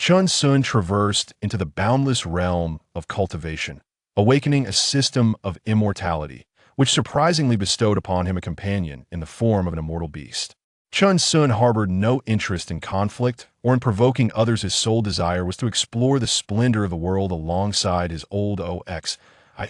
Chun Sun traversed into the boundless realm of cultivation, awakening a system of immortality, which surprisingly bestowed upon him a companion in the form of an immortal beast. Chun Sun harbored no interest in conflict or in provoking others. His sole desire was to explore the splendor of the world alongside his old OX.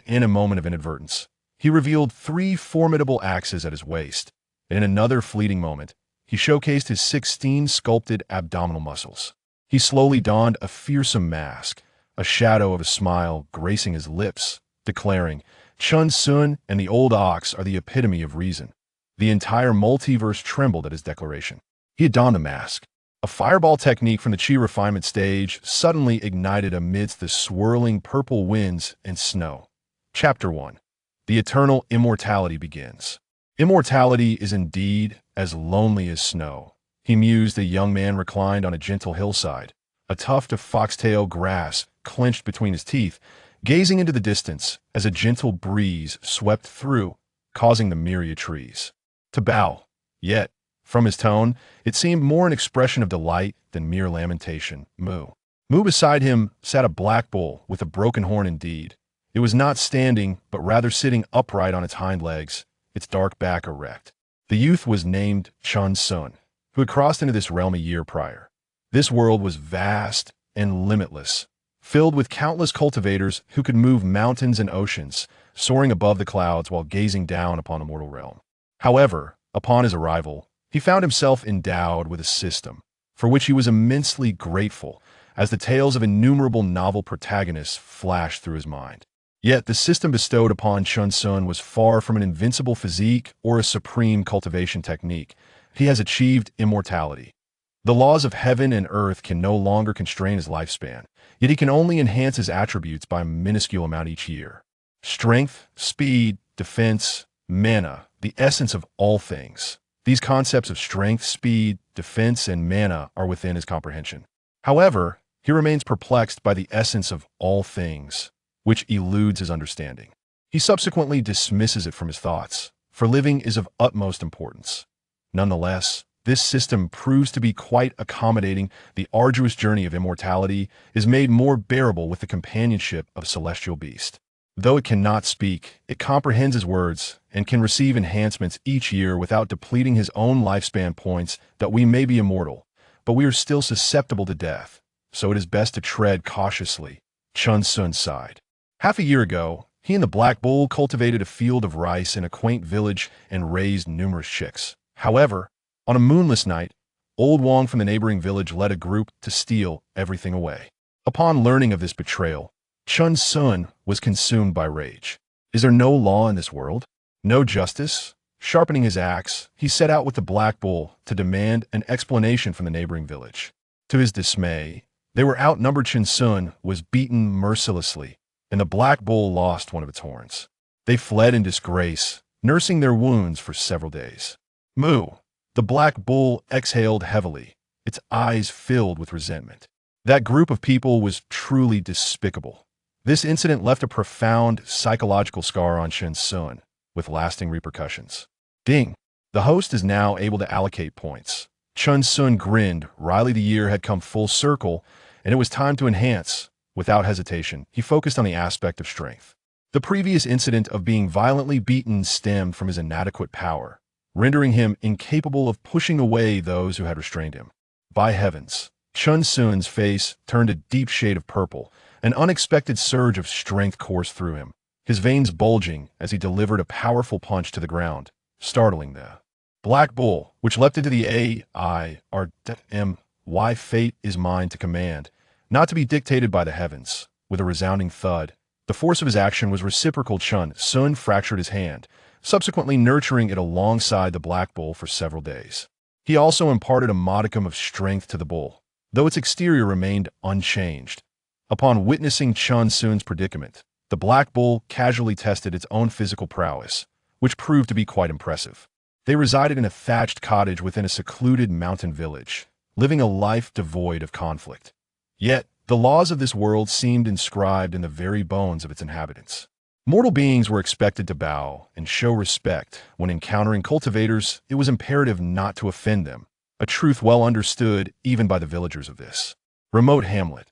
In a moment of inadvertence, he revealed 3 formidable axes at his waist. In another fleeting moment, he showcased his 16 sculpted abdominal muscles. He slowly donned a fearsome mask, a shadow of a smile gracing his lips, declaring, "Chun Sun and the old ox are the epitome of reason." The entire multiverse trembled at his declaration. He had donned the mask. A fireball technique from the Chi refinement stage suddenly ignited amidst the swirling purple winds and snow. Chapter 1. The Eternal Immortality begins. Immortality is indeed as lonely as snow, he mused. A young man reclined on a gentle hillside, a tuft of foxtail grass clenched between his teeth, gazing into the distance as a gentle breeze swept through, causing the myriad trees to bow. Yet, from his tone, it seemed more an expression of delight than mere lamentation. Moo. Moo beside him sat a black bull with a broken horn indeed. It was not standing, but rather sitting upright on its hind legs, its dark back erect. The youth was named Chun Sun, who had crossed into this realm a year prior. This world was vast and limitless, filled with countless cultivators who could move mountains and oceans, soaring above the clouds while gazing down upon the mortal realm. However, upon his arrival, he found himself endowed with a system, for which he was immensely grateful, as the tales of innumerable novel protagonists flashed through his mind. Yet the system bestowed upon Chun Sun was far from an invincible physique or a supreme cultivation technique. He has achieved immortality. The laws of heaven and earth can no longer constrain his lifespan, yet he can only enhance his attributes by a minuscule amount each year. Strength, speed, defense, mana, the essence of all things. These concepts of strength, speed, defense, and mana are within his comprehension. However, he remains perplexed by the essence of all things, which eludes his understanding. He subsequently dismisses it from his thoughts, for living is of utmost importance. Nonetheless, this system proves to be quite accommodating. The arduous journey of immortality is made more bearable with the companionship of a celestial beast. Though it cannot speak, it comprehends his words and can receive enhancements each year without depleting his own lifespan points. That we may be immortal, but we are still susceptible to death, so it is best to tread cautiously. Chun Sun sighed. Half a year ago, he and the Black Bull cultivated a field of rice in a quaint village and raised numerous chicks. However, on a moonless night, Old Wong from the neighboring village led a group to steal everything away. Upon learning of this betrayal, Chun Sun was consumed by rage. Is there no law in this world? No justice? Sharpening his axe, he set out with the Black Bull to demand an explanation from the neighboring village. To his dismay, they were outnumbered. Chun Sun was beaten mercilessly, and the Black Bull lost one of its horns. They fled in disgrace, nursing their wounds for several days. Moo. The Black Bull exhaled heavily, its eyes filled with resentment. That group of people was truly despicable. This incident left a profound psychological scar on Chun Sun, with lasting repercussions. Ding! The host is now able to allocate points. Chun Sun grinned. Riley, the year had come full circle, and it was time to enhance. Without hesitation, he focused on the aspect of strength. The previous incident of being violently beaten stemmed from his inadequate power, rendering him incapable of pushing away those who had restrained him. By heavens! Chun Sun's face turned a deep shade of purple. An unexpected surge of strength coursed through him, his veins bulging as he delivered a powerful punch to the ground, startling the Black Bull, which leapt into the why fate is mine to command, not to be dictated by the heavens. With a resounding thud, the force of his action was reciprocal. Chun Sun fractured his hand, subsequently nurturing it alongside the Black Bull for several days. He also imparted a modicum of strength to the bull, though its exterior remained unchanged. Upon witnessing Chun Sun's predicament, the Black Bull casually tested its own physical prowess, which proved to be quite impressive. They resided in a thatched cottage within a secluded mountain village, living a life devoid of conflict. Yet, the laws of this world seemed inscribed in the very bones of its inhabitants. Mortal beings were expected to bow and show respect. When encountering cultivators, it was imperative not to offend them, a truth well understood even by the villagers of this Remote hamlet.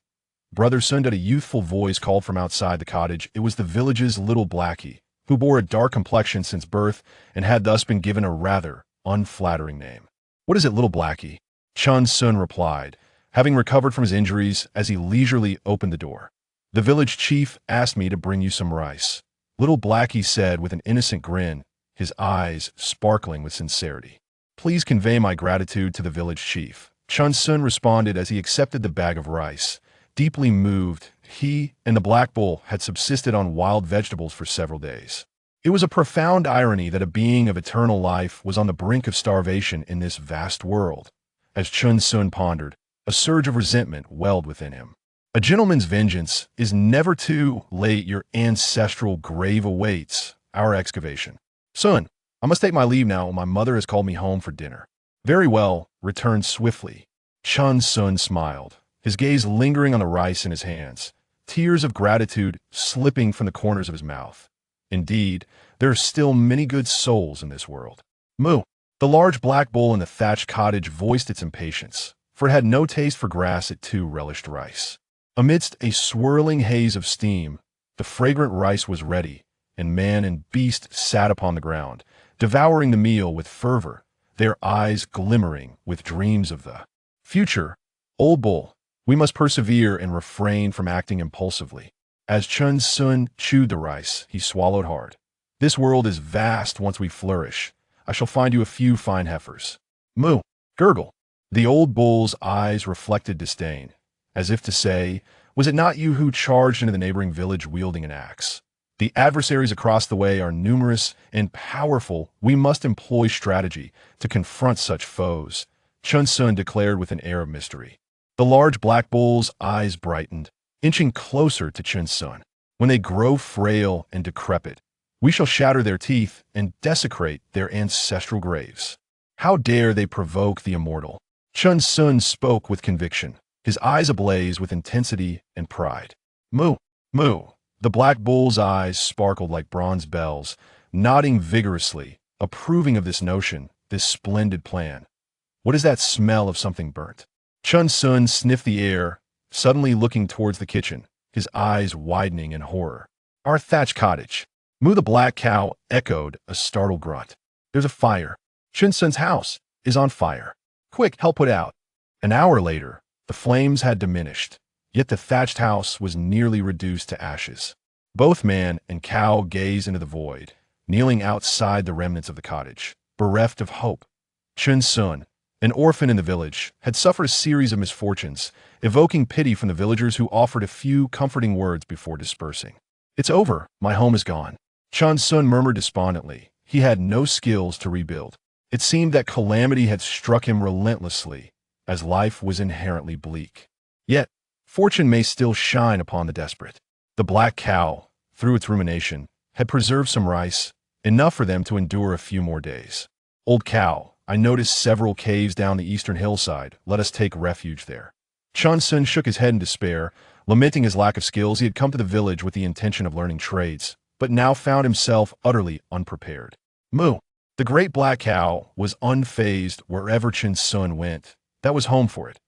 Brother Sund, a youthful voice called from outside the cottage. It was the village's little Blackie, who bore a dark complexion since birth and had thus been given a rather unflattering name. What is it, little Blackie? Chun Sun replied, having recovered from his injuries as he leisurely opened the door. The village chief asked me to bring you some rice. Little Blackie said with an innocent grin, his eyes sparkling with sincerity. Please convey my gratitude to the village chief. Chun Sun responded as he accepted the bag of rice. Deeply moved, he and the Black Bull had subsisted on wild vegetables for several days. It was a profound irony that a being of eternal life was on the brink of starvation in this vast world. As Chun Sun pondered, a surge of resentment welled within him. A gentleman's vengeance is never too late. Your ancestral grave awaits our excavation. Son, I must take my leave now. My mother has called me home for dinner. Very well, return swiftly. Chun Sun smiled, his gaze lingering on the rice in his hands, tears of gratitude slipping from the corners of his mouth. Indeed, there are still many good souls in this world. Moo! The large black bull in the thatched cottage voiced its impatience, for it had no taste for grass. It too relished rice. Amidst a swirling haze of steam, the fragrant rice was ready, and man and beast sat upon the ground, devouring the meal with fervor, their eyes glimmering with dreams of the future. Old bull, we must persevere and refrain from acting impulsively. As Chun Sun chewed the rice, he swallowed hard. This world is vast. Once we flourish, I shall find you a few fine heifers. Moo! Gurgle! The old bull's eyes reflected disdain, as if to say, was it not you who charged into the neighboring village wielding an axe? The adversaries across the way are numerous and powerful. We must employ strategy to confront such foes, Chun Sun declared with an air of mystery. The large black bull's eyes brightened, inching closer to Chun Sun. When they grow frail and decrepit, we shall shatter their teeth and desecrate their ancestral graves. How dare they provoke the immortal? Chun Sun spoke with conviction, his eyes ablaze with intensity and pride. Moo! Moo! The black bull's eyes sparkled like bronze bells, nodding vigorously, approving of this notion, this splendid plan. What is that smell of something burnt? Chun Sun sniffed the air, suddenly looking towards the kitchen, his eyes widening in horror. Our thatched cottage. Moo the black cow echoed a startled grunt. There's a fire. Chun Sun's house is on fire. Quick, help put out. An hour later, the flames had diminished, yet the thatched house was nearly reduced to ashes. Both man and cow gazed into the void, kneeling outside the remnants of the cottage, bereft of hope. Chun Sun, an orphan in the village, had suffered a series of misfortunes, evoking pity from the villagers who offered a few comforting words before dispersing. It's over, my home is gone. Chun Sun murmured despondently. He had no skills to rebuild. It seemed that calamity had struck him relentlessly, as life was inherently bleak. Yet, fortune may still shine upon the desperate. The black cow, through its rumination, had preserved some rice, enough for them to endure a few more days. Old cow, I noticed several caves down the eastern hillside. Let us take refuge there. Chun Sun shook his head in despair, lamenting his lack of skills. He had come to the village with the intention of learning trades, but now found himself utterly unprepared. Moo! The great black cow was unfazed wherever Chun Sun went. That was home for it.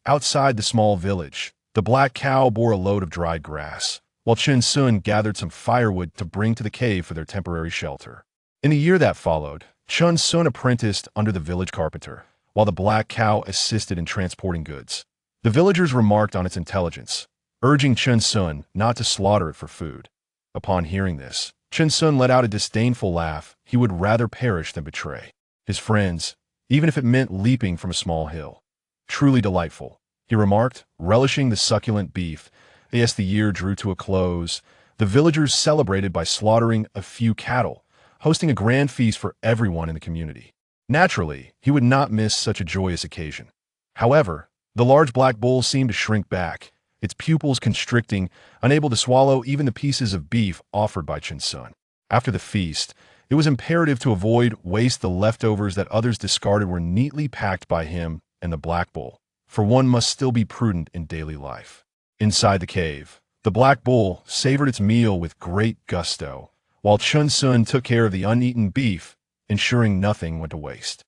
Outside the small village, the black cow bore a load of dried grass, while Chun Sun gathered some firewood to bring to the cave for their temporary shelter. In the year that followed, Chun Sun apprenticed under the village carpenter, while the black cow assisted in transporting goods. The villagers remarked on its intelligence, urging Chun Sun not to slaughter it for food. Upon hearing this, Chun Sun let out a disdainful laugh. He would rather perish than betray his friends, even if it meant leaping from a small hill. Truly delightful, he remarked, relishing the succulent beef. As the year drew to a close, the villagers celebrated by slaughtering a few cattle, hosting a grand feast for everyone in the community. Naturally, he would not miss such a joyous occasion. However, the large black bull seemed to shrink back, its pupils constricting, unable to swallow even the pieces of beef offered by Chun Sun. After the feast, it was imperative to avoid waste. The leftovers that others discarded were neatly packed by him and the black bull, for one must still be prudent in daily life. Inside the cave, the black bull savored its meal with great gusto, while Chun Sun took care of the uneaten beef, ensuring nothing went to waste.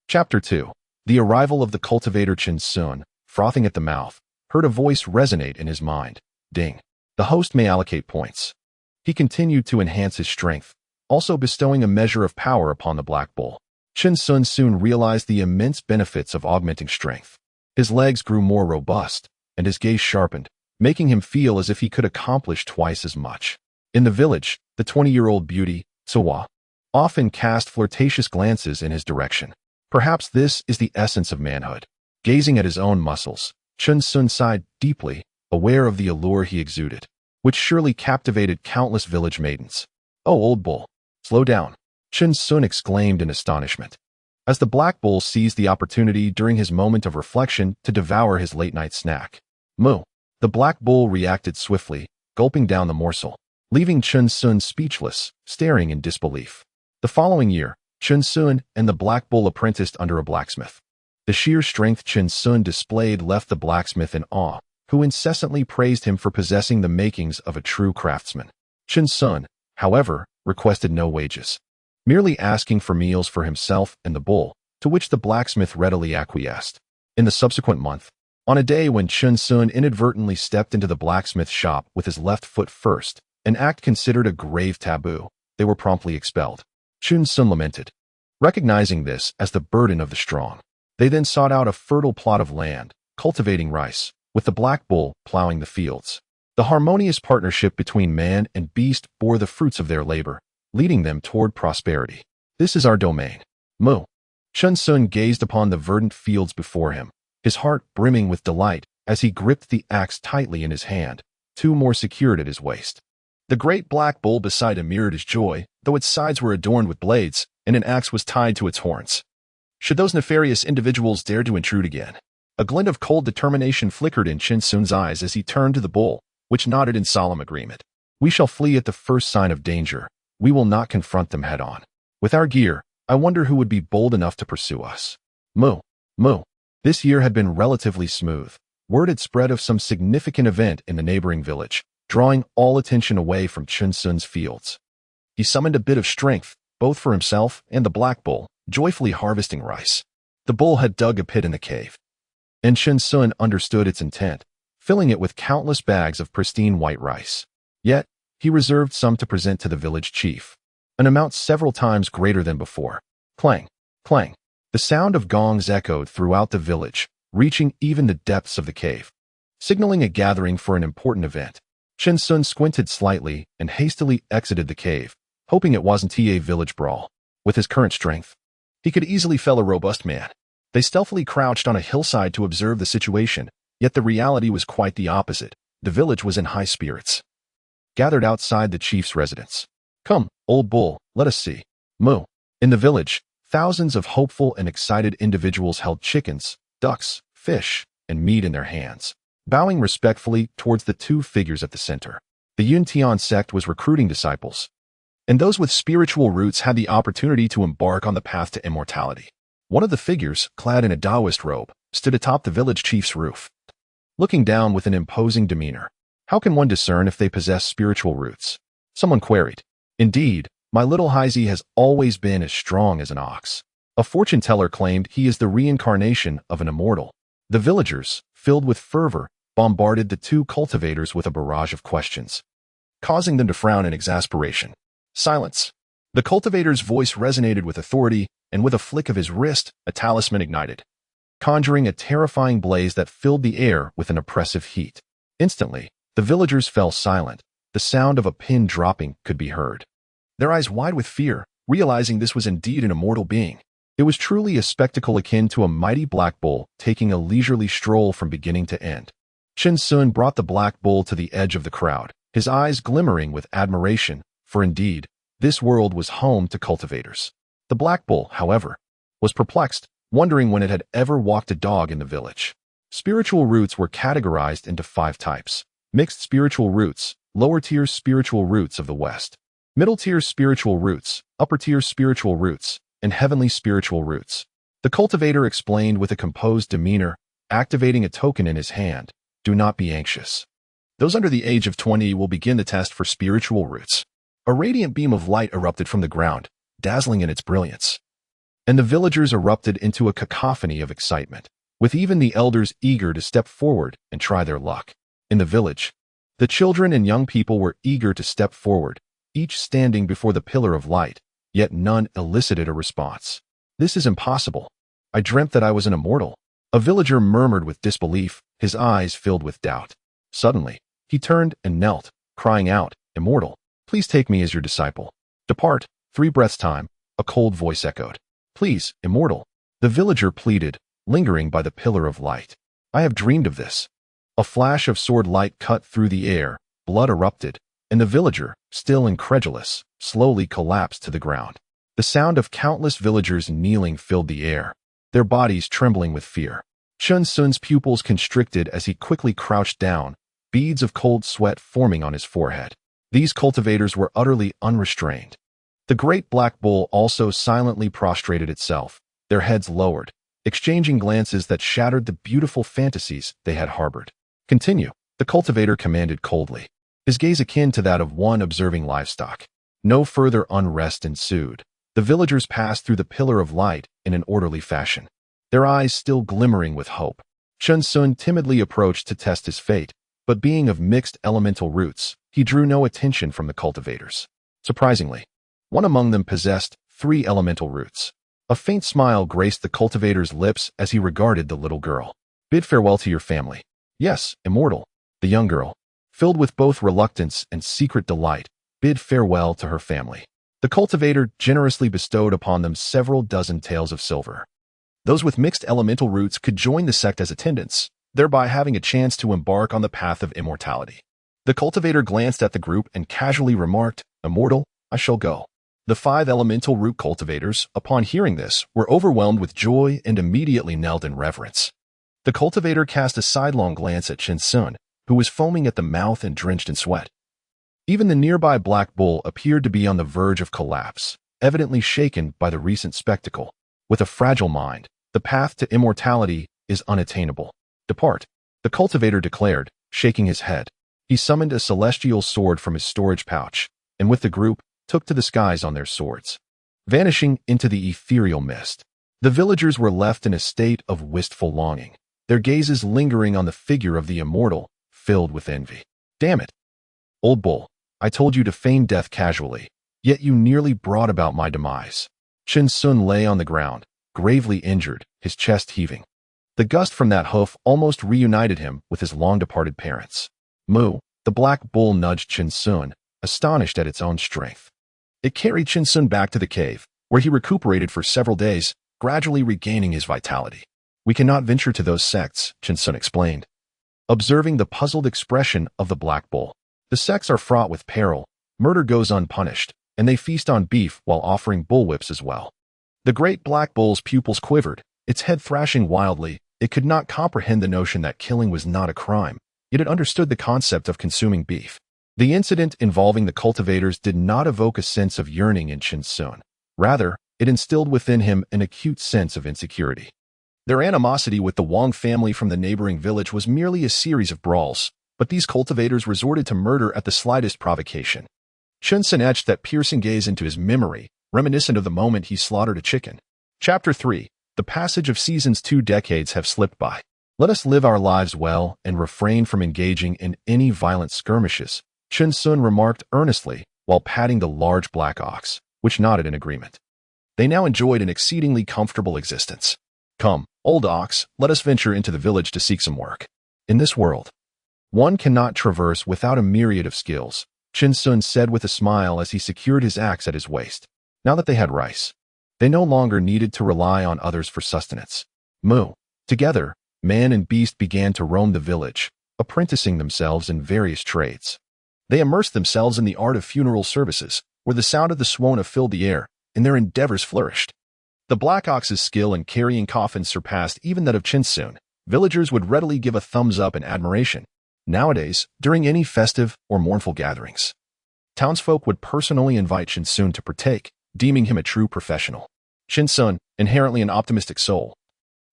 Chapter 2. The arrival of the cultivator Chun Sun, frothing at the mouth, heard a voice resonate in his mind. Ding. The host may allocate points. He continued to enhance his strength, also bestowing a measure of power upon the Black Bull. Chen Sun soon realized the immense benefits of augmenting strength. His legs grew more robust, and his gaze sharpened, making him feel as if he could accomplish twice as much. In the village, the 20-year-old beauty, Sawa, often cast flirtatious glances in his direction. Perhaps this is the essence of manhood. Gazing at his own muscles, Chen Sun sighed deeply, aware of the allure he exuded, which surely captivated countless village maidens. "Oh, old bull, slow down," Chen Sun exclaimed in astonishment, as the Black Bull seized the opportunity during his moment of reflection to devour his late-night snack. Moo. The Black Bull reacted swiftly, gulping down the morsel, leaving Chen Sun speechless, staring in disbelief. The following year, Chen Sun and the Black Bull apprenticed under a blacksmith. The sheer strength Chen Sun displayed left the blacksmith in awe, who incessantly praised him for possessing the makings of a true craftsman. Chen Sun, however, requested no wages, merely asking for meals for himself and the bull, to which the blacksmith readily acquiesced. In the subsequent month, on a day when Chen Sun inadvertently stepped into the blacksmith shop with his left foot first, an act considered a grave taboo, they were promptly expelled. Chen Sun lamented, recognizing this as the burden of the strong. They then sought out a fertile plot of land, cultivating rice, with the Black Bull plowing the fields. The harmonious partnership between man and beast bore the fruits of their labor, leading them toward prosperity. "This is our domain." Moo. Chen Sun gazed upon the verdant fields before him, his heart brimming with delight as he gripped the axe tightly in his hand, two more secured at his waist. The great Black Bull beside him mirrored his joy, though its sides were adorned with blades, and an axe was tied to its horns. Should those nefarious individuals dare to intrude again? A glint of cold determination flickered in Chen Sun's eyes as he turned to the bull, which nodded in solemn agreement. "We shall flee at the first sign of danger. We will not confront them head-on. With our gear, I wonder who would be bold enough to pursue us." Moo. Moo. This year had been relatively smooth. Word had spread of some significant event in the neighboring village, drawing all attention away from Chen Sun's fields. He summoned a bit of strength, both for himself and the Black Bull, joyfully harvesting rice. The bull had dug a pit in the cave, and Chen Sun understood its intent, filling it with countless bags of pristine white rice. Yet, he reserved some to present to the village chief, an amount several times greater than before. Clang, clang. The sound of gongs echoed throughout the village, reaching even the depths of the cave, signaling a gathering for an important event. Chen Sun squinted slightly and hastily exited the cave, hoping it wasn't a village brawl. With his current strength, he could easily fell a robust man. They stealthily crouched on a hillside to observe the situation, yet the reality was quite the opposite. The village was in high spirits. Gathered outside the chief's residence. "Come, old bull, let us see." Moo. In the village, thousands of hopeful and excited individuals held chickens, ducks, fish, and meat in their hands, bowing respectfully towards the two figures at the center. The Yuntian sect was recruiting disciples, and those with spiritual roots had the opportunity to embark on the path to immortality. One of the figures, clad in a Taoist robe, stood atop the village chief's roof, looking down with an imposing demeanor. "How can one discern if they possess spiritual roots?" Someone queried. "Indeed, my little Heisey has always been as strong as an ox." A fortune teller claimed he is the reincarnation of an immortal. The villagers, filled with fervor, bombarded the two cultivators with a barrage of questions, causing them to frown in exasperation. "Silence." The cultivator's voice resonated with authority, and with a flick of his wrist, a talisman ignited, conjuring a terrifying blaze that filled the air with an oppressive heat. Instantly, the villagers fell silent. The sound of a pin dropping could be heard, their eyes wide with fear, realizing this was indeed an immortal being. It was truly a spectacle akin to a mighty Black Bull taking a leisurely stroll from beginning to end. Chen Sun brought the Black Bull to the edge of the crowd, his eyes glimmering with admiration, for indeed, this world was home to cultivators. The Black Bull, however, was perplexed, wondering when it had ever walked a dog in the village. Spiritual roots were categorized into 5 types. Mixed spiritual roots, lower-tier spiritual roots of the West, middle-tier spiritual roots, upper-tier spiritual roots, and heavenly spiritual roots. The cultivator explained with a composed demeanor, activating a token in his hand. "Do not be anxious. Those under the age of 20 will begin the test for spiritual roots." A radiant beam of light erupted from the ground, dazzling in its brilliance, and the villagers erupted into a cacophony of excitement. with even the elders eager to step forward and try their luck. In the village, the children and young people were eager to step forward, each standing before the pillar of light, yet none elicited a response. "This is impossible. I dreamt that I was an immortal." A villager murmured with disbelief, his eyes filled with doubt. Suddenly, he turned and knelt, crying out, "Immortal, please take me as your disciple." "Depart, 3 breaths time," a cold voice echoed. "Please, Immortal," the villager pleaded, lingering by the pillar of light. "I have dreamed of this." A flash of sword light cut through the air, blood erupted, and the villager, still incredulous, slowly collapsed to the ground. The sound of countless villagers kneeling filled the air, their bodies trembling with fear. Chun Sun's pupils constricted as he quickly crouched down, beads of cold sweat forming on his forehead. These cultivators were utterly unrestrained. The great black bull also silently prostrated itself, their heads lowered, exchanging glances that shattered the beautiful fantasies they had harbored. "Continue," the cultivator commanded coldly, his gaze akin to that of one observing livestock. No further unrest ensued. The villagers passed through the pillar of light in an orderly fashion, their eyes still glimmering with hope. Chun Sun timidly approached to test his fate, but being of mixed elemental roots, he drew no attention from the cultivators. Surprisingly, one among them possessed 3 elemental roots. A faint smile graced the cultivator's lips as he regarded the little girl. "Bid farewell to your family." "Yes, Immortal." The young girl, filled with both reluctance and secret delight, bid farewell to her family. The cultivator generously bestowed upon them several dozen taels of silver. Those with mixed elemental roots could join the sect as attendants, thereby having a chance to embark on the path of immortality. The cultivator glanced at the group and casually remarked, "Immortal, I shall go." The 5 elemental root cultivators, upon hearing this, were overwhelmed with joy and immediately knelt in reverence. The cultivator cast a sidelong glance at Chun Sun, who was foaming at the mouth and drenched in sweat. Even the nearby black bull appeared to be on the verge of collapse, evidently shaken by the recent spectacle. With a fragile mind, the path to immortality is unattainable. "Depart," the cultivator declared, shaking his head. He summoned a celestial sword from his storage pouch, and with the group, took to the skies on their swords. Vanishing into the ethereal mist, the villagers were left in a state of wistful longing, their gazes lingering on the figure of the immortal, filled with envy. "Damn it, old bull, I told you to feign death casually, yet you nearly brought about my demise." Chun Sun lay on the ground, gravely injured, his chest heaving. The gust from that hoof almost reunited him with his long-departed parents. Moo, the black bull nudged Chun Sun, astonished at its own strength. It carried Chun Sun back to the cave, where he recuperated for several days, gradually regaining his vitality. "We cannot venture to those sects," Chun Sun explained, observing the puzzled expression of the black bull. "The sects are fraught with peril, murder goes unpunished, and they feast on beef while offering bullwhips as well." The great black bull's pupils quivered, its head thrashing wildly. It could not comprehend the notion that killing was not a crime, yet it understood the concept of consuming beef. The incident involving the cultivators did not evoke a sense of yearning in Chun Sun. Rather, it instilled within him an acute sense of insecurity. Their animosity with the Wang family from the neighboring village was merely a series of brawls, but these cultivators resorted to murder at the slightest provocation. Chun Sun etched that piercing gaze into his memory, reminiscent of the moment he slaughtered a chicken. Chapter 3. The passage of seasons. 2 decades have slipped by. Let us live our lives well and refrain from engaging in any violent skirmishes, Chun Sun remarked earnestly while patting the large black ox, which nodded in agreement. They now enjoyed an exceedingly comfortable existence. "Come, old ox, let us venture into the village to seek some work. In this world, one cannot traverse without a myriad of skills," Chun Sun said with a smile as he secured his axe at his waist. Now that they had rice, they no longer needed to rely on others for sustenance. Moo. Together, man and beast began to roam the village, apprenticing themselves in various trades. They immersed themselves in the art of funeral services, where the sound of the swona filled the air, and their endeavors flourished. The black ox's skill in carrying coffins surpassed even that of Chun Sun. Villagers would readily give a thumbs up in admiration. Nowadays, during any festive or mournful gatherings, townsfolk would personally invite Chun Sun to partake, deeming him a true professional. Chun Sun, inherently an optimistic soul,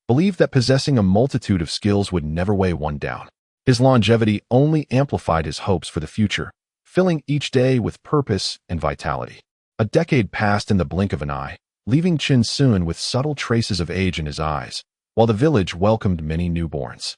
believed that possessing a multitude of skills would never weigh one down. His longevity only amplified his hopes for the future, filling each day with purpose and vitality. A decade passed in the blink of an eye, leaving Chun Sun with subtle traces of age in his eyes, while the village welcomed many newborns.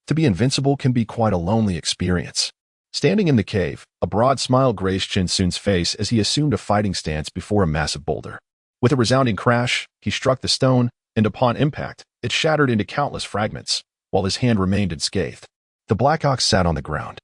To be invincible can be quite a lonely experience. Standing in the cave, a broad smile graced Chin Sun's face as he assumed a fighting stance before a massive boulder. With a resounding crash, he struck the stone, and upon impact, it shattered into countless fragments, while his hand remained unscathed. The black ox sat on the ground,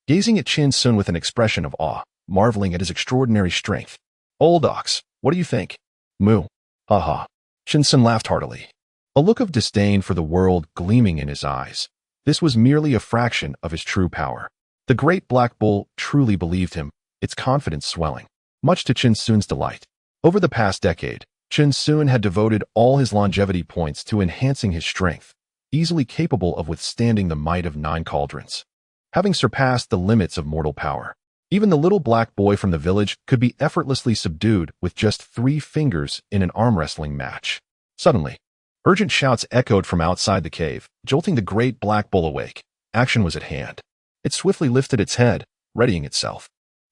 gazing at Chin Sun with an expression of awe, marveling at his extraordinary strength. "Old ox, what do you think?" "Moo. Ha ha." Chin Sun laughed heartily, a look of disdain for the world gleaming in his eyes. This was merely a fraction of his true power. The great black bull truly believed him, its confidence swelling, much to Chin Sun's delight. Over the past decade, Chin Sun had devoted all his longevity points to enhancing his strength, easily capable of withstanding the might of 9 cauldrons. Having surpassed the limits of mortal power, even the little black boy from the village could be effortlessly subdued with just 3 fingers in an arm wrestling match. Suddenly, urgent shouts echoed from outside the cave, jolting the great black bull awake. Action was at hand. It swiftly lifted its head, readying itself.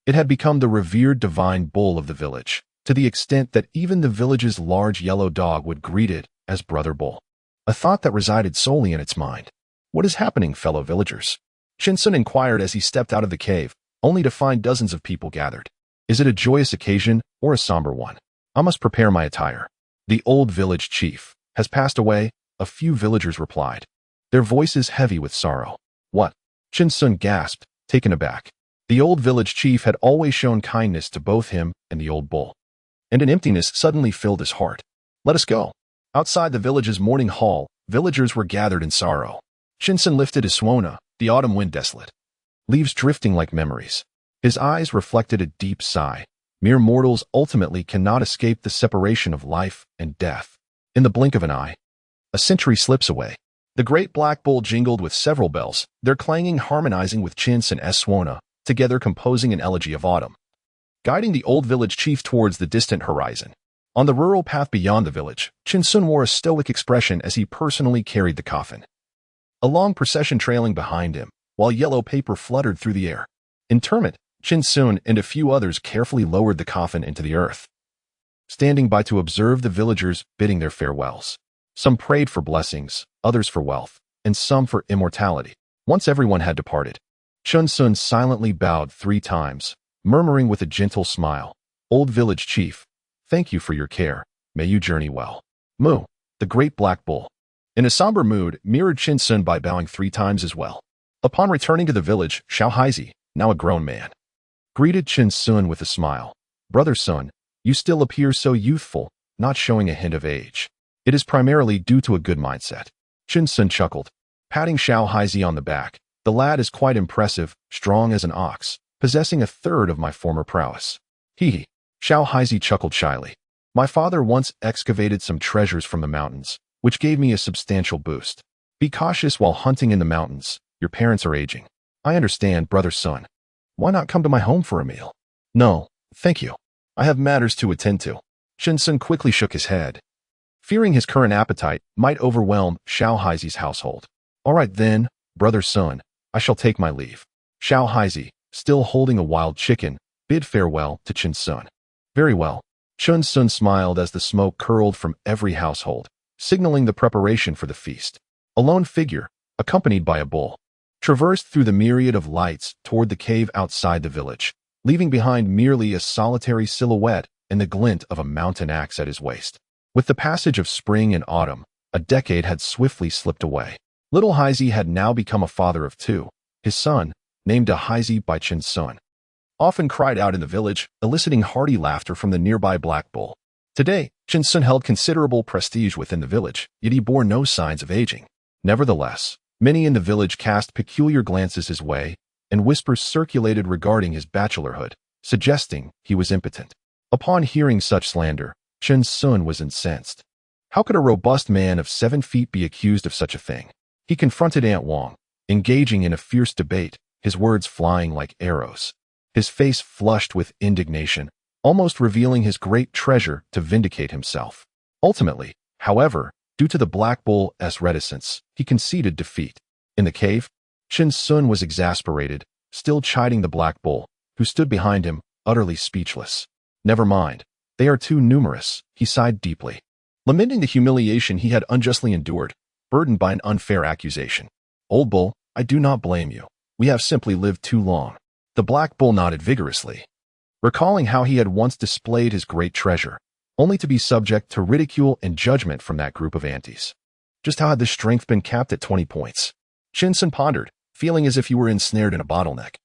It had become the revered divine bull of the village, to the extent that even the village's large yellow dog would greet it as Brother Bull. A thought that resided solely in its mind. "What is happening, fellow villagers?" Chin Sun inquired as he stepped out of the cave, only to find dozens of people gathered. "Is it a joyous occasion or a somber one? I must prepare my attire. The old village chief has passed away," a few villagers replied, their voices heavy with sorrow. "What?" Chin Sun gasped, taken aback. The old village chief had always shown kindness to both him and the old bull, and an emptiness suddenly filled his heart. "Let us go." Outside the village's morning hall, villagers were gathered in sorrow. Chin Sun lifted his swona, the autumn wind desolate, leaves drifting like memories. His eyes reflected a deep sigh. Mere mortals ultimately cannot escape the separation of life and death. In the blink of an eye, a century slips away. The great black bull jingled with several bells, their clanging harmonizing with Chin Sun's swona, together composing an elegy of autumn, guiding the old village chief towards the distant horizon. On the rural path beyond the village, Chin Sun wore a stoic expression as he personally carried the coffin, a long procession trailing behind him, while yellow paper fluttered through the air. Interment, Chin Sun and a few others carefully lowered the coffin into the earth, standing by to observe the villagers bidding their farewells. Some prayed for blessings, others for wealth, and some for immortality. Once everyone had departed, Chin Sun silently bowed 3 times, murmuring with a gentle smile, "Old village chief, thank you for your care. May you journey well." Moo, the great black bull, in a somber mood, mirrored Chin Sun by bowing 3 times as well. Upon returning to the village, Xiao Haizi, now a grown man, greeted Chin Sun with a smile. "Brother Sun, you still appear so youthful, not showing a hint of age. It is primarily due to a good mindset." Chin Sun chuckled, patting Xiao Haizi on the back. "The lad is quite impressive, strong as an ox, possessing a third of my former prowess." Hee. Xiao Haizi chuckled shyly. "My father once excavated some treasures from the mountains, which gave me a substantial boost. Be cautious while hunting in the mountains. Your parents are aging." "I understand, Brother Sun. Why not come to my home for a meal?" "No, thank you. I have matters to attend to." Chin Sun quickly shook his head, fearing his current appetite might overwhelm Xiao Haizi's household. "All right then, Brother Sun, I shall take my leave." Xiao Haizi, still holding a wild chicken, bid farewell to Chin Sun. "Very well." Chin Sun smiled as the smoke curled from every household, signaling the preparation for the feast. A lone figure, accompanied by a bull, traversed through the myriad of lights toward the cave outside the village, leaving behind merely a solitary silhouette and the glint of a mountain axe at his waist. With the passage of spring and autumn, a decade had swiftly slipped away. Little Haizi had now become a father of 2. His son, named Haizi by Chin Sun, often cried out in the village, eliciting hearty laughter from the nearby black bull. Today, Chin Sun held considerable prestige within the village, yet he bore no signs of aging. Nevertheless, many in the village cast peculiar glances his way, and whispers circulated regarding his bachelorhood, suggesting he was impotent. Upon hearing such slander, Chin Sun was incensed. How could a robust man of 7 feet be accused of such a thing? He confronted Aunt Wang, engaging in a fierce debate, his words flying like arrows. His face flushed with indignation, almost revealing his great treasure to vindicate himself. Ultimately, however, due to the Black Bull's reticence, he conceded defeat. In the cave, Chin Sun was exasperated, still chiding the Black Bull, who stood behind him, utterly speechless. "Never mind. They are too numerous," he sighed deeply. lamenting the humiliation he had unjustly endured, burdened by an unfair accusation. "Old bull, I do not blame you. We have simply lived too long." The black bull nodded vigorously, recalling how he had once displayed his great treasure, only to be subject to ridicule and judgment from that group of antis. Just how had this strength been capped at 20 points? Shinsun pondered, feeling as if he were ensnared in a bottleneck.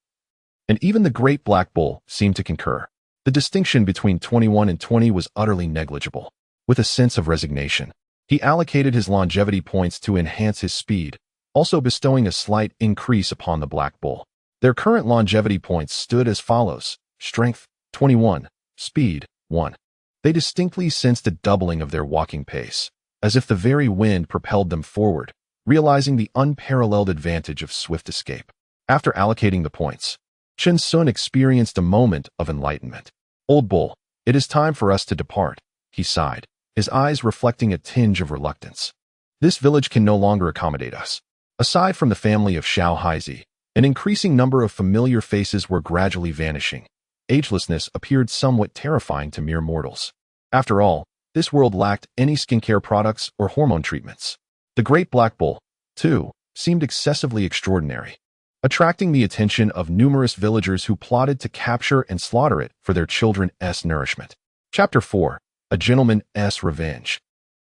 And even the great black bull seemed to concur. The distinction between 21 and 20 was utterly negligible. With a sense of resignation, he allocated his longevity points to enhance his speed, also bestowing a slight increase upon the black bull. Their current longevity points stood as follows: strength, 21, speed, 1. They distinctly sensed a doubling of their walking pace, as if the very wind propelled them forward, realizing the unparalleled advantage of swift escape. After allocating the points, Shinsun experienced a moment of enlightenment. "Old bull, it is time for us to depart," he sighed, his eyes reflecting a tinge of reluctance. "This village can no longer accommodate us." Aside from the family of Xiao Haizi, an increasing number of familiar faces were gradually vanishing. Agelessness appeared somewhat terrifying to mere mortals. After all, this world lacked any skincare products or hormone treatments. The great black bull, too, seemed excessively extraordinary, attracting the attention of numerous villagers who plotted to capture and slaughter it for their children's nourishment. Chapter 4. A Gentleman's Revenge.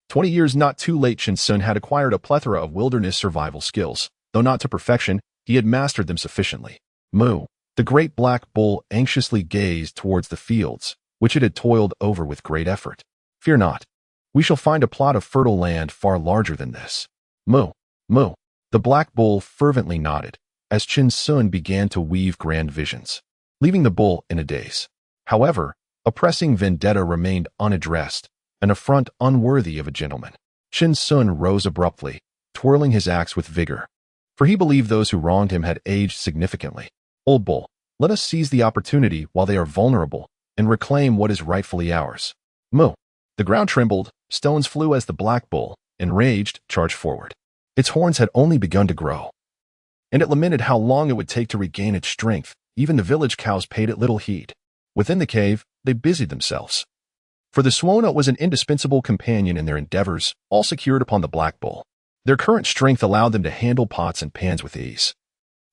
20 years not too late, Shinsun had acquired a plethora of wilderness survival skills. Though not to perfection, he had mastered them sufficiently. Moo, the great black bull, anxiously gazed towards the fields, which it had toiled over with great effort. "Fear not. We shall find a plot of fertile land far larger than this." "Moo, moo." The black bull fervently nodded, as Shinsun began to weave grand visions, leaving the bull in a daze. However, a pressing vendetta remained unaddressed, an affront unworthy of a gentleman. Shinsun rose abruptly, twirling his axe with vigor, for he believed those who wronged him had aged significantly. "Old bull, let us seize the opportunity while they are vulnerable and reclaim what is rightfully ours." "Moo." The ground trembled, stones flew as the black bull, enraged, charged forward. Its horns had only begun to grow, and it lamented how long it would take to regain its strength. Even the village cows paid it little heed. Within the cave, they busied themselves, for the Suona was an indispensable companion in their endeavors, all secured upon the black bull. Their current strength allowed them to handle pots and pans with ease,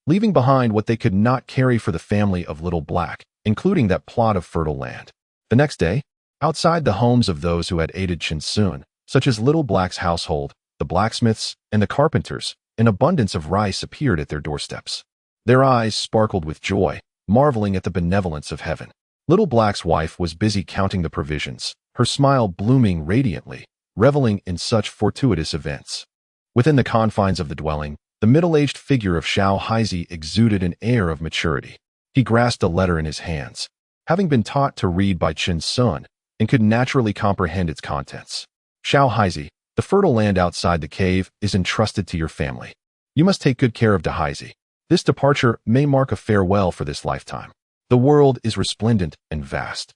leaving behind what they could not carry for the family of Little Black, including that plot of fertile land. The next day, outside the homes of those who had aided Shinsun, such as Little Black's household, the blacksmiths, and the carpenters, an abundance of rice appeared at their doorsteps. Their eyes sparkled with joy, marveling at the benevolence of heaven. Little Black's wife was busy counting the provisions, her smile blooming radiantly, reveling in such fortuitous events. Within the confines of the dwelling, the middle-aged figure of Xiao Haizi exuded an air of maturity. He grasped a letter in his hands, having been taught to read by Shinsun, and could naturally comprehend its contents. "Xiao Haizi, the fertile land outside the cave is entrusted to your family. You must take good care of Dahaizi. This departure may mark a farewell for this lifetime. The world is resplendent and vast.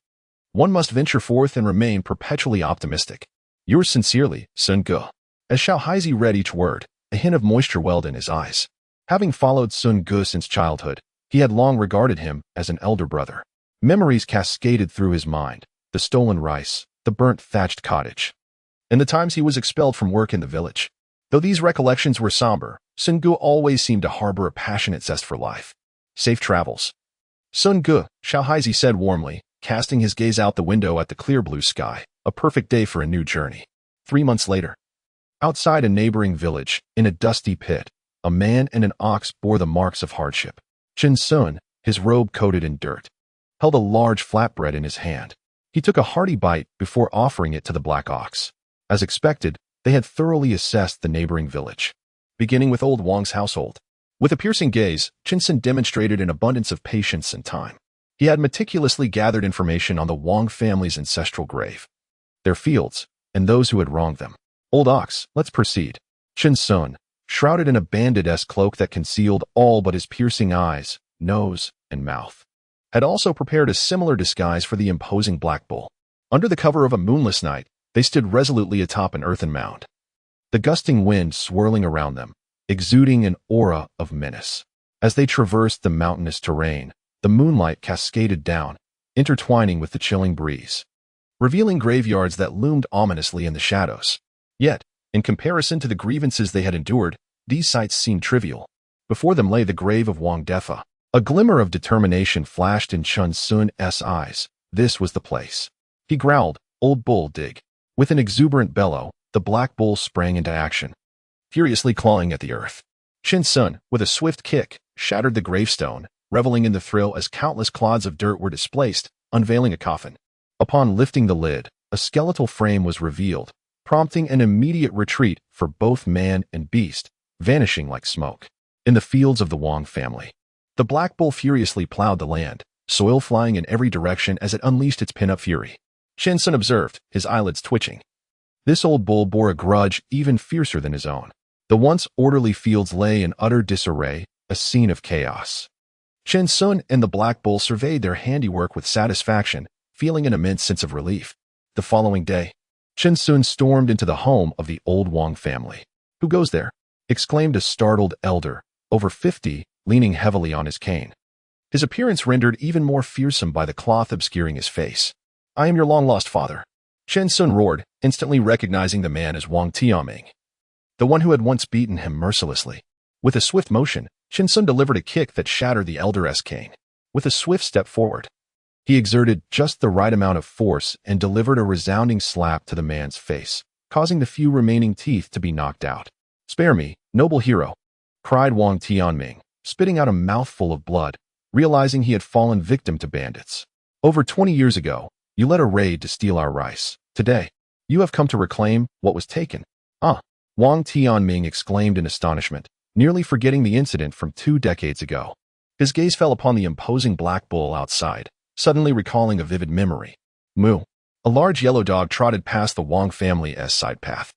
One must venture forth and remain perpetually optimistic. Yours sincerely, Sun Ge." As Xiao Haizi read each word, a hint of moisture welled in his eyes. Having followed Sun Ge since childhood, he had long regarded him as an elder brother. Memories cascaded through his mind: the stolen rice, the burnt thatched cottage, and the times he was expelled from work in the village. Though these recollections were somber, Sun Ge always seemed to harbor a passionate zest for life. "Safe travels, Sun Ge," Xiao Haizi said warmly, casting his gaze out the window at the clear blue sky. "A perfect day for a new journey." 3 months later, outside a neighboring village, in a dusty pit, a man and an ox bore the marks of hardship. Shinsun, his robe coated in dirt, held a large flatbread in his hand. He took a hearty bite before offering it to the black ox. As expected, they had thoroughly assessed the neighboring village, beginning with old Wang's household. With a piercing gaze, Shinsun demonstrated an abundance of patience and time. He had meticulously gathered information on the Wang family's ancestral grave, their fields, and those who had wronged them. "Old ox, let's proceed." Shinsun, shrouded in a bandit-esque cloak that concealed all but his piercing eyes, nose, and mouth, had also prepared a similar disguise for the imposing black bull. Under the cover of a moonless night, they stood resolutely atop an earthen mound, the gusting wind swirling around them, exuding an aura of menace. As they traversed the mountainous terrain, the moonlight cascaded down, intertwining with the chilling breeze. revealing graveyards that loomed ominously in the shadows. Yet, in comparison to the grievances they had endured, these sights seemed trivial. Before them lay the grave of Wang Defa. A glimmer of determination flashed in Chun Sun's eyes. This was the place. He growled, "Old bull, dig." With an exuberant bellow, the black bull sprang into action, furiously clawing at the earth. Chun Sun, with a swift kick, shattered the gravestone, reveling in the thrill as countless clods of dirt were displaced, unveiling a coffin. Upon lifting the lid, a skeletal frame was revealed, prompting an immediate retreat for both man and beast, vanishing like smoke. In the fields of the Wang family, the black bull furiously plowed the land, soil flying in every direction as it unleashed its pin-up fury. Chun Sun observed, his eyelids twitching. This old bull bore a grudge even fiercer than his own. The once orderly fields lay in utter disarray, a scene of chaos. Chun Sun and the black bull surveyed their handiwork with satisfaction, feeling an immense sense of relief. The following day, Chun Sun stormed into the home of the old Wang family. "Who goes there?" exclaimed a startled elder, over 50, leaning heavily on his cane. His appearance rendered even more fearsome by the cloth obscuring his face. "I am your long-lost father," Chun Sun roared, instantly recognizing the man as Wang Tianming, the one who had once beaten him mercilessly. With a swift motion, Chun Sun delivered a kick that shattered the elder's cane. With a swift step forward, he exerted just the right amount of force and delivered a resounding slap to the man's face, causing the few remaining teeth to be knocked out. "Spare me, noble hero," cried Wang Tianming, spitting out a mouthful of blood, realizing he had fallen victim to bandits. "Over 20 years ago, you led a raid to steal our rice. Today, you have come to reclaim what was taken." "Ah!" Wang Tianming exclaimed in astonishment, nearly forgetting the incident from 2 decades ago. His gaze fell upon the imposing black bull outside, suddenly recalling a vivid memory. Moo. A large yellow dog trotted past the Wang family's side path,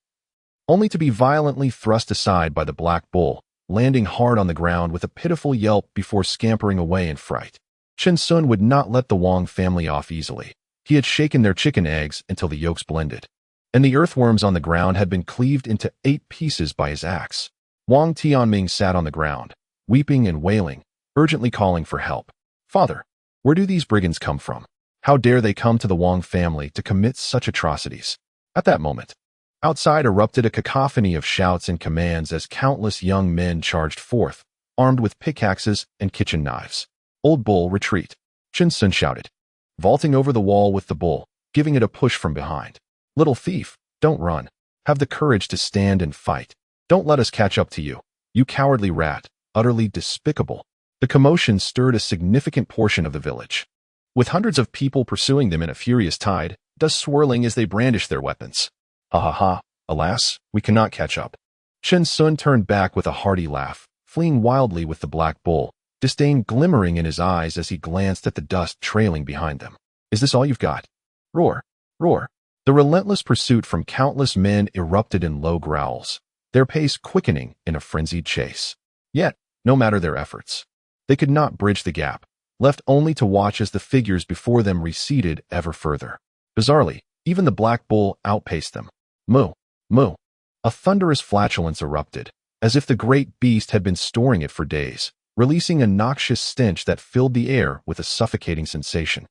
only to be violently thrust aside by the black bull, landing hard on the ground with a pitiful yelp before scampering away in fright. Chun Sun would not let the Wang family off easily. He had shaken their chicken eggs until the yolks blended, and the earthworms on the ground had been cleaved into 8 pieces by his axe. Wang Tianming sat on the ground, weeping and wailing, urgently calling for help. "Father, where do these brigands come from? How dare they come to the Wang family to commit such atrocities?" At that moment, outside erupted a cacophony of shouts and commands as countless young men charged forth, armed with pickaxes and kitchen knives. "Old bull, retreat," Chun Sun shouted, vaulting over the wall with the bull, giving it a push from behind. "Little thief, don't run. Have the courage to stand and fight. Don't let us catch up to you, you cowardly rat, utterly despicable." The commotion stirred a significant portion of the village, with hundreds of people pursuing them in a furious tide, dust swirling as they brandished their weapons. "Ha ha ha, alas, we cannot catch up." Chun Sun turned back with a hearty laugh, fleeing wildly with the black bull, disdain glimmering in his eyes as he glanced at the dust trailing behind them. "Is this all you've got?" Roar, roar. The relentless pursuit from countless men erupted in low growls, their pace quickening in a frenzied chase. Yet, no matter their efforts, they could not bridge the gap, left only to watch as the figures before them receded ever further. Bizarrely, even the black bull outpaced them. Moo, moo. A thunderous flatulence erupted, as if the great beast had been storing it for days, releasing a noxious stench that filled the air with a suffocating sensation,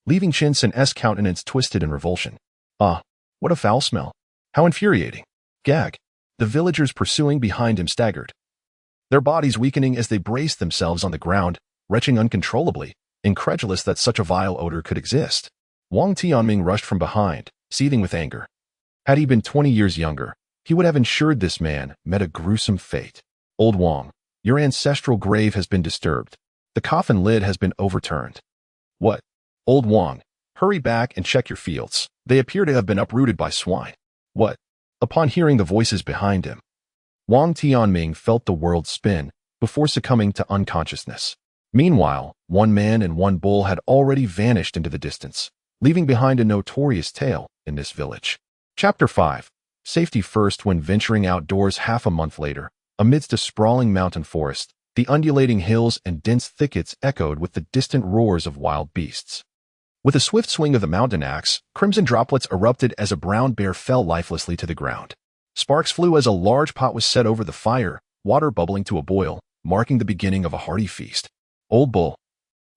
leaving Chun Sun's countenance twisted in revulsion. "Ah, what a foul smell. How infuriating." Gag. The villagers pursuing behind him staggered, their bodies weakening as they braced themselves on the ground, retching uncontrollably, incredulous that such a vile odor could exist. Wang Tianming rushed from behind, seething with anger. Had he been 20 years younger, he would have ensured this man met a gruesome fate. "Old Wang, your ancestral grave has been disturbed. The coffin lid has been overturned." "What? Old Wang, hurry back and check your fields. They appear to have been uprooted by swine." "What?" Upon hearing the voices behind him, Wang Tianming felt the world spin before succumbing to unconsciousness. Meanwhile, one man and one bull had already vanished into the distance, leaving behind a notorious tale in this village. Chapter 5. Safety first. When venturing outdoors half a month later, amidst a sprawling mountain forest, the undulating hills and dense thickets echoed with the distant roars of wild beasts. With a swift swing of the mountain axe, crimson droplets erupted as a brown bear fell lifelessly to the ground. Sparks flew as a large pot was set over the fire, water bubbling to a boil, marking the beginning of a hearty feast. "Old bull,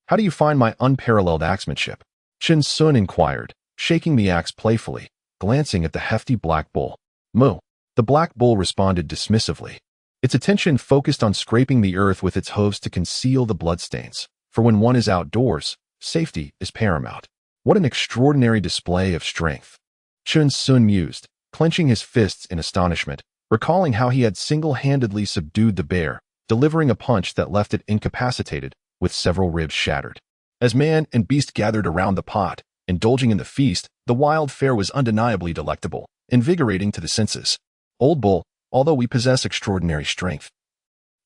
how do you find my unparalleled axemanship?" Chun Sun inquired, shaking the axe playfully, glancing at the hefty black bull. Moo. The black bull responded dismissively. Its attention focused on scraping the earth with its hooves to conceal the bloodstains, for when one is outdoors, safety is paramount. What an extraordinary display of strength! Chun Sun mused, clenching his fists in astonishment, recalling how he had single-handedly subdued the bear, delivering a punch that left it incapacitated, with several ribs shattered. As man and beast gathered around the pot, indulging in the feast, the wild fare was undeniably delectable, invigorating to the senses. Old bull, although we possess extraordinary strength,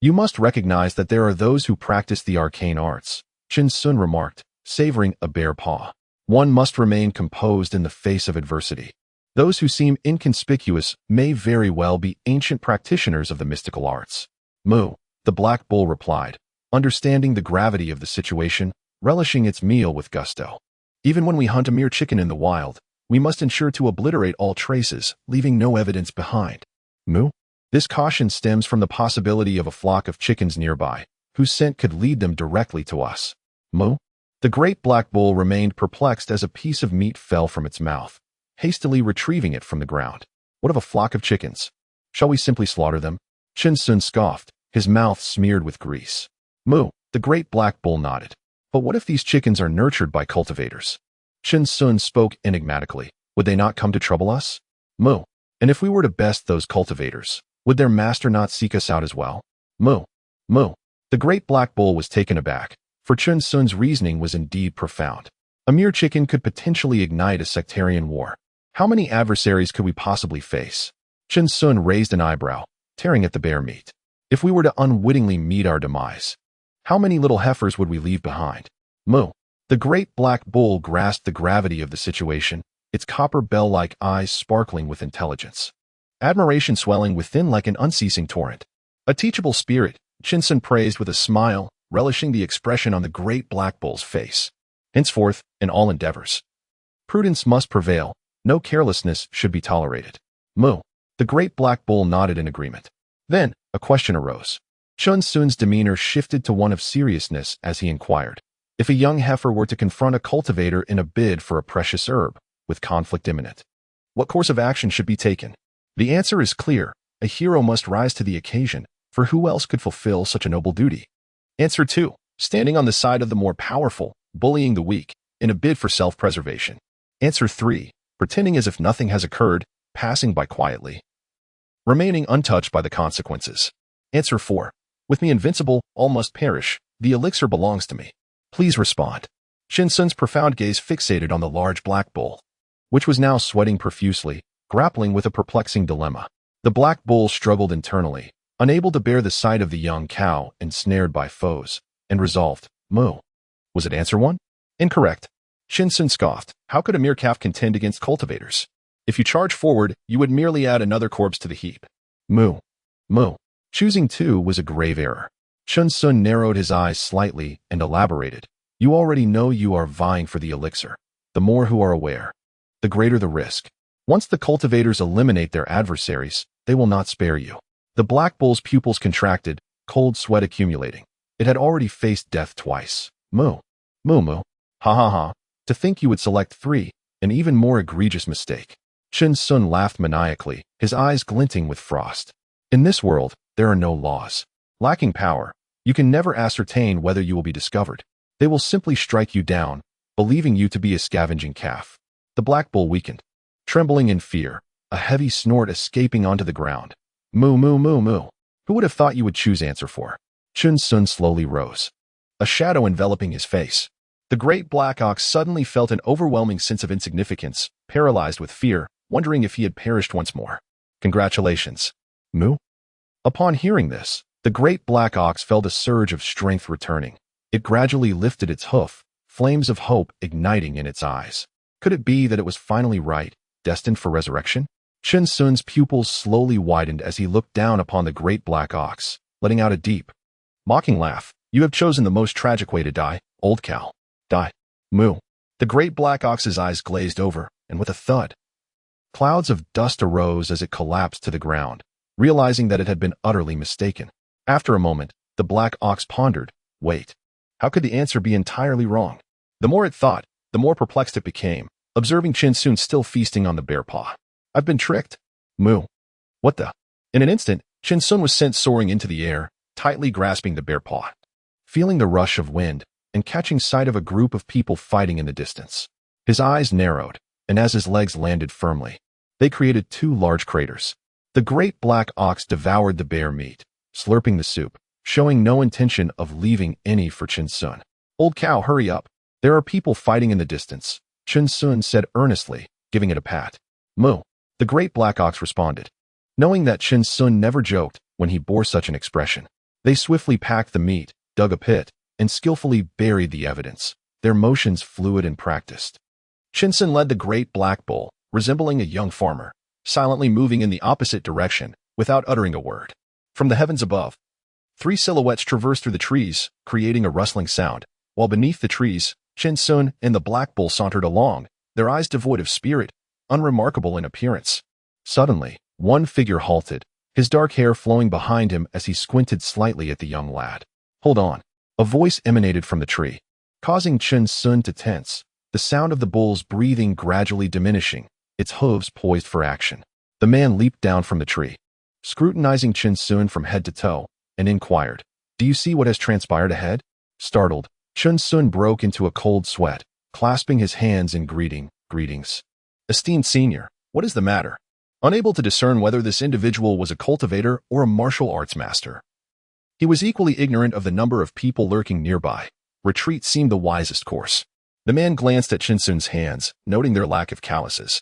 you must recognize that there are those who practice the arcane arts, Chun Sun remarked, savoring a bare paw. One must remain composed in the face of adversity. Those who seem inconspicuous may very well be ancient practitioners of the mystical arts. Moo, the black bull replied, understanding the gravity of the situation, relishing its meal with gusto. Even when we hunt a mere chicken in the wild, we must ensure to obliterate all traces, leaving no evidence behind. Moo? This caution stems from the possibility of a flock of chickens nearby, whose scent could lead them directly to us. Moo? The great black bull remained perplexed as a piece of meat fell from its mouth, hastily retrieving it from the ground. What of a flock of chickens? Shall we simply slaughter them? Chun Sun scoffed, his mouth smeared with grease. Moo, the great black bull nodded. But what if these chickens are nurtured by cultivators? Chun Sun spoke enigmatically. Would they not come to trouble us? Moo. And if we were to best those cultivators, would their master not seek us out as well? Moo. Moo. The great black bull was taken aback, for Chun Sun's reasoning was indeed profound. A mere chicken could potentially ignite a sectarian war. How many adversaries could we possibly face? Chun Sun raised an eyebrow, tearing at the bear meat. If we were to unwittingly meet our demise, how many little heifers would we leave behind? Moo. The great black bull grasped the gravity of the situation, its copper bell-like eyes sparkling with intelligence. Admiration swelling within like an unceasing torrent. A teachable spirit, Chun Sun praised with a smile, relishing the expression on the great black bull's face. Henceforth, in all endeavors, prudence must prevail, no carelessness should be tolerated. Moo. The great black bull nodded in agreement. Then, a question arose. Chun Sun's demeanor shifted to one of seriousness as he inquired. If a young heifer were to confront a cultivator in a bid for a precious herb, with conflict imminent, what course of action should be taken? The answer is clear. A hero must rise to the occasion, for who else could fulfill such a noble duty? Answer 2. Standing on the side of the more powerful, bullying the weak, in a bid for self-preservation. Answer 3. Pretending as if nothing has occurred, passing by quietly, remaining untouched by the consequences. Answer 4. With me invincible, all must perish. The elixir belongs to me. Please respond. Chun Sun's profound gaze fixated on the large black bull, which was now sweating profusely, grappling with a perplexing dilemma. The black bull struggled internally, unable to bear the sight of the young cow ensnared by foes, and resolved. Moo. Was it answer 1? Incorrect. Chun Sun scoffed. How could a mere calf contend against cultivators? If you charge forward, you would merely add another corpse to the heap. Moo. Moo. Choosing 2 was a grave error. Chun Sun narrowed his eyes slightly and elaborated. You already know you are vying for the elixir. The more who are aware, the greater the risk. Once the cultivators eliminate their adversaries, they will not spare you. The black bull's pupils contracted, cold sweat accumulating. It had already faced death twice. Moo. Moo moo. Ha ha ha. To think you would select 3, an even more egregious mistake. Chun Sun laughed maniacally, his eyes glinting with frost. In this world, there are no laws. Lacking power, you can never ascertain whether you will be discovered. They will simply strike you down, believing you to be a scavenging calf. The black bull weakened, trembling in fear, a heavy snort escaping onto the ground. Moo moo moo moo. Who would have thought you would choose answer 4? Chun Sun slowly rose, a shadow enveloping his face. The great black ox suddenly felt an overwhelming sense of insignificance, paralyzed with fear, wondering if he had perished once more. Congratulations. Moo? Upon hearing this, the great black ox felt a surge of strength returning. It gradually lifted its hoof, flames of hope igniting in its eyes. Could it be that it was finally right, destined for resurrection? Chun Sun's pupils slowly widened as he looked down upon the great black ox, letting out a deep, mocking laugh. You have chosen the most tragic way to die, old cow. Die. Moo. The great black ox's eyes glazed over, and with a thud, clouds of dust arose as it collapsed to the ground, realizing that it had been utterly mistaken. After a moment, the black ox pondered. Wait. How could the answer be entirely wrong? The more it thought, the more perplexed it became. observing Chin Sun still feasting on the bear paw. I've been tricked. Moo. What the? In an instant, Chin Sun was sent soaring into the air, tightly grasping the bear paw. Feeling the rush of wind and catching sight of a group of people fighting in the distance, his eyes narrowed, and as his legs landed firmly, they created two large craters. The great black ox devoured the bear meat, slurping the soup, showing no intention of leaving any for Chin Sun. Old cow, hurry up. There are people fighting in the distance, Chin Sun said earnestly, giving it a pat. Moo. The great black ox responded. Knowing that Chin Sun never joked when he bore such an expression, they swiftly packed the meat, dug a pit, and skillfully buried the evidence, their motions fluid and practiced. Chin Sun led the great black bull, resembling a young farmer, silently moving in the opposite direction without uttering a word. From the heavens above, three silhouettes traversed through the trees, creating a rustling sound, while beneath the trees, Chin Sun and the black bull sauntered along, their eyes devoid of spirit, unremarkable in appearance. Suddenly, one figure halted, his dark hair flowing behind him as he squinted slightly at the young lad. Hold on. A voice emanated from the tree, causing Chin Sun to tense, the sound of the bull's breathing gradually diminishing, its hooves poised for action. The man leaped down from the tree, scrutinizing Chin Sun from head to toe, and inquired, Do you see what has transpired ahead? Startled, Chin Sun broke into a cold sweat, clasping his hands in greetings. Esteemed senior, what is the matter? Unable to discern whether this individual was a cultivator or a martial arts master, he was equally ignorant of the number of people lurking nearby. Retreat seemed the wisest course. The man glanced at Chin Sun's hands, noting their lack of calluses,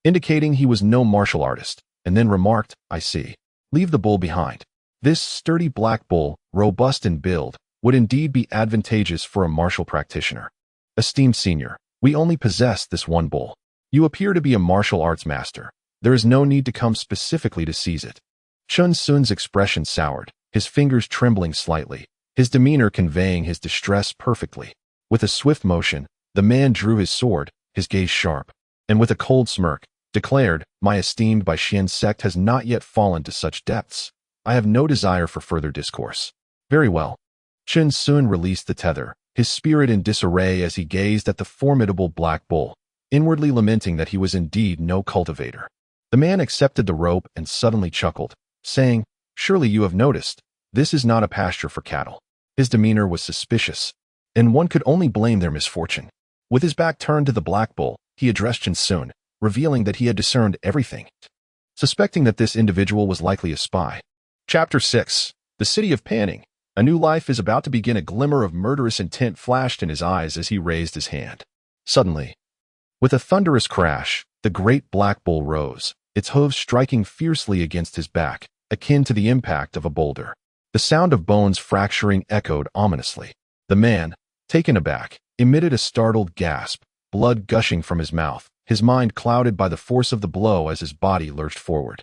indicating he was no martial artist, and then remarked, I see. Leave the bull behind. This sturdy black bull, robust in build, would indeed be advantageous for a martial practitioner. Esteemed senior, we only possess this one bull. You appear to be a martial arts master. There is no need to come specifically to seize it. Chin Sun's expression soured, his fingers trembling slightly, his demeanor conveying his distress perfectly. With a swift motion, the man drew his sword, his gaze sharp, and with a cold smirk, declared, My esteemed Bai Xian sect has not yet fallen to such depths. I have no desire for further discourse. Very well. Chin Sun released the tether, his spirit in disarray as he gazed at the formidable black bull, inwardly lamenting that he was indeed no cultivator. The man accepted the rope and suddenly chuckled, saying, Surely you have noticed, this is not a pasture for cattle. His demeanor was suspicious, and one could only blame their misfortune. With his back turned to the black bull, he addressed Chin Sun, revealing that he had discerned everything, suspecting that this individual was likely a spy. Chapter 6. The City of Panning. A new life is about to begin. A glimmer of murderous intent flashed in his eyes as he raised his hand. Suddenly, with a thunderous crash, the great black bull rose, its hooves striking fiercely against his back, akin to the impact of a boulder. The sound of bones fracturing echoed ominously. The man, taken aback, emitted a startled gasp, blood gushing from his mouth, his mind clouded by the force of the blow as his body lurched forward.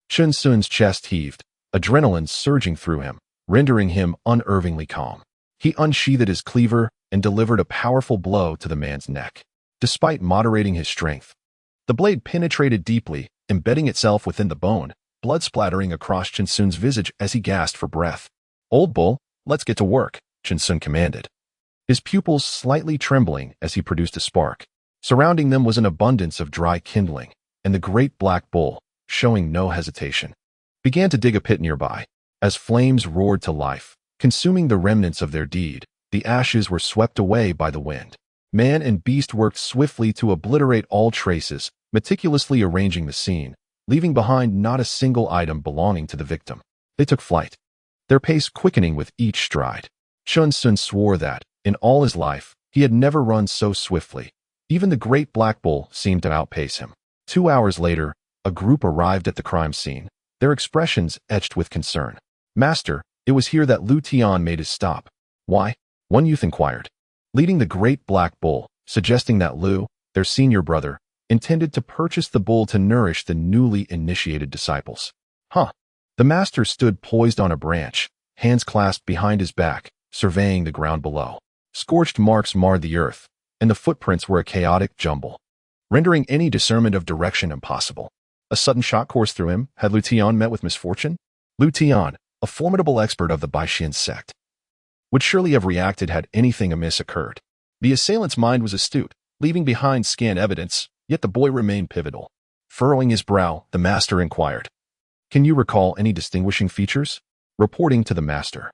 Chin Sun's chest heaved, adrenaline surging through him, rendering him unervingly calm. He unsheathed his cleaver and delivered a powerful blow to the man's neck. Despite moderating his strength, the blade penetrated deeply, embedding itself within the bone, blood splattering across Chin Sun's visage as he gasped for breath. Old bull, let's get to work, Chin Sun commanded, his pupils slightly trembling as he produced a spark. Surrounding them was an abundance of dry kindling, and the great black bull, showing no hesitation, began to dig a pit nearby. As flames roared to life, consuming the remnants of their deed, the ashes were swept away by the wind. Man and beast worked swiftly to obliterate all traces, meticulously arranging the scene, leaving behind not a single item belonging to the victim. They took flight, their pace quickening with each stride. Chin Sun swore that, in all his life, he had never run so swiftly. Even the great black bull seemed to outpace him. 2 hours later, a group arrived at the crime scene, their expressions etched with concern. Master, it was here that Lu Tian made his stop. Why? One youth inquired, leading the great black bull, suggesting that Lu, their senior brother, intended to purchase the bull to nourish the newly initiated disciples. Huh. The master stood poised on a branch, hands clasped behind his back, surveying the ground below. Scorched marks marred the earth, and the footprints were a chaotic jumble, rendering any discernment of direction impossible. A sudden shock coursed through him. Had Lu Tian met with misfortune? Lu Tian, a formidable expert of the Bai Xian sect, would surely have reacted had anything amiss occurred. The assailant's mind was astute, leaving behind scant evidence, yet the boy remained pivotal. Furrowing his brow, the master inquired, "Can you recall any distinguishing features?" Reporting to the master,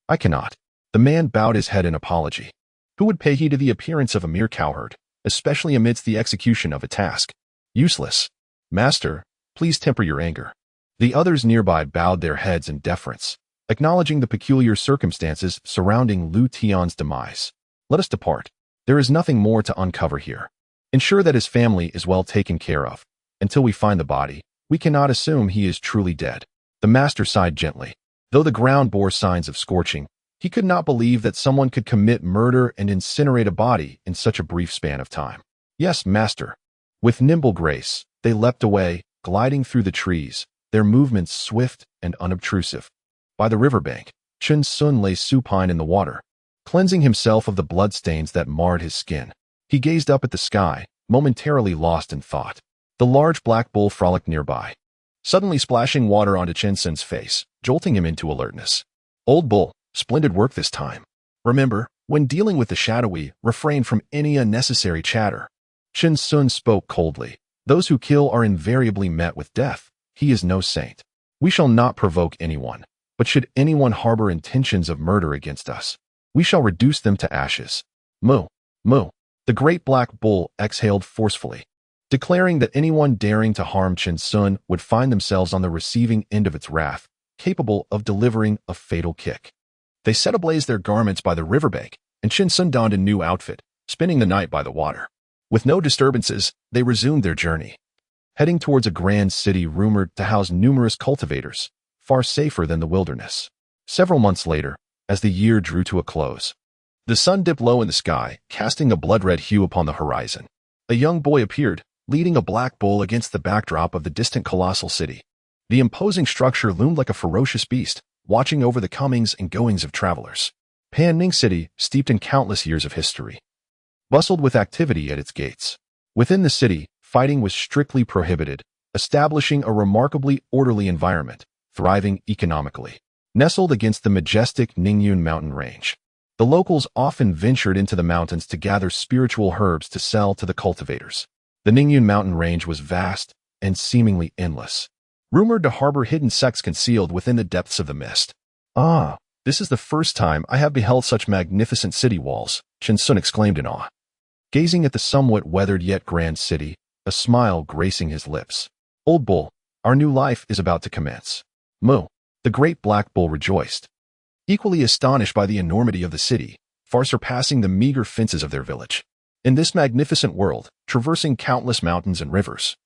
"I cannot." The man bowed his head in apology. Who would pay heed to the appearance of a mere cowherd, especially amidst the execution of a task? Useless. Master, please temper your anger. The others nearby bowed their heads in deference, acknowledging the peculiar circumstances surrounding Lu Tian's demise. Let us depart. There is nothing more to uncover here. Ensure that his family is well taken care of. Until we find the body, we cannot assume he is truly dead. The master sighed gently. Though the ground bore signs of scorching, he could not believe that someone could commit murder and incinerate a body in such a brief span of time. Yes, master. With nimble grace, they leapt away, gliding through the trees, their movements swift and unobtrusive. By the riverbank, Chen Sun lay supine in the water, cleansing himself of the bloodstains that marred his skin. He gazed up at the sky, momentarily lost in thought. The large black bull frolicked nearby, suddenly splashing water onto Chen Sun's face, jolting him into alertness. "Old bull, splendid work this time. Remember, when dealing with the shadowy, refrain from any unnecessary chatter." Chen Sun spoke coldly. "Those who kill are invariably met with death. He is no saint. We shall not provoke anyone, but should anyone harbor intentions of murder against us, we shall reduce them to ashes." Moo, moo. The great black bull exhaled forcefully, declaring that anyone daring to harm Chen Sun would find themselves on the receiving end of its wrath, capable of delivering a fatal kick. They set ablaze their garments by the riverbank, and Chen Sun donned a new outfit, spending the night by the water. With no disturbances, they resumed their journey, heading towards a grand city rumored to house numerous cultivators, far safer than the wilderness. Several months later, as the year drew to a close, the sun dipped low in the sky, casting a blood-red hue upon the horizon. A young boy appeared, leading a black bull against the backdrop of the distant colossal city. The imposing structure loomed like a ferocious beast, watching over the comings and goings of travelers. Pan Ning City, steeped in countless years of history, bustled with activity at its gates. Within the city, fighting was strictly prohibited, establishing a remarkably orderly environment, thriving economically. Nestled against the majestic Ningyun mountain range, the locals often ventured into the mountains to gather spiritual herbs to sell to the cultivators. The Ningyun mountain range was vast and seemingly endless, rumored to harbor hidden sects concealed within the depths of the mist. "Ah, this is the first time I have beheld such magnificent city walls," Chen Sun exclaimed in awe, gazing at the somewhat weathered yet grand city, a smile gracing his lips. "Old bull, our new life is about to commence." Moo. The great black bull rejoiced, equally astonished by the enormity of the city, far surpassing the meager fences of their village. In this magnificent world, traversing countless mountains and rivers,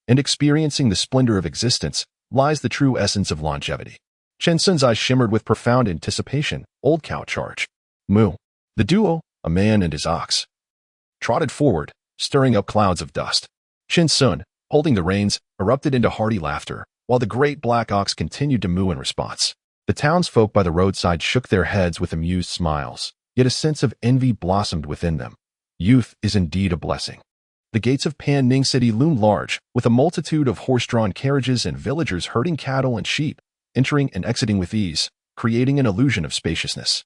and experiencing the splendor of existence, lies the true essence of longevity. Chen Sun's eyes shimmered with profound anticipation. Old cow charged. Moo. The duo, a man and his ox, trotted forward, stirring up clouds of dust. Chen Sun, holding the reins, erupted into hearty laughter, while the great black ox continued to moo in response. The townsfolk by the roadside shook their heads with amused smiles, yet a sense of envy blossomed within them. Youth is indeed a blessing. The gates of Pan Ning City loomed large, with a multitude of horse-drawn carriages and villagers herding cattle and sheep, entering and exiting with ease, creating an illusion of spaciousness.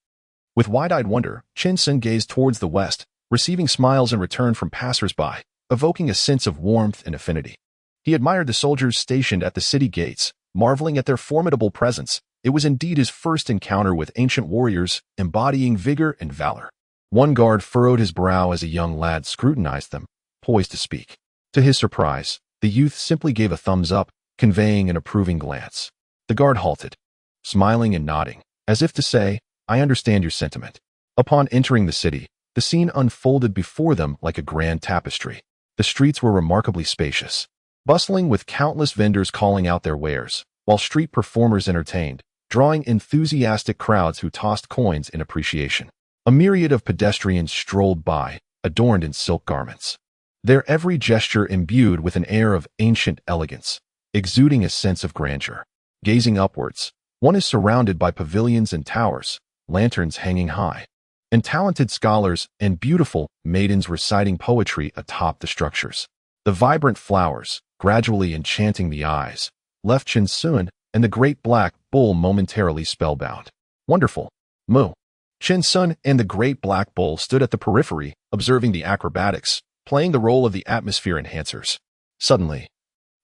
With wide-eyed wonder, Chen Sun gazed towards the west, receiving smiles in return from passers-by, evoking a sense of warmth and affinity. He admired the soldiers stationed at the city gates, marveling at their formidable presence. It was indeed his first encounter with ancient warriors, embodying vigor and valor. One guard furrowed his brow as a young lad scrutinized them, poised to speak. To his surprise, the youth simply gave a thumbs up, conveying an approving glance. The guard halted, smiling and nodding, as if to say, "I understand your sentiment." Upon entering the city, the scene unfolded before them like a grand tapestry. The streets were remarkably spacious, bustling with countless vendors calling out their wares, while street performers entertained, drawing enthusiastic crowds who tossed coins in appreciation. A myriad of pedestrians strolled by, adorned in silk garments, their every gesture imbued with an air of ancient elegance, exuding a sense of grandeur. Gazing upwards, one is surrounded by pavilions and towers, lanterns hanging high, and talented scholars and beautiful maidens reciting poetry atop the structures. The vibrant flowers, gradually enchanting the eyes, left Chen Sun and the great black bull momentarily spellbound. Wonderful. Moo. Chen Sun and the great black bull stood at the periphery, observing the acrobatics, playing the role of the atmosphere enhancers. Suddenly,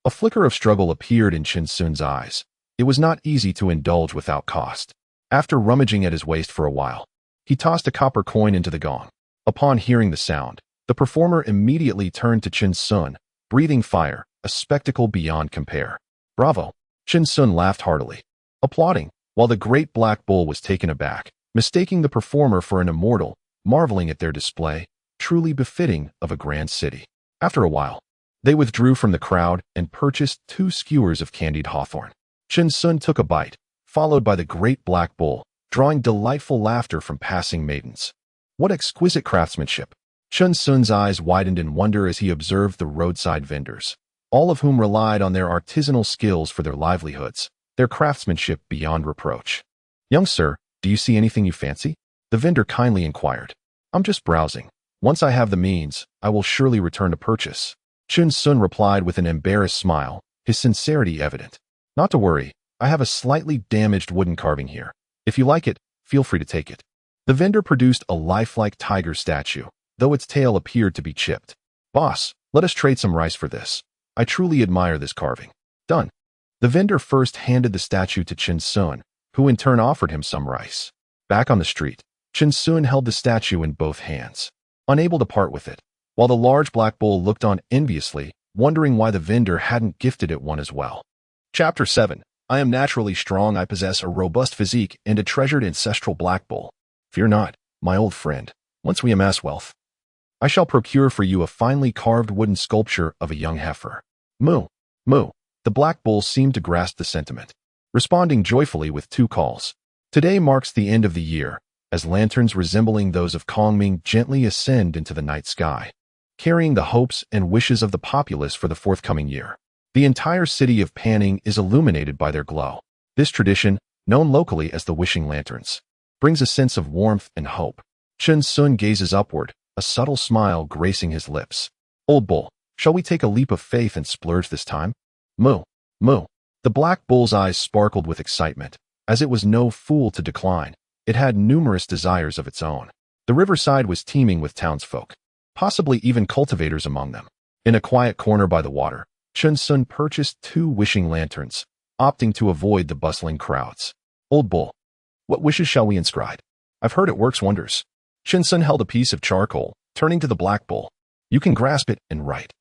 a flicker of struggle appeared in Chin Sun's eyes. It was not easy to indulge without cost. After rummaging at his waist for a while, he tossed a copper coin into the gong. Upon hearing the sound, the performer immediately turned to Chin Sun, breathing fire, a spectacle beyond compare. Bravo! Chin Sun laughed heartily, applauding, while the great black bull was taken aback, mistaking the performer for an immortal, marveling at their display, truly befitting of a grand city. After a while, they withdrew from the crowd and purchased 2 skewers of candied hawthorn. Chin Sun took a bite, followed by the great black bull, drawing delightful laughter from passing maidens. What exquisite craftsmanship! Chin Sun's eyes widened in wonder as he observed the roadside vendors, all of whom relied on their artisanal skills for their livelihoods, their craftsmanship beyond reproach. Young sir, do you see anything you fancy? The vendor kindly inquired. I'm just browsing. Once I have the means, I will surely return to purchase. Chin Sun replied with an embarrassed smile, his sincerity evident. Not to worry, I have a slightly damaged wooden carving here. If you like it, feel free to take it. The vendor produced a lifelike tiger statue, though its tail appeared to be chipped. Boss, let us trade some rice for this. I truly admire this carving. Done. The vendor first handed the statue to Chin Sun, who in turn offered him some rice. Back on the street, Chin Sun held the statue in both hands, unable to part with it, while the large black bull looked on enviously, wondering why the vendor hadn't gifted it one as well. Chapter 7. I am naturally strong. I possess a robust physique and a treasured ancestral black bull. Fear not, my old friend. Once we amass wealth, I shall procure for you a finely carved wooden sculpture of a young heifer. Moo, moo. The black bull seemed to grasp the sentiment, responding joyfully with 2 calls. Today marks the end of the year, as lanterns resembling those of Kongming gently ascend into the night sky, carrying the hopes and wishes of the populace for the forthcoming year. The entire city of Panning is illuminated by their glow. This tradition, known locally as the wishing lanterns, brings a sense of warmth and hope. Chin Sun gazes upward, a subtle smile gracing his lips. Old bull, shall we take a leap of faith and splurge this time? Moo, moo. The black bull's eyes sparkled with excitement, as it was no fool to decline. It had numerous desires of its own. The riverside was teeming with townsfolk, possibly even cultivators among them. In a quiet corner by the water, Chin Sun purchased 2 wishing lanterns, opting to avoid the bustling crowds. Old bull, what wishes shall we inscribe? I've heard it works wonders. Chin Sun held a piece of charcoal, turning to the black bull. You can grasp it and write.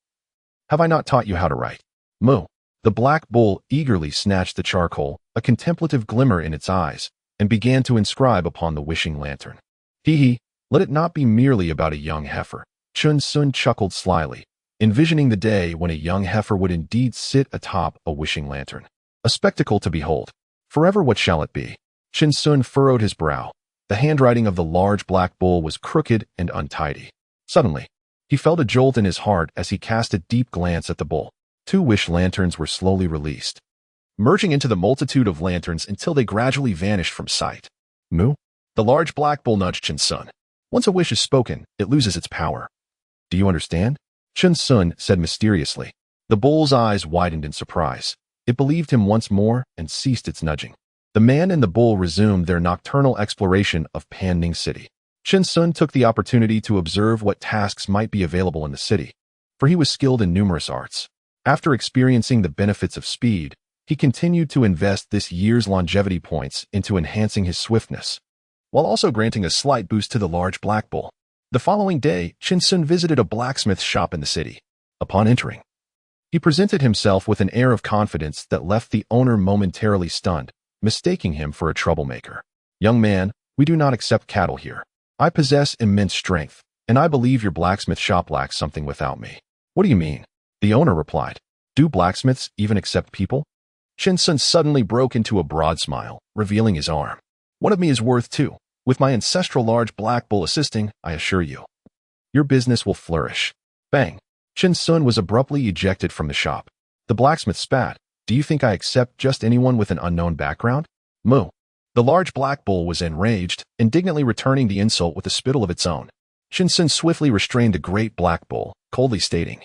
Have I not taught you how to write? Moo. The black bull eagerly snatched the charcoal, a contemplative glimmer in its eyes, and began to inscribe upon the wishing lantern. Hee, let it not be merely about a young heifer. Chin Sun chuckled slyly, envisioning the day when a young heifer would indeed sit atop a wishing lantern. A spectacle to behold. Forever what shall it be? Chin Sun furrowed his brow. The handwriting of the large black bull was crooked and untidy. Suddenly, he felt a jolt in his heart as he cast a deep glance at the bull. 2 wish lanterns were slowly released, merging into the multitude of lanterns until they gradually vanished from sight. Moo? The large black bull nudged Chin Sun. Once a wish is spoken, it loses its power. Do you understand? Chin Sun said mysteriously. The bull's eyes widened in surprise. It believed him once more and ceased its nudging. The man and the bull resumed their nocturnal exploration of Panning City. Chin Sun took the opportunity to observe what tasks might be available in the city, for he was skilled in numerous arts. After experiencing the benefits of speed, he continued to invest this year's longevity points into enhancing his swiftness, while also granting a slight boost to the large black bull. The following day, Chin Sun visited a blacksmith shop in the city. Upon entering, he presented himself with an air of confidence that left the owner momentarily stunned, mistaking him for a troublemaker. Young man, we do not accept cattle here. I possess immense strength, and I believe your blacksmith shop lacks something without me. What do you mean? The owner replied. Do blacksmiths even accept people? Chin Sun suddenly broke into a broad smile, revealing his arm. One of me is worth 2. With my ancestral large black bull assisting, I assure you, your business will flourish. Bang! Chin Sun was abruptly ejected from the shop. The blacksmith spat. Do you think I accept just anyone with an unknown background? Moo. The large black bull was enraged, indignantly returning the insult with a spittle of its own. Chin Sun swiftly restrained the great black bull, coldly stating,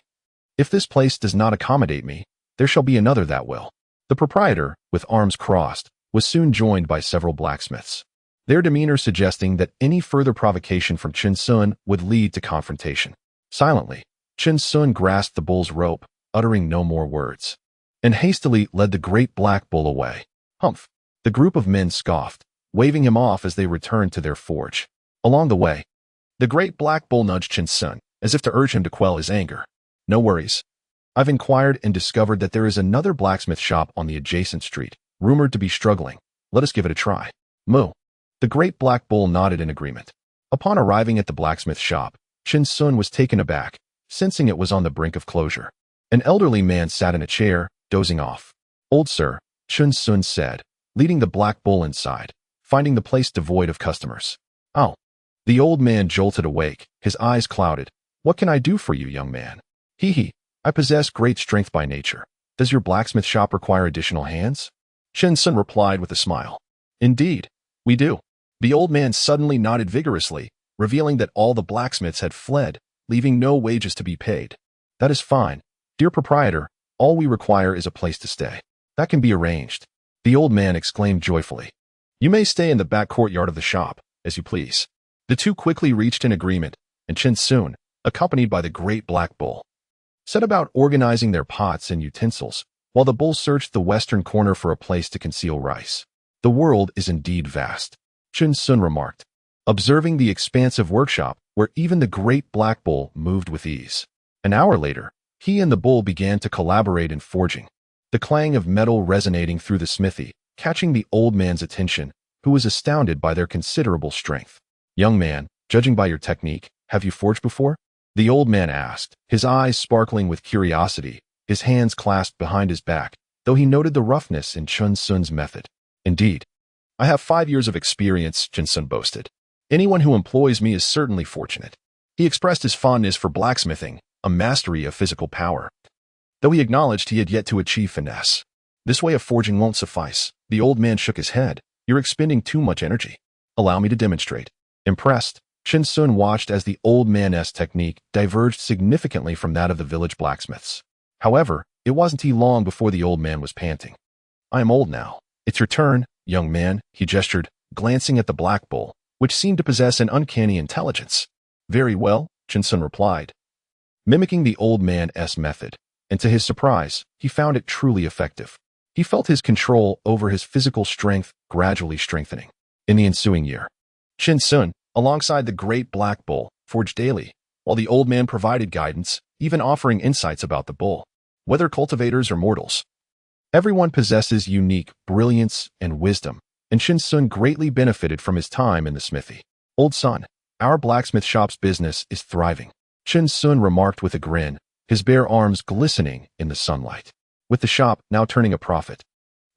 if this place does not accommodate me, there shall be another that will. The proprietor, with arms crossed, was soon joined by several blacksmiths, their demeanor suggesting that any further provocation from Chin Sun would lead to confrontation. Silently, Chen Sun grasped the bull's rope, uttering no more words, and hastily led the great black bull away. Humph! The group of men scoffed, waving him off as they returned to their forge. Along the way, the great black bull nudged Chen Sun, as if to urge him to quell his anger. No worries. I've inquired and discovered that there is another blacksmith shop on the adjacent street, rumored to be struggling. Let us give it a try. Moo. The great black bull nodded in agreement. Upon arriving at the blacksmith shop, Chen Sun was taken aback, sensing it was on the brink of closure. An elderly man sat in a chair, dozing off. Old sir, Chen Sun said, leading the black bull inside, finding the place devoid of customers. Oh. The old man jolted awake, his eyes clouded. What can I do for you, young man? Hee hee. I possess great strength by nature. Does your blacksmith shop require additional hands? Chen Sun replied with a smile. Indeed, we do. The old man suddenly nodded vigorously, revealing that all the blacksmiths had fled, leaving no wages to be paid. That is fine. Dear proprietor, all we require is a place to stay. That can be arranged. The old man exclaimed joyfully. You may stay in the back courtyard of the shop, as you please. The two quickly reached an agreement, and Chen Sun, accompanied by the great black bull, set about organizing their pots and utensils, while the bull searched the western corner for a place to conceal rice. The world is indeed vast, Chen Sun remarked, observing the expansive workshop where even the great black bull moved with ease. An hour later, he and the bull began to collaborate in forging, the clang of metal resonating through the smithy, catching the old man's attention, who was astounded by their considerable strength. Young man, judging by your technique, have you forged before? The old man asked, his eyes sparkling with curiosity, his hands clasped behind his back, though he noted the roughness in Chen Sun's method. Indeed. I have 5 years of experience, Chen Sun boasted. Anyone who employs me is certainly fortunate. He expressed his fondness for blacksmithing, a mastery of physical power, though he acknowledged he had yet to achieve finesse. This way of forging won't suffice. The old man shook his head. You're expending too much energy. Allow me to demonstrate. Impressed, Chen Sun watched as the old man's technique diverged significantly from that of the village blacksmiths. However, it wasn't long before the old man was panting. I am old now. It's your turn, young man, he gestured, glancing at the black bull, which seemed to possess an uncanny intelligence. Very well, Chen Sun replied, mimicking the old man's method, and to his surprise, he found it truly effective. He felt his control over his physical strength gradually strengthening. In the ensuing year, Chen Sun, alongside the great black bull, forged daily, while the old man provided guidance, even offering insights about the bull, whether cultivators or mortals. Everyone possesses unique brilliance and wisdom, and Chen Sun greatly benefited from his time in the smithy. Old son, our blacksmith shop's business is thriving, Chen Sun remarked with a grin, his bare arms glistening in the sunlight. With the shop now turning a profit,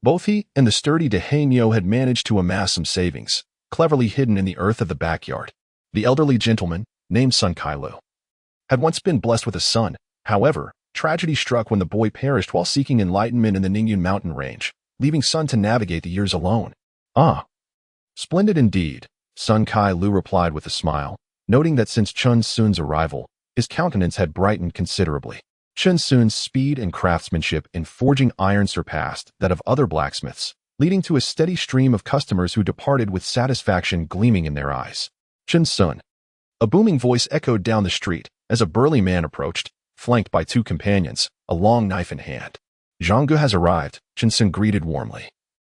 both he and the sturdy Dehanyo had managed to amass some savings, cleverly hidden in the earth of the backyard. The elderly gentleman, named Sun Kailu, had once been blessed with a son. However, tragedy struck when the boy perished while seeking enlightenment in the Ningyun mountain range, leaving Sun to navigate the years alone. Ah, splendid indeed, Sun Kailu replied with a smile, noting that since Chen Sun's arrival, his countenance had brightened considerably. Chen Sun's speed and craftsmanship in forging iron surpassed that of other blacksmiths, leading to a steady stream of customers who departed with satisfaction gleaming in their eyes. Chen Sun. A booming voice echoed down the street as a burly man approached, flanked by 2 companions, a long knife in hand. Zhang Gu has arrived, Chen Sun greeted warmly,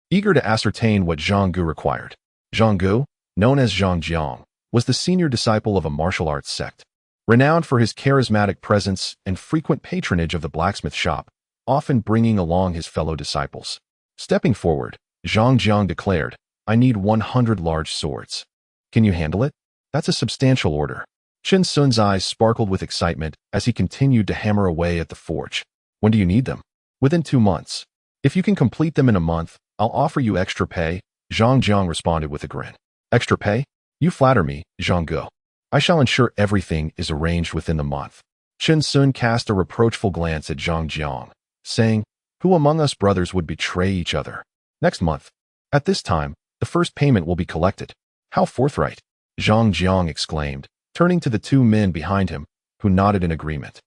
eager to ascertain what Zhang Gu required. Zhang Gu, known as Zhang Jiang, was the senior disciple of a martial arts sect, renowned for his charismatic presence and frequent patronage of the blacksmith shop, often bringing along his fellow disciples. Stepping forward, Zhang Jiang declared, I need 100 large swords. Can you handle it? That's a substantial order. Chen Sun's eyes sparkled with excitement as he continued to hammer away at the forge. When do you need them? Within 2 months. If you can complete them in a month, I'll offer you extra pay, Zhang Jiang responded with a grin. Extra pay? You flatter me, Zhang Gu. I shall ensure everything is arranged within the month. Chen Sun cast a reproachful glance at Zhang Jiang, saying, Who among us brothers would betray each other? Next month. At this time, the first payment will be collected. How forthright, Zhang Jiang exclaimed, turning to the 2 men behind him, who nodded in agreement.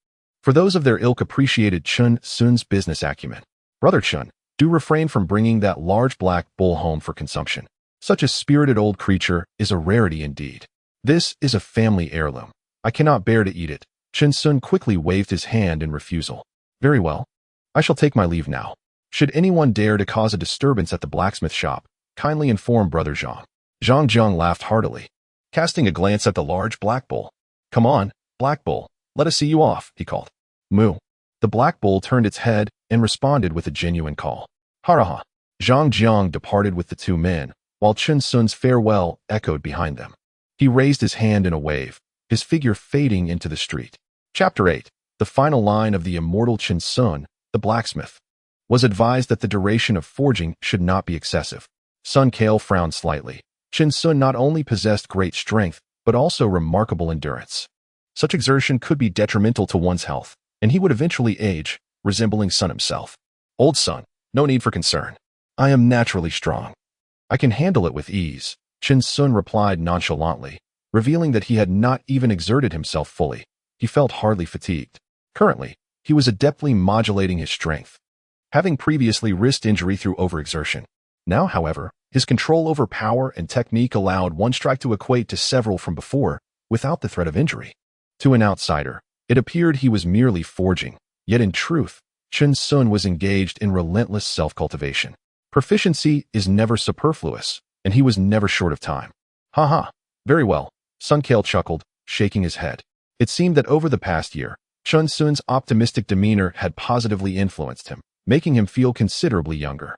For those of their ilk appreciated Chen Sun's business acumen. Brother Chen, do refrain from bringing that large black bull home for consumption. Such a spirited old creature is a rarity indeed. This is a family heirloom. I cannot bear to eat it, Chen Sun quickly waved his hand in refusal. Very well. I shall take my leave now. Should anyone dare to cause a disturbance at the blacksmith shop, kindly inform Brother Zhang. Zhang Jiang laughed heartily, casting a glance at the large black bull. Come on, Black Bull, let us see you off, he called. Moo. The black bull turned its head and responded with a genuine call. Haraha. Zhang Jiang departed with the two men, while Chen Sun's farewell echoed behind them. He raised his hand in a wave, his figure fading into the street. Chapter 8. The final line of the immortal Chen Sun, the blacksmith, was advised that the duration of forging should not be excessive. Sun Kale frowned slightly. Chen Sun not only possessed great strength, but also remarkable endurance. Such exertion could be detrimental to one's health, and he would eventually age, resembling Sun himself. Old Sun, no need for concern. I am naturally strong. I can handle it with ease, Chen Sun replied nonchalantly, revealing that he had not even exerted himself fully. He felt hardly fatigued. Currently, he was adeptly modulating his strength, having previously risked injury through overexertion. Now, however, his control over power and technique allowed one strike to equate to several from before, without the threat of injury. To an outsider, it appeared he was merely forging, yet in truth, Chen Sun was engaged in relentless self-cultivation. Proficiency is never superfluous, and he was never short of time. Ha ha, very well, Sun Kale chuckled, shaking his head. It seemed that over the past year, Chen Sun's optimistic demeanor had positively influenced him, making him feel considerably younger.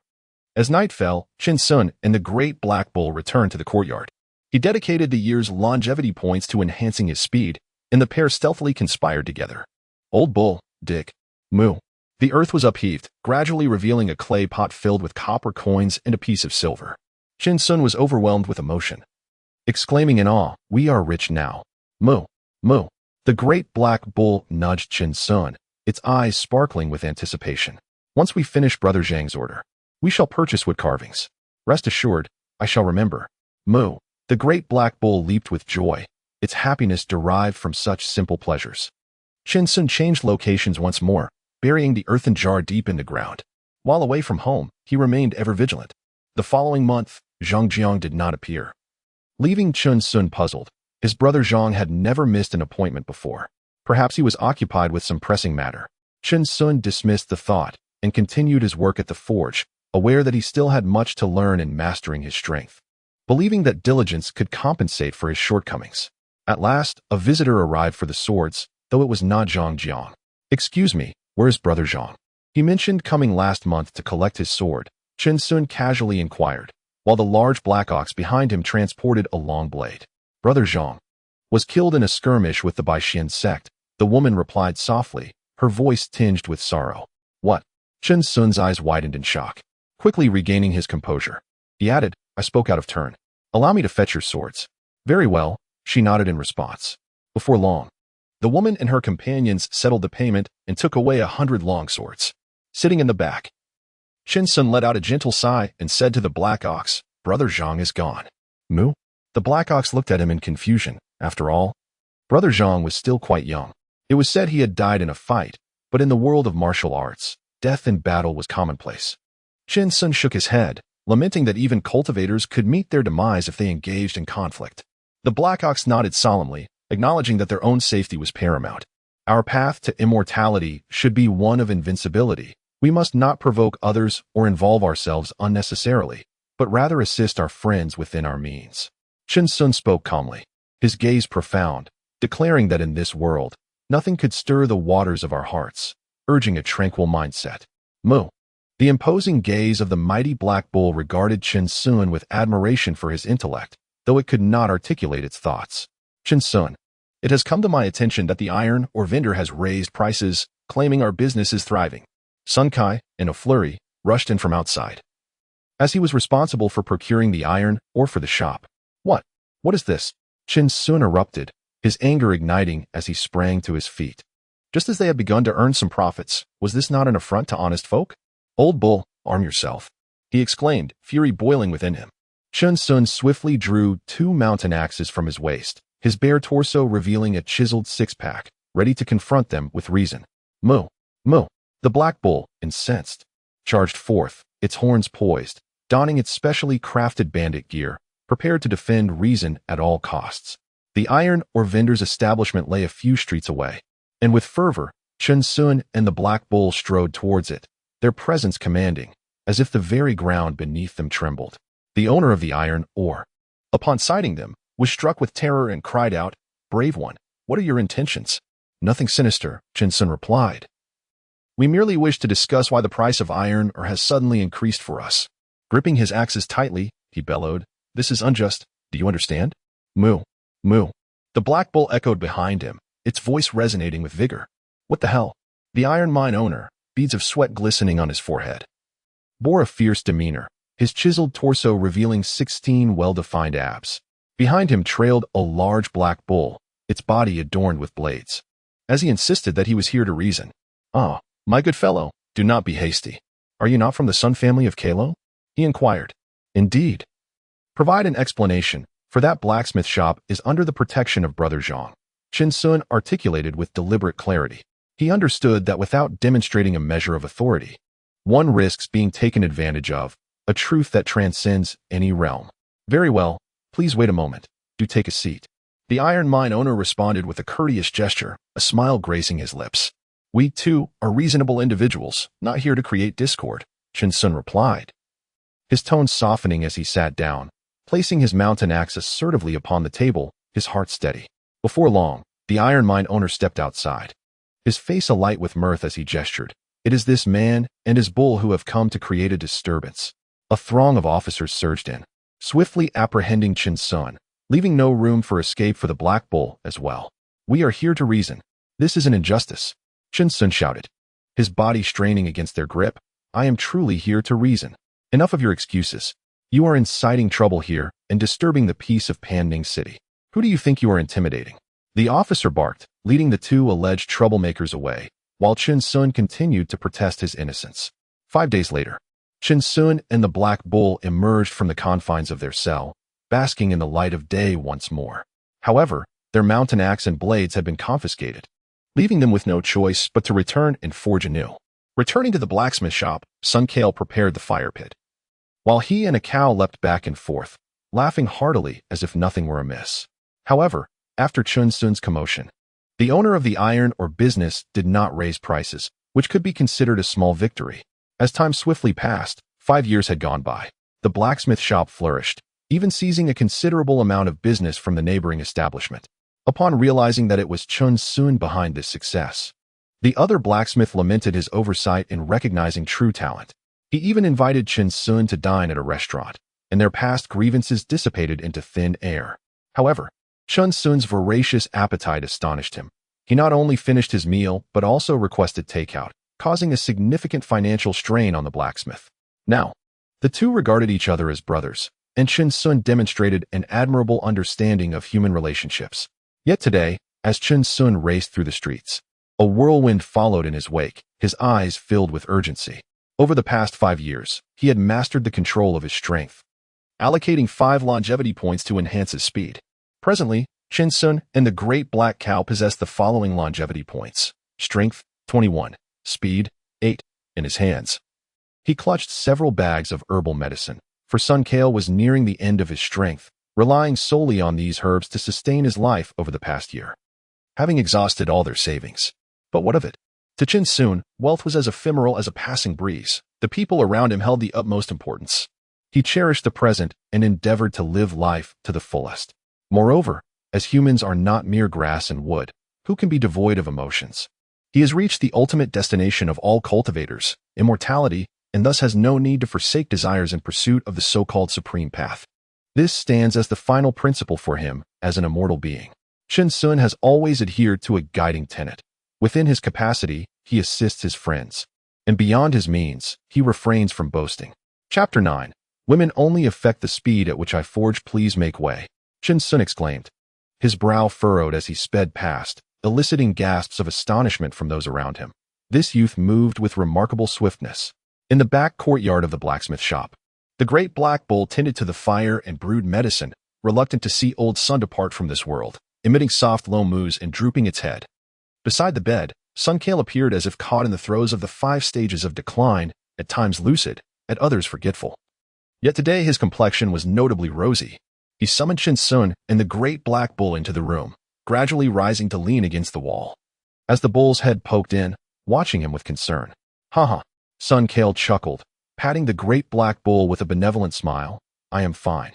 As night fell, Chen Sun and the great black bull returned to the courtyard. He dedicated the year's longevity points to enhancing his speed, and the pair stealthily conspired together. Old bull, Dick. Moo. The earth was upheaved, gradually revealing a clay pot filled with copper coins and a piece of silver. Chen Sun was overwhelmed with emotion, exclaiming in awe, "We are rich now." Moo. Moo. The great black bull nudged Chen Sun, its eyes sparkling with anticipation. Once we finish Brother Zhang's order, we shall purchase wood carvings. Rest assured, I shall remember. Moo. The great black bull leaped with joy, its happiness derived from such simple pleasures. Chen Sun changed locations once more, burying the earthen jar deep in the ground. While away from home, he remained ever vigilant. The following month, Zhang Jiang did not appear. Leaving Chen Sun puzzled, his brother Zhang had never missed an appointment before. Perhaps he was occupied with some pressing matter. Chen Sun dismissed the thought and continued his work at the forge, aware that he still had much to learn in mastering his strength, believing that diligence could compensate for his shortcomings. At last, a visitor arrived for the swords, though it was not Zhang Jiang. "Excuse me, where is Brother Zhang?" He mentioned coming last month to collect his sword. Chen Sun casually inquired, while the large black ox behind him transported a long blade. "Brother Zhang was killed in a skirmish with the Baixian sect," the woman replied softly, her voice tinged with sorrow. "What?" Chen Sun's eyes widened in shock. Quickly regaining his composure, he added, "I spoke out of turn. Allow me to fetch your swords." "Very well," she nodded in response. Before long, the woman and her companions settled the payment and took away 100 long swords. Sitting in the back, Chen Sun let out a gentle sigh and said to the black ox, "Brother Zhang is gone." Moo? The black ox looked at him in confusion. After all, Brother Zhang was still quite young. It was said he had died in a fight, but in the world of martial arts, death in battle was commonplace. Chen Sun shook his head, lamenting that even cultivators could meet their demise if they engaged in conflict. The black ox nodded solemnly, acknowledging that their own safety was paramount. Our path to immortality should be one of invincibility. We must not provoke others or involve ourselves unnecessarily, but rather assist our friends within our means. Chen Sun spoke calmly, his gaze profound, declaring that in this world, nothing could stir the waters of our hearts, urging a tranquil mindset. Moo. The imposing gaze of the mighty black bull regarded Chen Sun with admiration for his intellect, though it could not articulate its thoughts. "Chen Sun, it has come to my attention that the iron ore vendor has raised prices, claiming our business is thriving." Sun Kai, in a flurry, rushed in from outside, as he was responsible for procuring the iron ore for the shop. "What? What is this?" Chen Sun erupted, his anger igniting as he sprang to his feet. Just as they had begun to earn some profits, was this not an affront to honest folk? "Old bull, arm yourself," he exclaimed, fury boiling within him. Chen Sun swiftly drew 2 mountain axes from his waist, his bare torso revealing a chiseled six-pack, ready to confront them with reason. "Moo! Moo!" The black bull, incensed, charged forth, its horns poised, donning its specially crafted bandit gear, prepared to defend reason at all costs. The iron ore vendor's establishment lay a few streets away. And with fervor, Chun Sun and the Black Bull strode towards it, their presence commanding, as if the very ground beneath them trembled. The owner of the iron ore, upon sighting them, was struck with terror and cried out, "Brave one, what are your intentions?" "Nothing sinister," Chun Sun replied. "We merely wish to discuss why the price of iron ore has suddenly increased for us." Gripping his axes tightly, he bellowed, "This is unjust. Do you understand?" "Moo, moo." The Black Bull echoed behind him, its voice resonating with vigor. "What the hell?" The iron mine owner, beads of sweat glistening on his forehead, bore a fierce demeanor, his chiseled torso revealing 16 well-defined abs. Behind him trailed a large black bull, its body adorned with blades. As he insisted that he was here to reason. "Ah, my good fellow, do not be hasty. Are you not from the Sun family of Kalo?" he inquired. "Indeed." "Provide an explanation, for that blacksmith shop is under the protection of Brother Zhang." Chun Sun articulated with deliberate clarity. He understood that without demonstrating a measure of authority, one risks being taken advantage of, a truth that transcends any realm. "Very well, please wait a moment. Do take a seat." The iron mine owner responded with a courteous gesture, a smile gracing his lips. "We, too, are reasonable individuals, not here to create discord," Chun Sun replied, his tone softening as he sat down, placing his mountain axe assertively upon the table, his heart steady. Before long, the iron mine owner stepped outside, his face alight with mirth as he gestured. "It is this man and his bull who have come to create a disturbance." A throng of officers surged in, swiftly apprehending Chun Sun, leaving no room for escape for the Black Bull as well. "We are here to reason. This is an injustice," Chun Sun shouted, his body straining against their grip. "I am truly here to reason. Enough of your excuses. You are inciting trouble here and disturbing the peace of Panning City. Who do you think you are intimidating?" The officer barked, leading the two alleged troublemakers away, while Chun Sun continued to protest his innocence. 5 days later, Chun Sun and the Black Bull emerged from the confines of their cell, basking in the light of day once more. However, their mountain axe and blades had been confiscated, leaving them with no choice but to return and forge anew. Returning to the blacksmith shop, Sun Kale prepared the fire pit, while he and a cow leapt back and forth, laughing heartily as if nothing were amiss. However, after Chun Sun's commotion, the owner of the iron ore business did not raise prices, which could be considered a small victory. As time swiftly passed, 5 years had gone by. The blacksmith shop flourished, even seizing a considerable amount of business from the neighboring establishment. Upon realizing that it was Chun Sun behind this success, the other blacksmith lamented his oversight in recognizing true talent. He even invited Chun Sun to dine at a restaurant, and their past grievances dissipated into thin air. However, Chun Sun's voracious appetite astonished him. He not only finished his meal, but also requested takeout, causing a significant financial strain on the blacksmith. Now, the two regarded each other as brothers, and Chun Sun demonstrated an admirable understanding of human relationships. Yet today, as Chun Sun raced through the streets, a whirlwind followed in his wake, his eyes filled with urgency. Over the past 5 years, he had mastered the control of his strength, allocating 5 longevity points to enhance his speed. Presently, Chun Sun and the Great Black Cow possessed the following longevity points: Strength, 21, Speed, 8, in his hands. He clutched several bags of herbal medicine, for Sun Kale was nearing the end of his strength, relying solely on these herbs to sustain his life over the past year, having exhausted all their savings. But what of it? To Chun Sun, wealth was as ephemeral as a passing breeze. The people around him held the utmost importance. He cherished the present and endeavored to live life to the fullest. Moreover, as humans are not mere grass and wood, who can be devoid of emotions? He has reached the ultimate destination of all cultivators, immortality, and thus has no need to forsake desires in pursuit of the so-called supreme path. This stands as the final principle for him as an immortal being. Chun Sun has always adhered to a guiding tenet. Within his capacity, he assists his friends, and beyond his means, he refrains from boasting. Chapter 9. Women only affect the speed at which I forge. Please make way, Chun Sun exclaimed, his brow furrowed as he sped past, eliciting gasps of astonishment from those around him. This youth moved with remarkable swiftness. In the back courtyard of the blacksmith shop, the Great Black Bull tended to the fire and brewed medicine, reluctant to see old Sun depart from this world, emitting soft low moos and drooping its head. Beside the bed, Sun Kale appeared as if caught in the throes of the 5 stages of decline, at times lucid, at others forgetful. Yet today his complexion was notably rosy. He summoned Chun Sun and the Great Black Bull into the room, gradually rising to lean against the wall. as the bull's head poked in, watching him with concern. Haha, Sun Kale chuckled, patting the great black bull with a benevolent smile. I am fine.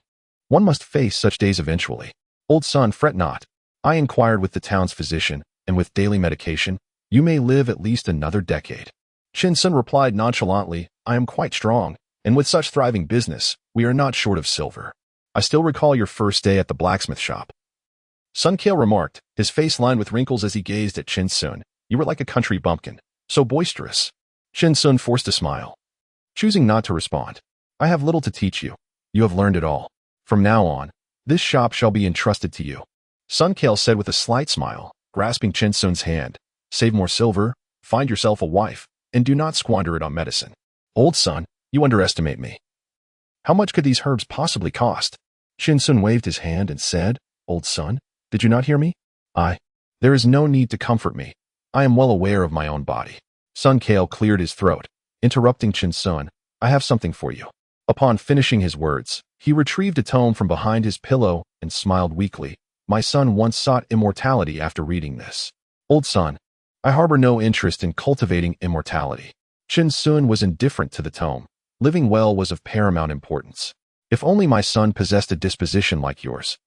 One must face such days eventually. Old son, fret not. I inquired with the town's physician, and with daily medication, you may live at least another decade. Chin Sun replied nonchalantly, I am quite strong, and with such thriving business, we are not short of silver. I still recall your first day at the blacksmith shop. Sun Kale remarked, his face lined with wrinkles as he gazed at Chin Sun. You were like a country bumpkin, so boisterous. Chin Sun forced a smile, choosing not to respond. I have little to teach you. You have learned it all. From now on, this shop shall be entrusted to you. Sun Kale said with a slight smile, grasping Chin Sun's hand. Save more silver, find yourself a wife, and do not squander it on medicine. Old son, you underestimate me. How much could these herbs possibly cost? Chin Sun waved his hand and said, Old son, did you not hear me? There is no need to comfort me. I am well aware of my own body. Sun Kale cleared his throat, interrupting Chin Sun. I have something for you. Upon finishing his words, he retrieved a tome from behind his pillow and smiled weakly. My son once sought immortality after reading this. Old son, I harbor no interest in cultivating immortality. Chin Sun was indifferent to the tome. Living well was of paramount importance. If only my son possessed a disposition like yours.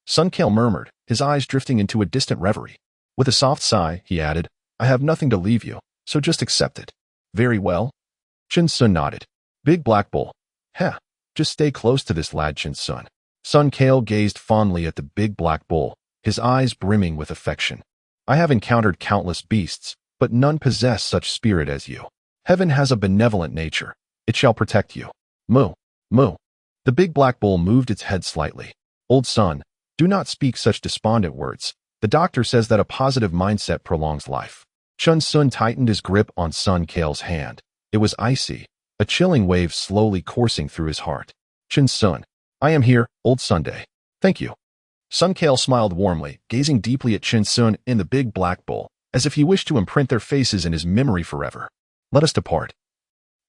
Sun Kale murmured, his eyes drifting into a distant reverie. With a soft sigh, he added, I have nothing to leave you, so just accept it. Very well. Chin Sun nodded. Big Black Bull. Heh, just stay close to this lad, Chin Sun. Sun Kale gazed fondly at the big black bull, his eyes brimming with affection. I have encountered countless beasts, but none possess such spirit as you. Heaven has a benevolent nature. It shall protect you. Moo, moo. The big black bull moved its head slightly. Old son, do not speak such despondent words. The doctor says that a positive mindset prolongs life. Chin Sun tightened his grip on Sun Kale's hand. It was icy, a chilling wave slowly coursing through his heart. Chin Sun, I am here, Old Sunday. Thank you. Sun Kale smiled warmly, gazing deeply at Chin Sun and the big black bull, as if he wished to imprint their faces in his memory forever. Let us depart.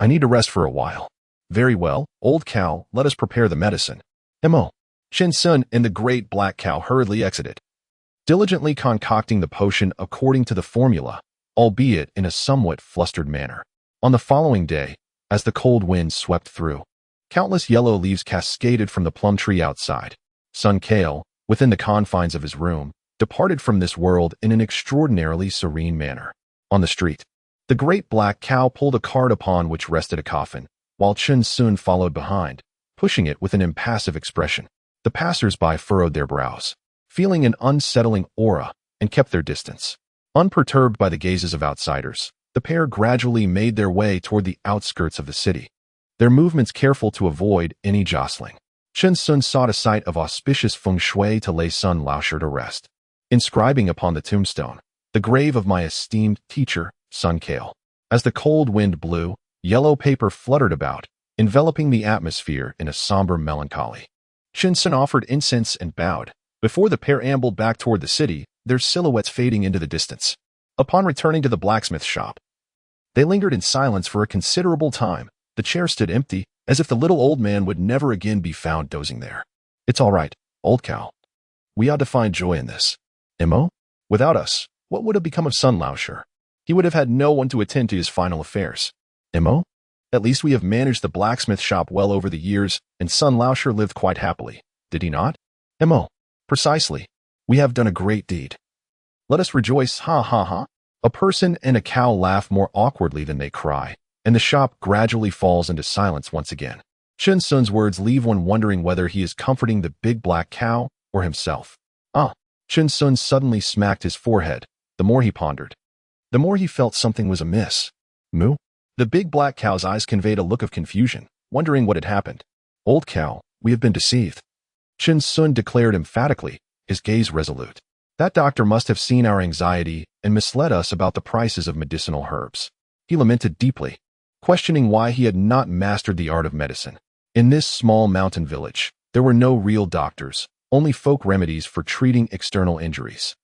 I need to rest for a while. Very well, old cow, let us prepare the medicine. Mo. Chin Sun and the great black cow hurriedly exited, diligently concocting the potion according to the formula, albeit in a somewhat flustered manner. On the following day, as the cold wind swept through, countless yellow leaves cascaded from the plum tree outside. Sun Kale, within the confines of his room, departed from this world in an extraordinarily serene manner. On the street, the great black cow pulled a cart upon which rested a coffin, while Chin Sun followed behind, pushing it with an impassive expression. The passers-by furrowed their brows, feeling an unsettling aura, and kept their distance. Unperturbed by the gazes of outsiders, the pair gradually made their way toward the outskirts of the city, their movements careful to avoid any jostling. Chin Sun sought a site of auspicious feng shui to lay Sun Laosher to rest, inscribing upon the tombstone, the grave of my esteemed teacher, Sun Kale. As the cold wind blew, yellow paper fluttered about, enveloping the atmosphere in a somber melancholy. Chin Sun offered incense and bowed. Before the pair ambled back toward the city, their silhouettes fading into the distance. Upon returning to the blacksmith shop, they lingered in silence for a considerable time. The chair stood empty, as if the little old man would never again be found dozing there. It's all right, old cow. We ought to find joy in this. Mo? Without us, what would have become of Sun Laosher? He would have had no one to attend to his final affairs. Mo? At least we have managed the blacksmith shop well over the years, and Sun Laosher lived quite happily, did he not? Mo? Precisely. We have done a great deed. Let us rejoice, ha ha ha. A person and a cow laugh more awkwardly than they cry, and the shop gradually falls into silence once again. Chin Sun's words leave one wondering whether he is comforting the big black cow or himself. Chin Sun suddenly smacked his forehead. The more he pondered, the more he felt something was amiss. Moo? The big black cow's eyes conveyed a look of confusion, wondering what had happened. Old cow, we have been deceived. Chin Sun declared emphatically, his gaze resolute. That doctor must have seen our anxiety and misled us about the prices of medicinal herbs. He lamented deeply, questioning why he had not mastered the art of medicine. In this small mountain village, there were no real doctors, only folk remedies for treating external injuries.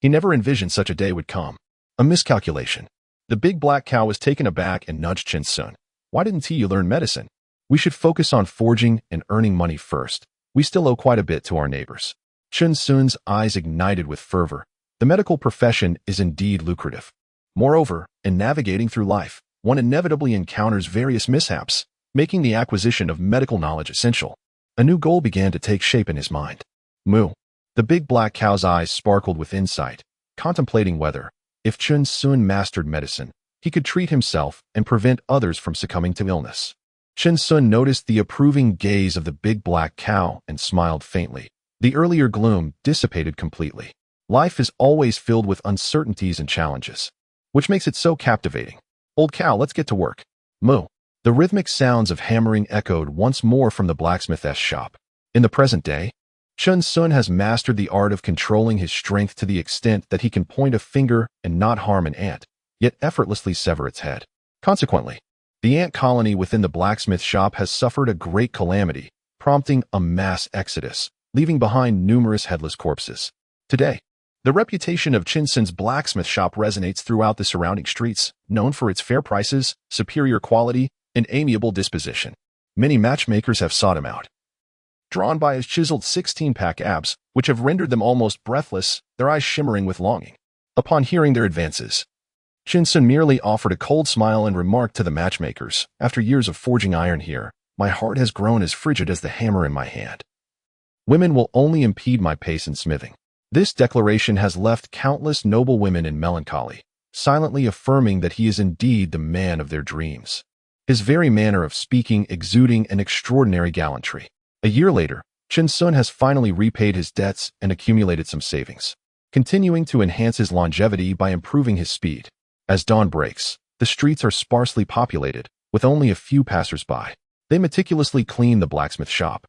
He never envisioned such a day would come. A miscalculation. The big black cow was taken aback and nudged Chin Sun. Why didn't you learn medicine? We should focus on forging and earning money first. We still owe quite a bit to our neighbors. Chin Sun's eyes ignited with fervor. The medical profession is indeed lucrative. Moreover, in navigating through life, one inevitably encounters various mishaps, making the acquisition of medical knowledge essential. A new goal began to take shape in his mind. Moo. The big black cow's eyes sparkled with insight, contemplating whether, if Chun Sun mastered medicine, he could treat himself and prevent others from succumbing to illness. Chun Sun noticed the approving gaze of the big black cow and smiled faintly. The earlier gloom dissipated completely. Life is always filled with uncertainties and challenges, which makes it so captivating. Old cow, let's get to work. Moo. The rhythmic sounds of hammering echoed once more from the blacksmith's shop. In the present day, Chun Sun has mastered the art of controlling his strength to the extent that he can point a finger and not harm an ant, yet effortlessly sever its head. Consequently, the ant colony within the blacksmith shop has suffered a great calamity, prompting a mass exodus, leaving behind numerous headless corpses. Today, the reputation of Chun Sun's blacksmith shop resonates throughout the surrounding streets, known for its fair prices, superior quality, and amiable disposition. Many matchmakers have sought him out, drawn by his chiseled 16-pack abs, which have rendered them almost breathless, their eyes shimmering with longing. Upon hearing their advances, Chun Sun merely offered a cold smile and remarked to the matchmakers, "After years of forging iron here, my heart has grown as frigid as the hammer in my hand. Women will only impede my pace in smithing." This declaration has left countless noble women in melancholy, silently affirming that he is indeed the man of their dreams. His very manner of speaking exuding an extraordinary gallantry. A year later, Chun Sun has finally repaid his debts and accumulated some savings, continuing to enhance his longevity by improving his speed. As dawn breaks, the streets are sparsely populated, with only a few passers-by. They meticulously clean the blacksmith shop,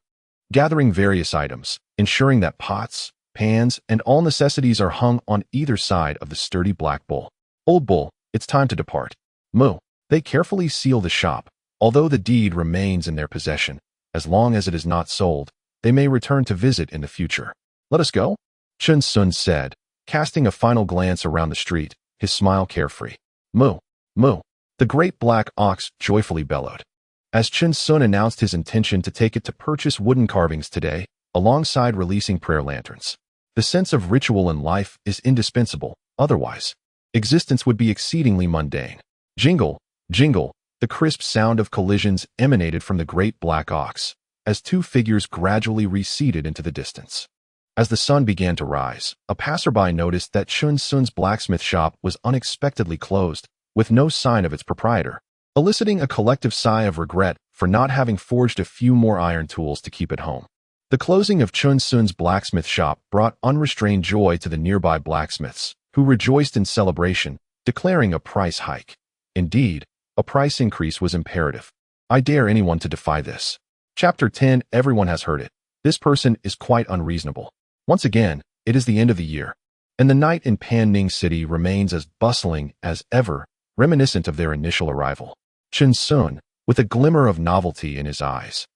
gathering various items, ensuring that pots, pans, and all necessities are hung on either side of the sturdy black bull. Old bull, it's time to depart. Moo. They carefully seal the shop, although the deed remains in their possession. As long as it is not sold, they may return to visit in the future. Let us go, Chun Sun said, casting a final glance around the street, his smile carefree. Moo. Moo. The great black ox joyfully bellowed, as Chun Sun announced his intention to take it to purchase wooden carvings today, alongside releasing prayer lanterns. The sense of ritual in life is indispensable, otherwise, existence would be exceedingly mundane. Jingle, jingle, the crisp sound of collisions emanated from the great black ox, as two figures gradually receded into the distance. As the sun began to rise, a passerby noticed that Chun Sun's blacksmith shop was unexpectedly closed, with no sign of its proprietor, eliciting a collective sigh of regret for not having forged a few more iron tools to keep at home. The closing of Chun Sun's blacksmith shop brought unrestrained joy to the nearby blacksmiths, who rejoiced in celebration, declaring a price hike. Indeed, a price increase was imperative. I dare anyone to defy this. Chapter 10. Everyone has heard it. This person is quite unreasonable. Once again, it is the end of the year, and the night in Pan Ning City remains as bustling as ever, reminiscent of their initial arrival. Chun Sun, with a glimmer of novelty in his eyes,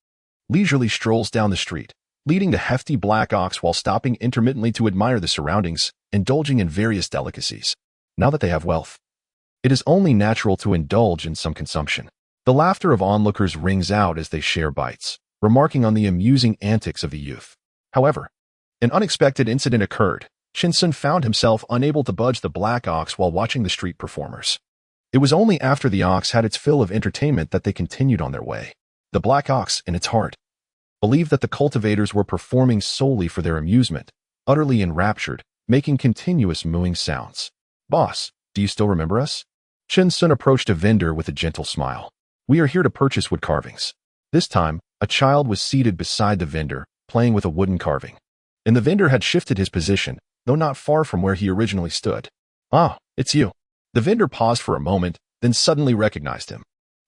leisurely strolls down the street, leading the hefty black ox while stopping intermittently to admire the surroundings, indulging in various delicacies. Now that they have wealth, it is only natural to indulge in some consumption. The laughter of onlookers rings out as they share bites, remarking on the amusing antics of the youth. However, an unexpected incident occurred. Chun Sun found himself unable to budge the black ox while watching the street performers. It was only after the ox had its fill of entertainment that they continued on their way. The black ox, in its heart, believed that the cultivators were performing solely for their amusement, utterly enraptured, making continuous mooing sounds. "Boss, do you still remember us?" Chun Sun approached a vendor with a gentle smile. "We are here to purchase wood carvings." This time, a child was seated beside the vendor, playing with a wooden carving, and the vendor had shifted his position, though not far from where he originally stood. "Ah, it's you." The vendor paused for a moment, then suddenly recognized him.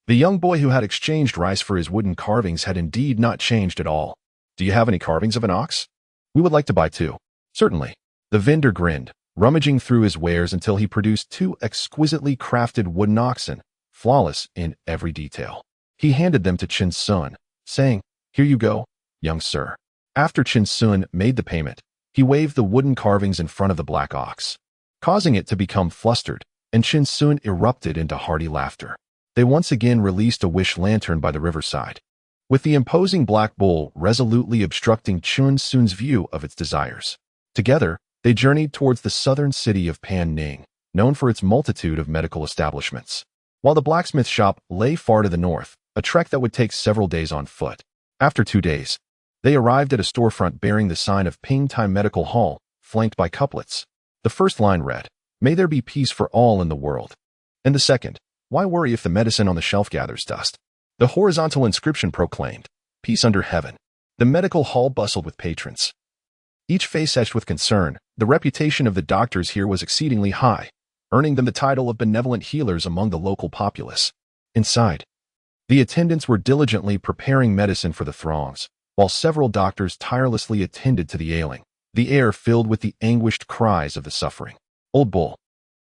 The young boy who had exchanged rice for his wooden carvings had indeed not changed at all. "Do you have any carvings of an ox? We would like to buy two." "Certainly." The vendor grinned, rummaging through his wares until he produced two exquisitely crafted wooden oxen, flawless in every detail. He handed them to Chun Sun, saying, "Here you go, young sir." After Chun Sun made the payment, he waved the wooden carvings in front of the black ox, causing it to become flustered, and Chun Sun erupted into hearty laughter. They once again released a wish lantern by the riverside, with the imposing black bull resolutely obstructing Chun Sun's view of its desires. Together, They journeyed towards the southern city of Pan Ning, known for its multitude of medical establishments. While the blacksmith shop lay far to the north, a trek that would take several days on foot. After 2 days, they arrived at a storefront bearing the sign of Ping Tai Medical Hall, flanked by couplets. The first line read, "May there be peace for all in the world." And the second, "Why worry if the medicine on the shelf gathers dust?" The horizontal inscription proclaimed, "Peace under heaven." The medical hall bustled with patrons, each face etched with concern. The reputation of the doctors here was exceedingly high, earning them the title of benevolent healers among the local populace. Inside, the attendants were diligently preparing medicine for the throngs, while several doctors tirelessly attended to the ailing, the air filled with the anguished cries of the suffering. "Old bull,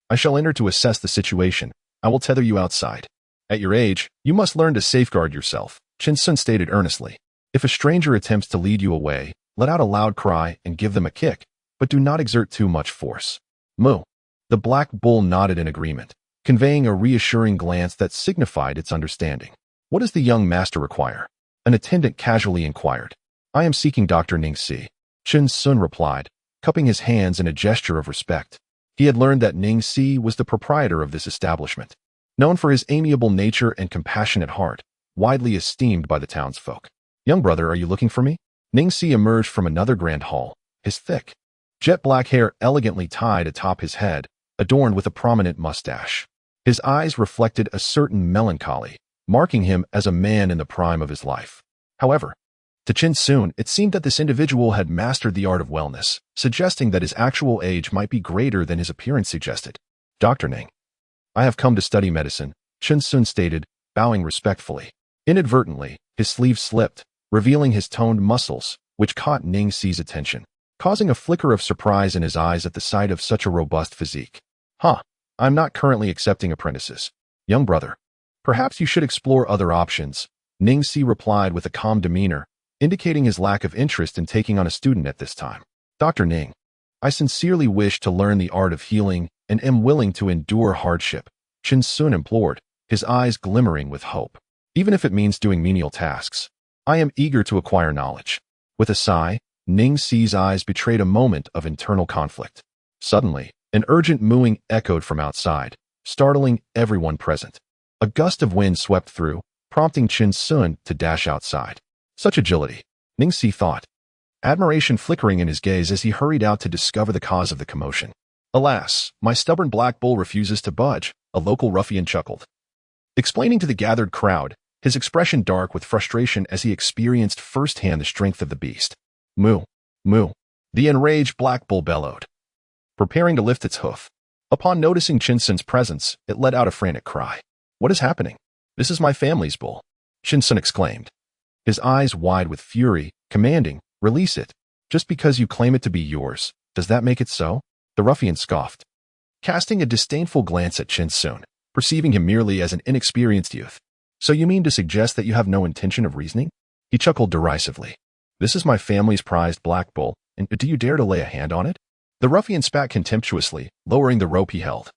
I shall enter to assess the situation. I will tether you outside. At your age, you must learn to safeguard yourself," Chin Sun stated earnestly. "If a stranger attempts to lead you away, let out a loud cry and give them a kick, but do not exert too much force." Moo. The black bull nodded in agreement, conveying a reassuring glance that signified its understanding. "What does the young master require?" An attendant casually inquired. "I am seeking Dr. Ning Si," Chin Sun replied, cupping his hands in a gesture of respect. He had learned that Ning Si was the proprietor of this establishment, known for his amiable nature and compassionate heart, widely esteemed by the townsfolk. "Young brother, are you looking for me?" Ning Si emerged from another grand hall, his thick, jet-black hair elegantly tied atop his head, adorned with a prominent mustache. His eyes reflected a certain melancholy, marking him as a man in the prime of his life. However, to Chin Sun, it seemed that this individual had mastered the art of wellness, suggesting that his actual age might be greater than his appearance suggested. "Dr. Ning, I have come to study medicine," Chin Sun stated, bowing respectfully. Inadvertently, his sleeve slipped, revealing his toned muscles, which caught Ning Si's attention, causing a flicker of surprise in his eyes at the sight of such a robust physique. I'm not currently accepting apprentices. Young brother, perhaps you should explore other options," Ning Si replied with a calm demeanor, indicating his lack of interest in taking on a student at this time. "Dr. Ning, I sincerely wish to learn the art of healing and am willing to endure hardship," Chin Sun implored, his eyes glimmering with hope. "Even if it means doing menial tasks, I am eager to acquire knowledge." With a sigh, Ning Si's eyes betrayed a moment of internal conflict. Suddenly, an urgent mooing echoed from outside, startling everyone present. A gust of wind swept through, prompting Chin Sun to dash outside. Such agility, Ning Si thought, admiration flickering in his gaze as he hurried out to discover the cause of the commotion. "Alas, my stubborn black bull refuses to budge," a local ruffian chuckled, explaining to the gathered crowd, his expression dark with frustration as he experienced firsthand the strength of the beast. "Moo, moo," the enraged black bull bellowed, preparing to lift its hoof. Upon noticing Chin Sun's presence, it let out a frantic cry. "What is happening? This is my family's bull," Chin Sun exclaimed, his eyes wide with fury, commanding, "Release it. Just because you claim it to be yours, does that make it so?" The ruffian scoffed, casting a disdainful glance at Chin Sun, perceiving him merely as an inexperienced youth. "So you mean to suggest that you have no intention of reasoning?" He chuckled derisively. "This is my family's prized black bull, and do you dare to lay a hand on it?" The ruffian spat contemptuously, lowering the rope he held,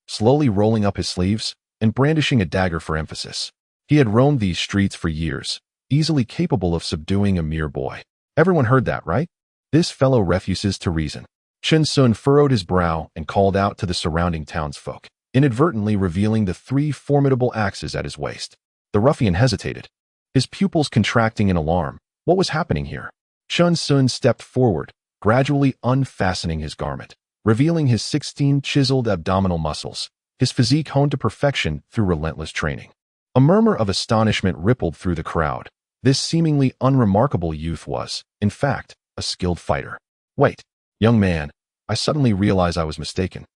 slowly rolling up his sleeves, and brandishing a dagger for emphasis. He had roamed these streets for years, easily capable of subduing a mere boy. "Everyone heard that, right? This fellow refuses to reason." Chin Sun furrowed his brow and called out to the surrounding townsfolk, inadvertently revealing the 3 formidable axes at his waist. The ruffian hesitated, his pupils contracting in alarm. What was happening here? Chin Sun stepped forward, gradually unfastening his garment, revealing his 16 chiseled abdominal muscles, his physique honed to perfection through relentless training. A murmur of astonishment rippled through the crowd. This seemingly unremarkable youth was, in fact, a skilled fighter. "Wait, young man, I suddenly realize I was mistaken.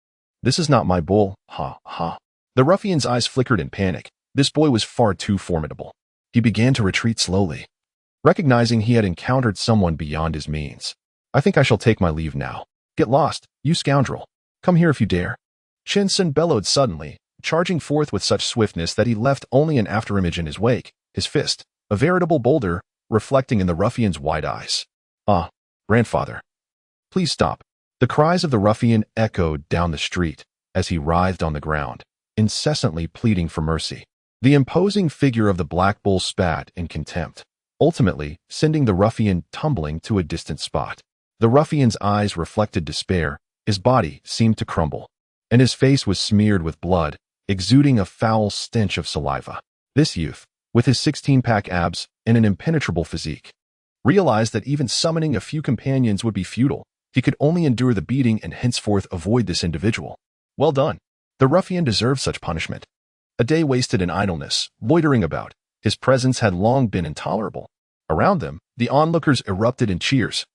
This is not my bull, ha ha." The ruffian's eyes flickered in panic. This boy was far too formidable. He began to retreat slowly, recognizing he had encountered someone beyond his means. "I think I shall take my leave now. Get lost, you scoundrel. Come here if you dare." Chin Sun bellowed suddenly, charging forth with such swiftness that he left only an afterimage in his wake, his fist, a veritable boulder, reflecting in the ruffian's wide eyes. "Ah, grandfather, please stop." The cries of the ruffian echoed down the street as he writhed on the ground, incessantly pleading for mercy. The imposing figure of the black bull spat in contempt, ultimately sending the ruffian tumbling to a distant spot. The ruffian's eyes reflected despair, his body seemed to crumble, and his face was smeared with blood, exuding a foul stench of saliva. This youth, with his 16-pack abs and an impenetrable physique, realized that even summoning a few companions would be futile. He could only endure the beating and henceforth avoid this individual. Well done. The ruffian deserved such punishment. A day wasted in idleness, loitering about. His presence had long been intolerable. Around them, the onlookers erupted in cheers,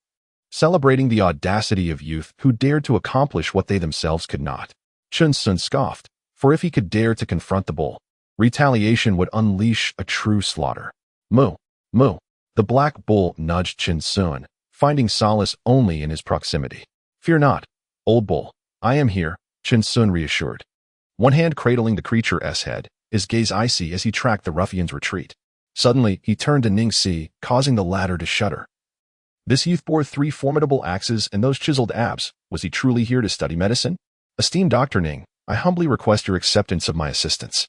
celebrating the audacity of youth who dared to accomplish what they themselves could not. Chen Sun scoffed, for if he could dare to confront the bull, retaliation would unleash a true slaughter. Moo, moo. The black bull nudged Chen Sun, finding solace only in his proximity. Fear not, old bull. I am here, Chen Sun reassured. One hand cradling the creature's head, his gaze icy as he tracked the ruffian's retreat. Suddenly, he turned to Ningxi, causing the latter to shudder. This youth bore 3 formidable axes and those chiseled abs. Was he truly here to study medicine? Esteemed Dr. Ning, I humbly request your acceptance of my assistance.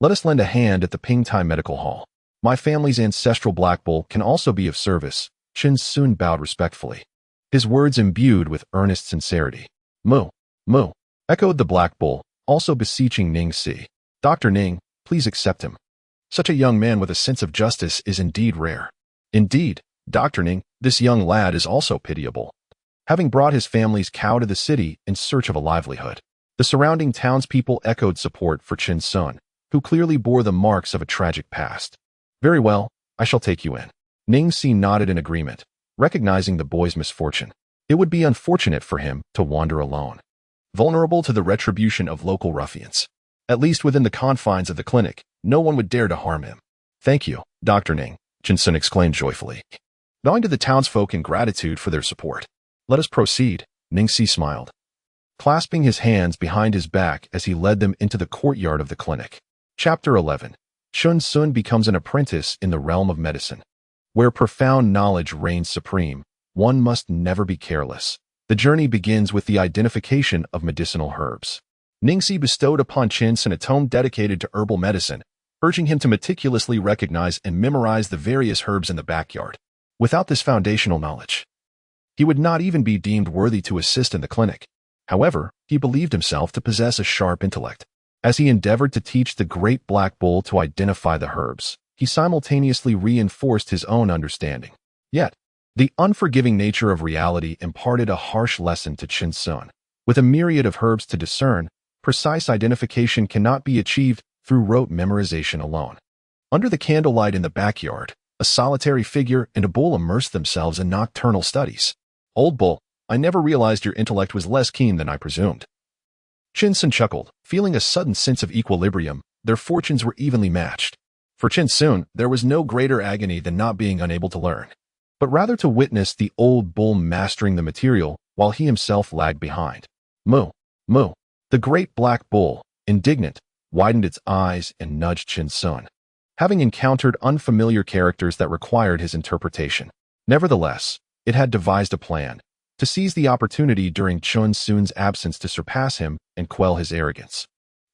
Let us lend a hand at the Pingtai Medical Hall. My family's ancestral black bull can also be of service. Chen Sun bowed respectfully, his words imbued with earnest sincerity. Moo, moo, echoed the black bull, also beseeching Ningxi. Dr. Ning, please accept him. Such a young man with a sense of justice is indeed rare. Indeed, Dr. Ning, this young lad is also pitiable, having brought his family's cow to the city in search of a livelihood. The surrounding townspeople echoed support for Chen Sun, who clearly bore the marks of a tragic past. Very well, I shall take you in. Ningxi nodded in agreement, recognizing the boy's misfortune. It would be unfortunate for him to wander alone, vulnerable to the retribution of local ruffians. At least within the confines of the clinic, no one would dare to harm him. Thank you, Dr. Ning, Chen Sun exclaimed joyfully, bowing to the townsfolk in gratitude for their support. Let us proceed, Ningxi smiled, clasping his hands behind his back as he led them into the courtyard of the clinic. Chapter 11. Chen Sun becomes an apprentice in the realm of medicine. Where profound knowledge reigns supreme, one must never be careless. The journey begins with the identification of medicinal herbs. Ningxi bestowed upon Chen Sun a tome dedicated to herbal medicine, urging him to meticulously recognize and memorize the various herbs in the backyard. Without this foundational knowledge, he would not even be deemed worthy to assist in the clinic. However, he believed himself to possess a sharp intellect. As he endeavored to teach the great black bull to identify the herbs, he simultaneously reinforced his own understanding. Yet, the unforgiving nature of reality imparted a harsh lesson to Chen Sun. With a myriad of herbs to discern, precise identification cannot be achieved through rote memorization alone. Under the candlelight in the backyard, a solitary figure and a bull immersed themselves in nocturnal studies. Old bull, I never realized your intellect was less keen than I presumed. Chen Sun chuckled, feeling a sudden sense of equilibrium. Their fortunes were evenly matched. For Chen Sun, there was no greater agony than not being unable to learn, but rather to witness the old bull mastering the material while he himself lagged behind. Moo, moo. The great black bull, indignant, widened its eyes and nudged Chen Sun, having encountered unfamiliar characters that required his interpretation. Nevertheless, it had devised a plan to seize the opportunity during Chen Sun's absence to surpass him and quell his arrogance.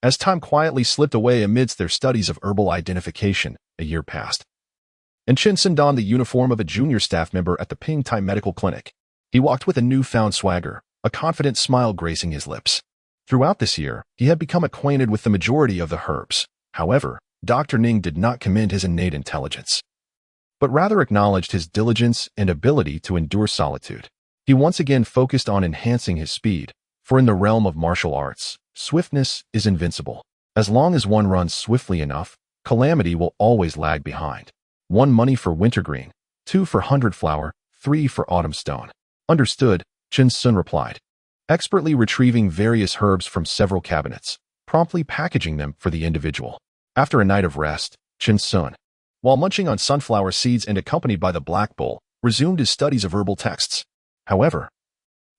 As time quietly slipped away amidst their studies of herbal identification, a year passed, and Chen Sun donned the uniform of a junior staff member at the Pingtai Medical Clinic. He walked with a newfound swagger, a confident smile gracing his lips. Throughout this year, he had become acquainted with the majority of the herbs. However, Dr. Ning did not commend his innate intelligence, but rather acknowledged his diligence and ability to endure solitude. He once again focused on enhancing his speed, for in the realm of martial arts, swiftness is invincible. As long as one runs swiftly enough, calamity will always lag behind. 1 money for wintergreen, 2 for 100 flower, 3 for autumn stone. Understood, Chen Sun replied, expertly retrieving various herbs from several cabinets, promptly packaging them for the individual. After a night of rest, Chen Sun, while munching on sunflower seeds and accompanied by the black bull, resumed his studies of herbal texts. However,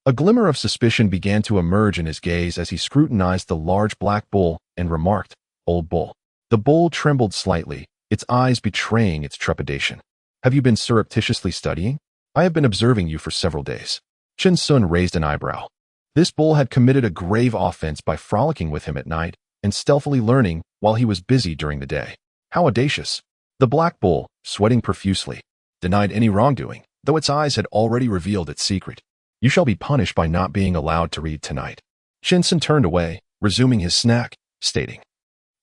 a glimmer of suspicion began to emerge in his gaze as he scrutinized the large black bull and remarked, Old bull. The bull trembled slightly, its eyes betraying its trepidation. Have you been surreptitiously studying? I have been observing you for several days. Chen Sun raised an eyebrow. This bull had committed a grave offense by frolicking with him at night and stealthily learning while he was busy during the day. How audacious. The black bull, sweating profusely, denied any wrongdoing, though its eyes had already revealed its secret. You shall be punished by not being allowed to read tonight. Chen Sun turned away, resuming his snack, stating,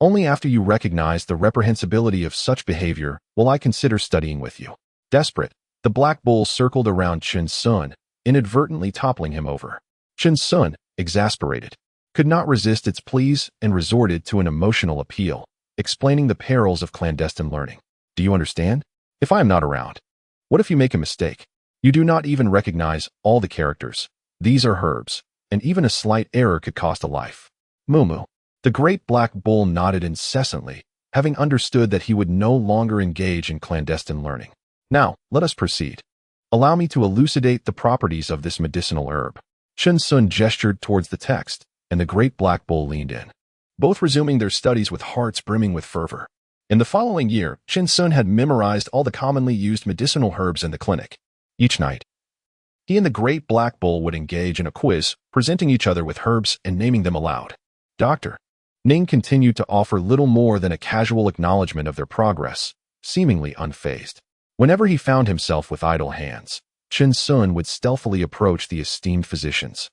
only after you recognize the reprehensibility of such behavior will I consider studying with you. Desperate, the black bull circled around Chen Sun, inadvertently toppling him over. Chen Sun, exasperated, could not resist its pleas and resorted to an emotional appeal, explaining the perils of clandestine learning. Do you understand? If I am not around, what if you make a mistake? You do not even recognize all the characters. These are herbs, and even a slight error could cost a life. Moo. The great black bull nodded incessantly, having understood that he would no longer engage in clandestine learning. Now, let us proceed. Allow me to elucidate the properties of this medicinal herb. Chen Sun gestured towards the text, and the great black bull leaned in, both resuming their studies with hearts brimming with fervor. In the following year, Chen Sun had memorized all the commonly used medicinal herbs in the clinic. Each night, he and the great black bull would engage in a quiz, presenting each other with herbs and naming them aloud. Dr. Ning continued to offer little more than a casual acknowledgement of their progress, seemingly unfazed. Whenever he found himself with idle hands, Chen Sun would stealthily approach the esteemed physicians,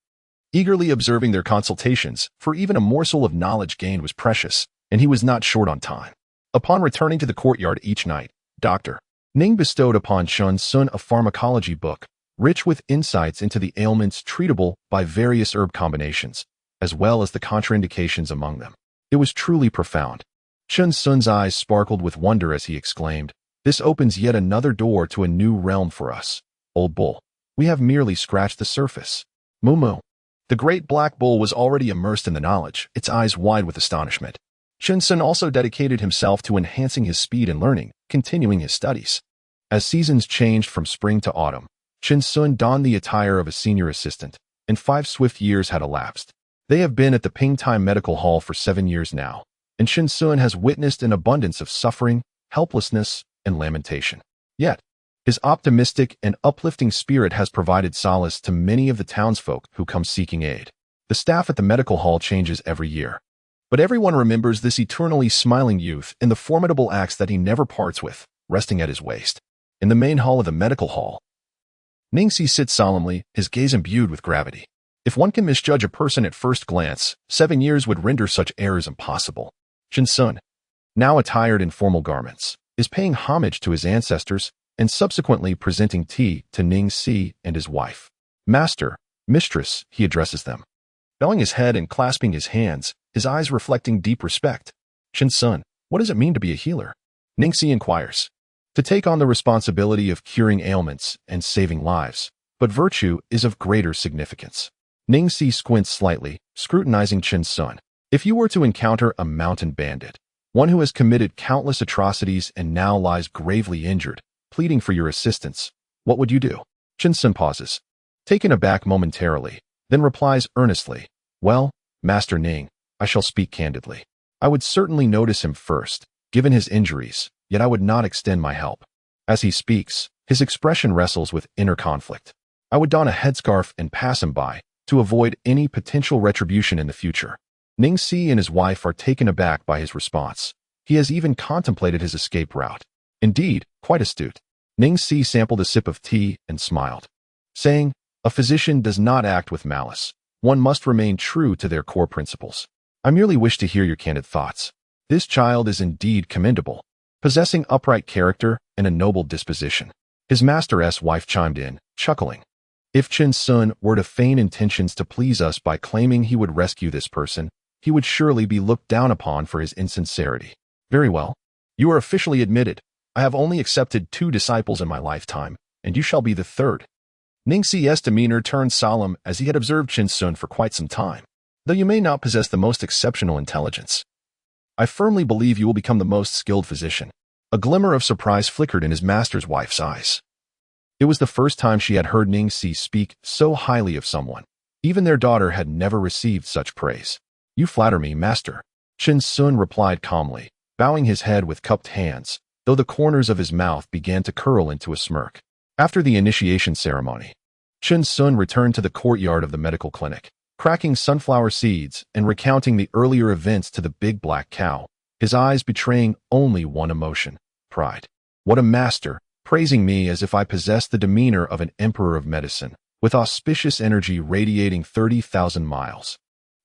eagerly observing their consultations, for even a morsel of knowledge gained was precious, and he was not short on time. Upon returning to the courtyard each night, Dr. Ning bestowed upon Chen Sun a pharmacology book, rich with insights into the ailments treatable by various herb combinations, as well as the contraindications among them. It was truly profound. Chen Sun's eyes sparkled with wonder as he exclaimed, "This opens yet another door to a new realm for us. Old bull, we have merely scratched the surface." Moo. The great black bull was already immersed in the knowledge, its eyes wide with astonishment. Chen Sun also dedicated himself to enhancing his speed in learning, continuing his studies. As seasons changed from spring to autumn, Chen Sun donned the attire of a senior assistant, and 5 swift years had elapsed. They have been at the Pingtime Medical Hall for 7 years now, and Chen Sun has witnessed an abundance of suffering, helplessness, and lamentation. Yet, his optimistic and uplifting spirit has provided solace to many of the townsfolk who come seeking aid. The staff at the medical hall changes every year, but everyone remembers this eternally smiling youth and the formidable axe that he never parts with, resting at his waist. In the main hall of the medical hall, Ningxi sits solemnly, his gaze imbued with gravity. If one can misjudge a person at first glance, 7 years would render such errors impossible. Chen Sun, now attired in formal garments, is paying homage to his ancestors and subsequently presenting tea to Ningxi and his wife. Master, mistress, he addresses them, bowing his head and clasping his hands, his eyes reflecting deep respect. Chen Sun, what does it mean to be a healer? Ningxi inquires. To take on the responsibility of curing ailments and saving lives, but virtue is of greater significance. Ningxi squints slightly, scrutinizing Chen Sun. If you were to encounter a mountain bandit, one who has committed countless atrocities and now lies gravely injured, pleading for your assistance, what would you do? Chen Sun pauses, taken aback momentarily, then replies earnestly, well, Master Ning, I shall speak candidly. I would certainly notice him first, given his injuries, yet I would not extend my help. As he speaks, his expression wrestles with inner conflict. I would don a headscarf and pass him by, to avoid any potential retribution in the future. Ningxi and his wife are taken aback by his response. He has even contemplated his escape route. Indeed, quite astute. Ningxi sampled a sip of tea and smiled, saying, a physician does not act with malice. One must remain true to their core principles. I merely wish to hear your candid thoughts. This child is indeed commendable, possessing upright character and a noble disposition. His master's wife chimed in, chuckling. If Chen Sun were to feign intentions to please us by claiming he would rescue this person, he would surely be looked down upon for his insincerity. Very well. You are officially admitted. I have only accepted 2 disciples in my lifetime, and you shall be the 3rd. Ningxi's demeanor turned solemn as he had observed Chen Sun for quite some time. Though you may not possess the most exceptional intelligence, I firmly believe you will become the most skilled physician. A glimmer of surprise flickered in his master's wife's eyes. It was the first time she had heard Ningxi speak so highly of someone. Even their daughter had never received such praise. You flatter me, master, Chen Sun replied calmly, bowing his head with cupped hands, though the corners of his mouth began to curl into a smirk. After the initiation ceremony, Chen Sun returned to the courtyard of the medical clinic, cracking sunflower seeds and recounting the earlier events to the big black cow, his eyes betraying only one emotion, pride. What a master, praising me as if I possessed the demeanor of an emperor of medicine. with auspicious energy radiating 30,000 miles.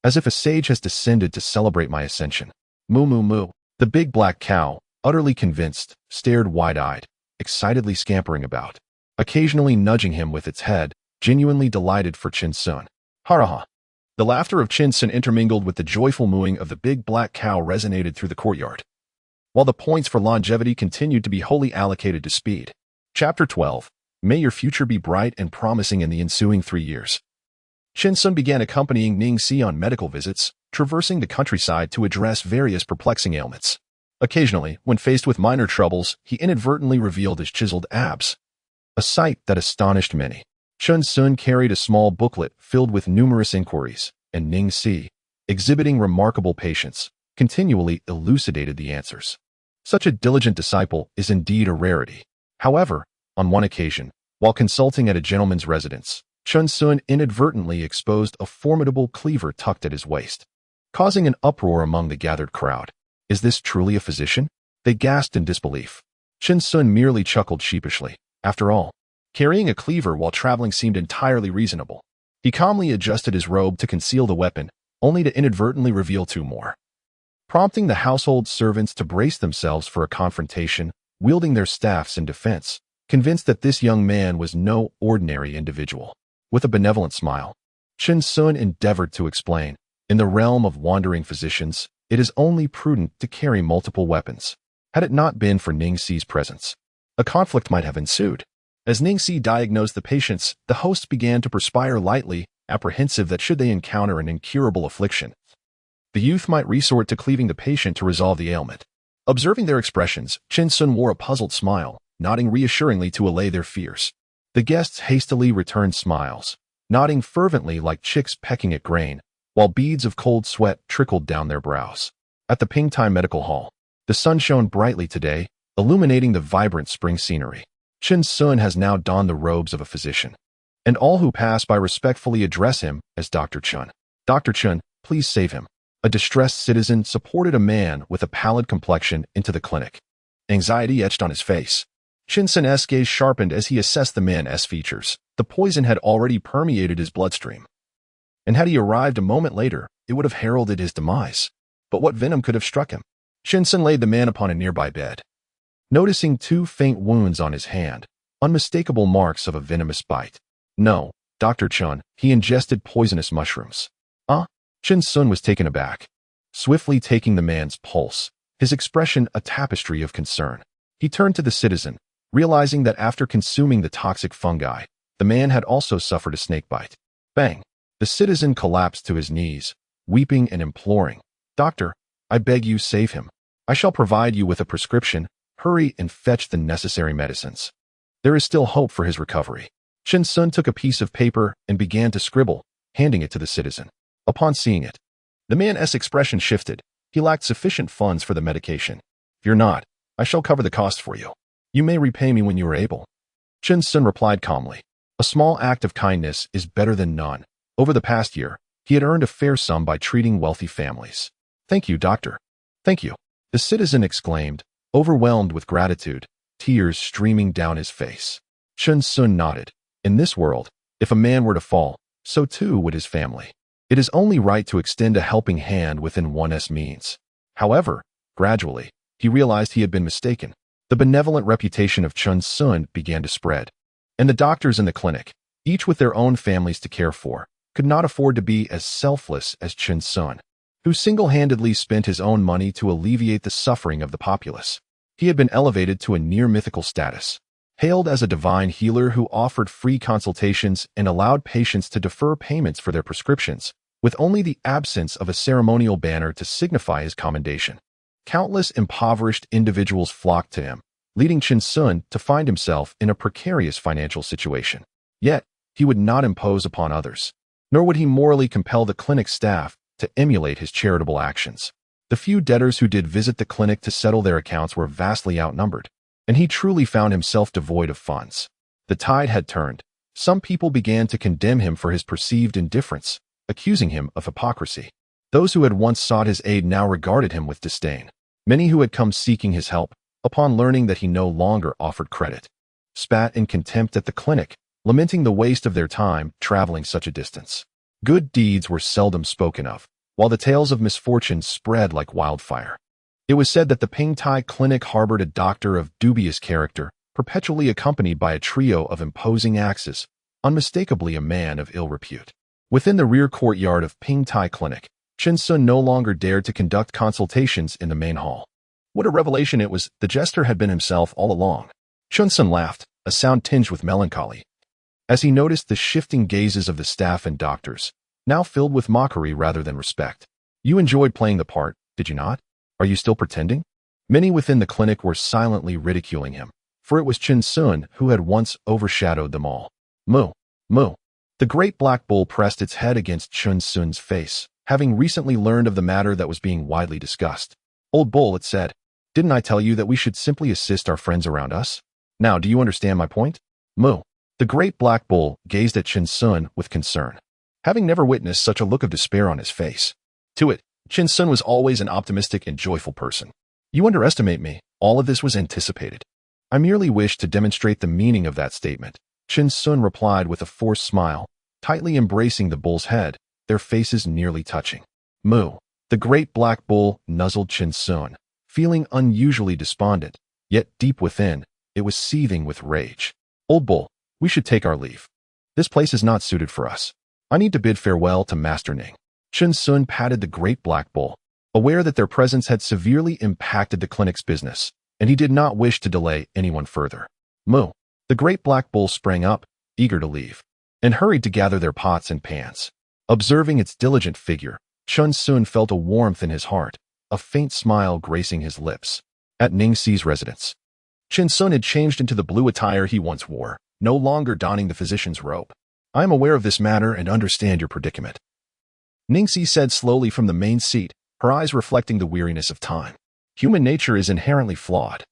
As if a sage has descended to celebrate my ascension. Moo moo moo. The big black cow, utterly convinced, stared wide-eyed, excitedly scampering about, occasionally nudging him with its head, genuinely delighted for Chin Sun. Haraha. The laughter of Chin Sun intermingled with the joyful mooing of the big black cow resonated through the courtyard, while the points for longevity continued to be wholly allocated to speed. Chapter 12. May your future be bright and promising in the ensuing 3 years. Chin Sun began accompanying Ning Si on medical visits, traversing the countryside to address various perplexing ailments. Occasionally, when faced with minor troubles, he inadvertently revealed his chiseled abs, a sight that astonished many. Chin Sun carried a small booklet filled with numerous inquiries, and Ning Si, exhibiting remarkable patience, continually elucidated the answers. Such a diligent disciple is indeed a rarity. However, on one occasion, while consulting at a gentleman's residence, Chin Sun inadvertently exposed a formidable cleaver tucked at his waist, causing an uproar among the gathered crowd. Is this truly a physician? They gasped in disbelief. Chin Sun merely chuckled sheepishly. After all, carrying a cleaver while traveling seemed entirely reasonable. He calmly adjusted his robe to conceal the weapon, only to inadvertently reveal 2 more. Prompting the household servants to brace themselves for a confrontation, wielding their staffs in defense, convinced that this young man was no ordinary individual. With a benevolent smile, Chin Sun endeavored to explain, in the realm of wandering physicians, it is only prudent to carry multiple weapons. Had it not been for Ning Si's presence, a conflict might have ensued. As Ning Si diagnosed the patients, the hosts began to perspire lightly, apprehensive that should they encounter an incurable affliction, the youth might resort to cleaving the patient to resolve the ailment. Observing their expressions, Chin Sun wore a puzzled smile, nodding reassuringly to allay their fears. The guests hastily returned smiles, nodding fervently like chicks pecking at grain, while beads of cold sweat trickled down their brows. At the Pingtai Medical Hall, the sun shone brightly today, illuminating the vibrant spring scenery. Chin Sun has now donned the robes of a physician, and all who pass by respectfully address him as Dr. Chun. Dr. Chun, please save him. A distressed citizen supported a man with a pallid complexion into the clinic. Anxiety etched on his face. Chin Sun's gaze sharpened as he assessed the man's features. The poison had already permeated his bloodstream, and had he arrived a moment later, it would have heralded his demise. But what venom could have struck him? Chin Sun laid the man upon a nearby bed, noticing 2 faint wounds on his hand, unmistakable marks of a venomous bite. No, Dr. Chun, he ingested poisonous mushrooms. Chin Sun was taken aback, swiftly taking the man's pulse, his expression a tapestry of concern. He turned to the citizen, realizing that after consuming the toxic fungi, the man had also suffered a snake bite. Bang! The citizen collapsed to his knees, weeping and imploring. Doctor, I beg you save him. I shall provide you with a prescription. Hurry and fetch the necessary medicines. There is still hope for his recovery. Chin Sun took a piece of paper and began to scribble, handing it to the citizen. Upon seeing it, the man's expression shifted. He lacked sufficient funds for the medication. Fear not, I shall cover the cost for you. You may repay me when you are able. Chin Sun replied calmly. A small act of kindness is better than none. Over the past year, he had earned a fair sum by treating wealthy families. Thank you, doctor. Thank you. The citizen exclaimed, overwhelmed with gratitude, tears streaming down his face. Chin Sun nodded. In this world, if a man were to fall, so too would his family. It is only right to extend a helping hand within one's means. However, gradually, he realized he had been mistaken. The benevolent reputation of Chin Sun began to spread, and the doctors in the clinic, each with their own families to care for, could not afford to be as selfless as Chin Sun, who single-handedly spent his own money to alleviate the suffering of the populace. He had been elevated to a near-mythical status, hailed as a divine healer who offered free consultations and allowed patients to defer payments for their prescriptions, with only the absence of a ceremonial banner to signify his commendation. Countless impoverished individuals flocked to him, leading Chin Sun to find himself in a precarious financial situation. Yet, he would not impose upon others, nor would he morally compel the clinic staff to emulate his charitable actions. The few debtors who did visit the clinic to settle their accounts were vastly outnumbered, and he truly found himself devoid of funds. The tide had turned. Some people began to condemn him for his perceived indifference, accusing him of hypocrisy. Those who had once sought his aid now regarded him with disdain. Many who had come seeking his help, upon learning that he no longer offered credit, spat in contempt at the clinic, lamenting the waste of their time traveling such a distance. Good deeds were seldom spoken of, while the tales of misfortune spread like wildfire. It was said that the Pingtai Clinic harbored a doctor of dubious character, perpetually accompanied by a trio of imposing axes, unmistakably a man of ill repute. Within the rear courtyard of Pingtai Clinic, Chen Sun no longer dared to conduct consultations in the main hall. What a revelation it was! The jester had been himself all along. Chen Sun laughed, a sound tinged with melancholy, as he noticed the shifting gazes of the staff and doctors, now filled with mockery rather than respect. You enjoyed playing the part, did you not? Are you still pretending? Many within the clinic were silently ridiculing him, for it was Chen Sun who had once overshadowed them all. Moo, moo. The great black bull pressed its head against Chen Sun's face, having recently learned of the matter that was being widely discussed. Old bull, it said, didn't I tell you that we should simply assist our friends around us? Now, do you understand my point? Moo. The great black bull gazed at Chen Sun with concern, having never witnessed such a look of despair on his face. To it, Chen Sun was always an optimistic and joyful person. You underestimate me. All of this was anticipated. I merely wished to demonstrate the meaning of that statement. Chen Sun replied with a forced smile, tightly embracing the bull's head, their faces nearly touching. Moo. The great black bull nuzzled Chen Sun, feeling unusually despondent, yet deep within, it was seething with rage. Old bull, we should take our leave. This place is not suited for us. I need to bid farewell to Master Ning. Chen Sun patted the great black bull, aware that their presence had severely impacted the clinic's business, and he did not wish to delay anyone further. Moo. The great black bull sprang up, eager to leave, and hurried to gather their pots and pans. Observing its diligent figure, Chen Sun felt a warmth in his heart, a faint smile gracing his lips. At Ning Si's residence, Chen Sun had changed into the blue attire he once wore, no longer donning the physician's robe. I am aware of this matter and understand your predicament, Ning Si said slowly from the main seat, her eyes reflecting the weariness of time. Human nature is inherently flawed.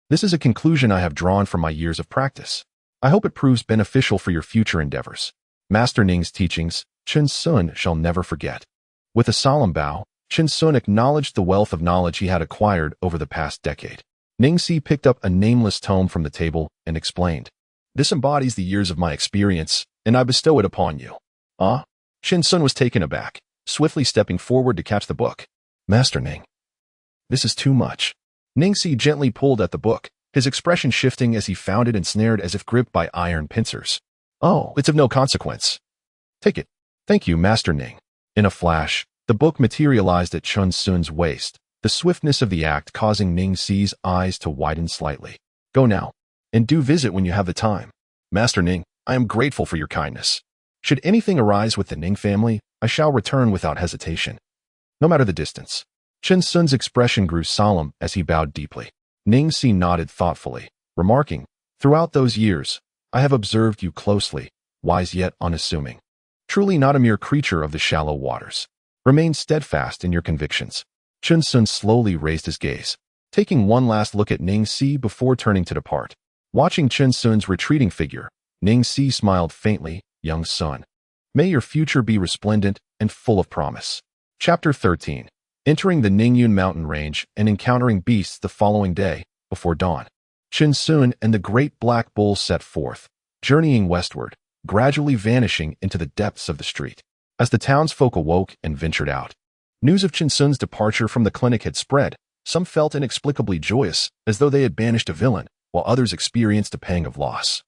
This is a conclusion I have drawn from my years of practice. I hope it proves beneficial for your future endeavors. Master Ning's teachings, Chen Sun shall never forget. With a solemn bow, Chen Sun acknowledged the wealth of knowledge he had acquired over the past decade. Ning Si picked up a nameless tome from the table and explained, "This embodies the years of my experience, and I bestow it upon you." Ah? Chen Sun was taken aback, swiftly stepping forward to catch the book. Master Ning. This is too much. Ning Si gently pulled at the book, his expression shifting as he found it ensnared as if gripped by iron pincers. Oh, it's of no consequence. Take it. Thank you, Master Ning. In a flash, the book materialized at Chen Sun's waist, the swiftness of the act causing Ning Si's eyes to widen slightly. Go now, and do visit when you have the time. Master Ning, I am grateful for your kindness. Should anything arise with the Ning family, I shall return without hesitation, no matter the distance. Chen Sun's expression grew solemn as he bowed deeply. Ning Si nodded thoughtfully, remarking, "Throughout those years, I have observed you closely, wise yet unassuming. Truly not a mere creature of the shallow waters. Remain steadfast in your convictions." Chen Sun slowly raised his gaze, taking one last look at Ning Si before turning to depart. Watching Chen Sun's retreating figure, Ning Si smiled faintly, "Young son, may your future be resplendent and full of promise." Chapter 13. Entering the Ningyun mountain range and encountering beasts the following day, before dawn. Chen Sun and the great black bull set forth, journeying westward, gradually vanishing into the depths of the street. As the townsfolk awoke and ventured out, news of Chen Sun's departure from the clinic had spread. Some felt inexplicably joyous, as though they had banished a villain, while others experienced a pang of loss,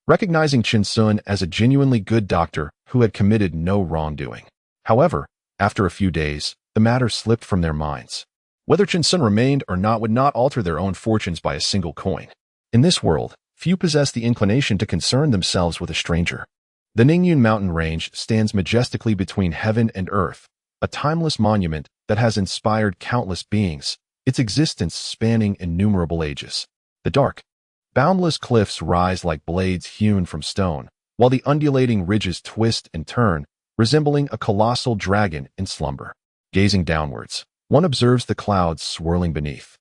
recognizing Chen Sun as a genuinely good doctor who had committed no wrongdoing. However, after a few days, the matter slipped from their minds. Whether Chen Sun remained or not would not alter their own fortunes by a single coin. In this world, few possess the inclination to concern themselves with a stranger. The Ningyun mountain range stands majestically between heaven and earth, a timeless monument that has inspired countless beings, its existence spanning innumerable ages. The dark, boundless cliffs rise like blades hewn from stone, while the undulating ridges twist and turn, resembling a colossal dragon in slumber. Gazing downwards, one observes the clouds swirling beneath,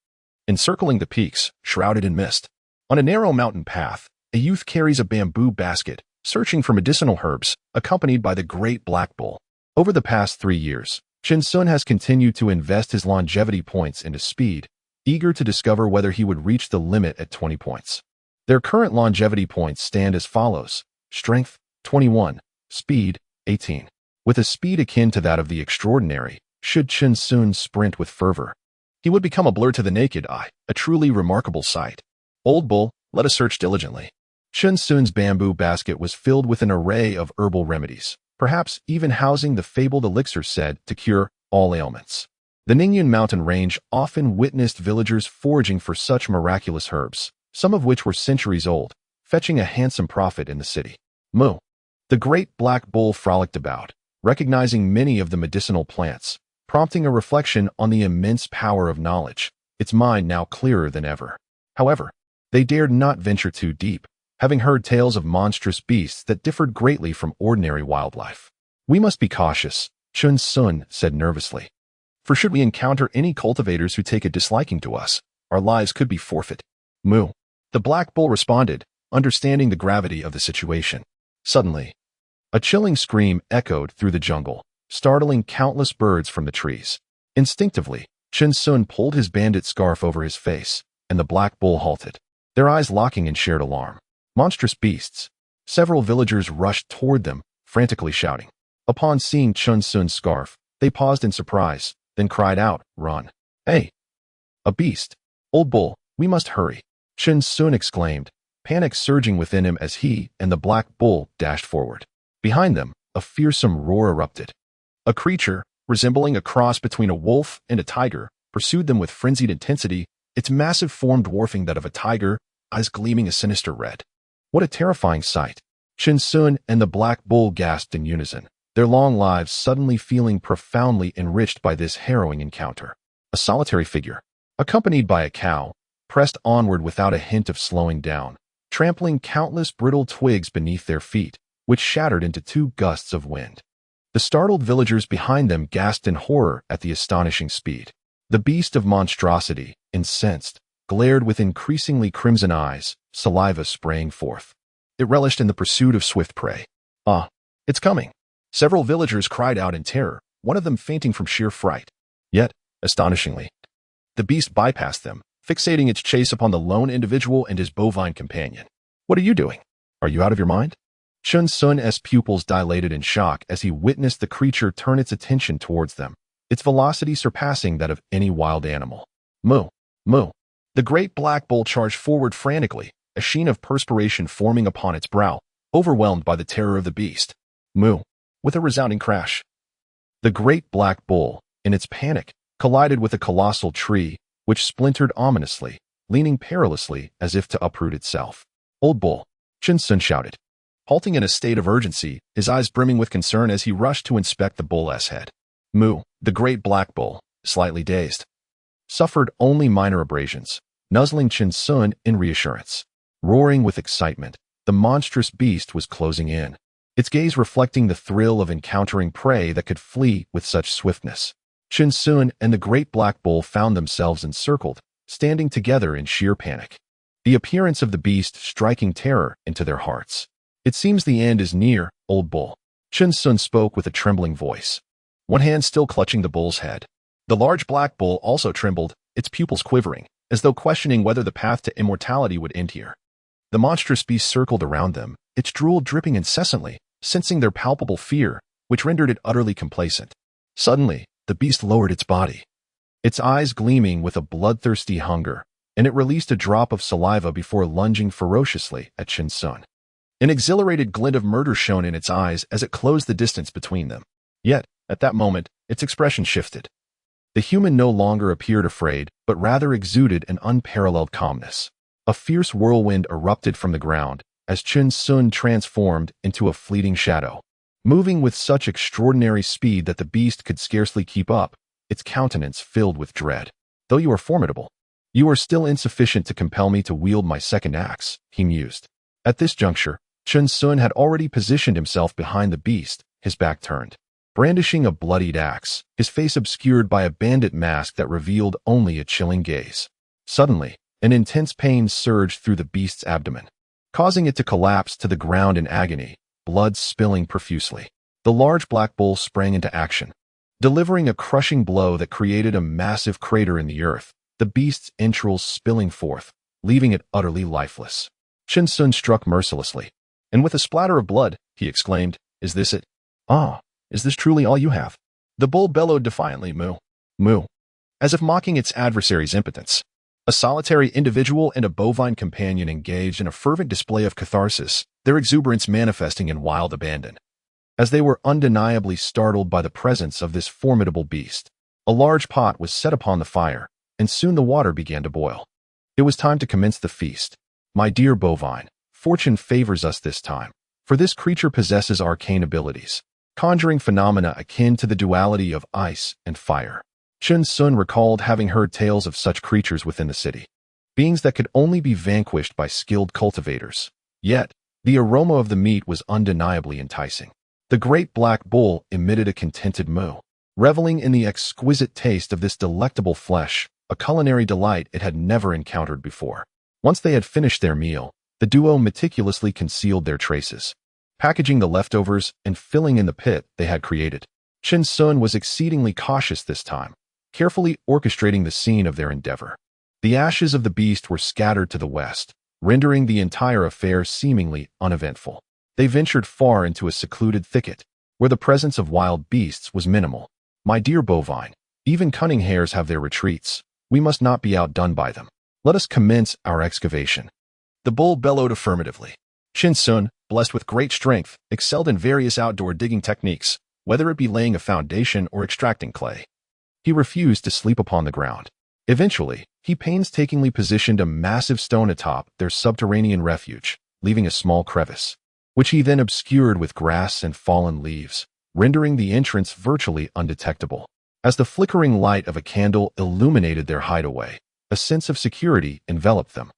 encircling the peaks, shrouded in mist. On a narrow mountain path, a youth carries a bamboo basket, searching for medicinal herbs, accompanied by the great black bull. Over the past 3 years, Chen Sun has continued to invest his longevity points into speed, eager to discover whether he would reach the limit at 20 points. Their current longevity points stand as follows: Strength, 21. Speed, 18. With a speed akin to that of the extraordinary, should Chen Sun sprint with fervor, he would become a blur to the naked eye, a truly remarkable sight. Old Bull, let us search diligently. Chen Sun's bamboo basket was filled with an array of herbal remedies, perhaps even housing the fabled elixir said to cure all ailments. The Ningyun mountain range often witnessed villagers foraging for such miraculous herbs, some of which were centuries old, fetching a handsome profit in the city. Moo. The great black bull frolicked about, recognizing many of the medicinal plants, prompting a reflection on the immense power of knowledge, its mind now clearer than ever. However, they dared not venture too deep, having heard tales of monstrous beasts that differed greatly from ordinary wildlife. We must be cautious, Chun Sun said nervously. For should we encounter any cultivators who take a disliking to us, our lives could be forfeit. Moo. The black bull responded, understanding the gravity of the situation. Suddenly, a chilling scream echoed through the jungle, startling countless birds from the trees. Instinctively, Chen Sun pulled his bandit scarf over his face, and the black bull halted, their eyes locking in shared alarm. Monstrous beasts. Several villagers rushed toward them, frantically shouting. Upon seeing Chen Sun's scarf, they paused in surprise, then cried out, "Run! Hey! A beast! Old Bull, we must hurry!" Chen Sun exclaimed, panic surging within him as he and the black bull dashed forward. Behind them, a fearsome roar erupted. A creature, resembling a cross between a wolf and a tiger, pursued them with frenzied intensity, its massive form dwarfing that of a tiger, eyes gleaming a sinister red. What a terrifying sight! Chen Sun and the black bull gasped in unison, their long lives suddenly feeling profoundly enriched by this harrowing encounter. A solitary figure, accompanied by a cow, pressed onward without a hint of slowing down, trampling countless brittle twigs beneath their feet, which shattered into two gusts of wind. The startled villagers behind them gasped in horror at the astonishing speed. The beast of monstrosity, incensed, glared with increasingly crimson eyes, saliva spraying forth. It relished in the pursuit of swift prey. "Ah, it's coming!" Several villagers cried out in terror, one of them fainting from sheer fright. Yet, astonishingly, the beast bypassed them, fixating its chase upon the lone individual and his bovine companion. "What are you doing? Are you out of your mind?" Chun Sun's pupils dilated in shock as he witnessed the creature turn its attention towards them, its velocity surpassing that of any wild animal. Moo! Moo! The great black bull charged forward frantically, a sheen of perspiration forming upon its brow, overwhelmed by the terror of the beast. Moo! With a resounding crash. The great black bull, in its panic, collided with a colossal tree, which splintered ominously, leaning perilously as if to uproot itself. "Old Bull!" Chen Sun shouted, halting in a state of urgency, his eyes brimming with concern as he rushed to inspect the bull's head. Moo, the great black bull, slightly dazed, suffered only minor abrasions, nuzzling Chen Sun in reassurance. Roaring with excitement, the monstrous beast was closing in, its gaze reflecting the thrill of encountering prey that could flee with such swiftness. Chen Sun and the great black bull found themselves encircled, standing together in sheer panic, the appearance of the beast striking terror into their hearts. "It seems the end is near, Old Bull," Chen Sun spoke with a trembling voice, one hand still clutching the bull's head. The large black bull also trembled, its pupils quivering, as though questioning whether the path to immortality would end here. The monstrous beast circled around them, its drool dripping incessantly, sensing their palpable fear, which rendered it utterly complacent. Suddenly, the beast lowered its body, its eyes gleaming with a bloodthirsty hunger, and it released a drop of saliva before lunging ferociously at Chen Sun. An exhilarated glint of murder shone in its eyes as it closed the distance between them. Yet, at that moment, its expression shifted. The human no longer appeared afraid, but rather exuded an unparalleled calmness. A fierce whirlwind erupted from the ground as Chen Sun transformed into a fleeting shadow. Moving with such extraordinary speed that the beast could scarcely keep up, its countenance filled with dread. "Though you are formidable, you are still insufficient to compel me to wield my second axe," he mused. At this juncture, Chen Sun had already positioned himself behind the beast, his back turned, brandishing a bloodied axe, his face obscured by a bandit mask that revealed only a chilling gaze. Suddenly, an intense pain surged through the beast's abdomen, causing it to collapse to the ground in agony, blood spilling profusely. The large black bull sprang into action, delivering a crushing blow that created a massive crater in the earth, the beast's entrails spilling forth, leaving it utterly lifeless. Chen Sun struck mercilessly, And with a splatter of blood, he exclaimed, "Is this it? Ah, is this truly all you have?" The bull bellowed defiantly, "Moo, moo," as if mocking its adversary's impotence. A solitary individual and a bovine companion engaged in a fervent display of catharsis, their exuberance manifesting in wild abandon. As they were undeniably startled by the presence of this formidable beast, a large pot was set upon the fire, and soon the water began to boil. It was time to commence the feast. My dear bovine, fortune favors us this time, for this creature possesses arcane abilities, conjuring phenomena akin to the duality of ice and fire. Chun Sun recalled having heard tales of such creatures within the city, beings that could only be vanquished by skilled cultivators. Yet, the aroma of the meat was undeniably enticing. The great black bull emitted a contented moo, reveling in the exquisite taste of this delectable flesh, a culinary delight it had never encountered before. Once they had finished their meal, the duo meticulously concealed their traces, packaging the leftovers and filling in the pit they had created. Chun Sun was exceedingly cautious this time, carefully orchestrating the scene of their endeavor. The ashes of the beast were scattered to the west, rendering the entire affair seemingly uneventful. They ventured far into a secluded thicket, where the presence of wild beasts was minimal. My dear bovine, even cunning hares have their retreats. We must not be outdone by them. Let us commence our excavation. The bull bellowed affirmatively. Chun Sun, blessed with great strength, excelled in various outdoor digging techniques, whether it be laying a foundation or extracting clay. He refused to sleep upon the ground. Eventually, he painstakingly positioned a massive stone atop their subterranean refuge, leaving a small crevice, which he then obscured with grass and fallen leaves, rendering the entrance virtually undetectable. As the flickering light of a candle illuminated their hideaway, a sense of security enveloped them.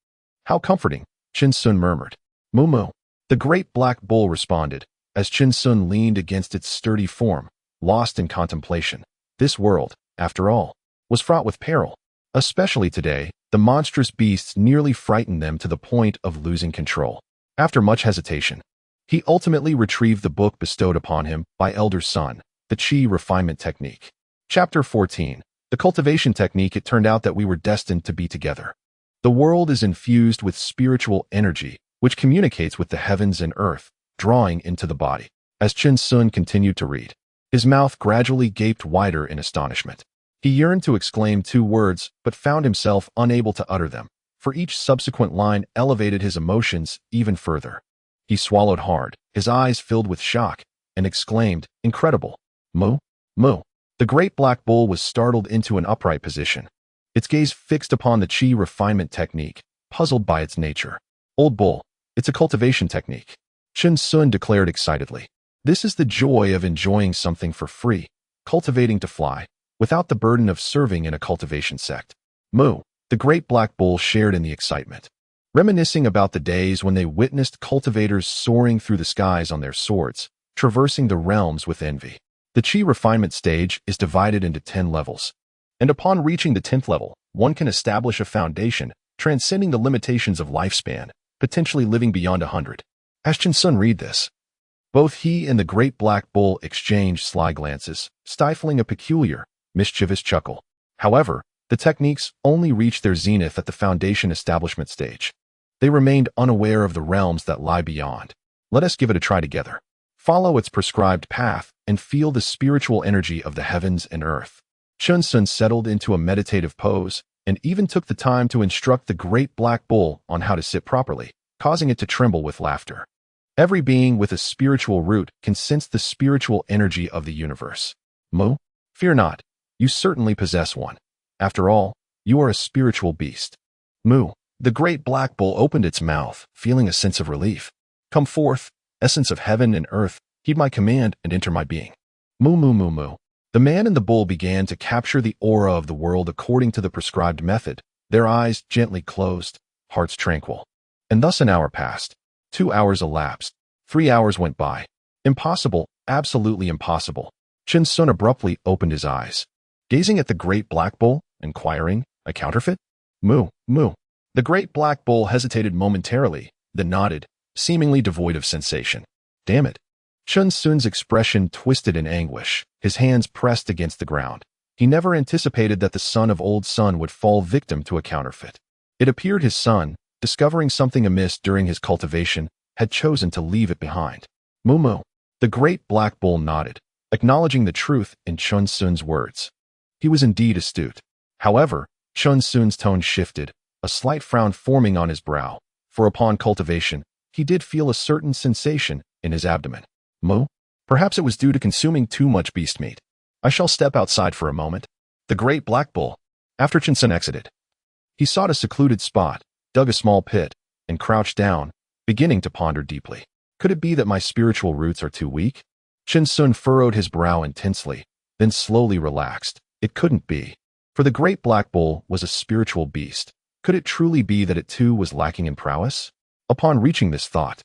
"How comforting," Chun Sun murmured. "Moo moo." The great black bull responded, as Chun Sun leaned against its sturdy form, lost in contemplation. This world, after all, was fraught with peril. Especially today, the monstrous beasts nearly frightened them to the point of losing control. After much hesitation, he ultimately retrieved the book bestowed upon him by Elder Sun, the Chi Refinement Technique. Chapter 14. The Cultivation Technique. It turned out that we were destined to be together. The world is infused with spiritual energy, which communicates with the heavens and earth, drawing into the body. As Chun Sun continued to read, his mouth gradually gaped wider in astonishment. He yearned to exclaim 2 words, but found himself unable to utter them, for each subsequent line elevated his emotions even further. He swallowed hard, his eyes filled with shock, and exclaimed, "Incredible! Moo, moo." The great black bull was startled into an upright position, its gaze fixed upon the Chi Refinement Technique, puzzled by its nature. "Old bull, it's a cultivation technique," Chun Sun declared excitedly. "This is the joy of enjoying something for free, cultivating to fly, without the burden of serving in a cultivation sect." "Moo," the great black bull shared in the excitement, reminiscing about the days when they witnessed cultivators soaring through the skies on their swords, traversing the realms with envy. The Chi Refinement stage is divided into 10 levels, and upon reaching the 10th level, one can establish a foundation, transcending the limitations of lifespan, potentially living beyond 100. As Chun Sun read this, both he and the great black bull exchanged sly glances, stifling a peculiar, mischievous chuckle. However, the techniques only reached their zenith at the foundation establishment stage. They remained unaware of the realms that lie beyond. Let us give it a try together. Follow its prescribed path and feel the spiritual energy of the heavens and earth. Chun Sun settled into a meditative pose and even took the time to instruct the great black bull on how to sit properly, causing it to tremble with laughter. Every being with a spiritual root can sense the spiritual energy of the universe. "Moo, fear not. You certainly possess one. After all, you are a spiritual beast." "Moo." The great black bull opened its mouth, feeling a sense of relief. "Come forth, essence of heaven and earth, heed my command and enter my being." "Moo moo moo moo." The man and the bull began to capture the aura of the world according to the prescribed method, their eyes gently closed, hearts tranquil. And thus an hour passed. 2 hours elapsed. 3 hours went by. Impossible, absolutely impossible. Chun Sun abruptly opened his eyes, gazing at the great black bull, inquiring, "A counterfeit?" "Moo, moo." The great black bull hesitated momentarily, then nodded, seemingly devoid of sensation. "Damn it." Chun Sun's expression twisted in anguish, his hands pressed against the ground. He never anticipated that the son of Old Sun would fall victim to a counterfeit. It appeared his son, discovering something amiss during his cultivation, had chosen to leave it behind. Moo moo. The great black bull nodded, acknowledging the truth in Chun Sun's words. He was indeed astute. However, Chun Sun's tone shifted, a slight frown forming on his brow, for upon cultivation, he did feel a certain sensation in his abdomen. Moo? Perhaps it was due to consuming too much beast meat. I shall step outside for a moment. The great black bull, after Chun Sun exited. He sought a secluded spot, dug a small pit, and crouched down, beginning to ponder deeply. Could it be that my spiritual roots are too weak? Chun Sun furrowed his brow intensely, then slowly relaxed. It couldn't be. For the great black bull was a spiritual beast. Could it truly be that it too was lacking in prowess? Upon reaching this thought,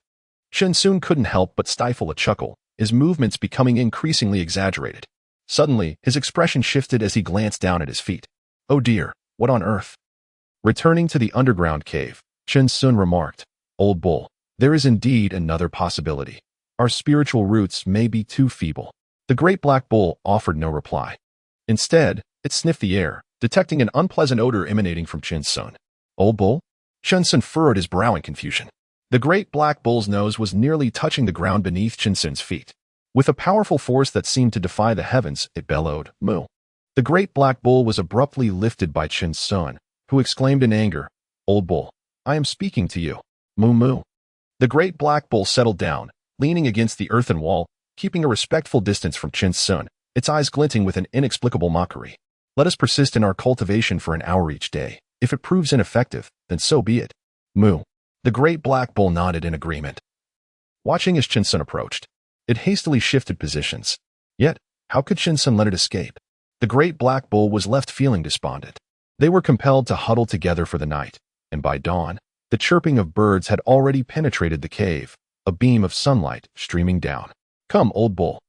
Chun Sun couldn't help but stifle a chuckle, his movements becoming increasingly exaggerated. Suddenly, his expression shifted as he glanced down at his feet. Oh dear, what on earth? Returning to the underground cave, Chun Sun remarked, Old bull, there is indeed another possibility. Our spiritual roots may be too feeble. The great black bull offered no reply. Instead, it sniffed the air, detecting an unpleasant odor emanating from Chun Sun. Old bull? Chun Sun furrowed his brow in confusion. The great black bull's nose was nearly touching the ground beneath Chun Sun's feet. With a powerful force that seemed to defy the heavens, it bellowed, Moo. The great black bull was abruptly lifted by Chun Sun, who exclaimed in anger, Old bull, I am speaking to you. Moo moo. The great black bull settled down, leaning against the earthen wall, keeping a respectful distance from Chun Sun, its eyes glinting with an inexplicable mockery. Let us persist in our cultivation for an hour each day. If it proves ineffective, then so be it. Moo. The great black bull nodded in agreement. Watching as Chun Sun approached, it hastily shifted positions. Yet, how could Chun Sun let it escape? The great black bull was left feeling despondent. They were compelled to huddle together for the night, and by dawn, the chirping of birds had already penetrated the cave, a beam of sunlight streaming down. Come, old bull.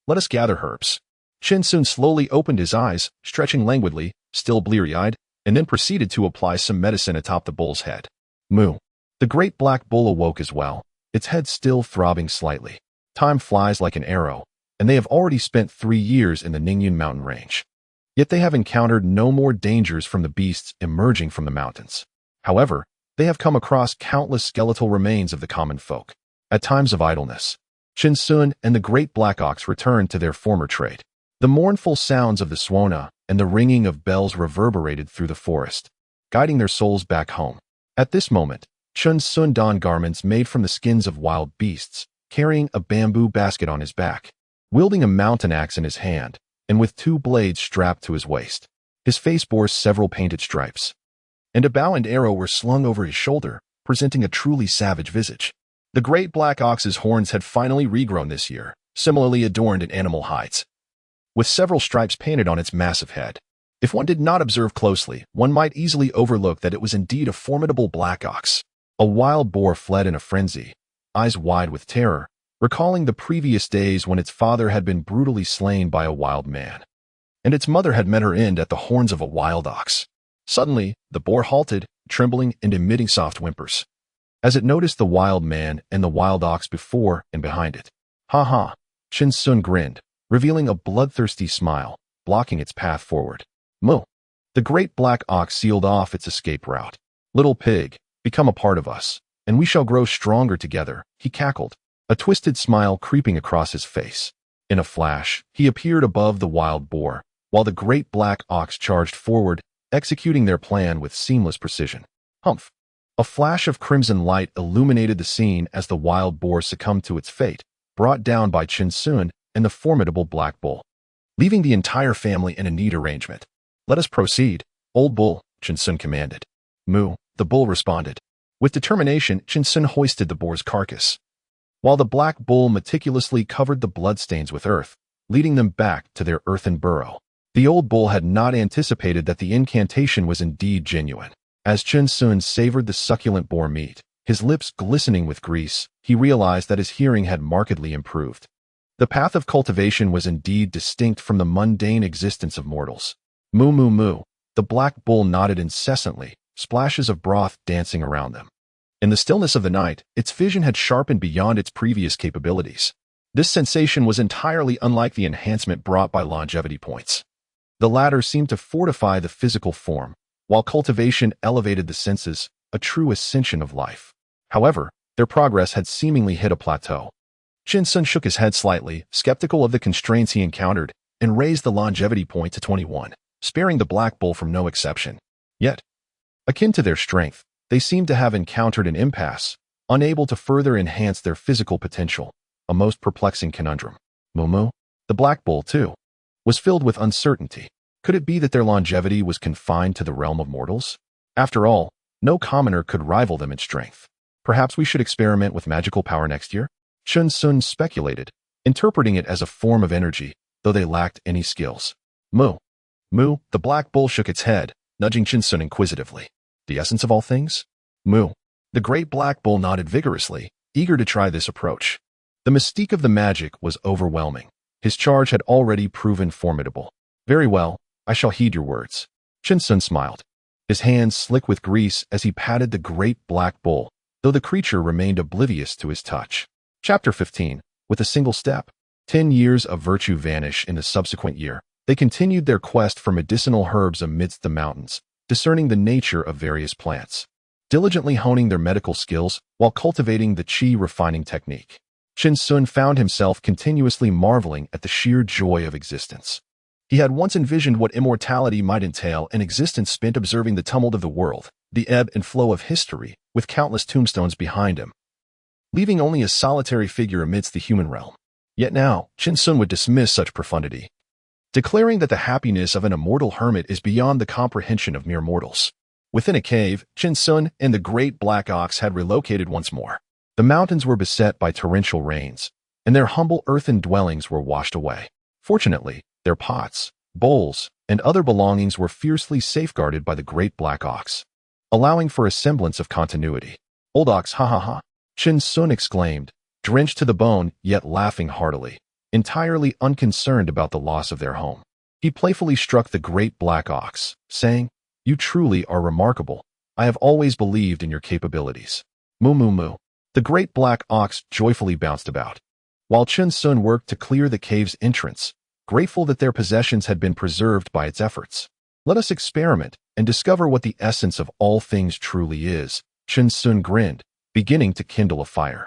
Let us gather herbs. Chun Sun slowly opened his eyes, stretching languidly, still bleary-eyed, and then proceeded to apply some medicine atop the bull's head. Moo. The great black bull awoke as well, its head still throbbing slightly. Time flies like an arrow, and they have already spent 3 years in the Ningyun mountain range. Yet they have encountered no more dangers from the beasts emerging from the mountains. However, they have come across countless skeletal remains of the common folk. At times of idleness, Chun Sun and the great black ox returned to their former trade. The mournful sounds of the Swona and the ringing of bells reverberated through the forest, guiding their souls back home. At this moment, Chun Sun donned garments made from the skins of wild beasts, carrying a bamboo basket on his back, wielding a mountain axe in his hand, and with 2 blades strapped to his waist. His face bore several painted stripes, and a bow and arrow were slung over his shoulder, presenting a truly savage visage. The great black ox's horns had finally regrown this year, similarly adorned in animal hides, with several stripes painted on its massive head. If one did not observe closely, one might easily overlook that it was indeed a formidable black ox. A wild boar fled in a frenzy, eyes wide with terror, recalling the previous days when its father had been brutally slain by a wild man, and its mother had met her end at the horns of a wild ox. Suddenly, the boar halted, trembling and emitting soft whimpers, as it noticed the wild man and the wild ox before and behind it. Ha ha! Chun Sun grinned, revealing a bloodthirsty smile, blocking its path forward. Moo! The great black ox sealed off its escape route. Little pig, become a part of us, and we shall grow stronger together, he cackled, a twisted smile creeping across his face. In a flash, he appeared above the wild boar, while the great black ox charged forward, executing their plan with seamless precision. Humph! A flash of crimson light illuminated the scene as the wild boar succumbed to its fate, brought down by Chun Sun and the formidable black bull, leaving the entire family in a neat arrangement. Let us proceed, old bull, Chun Sun commanded. Moo, the bull responded. With determination, Chun Sun hoisted the boar's carcass, while the black bull meticulously covered the bloodstains with earth, leading them back to their earthen burrow. The old bull had not anticipated that the incantation was indeed genuine. As Chun Sun savored the succulent boar meat, his lips glistening with grease, he realized that his hearing had markedly improved. The path of cultivation was indeed distinct from the mundane existence of mortals. Moo moo moo, the black bull nodded incessantly, splashes of broth dancing around them. In the stillness of the night, its vision had sharpened beyond its previous capabilities. This sensation was entirely unlike the enhancement brought by longevity points. The latter seemed to fortify the physical form, while cultivation elevated the senses, a true ascension of life. However, Their progress had seemingly hit a plateau. Qin Sun shook his head slightly, skeptical of the constraints he encountered, and raised the longevity point to 21, sparing the Black Bull from no exception. Yet, akin to their strength, they seemed to have encountered an impasse, unable to further enhance their physical potential, a most perplexing conundrum. Moo, the Black Bull, too, was filled with uncertainty. Could it be that their longevity was confined to the realm of mortals? After all, no commoner could rival them in strength. Perhaps we should experiment with magical power next year? Qin Sun speculated, interpreting it as a form of energy, though they lacked any skills. Moo, the Black Bull shook its head, nudging Qin Sun inquisitively. The essence of all things? Moo. The great Black Bull nodded vigorously, eager to try this approach. The mystique of the magic was overwhelming. His charge had already proven formidable. Very well, I shall heed your words. Qin Sun smiled, his hands slick with grease as he patted the great Black Bull, though the creature remained oblivious to his touch. Chapter 15. With a single step. 10 years of virtue vanish in the subsequent year. They continued their quest for medicinal herbs amidst the mountains, discerning the nature of various plants, diligently honing their medical skills while cultivating the qi refining technique. Qin Sun found himself continuously marveling at the sheer joy of existence. He had once envisioned what immortality might entail, an existence spent observing the tumult of the world, the ebb and flow of history, with countless tombstones behind him, leaving only a solitary figure amidst the human realm. Yet now, Qin Sun would dismiss such profundity, declaring that the happiness of an immortal hermit is beyond the comprehension of mere mortals. Within a cave, Qin Sun and the great black ox had relocated once more. The mountains were beset by torrential rains, and their humble earthen dwellings were washed away. Fortunately, their pots, bowls, and other belongings were fiercely safeguarded by the great black ox, allowing for a semblance of continuity. Old ox, ha ha ha, Qin Sun exclaimed, drenched to the bone, yet laughing heartily, entirely unconcerned about the loss of their home. He playfully struck the great black ox, saying, "You truly are remarkable. I have always believed in your capabilities." Moo. The great black ox joyfully bounced about, while Qin Sun worked to clear the cave's entrance, grateful that their possessions had been preserved by its efforts. Let us experiment and discover what the essence of all things truly is. Qin Sun grinned, beginning to kindle a fire.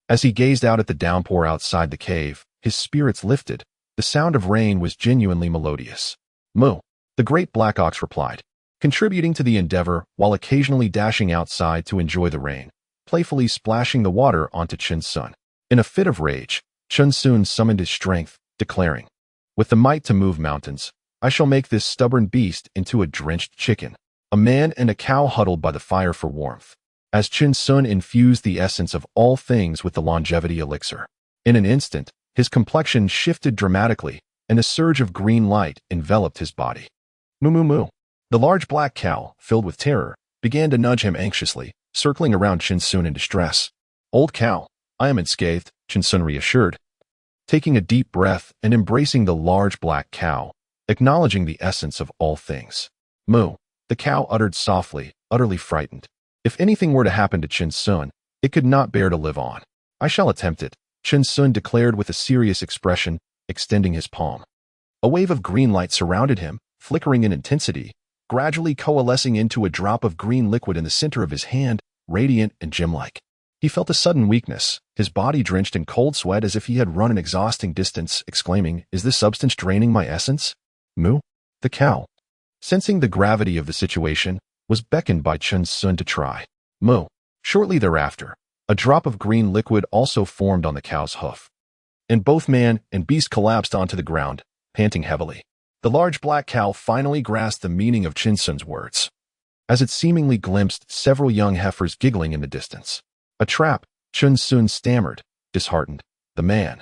As he gazed out at the downpour outside the cave, his spirits lifted. The sound of rain was genuinely melodious. Moo, the great black ox replied, contributing to the endeavor while occasionally dashing outside to enjoy the rain, playfully splashing the water onto Qin Sun. In a fit of rage, Qin Sun summoned his strength, declaring, "With the might to move mountains, I shall make this stubborn beast into a drenched chicken." A man and a cow huddled by the fire for warmth, as Qin Sun infused the essence of all things with the longevity elixir. In an instant, his complexion shifted dramatically, and a surge of green light enveloped his body. Moo. The large black cow, filled with terror, began to nudge him anxiously, circling around Qin Sun in distress. "Old cow, I am unscathed," Qin Sun reassured, taking a deep breath and embracing the large black cow, acknowledging the essence of all things. Moo, the cow uttered softly, utterly frightened. If anything were to happen to Qin Sun, it could not bear to live on. "I shall attempt it," Qin Sun declared with a serious expression, extending his palm. A wave of green light surrounded him, flickering in intensity, gradually coalescing into a drop of green liquid in the center of his hand, radiant and gem-like. He felt a sudden weakness, his body drenched in cold sweat as if he had run an exhausting distance, exclaiming, "Is this substance draining my essence?" Moo, the cow, sensing the gravity of the situation, was beckoned by Qin Sun to try. Moo. Shortly thereafter, a drop of green liquid also formed on the cow's hoof, and both man and beast collapsed onto the ground, panting heavily. The large black cow finally grasped the meaning of Qin Sun's words, as it seemingly glimpsed several young heifers giggling in the distance. "A trap," Qin Sun stammered, disheartened. The man,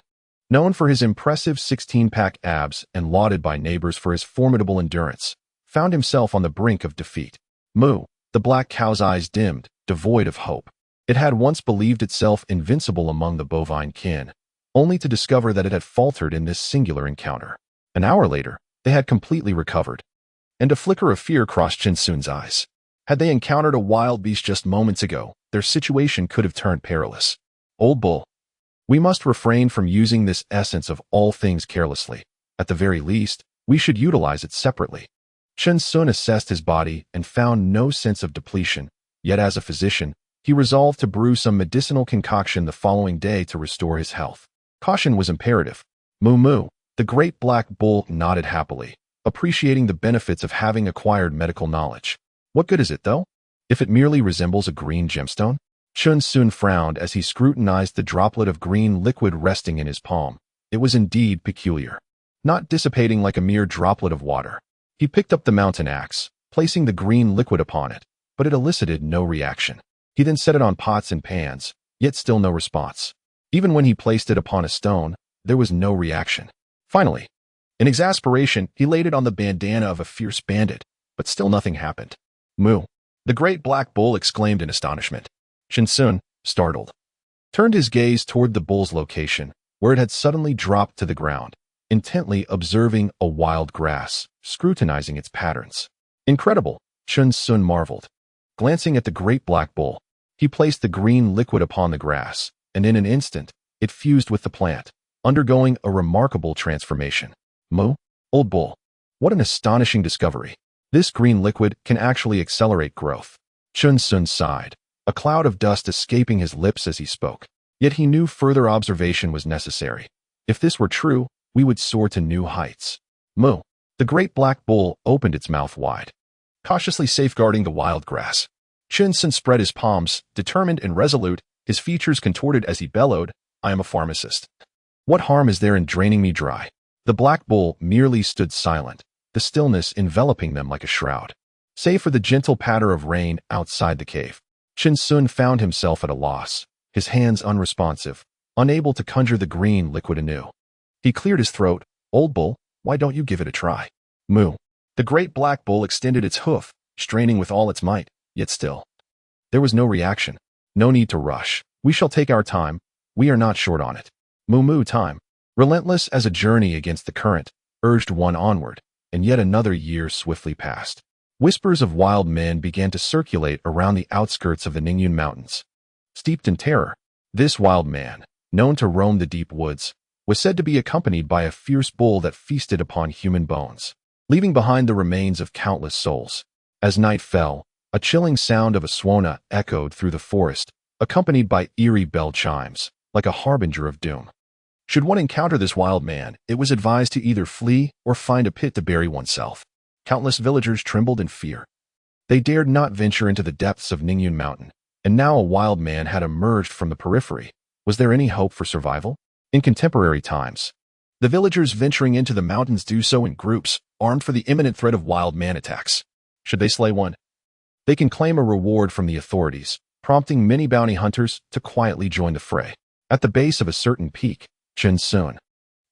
known for his impressive 16-pack abs and lauded by neighbors for his formidable endurance, found himself on the brink of defeat. Moo, the black cow's eyes dimmed, devoid of hope. It had once believed itself invincible among the bovine kin, only to discover that it had faltered in this singular encounter. An hour later, they had completely recovered, and a flicker of fear crossed Qin Sun's eyes. Had they encountered a wild beast just moments ago, their situation could have turned perilous. "Old bull, we must refrain from using this essence of all things carelessly. At the very least, we should utilize it separately." Qin Sun assessed his body and found no sense of depletion, yet as a physician, He resolved to brew some medicinal concoction the following day to restore his health. Caution was imperative. Moo moo. The great black bull nodded happily, appreciating the benefits of having acquired medical knowledge. What good is it, though? If it merely resembles a green gemstone? Chun Sun frowned as he scrutinized the droplet of green liquid resting in his palm. It was indeed peculiar. Not dissipating like a mere droplet of water. He picked up the mountain axe, placing the green liquid upon it, but it elicited no reaction. He then set it on pots and pans, yet still no response. Even when he placed it upon a stone, there was no reaction. Finally, in exasperation, he laid it on the bandana of a fierce bandit, but still nothing happened. Moo! The great black bull exclaimed in astonishment. Chun Sun, startled, turned his gaze toward the bull's location, where it had suddenly dropped to the ground, intently observing a wild grass, scrutinizing its patterns. Incredible, Chun Sun marveled. Glancing at the great black bull, he placed the green liquid upon the grass, and in an instant, it fused with the plant, undergoing a remarkable transformation. Moo, old bull, what an astonishing discovery. This green liquid can actually accelerate growth. Chun Sun sighed, a cloud of dust escaping his lips as he spoke. Yet he knew further observation was necessary. If this were true, we would soar to new heights. Moo. The great black bull opened its mouth wide, cautiously safeguarding the wild grass. Chun Sun spread his palms, determined and resolute, his features contorted as he bellowed, I am a pharmacist. What harm is there in draining me dry? The black bull merely stood silent, the stillness enveloping them like a shroud. Save for the gentle patter of rain outside the cave, Chun Sun found himself at a loss, his hands unresponsive, unable to conjure the green liquid anew. He cleared his throat. Old bull, why don't you give it a try? Moo. The great black bull extended its hoof, straining with all its might, yet still. There was no reaction. No need to rush. We shall take our time. We are not short on it. Moo moo time. Relentless as a journey against the current, urged one onward, and yet another year swiftly passed. Whispers of wild men began to circulate around the outskirts of the Ningyun Mountains. Steeped in terror, this wild man, known to roam the deep woods, was said to be accompanied by a fierce bull that feasted upon human bones, leaving behind the remains of countless souls. As night fell, a chilling sound of a swana echoed through the forest, accompanied by eerie bell chimes, like a harbinger of doom. Should one encounter this wild man, it was advised to either flee or find a pit to bury oneself. Countless villagers trembled in fear. They dared not venture into the depths of Ningyun Mountain, and now a wild man had emerged from the periphery. Was there any hope for survival? In contemporary times, the villagers venturing into the mountains do so in groups, armed for the imminent threat of wild man attacks. Should they slay one, they can claim a reward from the authorities, prompting many bounty hunters to quietly join the fray. At the base of a certain peak, Chun Sun,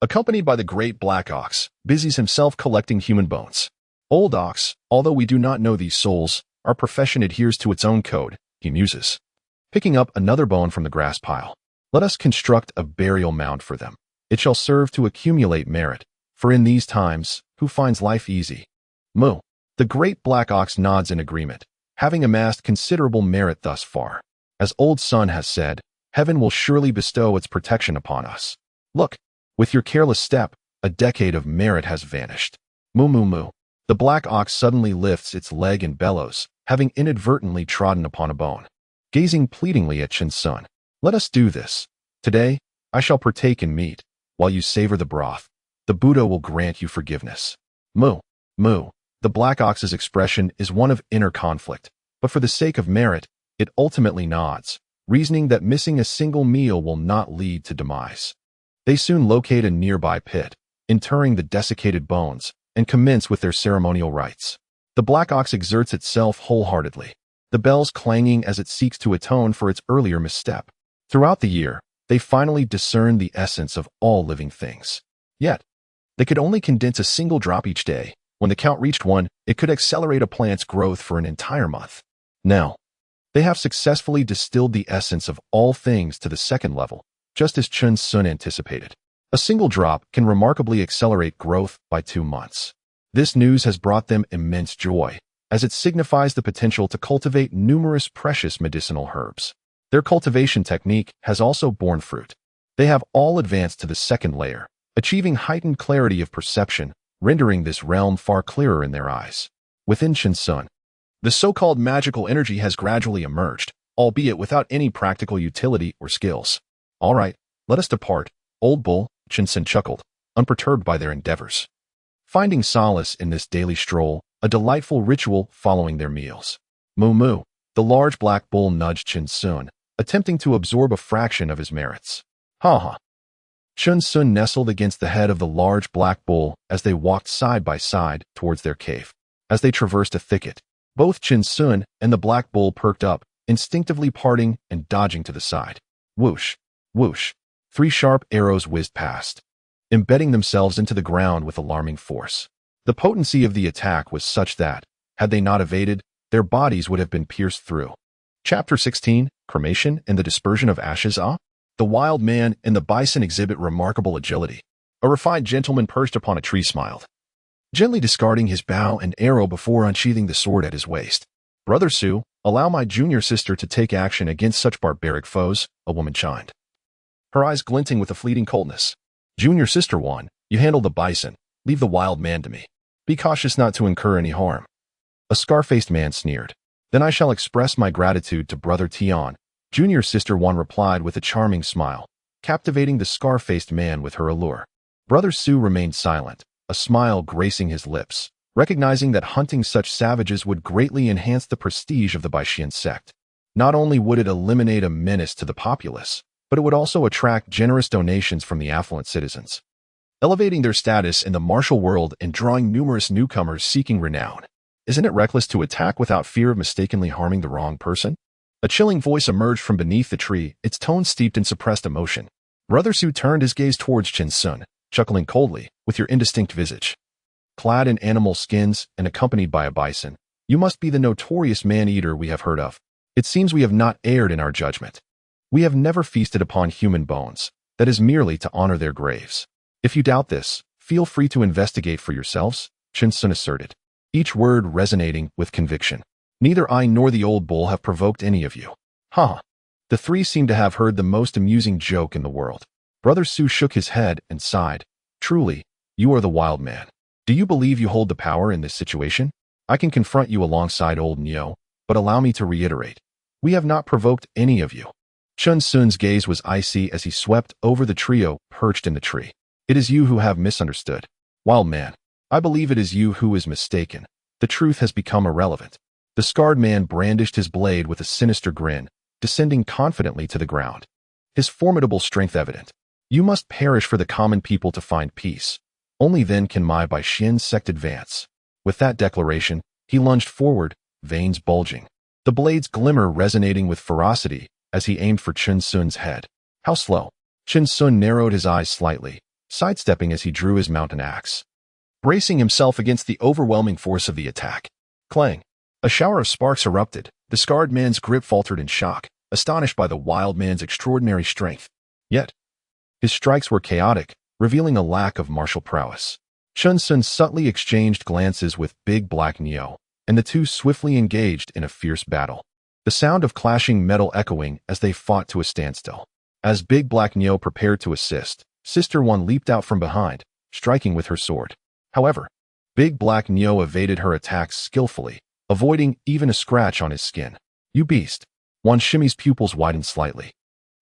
accompanied by the great black ox, busies himself collecting human bones. Old ox, although we do not know these souls, our profession adheres to its own code, he muses. Picking up another bone from the grass pile. Let us construct a burial mound for them. It shall serve to accumulate merit, for in these times, who finds life easy? Moo. The great black ox nods in agreement, having amassed considerable merit thus far. As Old Sun has said, heaven will surely bestow its protection upon us. Look, with your careless step, a decade of merit has vanished. Moo moo moo. The black ox suddenly lifts its leg and bellows, having inadvertently trodden upon a bone. Gazing pleadingly at Chun Sun, let us do this. Today, I shall partake in meat. While you savor the broth, the Buddha will grant you forgiveness. Moo, moo. The black ox's expression is one of inner conflict, but for the sake of merit, it ultimately nods, reasoning that missing a single meal will not lead to demise. They soon locate a nearby pit, interring the desiccated bones, and commence with their ceremonial rites. The black ox exerts itself wholeheartedly, the bells clanging as it seeks to atone for its earlier misstep. Throughout the year, they finally discern the essence of all living things. Yet, they could only condense a single drop each day. When the count reached 1, it could accelerate a plant's growth for an entire month. Now, they have successfully distilled the essence of all things to the second level, just as Chun Sun anticipated. A single drop can remarkably accelerate growth by 2 months. This news has brought them immense joy, as it signifies the potential to cultivate numerous precious medicinal herbs. Their cultivation technique has also borne fruit. They have all advanced to the second layer, achieving heightened clarity of perception, rendering this realm far clearer in their eyes. Within Chun Sun, the so-called magical energy has gradually emerged, albeit without any practical utility or skills. All right, let us depart, old bull, Chen Sun chuckled, unperturbed by their endeavors. Finding solace in this daily stroll, a delightful ritual following their meals. Moo moo, the large black bull nudged Chen Sun, attempting to absorb a fraction of his merits. Ha ha. Chen Sun nestled against the head of the large black bull as they walked side by side towards their cave. As they traversed a thicket, both Chen Sun and the black bull perked up, instinctively parting and dodging to the side. Whoosh, whoosh. 3 sharp arrows whizzed past, embedding themselves into the ground with alarming force. The potency of the attack was such that, had they not evaded, their bodies would have been pierced through. Chapter 16, Cremation and the Dispersion of Ashes. The wild man and the bison exhibit remarkable agility. A refined gentleman perched upon a tree smiled, gently discarding his bow and arrow before unsheathing the sword at his waist. Brother Sue, allow my junior sister to take action against such barbaric foes, a woman chimed, her eyes glinting with a fleeting coldness. Junior sister Juan, you handle the bison, leave the wild man to me. Be cautious not to incur any harm. A scar-faced man sneered. Then I shall express my gratitude to Brother Tian. Junior sister Juan replied with a charming smile, captivating the scar-faced man with her allure. Brother Sue remained silent, a smile gracing his lips, recognizing that hunting such savages would greatly enhance the prestige of the Baishian sect. Not only would it eliminate a menace to the populace, but it would also attract generous donations from the affluent citizens, elevating their status in the martial world and drawing numerous newcomers seeking renown. Isn't it reckless to attack without fear of mistakenly harming the wrong person? A chilling voice emerged from beneath the tree, its tone steeped in suppressed emotion. Brother Sue turned his gaze towards Chen Sun, chuckling coldly, with your indistinct visage. Clad in animal skins and accompanied by a bison, you must be the notorious man-eater we have heard of. It seems we have not erred in our judgment. We have never feasted upon human bones. That is merely to honor their graves. If you doubt this, feel free to investigate for yourselves, Chen Sun asserted, each word resonating with conviction. Neither I nor the old bull have provoked any of you. Ha! The 3 seemed to have heard the most amusing joke in the world. Brother Sue shook his head and sighed. Truly, you are the wild man. Do you believe you hold the power in this situation? I can confront you alongside old Neo, but allow me to reiterate. We have not provoked any of you. Chen Sun's gaze was icy as he swept over the trio perched in the tree. It is you who have misunderstood. Wild man, I believe it is you who is mistaken. The truth has become irrelevant. The scarred man brandished his blade with a sinister grin, descending confidently to the ground, his formidable strength evident. You must perish for the common people to find peace. Only then can my Baishin sect advance. With that declaration, he lunged forward, veins bulging, the blade's glimmer resonating with ferocity as he aimed for Chen Sun's head. How slow! Chen Sun narrowed his eyes slightly, sidestepping as he drew his mountain axe, bracing himself against the overwhelming force of the attack. Clang! A shower of sparks erupted. The scarred man's grip faltered in shock, astonished by the wild man's extraordinary strength. Yet, his strikes were chaotic, revealing a lack of martial prowess. Chen Sun subtly exchanged glances with Big Black Neo, and the two swiftly engaged in a fierce battle, the sound of clashing metal echoing as they fought to a standstill. As Big Black Neo prepared to assist, Sister One leaped out from behind, striking with her sword. However, Big Black Neo evaded her attacks skillfully, avoiding even a scratch on his skin. You beast! One Shimmy's pupils widened slightly.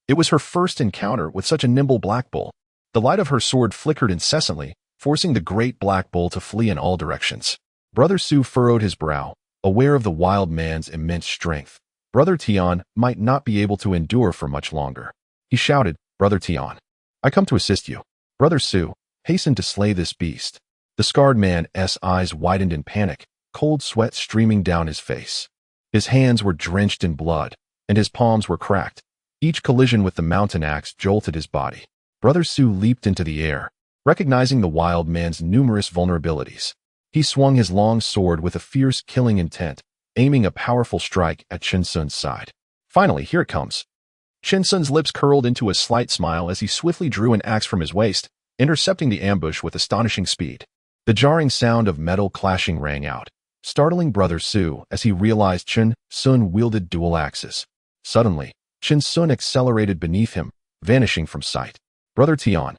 It was her first encounter with such a nimble black bull. The light of her sword flickered incessantly, forcing the great black bull to flee in all directions. Brother Sue furrowed his brow, aware of the wild man's immense strength. Brother Tian might not be able to endure for much longer. He shouted, Brother Tian, I come to assist you. Brother Sue, hasten to slay this beast. The scarred man's eyes widened in panic, cold sweat streaming down his face. His hands were drenched in blood, and his palms were cracked. Each collision with the mountain axe jolted his body. Brother Sue leaped into the air, recognizing the wild man's numerous vulnerabilities. He swung his long sword with a fierce killing intent, aiming a powerful strike at Chen Sun's side. Finally, here it comes. Chen Sun's lips curled into a slight smile as he swiftly drew an axe from his waist, intercepting the ambush with astonishing speed. The jarring sound of metal clashing rang out, startling Brother Sue as he realized Chen Sun wielded dual axes. Suddenly, Chen Sun accelerated beneath him, vanishing from sight. Brother Tian,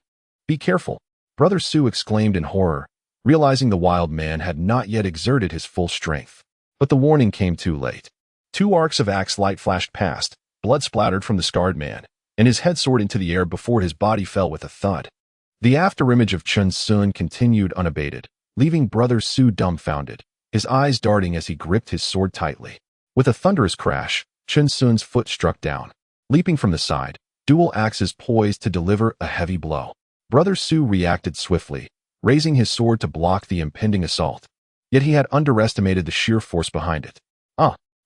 be careful, Brother Sue exclaimed in horror, realizing the wild man had not yet exerted his full strength. But the warning came too late. 2 arcs of axe light flashed past, blood splattered from the scarred man, and his head soared into the air before his body fell with a thud. The afterimage of Chun Sun continued unabated, leaving Brother Su dumbfounded, his eyes darting as he gripped his sword tightly. With a thunderous crash, Chun Sun's foot struck down. Leaping from the side, dual axes poised to deliver a heavy blow. Brother Su reacted swiftly, raising his sword to block the impending assault. Yet he had underestimated the sheer force behind it.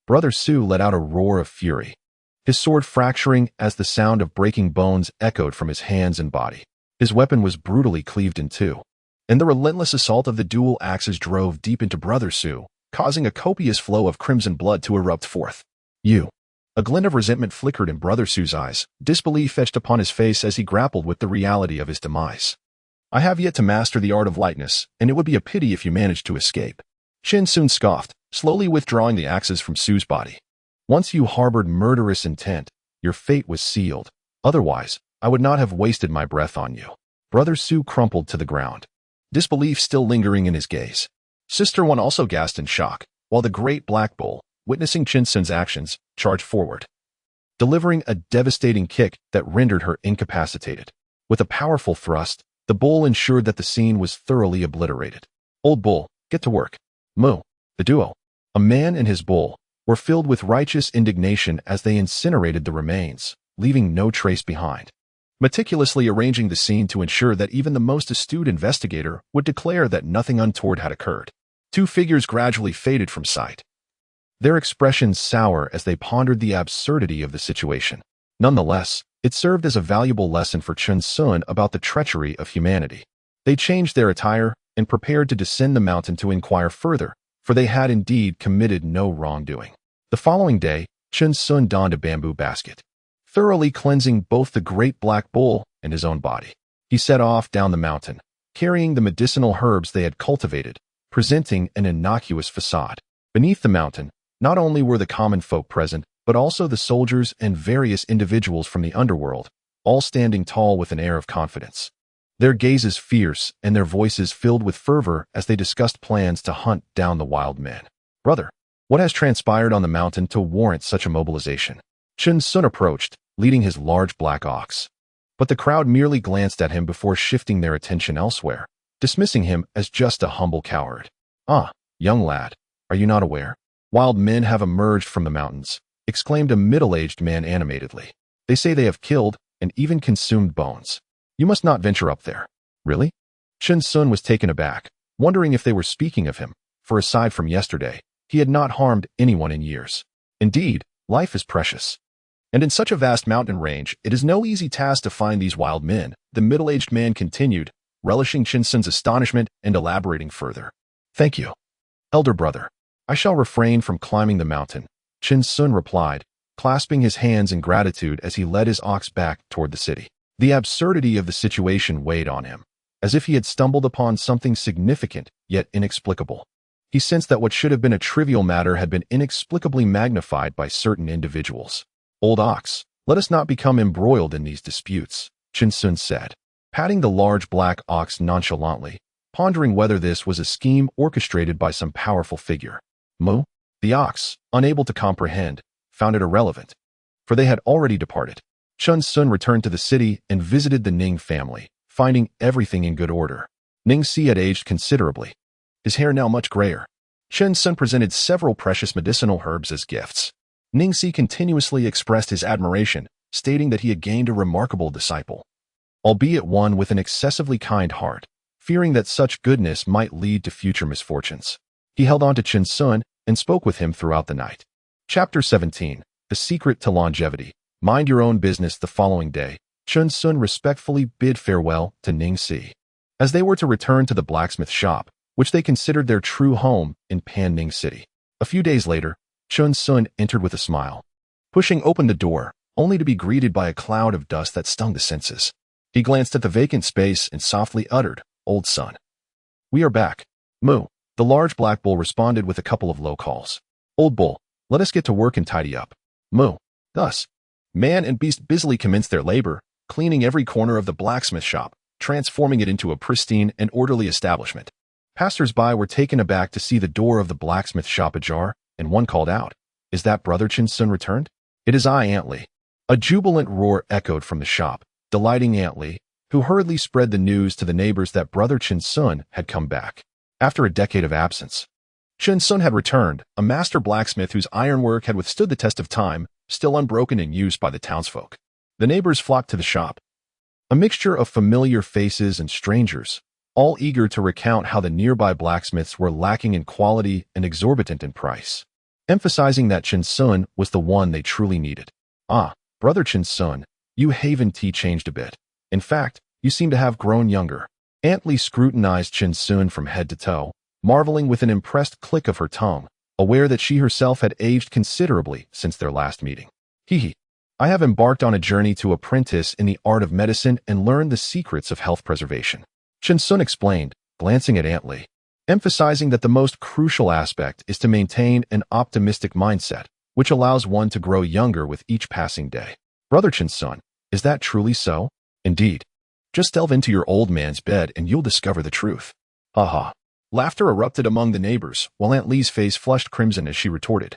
Brother Su let out a roar of fury, his sword fracturing as the sound of breaking bones echoed from his hands and body. His weapon was brutally cleaved in two, and the relentless assault of the dual axes drove deep into Brother Su, causing a copious flow of crimson blood to erupt forth. A glint of resentment flickered in Brother Su's eyes, disbelief etched upon his face as he grappled with the reality of his demise. I have yet to master the art of lightness, and it would be a pity if you managed to escape. Chun Sun scoffed, slowly withdrawing the axes from Su's body. Once you harbored murderous intent, your fate was sealed. Otherwise, I would not have wasted my breath on you. Brother Su crumpled to the ground, disbelief still lingering in his gaze. Sister One also gasped in shock, while the great black bull, witnessing Chun Sun's actions, charged forward, delivering a devastating kick that rendered her incapacitated. With a powerful thrust, the bull ensured that the scene was thoroughly obliterated. Old bull, get to work. Moo. The duo, a man and his bull, were filled with righteous indignation as they incinerated the remains, leaving no trace behind, meticulously arranging the scene to ensure that even the most astute investigator would declare that nothing untoward had occurred. 2 figures gradually faded from sight, their expressions sour as they pondered the absurdity of the situation. Nonetheless, it served as a valuable lesson for Chun Sun about the treachery of humanity. They changed their attire and prepared to descend the mountain to inquire further, for they had indeed committed no wrongdoing. The following day, Chun Sun donned a bamboo basket, thoroughly cleansing both the great black bull and his own body. He set off down the mountain, carrying the medicinal herbs they had cultivated, presenting an innocuous facade. Beneath the mountain, not only were the common folk present, but also the soldiers and various individuals from the underworld, all standing tall with an air of confidence. Their gazes fierce and their voices filled with fervor as they discussed plans to hunt down the wild men. Brother, what has transpired on the mountain to warrant such a mobilization? Chun Sun approached, leading his large black ox. But the crowd merely glanced at him before shifting their attention elsewhere, dismissing him as just a humble coward. Young lad, are you not aware? Wild men have emerged from the mountains, exclaimed a middle-aged man animatedly. They say they have killed and even consumed bones. You must not venture up there. Really? Chun Sun was taken aback, wondering if they were speaking of him, for aside from yesterday, he had not harmed anyone in years. Indeed, life is precious. And in such a vast mountain range, it is no easy task to find these wild men, the middle-aged man continued, relishing Chun Sun's astonishment and elaborating further. Thank you, elder brother. I shall refrain from climbing the mountain, Chun Sun replied, clasping his hands in gratitude as he led his ox back toward the city. The absurdity of the situation weighed on him, as if he had stumbled upon something significant yet inexplicable. He sensed that what should have been a trivial matter had been inexplicably magnified by certain individuals. Old ox, let us not become embroiled in these disputes, Chun Sun said, patting the large black ox nonchalantly, pondering whether this was a scheme orchestrated by some powerful figure. Moo? The ox, unable to comprehend, found it irrelevant, for they had already departed. Chun Sun returned to the city and visited the Ning family, finding everything in good order. Ning Si had aged considerably, his hair now much grayer. Chun Sun presented several precious medicinal herbs as gifts. Ning Si continuously expressed his admiration, stating that he had gained a remarkable disciple, albeit one with an excessively kind heart, fearing that such goodness might lead to future misfortunes. He held on to Chun Sun and spoke with him throughout the night. Chapter 17. The Secret to Longevity. Mind your own business. The following day, Chun Sun respectfully bid farewell to Ning Si, as they were to return to the blacksmith shop, which they considered their true home in Pan Ning City. A few days later, Chun Sun entered with a smile, pushing open the door, only to be greeted by a cloud of dust that stung the senses. He glanced at the vacant space and softly uttered, "Old son." "We are back." "Moo." The large black bull responded with a couple of low calls. "Old bull, let us get to work and tidy up." "Moo." Thus, man and beast busily commenced their labor, cleaning every corner of the blacksmith shop, transforming it into a pristine and orderly establishment. Passers-by were taken aback to see the door of the blacksmith shop ajar, and one called out, Is that Brother Chin Sun returned? It is I, Aunt Lee. A jubilant roar echoed from the shop, delighting Aunt Lee, who hurriedly spread the news to the neighbors that Brother Chin Sun had come back. After a decade of absence, Chin Sun had returned, a master blacksmith whose ironwork had withstood the test of time, still unbroken in use by the townsfolk. The neighbors flocked to the shop, a mixture of familiar faces and strangers, all eager to recount how the nearby blacksmiths were lacking in quality and exorbitant in price, emphasizing that Chin Sun was the one they truly needed. Ah, Brother Chin Sun, you haven't changed a bit. In fact, you seem to have grown younger. Aunt Lee scrutinized Chin Sun from head to toe, marveling with an impressed click of her tongue, aware that she herself had aged considerably since their last meeting. Hee. I have embarked on a journey to apprentice in the art of medicine and learn the secrets of health preservation. Chin Sun explained, glancing at Aunt Lee, emphasizing that the most crucial aspect is to maintain an optimistic mindset, which allows one to grow younger with each passing day. Brother Chin Sun, is that truly so? Indeed. Just delve into your old man's bed and you'll discover the truth. Haha. Laughter erupted among the neighbors, while Aunt Lee's face flushed crimson as she retorted.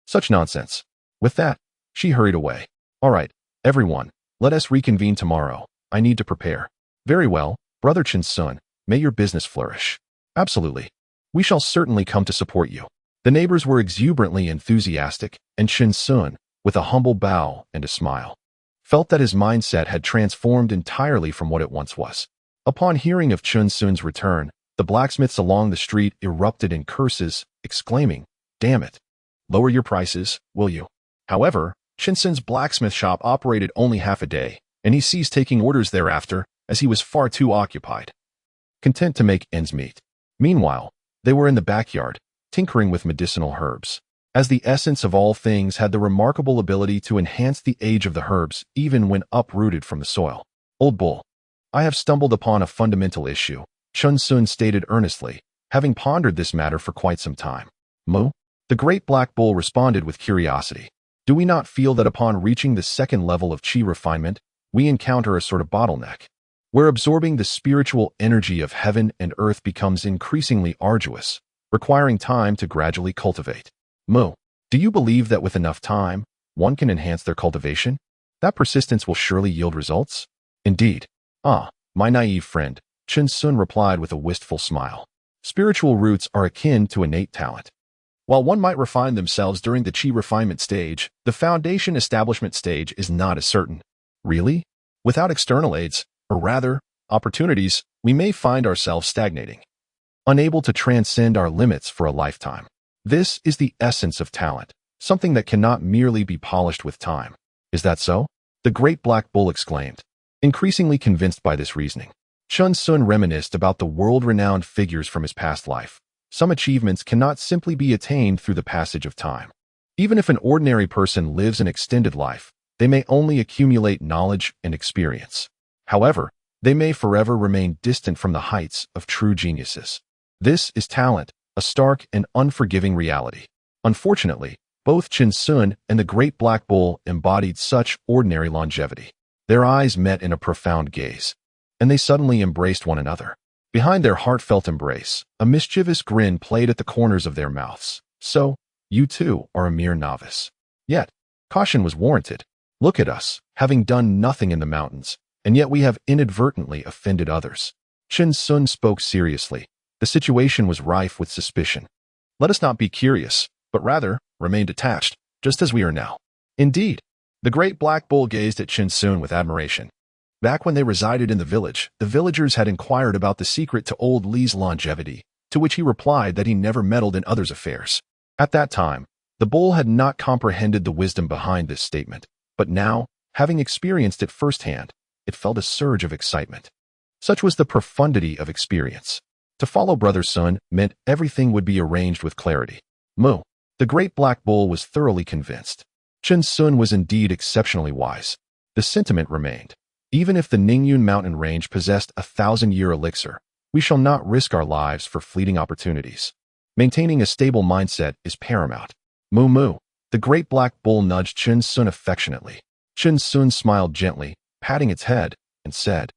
Such nonsense. With that, she hurried away. All right, everyone, let us reconvene tomorrow. I need to prepare. Very well, Brother Chin Sun, may your business flourish. Absolutely. We shall certainly come to support you. The neighbors were exuberantly enthusiastic, and Chin Sun, with a humble bow and a smile, felt that his mindset had transformed entirely from what it once was. Upon hearing of Chin Sun's return, the blacksmiths along the street erupted in curses, exclaiming, "Damn it! Lower your prices, will you?" However, Chin Sun's blacksmith shop operated only half a day, and he ceased taking orders thereafter, as he was far too occupied, content to make ends meet. Meanwhile, they were in the backyard, tinkering with medicinal herbs, as the essence of all things had the remarkable ability to enhance the age of the herbs even when uprooted from the soil. Old bull, I have stumbled upon a fundamental issue, Chin Sun stated earnestly, having pondered this matter for quite some time. Moo? The great black bull responded with curiosity. Do we not feel that upon reaching the second level of chi refinement, we encounter a sort of bottleneck, where absorbing the spiritual energy of heaven and earth becomes increasingly arduous, requiring time to gradually cultivate? Moo, do you believe that with enough time, one can enhance their cultivation? That persistence will surely yield results? Indeed. Ah, my naive friend, Chin Sun replied with a wistful smile. Spiritual roots are akin to innate talent. While one might refine themselves during the chi refinement stage, the foundation establishment stage is not as certain. Really? Without external aids, or rather, opportunities, we may find ourselves stagnating, unable to transcend our limits for a lifetime. This is the essence of talent, something that cannot merely be polished with time. Is that so? The great black bull exclaimed, increasingly convinced by this reasoning. Chin Sun reminisced about the world-renowned figures from his past life. Some achievements cannot simply be attained through the passage of time. Even if an ordinary person lives an extended life, they may only accumulate knowledge and experience. However, they may forever remain distant from the heights of true geniuses. This is talent, a stark and unforgiving reality. Unfortunately, both Chin Sun and the great black bull embodied such ordinary longevity. Their eyes met in a profound gaze, and they suddenly embraced one another. Behind their heartfelt embrace, a mischievous grin played at the corners of their mouths. So, you too are a mere novice. Yet, caution was warranted. Look at us, having done nothing in the mountains, and yet we have inadvertently offended others. Chin Sun spoke seriously. The situation was rife with suspicion. Let us not be curious, but rather remain detached, just as we are now. Indeed, the great black bull gazed at Chin Sun with admiration. Back when they resided in the village, the villagers had inquired about the secret to old Lee's longevity, to which he replied that he never meddled in others' affairs. At that time, the bull had not comprehended the wisdom behind this statement, but now, having experienced it firsthand, it felt a surge of excitement. Such was the profundity of experience. To follow Brother Sun meant everything would be arranged with clarity. Moo. The great black bull was thoroughly convinced. Chin Sun was indeed exceptionally wise. The sentiment remained. Even if the Ningyun mountain range possessed 1,000-year elixir, we shall not risk our lives for fleeting opportunities. Maintaining a stable mindset is paramount. Moo moo. The great black bull nudged Chin Sun affectionately. Chin Sun smiled gently, patting its head, and said,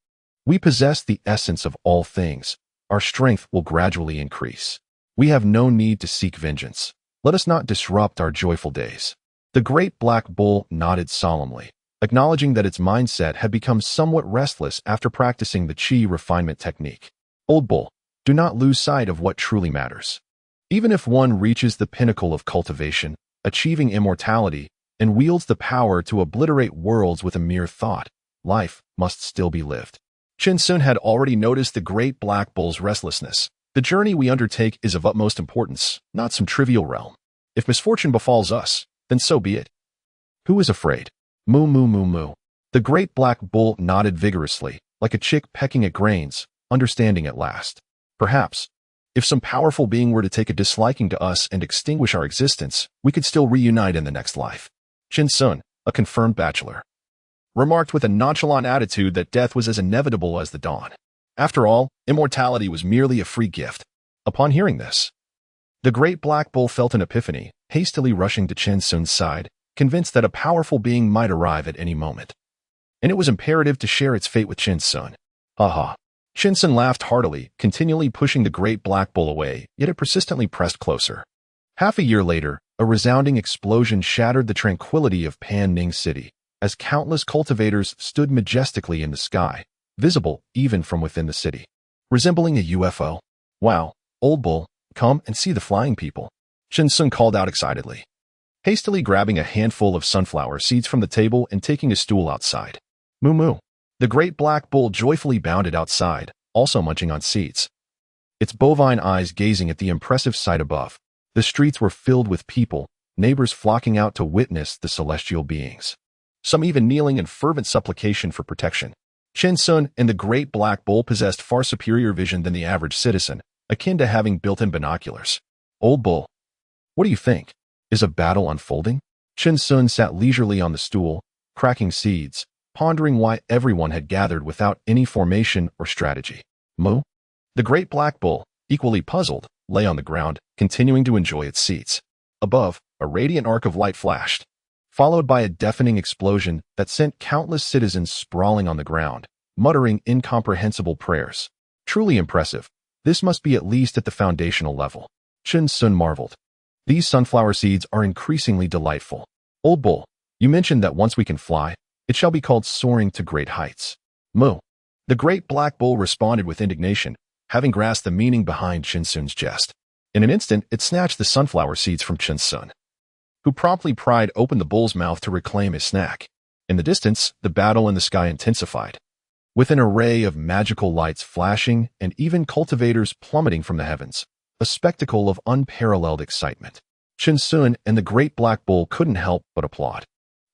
We possess the essence of all things. Our strength will gradually increase. We have no need to seek vengeance. Let us not disrupt our joyful days. The great black bull nodded solemnly, acknowledging that its mindset had become somewhat restless after practicing the chi refinement technique. Old bull, do not lose sight of what truly matters. Even if one reaches the pinnacle of cultivation, achieving immortality, and wields the power to obliterate worlds with a mere thought, life must still be lived. Chin Sun had already noticed the great black bull's restlessness. The journey we undertake is of utmost importance, not some trivial realm. If misfortune befalls us, then so be it. Who is afraid? Moo moo moo moo. The great black bull nodded vigorously, like a chick pecking at grains, understanding at last. Perhaps, if some powerful being were to take a disliking to us and extinguish our existence, we could still reunite in the next life. Chin Sun, a confirmed bachelor, remarked with a nonchalant attitude that death was as inevitable as the dawn. After all, immortality was merely a free gift. Upon hearing this, the great black bull felt an epiphany, hastily rushing to Chin Sun's side, convinced that a powerful being might arrive at any moment. And it was imperative to share its fate with Chin Sun. Ha ha. Chin Sun laughed heartily, continually pushing the great black bull away, yet it persistently pressed closer. Half a year later, a resounding explosion shattered the tranquility of Pan Ning City, as countless cultivators stood majestically in the sky, visible even from within the city. Resembling a UFO. Wow, old bull, come and see the flying people. Chin Sun called out excitedly, hastily grabbing a handful of sunflower seeds from the table and taking a stool outside. Moo moo. The great black bull joyfully bounded outside, also munching on seeds, its bovine eyes gazing at the impressive sight above. The streets were filled with people, neighbors flocking out to witness the celestial beings, some even kneeling in fervent supplication for protection. Chin Sun and the great black bull possessed far superior vision than the average citizen, akin to having built-in binoculars. Old bull, what do you think? Is a battle unfolding? Chin Sun sat leisurely on the stool, cracking seeds, pondering why everyone had gathered without any formation or strategy. Moo? The great black bull, equally puzzled, lay on the ground, continuing to enjoy its seeds. Above, a radiant arc of light flashed, followed by a deafening explosion that sent countless citizens sprawling on the ground, muttering incomprehensible prayers. Truly impressive. This must be at least at the foundational level. Chin Sun marveled. These sunflower seeds are increasingly delightful. Old bull, you mentioned that once we can fly, it shall be called soaring to great heights. Moo. The great black bull responded with indignation, having grasped the meaning behind Chin Sun's jest. In an instant, it snatched the sunflower seeds from Chin Sun, who promptly pried open the bull's mouth to reclaim his snack. In the distance, the battle in the sky intensified, with an array of magical lights flashing and even cultivators plummeting from the heavens, a spectacle of unparalleled excitement. Chin Sun and the great black bull couldn't help but applaud.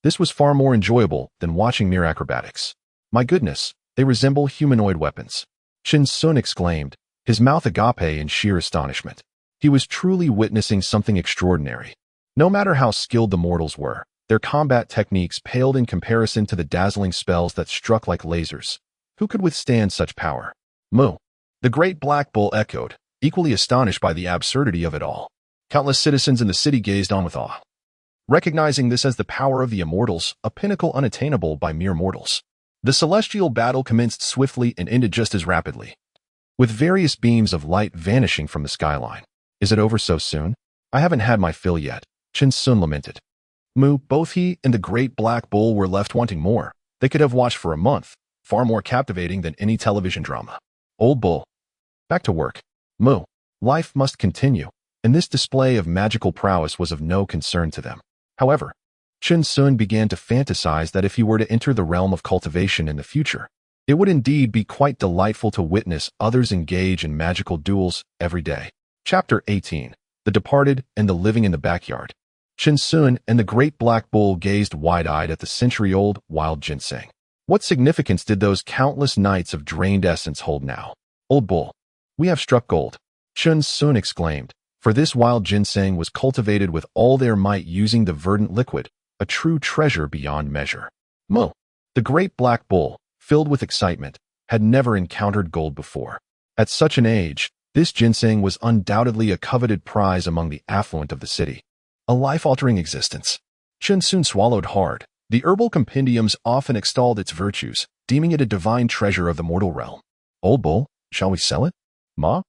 This was far more enjoyable than watching mere acrobatics. My goodness, they resemble humanoid weapons. Chin Sun exclaimed, his mouth agape in sheer astonishment. He was truly witnessing something extraordinary. No matter how skilled the mortals were, their combat techniques paled in comparison to the dazzling spells that struck like lasers. Who could withstand such power? Moo. The great black bull echoed, equally astonished by the absurdity of it all. Countless citizens in the city gazed on with awe, recognizing this as the power of the Immortals, a pinnacle unattainable by mere mortals. The celestial battle commenced swiftly and ended just as rapidly, with various beams of light vanishing from the skyline. Is it over so soon? I haven't had my fill yet, Chin Sun lamented. Moo, both he and the great black bull were left wanting more. They could have watched for a month, far more captivating than any television drama. Old bull, back to work. Moo, life must continue, and this display of magical prowess was of no concern to them. However, Chin Sun began to fantasize that if he were to enter the realm of cultivation in the future, it would indeed be quite delightful to witness others engage in magical duels every day. Chapter 18. The Departed and the Living in the Backyard. Chin Sun and the great black bull gazed wide-eyed at the century-old wild ginseng. What significance did those countless nights of drained essence hold now? Old bull, we have struck gold, Chin Sun exclaimed. For this wild ginseng was cultivated with all their might using the verdant liquid, a true treasure beyond measure. Moo. The great black bull, filled with excitement, had never encountered gold before. At such an age, this ginseng was undoubtedly a coveted prize among the affluent of the city. A life-altering existence. Chin Sun swallowed hard. The herbal compendiums often extolled its virtues, deeming it a divine treasure of the mortal realm. Old bull, shall we sell it? Ma?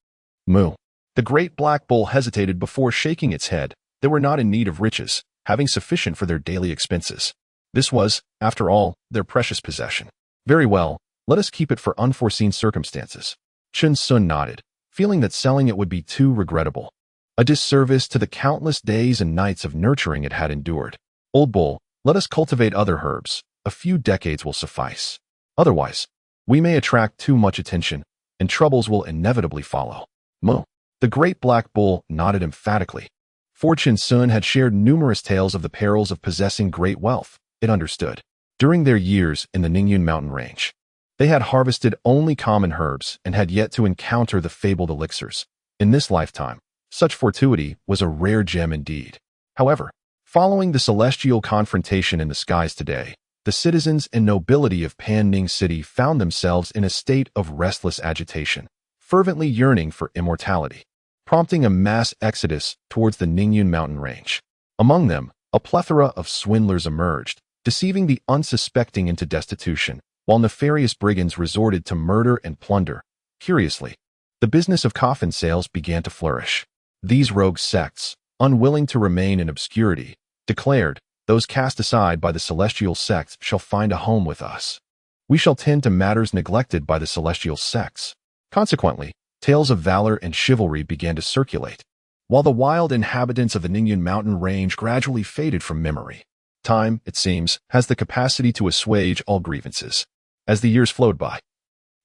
Moo. The great black bull hesitated before shaking its head, They were not in need of riches, having sufficient for their daily expenses. This was, after all, their precious possession. Very well, let us keep it for unforeseen circumstances. Chun Sun nodded, feeling that selling it would be too regrettable. A disservice to the countless days and nights of nurturing it had endured. Old bull, let us cultivate other herbs. A few decades will suffice. Otherwise, we may attract too much attention, and troubles will inevitably follow. Moo. The great black bull nodded emphatically. For Chun Sun had shared numerous tales of the perils of possessing great wealth, it understood. During their years in the Ningyun mountain range, they had harvested only common herbs and had yet to encounter the fabled elixirs. In this lifetime, such fortuity was a rare gem indeed. However, following the celestial confrontation in the skies today, the citizens and nobility of Panning City found themselves in a state of restless agitation, fervently yearning for immortality, prompting a mass exodus towards the Ningyun mountain range. Among them, a plethora of swindlers emerged, deceiving the unsuspecting into destitution, while nefarious brigands resorted to murder and plunder. Curiously, the business of coffin sales began to flourish. These rogue sects, unwilling to remain in obscurity, declared, "Those cast aside by the celestial sects shall find a home with us. We shall tend to matters neglected by the celestial sects." Consequently, tales of valor and chivalry began to circulate, while the wild inhabitants of the Ningyun mountain range gradually faded from memory. Time, it seems, has the capacity to assuage all grievances. As the years flowed by,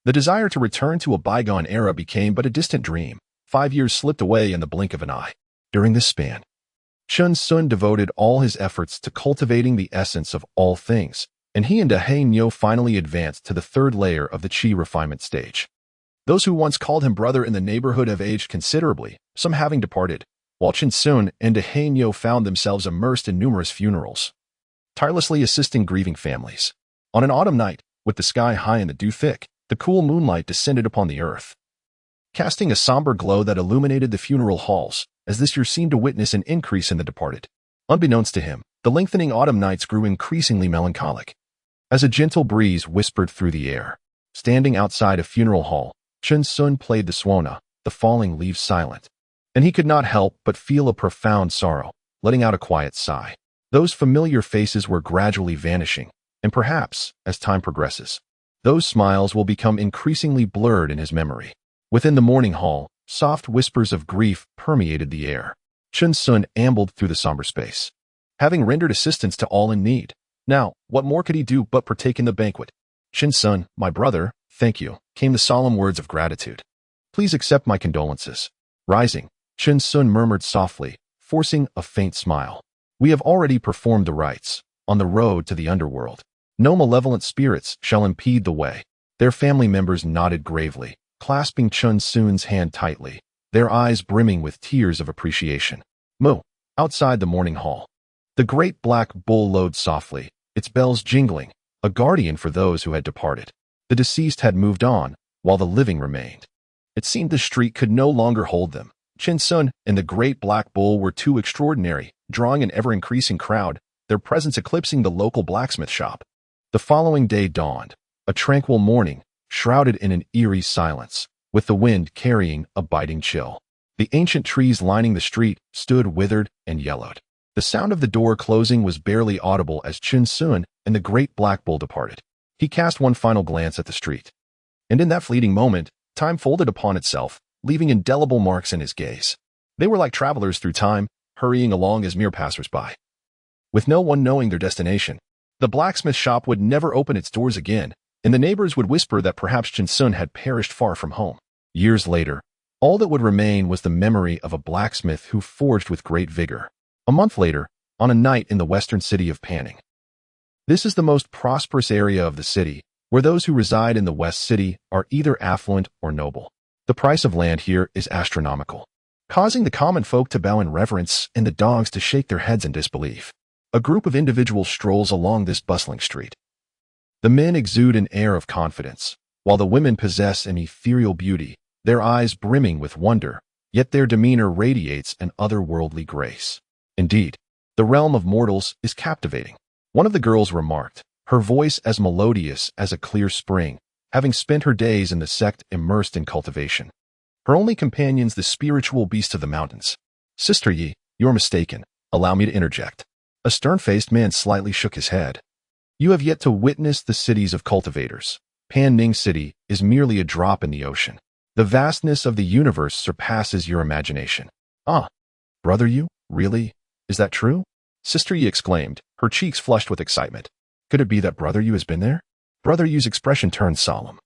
the desire to return to a bygone era became but a distant dream. 5 years slipped away in the blink of an eye. During this span, Chun Sun devoted all his efforts to cultivating the essence of all things, and he and Dahei Nyo finally advanced to the third layer of the Qi refinement stage. Those who once called him brother in the neighborhood have aged considerably, some having departed, while Chun Sun and Dahei Nyo found themselves immersed in numerous funerals, tirelessly assisting grieving families. On an autumn night, with the sky high and the dew thick, the cool moonlight descended upon the earth, casting a somber glow that illuminated the funeral halls, as this year seemed to witness an increase in the departed. Unbeknownst to him, the lengthening autumn nights grew increasingly melancholic, as a gentle breeze whispered through the air. Standing outside a funeral hall, Chun Sun played the suona, the falling leaves silent, and he could not help but feel a profound sorrow, letting out a quiet sigh. Those familiar faces were gradually vanishing, and perhaps, as time progresses, those smiles will become increasingly blurred in his memory. Within the mourning hall, soft whispers of grief permeated the air. Chun Sun ambled through the somber space, having rendered assistance to all in need. Now, what more could he do but partake in the banquet? "Chun Sun, my brother, thank you," came the solemn words of gratitude. "Please accept my condolences." Rising, Chun Sun murmured softly, forcing a faint smile. "We have already performed the rites. On the road to the underworld, no malevolent spirits shall impede the way." Their family members nodded gravely, clasping Chun Sun's hand tightly, their eyes brimming with tears of appreciation. Moo. Outside the mourning hall, the great black bull lowed softly, its bells jingling, a guardian for those who had departed. The deceased had moved on, while the living remained. It seemed the street could no longer hold them. Chun Sun and the great black bull were too extraordinary, drawing an ever-increasing crowd, their presence eclipsing the local blacksmith shop. The following day dawned, a tranquil morning, shrouded in an eerie silence, with the wind carrying a biting chill. The ancient trees lining the street stood withered and yellowed. The sound of the door closing was barely audible as Chun Sun and the great black bull departed. He cast one final glance at the street, and in that fleeting moment, time folded upon itself, leaving indelible marks in his gaze. They were like travelers through time, hurrying along as mere passers-by, with no one knowing their destination. The blacksmith shop would never open its doors again, and the neighbors would whisper that perhaps Chun Sun had perished far from home. Years later, all that would remain was the memory of a blacksmith who forged with great vigor. A month later, on a night in the western city of Panning. This is the most prosperous area of the city, where those who reside in the West City are either affluent or noble. The price of land here is astronomical, causing the common folk to bow in reverence and the dogs to shake their heads in disbelief. A group of individuals strolls along this bustling street. The men exude an air of confidence, while the women possess an ethereal beauty, their eyes brimming with wonder, yet their demeanor radiates an otherworldly grace. Indeed, the realm of mortals is captivating. One of the girls remarked, her voice as melodious as a clear spring, having spent her days in the sect immersed in cultivation. Her only companions the spiritual beasts of the mountains. "Sister Yi, You're mistaken. Allow me to interject. A stern-faced man slightly shook his head. You have yet to witness the cities of cultivators. Pan Ning City is merely a drop in the ocean. The vastness of the universe surpasses your imagination. Ah, brother Yu? Really? Is that true? Sister Yi exclaimed, her cheeks flushed with excitement. Could it be that Brother Yu has been there? Brother Yu's expression turned solemn,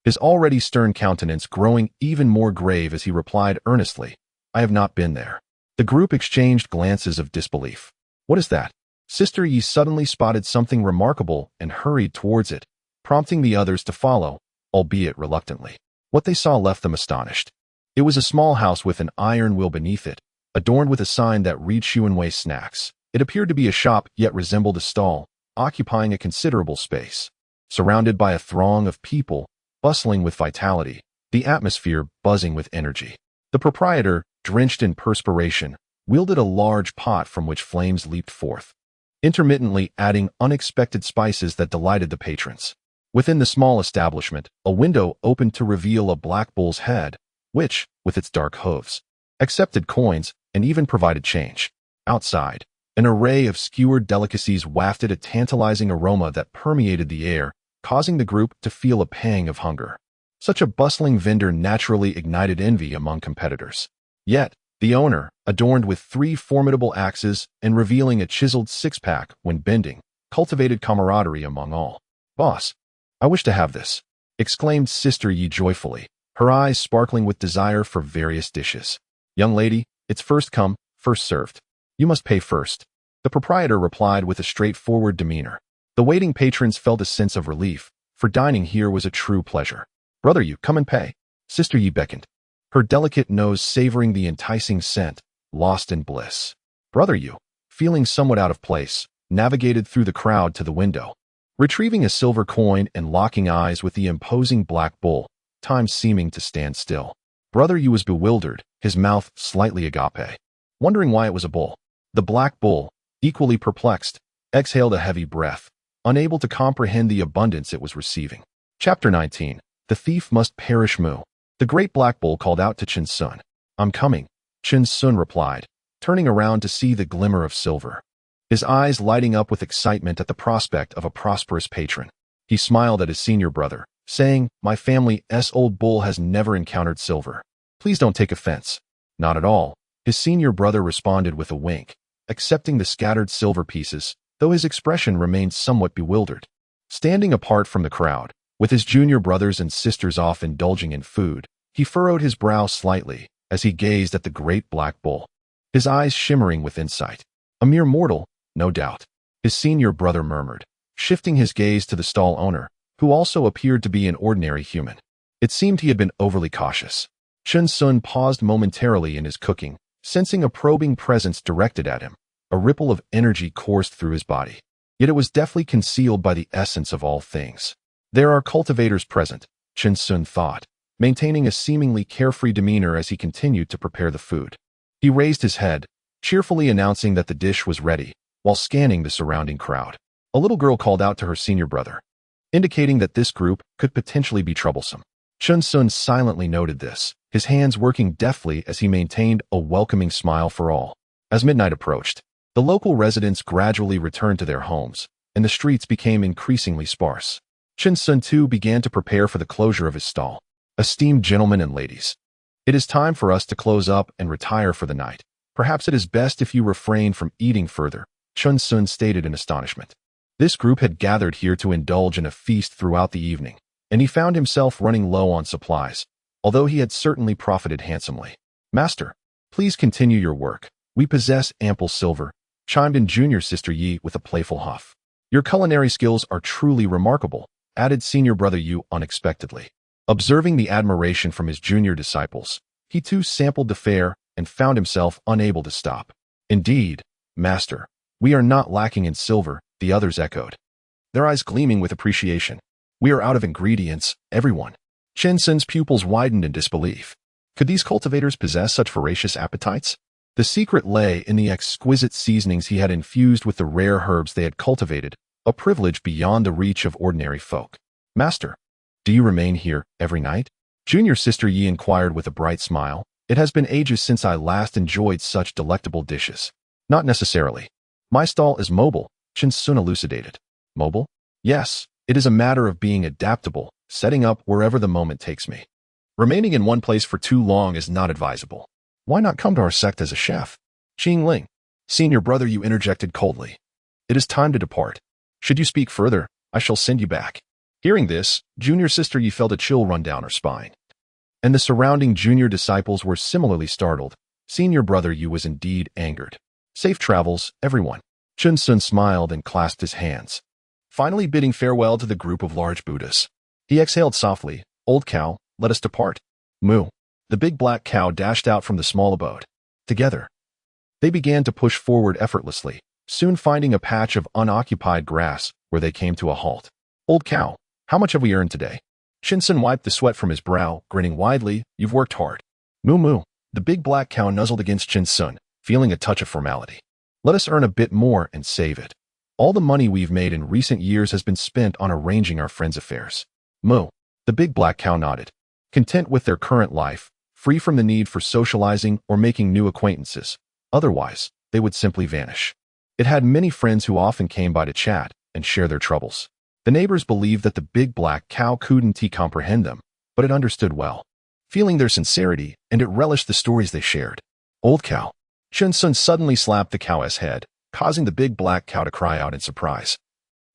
his already stern countenance growing even more grave as he replied earnestly, I have not been there. The group exchanged glances of disbelief. What is that? Sister Yi suddenly spotted something remarkable and hurried towards it, prompting the others to follow, albeit reluctantly. What they saw left them astonished. It was a small house with an iron wheel beneath it, adorned with a sign that read Xuanwei Snacks. It appeared to be a shop yet resembled a stall, occupying a considerable space. Surrounded by a throng of people, bustling with vitality, the atmosphere buzzing with energy. The proprietor, drenched in perspiration, wielded a large pot from which flames leaped forth, intermittently adding unexpected spices that delighted the patrons. Within the small establishment, a window opened to reveal a black bull's head, which, with its dark hooves, accepted coins and even provided change. Outside, an array of skewered delicacies wafted a tantalizing aroma that permeated the air, causing the group to feel a pang of hunger. Such a bustling vendor naturally ignited envy among competitors. Yet, the owner, adorned with 3 formidable axes and revealing a chiseled six-pack when bending, cultivated camaraderie among all. Boss, I wish to have this, exclaimed Sister Yi joyfully, her eyes sparkling with desire for various dishes. Young lady, it's first come, first served. You must pay first. The proprietor replied with a straightforward demeanor. The waiting patrons felt a sense of relief, for dining here was a true pleasure. Brother Yu, come and pay. Sister Yi beckoned, her delicate nose savoring the enticing scent, lost in bliss. Brother Yu, feeling somewhat out of place, navigated through the crowd to the window. Retrieving a silver coin and locking eyes with the imposing black bull, time seeming to stand still. Brother Yu was bewildered, his mouth slightly agape, wondering why it was a bull. The black bull, equally perplexed, exhaled a heavy breath, unable to comprehend the abundance it was receiving. Chapter 19. The Thief Must Perish Mu. The great black bull called out to Chen Sun. I'm coming, Chen Sun replied, turning around to see the glimmer of silver, his eyes lighting up with excitement at the prospect of a prosperous patron. He smiled at his senior brother, saying, My family's old bull has never encountered silver. Please don't take offense. Not at all, his senior brother responded with a wink, accepting the scattered silver pieces, though his expression remained somewhat bewildered. Standing apart from the crowd, with his junior brothers and sisters off indulging in food, he furrowed his brow slightly as he gazed at the great black bull, his eyes shimmering with insight. A mere mortal, no doubt, his senior brother murmured, shifting his gaze to the stall owner, who also appeared to be an ordinary human. It seemed he had been overly cautious. Chen Sun paused momentarily in his cooking, sensing a probing presence directed at him. A ripple of energy coursed through his body. Yet it was deftly concealed by the essence of all things. There are cultivators present, Chen Sun thought, maintaining a seemingly carefree demeanor as he continued to prepare the food. He raised his head, cheerfully announcing that the dish was ready, while scanning the surrounding crowd. A little girl called out to her senior brother, indicating that this group could potentially be troublesome. Chen Sun silently noted this, his hands working deftly as he maintained a welcoming smile for all. As midnight approached, the local residents gradually returned to their homes, and the streets became increasingly sparse. Chen Sun too began to prepare for the closure of his stall. Esteemed gentlemen and ladies, it is time for us to close up and retire for the night. Perhaps it is best if you refrain from eating further, Chen Sun stated in astonishment. This group had gathered here to indulge in a feast throughout the evening, and he found himself running low on supplies, although he had certainly profited handsomely. Master, please continue your work. We possess ample silver, chimed in junior sister Yi with a playful huff. Your culinary skills are truly remarkable, added senior brother Yu unexpectedly. Observing the admiration from his junior disciples, he too sampled the fare and found himself unable to stop. Indeed, master, we are not lacking in silver, the others echoed, their eyes gleaming with appreciation. We are out of ingredients, everyone. Chen Sun's pupils widened in disbelief. Could these cultivators possess such voracious appetites? The secret lay in the exquisite seasonings he had infused with the rare herbs they had cultivated, a privilege beyond the reach of ordinary folk. Master, do you remain here every night? Junior sister Yi inquired with a bright smile, It has been ages since I last enjoyed such delectable dishes. Not necessarily. My stall is mobile, Chen Sun elucidated. Mobile? Yes, it is a matter of being adaptable, setting up wherever the moment takes me. Remaining in one place for too long is not advisable. Why not come to our sect as a chef? Qing Ling. Senior brother, you interjected coldly. It is time to depart. Should you speak further, I shall send you back. Hearing this, junior sister Yi felt a chill run down her spine. And the surrounding junior disciples were similarly startled. Senior brother Yu was indeed angered. Safe travels, everyone. Chen Sun smiled and clasped his hands, finally bidding farewell to the group of large Buddhas. He exhaled softly. Old cow, let us depart. Moo. The big black cow dashed out from the small abode. Together, they began to push forward effortlessly, soon finding a patch of unoccupied grass where they came to a halt. Old cow, how much have we earned today? Shinsun wiped the sweat from his brow, grinning widely. You've worked hard. Moo moo. The big black cow nuzzled against Shinsun, feeling a touch of formality. Let us earn a bit more and save it. All the money we've made in recent years has been spent on arranging our friends' affairs. Moo. The big black cow nodded. Content with their current life, free from the need for socializing or making new acquaintances. Otherwise, they would simply vanish. It had many friends who often came by to chat and share their troubles. The neighbors believed that the big black cow couldn't comprehend them, but it understood well, feeling their sincerity, and it relished the stories they shared. Old cow. Chen Sun suddenly slapped the cow's head, causing the big black cow to cry out in surprise.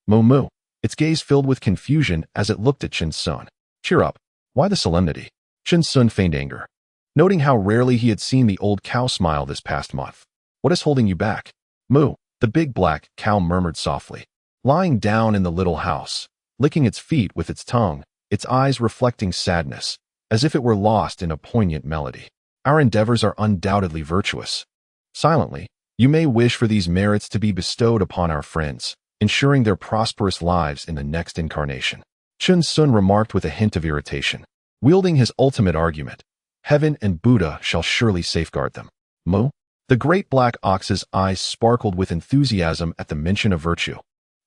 Moo moo. Its gaze filled with confusion as it looked at Chen Sun. Cheer up. Why the solemnity? Chen Sun feigned anger, noting how rarely he had seen the old cow smile this past month. What is holding you back? Moo. The big black cow murmured softly, lying down in the little house, licking its feet with its tongue, its eyes reflecting sadness, as if it were lost in a poignant melody. Our endeavors are undoubtedly virtuous. Silently, you may wish for these merits to be bestowed upon our friends, ensuring their prosperous lives in the next incarnation. Chen Sun remarked with a hint of irritation, wielding his ultimate argument. Heaven and Buddha shall surely safeguard them. Moo? The great black ox's eyes sparkled with enthusiasm at the mention of virtue.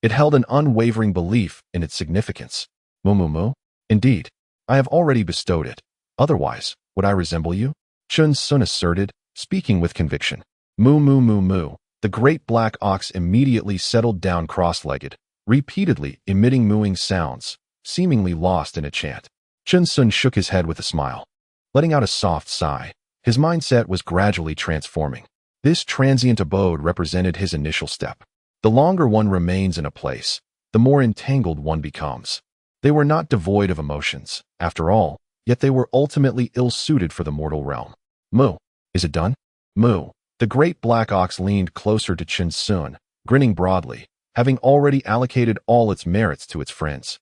It held an unwavering belief in its significance. Moo moo moo? Indeed, I have already bestowed it. Otherwise, would I resemble you? Chen Sun asserted, speaking with conviction. Moo moo moo moo. The great black ox immediately settled down cross-legged, repeatedly emitting mooing sounds, seemingly lost in a chant. Chen Sun shook his head with a smile, letting out a soft sigh. His mindset was gradually transforming. This transient abode represented his initial step. The longer one remains in a place, the more entangled one becomes. They were not devoid of emotions, after all, yet they were ultimately ill-suited for the mortal realm. Moo. Is it done? Moo. The great black ox leaned closer to Chen Sun, grinning broadly, having already allocated all its merits to its friends.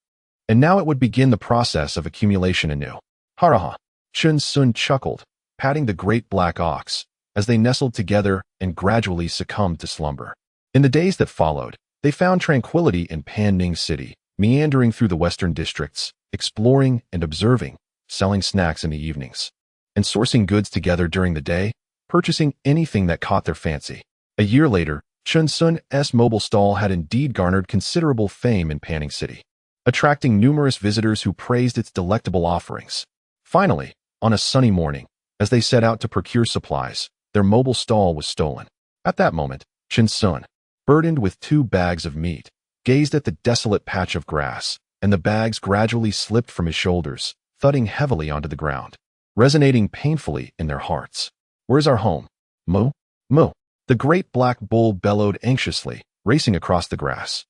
And now it would begin the process of accumulation anew. Haraha. Chen Sun chuckled, patting the great black ox, as they nestled together and gradually succumbed to slumber. In the days that followed, they found tranquility in Panning City, meandering through the western districts, exploring and observing, selling snacks in the evenings, and sourcing goods together during the day, purchasing anything that caught their fancy. A year later, Chen Sun's mobile stall had indeed garnered considerable fame in Panning City, attracting numerous visitors who praised its delectable offerings. Finally, on a sunny morning, as they set out to procure supplies, their mobile stall was stolen. At that moment, Chen Sun, burdened with 2 bags of meat, gazed at the desolate patch of grass, and the bags gradually slipped from his shoulders, thudding heavily onto the ground, resonating painfully in their hearts. Where's our home? Moo? Moo. The great black bull bellowed anxiously, racing across the grass.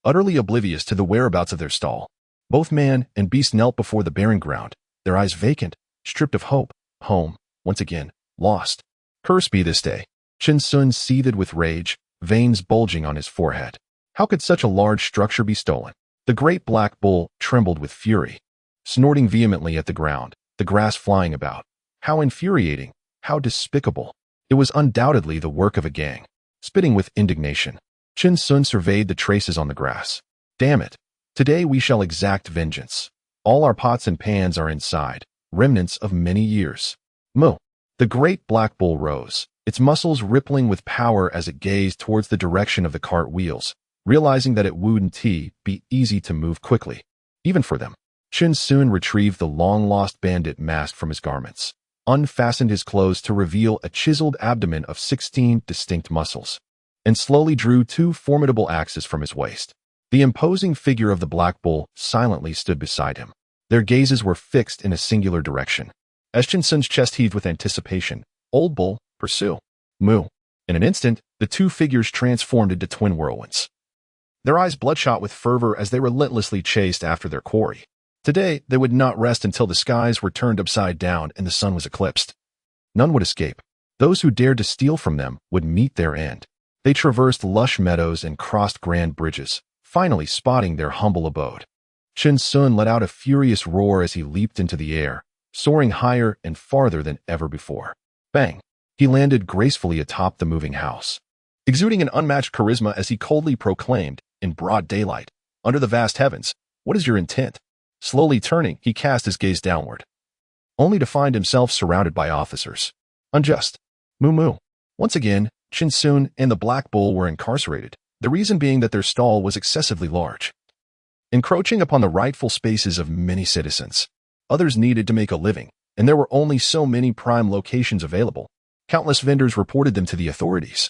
Utterly oblivious to the whereabouts of their stall, both man and beast knelt before the barren ground, their eyes vacant, stripped of hope. Home, once again, lost. Cursed be this day. Chen Sun seethed with rage, veins bulging on his forehead. How could such a large structure be stolen? The great black bull trembled with fury, snorting vehemently at the ground, the grass flying about. How infuriating, how despicable. It was undoubtedly the work of a gang. Spitting with indignation, Chen Sun surveyed the traces on the grass. Damn it. Today we shall exact vengeance. All our pots and pans are inside, remnants of many years. Moo. The great black bull rose, its muscles rippling with power as it gazed towards the direction of the cart wheels, realizing that it wouldn't be easy to move quickly, even for them. Chen Sun retrieved the long-lost bandit mask from his garments, unfastened his clothes to reveal a chiseled abdomen of 16 distinct muscles, and slowly drew two formidable axes from his waist. The imposing figure of the Black Bull silently stood beside him. Their gazes were fixed in a singular direction. As Chinsun's chest heaved with anticipation, Old Bull, pursue. Moo. In an instant, the two figures transformed into twin whirlwinds, their eyes bloodshot with fervor as they relentlessly chased after their quarry. Today, they would not rest until the skies were turned upside down and the sun was eclipsed. None would escape. Those who dared to steal from them would meet their end. They traversed lush meadows and crossed grand bridges, finally spotting their humble abode. Chinsun let out a furious roar as he leaped into the air, soaring higher and farther than ever before. Bang! He landed gracefully atop the moving house, exuding an unmatched charisma as he coldly proclaimed, in broad daylight, under the vast heavens, "What is your intent?" Slowly turning, he cast his gaze downward, only to find himself surrounded by officers. Unjust. Moo moo. Once again, Chinsun and the Black Bull were incarcerated, the reason being that their stall was excessively large, encroaching upon the rightful spaces of many citizens. Others needed to make a living, and there were only so many prime locations available. Countless vendors reported them to the authorities,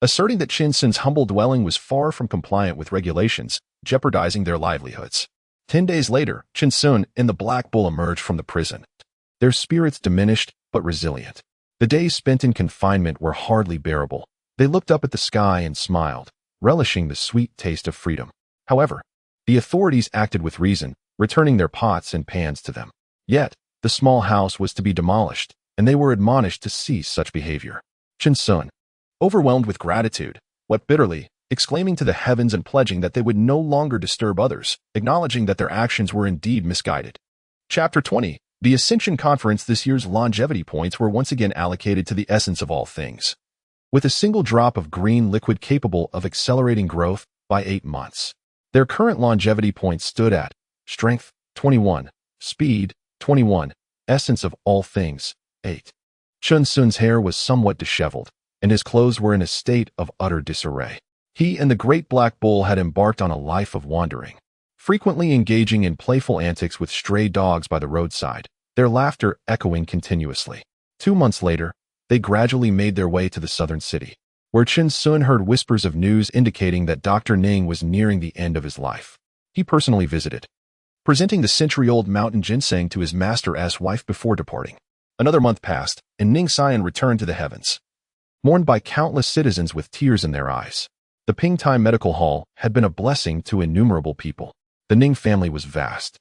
asserting that Chinsun's humble dwelling was far from compliant with regulations, jeopardizing their livelihoods. 10 days later, Chinsun and the Black Bull emerged from the prison, their spirits diminished but resilient. The days spent in confinement were hardly bearable. They looked up at the sky and smiled, relishing the sweet taste of freedom. However, the authorities acted with reason, returning their pots and pans to them. Yet, the small house was to be demolished, and they were admonished to cease such behavior. Chinsun, overwhelmed with gratitude, wept bitterly, exclaiming to the heavens and pledging that they would no longer disturb others, acknowledging that their actions were indeed misguided. Chapter 20. The Ascension Conference. This year's longevity points were once again allocated to the essence of all things, with a single drop of green liquid capable of accelerating growth by 8 months. Their current longevity points stood at Strength, 21, Speed, 21, Essence of all things, 8. Chinsun's hair was somewhat disheveled, and his clothes were in a state of utter disarray. He and the Great Black Bull had embarked on a life of wandering, frequently engaging in playful antics with stray dogs by the roadside, their laughter echoing continuously. 2 months later, they gradually made their way to the southern city, where Chinsun heard whispers of news indicating that Dr. Ning was nearing the end of his life. He personally visited, presenting the century-old mountain ginseng to his master-ass wife before departing. Another month passed, and Ning Xian returned to the heavens, mourned by countless citizens with tears in their eyes. The Pingtai Medical Hall had been a blessing to innumerable people. The Ning family was vast,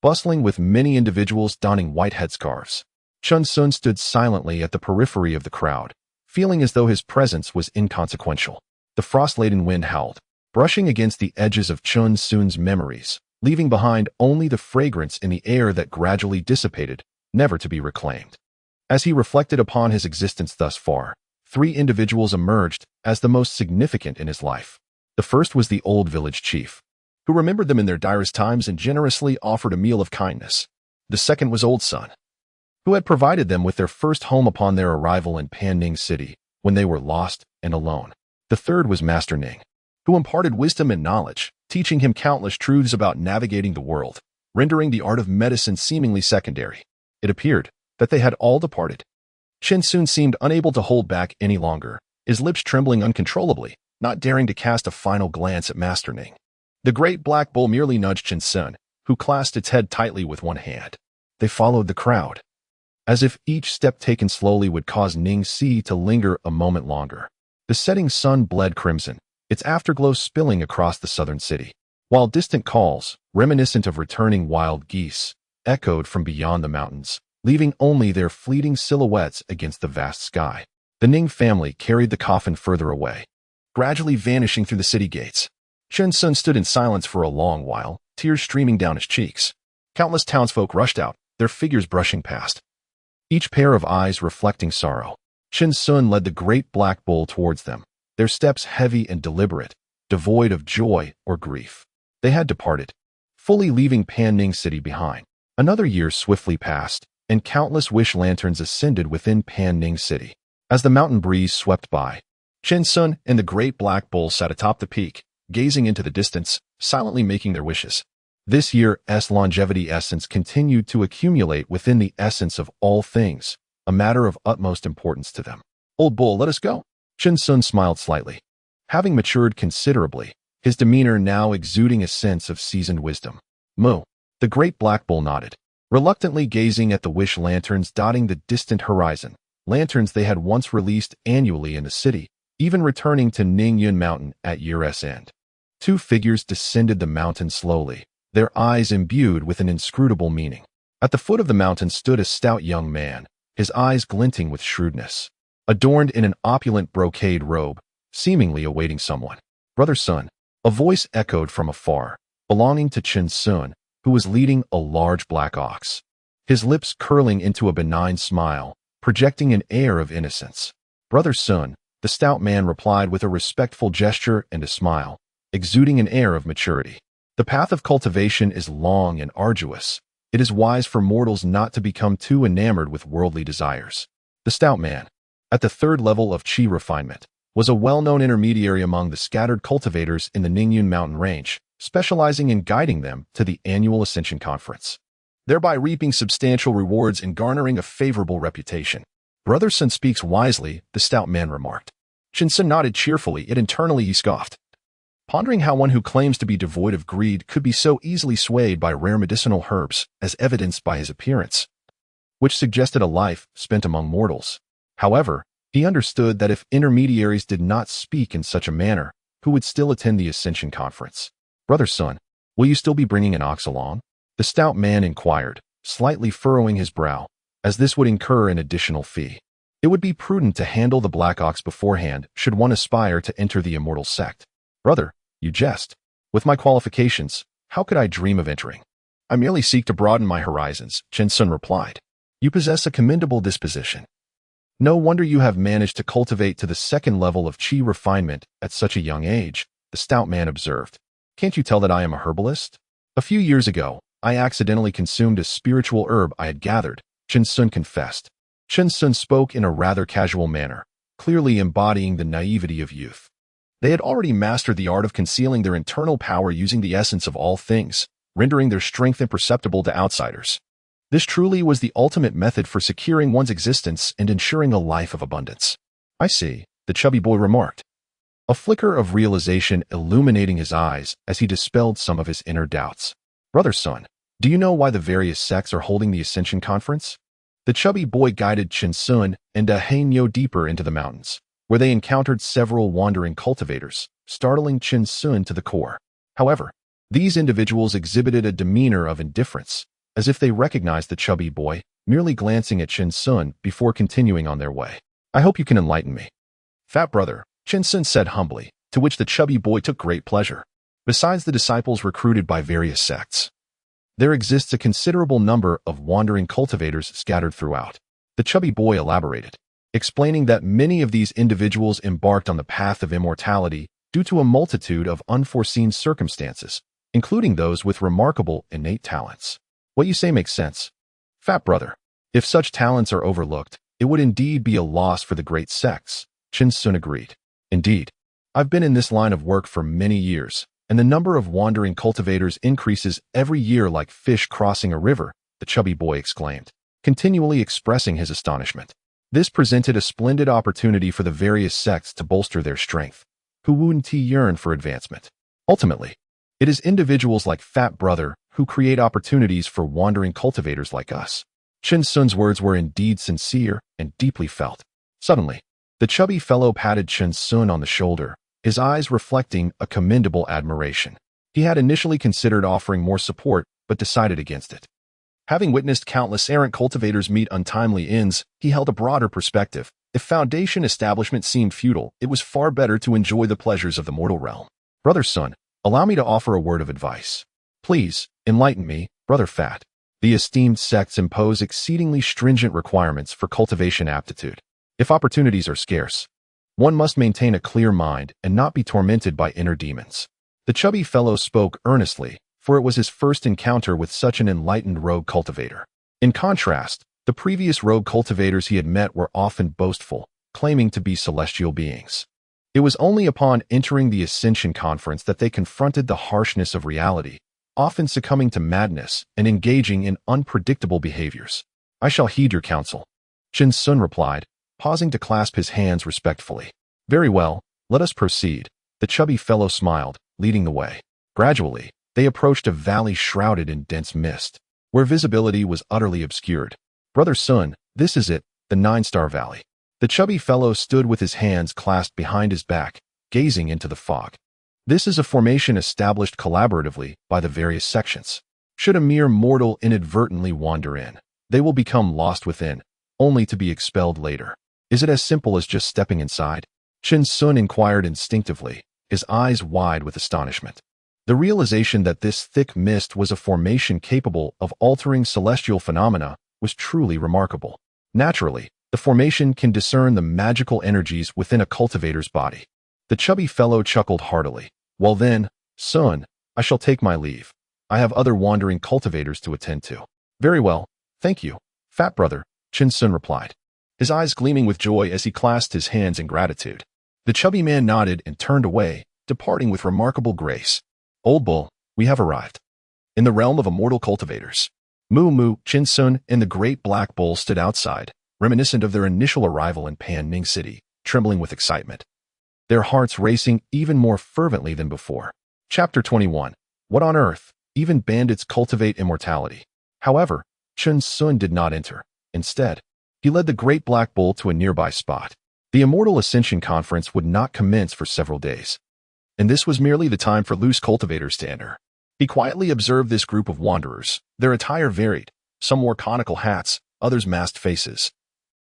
bustling with many individuals donning white headscarves. Chinsun stood silently at the periphery of the crowd, feeling as though his presence was inconsequential. The frost-laden wind howled, brushing against the edges of Chinsun's memories, leaving behind only the fragrance in the air that gradually dissipated, never to be reclaimed. As he reflected upon his existence thus far, 3 individuals emerged as the most significant in his life. The first was the old village chief, who remembered them in their direst times and generously offered a meal of kindness. The second was Old Sun, who had provided them with their first home upon their arrival in Panning City when they were lost and alone. The third was Master Ning, who imparted wisdom and knowledge, teaching him countless truths about navigating the world, rendering the art of medicine seemingly secondary. It appeared that they had all departed. Chinsun seemed unable to hold back any longer, his lips trembling uncontrollably, not daring to cast a final glance at Master Ning. The Great Black Bull merely nudged Chinsun, who clasped its head tightly with one hand. They followed the crowd, as if each step taken slowly would cause Ning Si to linger a moment longer. The setting sun bled crimson, its afterglow spilling across the southern city, while distant calls, reminiscent of returning wild geese, echoed from beyond the mountains, leaving only their fleeting silhouettes against the vast sky. The Ning family carried the coffin further away, gradually vanishing through the city gates. Chinsun stood in silence for a long while, tears streaming down his cheeks. Countless townsfolk rushed out, their figures brushing past, each pair of eyes reflecting sorrow. Chinsun led the Great Black Bull towards them, their steps heavy and deliberate, devoid of joy or grief. They had departed, fully leaving Panning City behind. Another year swiftly passed, and countless wish lanterns ascended within Panning City. As the mountain breeze swept by, Chinsun and the Great Black Bull sat atop the peak, gazing into the distance, silently making their wishes. This year's longevity essence continued to accumulate within the essence of all things, a matter of utmost importance to them. Old bull, let us go. Chen Sun smiled slightly. Having matured considerably, his demeanor now exuding a sense of seasoned wisdom. Moo. The great black bull nodded, reluctantly gazing at the wish lanterns dotting the distant horizon, lanterns they had once released annually in the city, even returning to Ningyun Mountain at year's end. Two figures descended the mountain slowly, their eyes imbued with an inscrutable meaning. At the foot of the mountain stood a stout young man, his eyes glinting with shrewdness, adorned in an opulent brocade robe, seemingly awaiting someone. Brother Sun, a voice echoed from afar, belonging to Chen Sun, who was leading a large black ox, his lips curling into a benign smile, projecting an air of innocence. Brother Sun, the stout man replied with a respectful gesture and a smile, exuding an air of maturity. The path of cultivation is long and arduous. It is wise for mortals not to become too enamored with worldly desires. The stout man, at the third level of Qi refinement, was a well-known intermediary among the scattered cultivators in the Ningyun Mountain Range, specializing in guiding them to the annual Ascension Conference, thereby reaping substantial rewards and garnering a favorable reputation. Brother Sun speaks wisely, the stout man remarked. Chen Sun nodded cheerfully, yet internally he scoffed, pondering how one who claims to be devoid of greed could be so easily swayed by rare medicinal herbs, as evidenced by his appearance, which suggested a life spent among mortals. However, he understood that if intermediaries did not speak in such a manner, who would still attend the Ascension Conference? Brother Sun, will you still be bringing an ox along? The stout man inquired, slightly furrowing his brow, as this would incur an additional fee. It would be prudent to handle the black ox beforehand should one aspire to enter the Immortal sect. Brother, you jest. With my qualifications, how could I dream of entering? I merely seek to broaden my horizons, Chen Sun replied. You possess a commendable disposition. No wonder you have managed to cultivate to the second level of Qi refinement at such a young age, the stout man observed. Can't you tell that I am a herbalist? A few years ago, I accidentally consumed a spiritual herb I had gathered, Chen Sun confessed. Chen Sun spoke in a rather casual manner, clearly embodying the naivety of youth. They had already mastered the art of concealing their internal power using the essence of all things, rendering their strength imperceptible to outsiders. This truly was the ultimate method for securing one's existence and ensuring a life of abundance. I see, the chubby boy remarked, a flicker of realization illuminating his eyes as he dispelled some of his inner doubts. Brother Sun, do you know why the various sects are holding the Ascension Conference? The chubby boy guided Chen Sun and Hanyo deeper into the mountains, where they encountered several wandering cultivators, startling Chen Sun to the core. However, these individuals exhibited a demeanor of indifference, as if they recognized the chubby boy, merely glancing at Chen Sun before continuing on their way. I hope you can enlighten me. Fat brother, Chen Sun said humbly, to which the chubby boy took great pleasure. Besides the disciples recruited by various sects, there exists a considerable number of wandering cultivators scattered throughout. The chubby boy elaborated, explaining that many of these individuals embarked on the path of immortality due to a multitude of unforeseen circumstances, including those with remarkable innate talents. What you say makes sense. Fat brother, if such talents are overlooked, it would indeed be a loss for the great sects, Chen Sun agreed. Indeed, I've been in this line of work for many years, and the number of wandering cultivators increases every year like fish crossing a river, the chubby boy exclaimed, continually expressing his astonishment. This presented a splendid opportunity for the various sects to bolster their strength, who wouldn't yearn for advancement. Ultimately, it is individuals like Fat Brother who create opportunities for wandering cultivators like us. Chen Sun's words were indeed sincere and deeply felt. Suddenly, the chubby fellow patted Chen Sun on the shoulder, his eyes reflecting a commendable admiration. He had initially considered offering more support, but decided against it. Having witnessed countless errant cultivators meet untimely ends, he held a broader perspective. If foundation establishment seemed futile, it was far better to enjoy the pleasures of the mortal realm. Brother Sun, allow me to offer a word of advice. Please, enlighten me, Brother Fat. The esteemed sects impose exceedingly stringent requirements for cultivation aptitude. If opportunities are scarce, one must maintain a clear mind and not be tormented by inner demons. The chubby fellow spoke earnestly, for it was his first encounter with such an enlightened rogue cultivator. In contrast, the previous rogue cultivators he had met were often boastful, claiming to be celestial beings. It was only upon entering the Ascension Conference that they confronted the harshness of reality, often succumbing to madness and engaging in unpredictable behaviors. I shall heed your counsel. Chen Sun replied, pausing to clasp his hands respectfully. Very well, let us proceed. The chubby fellow smiled, leading the way. Gradually, they approached a valley shrouded in dense mist, where visibility was utterly obscured. Brother Sun, this is it, the 9-Star Valley. The chubby fellow stood with his hands clasped behind his back, gazing into the fog. This is a formation established collaboratively by the various sections. Should a mere mortal inadvertently wander in, they will become lost within, only to be expelled later. Is it as simple as just stepping inside? Chen Sun inquired instinctively, his eyes wide with astonishment. The realization that this thick mist was a formation capable of altering celestial phenomena was truly remarkable. Naturally, the formation can discern the magical energies within a cultivator's body. The chubby fellow chuckled heartily. Well then, Sun, I shall take my leave. I have other wandering cultivators to attend to. Very well, thank you, fat brother, Chen Sun replied, his eyes gleaming with joy as he clasped his hands in gratitude. The chubby man nodded and turned away, departing with remarkable grace. Old bull, we have arrived. In the realm of immortal cultivators. Moo, Chen Sun and the great black bull stood outside, reminiscent of their initial arrival in Pan Ning City, trembling with excitement, their hearts racing even more fervently than before. Chapter 21. What on earth? Even bandits cultivate immortality. However, Chen Sun did not enter. Instead, he led the great black bull to a nearby spot. The Immortal Ascension Conference would not commence for several days, and this was merely the time for loose cultivators to enter. He quietly observed this group of wanderers. Their attire varied. Some wore conical hats, others masked faces,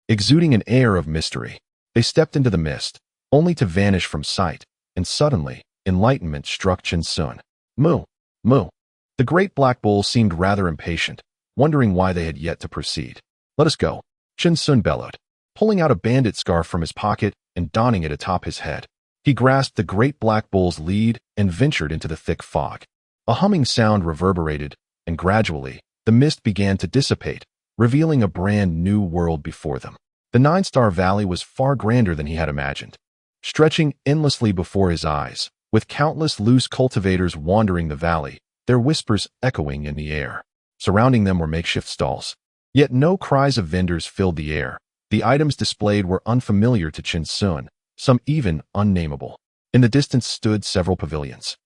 exuding an air of mystery. They stepped into the mist, only to vanish from sight, and suddenly, enlightenment struck Chen Sun. Moo. The great black bull seemed rather impatient, wondering why they had yet to proceed. Let us go, Chen Sun bellowed, pulling out a bandit scarf from his pocket and donning it atop his head. He grasped the great black bull's lead and ventured into the thick fog. A humming sound reverberated, and gradually, the mist began to dissipate, revealing a brand new world before them. The 9-Star Valley was far grander than he had imagined, stretching endlessly before his eyes, with countless loose cultivators wandering the valley, their whispers echoing in the air. Surrounding them were makeshift stalls. Yet no cries of vendors filled the air. The items displayed were unfamiliar to Chen Sun, some even unnameable. In the distance stood several pavilions,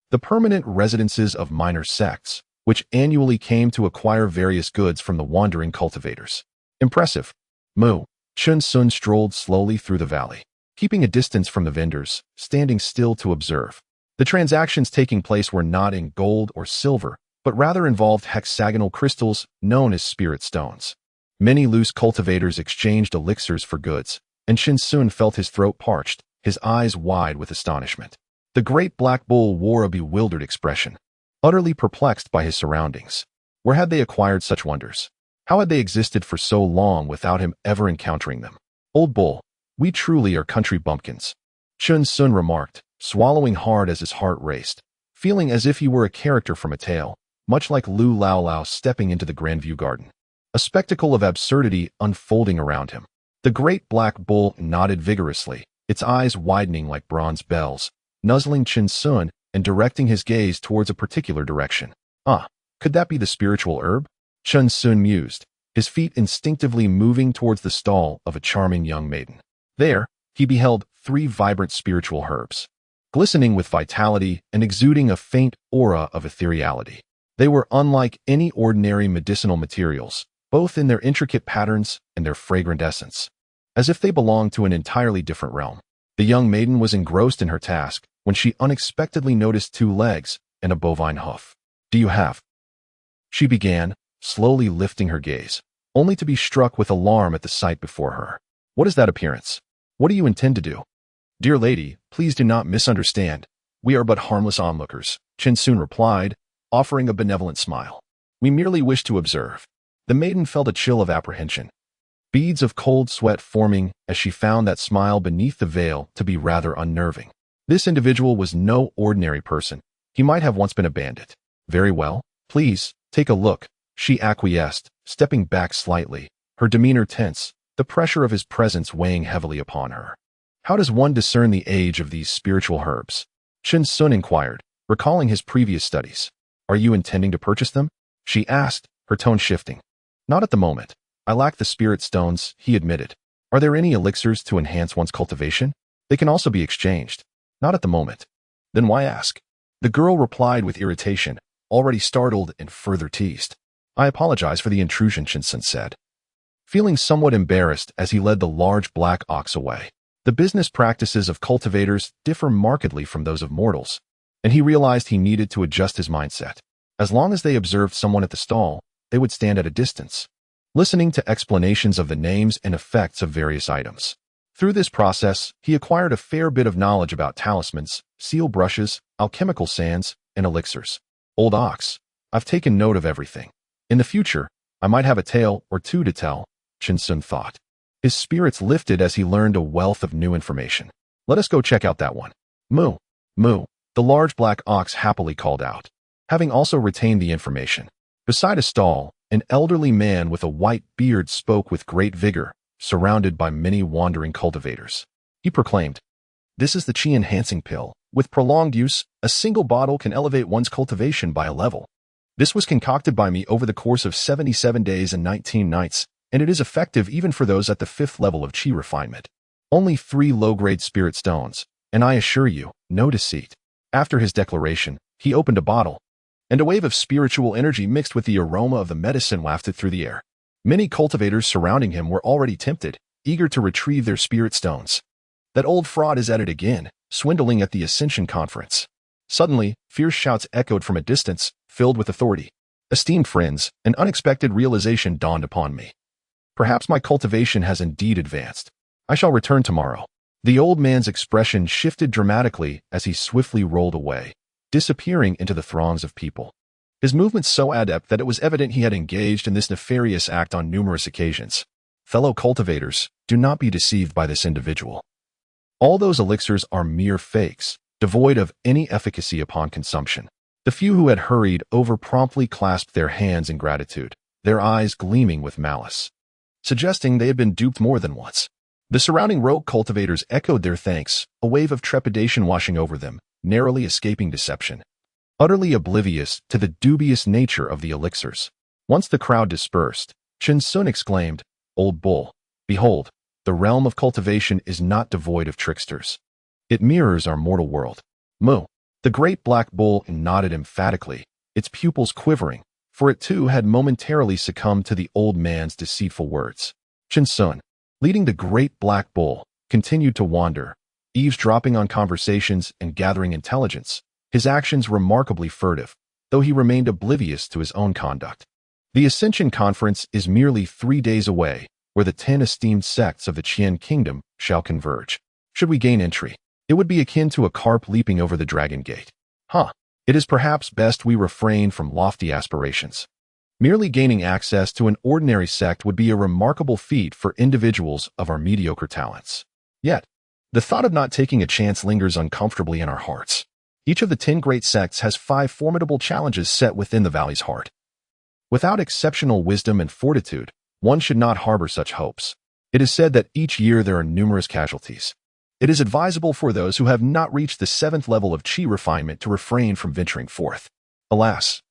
the permanent residences of minor sects, which annually came to acquire various goods from the wandering cultivators. Impressive. Moo. Chen Sun strolled slowly through the valley, keeping a distance from the vendors, standing still to observe. The transactions taking place were not in gold or silver, but rather involved hexagonal crystals known as spirit stones. Many loose cultivators exchanged elixirs for goods, and Chen Sun felt his throat parched, his eyes wide with astonishment. The great black bull wore a bewildered expression, utterly perplexed by his surroundings. Where had they acquired such wonders? How had they existed for so long without him ever encountering them? Old bull, we truly are country bumpkins, Chen Sun remarked, swallowing hard as his heart raced, feeling as if he were a character from a tale, much like Lu Lao Lao stepping into the Grandview Garden. A spectacle of absurdity unfolding around him. The great black bull nodded vigorously, its eyes widening like bronze bells, nuzzling Chen Sun and directing his gaze towards a particular direction. Could that be the spiritual herb? Chen Sun mused, his feet instinctively moving towards the stall of a charming young maiden. There, he beheld 3 vibrant spiritual herbs, glistening with vitality and exuding a faint aura of ethereality. They were unlike any ordinary medicinal materials, both in their intricate patterns and their fragrant essence, as if they belonged to an entirely different realm. The young maiden was engrossed in her task when she unexpectedly noticed 2 legs and a bovine hoof. Do you have? She began, slowly lifting her gaze, only to be struck with alarm at the sight before her. What is that appearance? What do you intend to do? Dear lady, please do not misunderstand. We are but harmless onlookers, Chen Sun replied, offering a benevolent smile. We merely wish to observe. The maiden felt a chill of apprehension, beads of cold sweat forming as she found that smile beneath the veil to be rather unnerving. This individual was no ordinary person. He might have once been a bandit. Very well, please, take a look, she acquiesced, stepping back slightly, her demeanor tense, the pressure of his presence weighing heavily upon her. How does one discern the age of these spiritual herbs? Chen Sun inquired, recalling his previous studies. Are you intending to purchase them? She asked, her tone shifting. Not at the moment. I lack the spirit stones, he admitted. Are there any elixirs to enhance one's cultivation? They can also be exchanged. Not at the moment. Then why ask? The girl replied with irritation, already startled and further teased. I apologize for the intrusion, Shinsun said, feeling somewhat embarrassed as he led the large black ox away. The business practices of cultivators differ markedly from those of mortals, and he realized he needed to adjust his mindset. As long as they observed someone at the stall, they would stand at a distance, listening to explanations of the names and effects of various items. Through this process, he acquired a fair bit of knowledge about talismans, seal brushes, alchemical sands, and elixirs. Old ox, I've taken note of everything. In the future, I might have a tale or two to tell, Shinsun thought. His spirits lifted as he learned a wealth of new information. Let us go check out that one. Moo, moo, the large black ox happily called out, having also retained the information. Beside a stall, an elderly man with a white beard spoke with great vigor, surrounded by many wandering cultivators. He proclaimed, "This is the chi enhancing pill. With prolonged use, a single bottle can elevate one's cultivation by a level. This was concocted by me over the course of 77 days and 19 nights, and it is effective even for those at the 5th level of chi refinement. Only 3 low-grade spirit stones, and I assure you, no deceit." After his declaration, he opened a bottle, and a wave of spiritual energy mixed with the aroma of the medicine wafted through the air. Many cultivators surrounding him were already tempted, eager to retrieve their spirit stones. That old fraud is at it again, swindling at the Ascension Conference. Suddenly, fierce shouts echoed from a distance, filled with authority. Esteemed friends, an unexpected realization dawned upon me. Perhaps my cultivation has indeed advanced. I shall return tomorrow. The old man's expression shifted dramatically as he swiftly rolled away, disappearing into the throngs of people. His movements so adept that it was evident he had engaged in this nefarious act on numerous occasions. Fellow cultivators, do not be deceived by this individual. All those elixirs are mere fakes, devoid of any efficacy upon consumption. The few who had hurried over promptly clasped their hands in gratitude, their eyes gleaming with malice, suggesting they had been duped more than once. The surrounding rogue cultivators echoed their thanks, a wave of trepidation washing over them, narrowly escaping deception, utterly oblivious to the dubious nature of the elixirs. Once the crowd dispersed, Shinsun exclaimed, "Old bull, behold, the realm of cultivation is not devoid of tricksters. It mirrors our mortal world." Moo. The great black bull nodded emphatically, its pupils quivering, for it too had momentarily succumbed to the old man's deceitful words. Shinsun, leading the great black bull, continued to wander, eavesdropping on conversations and gathering intelligence, his actions remarkably furtive, though he remained oblivious to his own conduct. The Ascension Conference is merely 3 days away, where the 10 esteemed sects of the Qian Kingdom shall converge. Should we gain entry, it would be akin to a carp leaping over the Dragon Gate. It is perhaps best we refrain from lofty aspirations. Merely gaining access to an ordinary sect would be a remarkable feat for individuals of our mediocre talents. Yet, the thought of not taking a chance lingers uncomfortably in our hearts. Each of the 10 great sects has 5 formidable challenges set within the valley's heart. Without exceptional wisdom and fortitude, one should not harbor such hopes. It is said that each year there are numerous casualties. It is advisable for those who have not reached the 7th level of chi refinement to refrain from venturing forth. Alas!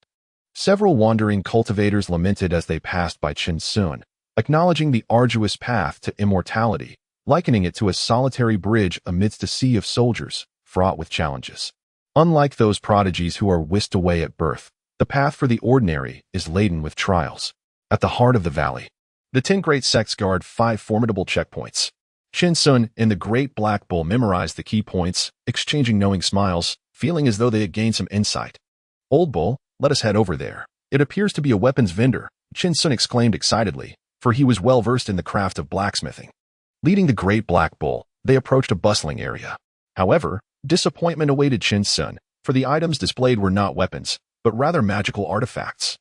Several wandering cultivators lamented as they passed by Shinsun, acknowledging the arduous path to immortality, likening it to a solitary bridge amidst a sea of soldiers, fraught with challenges. Unlike those prodigies who are whisked away at birth, the path for the ordinary is laden with trials. At the heart of the valley, the 10 great sects guard 5 formidable checkpoints. Shinsun and the great black bull memorized the key points, exchanging knowing smiles, feeling as though they had gained some insight. "Old bull, let us head over there. It appears to be a weapons vendor," Shinsun exclaimed excitedly, for he was well versed in the craft of blacksmithing. Leading the great black bull, they approached a bustling area. However, disappointment awaited Shinsun, for the items displayed were not weapons, but rather magical artifacts,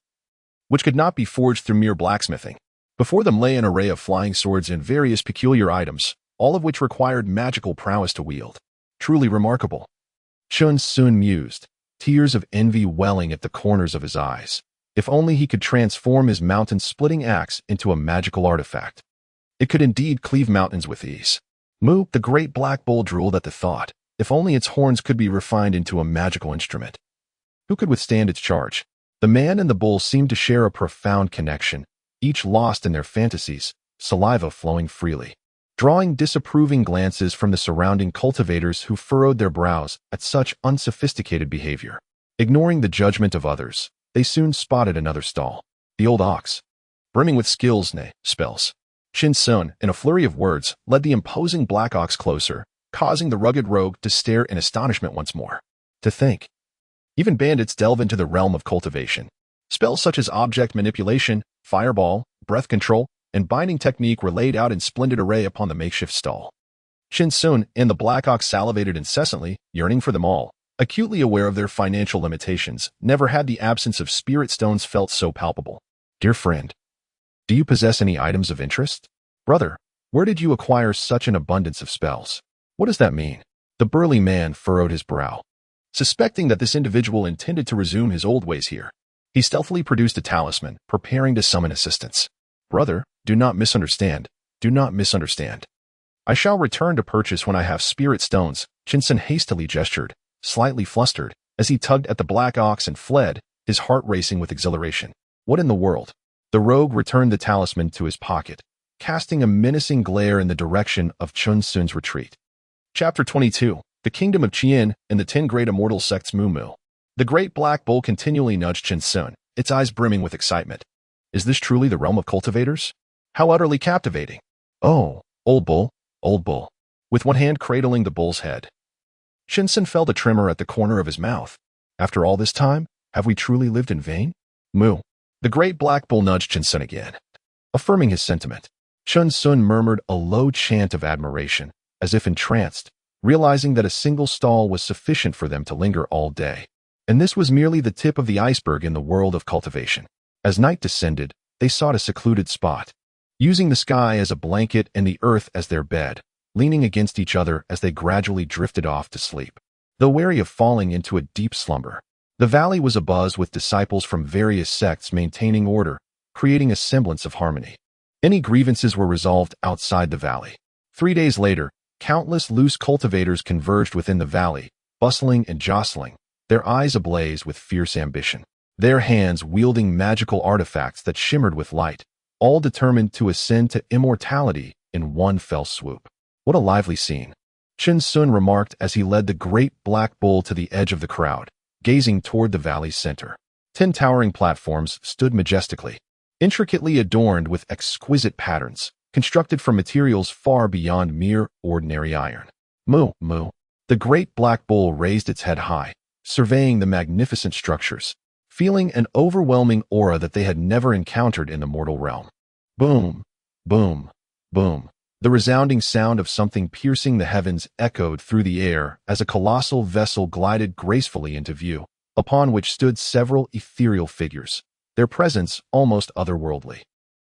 which could not be forged through mere blacksmithing. Before them lay an array of flying swords and various peculiar items, all of which required magical prowess to wield. Truly remarkable. Shinsun mused, tears of envy welling at the corners of his eyes. If only he could transform his mountain-splitting axe into a magical artifact. It could indeed cleave mountains with ease. Moo, the great black bull, drooled at the thought. If only its horns could be refined into a magical instrument. Who could withstand its charge? The man and the bull seemed to share a profound connection, each lost in their fantasies, saliva flowing freely, drawing disapproving glances from the surrounding cultivators who furrowed their brows at such unsophisticated behavior. Ignoring the judgment of others, they soon spotted another stall. The old ox, brimming with spells. Qin Sun, in a flurry of words, led the imposing black ox closer, causing the rugged rogue to stare in astonishment once more. To think, even bandits delve into the realm of cultivation. Spells such as object manipulation, fireball, breath control, and binding technique were laid out in splendid array upon the makeshift stall. Qin Sun and the black ox salivated incessantly, yearning for them all. Acutely aware of their financial limitations, never had the absence of spirit stones felt so palpable. Dear friend, do you possess any items of interest? Brother, where did you acquire such an abundance of spells? What does that mean? The burly man furrowed his brow. Suspecting that this individual intended to resume his old ways here, he stealthily produced a talisman, preparing to summon assistance. Brother, do not misunderstand. Do not misunderstand. I shall return to purchase when I have spirit stones. Qin Sun hastily gestured, slightly flustered, as he tugged at the black ox and fled, his heart racing with exhilaration. What in the world? The rogue returned the talisman to his pocket, casting a menacing glare in the direction of Qin Sun's retreat. Chapter 22. The Kingdom of Qian and the 10 Great Immortal Sects Moo. The great black bull continually nudged Qin Sun, its eyes brimming with excitement. Is this truly the realm of cultivators? How utterly captivating! Oh, old bull, old bull. With one hand cradling the bull's head, Qin Sun felt a tremor at the corner of his mouth. After all this time, have we truly lived in vain? Moo. The great black bull nudged Qin Sun again, affirming his sentiment. Qin Sun murmured a low chant of admiration, as if entranced, realizing that a single stall was sufficient for them to linger all day. And this was merely the tip of the iceberg in the world of cultivation. As night descended, they sought a secluded spot, using the sky as a blanket and the earth as their bed, leaning against each other as they gradually drifted off to sleep. Though wary of falling into a deep slumber, the valley was abuzz with disciples from various sects maintaining order, creating a semblance of harmony. Any grievances were resolved outside the valley. 3 days later, countless loose cultivators converged within the valley, bustling and jostling, their eyes ablaze with fierce ambition, their hands wielding magical artifacts that shimmered with light, all determined to ascend to immortality in one fell swoop. What a lively scene! Qin Sun remarked as he led the great black bull to the edge of the crowd, gazing toward the valley's center. 10 towering platforms stood majestically, intricately adorned with exquisite patterns, constructed from materials far beyond mere ordinary iron. Moo, moo. The great black bull raised its head high, surveying the magnificent structures, feeling an overwhelming aura that they had never encountered in the mortal realm. Boom, boom, boom. The resounding sound of something piercing the heavens echoed through the air as a colossal vessel glided gracefully into view, upon which stood several ethereal figures, their presence almost otherworldly.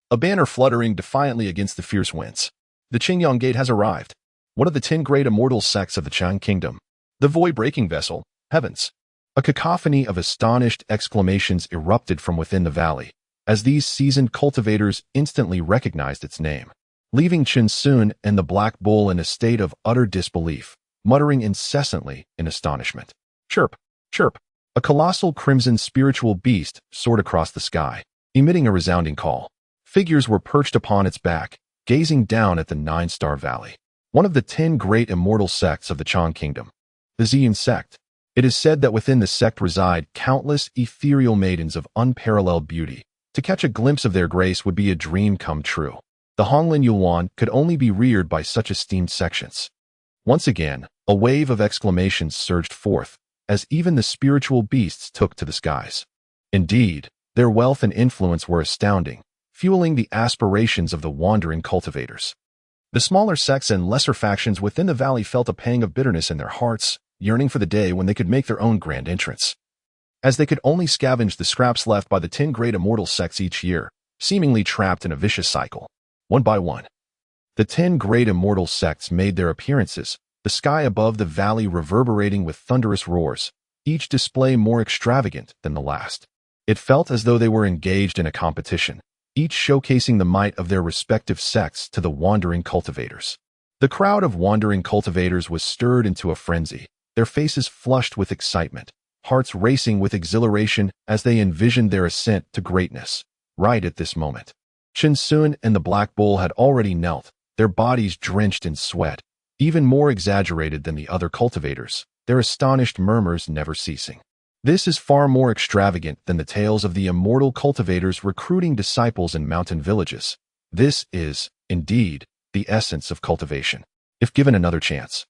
A banner fluttering defiantly against the fierce winds. The Qingyang Gate has arrived. One of the 10 great immortal sects of the Qian Kingdom. The void-breaking vessel, heavens. A cacophony of astonished exclamations erupted from within the valley, as these seasoned cultivators instantly recognized its name, leaving Qin Sun and the black bull in a state of utter disbelief, muttering incessantly in astonishment. Chirp, chirp. A colossal crimson spiritual beast soared across the sky, emitting a resounding call. Figures were perched upon its back, gazing down at the 9-star valley. One of the 10 great immortal sects of the Qian Kingdom. The Xian sect. It is said that within the sect reside countless ethereal maidens of unparalleled beauty. To catch a glimpse of their grace would be a dream come true. The Honglin Yuan could only be reared by such esteemed sections. Once again, a wave of exclamations surged forth, as even the spiritual beasts took to the skies. Indeed, their wealth and influence were astounding, fueling the aspirations of the wandering cultivators. The smaller sects and lesser factions within the valley felt a pang of bitterness in their hearts, yearning for the day when they could make their own grand entrance. As they could only scavenge the scraps left by the 10 great immortal sects each year, seemingly trapped in a vicious cycle. One by one, the 10 great immortal sects made their appearances, the sky above the valley reverberating with thunderous roars, each display more extravagant than the last. It felt as though they were engaged in a competition, each showcasing the might of their respective sects to the wandering cultivators. The crowd of wandering cultivators was stirred into a frenzy, their faces flushed with excitement, hearts racing with exhilaration as they envisioned their ascent to greatness. Right at this moment, Qin Sun and the Black Bull had already knelt, their bodies drenched in sweat, even more exaggerated than the other cultivators, their astonished murmurs never ceasing. This is far more extravagant than the tales of the immortal cultivators recruiting disciples in mountain villages. This is, indeed, the essence of cultivation. If given another chance,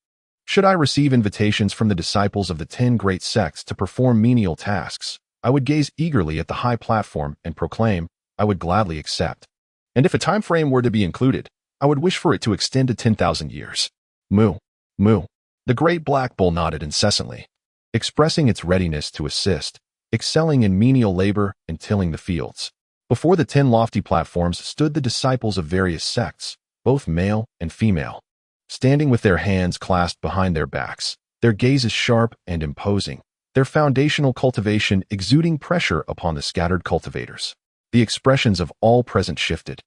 should I receive invitations from the disciples of the 10 great sects to perform menial tasks, I would gaze eagerly at the high platform and proclaim, I would gladly accept. And if a time frame were to be included, I would wish for it to extend to 10,000 years. Moo, moo. The great black bull nodded incessantly, expressing its readiness to assist, excelling in menial labor and tilling the fields. Before the 10 lofty platforms stood the disciples of various sects, both male and female, standing with their hands clasped behind their backs, their gazes sharp and imposing, their foundational cultivation exuding pressure upon the scattered cultivators. The expressions of all present shifted,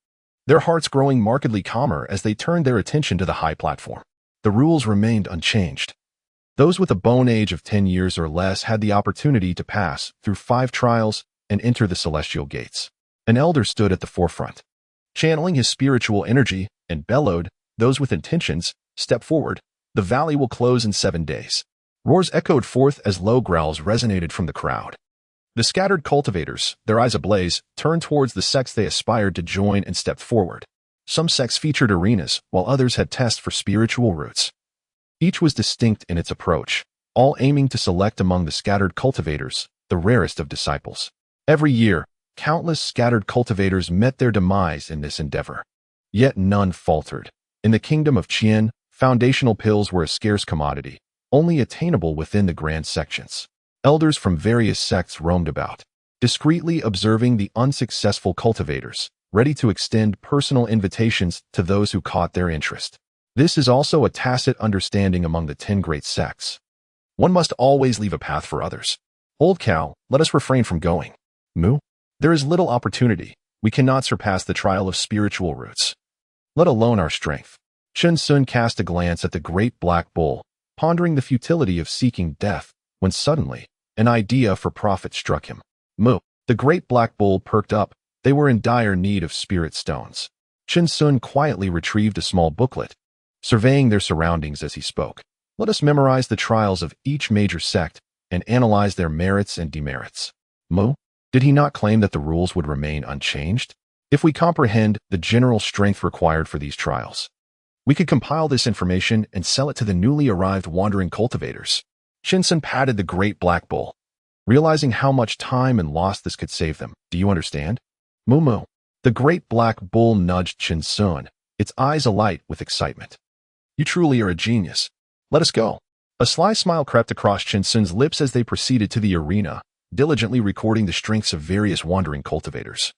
their hearts growing markedly calmer as they turned their attention to the high platform. The rules remained unchanged. Those with a bone age of 10 years or less had the opportunity to pass through 5 trials and enter the celestial gates. An elder stood at the forefront, channeling his spiritual energy, and bellowed, "Those with intentions, step forward. The valley will close in 7 days." Roars echoed forth as low growls resonated from the crowd. The scattered cultivators, their eyes ablaze, turned towards the sects they aspired to join and stepped forward. Some sects featured arenas, while others had tests for spiritual roots. Each was distinct in its approach, all aiming to select among the scattered cultivators the rarest of disciples. Every year, countless scattered cultivators met their demise in this endeavor. Yet none faltered. In the kingdom of Qian, foundational pills were a scarce commodity, only attainable within the grand sections. Elders from various sects roamed about, discreetly observing the unsuccessful cultivators, ready to extend personal invitations to those who caught their interest. This is also a tacit understanding among the 10 great sects. One must always leave a path for others. Old cow, let us refrain from going. Moo? There is little opportunity. We cannot surpass the trial of spiritual roots, let alone our strength. Qin Sun cast a glance at the great black bull, pondering the futility of seeking death, when suddenly, an idea for profit struck him. Moo. The great black bull perked up. They were in dire need of spirit stones. Qin Sun quietly retrieved a small booklet, surveying their surroundings as he spoke. Let us memorize the trials of each major sect and analyze their merits and demerits. Moo? Did he not claim that the rules would remain unchanged? If we comprehend the general strength required for these trials, we could compile this information and sell it to the newly arrived wandering cultivators. Qin Sun patted the great black bull, realizing how much time and loss this could save them. Do you understand? Moo moo. The great black bull nudged Qin Sun, its eyes alight with excitement. You truly are a genius. Let us go. A sly smile crept across Qin Sun's lips as they proceeded to the arena, diligently recording the strengths of various wandering cultivators.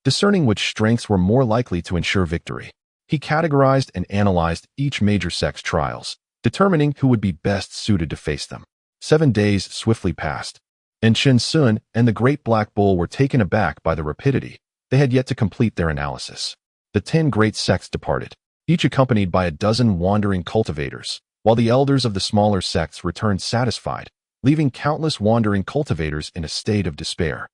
Discerning which strengths were more likely to ensure victory, he categorized and analyzed each major sect's trials, determining who would be best suited to face them. 7 days swiftly passed, and Qin Sun and the great black bull were taken aback by the rapidity. They had yet to complete their analysis. The 10 great sects departed, each accompanied by a dozen wandering cultivators, while the elders of the smaller sects returned satisfied, leaving countless wandering cultivators in a state of despair.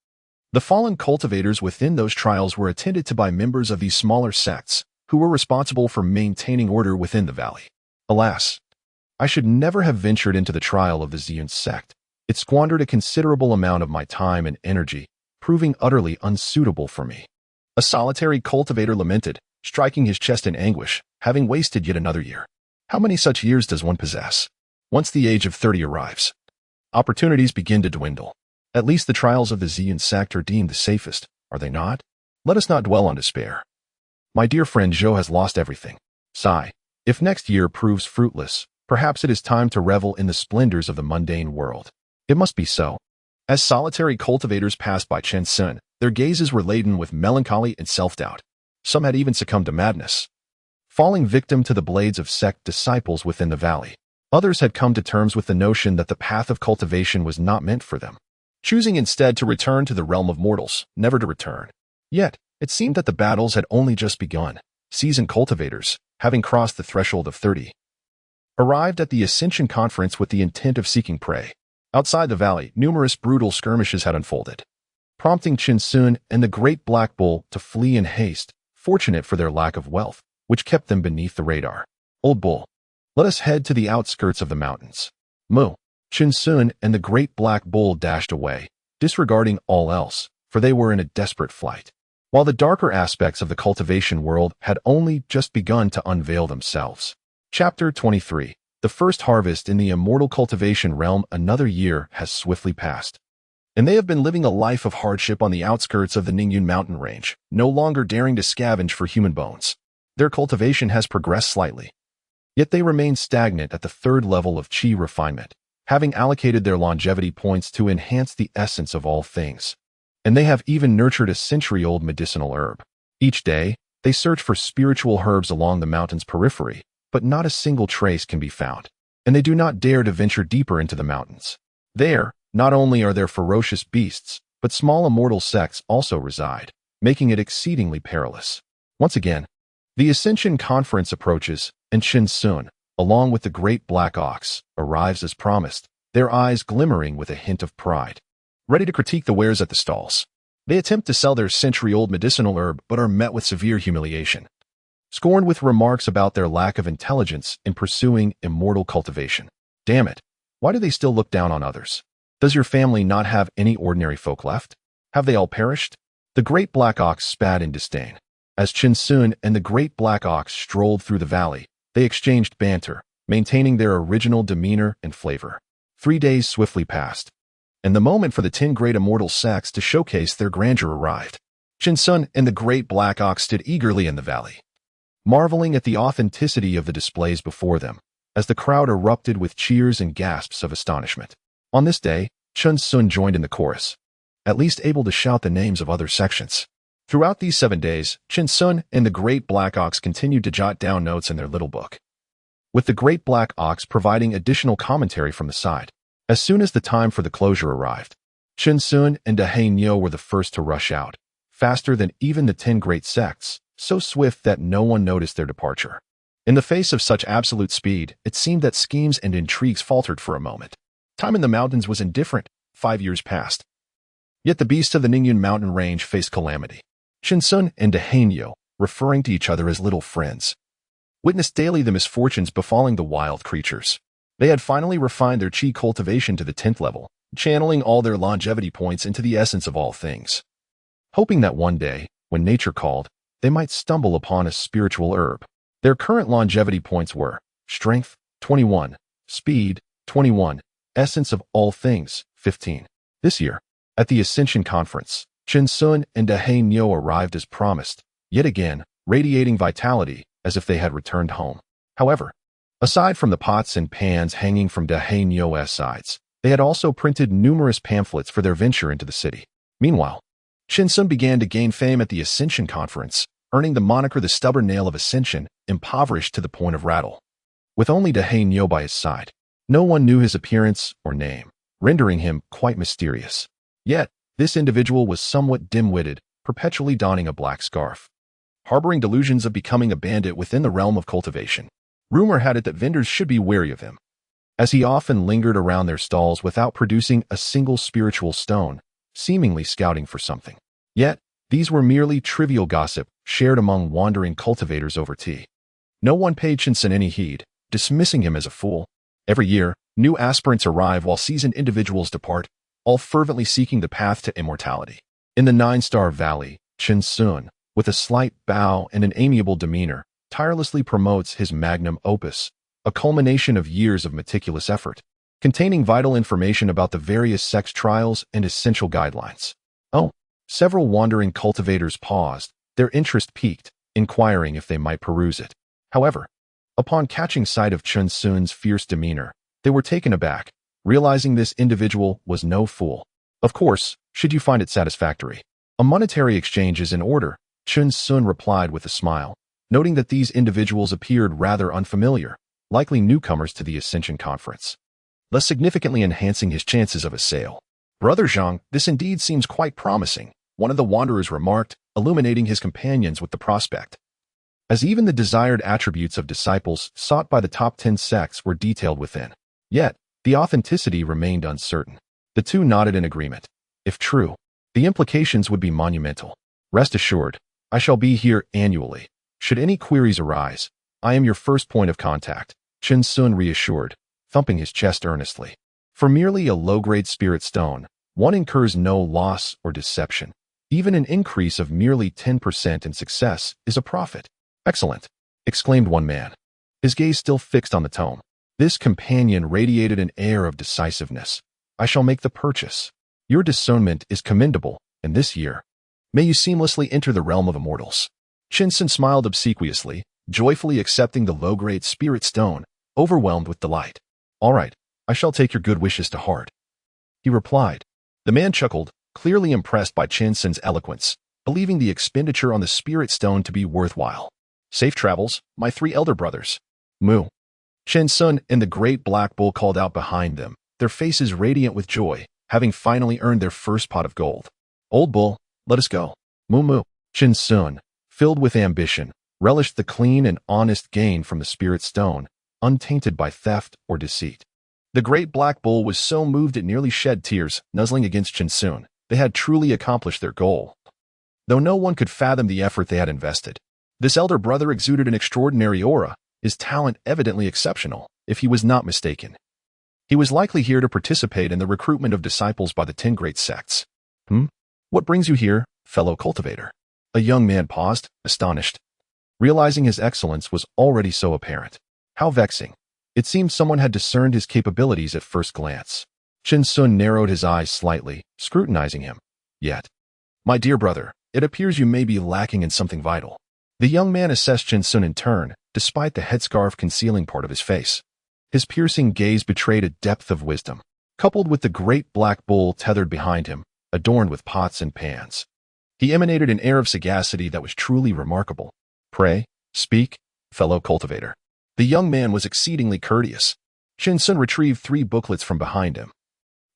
The fallen cultivators within those trials were attended to by members of these smaller sects, who were responsible for maintaining order within the valley. Alas, I should never have ventured into the trial of the Ziyun sect. It squandered a considerable amount of my time and energy, proving utterly unsuitable for me. A solitary cultivator lamented, striking his chest in anguish, having wasted yet another year. How many such years does one possess? Once the age of 30 arrives, opportunities begin to dwindle. At least the trials of the Ziyun sect are deemed the safest, are they not? Let us not dwell on despair. My dear friend Zhou has lost everything. Sigh. If next year proves fruitless, perhaps it is time to revel in the splendors of the mundane world. It must be so. As solitary cultivators passed by Qin Sun, their gazes were laden with melancholy and self-doubt. Some had even succumbed to madness, falling victim to the blades of sect disciples within the valley. Others had come to terms with the notion that the path of cultivation was not meant for them, choosing instead to return to the realm of mortals, never to return. Yet, it seemed that the battles had only just begun. Seasoned cultivators, having crossed the threshold of 30, arrived at the Ascension Conference with the intent of seeking prey. Outside the valley, numerous brutal skirmishes had unfolded, prompting Qin Sun and the great black bull to flee in haste, fortunate for their lack of wealth, which kept them beneath the radar. Old bull. Let us head to the outskirts of the mountains. Moo. Chinsun and the great black bull dashed away, disregarding all else, for they were in a desperate flight. While the darker aspects of the cultivation world had only just begun to unveil themselves. Chapter 23. The first harvest in the immortal cultivation realm. Another year has swiftly passed, and they have been living a life of hardship on the outskirts of the Ningyun mountain range, no longer daring to scavenge for human bones. Their cultivation has progressed slightly, yet they remain stagnant at the third level of qi refinement, having allocated their longevity points to enhance the essence of all things. And they have even nurtured a century-old medicinal herb. Each day, they search for spiritual herbs along the mountain's periphery, but not a single trace can be found, and they do not dare to venture deeper into the mountains. There, not only are there ferocious beasts, but small immortal sects also reside, making it exceedingly perilous. Once again, the Ascension Conference approaches, and Chinsun, along with the great black ox, arrives as promised, their eyes glimmering with a hint of pride. Ready to critique the wares at the stalls. They attempt to sell their century-old medicinal herb but are met with severe humiliation, scorned with remarks about their lack of intelligence in pursuing immortal cultivation. Damn it, why do they still look down on others? Does your family not have any ordinary folk left? Have they all perished? The great black ox spat in disdain. As Chinsun and the great black ox strolled through the valley, they exchanged banter, maintaining their original demeanor and flavor. 3 days swiftly passed, and the moment for the 10 great immortal sects to showcase their grandeur arrived. Chinsun and the great black ox stood eagerly in the valley, marveling at the authenticity of the displays before them, as the crowd erupted with cheers and gasps of astonishment. On this day, Chinsun joined in the chorus, at least able to shout the names of other sections. Throughout these 7 days, Chinsun and the great black ox continued to jot down notes in their little book, with the great black ox providing additional commentary from the side. As soon as the time for the closure arrived, Chinsun and Dahainyo were the first to rush out, faster than even the 10 great sects, so swift that no one noticed their departure. In the face of such absolute speed, it seemed that schemes and intrigues faltered for a moment. Time in the mountains was indifferent. 5 years passed, yet the beasts of the Ningyun mountain range faced calamity. Chinsun and Dahainyo, referring to each other as little friends, witnessed daily the misfortunes befalling the wild creatures. They had finally refined their qi cultivation to the 10th level, channeling all their longevity points into the essence of all things, hoping that one day, when nature called, they might stumble upon a spiritual herb. Their current longevity points were Strength, 21, Speed, 21, Essence of all things, 15. This year, at the Ascension Conference, Chinsun and Dahainyo arrived as promised, yet again, radiating vitality, as if they had returned home. However, aside from the pots and pans hanging from Dahainyo's sides, they had also printed numerous pamphlets for their venture into the city. Meanwhile, Chinsun began to gain fame at the Ascension Conference, earning the moniker the Stubborn Nail of Ascension, impoverished to the point of rattle. With only Dahainyo by his side, no one knew his appearance or name, rendering him quite mysterious. Yet, this individual was somewhat dim-witted, perpetually donning a black scarf, harboring delusions of becoming a bandit within the realm of cultivation. Rumor had it that vendors should be wary of him, as he often lingered around their stalls without producing a single spiritual stone, seemingly scouting for something. Yet, these were merely trivial gossip shared among wandering cultivators over tea. No one paid Chinsun any heed, dismissing him as a fool. Every year, new aspirants arrive while seasoned individuals depart, all fervently seeking the path to immortality. In the 9-star valley, Chinsun, with a slight bow and an amiable demeanor, tirelessly promotes his magnum opus, a culmination of years of meticulous effort, containing vital information about the various sex trials and essential guidelines. Oh, several wandering cultivators paused, their interest piqued, inquiring if they might peruse it. However, upon catching sight of Chinsun's fierce demeanor, they were taken aback, realizing this individual was no fool. Of course, should you find it satisfactory. A monetary exchange is in order, Chinsun replied with a smile, noting that these individuals appeared rather unfamiliar, likely newcomers to the Ascension Conference, thus significantly enhancing his chances of a sale. Brother Zhang, this indeed seems quite promising, one of the wanderers remarked, illuminating his companions with the prospect. As even the desired attributes of disciples sought by the top 10 sects were detailed within. Yet, the authenticity remained uncertain. The two nodded in agreement. If true, the implications would be monumental. Rest assured, I shall be here annually. Should any queries arise, I am your first point of contact, Chen Sun reassured, thumping his chest earnestly. For merely a low-grade spirit stone, one incurs no loss or deception. Even an increase of merely 10% in success is a profit. Excellent, exclaimed one man, his gaze still fixed on the tome. This companion radiated an air of decisiveness. I shall make the purchase. Your discernment is commendable, and this year, may you seamlessly enter the realm of immortals. Shinsun smiled obsequiously, joyfully accepting the low-grade spirit stone, overwhelmed with delight. All right, I shall take your good wishes to heart, he replied. The man chuckled, clearly impressed by Shinsun's eloquence, believing the expenditure on the spirit stone to be worthwhile. Safe travels, my 3 elder brothers. Moo. Shinsun and the great black bull called out behind them, their faces radiant with joy, having finally earned their first pot of gold. Old bull, let us go. Moo moo. Shinsun, filled with ambition, relished the clean and honest gain from the spirit stone, untainted by theft or deceit. The great black bull was so moved it nearly shed tears, nuzzling against Shinsun. They had truly accomplished their goal, though no one could fathom the effort they had invested. This elder brother exuded an extraordinary aura, his talent evidently exceptional, if he was not mistaken. He was likely here to participate in the recruitment of disciples by the 10 great sects. What brings you here, fellow cultivator? A young man paused, astonished, realizing his excellence was already so apparent. How vexing. It seemed someone had discerned his capabilities at first glance. Shinsun narrowed his eyes slightly, scrutinizing him. Yet, my dear brother, it appears you may be lacking in something vital. The young man assessed Shinsun in turn, despite the headscarf concealing part of his face. His piercing gaze betrayed a depth of wisdom, coupled with the great black bull tethered behind him, adorned with pots and pans. He emanated an air of sagacity that was truly remarkable. Pray, speak, fellow cultivator. The young man was exceedingly courteous. Shinsun retrieved 3 booklets from behind him,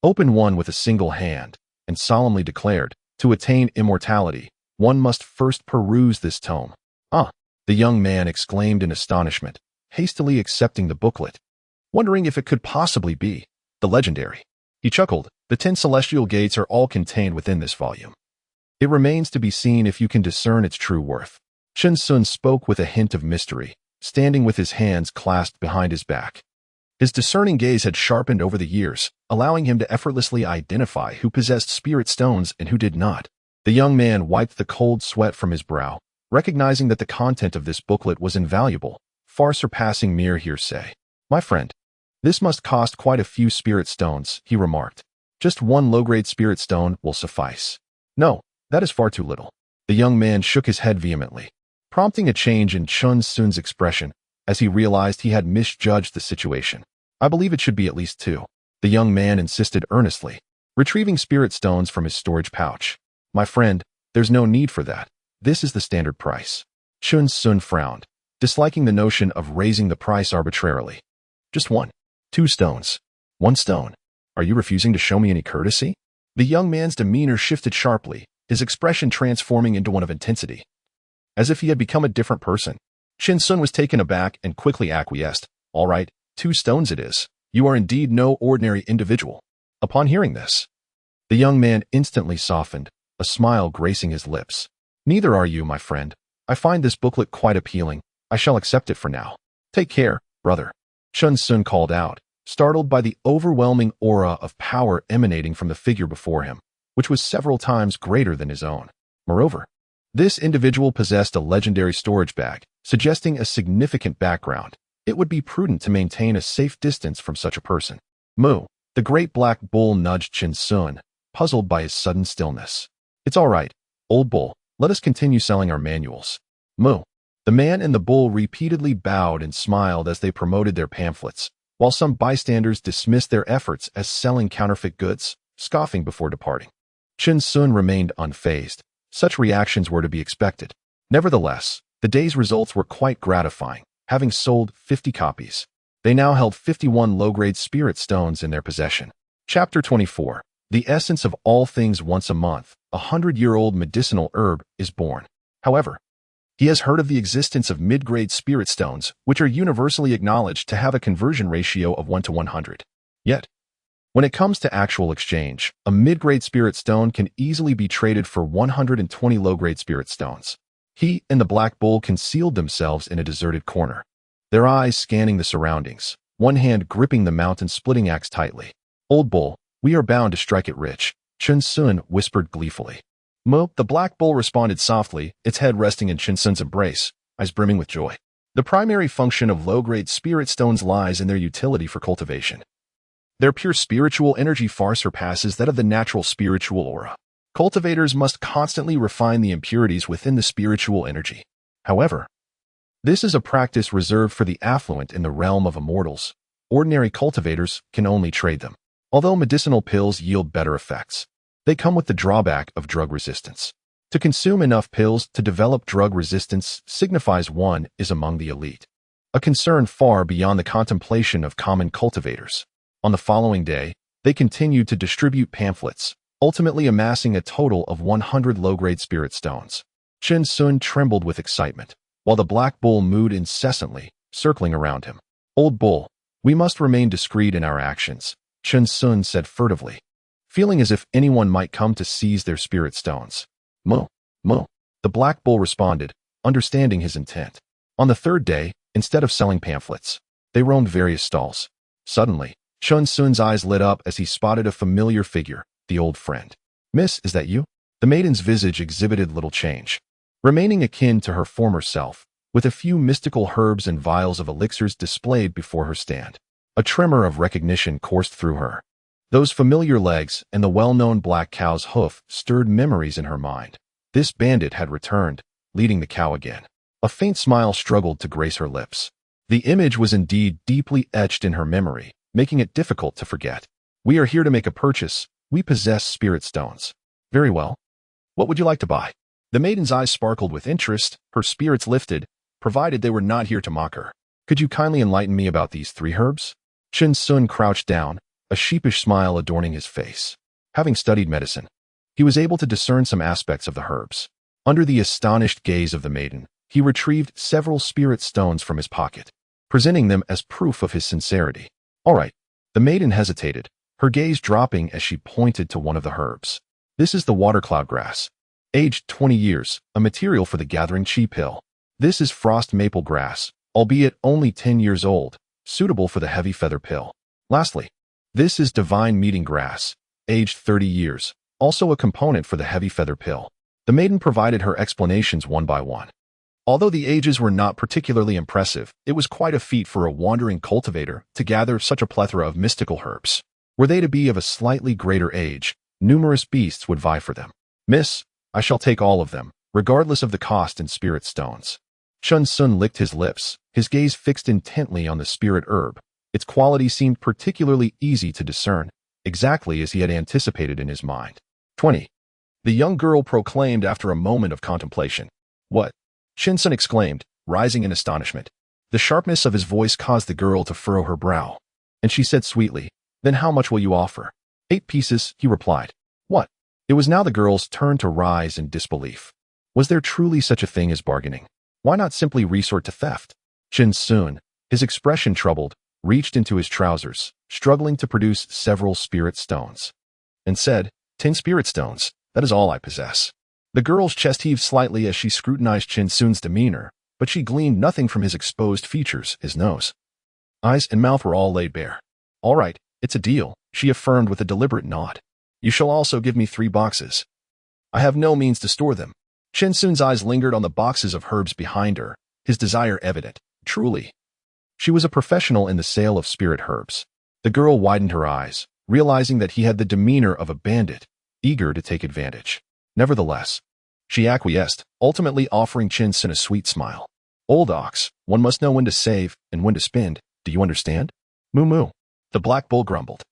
opened one with a single hand, and solemnly declared, to attain immortality, one must first peruse this tome. Ah, the young man exclaimed in astonishment, hastily accepting the booklet, wondering if it could possibly be the legendary. He chuckled, the 10 celestial gates are all contained within this volume. It remains to be seen if you can discern its true worth. Shinsun spoke with a hint of mystery, standing with his hands clasped behind his back. His discerning gaze had sharpened over the years, allowing him to effortlessly identify who possessed spirit stones and who did not. The young man wiped the cold sweat from his brow, recognizing that the content of this booklet was invaluable, far surpassing mere hearsay. My friend, this must cost quite a few spirit stones, he remarked. Just 1 low-grade spirit stone will suffice. No, that is far too little. The young man shook his head vehemently, prompting a change in Shinsun's expression as he realized he had misjudged the situation. I believe it should be at least 2. The young man insisted earnestly, retrieving spirit stones from his storage pouch. My friend, there's no need for that. This is the standard price. Shinsun frowned, disliking the notion of raising the price arbitrarily. Just 1. 2 stones. 1 stone. Are you refusing to show me any courtesy? The young man's demeanor shifted sharply, his expression transforming into one of intensity. As if he had become a different person. Shinsun was taken aback and quickly acquiesced. All right, 2 stones it is. You are indeed no ordinary individual. Upon hearing this, the young man instantly softened, a smile gracing his lips. Neither are you, my friend. I find this booklet quite appealing. I shall accept it for now. Take care, brother. Shinsun called out, startled by the overwhelming aura of power emanating from the figure before him, which was several times greater than his own. Moreover, this individual possessed a legendary storage bag, suggesting a significant background. It would be prudent to maintain a safe distance from such a person. Moo, the great black bull nudged Shinsun, puzzled by his sudden stillness. It's all right, old bull. Let us continue selling our manuals. Moo. The man and the bull repeatedly bowed and smiled as they promoted their pamphlets, while some bystanders dismissed their efforts as selling counterfeit goods, scoffing before departing. Shinsun remained unfazed. Such reactions were to be expected. Nevertheless, the day's results were quite gratifying, having sold 50 copies. They now held 51 low-grade spirit stones in their possession. Chapter 24. The essence of all things. Once a month, a 100-year-old medicinal herb is born. However, he has heard of the existence of mid-grade spirit stones, which are universally acknowledged to have a conversion ratio of 1 to 100. Yet, when it comes to actual exchange, a mid-grade spirit stone can easily be traded for 120 low-grade spirit stones. He and the Black Bull concealed themselves in a deserted corner, their eyes scanning the surroundings, one hand gripping the mountain-splitting axe tightly. "Old Bull, we are bound to strike it rich," Chen Sun whispered gleefully. "Mo," the Black Bull responded softly, its head resting in Chen Sun's embrace, eyes brimming with joy. The primary function of low-grade spirit stones lies in their utility for cultivation. Their pure spiritual energy far surpasses that of the natural spiritual aura. Cultivators must constantly refine the impurities within the spiritual energy. However, this is a practice reserved for the affluent in the realm of immortals. Ordinary cultivators can only trade them. Although medicinal pills yield better effects, they come with the drawback of drug resistance. To consume enough pills to develop drug resistance signifies one is among the elite, a concern far beyond the contemplation of common cultivators. On the following day, they continued to distribute pamphlets, ultimately amassing a total of 100 low-grade spirit stones. Chen Sun trembled with excitement, while the Black Bull mooed incessantly, circling around him. "Old Bull, we must remain discreet in our actions," Chen Sun said furtively, feeling as if anyone might come to seize their spirit stones. "Mo, Mo," the Black Bull responded, understanding his intent. On the third day, instead of selling pamphlets, they roamed various stalls. Suddenly, Chen Sun's eyes lit up as he spotted a familiar figure, the old friend. "Miss, is that you?" The maiden's visage exhibited little change, remaining akin to her former self, with a few mystical herbs and vials of elixirs displayed before her stand. A tremor of recognition coursed through her. Those familiar legs and the well-known black cow's hoof stirred memories in her mind. This bandit had returned, leading the cow again. A faint smile struggled to grace her lips. The image was indeed deeply etched in her memory, making it difficult to forget. "We are here to make a purchase. We possess spirit stones." "Very well. What would you like to buy?" The maiden's eyes sparkled with interest, her spirits lifted, provided they were not here to mock her. "Could you kindly enlighten me about these 3 herbs?" Chen Sun crouched down, a sheepish smile adorning his face. Having studied medicine, he was able to discern some aspects of the herbs. Under the astonished gaze of the maiden, he retrieved several spirit stones from his pocket, presenting them as proof of his sincerity. "All right." The maiden hesitated, her gaze dropping as she pointed to one of the herbs. "This is the watercloud grass, aged 20 years, a material for the gathering chi pill. This is frost maple grass, albeit only 10 years old, suitable for the heavy feather pill. Lastly, this is divine meeting grass, aged 30 years, also a component for the heavy feather pill." The maiden provided her explanations one by one. Although the ages were not particularly impressive, it was quite a feat for a wandering cultivator to gather such a plethora of mystical herbs. Were they to be of a slightly greater age, numerous beasts would vie for them. "Miss, I shall take all of them, regardless of the cost in spirit stones." Chen Sun licked his lips, his gaze fixed intently on the spirit herb. Its quality seemed particularly easy to discern, exactly as he had anticipated in his mind. 20. The young girl proclaimed after a moment of contemplation. "What?" Chen Sun exclaimed, rising in astonishment. The sharpness of his voice caused the girl to furrow her brow, and she said sweetly, "Then how much will you offer?" 8 pieces, he replied. "What?" It was now the girl's turn to rise in disbelief. Was there truly such a thing as bargaining? Why not simply resort to theft? Chen Sun, his expression troubled, reached into his trousers, struggling to produce several spirit stones, and said, 10 spirit stones, that is all I possess." The girl's chest heaved slightly as she scrutinized Chen Sun's demeanor, but she gleaned nothing from his exposed features, his nose. Eyes and mouth were all laid bare. "All right, it's a deal," she affirmed with a deliberate nod. "You shall also give me 3 boxes. I have no means to store them." Chen Sun's eyes lingered on the boxes of herbs behind her, his desire evident. Truly, she was a professional in the sale of spirit herbs. The girl widened her eyes, realizing that he had the demeanor of a bandit, eager to take advantage. Nevertheless, she acquiesced, ultimately offering Chen Sun a sweet smile. "Old ox, one must know when to save and when to spend. Do you understand?" "Moo moo," the Black Bull grumbled,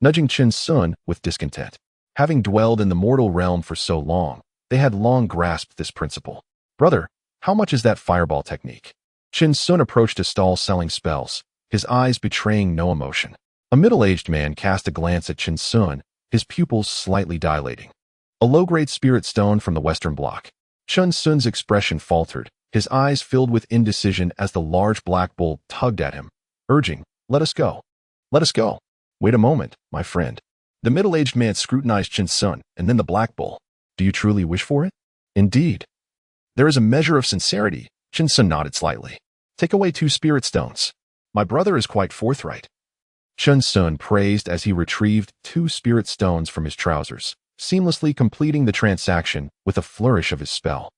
nudging Chen Sun with discontent. Having dwelled in the mortal realm for so long, they had long grasped this principle. "Brother, how much is that fireball technique?" Chen Sun approached a stall selling spells, his eyes betraying no emotion. A middle-aged man cast a glance at Chen Sun, his pupils slightly dilating. "A low-grade spirit stone from the Western Bloc." Chen Sun's expression faltered, his eyes filled with indecision as the large Black Bull tugged at him, urging, "Let us go. Let us go." "Wait a moment, my friend." The middle-aged man scrutinized Chen Sun and then the Black Bull. "Do you truly wish for it?" "Indeed." There is a measure of sincerity. Chen Sun nodded slightly. Take away 2 spirit stones. My brother is quite forthright. Chen Sun praised as he retrieved 2 spirit stones from his trousers, seamlessly completing the transaction with a flourish of his spell.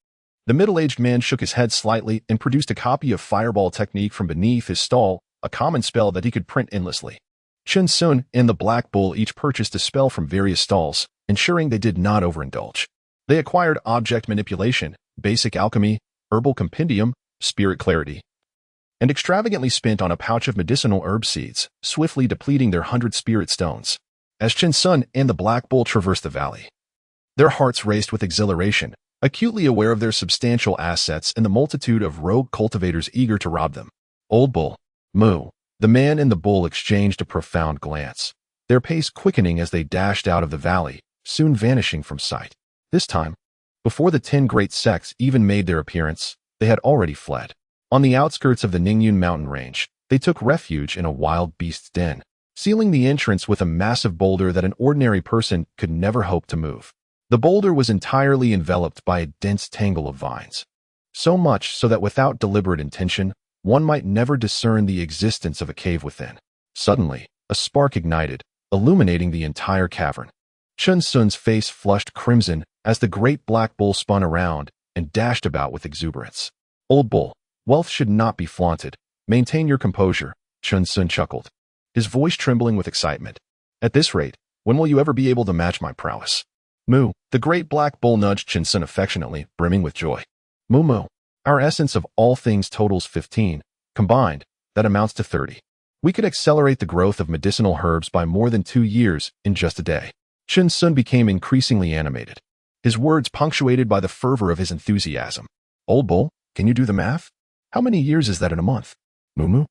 The middle-aged man shook his head slightly and produced a copy of Fireball Technique from beneath his stall, a common spell that he could print endlessly. Chen Sun and the Black Bull each purchased a spell from various stalls, ensuring they did not overindulge. They acquired Object Manipulation, Basic Alchemy, Herbal Compendium, Spirit Clarity, and extravagantly spent on a pouch of medicinal herb seeds, swiftly depleting their 100 spirit stones. As Chen Sun and the Black Bull traversed the valley, their hearts raced with exhilaration, acutely aware of their substantial assets and the multitude of rogue cultivators eager to rob them. Old Bull, Moo. The man and the bull exchanged a profound glance, their pace quickening as they dashed out of the valley, soon vanishing from sight. This time, before the 10 great sects even made their appearance, they had already fled. On the outskirts of the Ningyun mountain range, they took refuge in a wild beast's den, sealing the entrance with a massive boulder that an ordinary person could never hope to move. The boulder was entirely enveloped by a dense tangle of vines, so much so that without deliberate intention, one might never discern the existence of a cave within. Suddenly, a spark ignited, illuminating the entire cavern. Chen Sun's face flushed crimson as the great Black Bull spun around and dashed about with exuberance. Old Bull, wealth should not be flaunted. Maintain your composure, Chen Sun chuckled, his voice trembling with excitement. At this rate, when will you ever be able to match my prowess? Moo, the great Black Bull nudged Chen Sun affectionately, brimming with joy. Moo moo. Our essence of all things totals 15. Combined, that amounts to 30. We could accelerate the growth of medicinal herbs by more than 2 years in just a day. Chen Sun became increasingly animated, his words punctuated by the fervor of his enthusiasm. Old Bull, can you do the math? How many years is that in a month? Moo moo.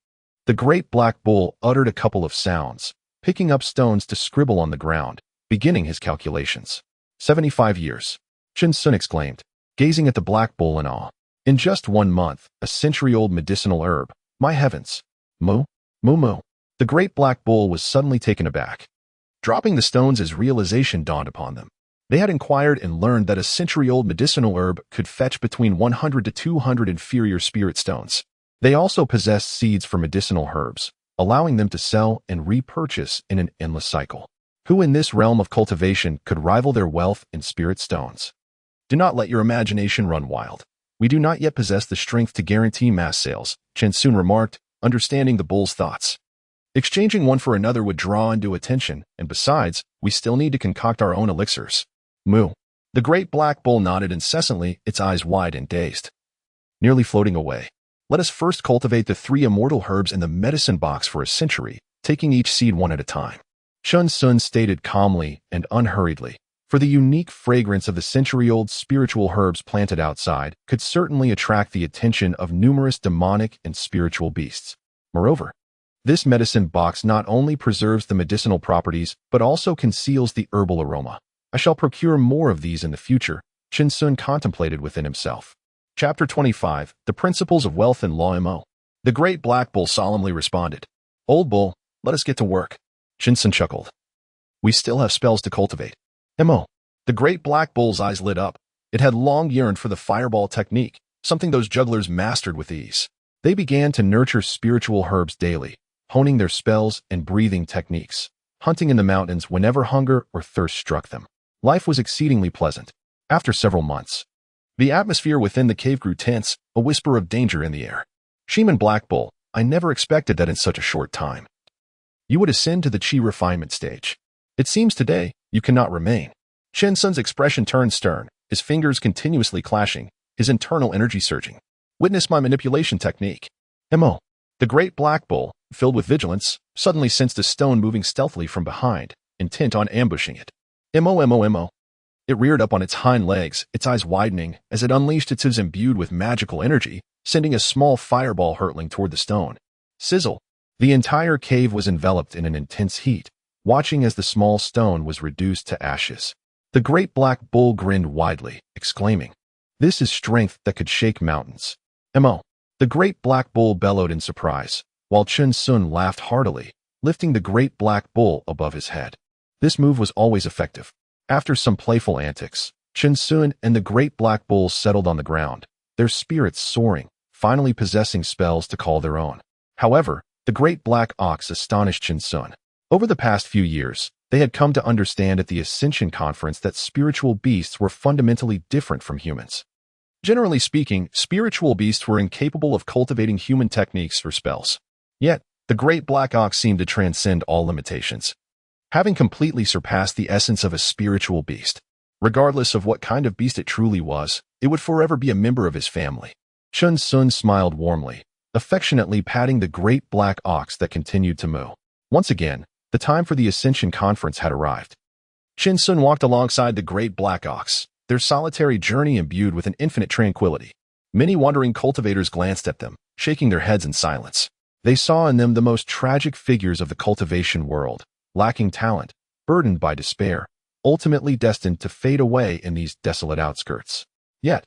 The great Black Bull uttered a couple of sounds, picking up stones to scribble on the ground, beginning his calculations. 75 years. Chen Sun exclaimed, gazing at the Black Bull in awe. In just 1 month, a century-old medicinal herb. My heavens. Moo, moo moo. The great Black Bull was suddenly taken aback, dropping the stones as realization dawned upon them. They had inquired and learned that a century-old medicinal herb could fetch between 100 to 200 inferior spirit stones. They also possessed seeds for medicinal herbs, allowing them to sell and repurchase in an endless cycle. Who in this realm of cultivation could rival their wealth in spirit stones? Do not let your imagination run wild. We do not yet possess the strength to guarantee mass sales, Chen Sun remarked, understanding the bull's thoughts. Exchanging one for another would draw undue attention, and besides, we still need to concoct our own elixirs. Moo. The great Black Bull nodded incessantly, its eyes wide and dazed, nearly floating away. Let us first cultivate the 3 immortal herbs in the medicine box for a century, taking each seed one at a time. Chen Sun stated calmly and unhurriedly, for the unique fragrance of the century-old spiritual herbs planted outside could certainly attract the attention of numerous demonic and spiritual beasts. Moreover, this medicine box not only preserves the medicinal properties, but also conceals the herbal aroma. I shall procure more of these in the future, Chen Sun contemplated within himself. Chapter 25, The Principles of Wealth and Law Mo. The great Black Bull solemnly responded. Old Bull, let us get to work. Chen Sun chuckled. We still have spells to cultivate. Mo. The great Black Bull's eyes lit up. It had long yearned for the Fireball Technique, something those jugglers mastered with ease. They began to nurture spiritual herbs daily, honing their spells and breathing techniques, hunting in the mountains whenever hunger or thirst struck them. Life was exceedingly pleasant. After several months, the atmosphere within the cave grew tense, a whisper of danger in the air. Shaman Black Bull, I never expected that in such a short time you would ascend to the chi refinement stage. It seems today you cannot remain. Chen Sun's expression turned stern, his fingers continuously clashing, his internal energy surging. Witness my manipulation technique. Mo. The great Black Bull, filled with vigilance, suddenly sensed a stone moving stealthily from behind, intent on ambushing it. Mo. It reared up on its hind legs, its eyes widening as it unleashed its imbued with magical energy, sending a small fireball hurtling toward the stone. Sizzle. The entire cave was enveloped in an intense heat, watching as the small stone was reduced to ashes. The great Black Bull grinned widely, exclaiming, This is strength that could shake mountains. Mo. The great Black Bull bellowed in surprise, while Chen Sun laughed heartily, lifting the great Black Bull above his head. This move was always effective. After some playful antics, Chen Sun and the great Black Bull settled on the ground, their spirits soaring, finally possessing spells to call their own. However, the great black ox astonished Chen Sun. Over the past few years, they had come to understand at the Ascension Conference that spiritual beasts were fundamentally different from humans. Generally speaking, spiritual beasts were incapable of cultivating human techniques or spells. Yet, the great black ox seemed to transcend all limitations, having completely surpassed the essence of a spiritual beast. Regardless of what kind of beast it truly was, it would forever be a member of his family. Chen Sun smiled warmly, affectionately patting the great black ox that continued to moo. Once again, the time for the Ascension Conference had arrived. Chen Sun walked alongside the great black ox, their solitary journey imbued with an infinite tranquility. Many wandering cultivators glanced at them, shaking their heads in silence. They saw in them the most tragic figures of the cultivation world, lacking talent, burdened by despair, ultimately destined to fade away in these desolate outskirts. Yet,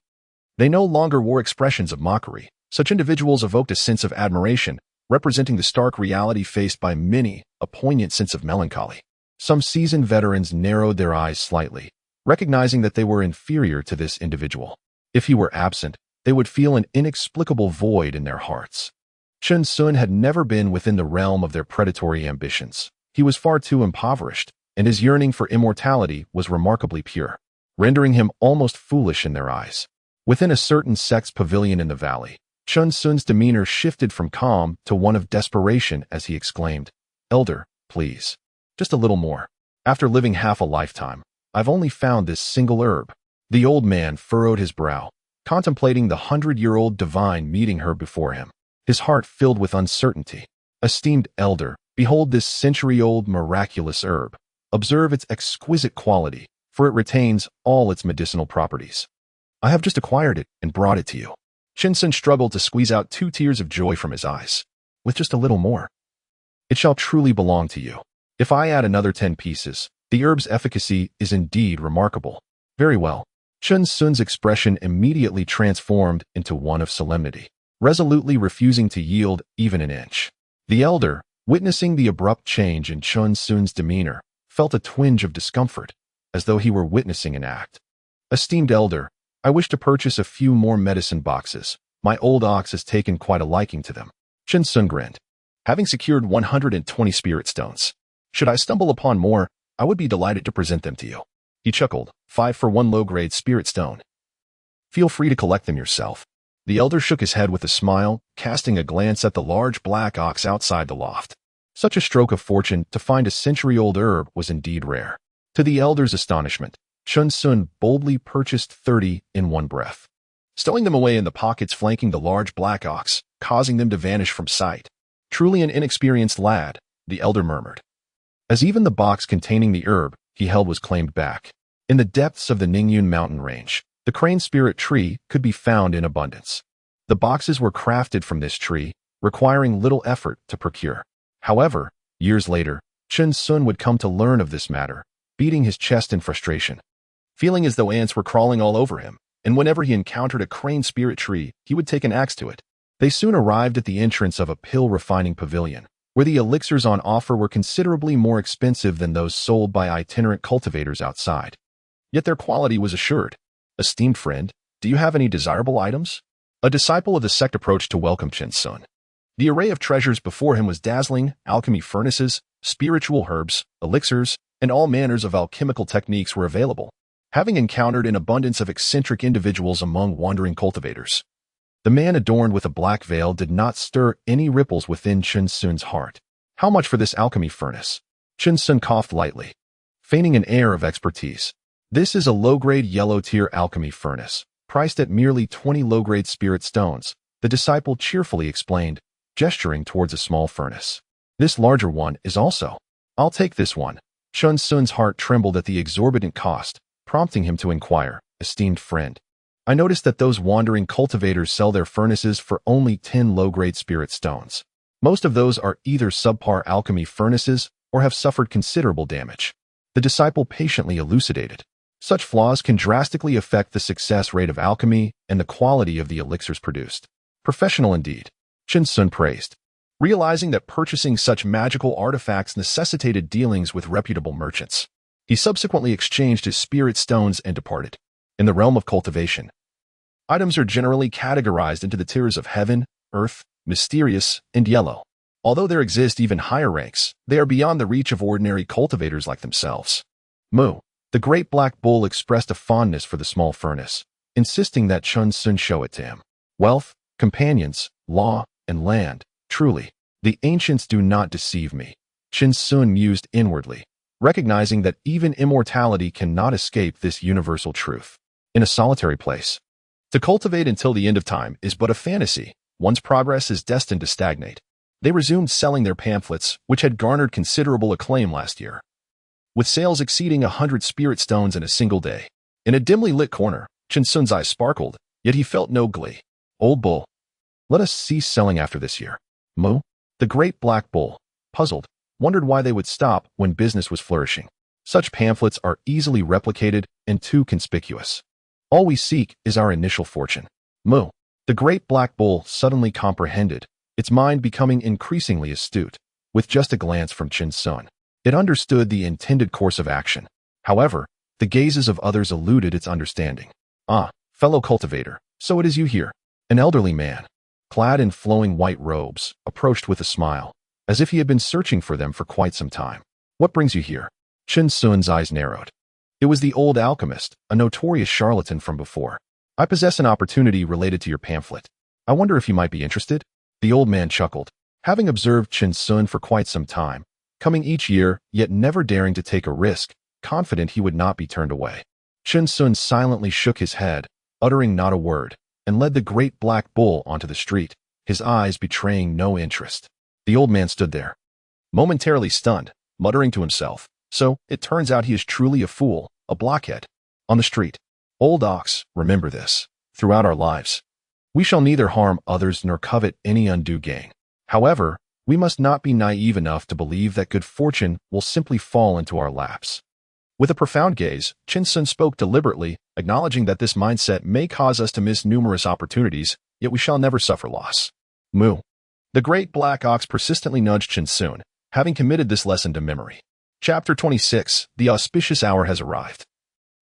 they no longer wore expressions of mockery. Such individuals evoked a sense of admiration, representing the stark reality faced by many, a poignant sense of melancholy. Some seasoned veterans narrowed their eyes slightly, recognizing that they were inferior to this individual. If he were absent, they would feel an inexplicable void in their hearts. Chen Sun had never been within the realm of their predatory ambitions. He was far too impoverished, and his yearning for immortality was remarkably pure, rendering him almost foolish in their eyes. Within a certain sect's pavilion in the valley, Chen Sun's demeanor shifted from calm to one of desperation as he exclaimed, "Elder, please. Just a little more. After living half a lifetime, I've only found this single herb." The old man furrowed his brow, contemplating the 100-year-old divine meeting her before him, his heart filled with uncertainty. "Esteemed elder, behold this century-old miraculous herb. Observe its exquisite quality, for it retains all its medicinal properties. I have just acquired it and brought it to you." Chen Sun struggled to squeeze out 2 tears of joy from his eyes. "With just a little more, it shall truly belong to you. If I add another 10 pieces, the herb's efficacy is indeed remarkable." "Very well." Chen Sun's expression immediately transformed into one of solemnity, resolutely refusing to yield even an inch. The elder, witnessing the abrupt change in Chen Sun's demeanor, felt a twinge of discomfort, as though he were witnessing an act. "Esteemed elder, I wish to purchase a few more medicine boxes. My old ox has taken quite a liking to them." Chen Sun grinned, having secured 120 spirit stones. "Should I stumble upon more, I would be delighted to present them to you." He chuckled, 5 for 1 low-grade spirit stone. "Feel free to collect them yourself." The elder shook his head with a smile, casting a glance at the large black ox outside the loft. Such a stroke of fortune to find a century-old herb was indeed rare. To the elder's astonishment, Chen Sun boldly purchased 30 in one breath, stowing them away in the pockets flanking the large black ox, causing them to vanish from sight. "Truly an inexperienced lad," the elder murmured, as even the box containing the herb he held was claimed back. In the depths of the Ningyun mountain range, the crane spirit tree could be found in abundance. The boxes were crafted from this tree, requiring little effort to procure. However, years later, Chen Sun would come to learn of this matter, beating his chest in frustration, feeling as though ants were crawling all over him, and whenever he encountered a crane spirit tree, he would take an axe to it. They soon arrived at the entrance of a pill refining pavilion, where the elixirs on offer were considerably more expensive than those sold by itinerant cultivators outside. Yet their quality was assured. "Esteemed friend, do you have any desirable items?" A disciple of the sect approached to welcome Chen Sun. The array of treasures before him was dazzling: alchemy furnaces, spiritual herbs, elixirs, and all manners of alchemical techniques were available, having encountered an abundance of eccentric individuals among wandering cultivators. The man adorned with a black veil did not stir any ripples within Chen Sun's heart. "How much for this alchemy furnace?" Chen Sun coughed lightly, feigning an air of expertise. "This is a low-grade yellow-tier alchemy furnace, priced at merely 20 low-grade spirit stones," the disciple cheerfully explained, gesturing towards a small furnace. "This larger one is also." "I'll take this one." Chen Sun's heart trembled at the exorbitant cost, prompting him to inquire, "Esteemed friend, I noticed that those wandering cultivators sell their furnaces for only 10 low-grade spirit stones. Most of those are either subpar alchemy furnaces or have suffered considerable damage." The disciple patiently elucidated. "Such flaws can drastically affect the success rate of alchemy and the quality of the elixirs produced." "Professional indeed," Chen Sun praised, realizing that purchasing such magical artifacts necessitated dealings with reputable merchants. He subsequently exchanged his spirit stones and departed. In the realm of cultivation, Items are generally categorized into the tiers of heaven, earth, mysterious, and yellow. Although there exist even higher ranks, they are beyond the reach of ordinary cultivators like themselves. Moo. The great black bull expressed a fondness for the small furnace, insisting that Chun Sun show it to him. Wealth, companions, law, and land. Truly, the ancients do not deceive me. Chun Sun mused inwardly, recognizing that even immortality cannot escape this universal truth. In a solitary place, to cultivate until the end of time is but a fantasy. One's progress is destined to stagnate. They resumed selling their pamphlets, which had garnered considerable acclaim last year, with sales exceeding 100 spirit stones in a single day. In a dimly lit corner, Chun Sun's eyes sparkled, yet he felt no glee. Old bull, let us cease selling after this year. Moo. The great black bull, puzzled, wondered why they would stop when business was flourishing. Such pamphlets are easily replicated and too conspicuous. All we seek is our initial fortune. Moo. The great black bull suddenly comprehended, its mind becoming increasingly astute. With just a glance from Chun Sun, it understood the intended course of action. However, the gazes of others eluded its understanding. Ah, fellow cultivator, so it is you here. An elderly man, clad in flowing white robes, approached with a smile, as if he had been searching for them for quite some time. What brings you here? Chun Sun's eyes narrowed. It was the old alchemist, a notorious charlatan from before. I possess an opportunity related to your pamphlet. I wonder if you might be interested? The old man chuckled, having observed Chun Sun for quite some time, coming each year, yet never daring to take a risk, confident he would not be turned away. Chun Sun silently shook his head, uttering not a word, and led the great black bull onto the street, his eyes betraying no interest. The old man stood there, momentarily stunned, muttering to himself, so it turns out he is truly a fool, a blockhead. On the street, old ox, remember this, throughout our lives, we shall neither harm others nor covet any undue gain. However, we must not be naive enough to believe that good fortune will simply fall into our laps. With a profound gaze, Chun Sun spoke deliberately, acknowledging that this mindset may cause us to miss numerous opportunities, yet we shall never suffer loss. Moo. The great black ox persistently nudged Chun Sun, having committed this lesson to memory. Chapter 26. The auspicious hour has arrived.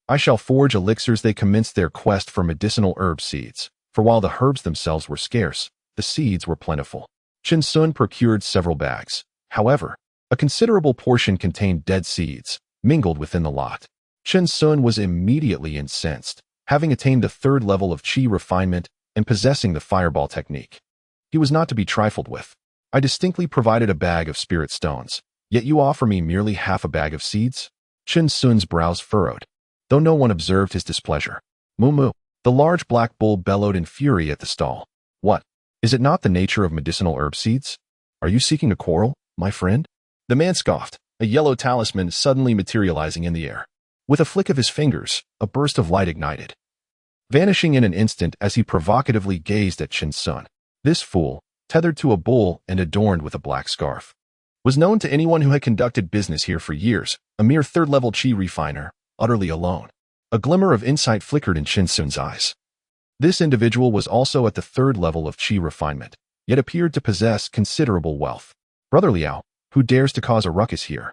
I shall forge elixirs. They commenced their quest for medicinal herb seeds, for while the herbs themselves were scarce, the seeds were plentiful. Chun Sun procured several bags. However, a considerable portion contained dead seeds, mingled within the lot. Chun Sun was immediately incensed, having attained the 3rd level of chi refinement and possessing the fireball technique. He was not to be trifled with. I distinctly provided a bag of spirit stones, yet you offer me merely half a bag of seeds? Chun Sun's brows furrowed, though no one observed his displeasure. Moo moo. The large black bull bellowed in fury at the stall. What? Is it not the nature of medicinal herb seeds? Are you seeking a quarrel, my friend? The man scoffed, a yellow talisman suddenly materializing in the air. With a flick of his fingers, a burst of light ignited, vanishing in an instant as he provocatively gazed at Chun Sun. This fool, tethered to a bull and adorned with a black scarf, was known to anyone who had conducted business here for years, a mere 3rd-level chi refiner, utterly alone. A glimmer of insight flickered in Chun Sun's eyes. This individual was also at the 3rd level of chi refinement, yet appeared to possess considerable wealth. Brother Liao, who dares to cause a ruckus here?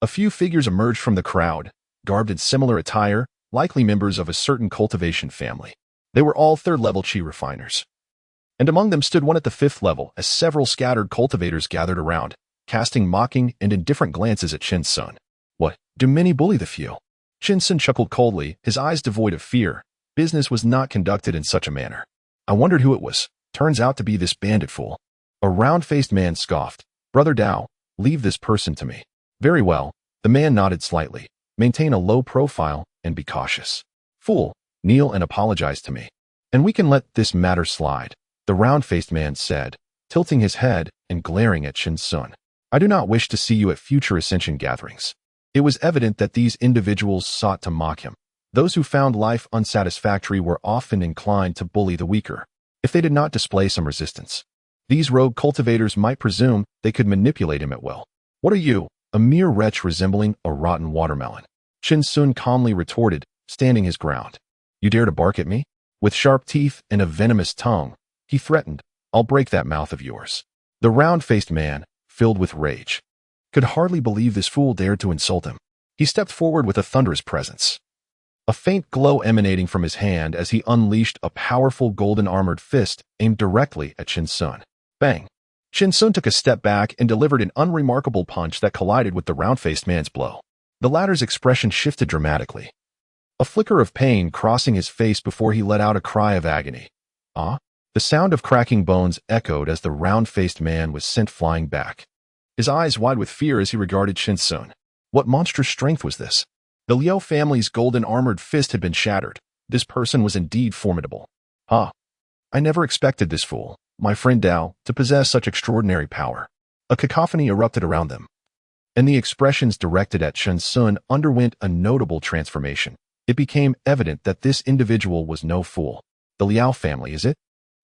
A few figures emerged from the crowd, garbed in similar attire, likely members of a certain cultivation family. They were all 3rd-level chi refiners. And among them stood one at the 5th level as several scattered cultivators gathered around, casting mocking and indifferent glances at Chun Sun. What, do many bully the few? Chun Sun chuckled coldly, his eyes devoid of fear. Business was not conducted in such a manner. I wondered who it was. Turns out to be this bandit fool. A round-faced man scoffed. Brother Dao, leave this person to me. Very well. The man nodded slightly. Maintain a low profile and be cautious. Fool, kneel and apologize to me, and we can let this matter slide, the round-faced man said, tilting his head and glaring at Chun Sun. I do not wish to see you at future Ascension gatherings. It was evident that these individuals sought to mock him. Those who found life unsatisfactory were often inclined to bully the weaker, if they did not display some resistance. These rogue cultivators might presume they could manipulate him at will. What are you, a mere wretch resembling a rotten watermelon? Chun Sun calmly retorted, standing his ground. You dare to bark at me? With sharp teeth and a venomous tongue, he threatened, I'll break that mouth of yours. The round-faced man, filled with rage, could hardly believe this fool dared to insult him. He stepped forward with a thunderous presence. a faint glow emanating from his hand as he unleashed a powerful golden-armored fist aimed directly at Qin Sun. Bang! Qin Sun took a step back and delivered an unremarkable punch that collided with the round-faced man's blow. The latter's expression shifted dramatically, a flicker of pain crossing his face before he let out a cry of agony. Ah! The sound of cracking bones echoed as the round-faced man was sent flying back, his eyes wide with fear as he regarded Qin Sun. What monstrous strength was this? The Liu family's golden-armored fist had been shattered. This person was indeed formidable. Ah! I never expected this fool, my friend Dao, to possess such extraordinary power. A cacophony erupted around them, and the expressions directed at Qin Sun underwent a notable transformation. It became evident that this individual was no fool. The Liu family, is it?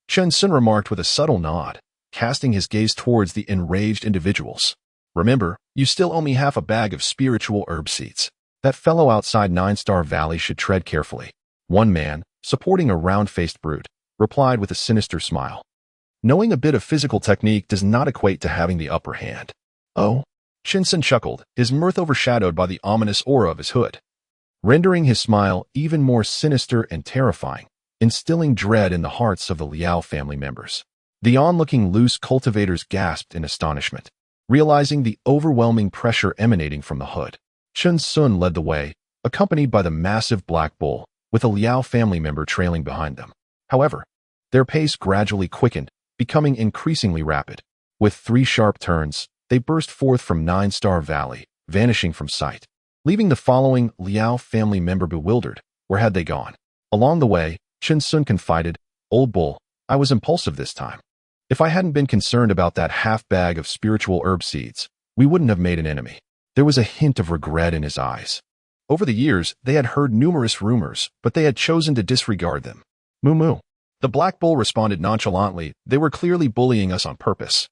Qin Sun remarked with a subtle nod, casting his gaze towards the enraged individuals. Remember, you still owe me half a bag of spiritual herb seeds. That fellow outside 9-Star Valley should tread carefully. One man, supporting a round-faced brute, replied with a sinister smile. Knowing a bit of physical technique does not equate to having the upper hand. Oh? Qin Sun chuckled, his mirth overshadowed by the ominous aura of his hood, rendering his smile even more sinister and terrifying, instilling dread in the hearts of the Liu family members. The onlooking loose cultivators gasped in astonishment, realizing the overwhelming pressure emanating from the hood. Qin Sun led the way, accompanied by the massive black bull, with a Liu family member trailing behind them. However, their pace gradually quickened, becoming increasingly rapid. With 3 sharp turns, they burst forth from 9-Star Valley, vanishing from sight, leaving the following Liu family member bewildered. Where had they gone? Along the way, Qin Sun confided, "Old bull, I was impulsive this time. If I hadn't been concerned about that half bag of spiritual herb seeds, we wouldn't have made an enemy." There was a hint of regret in his eyes. Over the years, they had heard numerous rumors, but they had chosen to disregard them. Moo moo. The black bull responded nonchalantly. They were clearly bullying us on purpose.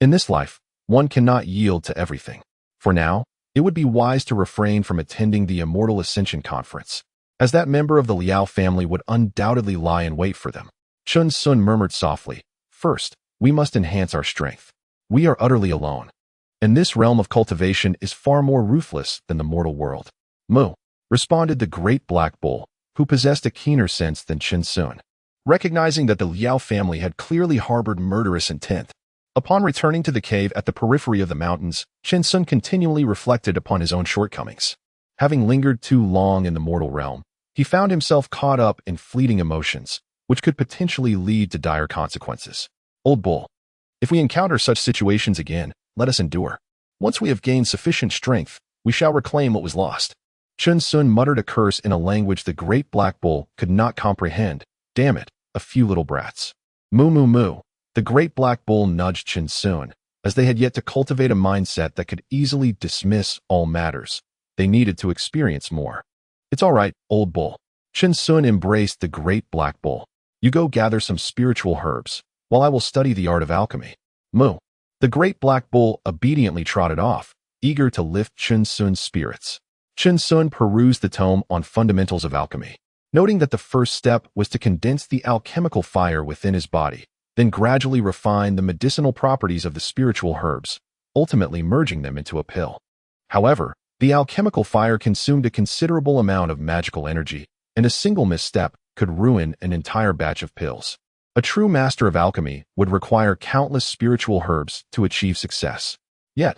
In this life, one cannot yield to everything. For now, it would be wise to refrain from attending the Immortal Ascension Conference, as that member of the Liu family would undoubtedly lie in wait for them. Qin Sun murmured softly, "First, we must enhance our strength. We are utterly alone, and this realm of cultivation is far more ruthless than the mortal world." "Moo," responded the great black bull, who possessed a keener sense than Qin Sun. Recognizing that the Liu family had clearly harbored murderous intent, upon returning to the cave at the periphery of the mountains, Qin Sun continually reflected upon his own shortcomings. Having lingered too long in the mortal realm, he found himself caught up in fleeting emotions, which could potentially lead to dire consequences. "Old bull, if we encounter such situations again, let us endure. Once we have gained sufficient strength, we shall reclaim what was lost." Qin Sun muttered a curse in a language the great black bull could not comprehend. "Damn it, a few little brats." "Moo moo moo." The great black bull nudged Qin Sun, as they had yet to cultivate a mindset that could easily dismiss all matters. They needed to experience more. "It's all right, old bull." Qin Sun embraced the great black bull. "You go gather some spiritual herbs, while I will study the art of alchemy." "Moo." The great black bull obediently trotted off, eager to lift Qin Sun's spirits. Qin Sun perused the tome on fundamentals of alchemy, noting that the first step was to condense the alchemical fire within his body, then gradually refine the medicinal properties of the spiritual herbs, ultimately merging them into a pill. However, the alchemical fire consumed a considerable amount of magical energy, and a single misstep could ruin an entire batch of pills. A true master of alchemy would require countless spiritual herbs to achieve success. Yet,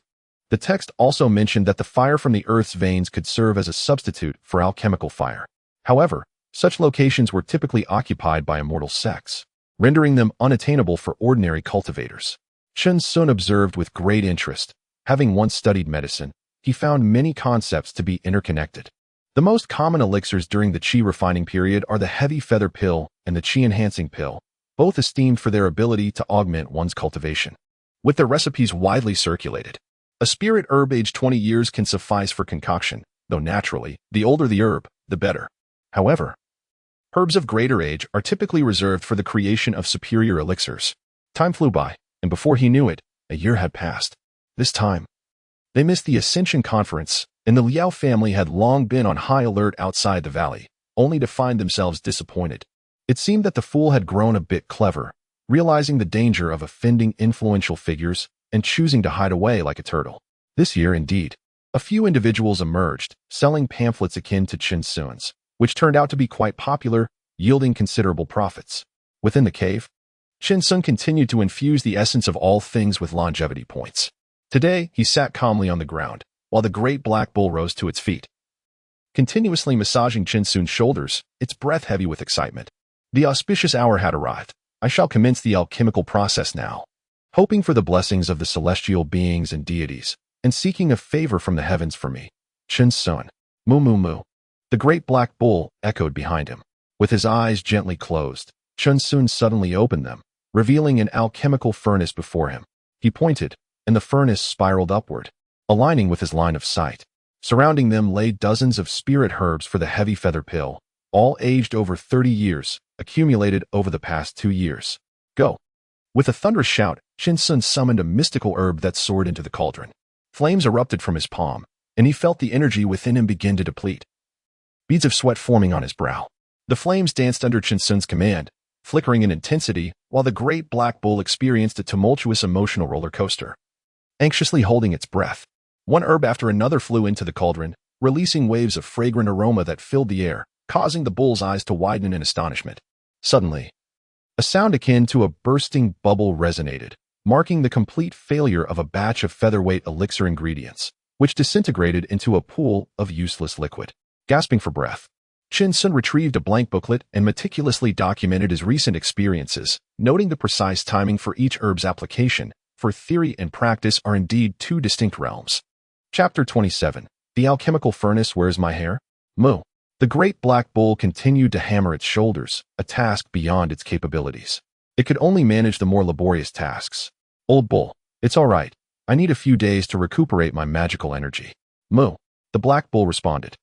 the text also mentioned that the fire from the earth's veins could serve as a substitute for alchemical fire. However, such locations were typically occupied by immortal sects, rendering them unattainable for ordinary cultivators. Qin Sun observed with great interest. Having once studied medicine, he found many concepts to be interconnected. The most common elixirs during the qi refining period are the heavy feather pill and the qi enhancing pill, both esteemed for their ability to augment one's cultivation. With their recipes widely circulated, a spirit herb aged 20 years can suffice for concoction, though naturally, the older the herb, the better. However, herbs of greater age are typically reserved for the creation of superior elixirs. Time flew by, and before he knew it, a year had passed. This time, they missed the Ascension Conference, and the Liu family had long been on high alert outside the valley, only to find themselves disappointed. It seemed that the fool had grown a bit clever, realizing the danger of offending influential figures and choosing to hide away like a turtle. This year, indeed, a few individuals emerged, selling pamphlets akin to Qin Sun's. which turned out to be quite popular, yielding considerable profits. Within the cave, Chen Sun continued to infuse the essence of all things with longevity points. Today, he sat calmly on the ground, while the great black bull rose to its feet, continuously massaging Chen Sun's shoulders, its breath heavy with excitement. The auspicious hour had arrived. I shall commence the alchemical process now. Hoping for the blessings of the celestial beings and deities, and seeking a favor from the heavens for me. Chen Sun. Moo moo moo. The great black bull echoed behind him. With his eyes gently closed, Chen Sun suddenly opened them, revealing an alchemical furnace before him. He pointed, and the furnace spiraled upward, aligning with his line of sight. Surrounding them lay dozens of spirit herbs for the heavy feather pill, all aged over 30 years, accumulated over the past 2 years. Go. With a thunderous shout, Chen Sun summoned a mystical herb that soared into the cauldron. Flames erupted from his palm, and he felt the energy within him begin to deplete. Beads of sweat forming on his brow. The flames danced under Chen Sun's command, flickering in intensity, while the great black bull experienced a tumultuous emotional roller coaster. Anxiously holding its breath, one herb after another flew into the cauldron, releasing waves of fragrant aroma that filled the air, causing the bull's eyes to widen in astonishment. Suddenly, a sound akin to a bursting bubble resonated, marking the complete failure of a batch of featherweight elixir ingredients, which disintegrated into a pool of useless liquid. Gasping for breath, Chen Sun retrieved a blank booklet and meticulously documented his recent experiences, noting the precise timing for each herb's application, for theory and practice are indeed two distinct realms. Chapter 27. The Alchemical Furnace. Where's my hair? Moo. The great black bull continued to hammer its shoulders, a task beyond its capabilities. It could only manage the more laborious tasks. Old bull, it's all right. I need a few days to recuperate my magical energy. Moo. The black bull responded.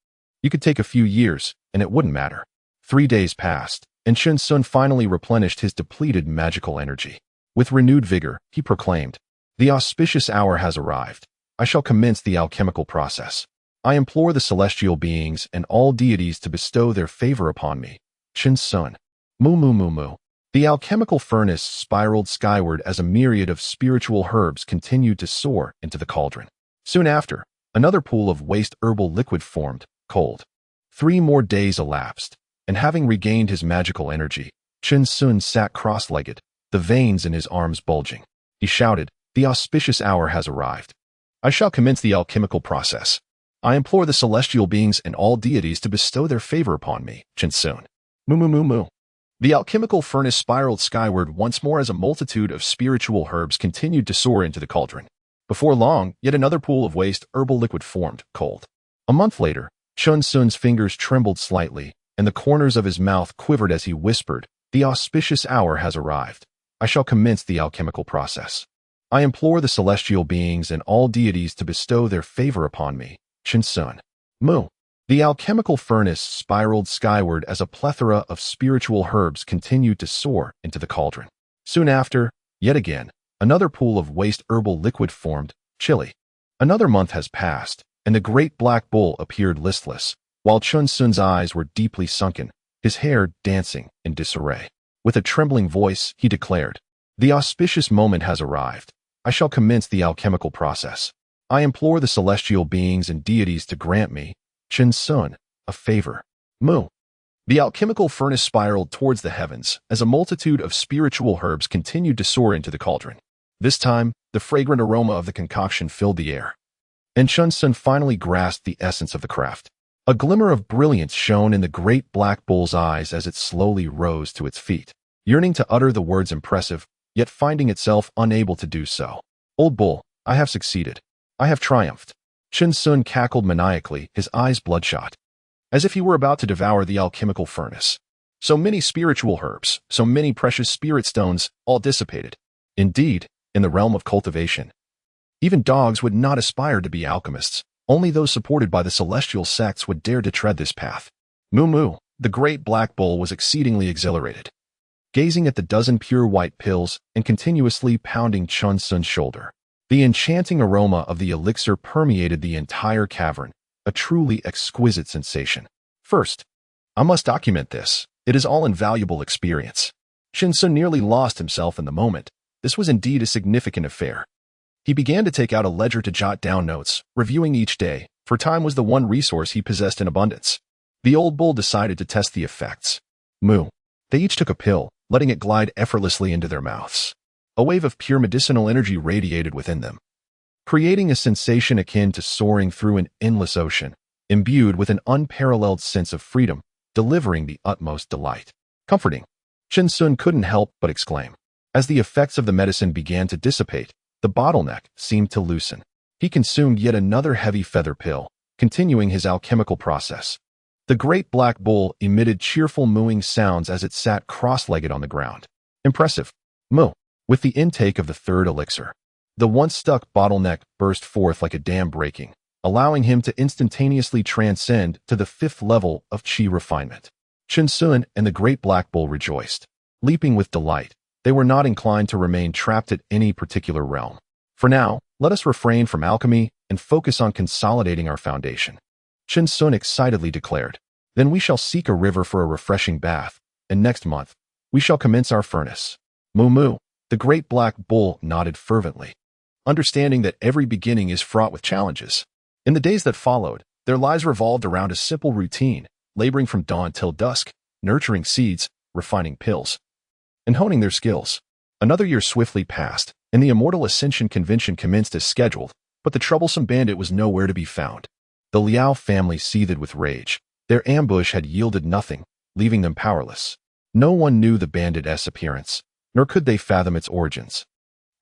You could take a few years, and it wouldn't matter. 3 days passed, and Chen Sun finally replenished his depleted magical energy. With renewed vigor, he proclaimed, The auspicious hour has arrived. I shall commence the alchemical process. I implore the celestial beings and all deities to bestow their favor upon me. Chen Sun. Moo moo moo moo. The alchemical furnace spiraled skyward as a myriad of spiritual herbs continued to soar into the cauldron. Soon after, another pool of waste herbal liquid formed, cold. 3 more days elapsed, and having regained his magical energy, Chen Sun sat cross-legged, the veins in his arms bulging. He shouted, The auspicious hour has arrived. I shall commence the alchemical process. I implore the celestial beings and all deities to bestow their favor upon me. Chen Sun. Moo moo moo moo. The alchemical furnace spiraled skyward once more as a multitude of spiritual herbs continued to soar into the cauldron. Before long, yet another pool of waste herbal liquid formed, cold. A month later, Chen Sun's fingers trembled slightly, and the corners of his mouth quivered as he whispered, The auspicious hour has arrived. I shall commence the alchemical process. I implore the celestial beings and all deities to bestow their favor upon me. Chen Sun. Moo. The alchemical furnace spiraled skyward as a plethora of spiritual herbs continued to soar into the cauldron. Soon after, yet again, another pool of waste herbal liquid formed, chilly. Another month has passed, and the great black bull appeared listless, while Chen Sun's eyes were deeply sunken, his hair dancing in disarray. With a trembling voice, he declared, The auspicious moment has arrived. I shall commence the alchemical process. I implore the celestial beings and deities to grant me, Chen Sun, a favor. Moo. The alchemical furnace spiraled towards the heavens as a multitude of spiritual herbs continued to soar into the cauldron. This time, the fragrant aroma of the concoction filled the air. And Chen Sun finally grasped the essence of the craft. A glimmer of brilliance shone in the great black bull's eyes as it slowly rose to its feet, yearning to utter the words impressive, yet finding itself unable to do so. Old bull, I have succeeded. I have triumphed. Chen Sun cackled maniacally, his eyes bloodshot, as if he were about to devour the alchemical furnace. So many spiritual herbs, so many precious spirit stones, all dissipated. Indeed, in the realm of cultivation, even dogs would not aspire to be alchemists. Only those supported by the celestial sects would dare to tread this path. Moo moo, the great black bull was exceedingly exhilarated, gazing at the dozen pure white pills and continuously pounding Chen Sun's shoulder. The enchanting aroma of the elixir permeated the entire cavern, a truly exquisite sensation. First, I must document this. It is all invaluable experience. Chen Sun nearly lost himself in the moment. This was indeed a significant affair. He began to take out a ledger to jot down notes, reviewing each day, for time was the one resource he possessed in abundance. The old bull decided to test the effects. Moo. They each took a pill, letting it glide effortlessly into their mouths. A wave of pure medicinal energy radiated within them, creating a sensation akin to soaring through an endless ocean, imbued with an unparalleled sense of freedom, delivering the utmost delight. Comforting. Chen Sun couldn't help but exclaim. As the effects of the medicine began to dissipate, the bottleneck seemed to loosen. He consumed yet another heavy feather pill, continuing his alchemical process. The great black bull emitted cheerful mooing sounds as it sat cross-legged on the ground. Impressive. Moo. With the intake of the third elixir, the once stuck bottleneck burst forth like a dam breaking, allowing him to instantaneously transcend to the 5th level of qi refinement. Chen Sun and the great black bull rejoiced. Leaping with delight, they were not inclined to remain trapped at any particular realm. For now, let us refrain from alchemy and focus on consolidating our foundation. Chen Sun excitedly declared. Then we shall seek a river for a refreshing bath, and next month, we shall commence our furnace. Moo moo. The great black bull nodded fervently, understanding that every beginning is fraught with challenges. In the days that followed, their lives revolved around a simple routine, laboring from dawn till dusk, nurturing seeds, refining pills, and honing their skills. Another year swiftly passed, and the Immortal Ascension Convention commenced as scheduled, but the troublesome bandit was nowhere to be found. The Liao family seethed with rage. Their ambush had yielded nothing, leaving them powerless. No one knew the bandit's appearance, nor could they fathom its origins.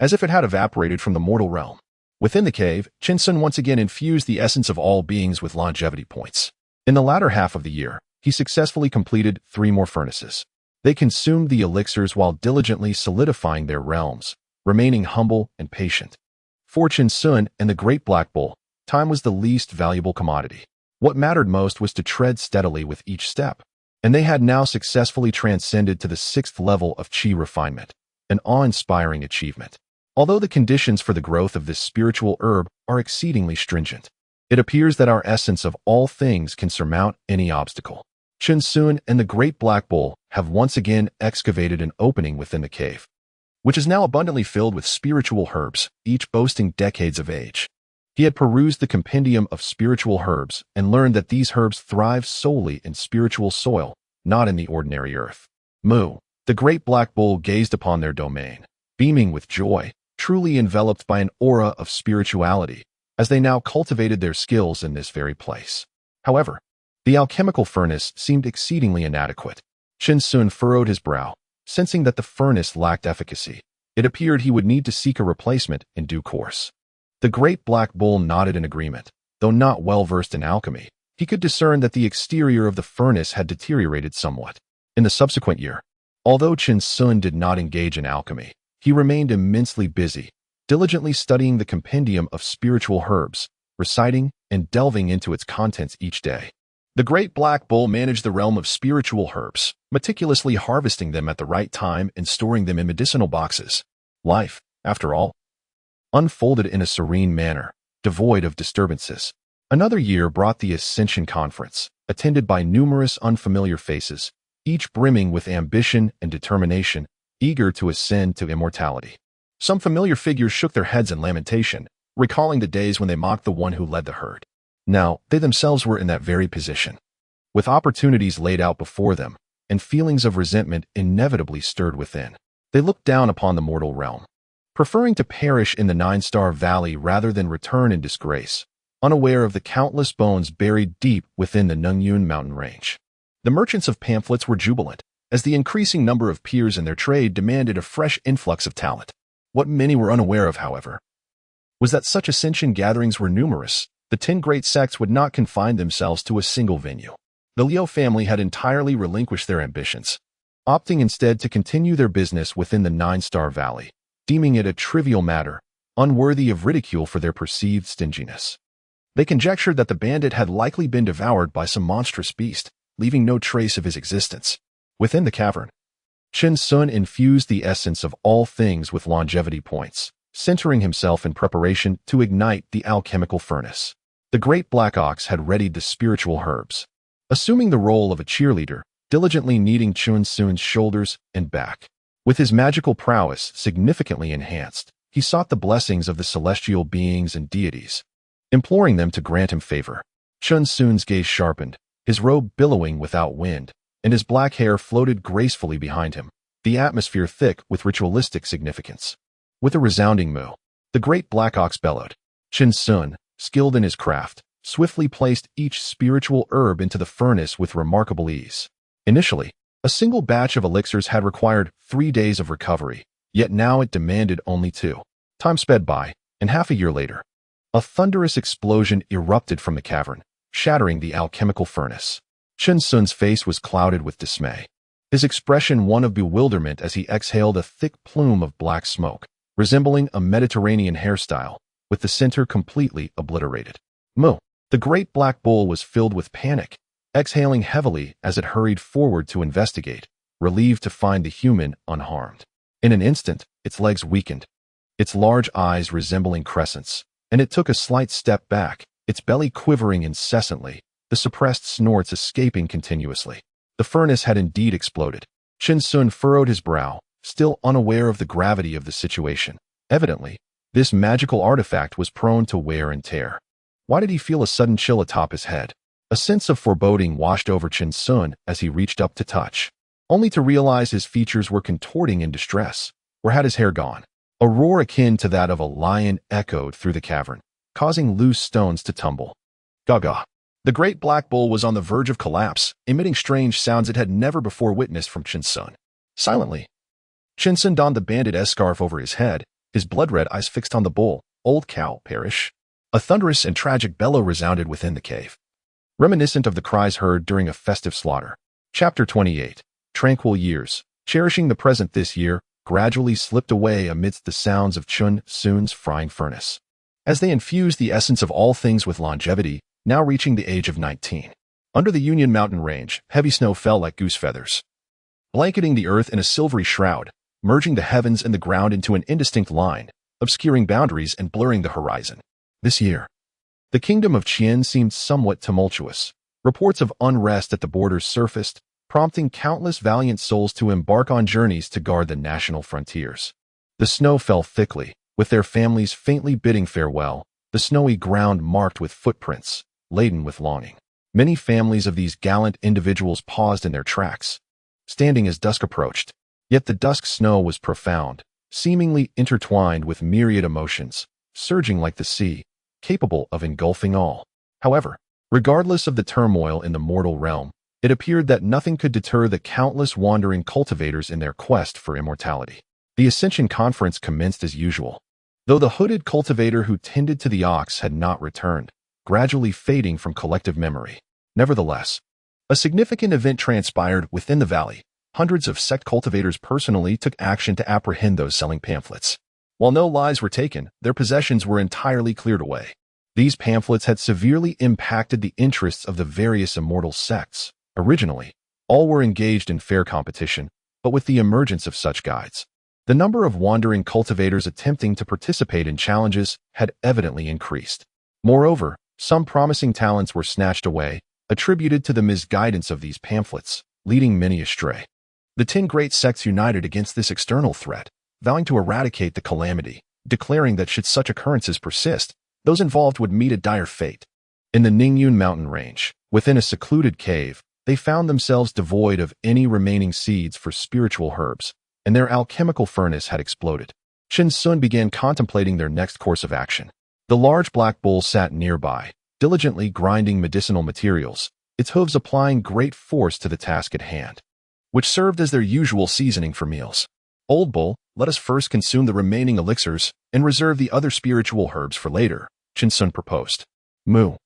As if it had evaporated from the mortal realm. Within the cave, Chen Sun once again infused the essence of all beings with longevity points. In the latter half of the year, he successfully completed 3 more furnaces. They consumed the elixirs while diligently solidifying their realms, remaining humble and patient. For Chen Sun and the great black bull, time was the least valuable commodity. What mattered most was to tread steadily with each step. And they had now successfully transcended to the 6th level of qi refinement, an awe-inspiring achievement. Although the conditions for the growth of this spiritual herb are exceedingly stringent, it appears that our essence of all things can surmount any obstacle. Chen Sun and the great black bull have once again excavated an opening within the cave, which is now abundantly filled with spiritual herbs, each boasting decades of age. He had perused the compendium of spiritual herbs and learned that these herbs thrive solely in spiritual soil, not in the ordinary earth. Moo. The great black bull gazed upon their domain, beaming with joy, truly enveloped by an aura of spirituality, as they now cultivated their skills in this very place. However, the alchemical furnace seemed exceedingly inadequate. Chen Sun furrowed his brow, sensing that the furnace lacked efficacy. It appeared he would need to seek a replacement in due course. The great black bull nodded in agreement. Though not well versed in alchemy, he could discern that the exterior of the furnace had deteriorated somewhat. In the subsequent year, although Chen Sun did not engage in alchemy, he remained immensely busy, diligently studying the compendium of spiritual herbs, reciting and delving into its contents each day. The great black bull managed the realm of spiritual herbs, meticulously harvesting them at the right time and storing them in medicinal boxes. Life, after all, unfolded in a serene manner, devoid of disturbances. Another year brought the Ascension Conference, attended by numerous unfamiliar faces, each brimming with ambition and determination, eager to ascend to immortality. Some familiar figures shook their heads in lamentation, recalling the days when they mocked the one who led the herd. Now, they themselves were in that very position. With opportunities laid out before them, and feelings of resentment inevitably stirred within, they looked down upon the mortal realm, preferring to perish in the 9-Star Valley rather than return in disgrace, unaware of the countless bones buried deep within the Nungyun mountain range. The merchants of pamphlets were jubilant, as the increasing number of peers in their trade demanded a fresh influx of talent. What many were unaware of, however, was that such ascension gatherings were numerous. The 10 great sects would not confine themselves to a single venue. The Liao family had entirely relinquished their ambitions, opting instead to continue their business within the 9-Star Valley, deeming it a trivial matter, unworthy of ridicule for their perceived stinginess. They conjectured that the bandit had likely been devoured by some monstrous beast, leaving no trace of his existence. Within the cavern, Chen Sun infused the essence of all things with longevity points, centering himself in preparation to ignite the alchemical furnace. The great black ox had readied the spiritual herbs, assuming the role of a cheerleader, diligently kneading Chen Sun's shoulders and back. With his magical prowess significantly enhanced, he sought the blessings of the celestial beings and deities, imploring them to grant him favor. Chen Sun's gaze sharpened, his robe billowing without wind, and his black hair floated gracefully behind him, the atmosphere thick with ritualistic significance. With a resounding moo, the great black ox bellowed. Chen Sun, skilled in his craft, swiftly placed each spiritual herb into the furnace with remarkable ease. Initially, a single batch of elixirs had required 3 days of recovery, yet now it demanded only 2. Time sped by, and half a year later, a thunderous explosion erupted from the cavern, shattering the alchemical furnace. Chen Sun's face was clouded with dismay, his expression one of bewilderment as he exhaled a thick plume of black smoke, resembling a Mediterranean hairstyle, with the center completely obliterated. Moo, the great black bull, was filled with panic, exhaling heavily as it hurried forward to investigate, relieved to find the human unharmed. In an instant, its legs weakened, its large eyes resembling crescents, and it took a slight step back, its belly quivering incessantly, the suppressed snorts escaping continuously. The furnace had indeed exploded. Chen Sun furrowed his brow, still unaware of the gravity of the situation. Evidently, this magical artifact was prone to wear and tear. Why did he feel a sudden chill atop his head? A sense of foreboding washed over Chen Sun as he reached up to touch, only to realize his features were contorting in distress. Where had his hair gone? A roar akin to that of a lion echoed through the cavern, causing loose stones to tumble. Gaga. The great black bull was on the verge of collapse, emitting strange sounds it had never before witnessed from Chen Sun. Silently, Chen Sun donned the banded S-scarf over his head, his blood-red eyes fixed on the bull. Old cow, perish. A thunderous and tragic bellow resounded within the cave, reminiscent of the cries heard during a festive slaughter. Chapter 28. Tranquil years, cherishing the present this year, gradually slipped away amidst the sounds of Chen Sun's frying furnace, as they infused the essence of all things with longevity, now reaching the age of 19. Under the Union Mountain Range, heavy snow fell like goose feathers, blanketing the earth in a silvery shroud, merging the heavens and the ground into an indistinct line, obscuring boundaries and blurring the horizon. This year, the kingdom of Qian seemed somewhat tumultuous. Reports of unrest at the borders surfaced, prompting countless valiant souls to embark on journeys to guard the national frontiers. The snow fell thickly, with their families faintly bidding farewell, the snowy ground marked with footprints, laden with longing. Many families of these gallant individuals paused in their tracks, standing as dusk approached. Yet the dusk snow was profound, seemingly intertwined with myriad emotions, surging like the sea, capable of engulfing all. However, regardless of the turmoil in the mortal realm, it appeared that nothing could deter the countless wandering cultivators in their quest for immortality. The Ascension Conference commenced as usual, though the hooded cultivator who tended to the ox had not returned, gradually fading from collective memory. Nevertheless, a significant event transpired within the valley. Hundreds of sect cultivators personally took action to apprehend those selling pamphlets. While no lives were taken, their possessions were entirely cleared away. These pamphlets had severely impacted the interests of the various immortal sects. Originally, all were engaged in fair competition, but with the emergence of such guides, the number of wandering cultivators attempting to participate in challenges had evidently increased. Moreover, some promising talents were snatched away, attributed to the misguidance of these pamphlets, leading many astray. The 10 great sects united against this external threat, vowing to eradicate the calamity, declaring that should such occurrences persist, those involved would meet a dire fate. In the Ningyun mountain range, within a secluded cave, they found themselves devoid of any remaining seeds for spiritual herbs, and their alchemical furnace had exploded. Chen Sun began contemplating their next course of action. The large black bull sat nearby, diligently grinding medicinal materials, its hooves applying great force to the task at hand, which served as their usual seasoning for meals. Old bull, let us first consume the remaining elixirs and reserve the other spiritual herbs for later, Chen Sun proposed. Moo.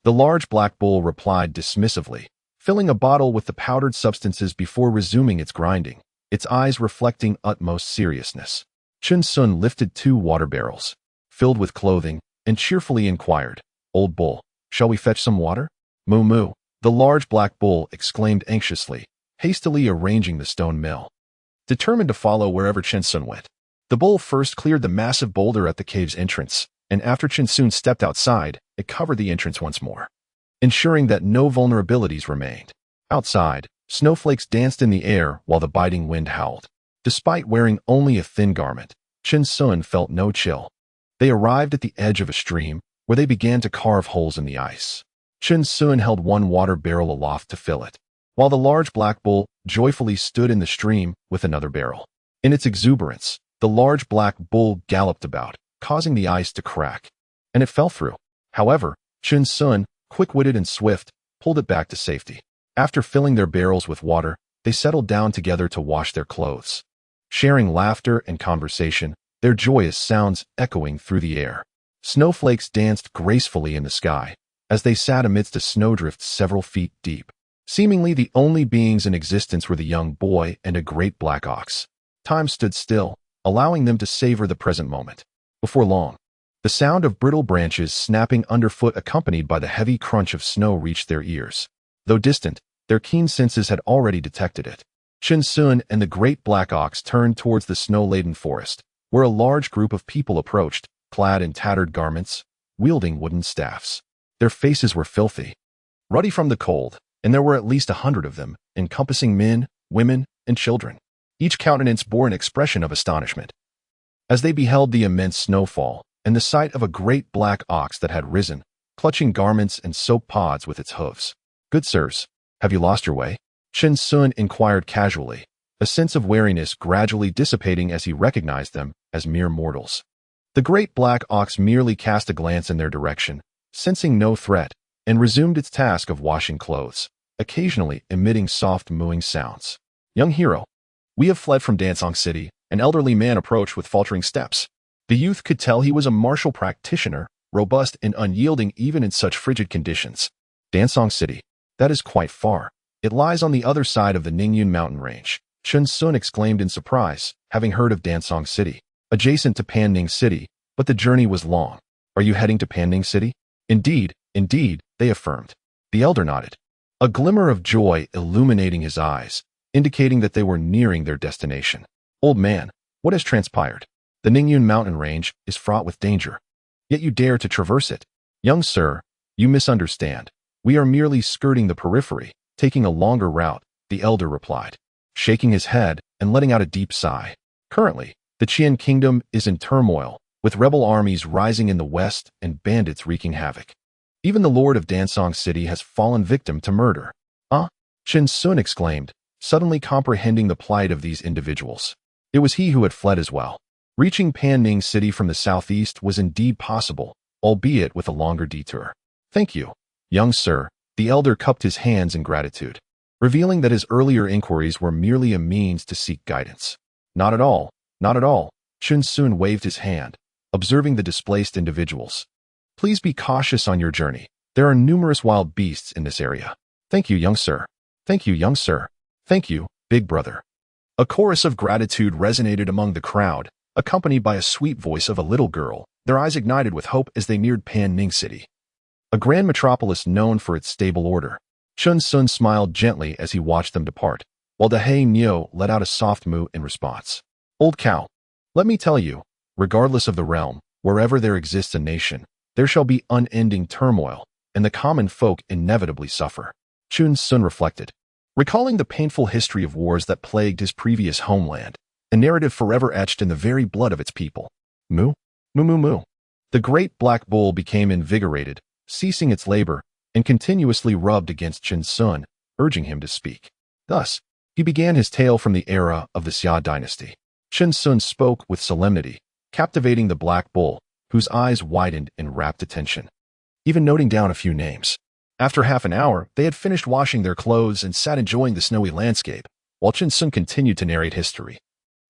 The large black bull replied dismissively, filling a bottle with the powdered substances before resuming its grinding, its eyes reflecting utmost seriousness. Chen Sun lifted 2 water barrels, filled with clothing, and cheerfully inquired, Old bull, shall we fetch some water? Moo moo, the large black bull exclaimed anxiously, hastily arranging the stone mill, determined to follow wherever Chen Sun went. The bull first cleared the massive boulder at the cave's entrance, and after Chen Sun stepped outside, it covered the entrance once more, ensuring that no vulnerabilities remained. Outside, snowflakes danced in the air while the biting wind howled. Despite wearing only a thin garment, Chen Sun felt no chill. They arrived at the edge of a stream, where they began to carve holes in the ice. Chen Sun held one water barrel aloft to fill it, while the large black bull joyfully stood in the stream with another barrel. In its exuberance, the large black bull galloped about, causing the ice to crack, and it fell through. However, Chen Sun, quick-witted and swift, pulled it back to safety. After filling their barrels with water, they settled down together to wash their clothes, sharing laughter and conversation, their joyous sounds echoing through the air. Snowflakes danced gracefully in the sky as they sat amidst a snowdrift several feet deep. Seemingly the only beings in existence were the young boy and a great black ox. Time stood still, allowing them to savor the present moment. Before long, the sound of brittle branches snapping underfoot accompanied by the heavy crunch of snow reached their ears. Though distant, their keen senses had already detected it. Chen Sun and the great black ox turned towards the snow-laden forest, where a large group of people approached, clad in tattered garments, wielding wooden staffs. Their faces were filthy, ruddy from the cold, and there were at least 100 of them, encompassing men, women, and children. Each countenance bore an expression of astonishment as they beheld the immense snowfall and the sight of a great black ox that had risen, clutching garments and soap pods with its hooves. "Good sirs, have you lost your way?" Chen Sun inquired casually, a sense of wariness gradually dissipating as he recognized them as mere mortals. The great black ox merely cast a glance in their direction, sensing no threat, and resumed its task of washing clothes, occasionally emitting soft mooing sounds. "Young hero, we have fled from Dansong City," an elderly man approached with faltering steps. The youth could tell he was a martial practitioner, robust and unyielding even in such frigid conditions. "Dansong City? That is quite far. It lies on the other side of the Ningyun mountain range," Chen Sun exclaimed in surprise, having heard of Dansong City, adjacent to Panning City, but the journey was long. "Are you heading to Panning City?" Indeed, they affirmed. The elder nodded, a glimmer of joy illuminating his eyes, indicating that they were nearing their destination. "Old man, what has transpired? The Ningyun mountain range is fraught with danger, yet you dare to traverse it." "Young sir, you misunderstand. We are merely skirting the periphery, taking a longer route," the elder replied, shaking his head and letting out a deep sigh. "Currently, the Qian kingdom is in turmoil, with rebel armies rising in the west and bandits wreaking havoc. Even the lord of Dansong City has fallen victim to murder." "Ah?" Chen Sun exclaimed, suddenly comprehending the plight of these individuals. It was he who had fled as well. Reaching Panning City from the southeast was indeed possible, albeit with a longer detour. "Thank you, young sir," the elder cupped his hands in gratitude, revealing that his earlier inquiries were merely a means to seek guidance. Not at all, not at all," Chen Sun waved his hand, observing the displaced individuals. "Please be cautious on your journey. There are numerous wild beasts in this area." "Thank you, young sir. Thank you, young sir. Thank you, big brother." A chorus of gratitude resonated among the crowd, accompanied by a sweet voice of a little girl, their eyes ignited with hope as they neared Panning City, a grand metropolis known for its stable order. Chen Sun smiled gently as he watched them depart, while Dahei Niu let out a soft moo in response. "Old cow, let me tell you, regardless of the realm, wherever there exists a nation, there shall be unending turmoil, and the common folk inevitably suffer." Chen Sun reflected, recalling the painful history of wars that plagued his previous homeland, a narrative forever etched in the very blood of its people. Moo? Moo moo moo. The great black bull became invigorated, ceasing its labor, and continuously rubbed against Chen Sun, urging him to speak. Thus, he began his tale from the era of the Xia dynasty. Chen Sun spoke with solemnity, captivating the black bull, whose eyes widened in rapt attention, even noting down a few names. After half an hour, they had finished washing their clothes and sat enjoying the snowy landscape, while Chen Sun continued to narrate history,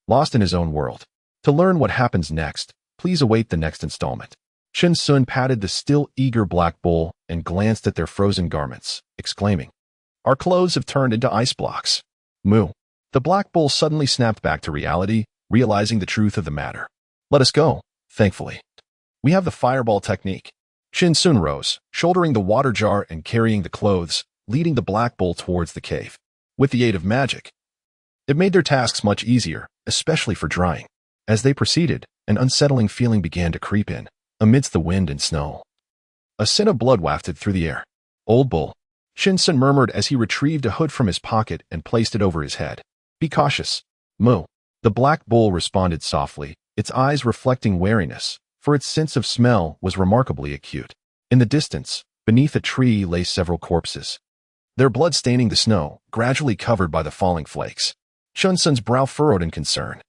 lost in his own world. To learn what happens next, please await the next installment. Chen Sun patted the still eager black bull and glanced at their frozen garments, exclaiming, "Our clothes have turned into ice blocks." Moo. The black bull suddenly snapped back to reality, realizing the truth of the matter. "Let us go, thankfully. We have the fireball technique." Chen Sun rose, shouldering the water jar and carrying the clothes, leading the black bull towards the cave. With the aid of magic, it made their tasks much easier, especially for drying. As they proceeded, an unsettling feeling began to creep in, amidst the wind and snow. A scent of blood wafted through the air. "Old bull," Chen Sun murmured as he retrieved a hood from his pocket and placed it over his head. "Be cautious." "Moo." The black bull responded softly, its eyes reflecting wariness, for its sense of smell was remarkably acute. In the distance, Beneath a tree lay several corpses, their blood staining the snow, gradually covered by the falling flakes. Chun-Sun's brow furrowed in concern,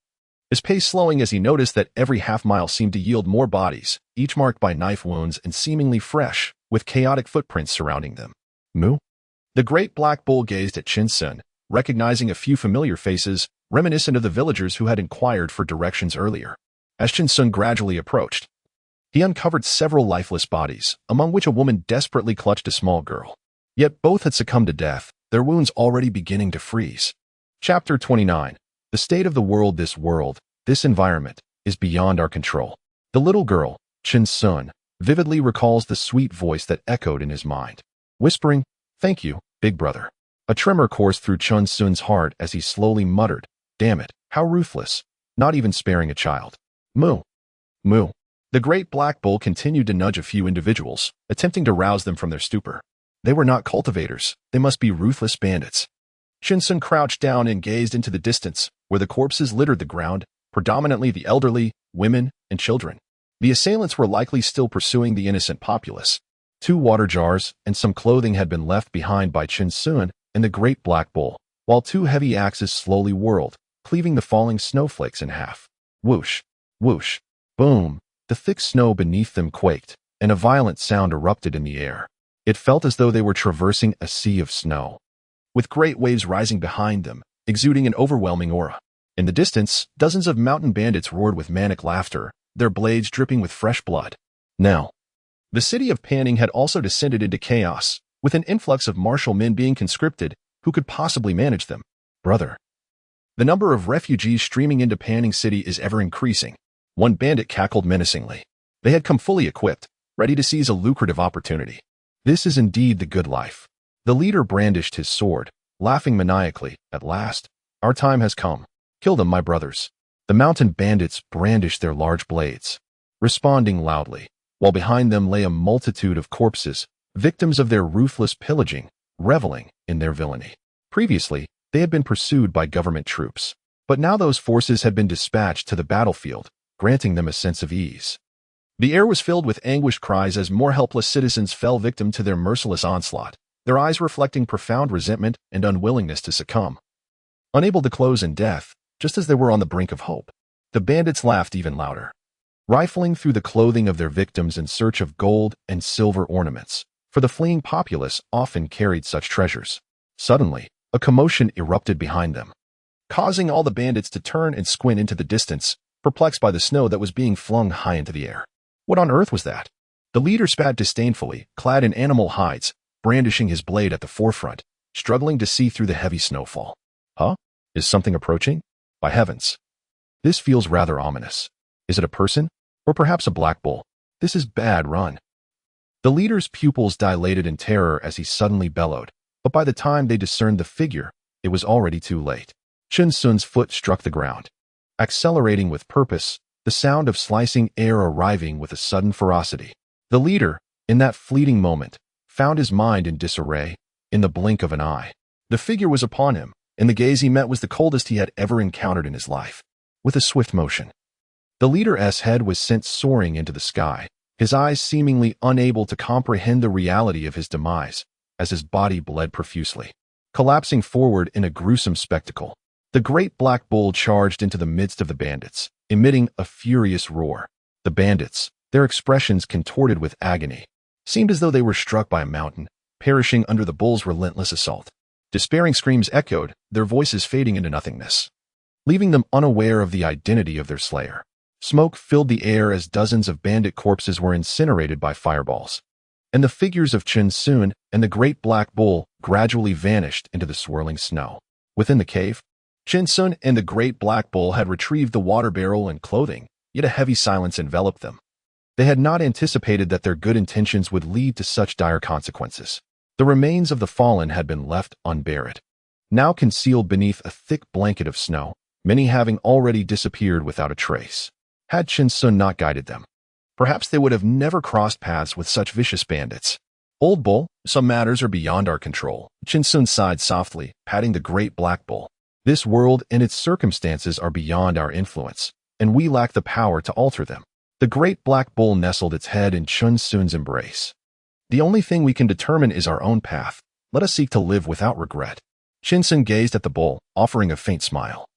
his pace slowing as he noticed that every half-mile seemed to yield more bodies, each marked by knife wounds and seemingly fresh, with chaotic footprints surrounding them. Moo? The great black bull gazed at Chun-Sun, recognizing a few familiar faces, reminiscent of the villagers who had inquired for directions earlier. As Chun-Sun gradually approached, he uncovered several lifeless bodies, among which a woman desperately clutched a small girl. Yet both had succumbed to death, their wounds already beginning to freeze. Chapter 29. The state of the world, this environment, is beyond our control. The little girl, Chun-Sun, vividly recalls the sweet voice that echoed in his mind, whispering, "Thank you, big brother." A tremor coursed through Chun-Sun's heart as he slowly muttered, "Damn it, how ruthless, not even sparing a child." Moo. Moo. The great black bull continued to nudge a few individuals, attempting to rouse them from their stupor. They were not cultivators, they must be ruthless bandits. Chun-Sun crouched down and gazed into the distance, where the corpses littered the ground, predominantly the elderly, women, and children. The assailants were likely still pursuing the innocent populace. 2 water jars and some clothing had been left behind by Chun-Sun and the great black bull, while 2 heavy axes slowly whirled, cleaving the falling snowflakes in half. Whoosh, whoosh, boom. The thick snow beneath them quaked, and a violent sound erupted in the air. It felt as though they were traversing a sea of snow, with great waves rising behind them, exuding an overwhelming aura. In the distance, dozens of mountain bandits roared with manic laughter, their blades dripping with fresh blood. Now, the city of Panning had also descended into chaos, with an influx of martial men being conscripted. Who could possibly manage them? Brother. The number of refugees streaming into Panning City is ever increasing. One bandit cackled menacingly. They had come fully equipped, ready to seize a lucrative opportunity. This is indeed the good life. The leader brandished his sword, laughing maniacally. At last, our time has come. Kill them, my brothers. The mountain bandits brandished their large blades, responding loudly, while behind them lay a multitude of corpses, victims of their ruthless pillaging, reveling in their villainy. Previously, they had been pursued by government troops, but now those forces had been dispatched to the battlefield, granting them a sense of ease. The air was filled with anguished cries as more helpless citizens fell victim to their merciless onslaught, their eyes reflecting profound resentment and unwillingness to succumb. Unable to close in death, just as they were on the brink of hope, the bandits laughed even louder, rifling through the clothing of their victims in search of gold and silver ornaments, for the fleeing populace often carried such treasures. Suddenly, a commotion erupted behind them, causing all the bandits to turn and squint into the distance, perplexed by the snow that was being flung high into the air. What on earth was that? The leader spat disdainfully, clad in animal hides, brandishing his blade at the forefront, struggling to see through the heavy snowfall. Huh? Is something approaching? By heavens. This feels rather ominous. Is it a person? Or perhaps a black bull? This is bad, run. The leader's pupils dilated in terror as he suddenly bellowed, but by the time they discerned the figure, it was already too late. Chun-Sun's foot struck the ground, accelerating with purpose, the sound of slicing air arriving with a sudden ferocity. The leader, in that fleeting moment, found his mind in disarray, in the blink of an eye. The figure was upon him, and the gaze he met was the coldest he had ever encountered in his life. With a swift motion, the leader's head was sent soaring into the sky, his eyes seemingly unable to comprehend the reality of his demise, as his body bled profusely, collapsing forward in a gruesome spectacle. The great black bull charged into the midst of the bandits, emitting a furious roar. The bandits, their expressions contorted with agony, seemed as though they were struck by a mountain, perishing under the bull's relentless assault. Despairing screams echoed, their voices fading into nothingness, leaving them unaware of the identity of their slayer. Smoke filled the air as dozens of bandit corpses were incinerated by fireballs, and the figures of Chun-Sun and the great black bull gradually vanished into the swirling snow. Within the cave, Chun-Sun and the great black bull had retrieved the water barrel and clothing, yet a heavy silence enveloped them. They had not anticipated that their good intentions would lead to such dire consequences. The remains of the fallen had been left unburied, now concealed beneath a thick blanket of snow, many having already disappeared without a trace. Had Chun-Sun not guided them, perhaps they would have never crossed paths with such vicious bandits. Old bull, some matters are beyond our control. Chun-Sun sighed softly, patting the great black bull. This world and its circumstances are beyond our influence, and we lack the power to alter them. The great black bull nestled its head in Chun-Sun's embrace, The only thing we can determine is our own path. Let us seek to live without regret. Shinsun gazed at the bull, offering a faint smile,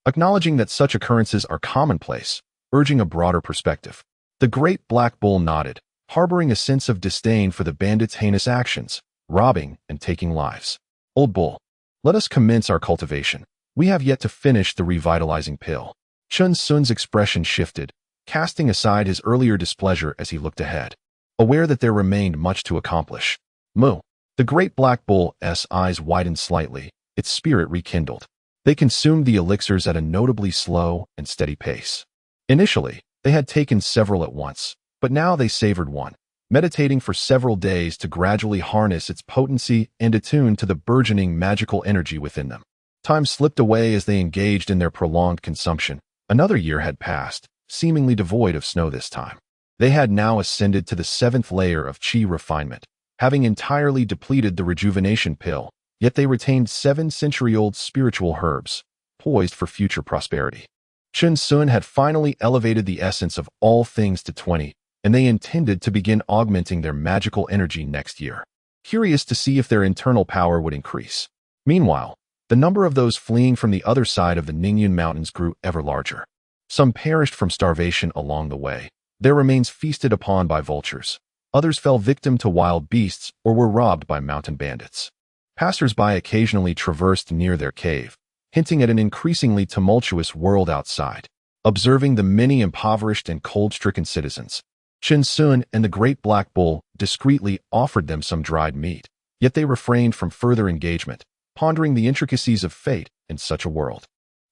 acknowledging that such occurrences are commonplace, urging a broader perspective. The great black bull nodded, harboring a sense of disdain for the bandits' heinous actions, robbing and taking lives. Old bull, let us commence our cultivation. We have yet to finish the revitalizing pill. Chun Sun's expression shifted, casting aside his earlier displeasure as he looked ahead, aware that there remained much to accomplish. Moo. The great black bull's eyes widened slightly, its spirit rekindled. They consumed the elixirs at a notably slow and steady pace. Initially, they had taken several at once, but now they savored one, meditating for several days to gradually harness its potency and attune to the burgeoning magical energy within them. Time slipped away as they engaged in their prolonged consumption. Another year had passed, seemingly devoid of snow this time. They had now ascended to the 7th layer of chi refinement, having entirely depleted the rejuvenation pill, yet they retained 7-century-old spiritual herbs, poised for future prosperity. Chun Sun had finally elevated the essence of all things to 20, and they intended to begin augmenting their magical energy next year, curious to see if their internal power would increase. Meanwhile, the number of those fleeing from the other side of the Ningyun Mountains grew ever larger. Some perished from starvation along the way, their remains feasted upon by vultures. Others fell victim to wild beasts or were robbed by mountain bandits. Passers-by occasionally traversed near their cave, hinting at an increasingly tumultuous world outside. Observing the many impoverished and cold-stricken citizens, Chun Sun and the great black bull discreetly offered them some dried meat, yet they refrained from further engagement, pondering the intricacies of fate in such a world.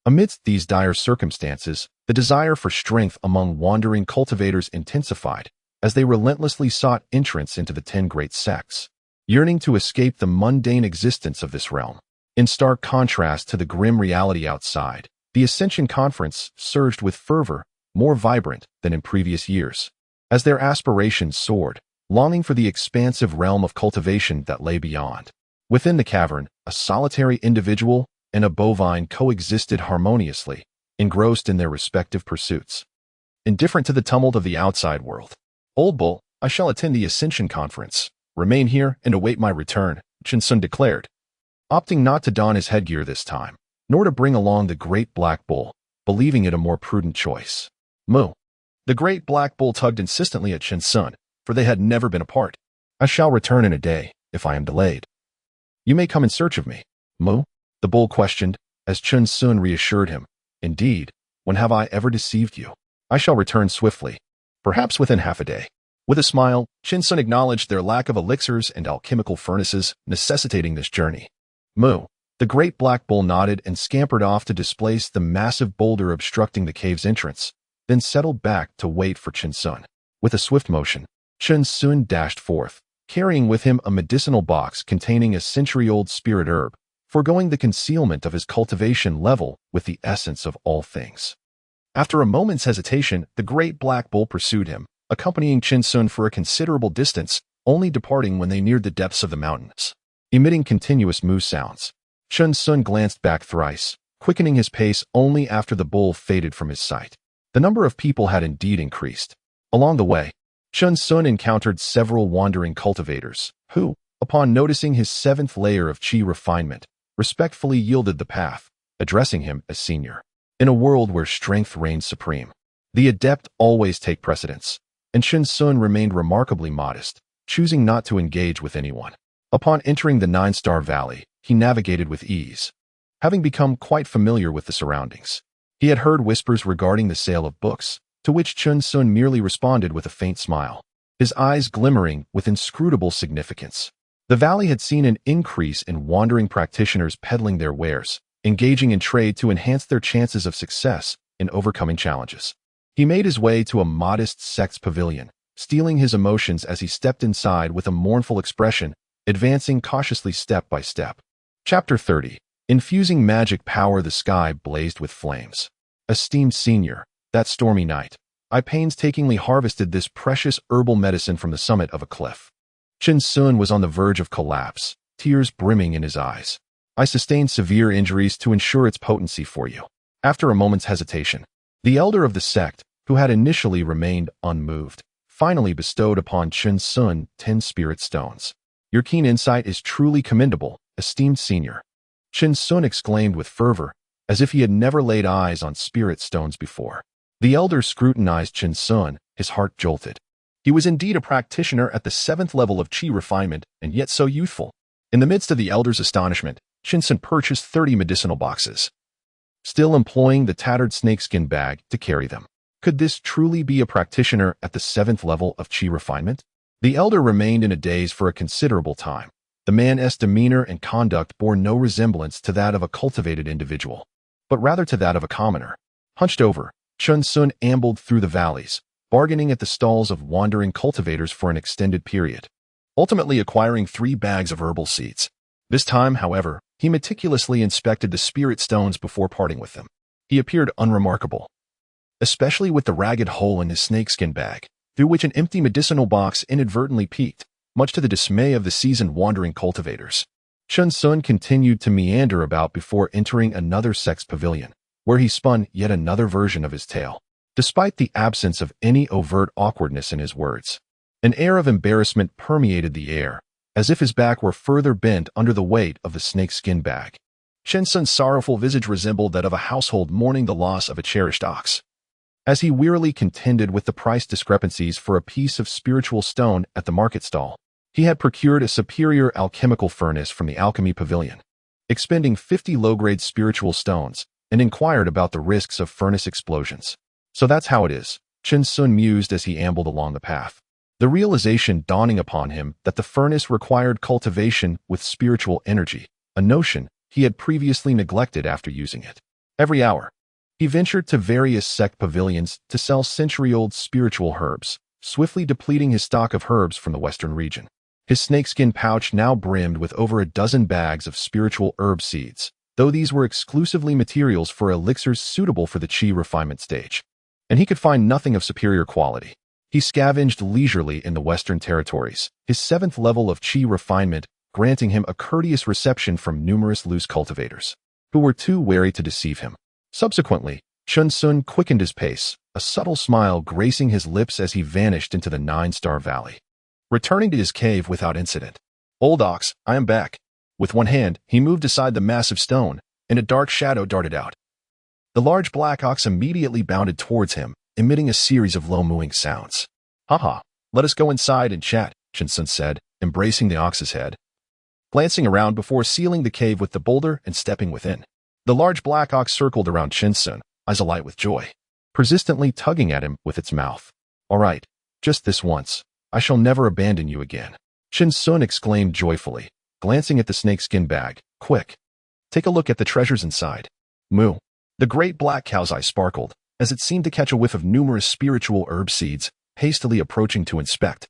Amidst these dire circumstances, the desire for strength among wandering cultivators intensified, as they relentlessly sought entrance into the 10 great sects, yearning to escape the mundane existence of this realm. In stark contrast to the grim reality outside, the Ascension Conference surged with fervor, more vibrant than in previous years. As their aspirations soared, longing for the expansive realm of cultivation that lay beyond. Within the cavern, a solitary individual and a bovine coexisted harmoniously, engrossed in their respective pursuits. Indifferent to the tumult of the outside world. Old bull, I shall attend the Ascension Conference. Remain here and await my return, Chun Sun declared, opting not to don his headgear this time, nor to bring along the great black bull, believing it a more prudent choice. Moo. The great black bull tugged insistently at Chun Sun, for they had never been apart. I shall return in a day, if I am delayed. You may come in search of me. Moo? The bull questioned, as Chun Sun reassured him. Indeed, when have I ever deceived you? I shall return swiftly, perhaps within half a day. With a smile, Chun Sun acknowledged their lack of elixirs and alchemical furnaces necessitating this journey. Moo. The great black bull nodded and scampered off to displace the massive boulder obstructing the cave's entrance, then settled back to wait for Chun Sun. With a swift motion, Chun Sun dashed forth, carrying with him a medicinal box containing a century-old spirit herb, foregoing the concealment of his cultivation level with the essence of all things. After a moment's hesitation, the great black bull pursued him, accompanying Chun Sun for a considerable distance, only departing when they neared the depths of the mountains. Emitting continuous moo sounds, Chun Sun glanced back thrice, quickening his pace only after the bull faded from his sight. The number of people had indeed increased. Along the way, Chun Sun encountered several wandering cultivators, who, upon noticing his 7th layer of chi refinement, respectfully yielded the path, addressing him as senior. In a world where strength reigns supreme, the adept always take precedence, and Chun Sun remained remarkably modest, choosing not to engage with anyone. Upon entering the 9-star valley, he navigated with ease, having become quite familiar with the surroundings. He had heard whispers regarding the sale of books, to which Chun Sun merely responded with a faint smile, his eyes glimmering with inscrutable significance. The valley had seen an increase in wandering practitioners peddling their wares, engaging in trade to enhance their chances of success in overcoming challenges. He made his way to a modest sect's pavilion, steeling his emotions as he stepped inside with a mournful expression, advancing cautiously step by step. Chapter 30. Infusing magic power. The sky blazed with flames. Esteemed senior, that stormy night, I painstakingly harvested this precious herbal medicine from the summit of a cliff. Chun Sun was on the verge of collapse, tears brimming in his eyes. I sustained severe injuries to ensure its potency for you. After a moment's hesitation, the elder of the sect, who had initially remained unmoved, finally bestowed upon Chen Sun 10 spirit stones. Your keen insight is truly commendable, esteemed senior. Chen Sun exclaimed with fervor, as if he had never laid eyes on spirit stones before. The elder scrutinized Chen Sun, his heart jolted. He was indeed a practitioner at the 7th level of Qi refinement, and yet so youthful. In the midst of the elder's astonishment, Chen Sun purchased 30 medicinal boxes, still employing the tattered snakeskin bag to carry them. Could this truly be a practitioner at the 7th level of Qi refinement? The elder remained in a daze for a considerable time. The man's demeanor and conduct bore no resemblance to that of a cultivated individual, but rather to that of a commoner. Hunched over, Chen Sun ambled through the valleys, bargaining at the stalls of wandering cultivators for an extended period, ultimately acquiring 3 bags of herbal seeds. This time, however, he meticulously inspected the spirit stones before parting with them. He appeared unremarkable, especially with the ragged hole in his snakeskin bag, through which an empty medicinal box inadvertently peeked, much to the dismay of the seasoned wandering cultivators. Chen Sun continued to meander about before entering another sex pavilion, where he spun yet another version of his tale. Despite the absence of any overt awkwardness in his words, an air of embarrassment permeated the air, as if his back were further bent under the weight of the snakeskin bag. Chen Sun's sorrowful visage resembled that of a household mourning the loss of a cherished ox. As he wearily contended with the price discrepancies for a piece of spiritual stone at the market stall, he had procured a superior alchemical furnace from the alchemy pavilion, expending 50 low-grade spiritual stones, and inquired about the risks of furnace explosions. So that's how it is, Chen Sun mused as he ambled along the path, the realization dawning upon him that the furnace required cultivation with spiritual energy, a notion he had previously neglected after using it. Every hour, he ventured to various sect pavilions to sell century-old spiritual herbs, swiftly depleting his stock of herbs from the western region. His snakeskin pouch now brimmed with over a dozen bags of spiritual herb seeds, though these were exclusively materials for elixirs suitable for the Qi refinement stage, and he could find nothing of superior quality. He scavenged leisurely in the western territories, his 7th level of Qi refinement granting him a courteous reception from numerous loose cultivators, who were too wary to deceive him. Subsequently, Chen Sun quickened his pace, a subtle smile gracing his lips as he vanished into the 9-star valley, returning to his cave without incident. "Old ox, I am back." With one hand, he moved aside the massive stone, and a dark shadow darted out. The large black ox immediately bounded towards him, emitting a series of low mooing sounds. "Haha, let us go inside and chat," Chen Sun said, embracing the ox's head, glancing around before sealing the cave with the boulder and stepping within. The large black ox circled around Chen Sun, eyes alight with joy, persistently tugging at him with its mouth. "All right, just this once. I shall never abandon you again," Chen Sun exclaimed joyfully, glancing at the snakeskin bag. "Quick, take a look at the treasures inside." Moo. The great black cow's eye sparkled, as it seemed to catch a whiff of numerous spiritual herb seeds, hastily approaching to inspect,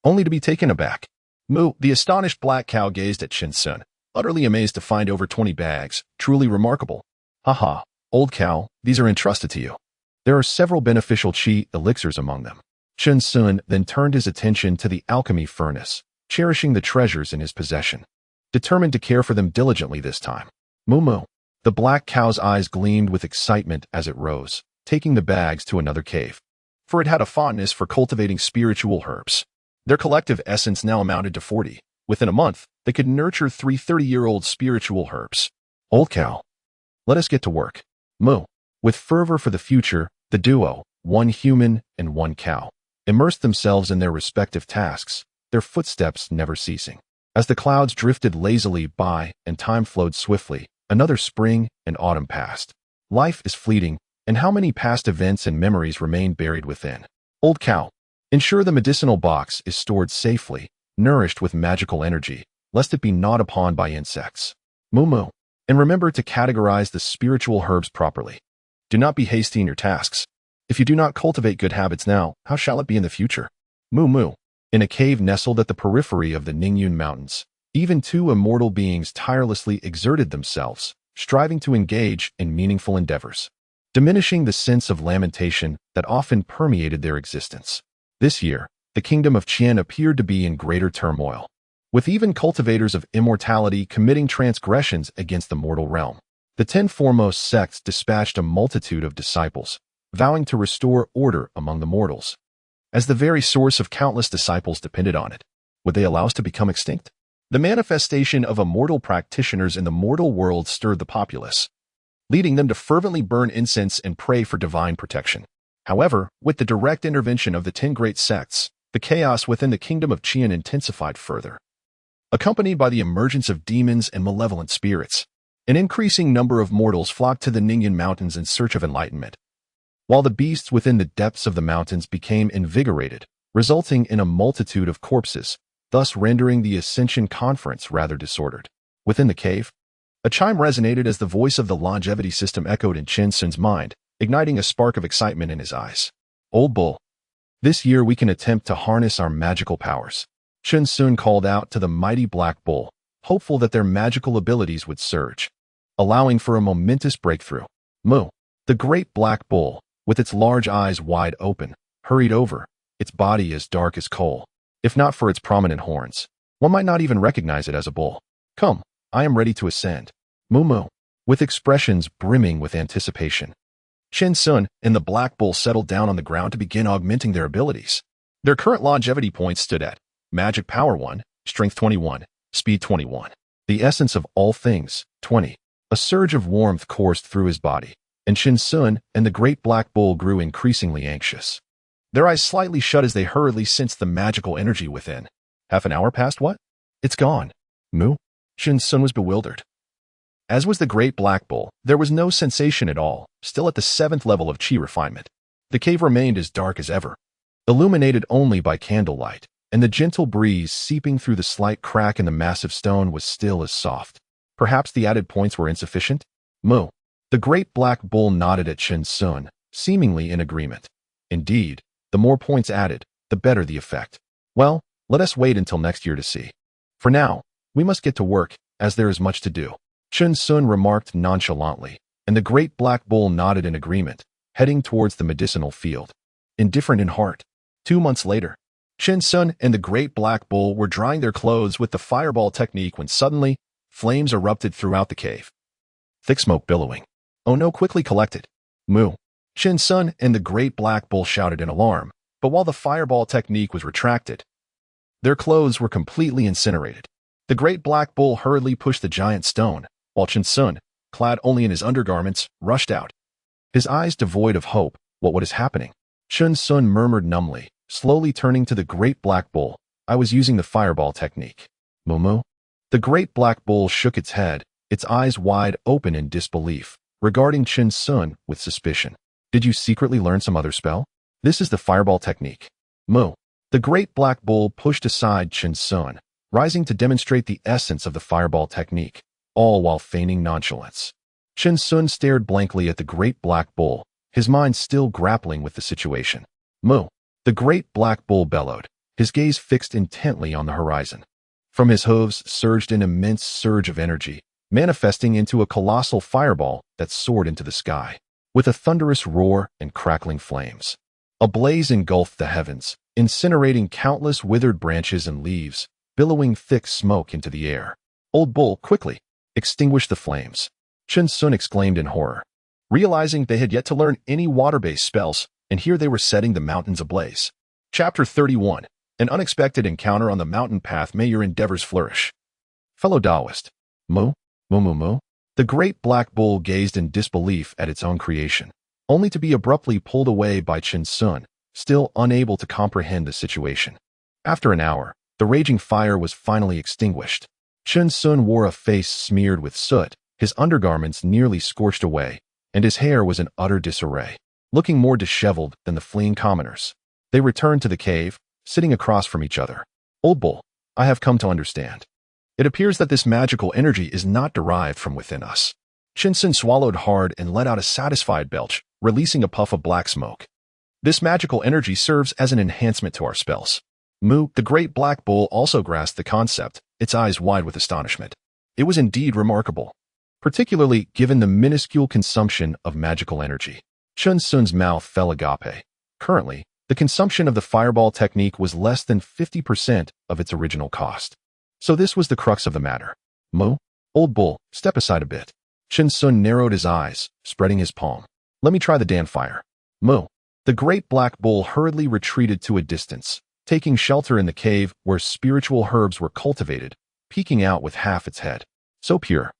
only to be taken aback. Moo. The astonished black cow gazed at Chen Sun, utterly amazed to find over 20 bags. "Truly remarkable." "Haha, old cow, these are entrusted to you. There are several beneficial Qi elixirs among them." Chen Sun then turned his attention to the alchemy furnace, cherishing the treasures in his possession, determined to care for them diligently this time. "Moo moo." The black cow's eyes gleamed with excitement as it rose, taking the bags to another cave, for it had a fondness for cultivating spiritual herbs. Their collective essence now amounted to 40. Within a month, they could nurture 3 30-year-old spiritual herbs. "Old cow, let us get to work." Moo. With fervor for the future, the duo, one human and one cow, immersed themselves in their respective tasks, their footsteps never ceasing. As the clouds drifted lazily by and time flowed swiftly, another spring and autumn passed. Life is fleeting, and how many past events and memories remain buried within. "Old cow, ensure the medicinal box is stored safely, nourished with magical energy, lest it be gnawed upon by insects." "Moo moo. And remember to categorize the spiritual herbs properly. Do not be hasty in your tasks. If you do not cultivate good habits now, how shall it be in the future?" "Moo moo." In a cave nestled at the periphery of the Ningyun Mountains, even 2 immortal beings tirelessly exerted themselves, striving to engage in meaningful endeavors, diminishing the sense of lamentation that often permeated their existence. This year, the kingdom of Qian appeared to be in greater turmoil, with even cultivators of immortality committing transgressions against the mortal realm. The 10 foremost sects dispatched a multitude of disciples, vowing to restore order among the mortals. as the very source of countless disciples depended on it. Would they allow us to become extinct? The manifestation of immortal practitioners in the mortal world stirred the populace, leading them to fervently burn incense and pray for divine protection. However, with the direct intervention of the 10 great sects, the chaos within the kingdom of Qian intensified further. Accompanied by the emergence of demons and malevolent spirits, an increasing number of mortals flocked to the Ningyan Mountains in search of enlightenment, while the beasts within the depths of the mountains became invigorated, resulting in a multitude of corpses, thus rendering the Ascension Conference rather disordered. Within the cave, a chime resonated as the voice of the longevity system echoed in Chen Sun's mind, igniting a spark of excitement in his eyes. Old Bull, this year we can attempt to harness our magical powers. Chen Sun called out to the mighty Black Bull, hopeful that their magical abilities would surge, allowing for a momentous breakthrough. Moo, the great Black Bull, with its large eyes wide open, hurried over, its body as dark as coal. If not for its prominent horns, one might not even recognize it as a bull. Come, I am ready to ascend. Moo Moo, with expressions brimming with anticipation. Chen Sun and the Black Bull settled down on the ground to begin augmenting their abilities. Their current longevity points stood at Magic Power 1, Strength 21, Speed 21. The essence of all things, 20. A surge of warmth coursed through his body, and Chen Sun and the great Black Bull grew increasingly anxious. Their eyes slightly shut as they hurriedly sensed the magical energy within. Half an hour passed what? It's gone. Moo? Chen Sun was bewildered. As was the great Black Bull, there was no sensation at all, still at the 7th level of Qi refinement. The cave remained as dark as ever, illuminated only by candlelight, and the gentle breeze seeping through the slight crack in the massive stone was still as soft. Perhaps the added points were insufficient? Moo. The great Black Bull nodded at Chen Sun, seemingly in agreement. Indeed, the more points added, the better the effect. Well, let us wait until next year to see. For now, we must get to work, as there is much to do. Chen Sun remarked nonchalantly, and the great Black Bull nodded in agreement, heading towards the medicinal field. Indifferent in heart. 2 months later, Chen Sun and the great Black Bull were drying their clothes with the fireball technique when suddenly, flames erupted throughout the cave. Thick smoke billowing. Oh no, quickly collected. Moo. Chen Sun and the great Black Bull shouted in alarm, but while the fireball technique was retracted, their clothes were completely incinerated. The great Black Bull hurriedly pushed the giant stone, while Chen Sun, clad only in his undergarments, rushed out. His eyes devoid of hope. What is happening? Chen Sun murmured numbly, slowly turning to the great Black Bull. I was using the fireball technique. Moo Moo? The great Black Bull shook its head, its eyes wide open in disbelief, regarding Chen Sun with suspicion. Did you secretly learn some other spell? This is the fireball technique. Moo. The great Black Bull pushed aside Chen Sun, rising to demonstrate the essence of the fireball technique, all while feigning nonchalance. Chen Sun stared blankly at the great Black Bull, his mind still grappling with the situation. Moo. The great Black Bull bellowed, his gaze fixed intently on the horizon. From his hooves surged an immense surge of energy, manifesting into a colossal fireball that soared into the sky, with a thunderous roar and crackling flames. A blaze engulfed the heavens, incinerating countless withered branches and leaves, billowing thick smoke into the air. Old Bull, quickly, extinguish the flames. Chen Sun exclaimed in horror, realizing they had yet to learn any water-based spells, and here they were setting the mountains ablaze. Chapter 31. An unexpected encounter on the mountain path. May your endeavors flourish. Fellow Taoist. Moo? Moo Moo Moo? The great Black Bull gazed in disbelief at its own creation, only to be abruptly pulled away by Chen Sun, still unable to comprehend the situation. After an hour, the raging fire was finally extinguished. Chen Sun wore a face smeared with soot, his undergarments nearly scorched away, and his hair was in utter disarray, looking more disheveled than the fleeing commoners. They returned to the cave, sitting across from each other. Old Bull, I have come to understand. It appears that this magical energy is not derived from within us. Chen Sun swallowed hard and let out a satisfied belch, releasing a puff of black smoke. This magical energy serves as an enhancement to our spells. Moo, the great Black Bull, also grasped the concept, its eyes wide with astonishment. It was indeed remarkable, particularly given the minuscule consumption of magical energy. Chen Sun's mouth fell agape. Currently, the consumption of the fireball technique was less than 50% of its original cost. So this was the crux of the matter. Moo? Old Bull, step aside a bit. Chen Sun narrowed his eyes, spreading his palm. Let me try the Dan fire. Moo. The great black bull hurriedly retreated to a distance, taking shelter in the cave where spiritual herbs were cultivated, peeking out with half its head. So pure.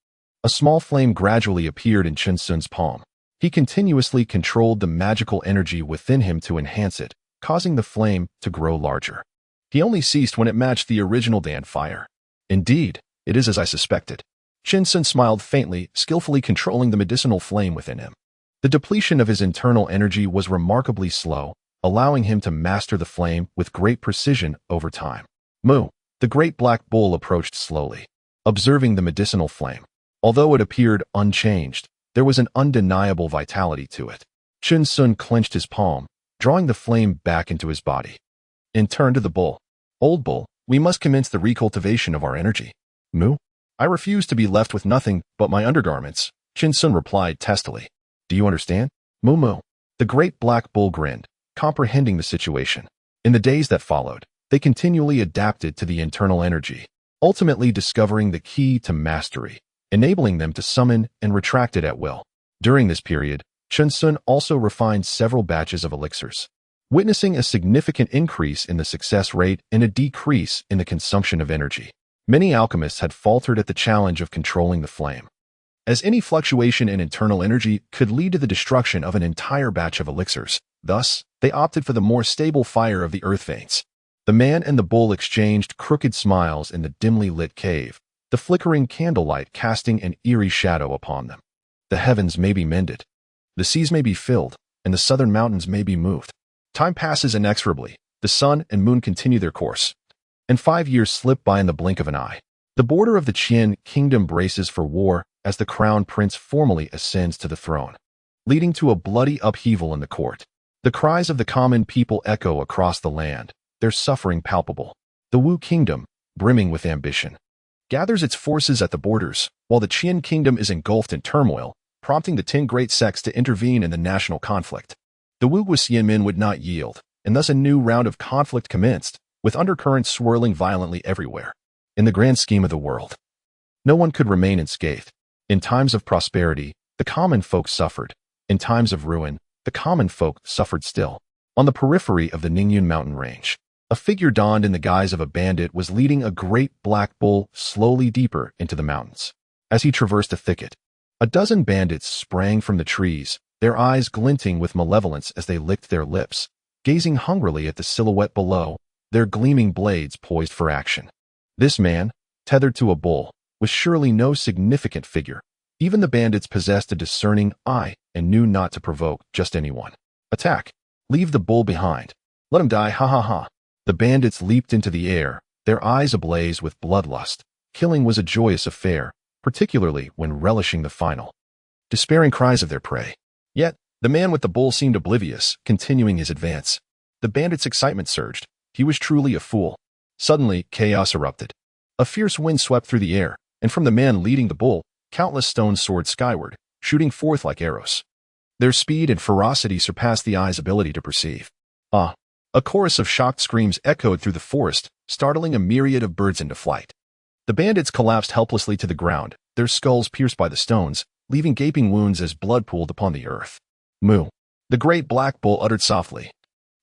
A small flame gradually appeared in Chen Sun's palm. He continuously controlled the magical energy within him to enhance it, causing the flame to grow larger. He only ceased when it matched the original Dan fire. Indeed, it is as I suspected. Chen Sun smiled faintly, skillfully controlling the medicinal flame within him. The depletion of his internal energy was remarkably slow, allowing him to master the flame with great precision over time. Moo, the great black bull approached slowly, observing the medicinal flame. Although it appeared unchanged, there was an undeniable vitality to it. Chen Sun clenched his palm, drawing the flame back into his body. In turn to the bull. Old bull, we must commence the recultivation of our energy. Moo? I refuse to be left with nothing but my undergarments, Chen Sun replied testily. Do you understand? Moo moo. The great black bull grinned, comprehending the situation. In the days that followed, they continually adapted to the internal energy, ultimately discovering the key to mastery, enabling them to summon and retract it at will. During this period, Chen Sun also refined several batches of elixirs, witnessing a significant increase in the success rate and a decrease in the consumption of energy. Many alchemists had faltered at the challenge of controlling the flame, as any fluctuation in internal energy could lead to the destruction of an entire batch of elixirs. Thus, they opted for the more stable fire of the earth veins. The man and the bull exchanged crooked smiles in the dimly lit cave, the flickering candlelight casting an eerie shadow upon them. The heavens may be mended, the seas may be filled, and the southern mountains may be moved. Time passes inexorably, the sun and moon continue their course, and 5 years slip by in the blink of an eye. The border of the Qian kingdom braces for war as the crown prince formally ascends to the throne, leading to a bloody upheaval in the court. The cries of the common people echo across the land, their suffering palpable. The Wu kingdom, brimming with ambition, gathers its forces at the borders, while the Qian kingdom is engulfed in turmoil, prompting the 10 great sects to intervene in the national conflict. The Wu Xianmin would not yield, and thus a new round of conflict commenced, with undercurrents swirling violently everywhere. In the grand scheme of the world, no one could remain unscathed. In times of prosperity, the common folk suffered. In times of ruin, the common folk suffered still. On the periphery of the Ningyun mountain range, a figure donned in the guise of a bandit was leading a great black bull slowly deeper into the mountains. As he traversed a thicket, a dozen bandits sprang from the trees, their eyes glinting with malevolence as they licked their lips, gazing hungrily at the silhouette below, their gleaming blades poised for action. This man, tethered to a bull, was surely no significant figure. Even the bandits possessed a discerning eye and knew not to provoke just anyone. Attack! Leave the bull behind. Let him die, ha ha ha. The bandits leaped into the air, their eyes ablaze with bloodlust. Killing was a joyous affair, particularly when relishing the final, despairing cries of their prey. Yet, the man with the bull seemed oblivious, continuing his advance. The bandit's excitement surged. He was truly a fool. Suddenly, chaos erupted. A fierce wind swept through the air, and from the man leading the bull, countless stones soared skyward, shooting forth like arrows. Their speed and ferocity surpassed the eye's ability to perceive. Ah! A chorus of shocked screams echoed through the forest, startling a myriad of birds into flight. The bandits collapsed helplessly to the ground, their skulls pierced by the stones, leaving gaping wounds as blood pooled upon the earth. Moo! The great black bull uttered softly,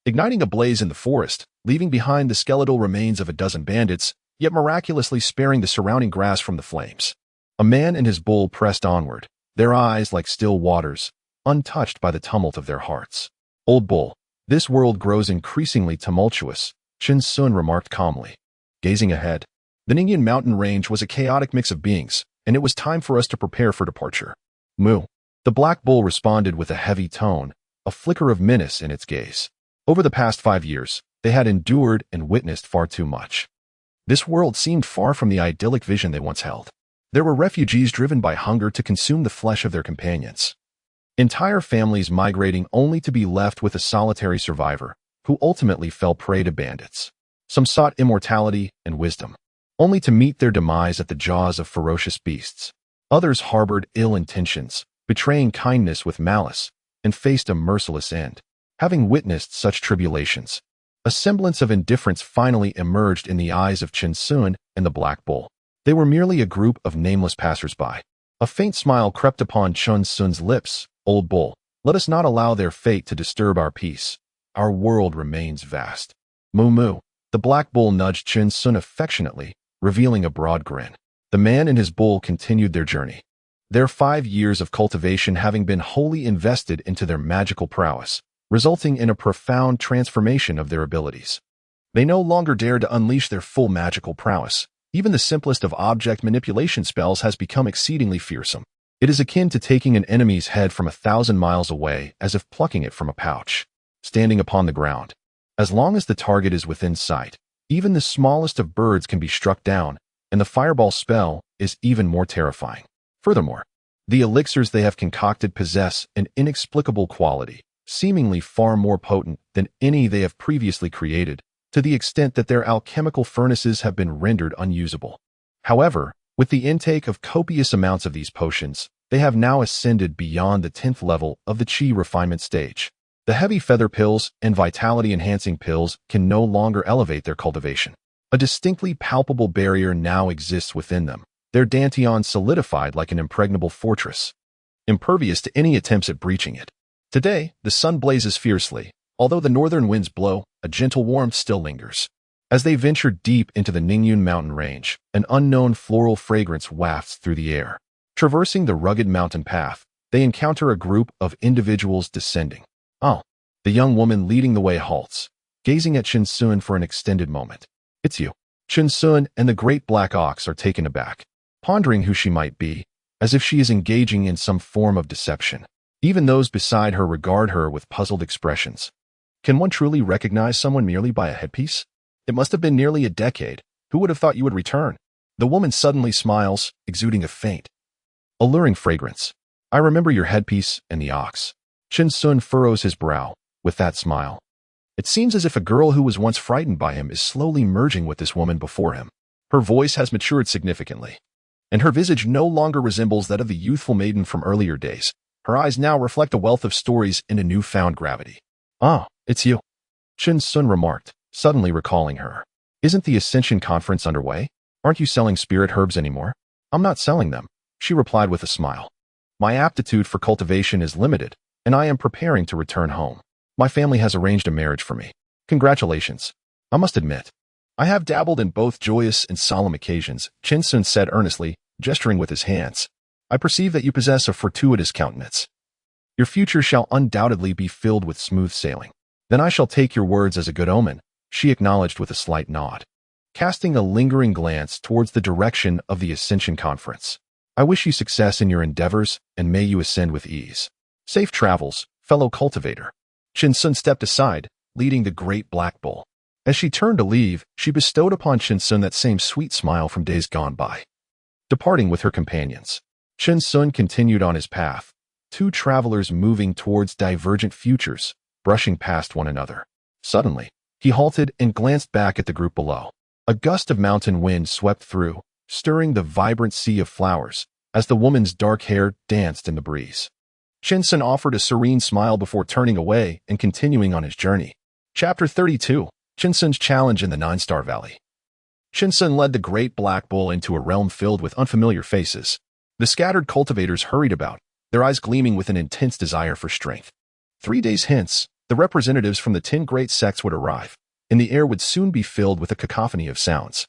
igniting a blaze in the forest, leaving behind the skeletal remains of a dozen bandits, yet miraculously sparing the surrounding grass from the flames. A man and his bull pressed onward, their eyes like still waters, untouched by the tumult of their hearts. Old bull, this world grows increasingly tumultuous, Chen Sun remarked calmly. Gazing ahead, the Ningyun mountain range was a chaotic mix of beings, and it was time for us to prepare for departure. Moo! The black bull responded with a heavy tone, a flicker of menace in its gaze. Over the past 5 years, they had endured and witnessed far too much. This world seemed far from the idyllic vision they once held. There were refugees driven by hunger to consume the flesh of their companions. Entire families migrating only to be left with a solitary survivor, who ultimately fell prey to bandits. Some sought immortality and wisdom, only to meet their demise at the jaws of ferocious beasts. Others harbored ill intentions, betraying kindness with malice, and faced a merciless end. Having witnessed such tribulations, a semblance of indifference finally emerged in the eyes of Chen Sun and the Black Bull. They were merely a group of nameless passers-by. A faint smile crept upon Chen Sun's lips. Old Bull, Let us not allow their fate to disturb our peace. Our world remains vast. Moo moo. The black bull nudged Chen Sun affectionately, revealing a broad grin. The man and his bull continued their journey, their 5 years of cultivation having been wholly invested into their magical prowess, resulting in a profound transformation of their abilities. They no longer dare to unleash their full magical prowess. Even the simplest of object manipulation spells has become exceedingly fearsome. It is akin to taking an enemy's head from 1,000 miles away as if plucking it from a pouch. Standing upon the ground. As long as the target is within sight, even the smallest of birds can be struck down, and the fireball spell is even more terrifying. Furthermore, the elixirs they have concocted possess an inexplicable quality, seemingly far more potent than any they have previously created, to the extent that their alchemical furnaces have been rendered unusable. However, with the intake of copious amounts of these potions, they have now ascended beyond the 10th level of the chi refinement stage. The heavy feather pills and vitality-enhancing pills can no longer elevate their cultivation. A distinctly palpable barrier now exists within them, their dantian solidified like an impregnable fortress, impervious to any attempts at breaching it. Today, the sun blazes fiercely. Although the northern winds blow, a gentle warmth still lingers. As they venture deep into the Ningyun mountain range, an unknown floral fragrance wafts through the air. Traversing the rugged mountain path, they encounter a group of individuals descending. Oh, the young woman leading the way halts, gazing at Chen Sun for an extended moment. It's you. Chen Sun and the great black ox are taken aback, pondering who she might be, as if she is engaging in some form of deception. Even those beside her regard her with puzzled expressions. Can one truly recognize someone merely by a headpiece? It must have been nearly a decade. Who would have thought you would return? The woman suddenly smiles, exuding a faint, alluring fragrance. I remember your headpiece and the ox. Chen Sun furrows his brow with that smile. It seems as if a girl who was once frightened by him is slowly merging with this woman before him. Her voice has matured significantly, and her visage no longer resembles that of the youthful maiden from earlier days. Her eyes now reflect a wealth of stories in a newfound gravity. Ah, it's you, Chen Sun remarked, suddenly recalling her. Isn't the Ascension Conference underway? Aren't you selling spirit herbs anymore? I'm not selling them, she replied with a smile. My aptitude for cultivation is limited, and I am preparing to return home. My family has arranged a marriage for me. Congratulations. I must admit, I have dabbled in both joyous and solemn occasions, Chen Sun said earnestly, gesturing with his hands. I perceive that you possess a fortuitous countenance. Your future shall undoubtedly be filled with smooth sailing. Then I shall take your words as a good omen, she acknowledged with a slight nod, casting a lingering glance towards the direction of the Ascension Conference. I wish you success in your endeavors, and may you ascend with ease. Safe travels, fellow cultivator. Chen Sun stepped aside, leading the great black bull. As she turned to leave, she bestowed upon Chen Sun that same sweet smile from days gone by. Departing with her companions, Chen Sun continued on his path, two travelers moving towards divergent futures, brushing past one another. Suddenly, he halted and glanced back at the group below. A gust of mountain wind swept through, stirring the vibrant sea of flowers, as the woman's dark hair danced in the breeze. Chen Sun offered a serene smile before turning away and continuing on his journey. Chapter 32, Chen Sun's Challenge in the Nine-Star Valley. Chen Sun led the great black bull into a realm filled with unfamiliar faces. The scattered cultivators hurried about, their eyes gleaming with an intense desire for strength. 3 days hence, the representatives from the 10 great sects would arrive, and the air would soon be filled with a cacophony of sounds.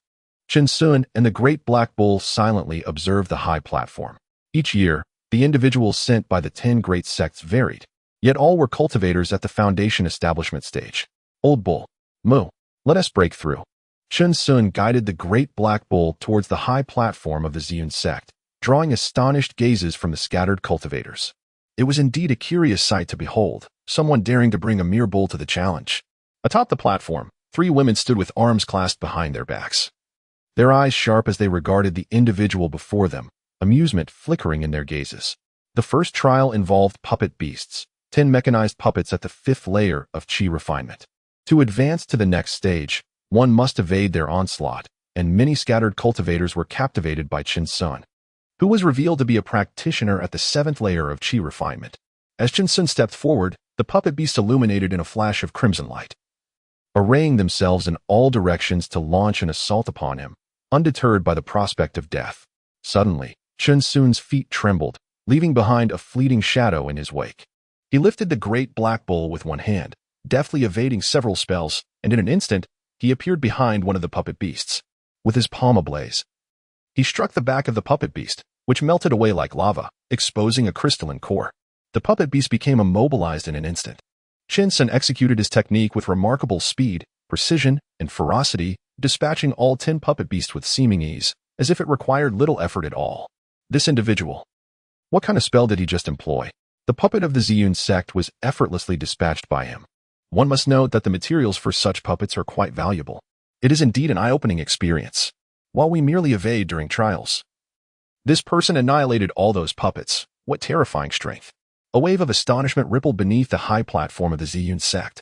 Chen Sun and the great black bull silently observed the high platform. Each year, the individuals sent by the 10 great sects varied, yet all were cultivators at the foundation establishment stage. Old bull, moo, let us break through. Chen Sun guided the great black bull towards the high platform of the Ziyun sect, drawing astonished gazes from the scattered cultivators. It was indeed a curious sight to behold, someone daring to bring a mere bull to the challenge. Atop the platform, 3 women stood with arms clasped behind their backs, their eyes sharp as they regarded the individual before them, amusement flickering in their gazes. The first trial involved puppet beasts, 10 mechanized puppets at the 5th layer of chi refinement. To advance to the next stage, one must evade their onslaught, and many scattered cultivators were captivated by Chen Sun, who was revealed to be a practitioner at the 7th layer of chi refinement. As Chen Sun stepped forward, the puppet beasts illuminated in a flash of crimson light, arraying themselves in all directions to launch an assault upon him, undeterred by the prospect of death. Suddenly, Chen Sun's feet trembled, leaving behind a fleeting shadow in his wake. He lifted the great black bull with one hand, deftly evading several spells, and in an instant, he appeared behind one of the puppet beasts. With his palm ablaze, he struck the back of the puppet beast, which melted away like lava, exposing a crystalline core. The puppet beast became immobilized in an instant. Qin Sun executed his technique with remarkable speed, precision, and ferocity, dispatching all 10 puppet beasts with seeming ease, as if it required little effort at all. This individual. What kind of spell did he just employ? The puppet of the Ziyun sect was effortlessly dispatched by him. One must note that the materials for such puppets are quite valuable. It is indeed an eye-opening experience. While we merely evade during trials, this person annihilated all those puppets. What terrifying strength. A wave of astonishment rippled beneath the high platform of the Ziyun sect,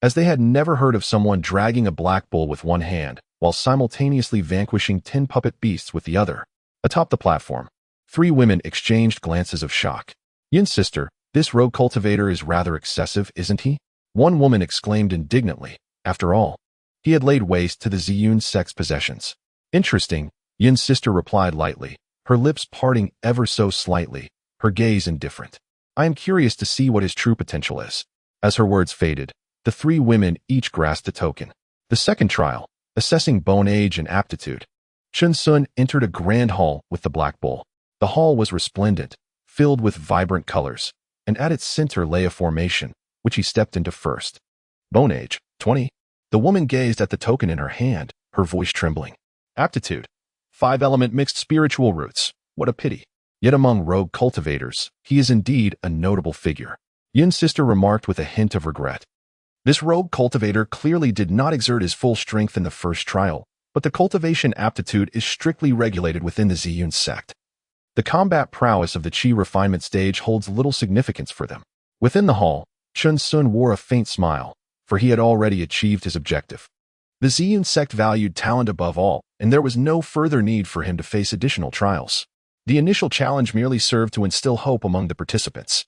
as they had never heard of someone dragging a black bull with one hand, while simultaneously vanquishing 10 puppet beasts with the other. Atop the platform, 3 women exchanged glances of shock. Yin's sister, this rogue cultivator is rather excessive, isn't he? One woman exclaimed indignantly. After all, he had laid waste to the Ziyun sect's possessions. Interesting, Yin's sister replied lightly, her lips parting ever so slightly, her gaze indifferent. I am curious to see what his true potential is. As her words faded, the 3 women each grasped a token. The second trial, assessing bone age and aptitude. Qin Sun entered a grand hall with the black bull. The hall was resplendent, filled with vibrant colors, and at its center lay a formation, which he stepped into first. Bone age, 20. The woman gazed at the token in her hand, her voice trembling. Aptitude, 5-element mixed spiritual roots. What a pity. Yet among rogue cultivators, he is indeed a notable figure. Yin's sister remarked with a hint of regret. This rogue cultivator clearly did not exert his full strength in the first trial, but the cultivation aptitude is strictly regulated within the Ziyun sect. The combat prowess of the Qi refinement stage holds little significance for them. Within the hall, Qin Sun wore a faint smile, for he had already achieved his objective. The Ziyun sect valued talent above all, and there was no further need for him to face additional trials. The initial challenge merely served to instill hope among the participants.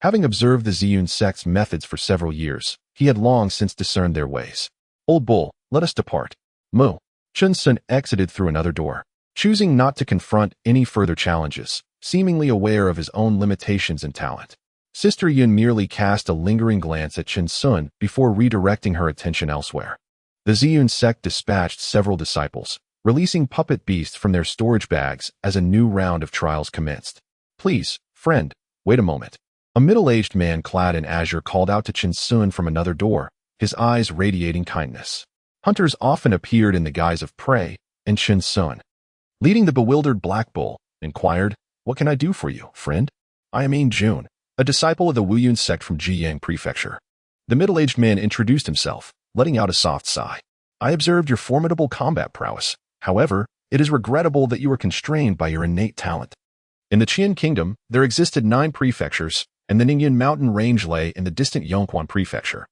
Having observed the Ziyun sect's methods for several years, he had long since discerned their ways. Old bull, let us depart. Mu. Qin Sun exited through another door, choosing not to confront any further challenges, seemingly aware of his own limitations and talent. Sister Yun merely cast a lingering glance at Qin Sun before redirecting her attention elsewhere. The Ziyun sect dispatched several disciples, releasing puppet beasts from their storage bags as a new round of trials commenced. Please, friend, wait a moment. A middle-aged man clad in azure called out to Qin Sun from another door, his eyes radiating kindness. Hunters often appeared in the guise of prey, and Qin Sun, leading the bewildered black bull, inquired, "What can I do for you, friend?" "I am Yin Jun, a disciple of the Wuyun sect from Jiyang Prefecture." The middle-aged man introduced himself, letting out a soft sigh. "I observed your formidable combat prowess. However, it is regrettable that you are constrained by your innate talent." In the Qian Kingdom, there existed 9 prefectures, and the Ningyan mountain range lay in the distant Yongquan Prefecture.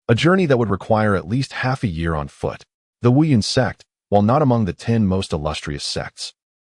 A journey that would require at least half a year on foot. The Wuyun sect, while not among the 10 most illustrious sects,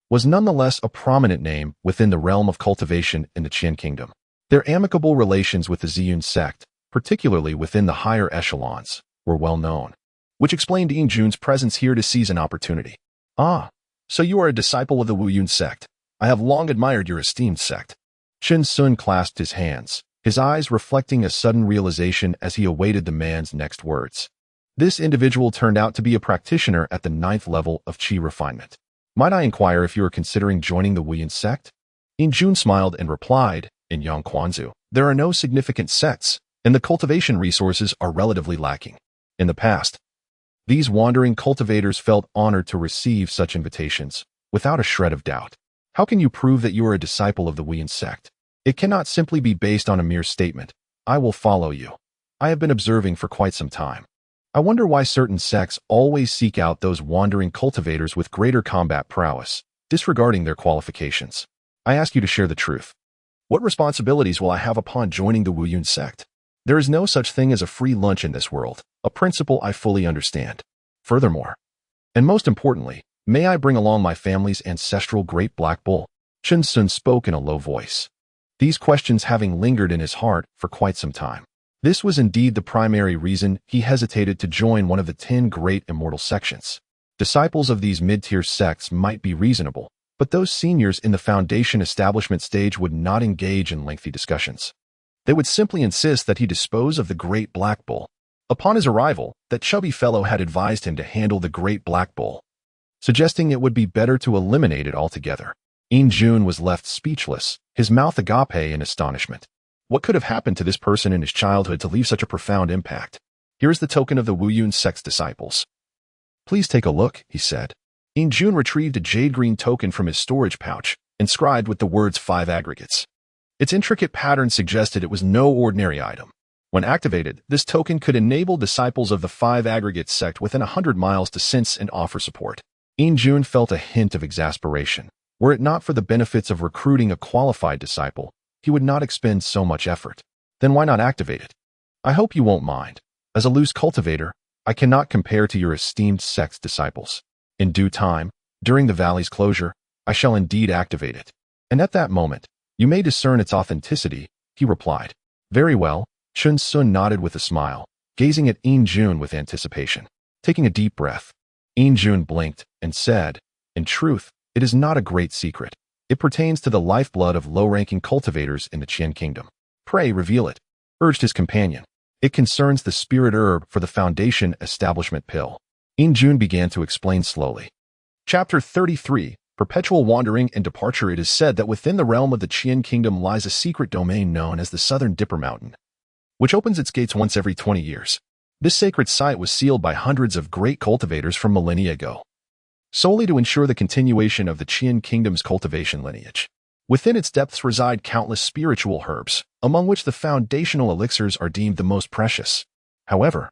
was nonetheless a prominent name within the realm of cultivation in the Qian Kingdom. Their amicable relations with the Ziyun sect, particularly within the higher echelons, were well known, which explained Yin Jun's presence here to seize an opportunity. "Ah, so you are a disciple of the Wuyun sect. I have long admired your esteemed sect." Qin Sun clasped his hands, his eyes reflecting a sudden realization as he awaited the man's next words. This individual turned out to be a practitioner at the 9th level of Qi refinement. "Might I inquire if you are considering joining the Wuyun sect?" Yin Jun smiled and replied, "In Yongquanzu, there are no significant sects, and the cultivation resources are relatively lacking. In the past, these wandering cultivators felt honored to receive such invitations, without a shred of doubt. How can you prove that you are a disciple of the Wuyun sect? It cannot simply be based on a mere statement. I will follow you. I have been observing for quite some time. I wonder why certain sects always seek out those wandering cultivators with greater combat prowess, disregarding their qualifications. I ask you to share the truth. What responsibilities will I have upon joining the Wuyun sect? There is no such thing as a free lunch in this world, a principle I fully understand. Furthermore, and most importantly, may I bring along my family's ancestral great black bull?" Qin Sun spoke in a low voice, these questions having lingered in his heart for quite some time. This was indeed the primary reason he hesitated to join one of the 10 great immortal sections. Disciples of these mid-tier sects might be reasonable, but those seniors in the foundation establishment stage would not engage in lengthy discussions. They would simply insist that he dispose of the great black bull. Upon his arrival, that chubby fellow had advised him to handle the great black bull, suggesting it would be better to eliminate it altogether. Jun was left speechless, his mouth agape in astonishment. What could have happened to this person in his childhood to leave such a profound impact? Here is the token of the Wuyun sect's disciples. Please take a look, he said. Jun retrieved a jade-green token from his storage pouch, inscribed with the words 5 aggregates. Its intricate pattern suggested it was no ordinary item. When activated, this token could enable disciples of the 5 aggregates sect within 100 miles to sense and offer support. Jun felt a hint of exasperation. Were it not for the benefits of recruiting a qualified disciple, he would not expend so much effort. Then why not activate it? I hope you won't mind. As a loose cultivator, I cannot compare to your esteemed sect's disciples. In due time, during the valley's closure, I shall indeed activate it. And at that moment, you may discern its authenticity, he replied. Very well, Chun Sun nodded with a smile, gazing at Jun with anticipation. Taking a deep breath, Jun blinked and said, in truth, it is not a great secret. It pertains to the lifeblood of low-ranking cultivators in the Qian Kingdom. Pray reveal it, urged his companion. It concerns the spirit herb for the Foundation Establishment Pill. Jun began to explain slowly. Chapter 33, Perpetual Wandering and Departure. It is said that within the realm of the Qian Kingdom lies a secret domain known as the Southern Dipper Mountain, which opens its gates once every 20 years. This sacred site was sealed by hundreds of great cultivators from millennia ago, solely to ensure the continuation of the Qian Kingdom's cultivation lineage. Within its depths reside countless spiritual herbs, among which the foundational elixirs are deemed the most precious. However,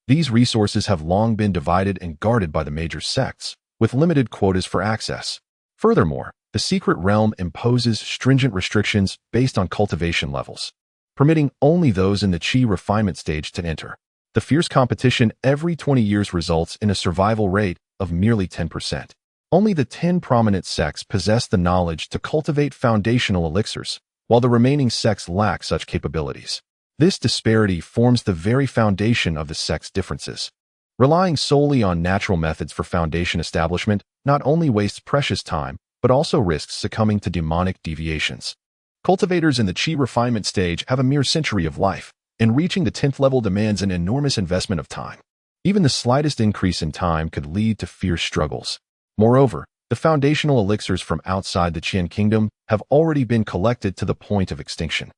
these resources have long been divided and guarded by the major sects, with limited quotas for access. Furthermore, the secret realm imposes stringent restrictions based on cultivation levels, permitting only those in the Qi refinement stage to enter. The fierce competition every 20 years results in a survival rate of merely 10%. Only the 10 prominent sects possess the knowledge to cultivate foundational elixirs, while the remaining sects lack such capabilities. This disparity forms the very foundation of the sects' differences. Relying solely on natural methods for foundation establishment not only wastes precious time, but also risks succumbing to demonic deviations. Cultivators in the Qi refinement stage have a mere century of life, and reaching the 10th level demands an enormous investment of time. Even the slightest increase in time could lead to fierce struggles. Moreover, the foundational elixirs from outside the Qian Kingdom have already been collected to the point of extinction,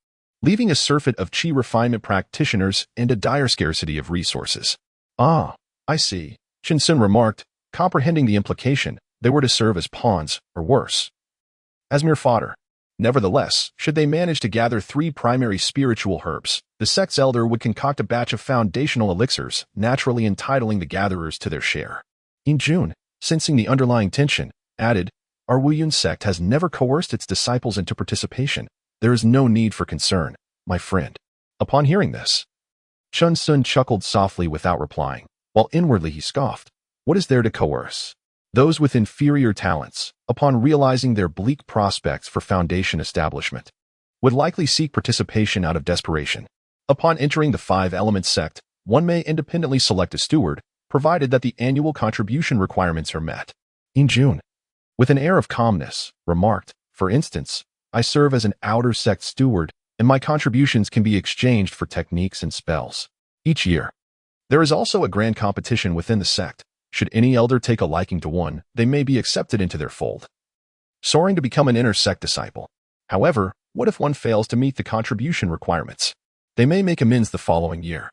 leaving a surfeit of Qi refinement practitioners and a dire scarcity of resources. Ah, I see, Chun Sun remarked, comprehending the implication. They were to serve as pawns, or worse, as mere fodder. Nevertheless, should they manage to gather 3 primary spiritual herbs, the sect's elder would concoct a batch of foundational elixirs, naturally entitling the gatherers to their share. Jun, sensing the underlying tension, added, Our Wuyun sect has never coerced its disciples into participation. There is no need for concern, my friend. Upon hearing this, Chun Sun chuckled softly without replying, while inwardly he scoffed. What is there to coerce? Those with inferior talents, upon realizing their bleak prospects for foundation establishment, would likely seek participation out of desperation. Upon entering the 5-element sect, one may independently select a steward, provided that the annual contribution requirements are met. Jun, with an air of calmness, remarked, for instance, I serve as an outer sect steward, and my contributions can be exchanged for techniques and spells. Each year, there is also a grand competition within the sect. Should any elder take a liking to one, they may be accepted into their fold, soaring to become an inner sect disciple. However, what if one fails to meet the contribution requirements? They may make amends the following year.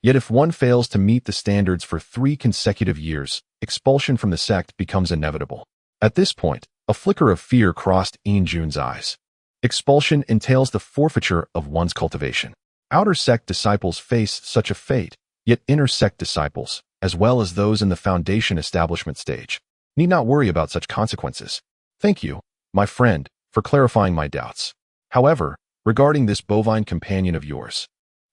Yet if one fails to meet the standards for 3 consecutive years, expulsion from the sect becomes inevitable. At this point, a flicker of fear crossed Jun's eyes. Expulsion entails the forfeiture of one's cultivation. Outer sect disciples face such a fate, yet inner sect disciples, as well as those in the foundation establishment stage, need not worry about such consequences. Thank you, my friend, for clarifying my doubts. However, regarding this bovine companion of yours,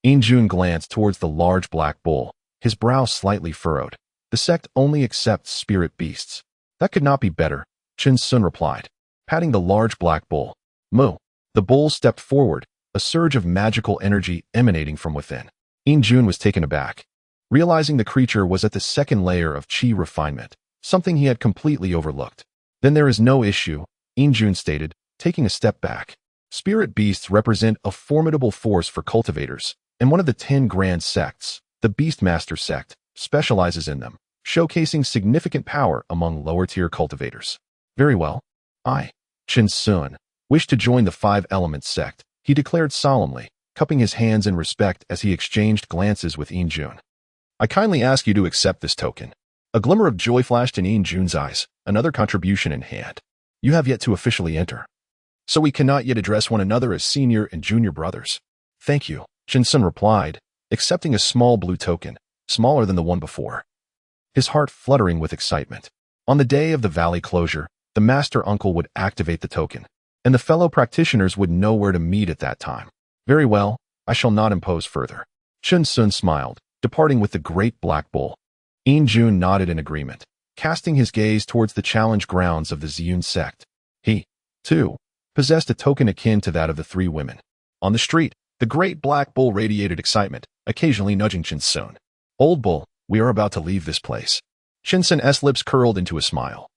Jun glanced towards the large black bull, his brow slightly furrowed. The sect only accepts spirit beasts. That could not be better, Chun Sun replied, patting the large black bull. Moo. The bull stepped forward, a surge of magical energy emanating from within. Jun was taken aback, realizing the creature was at the 2nd layer of Qi refinement, something he had completely overlooked. Then there is no issue, Jun stated, taking a step back. Spirit beasts represent a formidable force for cultivators, and one of the 10 grand sects, the Beastmaster sect, specializes in them, showcasing significant power among lower-tier cultivators. Very well. I, Chen Sun, wish to join the 5 Elements sect, he declared solemnly, cupping his hands in respect as he exchanged glances with Yin Jun. I kindly ask you to accept this token. A glimmer of joy flashed in Yin Jun's eyes, another contribution in hand. You have yet to officially enter, so we cannot yet address one another as senior and junior brothers. Thank you, Chen Sun replied, accepting a small blue token, smaller than the one before. His heart fluttering with excitement. On the day of the valley closure, the master uncle would activate the token, and the fellow practitioners would know where to meet at that time. Very well, I shall not impose further. Chen Sun smiled, departing with the great black bull. Yin Jun nodded in agreement, casting his gaze towards the challenge grounds of the Ziyun sect. He, too, possessed a token akin to that of the 3 women. On the street, the great black bull radiated excitement, occasionally nudging Chen Sun. Old bull, we are about to leave this place. Chen Sun's lips curled into a smile.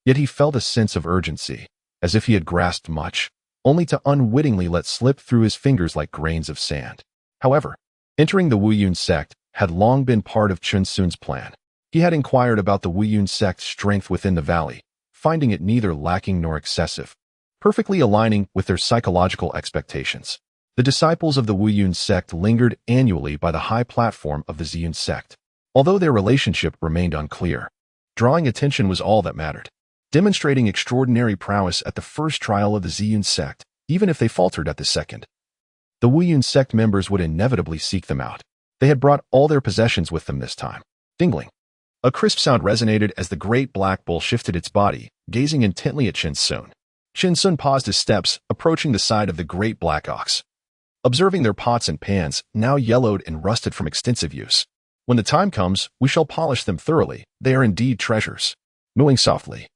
Yet he felt a sense of urgency, as if he had grasped much, only to unwittingly let slip through his fingers like grains of sand. However, entering the Wuyun sect had long been part of Chen Sun's plan. He had inquired about the Wuyun sect's strength within the valley, finding it neither lacking nor excessive, perfectly aligning with their psychological expectations. The disciples of the Wuyun sect lingered annually by the high platform of the Ziyun sect, although their relationship remained unclear. Drawing attention was all that mattered, demonstrating extraordinary prowess at the first trial of the Ziyun sect, even if they faltered at the second. The Wuyun sect members would inevitably seek them out. They had brought all their possessions with them this time. Dingling. A crisp sound resonated as the great black bull shifted its body, gazing intently at Chen Sun. Chen Sun paused his steps, approaching the side of the great black ox. Observing their pots and pans, now yellowed and rusted from extensive use. When the time comes, we shall polish them thoroughly. They are indeed treasures. Mooing softly,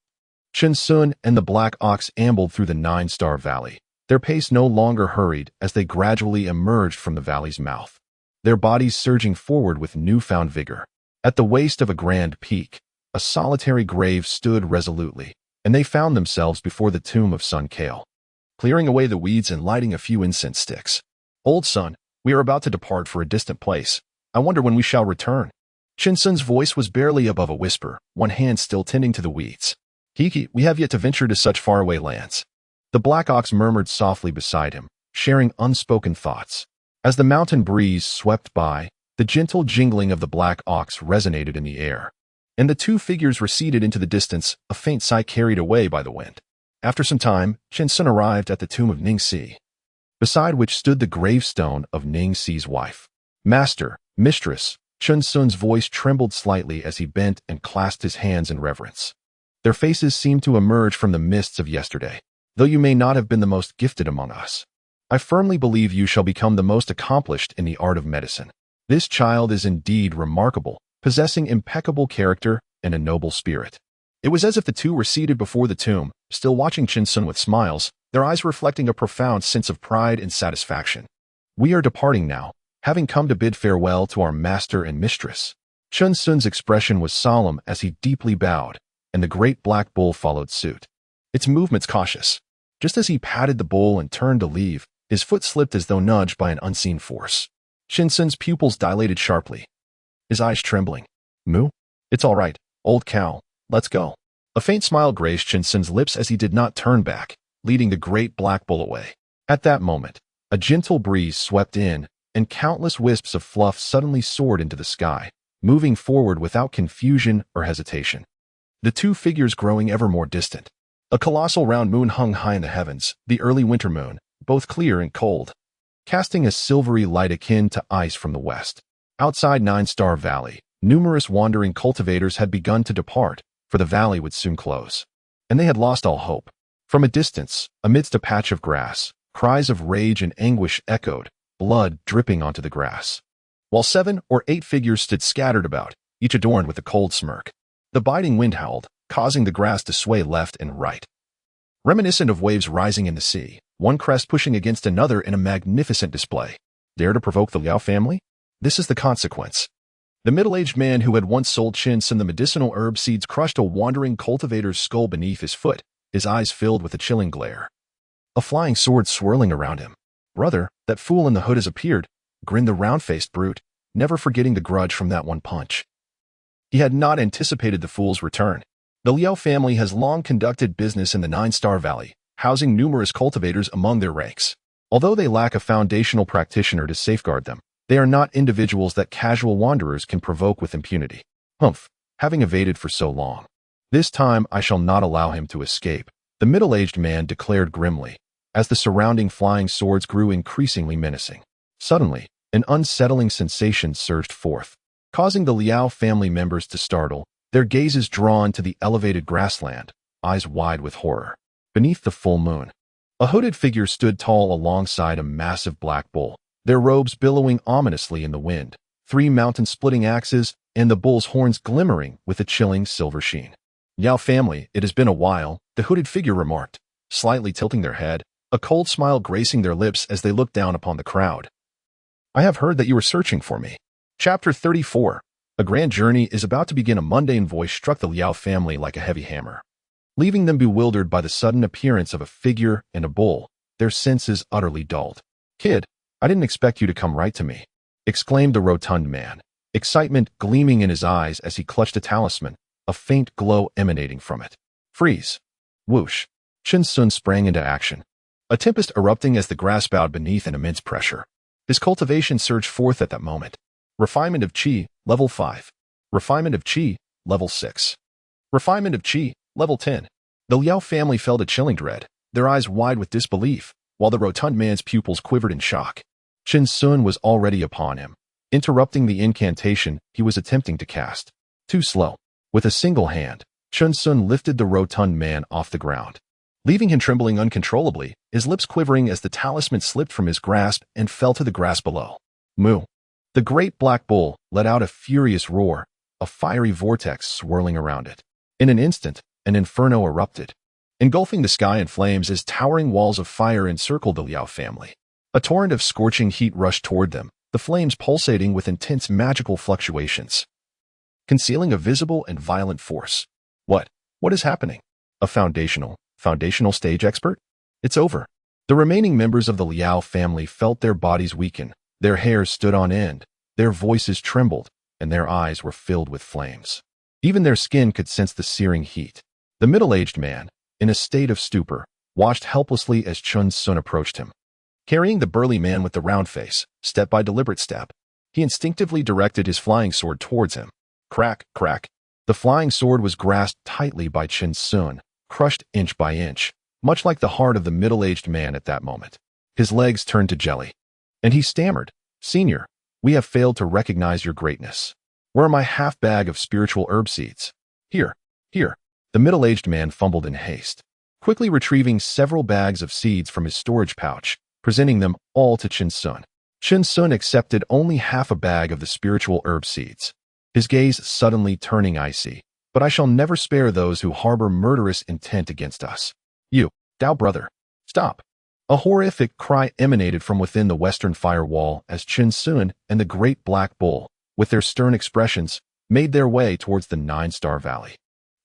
Chen Sun and the black ox ambled through the 9-star valley. Their pace no longer hurried as they gradually emerged from the valley's mouth, their bodies surging forward with newfound vigor. At the waist of a grand peak, a solitary grave stood resolutely, and they found themselves before the tomb of Sun Kale. Clearing away the weeds and lighting a few incense sticks. Old son, we are about to depart for a distant place. I wonder when we shall return. Chen Sun's voice was barely above a whisper, one hand still tending to the weeds. Hiki, we have yet to venture to such faraway lands. The black ox murmured softly beside him, sharing unspoken thoughts. As the mountain breeze swept by, the gentle jingling of the black ox resonated in the air, and the 2 figures receded into the distance, a faint sigh carried away by the wind. After some time, Chen Sun arrived at the tomb of Ning Si, beside which stood the gravestone of Ning Si's wife. Master, mistress, Chen Sun's voice trembled slightly as he bent and clasped his hands in reverence. Their faces seemed to emerge from the mists of yesterday. Though you may not have been the most gifted among us, I firmly believe you shall become the most accomplished in the art of medicine. This child is indeed remarkable, possessing impeccable character and a noble spirit. It was as if the 2 were seated before the tomb, still watching Chen Sun with smiles, their eyes reflecting a profound sense of pride and satisfaction. We are departing now, having come to bid farewell to our master and mistress. Chen Sun's expression was solemn as he deeply bowed, and the great black bull followed suit, its movements cautious. Just as he patted the bull and turned to leave, his foot slipped as though nudged by an unseen force. Chen Sun's pupils dilated sharply, his eyes trembling. Moo? It's all right, old cow, let's go. A faint smile graced Chen Sun's lips as he did not turn back, leading the great black bull away. At that moment, a gentle breeze swept in, and countless wisps of fluff suddenly soared into the sky, moving forward without confusion or hesitation. The 2 figures growing ever more distant. A colossal round moon hung high in the heavens, the early winter moon, both clear and cold, casting a silvery light akin to ice from the west. Outside 9-Star Valley, numerous wandering cultivators had begun to depart, for the valley would soon close, and they had lost all hope. From a distance, amidst a patch of grass, cries of rage and anguish echoed, blood dripping onto the grass, while 7 or 8 figures stood scattered about, each adorned with a cold smirk. The biting wind howled, causing the grass to sway left and right, reminiscent of waves rising in the sea, one crest pushing against another in a magnificent display. Dare to provoke the Liao family? This is the consequence. The middle-aged man who had once sold Chen Sun the medicinal herb seeds crushed a wandering cultivator's skull beneath his foot, his eyes filled with a chilling glare. a flying sword swirling around him. "Brother, that fool in the hood has appeared," grinned the round-faced brute, never forgetting the grudge from that one punch. He had not anticipated the fool's return. The Liao family has long conducted business in the Nine-Star Valley, housing numerous cultivators among their ranks. Although they lack a foundational practitioner to safeguard them, they are not individuals that casual wanderers can provoke with impunity. Humph, having evaded for so long. "This time I shall not allow him to escape," the middle-aged man declared grimly, as the surrounding flying swords grew increasingly menacing. Suddenly, an unsettling sensation surged forth, causing the Liao family members to startle, their gazes drawn to the elevated grassland, eyes wide with horror. Beneath the full moon, a hooded figure stood tall alongside a massive black bull, their robes billowing ominously in the wind, 3 mountain-splitting axes, and the bull's horns glimmering with a chilling silver sheen. "Liao family, it has been a while," the hooded figure remarked, slightly tilting their head, a cold smile gracing their lips as they looked down upon the crowd. "I have heard that you were searching for me." Chapter 34. A grand journey is about to begin. A mundane voice struck the Liao family like a heavy hammer, leaving them bewildered by the sudden appearance of a figure and a bull, their senses utterly dulled. "Kid, I didn't expect you to come right to me," exclaimed the rotund man, excitement gleaming in his eyes as he clutched a talisman, a faint glow emanating from it. "Freeze!" Whoosh! Chen Sun sprang into action, a tempest erupting as the grass bowed beneath an immense pressure. His cultivation surged forth at that moment. Refinement of Qi, level 5. Refinement of Qi, level 6. Refinement of Qi, level 10. The Liao family felt a chilling dread, their eyes wide with disbelief, while the rotund man's pupils quivered in shock. Chen Sun was already upon him, interrupting the incantation he was attempting to cast. Too slow. With a single hand, Chen Sun lifted the rotund man off the ground, leaving him trembling uncontrollably, his lips quivering as the talisman slipped from his grasp and fell to the grass below. Moo! The great black bull let out a furious roar, a fiery vortex swirling around it. In an instant, an inferno erupted, engulfing the sky in flames as towering walls of fire encircled the Liao family. A torrent of scorching heat rushed toward them, the flames pulsating with intense magical fluctuations, concealing a visible and violent force. What is happening? A foundational stage expert? It's over. The remaining members of the Liao family felt their bodies weaken, their hairs stood on end, their voices trembled, and their eyes were filled with flames. Even their skin could sense the searing heat. The middle-aged man, in a state of stupor, watched helplessly as Chen Sun approached him. Carrying the burly man with the round face, step by deliberate step, he instinctively directed his flying sword towards him. Crack, crack. The flying sword was grasped tightly by Chen Sun, crushed inch by inch, much like the heart of the middle-aged man at that moment. His legs turned to jelly, and he stammered, "Senior, we have failed to recognize your greatness. Where are my half-bag of spiritual herb seeds?" Here. The middle-aged man fumbled in haste, quickly retrieving several bags of seeds from his storage pouch, presenting them all to Chen Sun. Chen Sun accepted only half a bag of the spiritual herb seeds, his gaze suddenly turning icy. "But I shall never spare those who harbor murderous intent against us. You, Dao brother, stop!" A horrific cry emanated from within the western firewall as Chen Sun and the great black bull, with their stern expressions, made their way towards the Nine-Star Valley.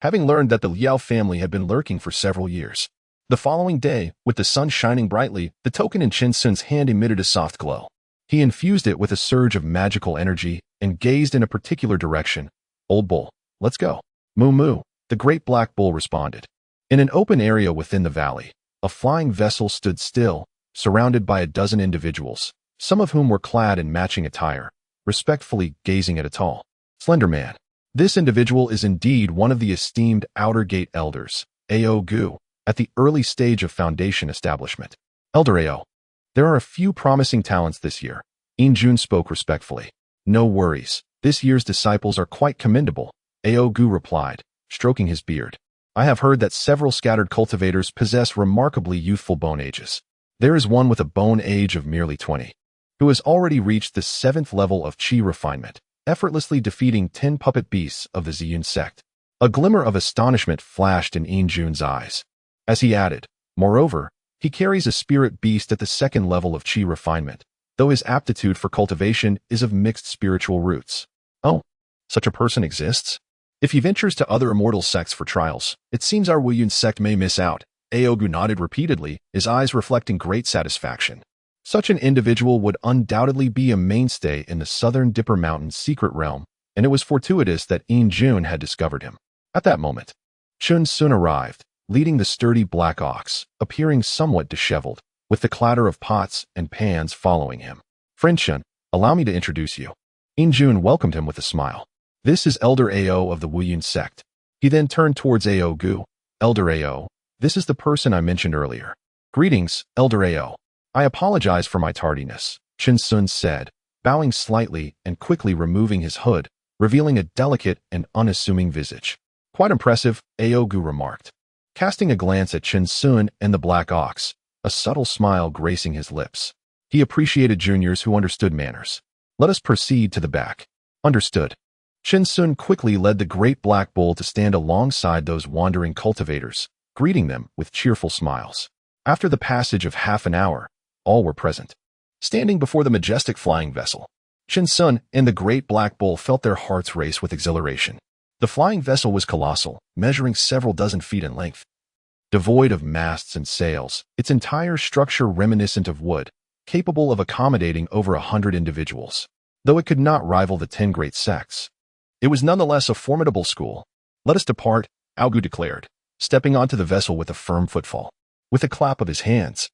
Having learned that the Liao family had been lurking for several years, the following day, with the sun shining brightly, the token in Chen Sun's hand emitted a soft glow. He infused it with a surge of magical energy and gazed in a particular direction. "Old bull, let's go." "Moo moo," the great black bull responded. In an open area within the valley, a flying vessel stood still, surrounded by a dozen individuals, some of whom were clad in matching attire, respectfully gazing at a tall, slender man. This individual is indeed one of the esteemed Outer Gate elders, Ao Gu, at the early stage of foundation establishment. "Elder Ao, there are a few promising talents this year," Jun spoke respectfully. "No worries, this year's disciples are quite commendable," Ao Gu replied, stroking his beard. "I have heard that several scattered cultivators possess remarkably youthful bone ages. There is one with a bone age of merely 20, who has already reached the 7th level of Qi refinement, effortlessly defeating 10 puppet beasts of the Ziyun sect." A glimmer of astonishment flashed in Jun's eyes, as he added, "Moreover, he carries a spirit beast at the 2nd level of Qi refinement, though his aptitude for cultivation is of mixed spiritual roots." "Oh, such a person exists? If he ventures to other immortal sects for trials, it seems our Wuyun sect may miss out," Aogu nodded repeatedly, his eyes reflecting great satisfaction. Such an individual would undoubtedly be a mainstay in the southern Dipper Mountains secret realm, and it was fortuitous that Jun had discovered him. At that moment, Chun Sun arrived, leading the sturdy black ox, appearing somewhat disheveled, with the clatter of pots and pans following him. "Friend Chun, allow me to introduce you." Jun welcomed him with a smile. "This is Elder Ao of the Wuyun sect." He then turned towards Aogu. "Elder Ao, this is the person I mentioned earlier." "Greetings, Elder Ao. I apologize for my tardiness," Chun Sun said, bowing slightly and quickly removing his hood, revealing a delicate and unassuming visage. "Quite impressive," Aogu remarked, casting a glance at Chun Sun and the black ox, a subtle smile gracing his lips. He appreciated juniors who understood manners. "Let us proceed to the back." "Understood." Chun Sun quickly led the great black bull to stand alongside those wandering cultivators, greeting them with cheerful smiles. After the passage of half an hour, all were present. Standing before the majestic flying vessel, Chun Sun and the great black bull felt their hearts race with exhilaration. The flying vessel was colossal, measuring several dozen feet in length. Devoid of masts and sails, its entire structure reminiscent of wood, capable of accommodating over 100 individuals. Though it could not rival the 10 great sects, it was nonetheless a formidable school. "Let us depart," Aogu declared, stepping onto the vessel with a firm footfall. With a clap of his hands,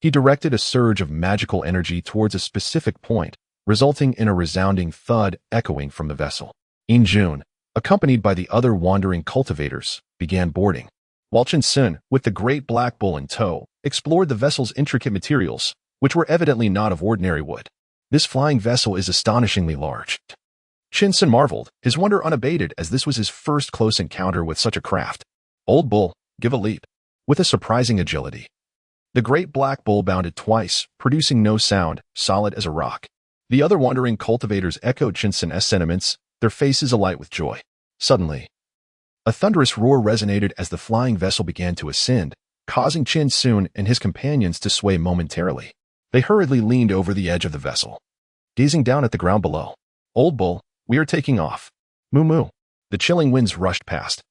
he directed a surge of magical energy towards a specific point, resulting in a resounding thud echoing from the vessel. Jun, accompanied by the other wandering cultivators, began boarding, while Chun Sun, with the great black bull in tow, explored the vessel's intricate materials, which were evidently not of ordinary wood. "This flying vessel is astonishingly large." Chun Sun marveled, his wonder unabated as this was his first close encounter with such a craft. "Old bull, give a leap." With a surprising agility, the great black bull bounded twice, producing no sound, solid as a rock. The other wandering cultivators echoed Chun Sun's sentiments, their faces alight with joy. Suddenly, a thunderous roar resonated as the flying vessel began to ascend, causing Chun Sun and his companions to sway momentarily. They hurriedly leaned over the edge of the vessel, gazing down at the ground below. "Old bull, we are taking off." "Moo moo." The chilling winds rushed past,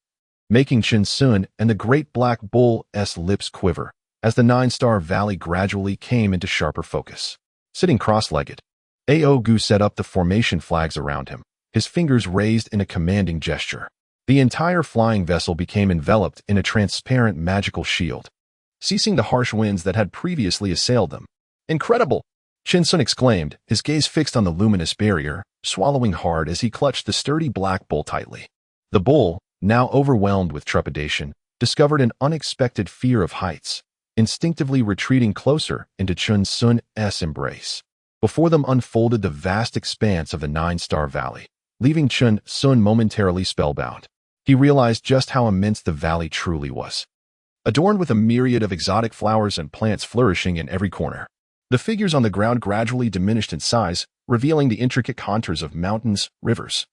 making Chun Sun and the great black bull's lips quiver as the 9-star valley gradually came into sharper focus. Sitting cross-legged, Aogu set up the formation flags around him, his fingers raised in a commanding gesture. The entire flying vessel became enveloped in a transparent magical shield, ceasing the harsh winds that had previously assailed them. "Incredible!" Chun Sun exclaimed, his gaze fixed on the luminous barrier, swallowing hard as he clutched the sturdy black bull tightly. The bull, now overwhelmed with trepidation, discovered an unexpected fear of heights, instinctively retreating closer into Chun Sun's embrace. Before them unfolded the vast expanse of the 9-star valley, leaving Chun Sun momentarily spellbound. He realized just how immense the valley truly was, adorned with a myriad of exotic flowers and plants flourishing in every corner. The figures on the ground gradually diminished in size, revealing the intricate contours of mountains, rivers,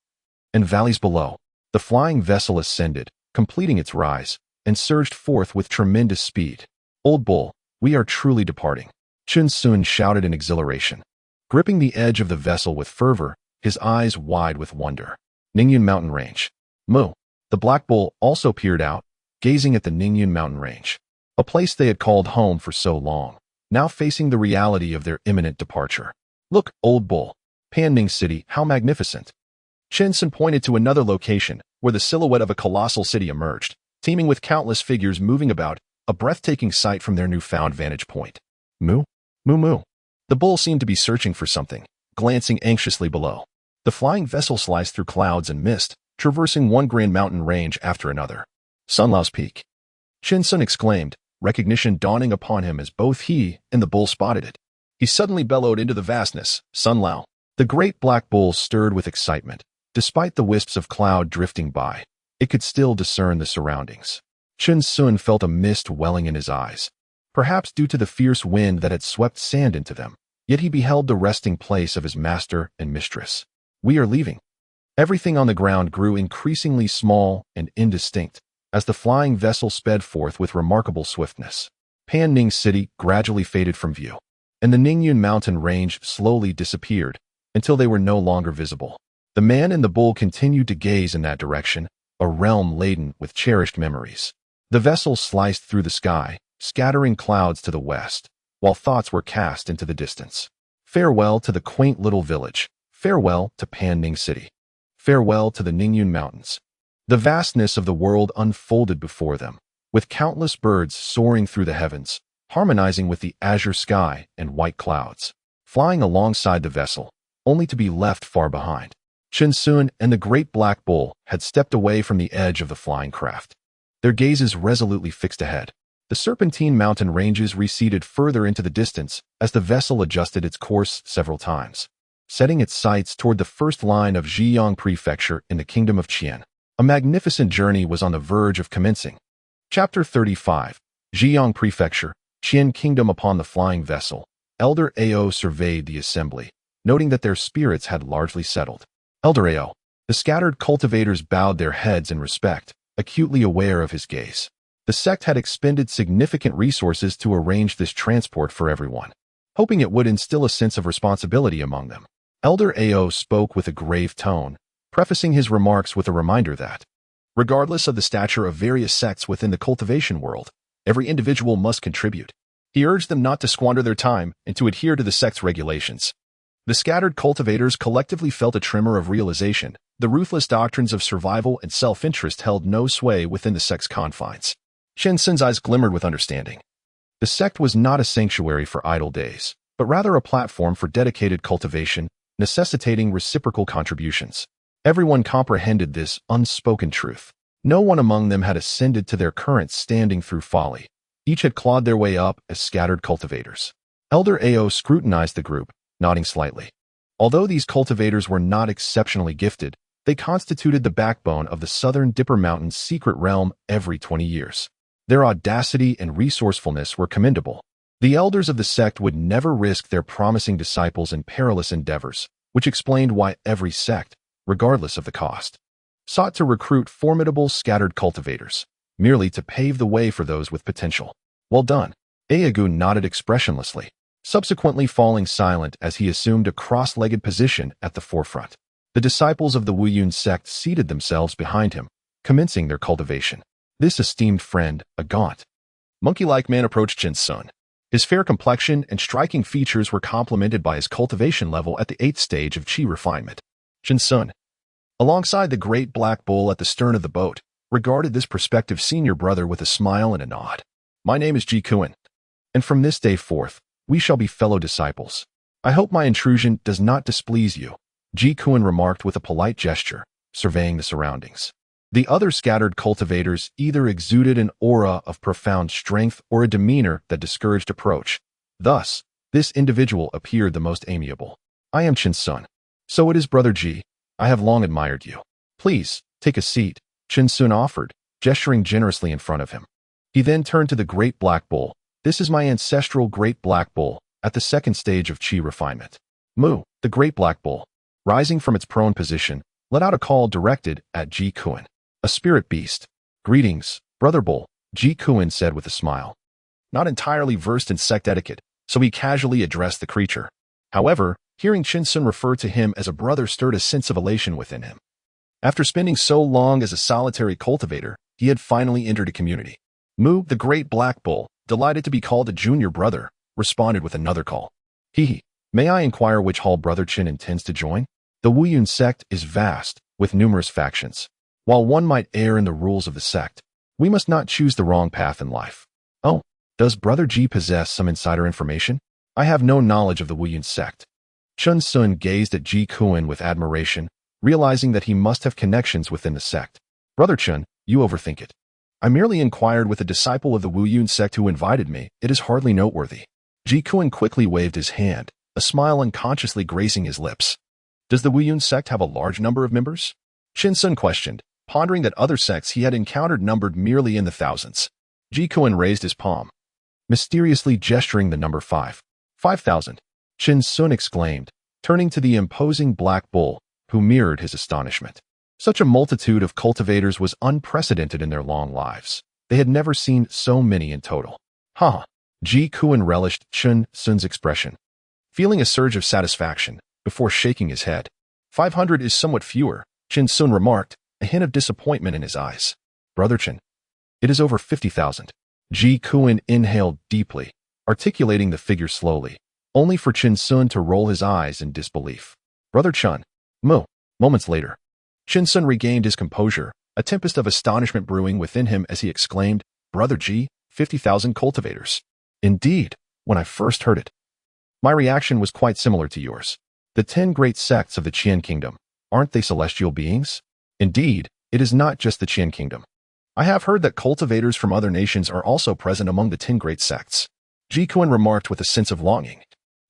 and valleys below. The flying vessel ascended, completing its rise, and surged forth with tremendous speed. "Old bull, we are truly departing," Chun Sun shouted in exhilaration, gripping the edge of the vessel with fervor, his eyes wide with wonder. Ningyun Mountain Range. "Moo." The black bull also peered out, gazing at the Ningyun Mountain Range, a place they had called home for so long, now facing the reality of their imminent departure. "Look, old bull. Panning City, how magnificent." Chun Sun pointed to another location, where the silhouette of a colossal city emerged, teeming with countless figures moving about, a breathtaking sight from their newfound vantage point. "Moo? Moo moo." The bull seemed to be searching for something, glancing anxiously below. The flying vessel sliced through clouds and mist, traversing one grand mountain range after another. "Sunlau's Peak." Chun Sun exclaimed, recognition dawning upon him as both he and the bull spotted it. He suddenly bellowed into the vastness, "Sunlau." The great black bull stirred with excitement. Despite the wisps of cloud drifting by, it could still discern the surroundings. Chun Sun felt a mist welling in his eyes, perhaps due to the fierce wind that had swept sand into them, yet he beheld the resting place of his master and mistress. "We are leaving." Everything on the ground grew increasingly small and indistinct as the flying vessel sped forth with remarkable swiftness. Panning City gradually faded from view, and the Ningyun mountain range slowly disappeared until they were no longer visible. The man and the bull continued to gaze in that direction, a realm laden with cherished memories. The vessel sliced through the sky, scattering clouds to the west, while thoughts were cast into the distance. Farewell to the quaint little village. Farewell to Panning City. Farewell to the Ningyun Mountains. The vastness of the world unfolded before them, with countless birds soaring through the heavens, harmonizing with the azure sky and white clouds, flying alongside the vessel, only to be left far behind. Chinsun and the great black bull had stepped away from the edge of the flying craft, their gazes resolutely fixed ahead. The serpentine mountain ranges receded further into the distance as the vessel adjusted its course several times, setting its sights toward the first line of Zhejiang Prefecture in the Kingdom of Qian. A magnificent journey was on the verge of commencing. Chapter 35. Zhejiang Prefecture, Qian Kingdom. Upon the flying vessel, Elder Ao surveyed the assembly, noting that their spirits had largely settled. Elder Ao. The scattered cultivators bowed their heads in respect, acutely aware of his gaze. The sect had expended significant resources to arrange this transport for everyone, hoping it would instill a sense of responsibility among them. Elder Ao spoke with a grave tone, prefacing his remarks with a reminder that, regardless of the stature of various sects within the cultivation world, every individual must contribute. He urged them not to squander their time and to adhere to the sect's regulations. The scattered cultivators collectively felt a tremor of realization. The ruthless doctrines of survival and self-interest held no sway within the sect's confines. Shensun's eyes glimmered with understanding. The sect was not a sanctuary for idle days, but rather a platform for dedicated cultivation, necessitating reciprocal contributions. Everyone comprehended this unspoken truth. No one among them had ascended to their current standing through folly. Each had clawed their way up as scattered cultivators. Elder Ao scrutinized the group, nodding slightly. Although these cultivators were not exceptionally gifted, they constituted the backbone of the Southern Dipper Mountain's secret realm every 20 years. Their audacity and resourcefulness were commendable. The elders of the sect would never risk their promising disciples in perilous endeavors, which explained why every sect, regardless of the cost, sought to recruit formidable scattered cultivators, merely to pave the way for those with potential. Well done. Ayagu nodded expressionlessly, subsequently falling silent as he assumed a cross-legged position at the forefront. The disciples of the Wuyun sect seated themselves behind him, commencing their cultivation. This esteemed friend, a gaunt, monkey-like man, approached Chinsun. His fair complexion and striking features were complemented by his cultivation level at the 8th stage of Qi refinement. Chinsun, alongside the great black bull at the stern of the boat, regarded this prospective senior brother with a smile and a nod. My name is Ji Kuan, and from this day forth, we shall be fellow disciples. I hope my intrusion does not displease you, Ji Kuan remarked with a polite gesture, surveying the surroundings. The other scattered cultivators either exuded an aura of profound strength or a demeanor that discouraged approach. Thus, this individual appeared the most amiable. I am Chinsun. So it is, Brother Ji. I have long admired you. Please, take a seat, Chinsun offered, gesturing generously in front of him. He then turned to the great black bull. This is my ancestral great black bull, at the 2nd stage of Qi refinement. Mu, the great black bull, rising from its prone position, let out a call directed at Ji Kuan. A spirit beast. Greetings, Brother Bull, Ji Kuan said with a smile. Not entirely versed in sect etiquette, so he casually addressed the creature. However, hearing Chinsun refer to him as a brother stirred a sense of elation within him. After spending so long as a solitary cultivator, he had finally entered a community. Mu, the great black bull, delighted to be called a junior brother, responded with another call. Hee, may I inquire which hall Brother Chin intends to join? The Wuyun sect is vast, with numerous factions. While one might err in the rules of the sect, we must not choose the wrong path in life. Oh, does Brother Ji possess some insider information? I have no knowledge of the Wuyun sect. Chinsun gazed at Ji Kuan with admiration, realizing that he must have connections within the sect. Brother Chun, you overthink it. I merely inquired with a disciple of the Wuyun sect who invited me. It is hardly noteworthy. Ji Kuan quickly waved his hand, a smile unconsciously gracing his lips. Does the Wuyun sect have a large number of members? Chinsun questioned, pondering that other sects he had encountered numbered merely in the thousands. Ji Kuan raised his palm, mysteriously gesturing the number 5. 5,000. Chinsun exclaimed, turning to the imposing black bull, who mirrored his astonishment. Such a multitude of cultivators was unprecedented in their long lives. They had never seen so many in total. Ha! Ji Kuan relished Chinsun's expression, feeling a surge of satisfaction, before shaking his head. 500 is somewhat fewer, Chinsun remarked, a hint of disappointment in his eyes. Brother Chin, It is over 50,000. Ji Kuan inhaled deeply, articulating the figure slowly, only for Chen Sun to roll his eyes in disbelief. Brother Chun. Moo. Moments later, Chen Sun regained his composure, a tempest of astonishment brewing within him as he exclaimed, Brother Ji, 50,000 cultivators. Indeed, when I first heard it, my reaction was quite similar to yours. The 10 great sects of the Qian Kingdom, aren't they celestial beings? Indeed, it is not just the Qian Kingdom. I have heard that cultivators from other nations are also present among the 10 great sects. Ji Kuan remarked with a sense of longing,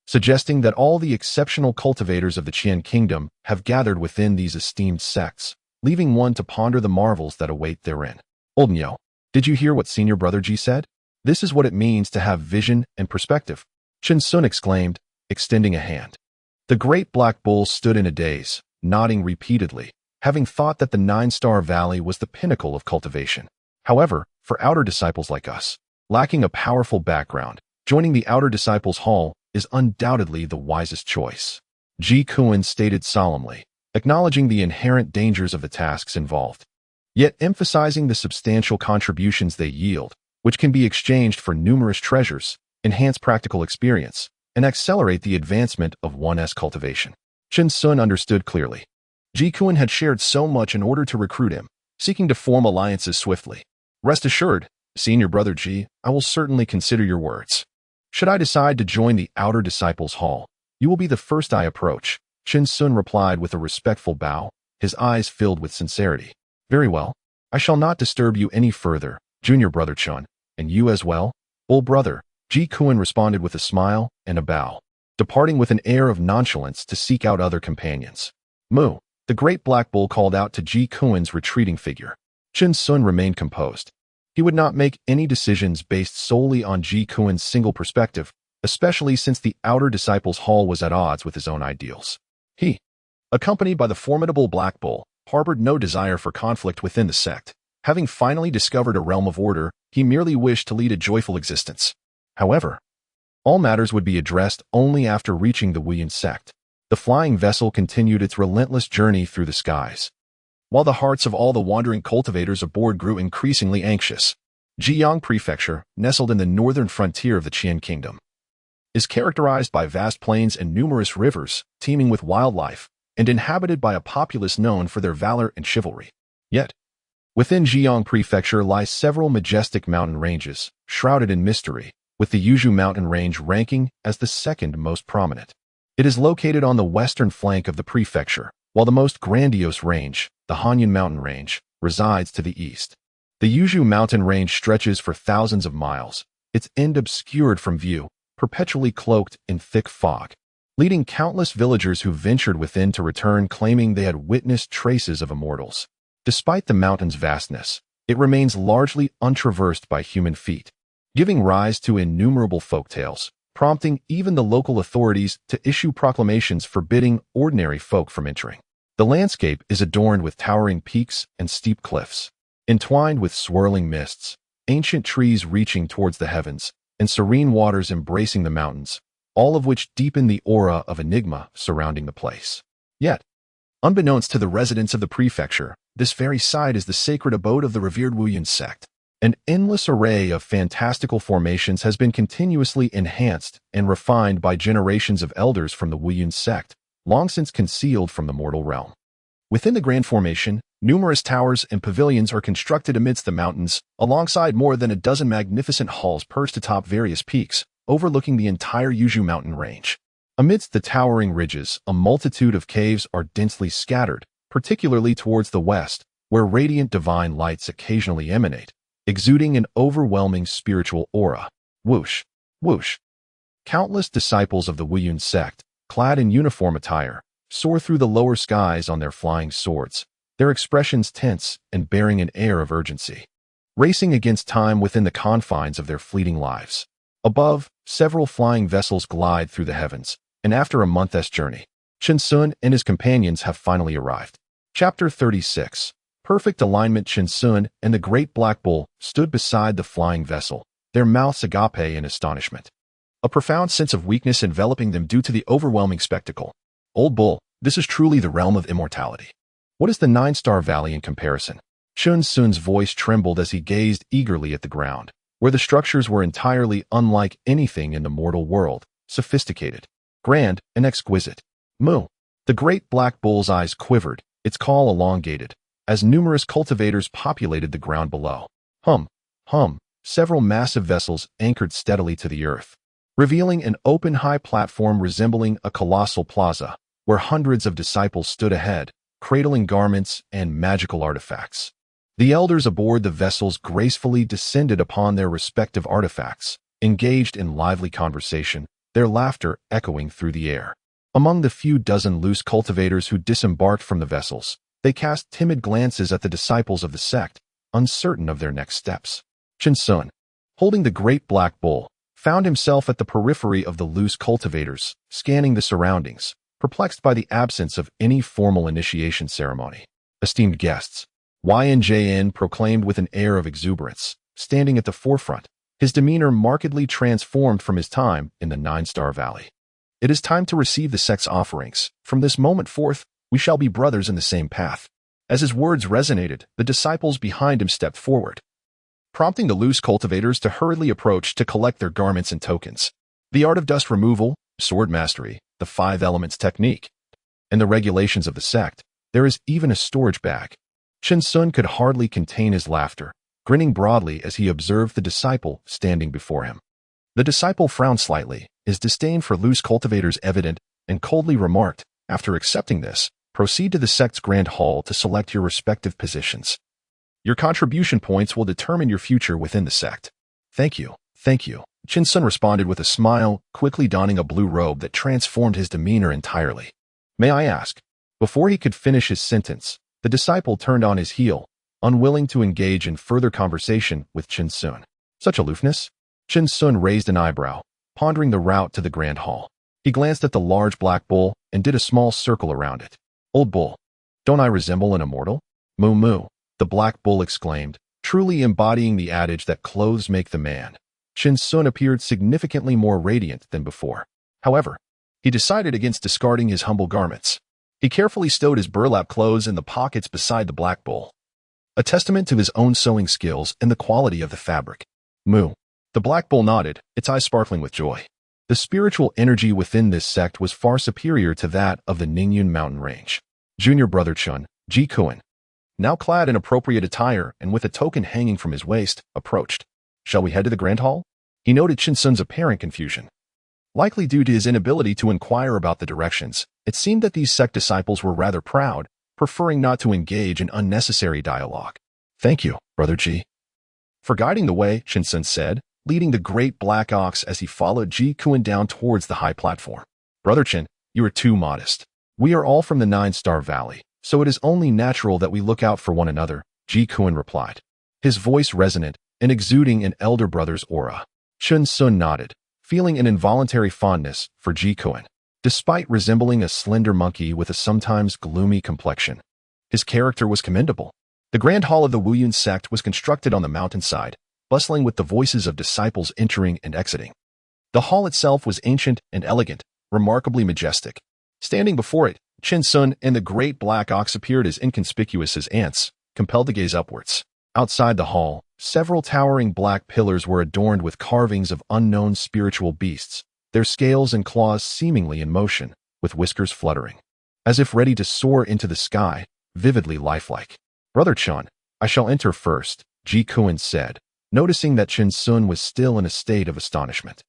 suggesting that all the exceptional cultivators of the Qian Kingdom have gathered within these esteemed sects, leaving one to ponder the marvels that await therein. Old Nyo, did you hear what Senior Brother Ji said? This is what it means to have vision and perspective, Chen Sun exclaimed, extending a hand. The great black bull stood in a daze, nodding repeatedly, having thought that the 9-Star Valley was the pinnacle of cultivation. However, for outer disciples like us, lacking a powerful background, joining the outer disciples' hall is undoubtedly the wisest choice. Ji Kuan stated solemnly, acknowledging the inherent dangers of the tasks involved, yet emphasizing the substantial contributions they yield, which can be exchanged for numerous treasures, enhance practical experience, and accelerate the advancement of one's cultivation. Chen Sun understood clearly. Ji Kuan had shared so much in order to recruit him, seeking to form alliances swiftly. Rest assured, Senior Brother Ji, I will certainly consider your words. Should I decide to join the Outer Disciples' Hall, you will be the first I approach, Chen Sun replied with a respectful bow, his eyes filled with sincerity. Very well. I shall not disturb you any further, Junior Brother Chun, and you as well, old brother, Ji Kuan responded with a smile and a bow, departing with an air of nonchalance to seek out other companions. Moo, the great black bull called out to Ji Kuan's retreating figure. Chen Sun remained composed. He would not make any decisions based solely on Ji Kuan's single perspective, especially since the Outer Disciples' Hall was at odds with his own ideals. He, accompanied by the formidable black bull, harbored no desire for conflict within the sect. Having finally discovered a realm of order, he merely wished to lead a joyful existence. However, all matters would be addressed only after reaching the Wuyan sect. The flying vessel continued its relentless journey through the skies, while the hearts of all the wandering cultivators aboard grew increasingly anxious. Jiyang Prefecture, nestled in the northern frontier of the Qian Kingdom, is characterized by vast plains and numerous rivers, teeming with wildlife, and inhabited by a populace known for their valor and chivalry. Yet, within Jiyang Prefecture lie several majestic mountain ranges, shrouded in mystery, with the Yuzhou mountain range ranking as the second most prominent. It is located on the western flank of the prefecture, while the most grandiose range, the Hanyan mountain range, resides to the east. The Yuzhou mountain range stretches for thousands of miles, its end obscured from view, perpetually cloaked in thick fog, leading countless villagers who ventured within to return claiming they had witnessed traces of immortals. Despite the mountain's vastness, it remains largely untraversed by human feet, giving rise to innumerable folktales, prompting even the local authorities to issue proclamations forbidding ordinary folk from entering. The landscape is adorned with towering peaks and steep cliffs, entwined with swirling mists, ancient trees reaching towards the heavens, and serene waters embracing the mountains, all of which deepen the aura of enigma surrounding the place. Yet, unbeknownst to the residents of the prefecture, this very site is the sacred abode of the revered Wuyan sect. An endless array of fantastical formations has been continuously enhanced and refined by generations of elders from the Wuyan sect, long since concealed from the mortal realm. Within the grand formation, numerous towers and pavilions are constructed amidst the mountains, alongside more than a dozen magnificent halls perched atop various peaks, overlooking the entire Yuzhou mountain range. Amidst the towering ridges, a multitude of caves are densely scattered, particularly towards the west, where radiant divine lights occasionally emanate, exuding an overwhelming spiritual aura. Whoosh, whoosh. Countless disciples of the Wuyan sect, clad in uniform attire, soar through the lower skies on their flying swords, their expressions tense and bearing an air of urgency, racing against time within the confines of their fleeting lives. Above, several flying vessels glide through the heavens, and after a month's journey, Chen Sun and his companions have finally arrived. Chapter 36. Perfect alignment. Chen Sun and the great black bull stood beside the flying vessel, their mouths agape in astonishment, a profound sense of weakness enveloping them due to the overwhelming spectacle. Old bull, this is truly the realm of immortality. What is the 9-Star Valley in comparison? Chun Sun's voice trembled as he gazed eagerly at the ground, where the structures were entirely unlike anything in the mortal world, sophisticated, grand, and exquisite. Moo! The great black bull's eyes quivered, its call elongated, as numerous cultivators populated the ground below. Hum, hum, several massive vessels anchored steadily to the earth, revealing an open high platform resembling a colossal plaza, where hundreds of disciples stood ahead, cradling garments and magical artifacts. The elders aboard the vessels gracefully descended upon their respective artifacts, engaged in lively conversation, their laughter echoing through the air. Among the few dozen loose cultivators who disembarked from the vessels, they cast timid glances at the disciples of the sect, uncertain of their next steps. Chun Sun, holding the great black bull, found himself at the periphery of the loose cultivators, scanning the surroundings, perplexed by the absence of any formal initiation ceremony. Esteemed guests, YNJN proclaimed with an air of exuberance, standing at the forefront, his demeanor markedly transformed from his time in the Nine-Star Valley. It is time to receive the sect's offerings. From this moment forth, we shall be brothers in the same path. As his words resonated, the disciples behind him stepped forward, prompting the loose cultivators to hurriedly approach to collect their garments and tokens. The art of dust removal, sword mastery, the 5 elements technique, and the regulations of the sect. There is even a storage bag. Chun Sun could hardly contain his laughter, grinning broadly as he observed the disciple standing before him. The disciple frowned slightly, his disdain for loose cultivators evident, and coldly remarked, "After accepting this, proceed to the sect's grand hall to select your respective positions. Your contribution points will determine your future within the sect." Thank you, thank you. Chun Sun responded with a smile, quickly donning a blue robe that transformed his demeanor entirely. "May I ask?" Before he could finish his sentence, the disciple turned on his heel, unwilling to engage in further conversation with Chun Sun. Such aloofness? Chun Sun raised an eyebrow, pondering the route to the grand hall. He glanced at the large black bull and did a small circle around it. "Old bull, don't I resemble an immortal?" "Moo moo," the black bull exclaimed, truly embodying the adage that clothes make the man. Chun Sun appeared significantly more radiant than before. However, he decided against discarding his humble garments. He carefully stowed his burlap clothes in the pockets beside the black bull, a testament to his own sewing skills and the quality of the fabric. "Moo." The black bull nodded, its eyes sparkling with joy. The spiritual energy within this sect was far superior to that of the Ningyun mountain range. Junior brother Chun, Ji Kuan, now clad in appropriate attire and with a token hanging from his waist, approached. "Shall we head to the grand hall?" He noted Chun Sun's apparent confusion. Likely due to his inability to inquire about the directions, it seemed that these sect disciples were rather proud, preferring not to engage in unnecessary dialogue. "Thank you, Brother Ji, for guiding the way," Chun Sun said, leading the great black ox as he followed Ji Kuan down towards the high platform. "Brother Chen, you are too modest. We are all from the Nine-Star Valley, so it is only natural that we look out for one another," Ji Kuan replied, his voice resonant and exuding an elder brother's aura. Chun Sun nodded, feeling an involuntary fondness for Ji Kuan. Despite resembling a slender monkey with a sometimes gloomy complexion, his character was commendable. The grand hall of the Wuyun sect was constructed on the mountainside, bustling with the voices of disciples entering and exiting. The hall itself was ancient and elegant, remarkably majestic. Standing before it, Chun Sun and the great black ox appeared as inconspicuous as ants, compelled to gaze upwards. Outside the hall, several towering black pillars were adorned with carvings of unknown spiritual beasts, their scales and claws seemingly in motion, with whiskers fluttering, as if ready to soar into the sky, vividly lifelike. "Brother Chun, I shall enter first," Ji Kuan said, noticing that Chun Sun was still in a state of astonishment.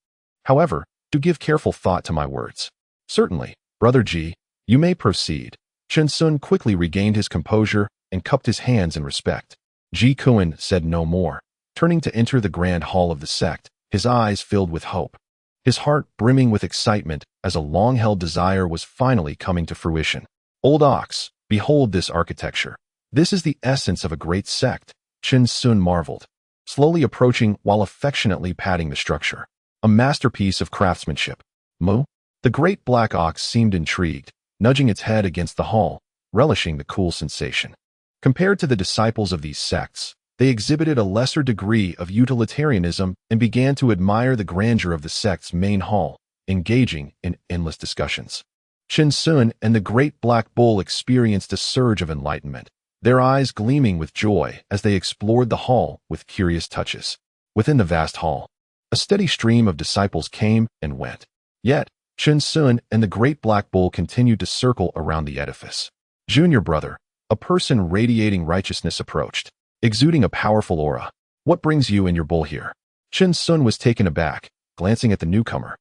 "However, do give careful thought to my words." "Certainly, Brother Ji, you may proceed." Chun Sun quickly regained his composure and cupped his hands in respect. Ji Kuan said no more, turning to enter the grand hall of the sect, his eyes filled with hope, his heart brimming with excitement as a long-held desire was finally coming to fruition. "Old ox, behold this architecture. This is the essence of a great sect," Chun Sun marveled, slowly approaching while affectionately patting the structure. "A masterpiece of craftsmanship." "Moo?" The great black ox seemed intrigued, nudging its head against the hall, relishing the cool sensation. Compared to the disciples of these sects, they exhibited a lesser degree of utilitarianism and began to admire the grandeur of the sect's main hall, engaging in endless discussions. Chun Sun and the great black bull experienced a surge of enlightenment, their eyes gleaming with joy as they explored the hall with curious touches. Within the vast hall, a steady stream of disciples came and went. Yet, Chen Sun and the great black bull continued to circle around the edifice. Junior brother, a person radiating righteousness approached, exuding a powerful aura. What brings you and your bull here? Chen Sun was taken aback, glancing at the newcomer,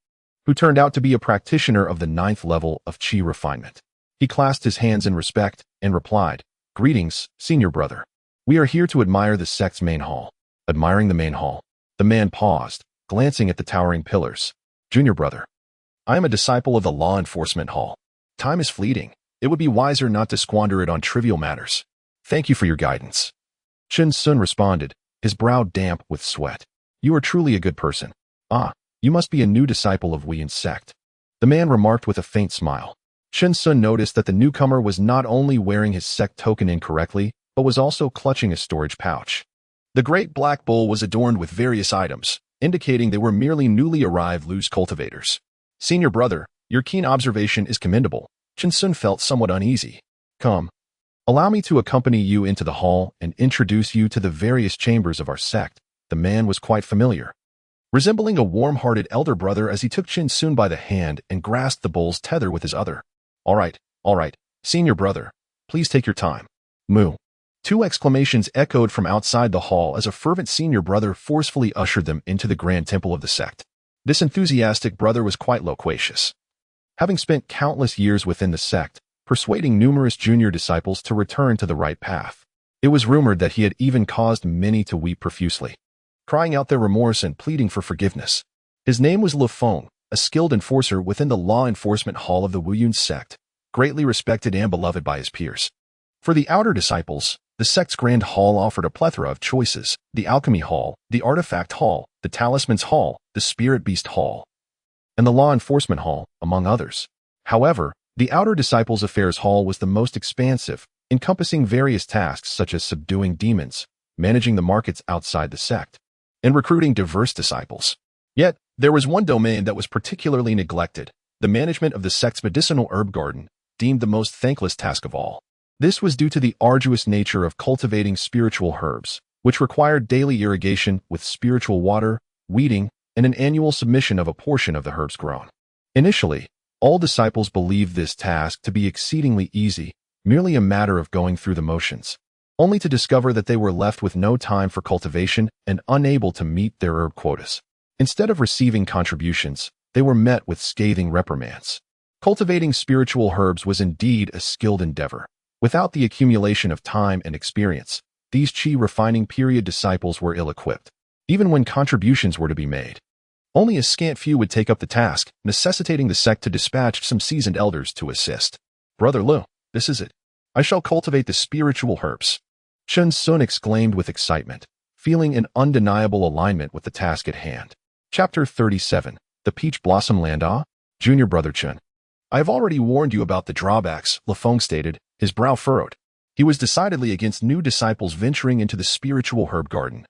who turned out to be a practitioner of the 9th level of Qi refinement. He clasped his hands in respect and replied, "Greetings, senior brother. We are here to admire the sect's main hall." Admiring the main hall, the man paused, glancing at the towering pillars. "Junior brother, I am a disciple of the law enforcement hall. Time is fleeting. It would be wiser not to squander it on trivial matters. Thank you for your guidance." Chen Sun responded, his brow damp with sweat. "You are truly a good person. Ah, you must be a new disciple of Wuyan's sect," the man remarked with a faint smile. Chen Sun noticed that the newcomer was not only wearing his sect token incorrectly, but was also clutching a storage pouch. The great black bull was adorned with various items, indicating they were merely newly arrived loose cultivators. "Senior brother, your keen observation is commendable." Chen Sun felt somewhat uneasy. "Come. Allow me to accompany you into the hall and introduce you to the various chambers of our sect." The man was quite familiar, resembling a warm-hearted elder brother as he took Chen Sun by the hand and grasped the bull's tether with his other. All right, senior brother, please take your time." "Moo." Two exclamations echoed from outside the hall as a fervent senior brother forcefully ushered them into the grand temple of the sect. This enthusiastic brother was quite loquacious, having spent countless years within the sect, persuading numerous junior disciples to return to the right path. It was rumored that he had even caused many to weep profusely, crying out their remorse and pleading for forgiveness. His name was Le Feng, a skilled enforcer within the law enforcement hall of the Wuyun sect, greatly respected and beloved by his peers. For the outer disciples, the sect's grand hall offered a plethora of choices: the alchemy hall, the artifact hall, the talismans hall, the spirit beast hall, and the law enforcement hall, among others. However, the outer disciples' affairs hall was the most expansive, encompassing various tasks such as subduing demons, managing the markets outside the sect, and recruiting diverse disciples. Yet, there was one domain that was particularly neglected: the management of the sect's medicinal herb garden, deemed the most thankless task of all. This was due to the arduous nature of cultivating spiritual herbs, which required daily irrigation with spiritual water, weeding, and an annual submission of a portion of the herbs grown. Initially, all disciples believed this task to be exceedingly easy, merely a matter of going through the motions, only to discover that they were left with no time for cultivation and unable to meet their herb quotas. Instead of receiving contributions, they were met with scathing reprimands. Cultivating spiritual herbs was indeed a skilled endeavor. Without the accumulation of time and experience, these Qi refining period disciples were ill-equipped, even when contributions were to be made. Only a scant few would take up the task, necessitating the sect to dispatch some seasoned elders to assist. "Brother Lu, this is it. I shall cultivate the spiritual herbs." Chen Sun exclaimed with excitement, feeling an undeniable alignment with the task at hand. Chapter 37. The Peach Blossom Land. Junior brother Chen, "I have already warned you about the drawbacks," Le Feng stated, his brow furrowed. He was decidedly against new disciples venturing into the spiritual herb garden,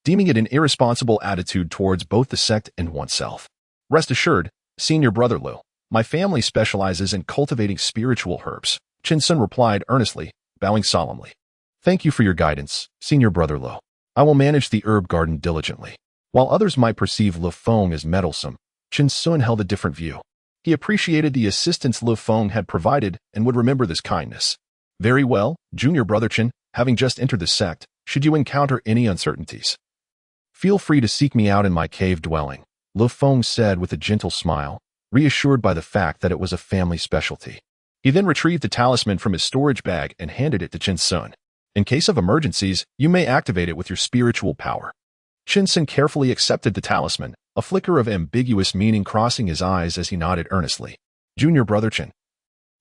deeming it an irresponsible attitude towards both the sect and oneself. "Rest assured, senior brother Lu, my family specializes in cultivating spiritual herbs," Chen Sun replied earnestly, bowing solemnly. "Thank you for your guidance, senior brother Lu. I will manage the herb garden diligently." While others might perceive Le Feng as meddlesome, Chen Sun held a different view. He appreciated the assistance Le Feng had provided and would remember this kindness. "Very well, junior brother Chen, having just entered the sect, should you encounter any uncertainties, feel free to seek me out in my cave dwelling," Le Feng said with a gentle smile, reassured by the fact that it was a family specialty. He then retrieved the talisman from his storage bag and handed it to Chen Sun. "In case of emergencies, you may activate it with your spiritual power." Chen Sun carefully accepted the talisman, a flicker of ambiguous meaning crossing his eyes as he nodded earnestly. "Junior brother Chen,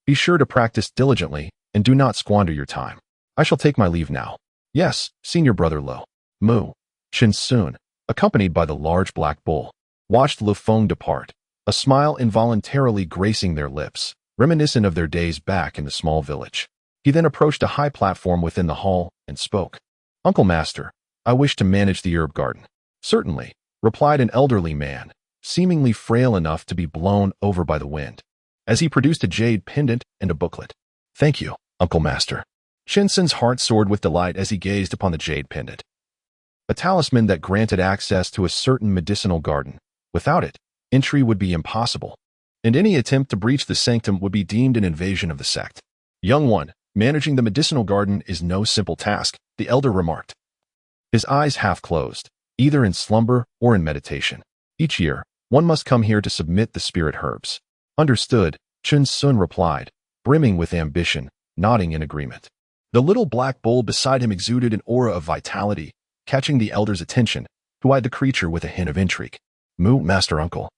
be sure to practice diligently and do not squander your time. I shall take my leave now." "Yes, senior brother Lo." Moo. Chen Sun, accompanied by the large black bull, watched Le Feng depart, a smile involuntarily gracing their lips, reminiscent of their days back in the small village. He then approached a high platform within the hall and spoke. "Uncle Master, I wish to manage the herb garden." "Certainly," replied an elderly man, seemingly frail enough to be blown over by the wind, as he produced a jade pendant and a booklet. "Thank you, Uncle Master." Shinsun's heart soared with delight as he gazed upon the jade pendant, a talisman that granted access to a certain medicinal garden. Without it, entry would be impossible, and any attempt to breach the sanctum would be deemed an invasion of the sect. Young one, managing the medicinal garden is no simple task, the elder remarked, his eyes half closed, either in slumber or in meditation. Each year, one must come here to submit the spirit herbs. Understood, Chun Sun replied, brimming with ambition, nodding in agreement. The little black bull beside him exuded an aura of vitality, catching the elder's attention, who eyed the creature with a hint of intrigue. Moo, master uncle.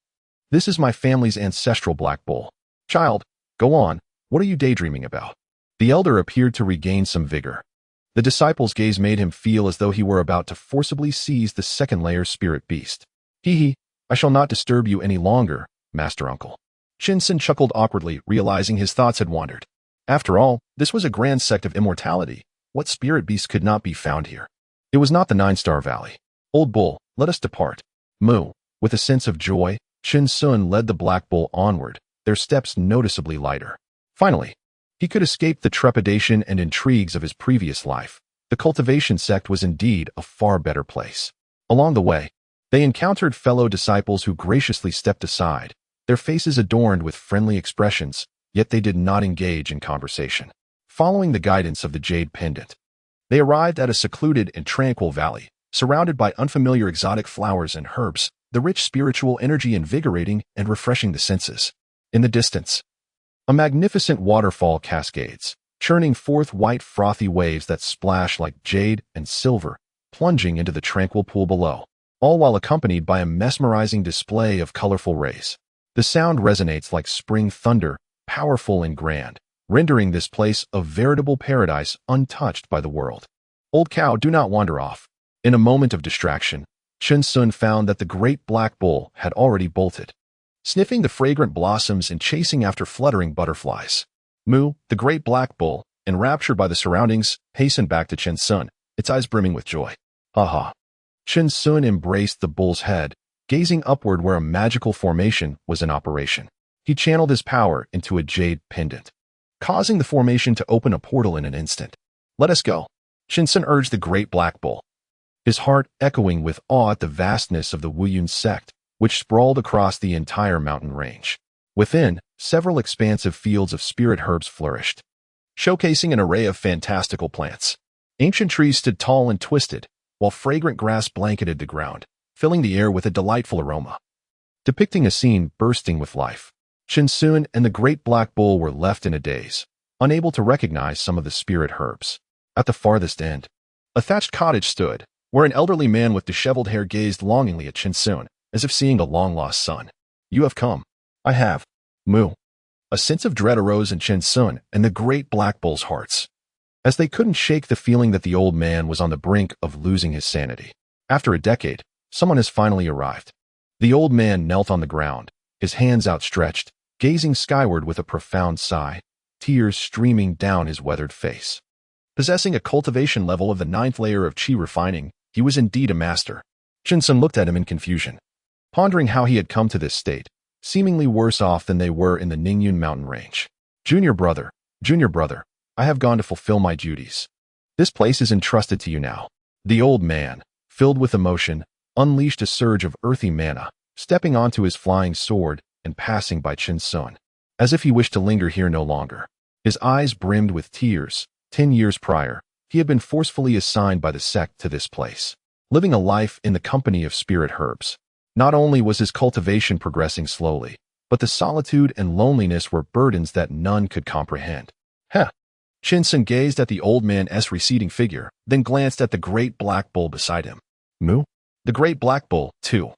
This is my family's ancestral black bull. Child, go on, what are you daydreaming about? The elder appeared to regain some vigor. The disciple's gaze made him feel as though he were about to forcibly seize the second-layer spirit beast. Hee, I shall not disturb you any longer, master uncle. Shinsun chuckled awkwardly, realizing his thoughts had wandered. After all, this was a grand sect of immortality. What spirit beast could not be found here? It was not the Nine-Star Valley. Old bull, let us depart. Moo. With a sense of joy, Shinsun led the black bull onward, their steps noticeably lighter. Finally, he could escape the trepidation and intrigues of his previous life. The Cultivation sect was indeed a far better place. Along the way, they encountered fellow disciples who graciously stepped aside, their faces adorned with friendly expressions, yet they did not engage in conversation. Following the guidance of the jade pendant, they arrived at a secluded and tranquil valley, surrounded by unfamiliar exotic flowers and herbs, the rich spiritual energy invigorating and refreshing the senses. In the distance, a magnificent waterfall cascades, churning forth white frothy waves that splash like jade and silver, plunging into the tranquil pool below, all while accompanied by a mesmerizing display of colorful rays. The sound resonates like spring thunder, powerful and grand, rendering this place a veritable paradise untouched by the world. Old cow, do not wander off. In a moment of distraction, Chun Sun found that the great black bull had already bolted, sniffing the fragrant blossoms and chasing after fluttering butterflies. Moo, the great black bull, enraptured by the surroundings, hastened back to Chun Sun, its eyes brimming with joy. Ha. Chun Sun embraced the bull's head, gazing upward where a magical formation was in operation. He channeled his power into a jade pendant, causing the formation to open a portal in an instant. Let us go, Shinsun urged the great black bull, his heart echoing with awe at the vastness of the Wuyun sect, which sprawled across the entire mountain range. Within, several expansive fields of spirit herbs flourished, showcasing an array of fantastical plants. Ancient trees stood tall and twisted, while fragrant grass blanketed the ground, filling the air with a delightful aroma, depicting a scene bursting with life. Shinsun and the great black bull were left in a daze, unable to recognize some of the spirit herbs. At the farthest end, a thatched cottage stood, where an elderly man with disheveled hair gazed longingly at Shinsun, as if seeing a long-lost son. You have come. I have. Moo. A sense of dread arose in Shinsun and the great black bull's hearts, as they couldn't shake the feeling that the old man was on the brink of losing his sanity. After a decade, someone has finally arrived. The old man knelt on the ground, his hands outstretched, gazing skyward with a profound sigh, tears streaming down his weathered face. Possessing a cultivation level of the 9th layer of chi refining, he was indeed a master. Shinsun looked at him in confusion, pondering how he had come to this state, seemingly worse off than they were in the Ningyun mountain range. Junior brother, I have gone to fulfill my duties. This place is entrusted to you now. The old man, filled with emotion, unleashed a surge of earthy mana, stepping onto his flying sword and passing by Shinsun, as if he wished to linger here no longer. His eyes brimmed with tears. 10 years prior, he had been forcefully assigned by the sect to this place, living a life in the company of spirit herbs. Not only was his cultivation progressing slowly, but the solitude and loneliness were burdens that none could comprehend. Shinsun gazed at the old man's receding figure, then glanced at the great black bull beside him. Moo? The great black bull, too,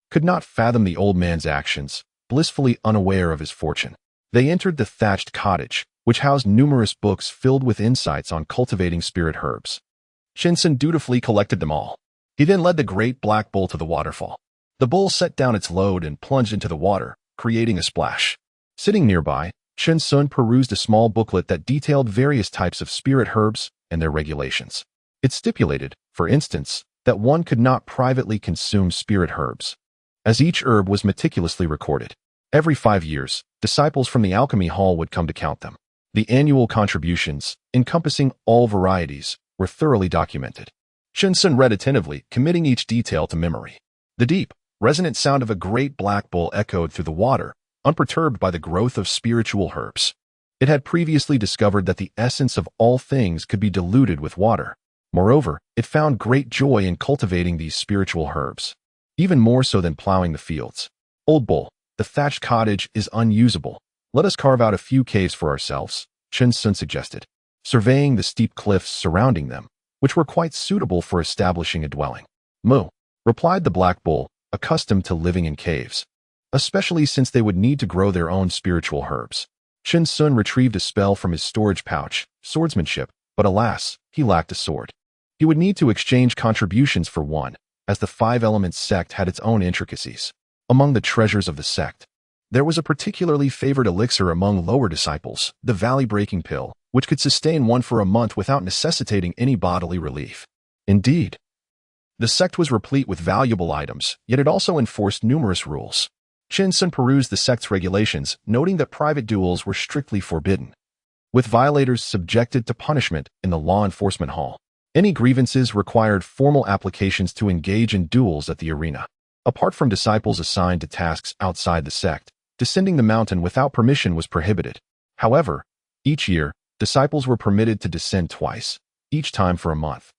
could not fathom the old man's actions, blissfully unaware of his fortune. They entered the thatched cottage, which housed numerous books filled with insights on cultivating spirit herbs. Shinsun dutifully collected them all. He then led the great black bull to the waterfall. The bull set down its load and plunged into the water, creating a splash. Sitting nearby, Shinsun perused a small booklet that detailed various types of spirit herbs and their regulations. It stipulated, for instance, that one could not privately consume spirit herbs, as each herb was meticulously recorded. Every 5 years, disciples from the alchemy hall would come to count them. The annual contributions, encompassing all varieties, were thoroughly documented. Chun-Sun read attentively, committing each detail to memory. The deep, resonant sound of a great black bull echoed through the water, unperturbed by the growth of spiritual herbs. It had previously discovered that the essence of all things could be diluted with water. Moreover, it found great joy in cultivating these spiritual herbs, even more so than plowing the fields. Old Bull, the thatched cottage is unusable. Let us carve out a few caves for ourselves, Chun-Sun suggested, surveying the steep cliffs surrounding them, which were quite suitable for establishing a dwelling. Moo, replied the black bull, accustomed to living in caves, especially since they would need to grow their own spiritual herbs. Chun-Sun retrieved a spell from his storage pouch, swordsmanship, but alas, he lacked a sword. He would need to exchange contributions for one, as the Five Elements sect had its own intricacies. Among the treasures of the sect, there was a particularly favored elixir among lower disciples, the valley-breaking pill, which could sustain one for a month without necessitating any bodily relief. Indeed, the sect was replete with valuable items, yet it also enforced numerous rules. Chun-Sun perused the sect's regulations, noting that private duels were strictly forbidden, with violators subjected to punishment in the law enforcement hall. Any grievances required formal applications to engage in duels at the arena. Apart from disciples assigned to tasks outside the sect, descending the mountain without permission was prohibited. However, each year, disciples were permitted to descend twice, each time for a month,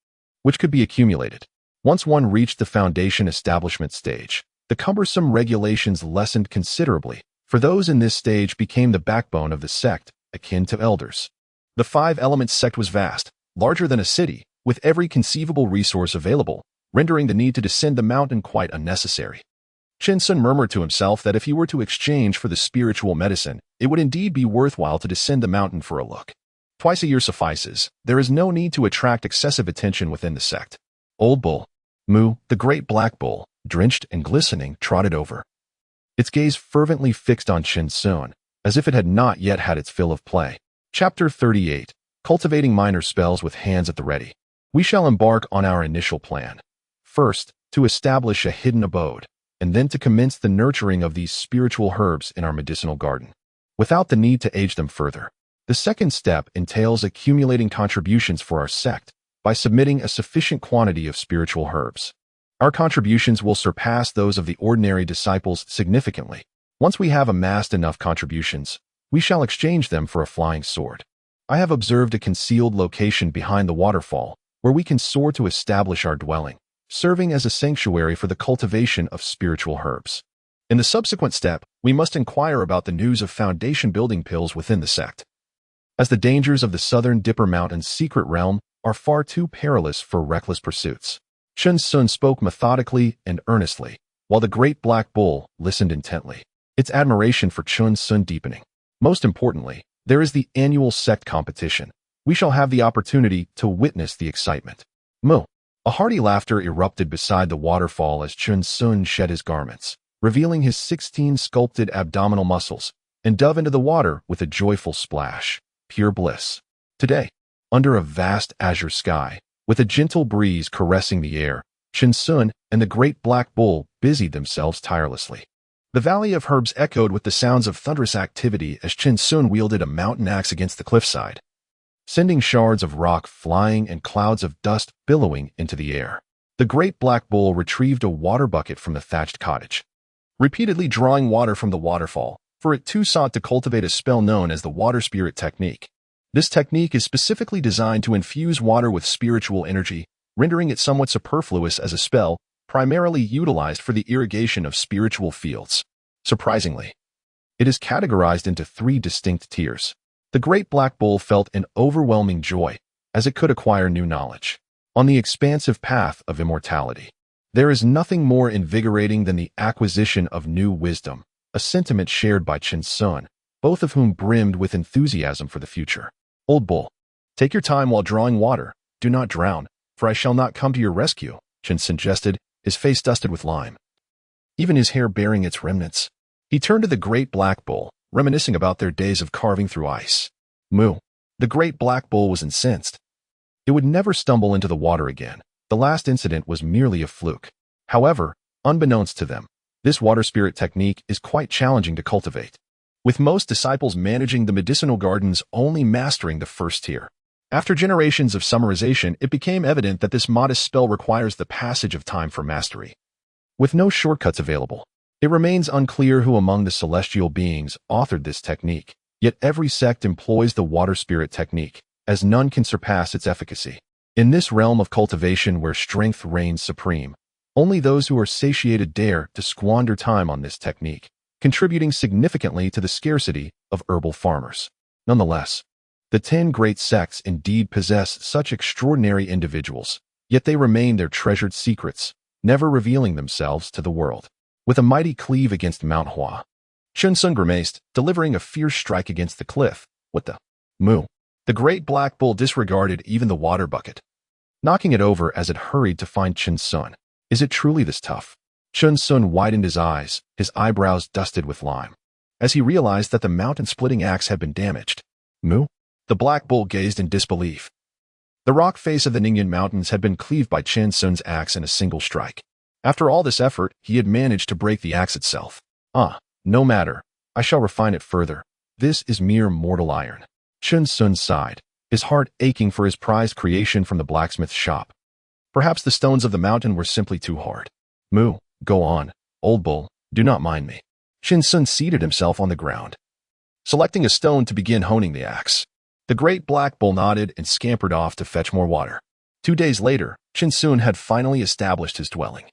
which could be accumulated. Once one reached the foundation establishment stage, the cumbersome regulations lessened considerably, for those in this stage became the backbone of the sect, akin to elders. The Five Elements sect was vast, larger than a city, with every conceivable resource available, rendering the need to descend the mountain quite unnecessary. Chun-Sun murmured to himself that if he were to exchange for the spiritual medicine, it would indeed be worthwhile to descend the mountain for a look. Twice a year suffices. There is no need to attract excessive attention within the sect. Old Bull, Moo, the great black bull, drenched and glistening, trotted over, its gaze fervently fixed on Chun-Sun, as if it had not yet had its fill of play. Chapter 38. Cultivating minor spells with hands at the ready. We shall embark on our initial plan. First, to establish a hidden abode, and then to commence the nurturing of these spiritual herbs in our medicinal garden, without the need to age them further. The second step entails accumulating contributions for our sect by submitting a sufficient quantity of spiritual herbs. Our contributions will surpass those of the ordinary disciples significantly. Once we have amassed enough contributions, we shall exchange them for a flying sword. I have observed a concealed location behind the waterfall where we can soar to establish our dwelling, serving as a sanctuary for the cultivation of spiritual herbs. In the subsequent step, we must inquire about the news of foundation building pills within the sect, as the dangers of the southern Dipper Mountain's secret realm are far too perilous for reckless pursuits. Chun-Sun spoke methodically and earnestly, while the great black bull listened intently, its admiration for Chun-Sun deepening. Most importantly, there is the annual sect competition. We shall have the opportunity to witness the excitement. Moo. A hearty laughter erupted beside the waterfall as Chun-Sun shed his garments, revealing his 16 sculpted abdominal muscles, and dove into the water with a joyful splash. Pure bliss. Today, under a vast azure sky, with a gentle breeze caressing the air, Chun-Sun and the great black bull busied themselves tirelessly. The Valley of Herbs echoed with the sounds of thunderous activity as Chun-Sun wielded a mountain axe against the cliffside, sending shards of rock flying and clouds of dust billowing into the air. The great black bull retrieved a water bucket from the thatched cottage, repeatedly drawing water from the waterfall, for it too sought to cultivate a spell known as the water spirit technique. This technique is specifically designed to infuse water with spiritual energy, rendering it somewhat superfluous as a spell, primarily utilized for the irrigation of spiritual fields. Surprisingly, it is categorized into 3 distinct tiers. The great black bull felt an overwhelming joy as it could acquire new knowledge. On the expansive path of immortality, there is nothing more invigorating than the acquisition of new wisdom, a sentiment shared by Chun-Sun, both of whom brimmed with enthusiasm for the future. Old Bull, take your time while drawing water. Do not drown, for I shall not come to your rescue, Chun-Sun suggested, his face dusted with lime, even his hair bearing its remnants. He turned to the great black bull, reminiscing about their days of carving through ice. Moo. The great black bull was incensed. It would never stumble into the water again. The last incident was merely a fluke. However, unbeknownst to them, this water spirit technique is quite challenging to cultivate. with most disciples managing the medicinal gardens only mastering the first tier. After generations of summarization, it became evident that this modest spell requires the passage of time for mastery. With no shortcuts available, it remains unclear who among the celestial beings authored this technique, yet every sect employs the water spirit technique, as none can surpass its efficacy. In this realm of cultivation where strength reigns supreme, only those who are satiated dare to squander time on this technique, contributing significantly to the scarcity of herbal farmers. Nonetheless, the 10 great sects indeed possess such extraordinary individuals, yet they remain their treasured secrets, never revealing themselves to the world. With a mighty cleave against Mount Hua, Chun Sun grimaced, delivering a fierce strike against the cliff. What the? Moo. The great black bull disregarded even the water bucket, knocking it over as it hurried to find Chun Sun. Is it truly this tough? Chun Sun widened his eyes, his eyebrows dusted with lime, as he realized that the mountain-splitting axe had been damaged. Moo? The black bull gazed in disbelief. The rock face of the Ningyan Mountains had been cleaved by Chun Sun's axe in a single strike. After all this effort, he had managed to break the axe itself. No matter. I shall refine it further. This is mere mortal iron. Chun Sun sighed, his heart aching for his prized creation from the blacksmith's shop. Perhaps the stones of the mountain were simply too hard. Moo, go on, old bull, do not mind me. Chun Sun seated himself on the ground, selecting a stone to begin honing the axe. The great black bull nodded and scampered off to fetch more water. 2 days later, Chun Sun had finally established his dwelling.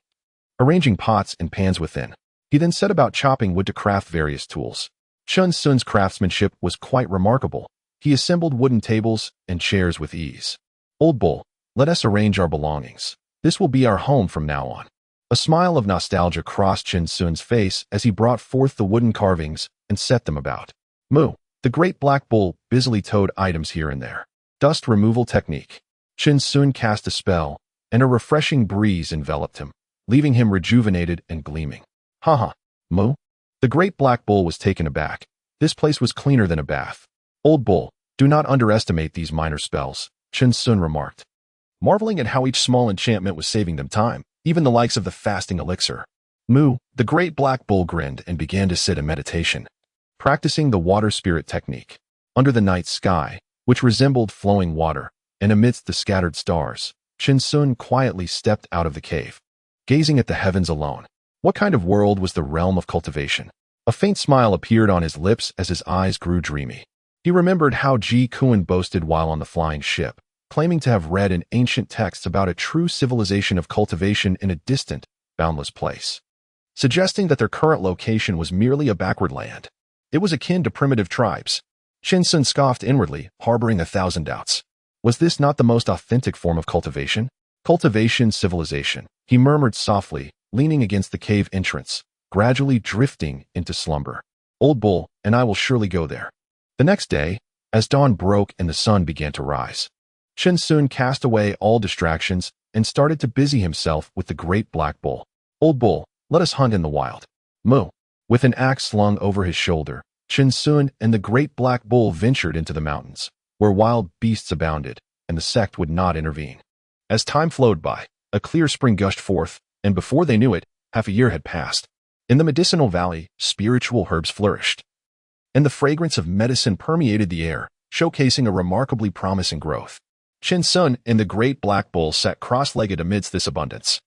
Arranging pots and pans within, he then set about chopping wood to craft various tools. Chun Sun's craftsmanship was quite remarkable. He assembled wooden tables and chairs with ease. Old bull, let us arrange our belongings. This will be our home from now on. A smile of nostalgia crossed Chun Sun's face as he brought forth the wooden carvings and set them about. Moo. The great black bull busily towed items here and there. Dust removal technique. Chun Sun cast a spell, and a refreshing breeze enveloped him, leaving him rejuvenated and gleaming. Haha, Moo? The great black bull was taken aback. This place was cleaner than a bath. Old bull, do not underestimate these minor spells, Chun Sun remarked, marveling at how each small enchantment was saving them time, even the likes of the fasting elixir. Moo, the great black bull grinned and began to sit in meditation, practicing the water spirit technique. Under the night sky, which resembled flowing water, and amidst the scattered stars, Chun Sun quietly stepped out of the cave, gazing at the heavens alone. What kind of world was the realm of cultivation? A faint smile appeared on his lips as his eyes grew dreamy. He remembered how Ji Kuan boasted while on the flying ship, claiming to have read in ancient texts about a true civilization of cultivation in a distant, boundless place, suggesting that their current location was merely a backward land. It was akin to primitive tribes. Chun Sun scoffed inwardly, harboring 1,000 doubts. Was this not the most authentic form of cultivation? Cultivation civilization, he murmured softly, leaning against the cave entrance, gradually drifting into slumber. Old bull, and I will surely go there. The next day, as dawn broke and the sun began to rise, Chun Sun cast away all distractions and started to busy himself with the great black bull. Old bull, let us hunt in the wild. Moo. With an axe slung over his shoulder, Chun Sun and the great black bull ventured into the mountains, where wild beasts abounded, and the sect would not intervene. As time flowed by, a clear spring gushed forth, and before they knew it, half a year had passed. In the medicinal valley, spiritual herbs flourished, and the fragrance of medicine permeated the air, showcasing a remarkably promising growth. Chun Sun and the great black bull sat cross-legged amidst this abundance.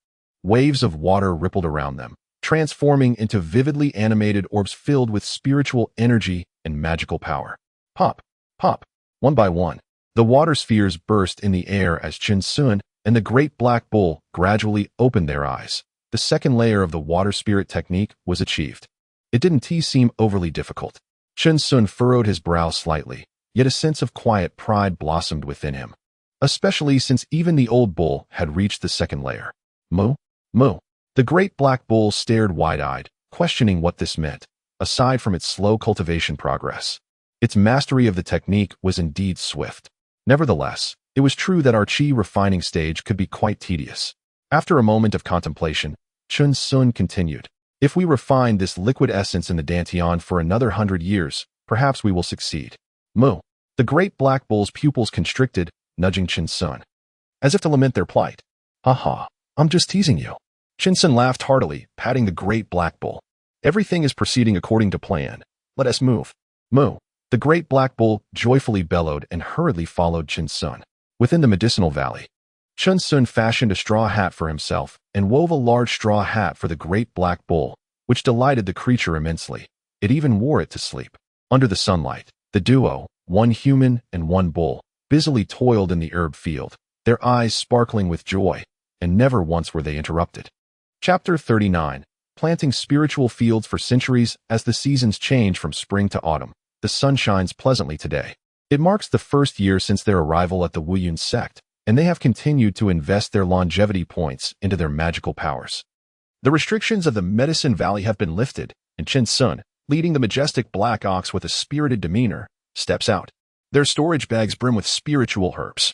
Waves of water rippled around them, transforming into vividly animated orbs filled with spiritual energy and magical power. Pop, pop, one by one, the water spheres burst in the air as Chun Sun and the great black bull gradually opened their eyes. The second layer of the water spirit technique was achieved. It didn't seem overly difficult. Chun Sun furrowed his brow slightly, yet a sense of quiet pride blossomed within him, especially since even the old bull had reached the second layer. Moo? Moo. The great black bull stared wide-eyed, questioning what this meant, aside from its slow cultivation progress. Its mastery of the technique was indeed swift. Nevertheless, it was true that our chi refining stage could be quite tedious. After a moment of contemplation, Chun Sun continued, if we refine this liquid essence in the Dantian for another 100 years, perhaps we will succeed. Moo. The great black bull's pupils constricted, nudging Chun Sun, as if to lament their plight. Haha, I'm just teasing you. Chun Sun laughed heartily, patting the great black bull. Everything is proceeding according to plan. Let us move. Moo. The great black bull joyfully bellowed and hurriedly followed Chen Sun. Within the medicinal valley, Chen Sun fashioned a straw hat for himself and wove a large straw hat for the great black bull, which delighted the creature immensely. It even wore it to sleep. Under the sunlight, the duo, one human and one bull, busily toiled in the herb field, their eyes sparkling with joy, and never once were they interrupted. Chapter 39. Planting spiritual fields for centuries. As the seasons change from spring to autumn, the sun shines pleasantly today. It marks the first year since their arrival at the Wuyun sect, and they have continued to invest their longevity points into their magical powers. The restrictions of the Medicine Valley have been lifted, and Chen Sun, leading the majestic black ox with a spirited demeanor, steps out. Their storage bags brim with spiritual herbs,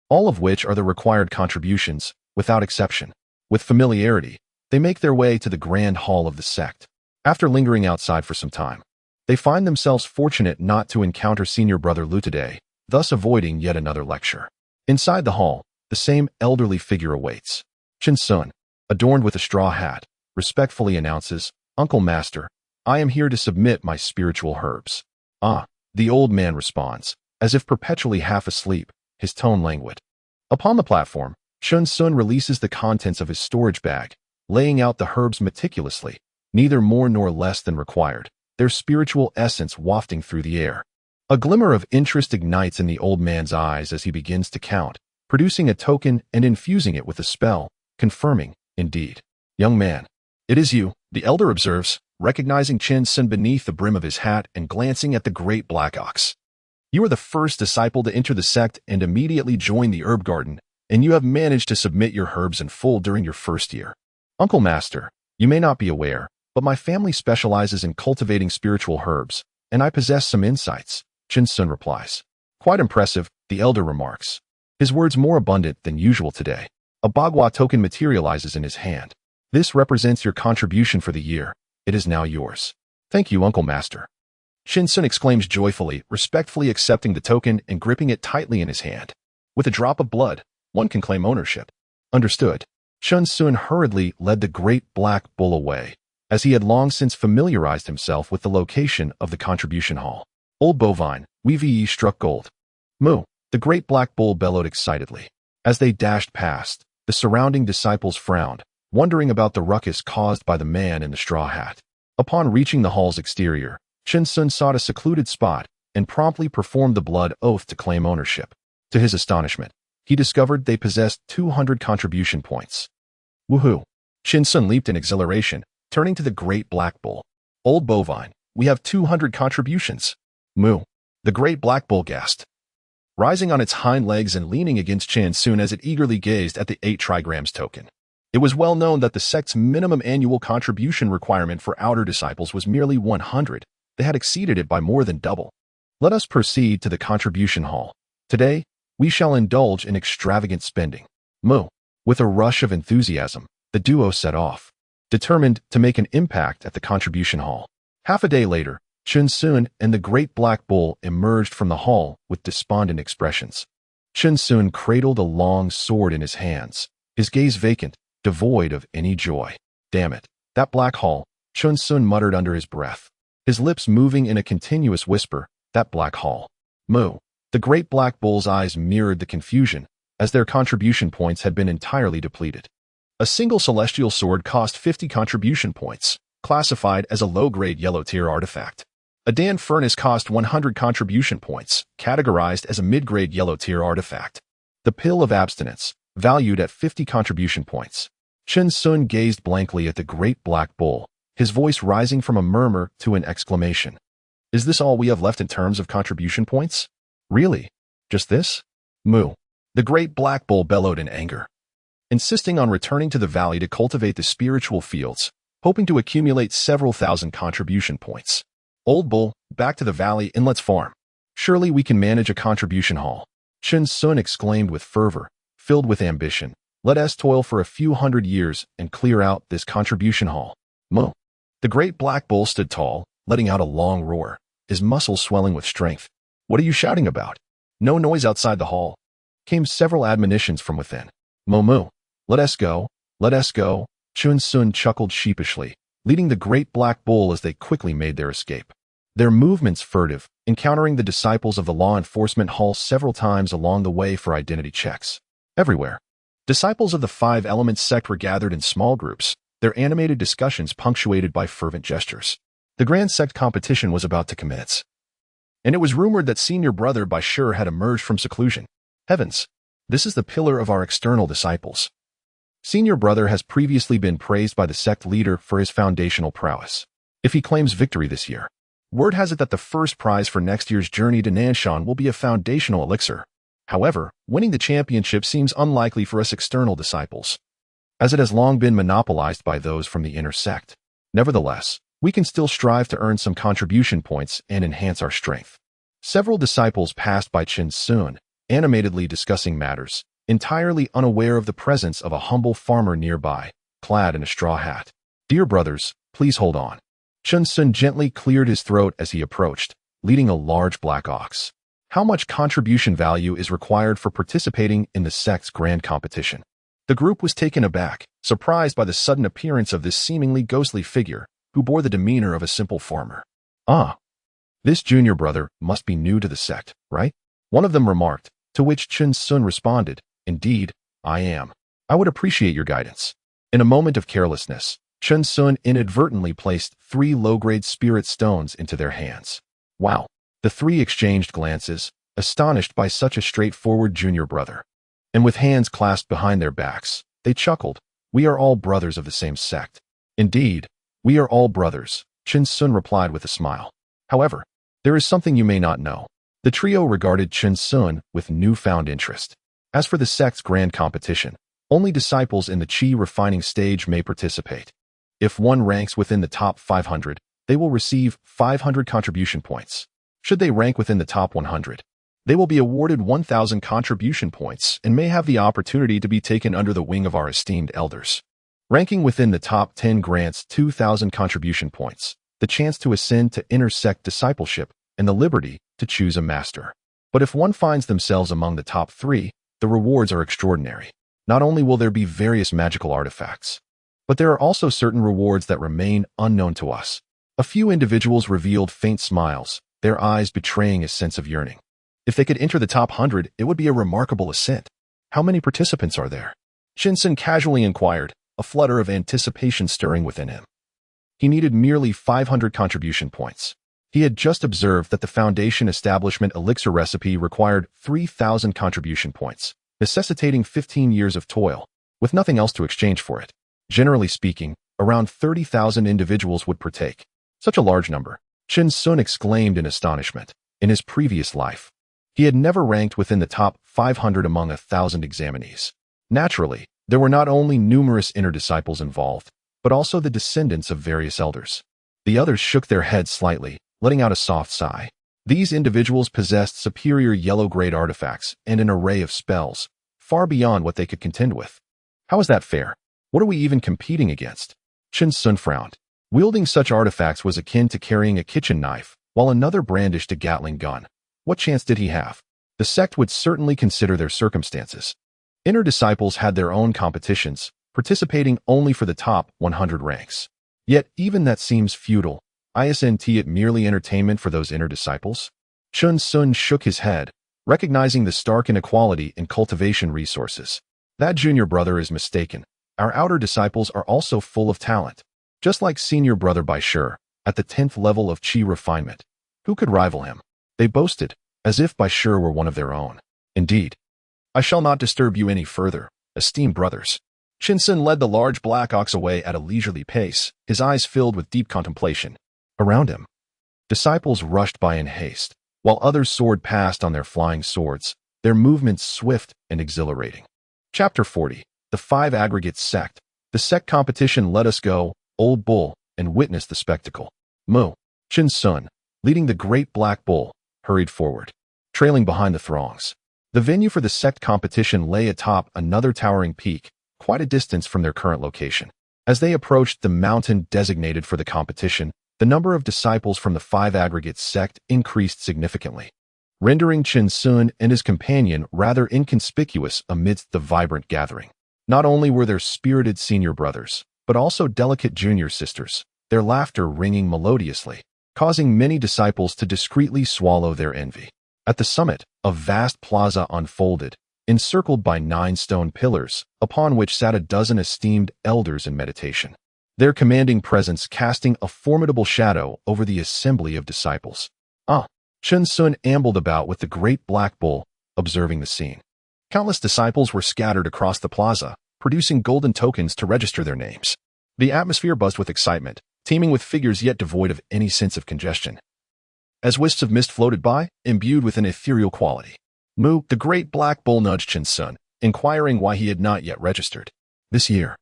all of which are the required contributions, without exception. With familiarity, they make their way to the grand hall of the sect. After lingering outside for some time, they find themselves fortunate not to encounter senior brother Lu today, thus avoiding yet another lecture. Inside the hall, the same elderly figure awaits. Chen Sun, adorned with a straw hat, respectfully announces, "Uncle Master, I am here to submit my spiritual herbs." "Ah," the old man responds, as if perpetually half asleep, his tone languid. Upon the platform, Chen Sun releases the contents of his storage bag, laying out the herbs meticulously, neither more nor less than required, their spiritual essence wafting through the air. A glimmer of interest ignites in the old man's eyes as he begins to count, producing a token and infusing it with a spell, confirming, indeed. "Young man, it is you," the elder observes, recognizing Chen Sun beneath the brim of his hat and glancing at the great black ox. "You are the first disciple to enter the sect and immediately join the herb garden, and you have managed to submit your herbs in full during your first year. Uncle Master, you may not be aware, but my family specializes in cultivating spiritual herbs, and I possess some insights," Chen Sun replies. "Quite impressive," the elder remarks, his words more abundant than usual today. A Bagua token materializes in his hand. "This represents your contribution for the year. It is now yours." "Thank you, Uncle Master." Chen Sun exclaims joyfully, respectfully accepting the token and gripping it tightly in his hand. With a drop of blood, one can claim ownership. "Understood." Chen Sun hurriedly led the great black bull away, as he had long since familiarized himself with the location of the contribution hall. "Old bovine, we struck gold." "Moo," the great black bull bellowed excitedly. As they dashed past, the surrounding disciples frowned, wondering about the ruckus caused by the man in the straw hat. Upon reaching the hall's exterior, Chen Sun sought a secluded spot and promptly performed the blood oath to claim ownership. To his astonishment, he discovered they possessed 200 contribution points. "Woohoo!" Chen Sun leaped in exhilaration, turning to the great black bull. "Old bovine, we have 200 contributions." "Moo," the great black bull gasped, rising on its hind legs and leaning against Chen Sun as it eagerly gazed at the 8 trigrams token. It was well known that the sect's minimum annual contribution requirement for outer disciples was merely 100. They had exceeded it by more than double. "Let us proceed to the contribution hall. Today, we shall indulge in extravagant spending." "Moo." With a rush of enthusiasm, the duo set off, determined to make an impact at the contribution hall. Half a day later, Chen Sun and the great black bull emerged from the hall with despondent expressions. Chen Sun cradled a long sword in his hands, his gaze vacant, devoid of any joy. "Damn it, that black hall," Chen Sun muttered under his breath, his lips moving in a continuous whisper, "that black hall." "Moo." The great black bull's eyes mirrored the confusion, as their contribution points had been entirely depleted. A single celestial sword cost 50 contribution points, classified as a low-grade yellow-tier artifact. A Dan furnace cost 100 contribution points, categorized as a mid-grade yellow-tier artifact. The pill of abstinence, valued at 50 contribution points. Chen Sun gazed blankly at the great black bull, his voice rising from a murmur to an exclamation. "Is this all we have left in terms of contribution points? Really? Just this?" "Moo." The great black bull bellowed in anger, insisting on returning to the valley to cultivate the spiritual fields, hoping to accumulate several thousand contribution points. "Old bull, back to the valley and let's farm. Surely we can manage a contribution hall." Chen Sun exclaimed with fervor, filled with ambition. "Let us toil for a few hundred years and clear out this contribution hall." "Moo." The great black bull stood tall, letting out a long roar, his muscles swelling with strength. "What are you shouting about? No noise outside the hall," came several admonitions from within. "Moo. Let us go, let us go." Chen Sun chuckled sheepishly, leading the great black bull as they quickly made their escape. their movements furtive, encountering the disciples of the law enforcement hall several times along the way for identity checks. Everywhere, disciples of the Five Elements sect were gathered in small groups, their animated discussions punctuated by fervent gestures. The grand sect competition was about to commence, and it was rumored that senior brother Bashir had emerged from seclusion. Heavens, this is the pillar of our external disciples. Senior brother has previously been praised by the sect leader for his foundational prowess. If he claims victory this year, word has it that the first prize for next year's journey to Nanshan will be a foundational elixir. However, winning the championship seems unlikely for us external disciples, as it has long been monopolized by those from the inner sect. Nevertheless, we can still strive to earn some contribution points and enhance our strength. Several disciples passed by Chen Sun, animatedly discussing matters, entirely unaware of the presence of a humble farmer nearby, clad in a straw hat. Dear brothers, please hold on. Chen Sun gently cleared his throat as he approached, leading a large black ox. How much contribution value is required for participating in the sect's grand competition? The group was taken aback, surprised by the sudden appearance of this seemingly ghostly figure, who bore the demeanor of a simple farmer. Ah, this junior brother must be new to the sect, right? One of them remarked, to which Chen Sun responded, Indeed, I am. I would appreciate your guidance. In a moment of carelessness, Chen Sun inadvertently placed 3 low-grade spirit stones into their hands. Wow! The 3 exchanged glances, astonished by such a straightforward junior brother. And with hands clasped behind their backs, they chuckled. We are all brothers of the same sect. Indeed, we are all brothers, Chen Sun replied with a smile. However, there is something you may not know. The trio regarded Chen Sun with newfound interest. As for the sect's grand competition, only disciples in the Qi refining stage may participate. If one ranks within the top 500, they will receive 500 contribution points. Should they rank within the top 100, they will be awarded 1,000 contribution points and may have the opportunity to be taken under the wing of our esteemed elders. Ranking within the top 10 grants 2,000 contribution points, the chance to ascend to inner sect discipleship, and the liberty to choose a master. But if one finds themselves among the top 3, the rewards are extraordinary. Not only will there be various magical artifacts, but there are also certain rewards that remain unknown to us. A few individuals revealed faint smiles, their eyes betraying a sense of yearning. If they could enter the top 100, it would be a remarkable ascent. How many participants are there? Shinsen casually inquired, a flutter of anticipation stirring within him. He needed merely 500 contribution points. He had just observed that the Foundation Establishment elixir recipe required 3,000 contribution points, necessitating 15 years of toil, with nothing else to exchange for it. Generally speaking, around 30,000 individuals would partake. Such a large number, Chen Sun exclaimed in astonishment. In his previous life, he had never ranked within the top 500 among 1,000 examinees. Naturally, there were not only numerous inner disciples involved, but also the descendants of various elders. The others shook their heads slightly, letting out a soft sigh. These individuals possessed superior yellow-grade artifacts and an array of spells, far beyond what they could contend with. How is that fair? What are we even competing against? Chen Sun frowned. Wielding such artifacts was akin to carrying a kitchen knife, while another brandished a Gatling gun. What chance did he have? The sect would certainly consider their circumstances. Inner disciples had their own competitions, participating only for the top 100 ranks. Yet even that seems futile. Isn't it merely entertainment for those inner disciples? Chen Sun shook his head, recognizing the stark inequality in cultivation resources. That junior brother is mistaken. Our outer disciples are also full of talent. Just like senior brother Bashir, at the 10th level of Qi refinement. Who could rival him? They boasted, as if Bashir were one of their own. Indeed. I shall not disturb you any further, esteemed brothers. Shinsen led the large black ox away at a leisurely pace, his eyes filled with deep contemplation. Around him, disciples rushed by in haste, while others soared past on their flying swords, their movements swift and exhilarating. Chapter 40. The 5 Aggregate Sect. The sect competition. Let us go, old bull, and witness the spectacle. Mu. Chen Sun, leading the great black bull, hurried forward, trailing behind the throngs. The venue for the sect competition lay atop another towering peak, quite a distance from their current location. As they approached the mountain designated for the competition, the number of disciples from the 5 Aggregate Sect increased significantly, rendering Chen Sun and his companion rather inconspicuous amidst the vibrant gathering. Not only were there spirited senior brothers, but also delicate junior sisters, their laughter ringing melodiously. causing many disciples to discreetly swallow their envy. At the summit, a vast plaza unfolded, encircled by 9 stone pillars, upon which sat a dozen esteemed elders in meditation, their commanding presence casting a formidable shadow over the assembly of disciples. Chen Sun ambled about with the great black bull, observing the scene. Countless disciples were scattered across the plaza, producing golden tokens to register their names. The atmosphere buzzed with excitement, teeming with figures yet devoid of any sense of congestion. As wisps of mist floated by, imbued with an ethereal quality, Mu, the great black bull, nudged Chen Sun, inquiring why he had not yet registered. This year,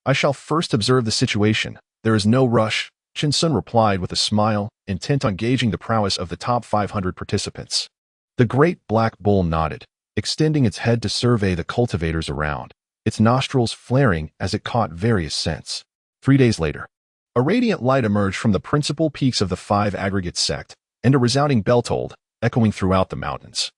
I shall first observe the situation. There is no rush, Chen Sun replied with a smile, intent on gauging the prowess of the top 500 participants. The great black bull nodded, extending its head to survey the cultivators around, its nostrils flaring as it caught various scents. 3 days later, a radiant light emerged from the principal peaks of the 5 aggregate sect, and a resounding bell tolled, echoing throughout the mountains,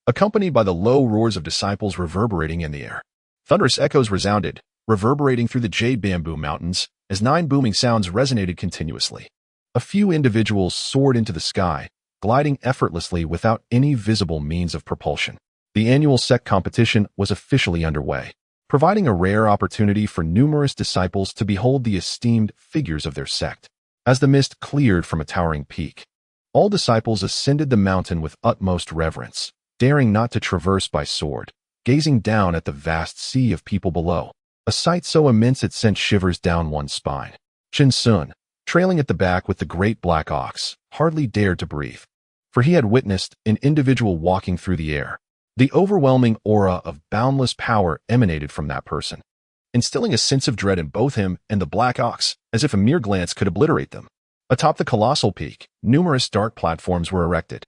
accompanied by the low roars of disciples reverberating in the air. Thunderous echoes resounded, reverberating through the jade bamboo mountains, as 9 booming sounds resonated continuously. A few individuals soared into the sky, gliding effortlessly without any visible means of propulsion. The annual sect competition was officially underway, providing a rare opportunity for numerous disciples to behold the esteemed figures of their sect. As the mist cleared from a towering peak, all disciples ascended the mountain with utmost reverence, daring not to traverse by sword, gazing down at the vast sea of people below, a sight so immense it sent shivers down one's spine. Chen Sun, trailing at the back with the great black ox, hardly dared to breathe, for he had witnessed an individual walking through the air. The overwhelming aura of boundless power emanated from that person, instilling a sense of dread in both him and the black ox, as if a mere glance could obliterate them. Atop the colossal peak, numerous dark platforms were erected,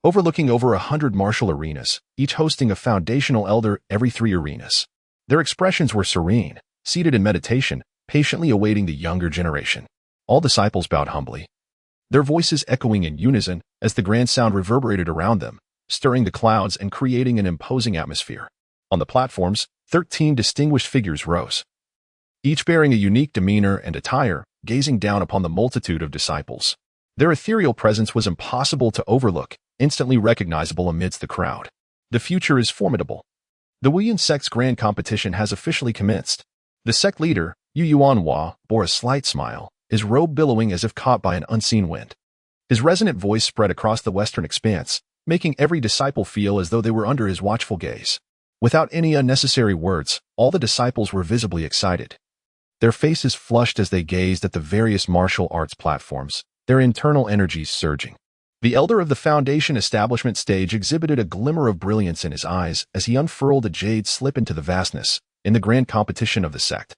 overlooking over 100 martial arenas, each hosting a foundational elder every 3 arenas. Their expressions were serene, seated in meditation, patiently awaiting the younger generation. All disciples bowed humbly, their voices echoing in unison as the grand sound reverberated around them, stirring the clouds and creating an imposing atmosphere. On the platforms, 13 distinguished figures rose, each bearing a unique demeanor and attire, gazing down upon the multitude of disciples. Their ethereal presence was impossible to overlook, instantly recognizable amidst the crowd. The future is formidable. The Wuyan sect's grand competition has officially commenced. The sect leader, Yu Yuanhua, bore a slight smile, his robe billowing as if caught by an unseen wind. His resonant voice spread across the western expanse, making every disciple feel as though they were under his watchful gaze. Without any unnecessary words, all the disciples were visibly excited. Their faces flushed as they gazed at the various martial arts platforms, their internal energies surging. The elder of the Foundation establishment stage exhibited a glimmer of brilliance in his eyes as he unfurled a jade slip into the vastness, in the grand competition of the sect.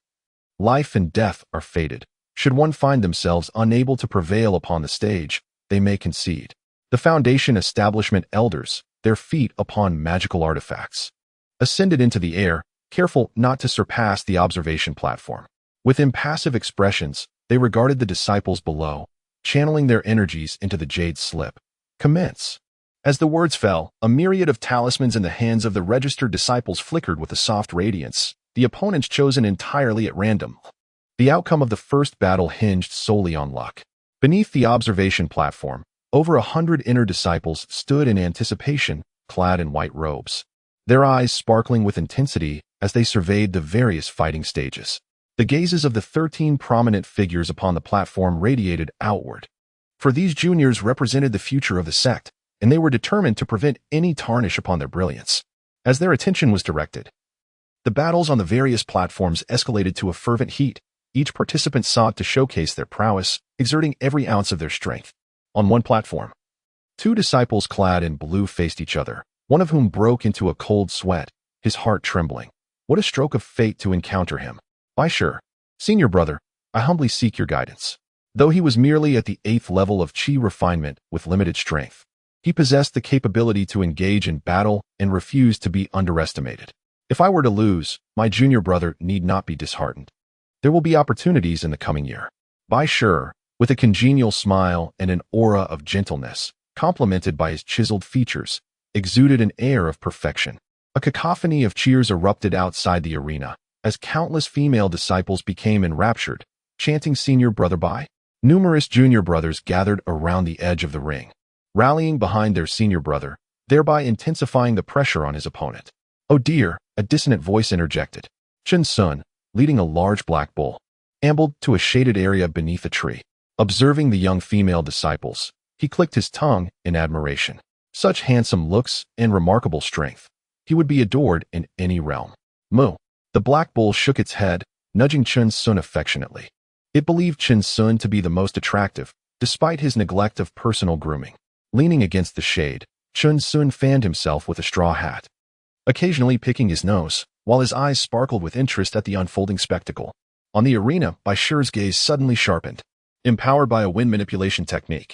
Life and death are fated. Should one find themselves unable to prevail upon the stage, they may concede. The Foundation establishment elders, their feet upon magical artifacts, ascended into the air, careful not to surpass the observation platform. With impassive expressions, they regarded the disciples below, channeling their energies into the jade slip. Commence. As the words fell, a myriad of talismans in the hands of the registered disciples flickered with a soft radiance, the opponents chosen entirely at random. The outcome of the first battle hinged solely on luck. Beneath the observation platform, over 100 inner disciples stood in anticipation, clad in white robes, their eyes sparkling with intensity as they surveyed the various fighting stages. The gazes of the 13 prominent figures upon the platform radiated outward, for these juniors represented the future of the sect, and they were determined to prevent any tarnish upon their brilliance. As their attention was directed, the battles on the various platforms escalated to a fervent heat. Each participant sought to showcase their prowess, exerting every ounce of their strength. On one platform, 2 disciples clad in blue faced each other, one of whom broke into a cold sweat, his heart trembling. What a stroke of fate to encounter him. Why sure, senior brother, I humbly seek your guidance. Though he was merely at the 8th level of chi refinement with limited strength, he possessed the capability to engage in battle and refused to be underestimated. If I were to lose, my junior brother need not be disheartened. There will be opportunities in the coming year. Bai Sure, with a congenial smile and an aura of gentleness, complemented by his chiseled features, exuded an air of perfection. A cacophony of cheers erupted outside the arena, as countless female disciples became enraptured, chanting Senior Brother Bai. Numerous junior brothers gathered around the edge of the ring, rallying behind their senior brother, thereby intensifying the pressure on his opponent. "Oh dear," a dissonant voice interjected. Chen Sun, leading a large black bull, ambled to a shaded area beneath a tree. Observing the young female disciples, he clicked his tongue in admiration. Such handsome looks and remarkable strength. He would be adored in any realm. Moo. The black bull shook its head, nudging Chen Sun affectionately. It believed Chen Sun to be the most attractive, despite his neglect of personal grooming. Leaning against the shade, Chen Sun fanned himself with a straw hat, occasionally picking his nose, while his eyes sparkled with interest at the unfolding spectacle. On the arena, Bai Shi's gaze suddenly sharpened. Empowered by a wind manipulation technique,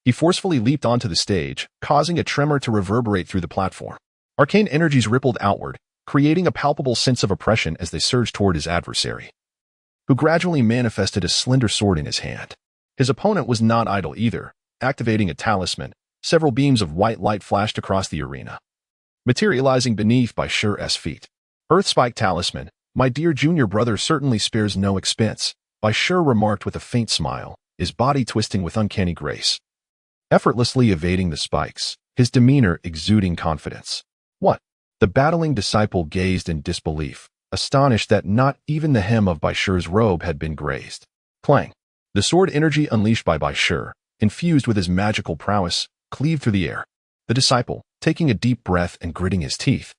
he forcefully leaped onto the stage, causing a tremor to reverberate through the platform. Arcane energies rippled outward, creating a palpable sense of oppression as they surged toward his adversary, who gradually manifested a slender sword in his hand. His opponent was not idle either. Activating a talisman, several beams of white light flashed across the arena, materializing beneath Bai Shi's feet. Earthspike talisman, my dear junior brother certainly spares no expense, Bai Shi remarked with a faint smile, his body twisting with uncanny grace, effortlessly evading the spikes, his demeanor exuding confidence. What? The battling disciple gazed in disbelief, astonished that not even the hem of Bai Shi's robe had been grazed. Clang. The sword energy unleashed by Bai Shi, infused with his magical prowess, cleaved through the air. The disciple, taking a deep breath and gritting his teeth,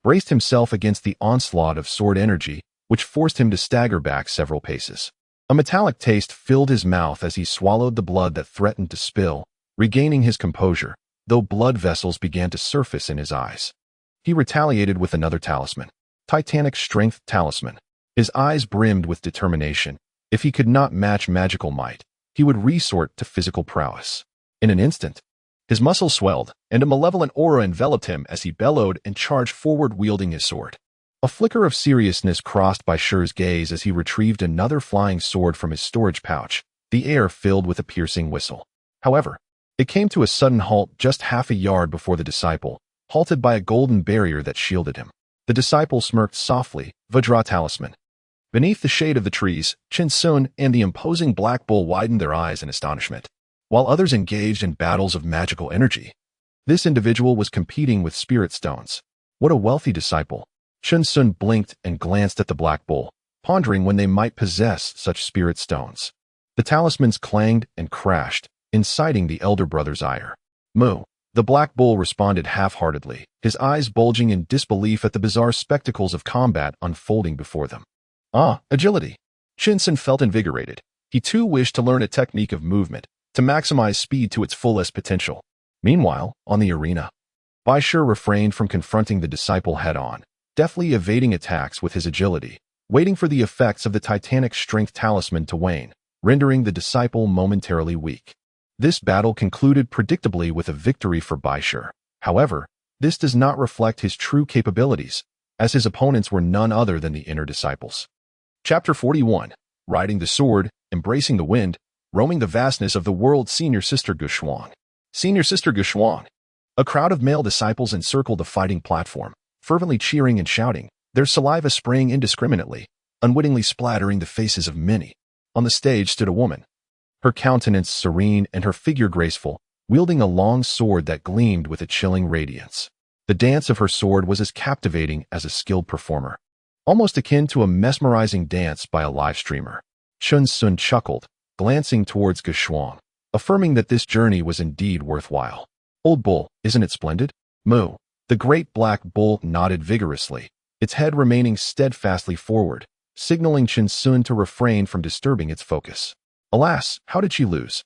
braced himself against the onslaught of sword energy, which forced him to stagger back several paces. A metallic taste filled his mouth as he swallowed the blood that threatened to spill, regaining his composure, though blood vessels began to surface in his eyes. He retaliated with another talisman, Titanic Strength Talisman. His eyes brimmed with determination. If he could not match magical might, he would resort to physical prowess. In an instant, his muscles swelled, and a malevolent aura enveloped him as he bellowed and charged forward wielding his sword. A flicker of seriousness crossed Bai Shi's gaze as he retrieved another flying sword from his storage pouch, the air filled with a piercing whistle. However, it came to a sudden halt just half a yard before the disciple, halted by a golden barrier that shielded him. The disciple smirked softly, Vajra Talisman. Beneath the shade of the trees, Chen Sun and the imposing black bull widened their eyes in astonishment, while others engaged in battles of magical energy. This individual was competing with spirit stones. What a wealthy disciple. Chen Sun blinked and glanced at the black bull, pondering when they might possess such spirit stones. The talismans clanged and crashed, inciting the elder brother's ire. Moo. The black bull responded half-heartedly, his eyes bulging in disbelief at the bizarre spectacles of combat unfolding before them. Ah, agility. Chen Sun felt invigorated. He too wished to learn a technique of movement, to maximize speed to its fullest potential. Meanwhile, on the arena, Bai Shi refrained from confronting the disciple head-on, deftly evading attacks with his agility, waiting for the effects of the Titanic Strength Talisman to wane, rendering the disciple momentarily weak. This battle concluded predictably with a victory for Bai Shi. However, this does not reflect his true capabilities, as his opponents were none other than the inner disciples. Chapter 41. Riding the Sword, Embracing the Wind, Roaming the Vastness of the World. Senior Sister Guxuang. Senior Sister Guxuang. A crowd of male disciples encircled the fighting platform, fervently cheering and shouting, their saliva spraying indiscriminately, unwittingly splattering the faces of many. On the stage stood a woman, her countenance serene and her figure graceful, wielding a long sword that gleamed with a chilling radiance. The dance of her sword was as captivating as a skilled performer, almost akin to a mesmerizing dance by a live streamer. Chen Sun chuckled, glancing towards Guxuang, affirming that this journey was indeed worthwhile. Old bull, isn't it splendid? Moo. The great black bull nodded vigorously, its head remaining steadfastly forward, signaling Chen Sun to refrain from disturbing its focus. Alas, how did she lose?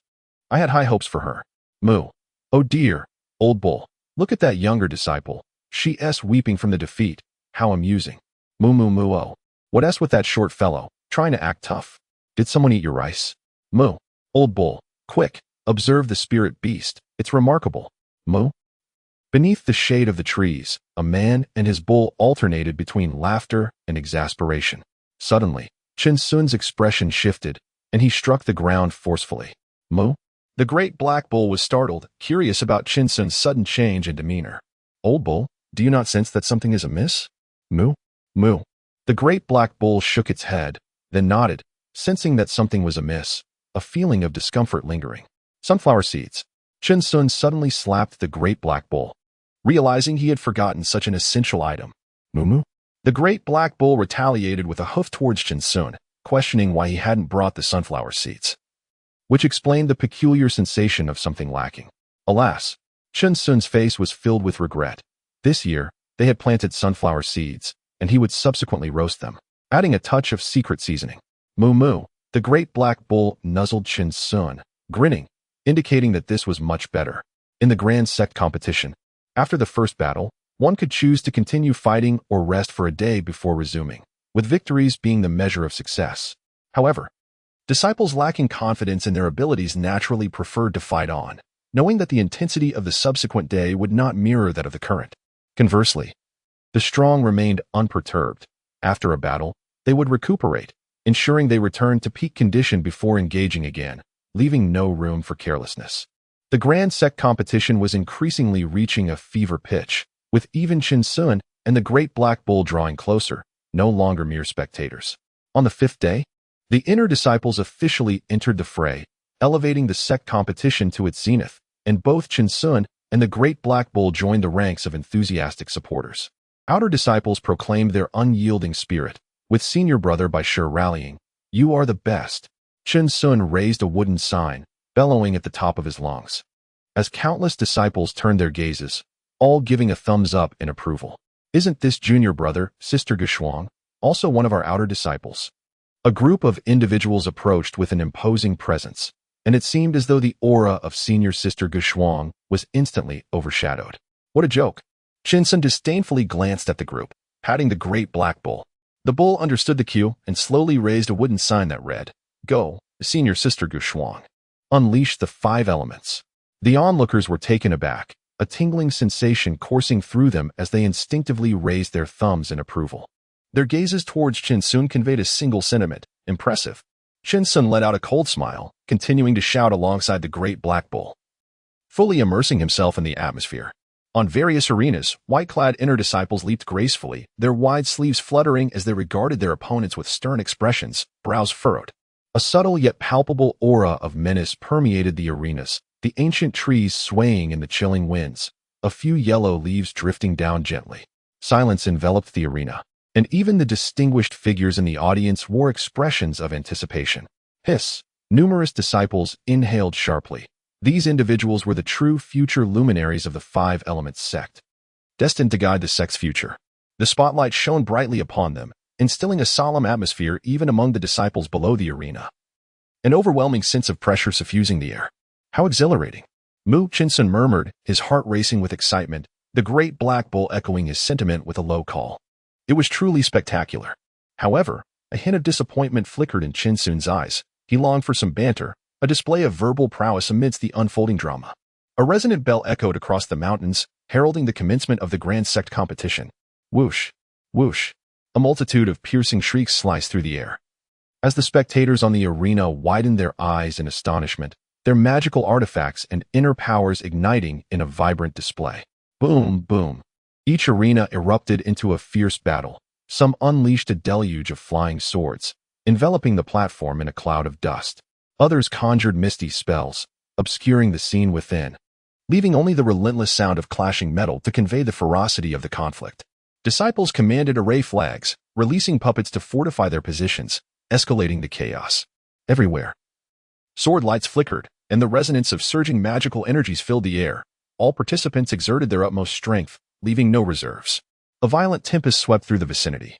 I had high hopes for her. Moo. Oh dear, old bull, look at that younger disciple. She's weeping from the defeat. How amusing. Moo moo moo oh. What s with that short fellow, trying to act tough? Did someone eat your rice? Moo. Old bull, quick, observe the spirit beast. It's remarkable. Moo. Beneath the shade of the trees, a man and his bull alternated between laughter and exasperation. Suddenly, Chen Sun's expression shifted, and he struck the ground forcefully. Moo? The great black bull was startled, curious about Chen Sun's sudden change in demeanor. Old bull, do you not sense that something is amiss? Moo? Moo. The great black bull shook its head, then nodded, sensing that something was amiss. a feeling of discomfort lingering. Sunflower seeds. Chen Sun suddenly slapped the great black bull, realizing he had forgotten such an essential item. Moo. The great black bull retaliated with a hoof towards Chen Sun, questioning why he hadn't brought the sunflower seeds, which explained the peculiar sensation of something lacking. Alas, Chen Sun's face was filled with regret. This year, they had planted sunflower seeds, and he would subsequently roast them, adding a touch of secret seasoning. Moo. The great black bull nuzzled Chen Sun, grinning, indicating that this was much better. In the grand sect competition, after the first battle, one could choose to continue fighting or rest for a day before resuming, with victories being the measure of success. However, disciples lacking confidence in their abilities naturally preferred to fight on, knowing that the intensity of the subsequent day would not mirror that of the current. Conversely, the strong remained unperturbed. After a battle, they would recuperate, ensuring they returned to peak condition before engaging again, leaving no room for carelessness. The grand sect competition was increasingly reaching a fever pitch, with even Chen Sun and the great black bull drawing closer, no longer mere spectators. On the fifth day, the inner disciples officially entered the fray, elevating the sect competition to its zenith, and both Chen Sun and the great black bull joined the ranks of enthusiastic supporters. Outer disciples proclaimed their unyielding spirit, with senior brother by sure rallying, "You are the best." Chen Sun raised a wooden sign, bellowing at the top of his lungs, as countless disciples turned their gazes, all giving a thumbs up in approval. "Isn't this junior brother, Sister Guishuang, also one of our outer disciples?" A group of individuals approached with an imposing presence, and it seemed as though the aura of senior Sister Guishuang was instantly overshadowed. What a joke! Chen Sun disdainfully glanced at the group, patting the great black bull. The bull understood the cue and slowly raised a wooden sign that read, "Go, Senior Sister Guishuang. Unleash the 5 elements." The onlookers were taken aback, a tingling sensation coursing through them as they instinctively raised their thumbs in approval. Their gazes towards Chen Sun conveyed a single sentiment, impressive. Chen Sun let out a cold smile, continuing to shout alongside the great black bull, fully immersing himself in the atmosphere. On various arenas, white-clad inner disciples leaped gracefully, their wide sleeves fluttering as they regarded their opponents with stern expressions, brows furrowed. A subtle yet palpable aura of menace permeated the arenas, the ancient trees swaying in the chilling winds, a few yellow leaves drifting down gently. Silence enveloped the arena, and even the distinguished figures in the audience wore expressions of anticipation. Hiss! Numerous disciples inhaled sharply. These individuals were the true future luminaries of the 5 Elements sect, destined to guide the sect's future. The spotlight shone brightly upon them, instilling a solemn atmosphere even among the disciples below the arena. An overwhelming sense of pressure suffusing the air. How exhilarating! Chen Sun murmured, his heart racing with excitement, the great black bull echoing his sentiment with a low call. It was truly spectacular. However, a hint of disappointment flickered in Chen Sun's eyes. He longed for some banter, a display of verbal prowess amidst the unfolding drama. A resonant bell echoed across the mountains, heralding the commencement of the grand sect competition. Whoosh! Whoosh! A multitude of piercing shrieks sliced through the air. As the spectators on the arena widened their eyes in astonishment, their magical artifacts and inner powers igniting in a vibrant display. Boom, boom. Each arena erupted into a fierce battle. Some unleashed a deluge of flying swords, enveloping the platform in a cloud of dust. Others conjured misty spells, obscuring the scene within, leaving only the relentless sound of clashing metal to convey the ferocity of the conflict. Disciples commanded array flags, releasing puppets to fortify their positions, escalating the chaos. Everywhere, sword lights flickered, and the resonance of surging magical energies filled the air. All participants exerted their utmost strength, leaving no reserves. A violent tempest swept through the vicinity,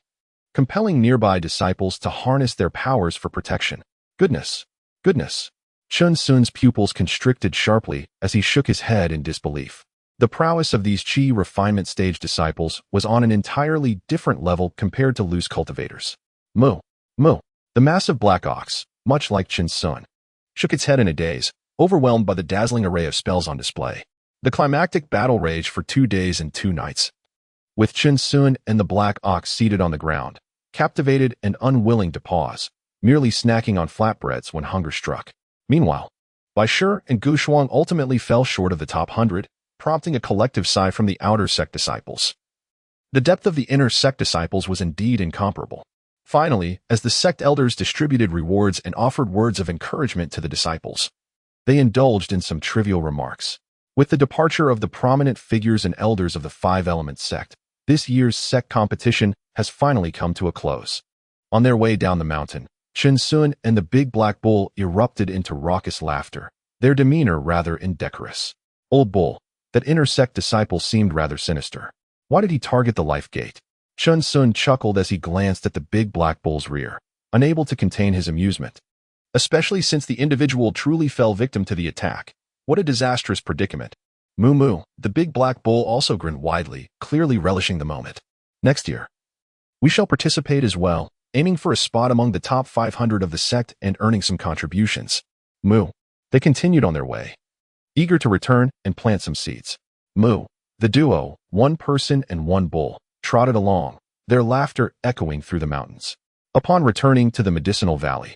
compelling nearby disciples to harness their powers for protection. Goodness! Goodness! Chen Sun's pupils constricted sharply as he shook his head in disbelief. The prowess of these Qi refinement stage disciples was on an entirely different level compared to loose cultivators. Moo! The massive black ox, much like Chen Sun, shook its head in a daze, overwhelmed by the dazzling array of spells on display. The climactic battle raged for 2 days and 2 nights, with Chen Sun and the black ox seated on the ground, captivated and unwilling to pause, merely snacking on flatbreads when hunger struck. Meanwhile, Bai Shi and Gu Shuang ultimately fell short of the top 100, prompting a collective sigh from the outer sect disciples. The depth of the inner sect disciples was indeed incomparable. Finally, as the sect elders distributed rewards and offered words of encouragement to the disciples, they indulged in some trivial remarks. With the departure of the prominent figures and elders of the Five-Element sect, this year's sect competition has finally come to a close. On their way down the mountain, Chen Sun and the big black bull erupted into raucous laughter, their demeanor rather indecorous. Old bull, that inner sect disciple seemed rather sinister. Why did he target the life gate? Chen Sun chuckled as he glanced at the big black bull's rear, unable to contain his amusement. Especially since the individual truly fell victim to the attack. What a disastrous predicament. Moo moo, the big black bull also grinned widely, clearly relishing the moment. Next year, we shall participate as well, aiming for a spot among the top 500 of the sect and earning some contributions. Moo. They continued on their way, eager to return and plant some seeds. Moo. The duo, one person and one bull, trotted along, their laughter echoing through the mountains. Upon returning to the medicinal valley,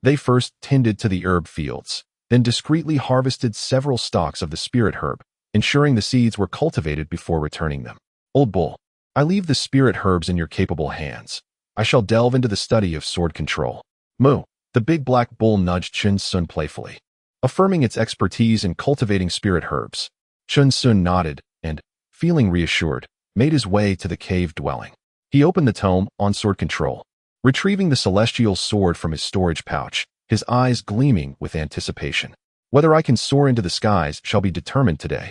they first tended to the herb fields, then discreetly harvested several stalks of the spirit herb, ensuring the seeds were cultivated before returning them. Old bull, I leave the spirit herbs in your capable hands. I shall delve into the study of sword control. Moo. The big black bull nudged Chen Sun playfully, affirming its expertise in cultivating spirit herbs. Chen Sun nodded and, feeling reassured, made his way to the cave dwelling. He opened the tome on sword control, retrieving the celestial sword from his storage pouch, his eyes gleaming with anticipation. Whether I can soar into the skies shall be determined today.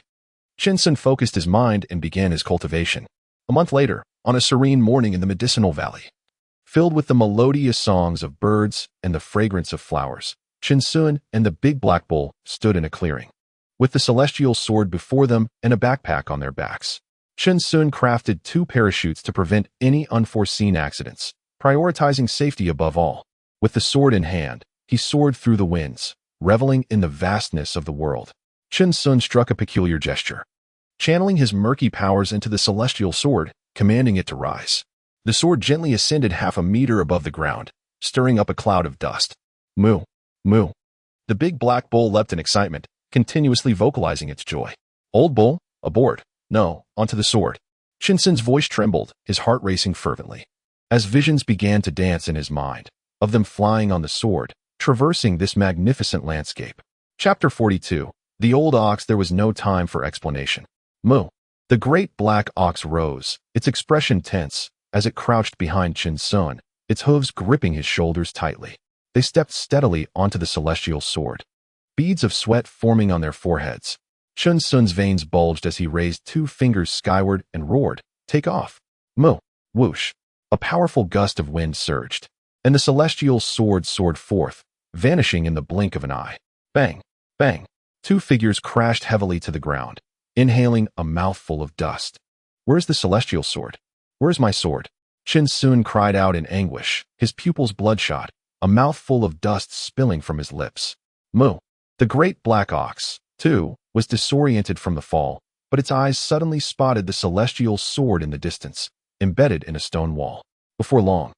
Chen Sun focused his mind and began his cultivation. A month later, on a serene morning in the medicinal valley, filled with the melodious songs of birds and the fragrance of flowers, Chen Sun and the big black bull stood in a clearing, with the celestial sword before them and a backpack on their backs. Chen Sun crafted 2 parachutes to prevent any unforeseen accidents, prioritizing safety above all. With the sword in hand, he soared through the winds, reveling in the vastness of the world. Chen Sun struck a peculiar gesture, channeling his murky powers into the celestial sword, commanding it to rise. The sword gently ascended half a meter above the ground, stirring up a cloud of dust. Moo, moo. The big black bull leapt in excitement, continuously vocalizing its joy. Old bull, aboard. No, onto the sword. Chen Sun's voice trembled, his heart racing fervently, as visions began to dance in his mind, of them flying on the sword, traversing this magnificent landscape. Chapter 42. The old ox. There was no time for explanation. Moo. The great black ox rose, its expression tense, as it crouched behind Chen Sun, its hooves gripping his shoulders tightly. They stepped steadily onto the celestial sword, beads of sweat forming on their foreheads. Chen Sun's veins bulged as he raised 2 fingers skyward and roared, "Take off!" Moo. Whoosh. A powerful gust of wind surged, and the celestial sword soared forth, vanishing in the blink of an eye. Bang! Bang! 2 figures crashed heavily to the ground, inhaling a mouthful of dust. Where's the celestial sword? Where's my sword? Chen Sun cried out in anguish, his pupils bloodshot, a mouthful of dust spilling from his lips. Moo. The great black ox, too, was disoriented from the fall, but its eyes suddenly spotted the celestial sword in the distance, embedded in a stone wall. Before long,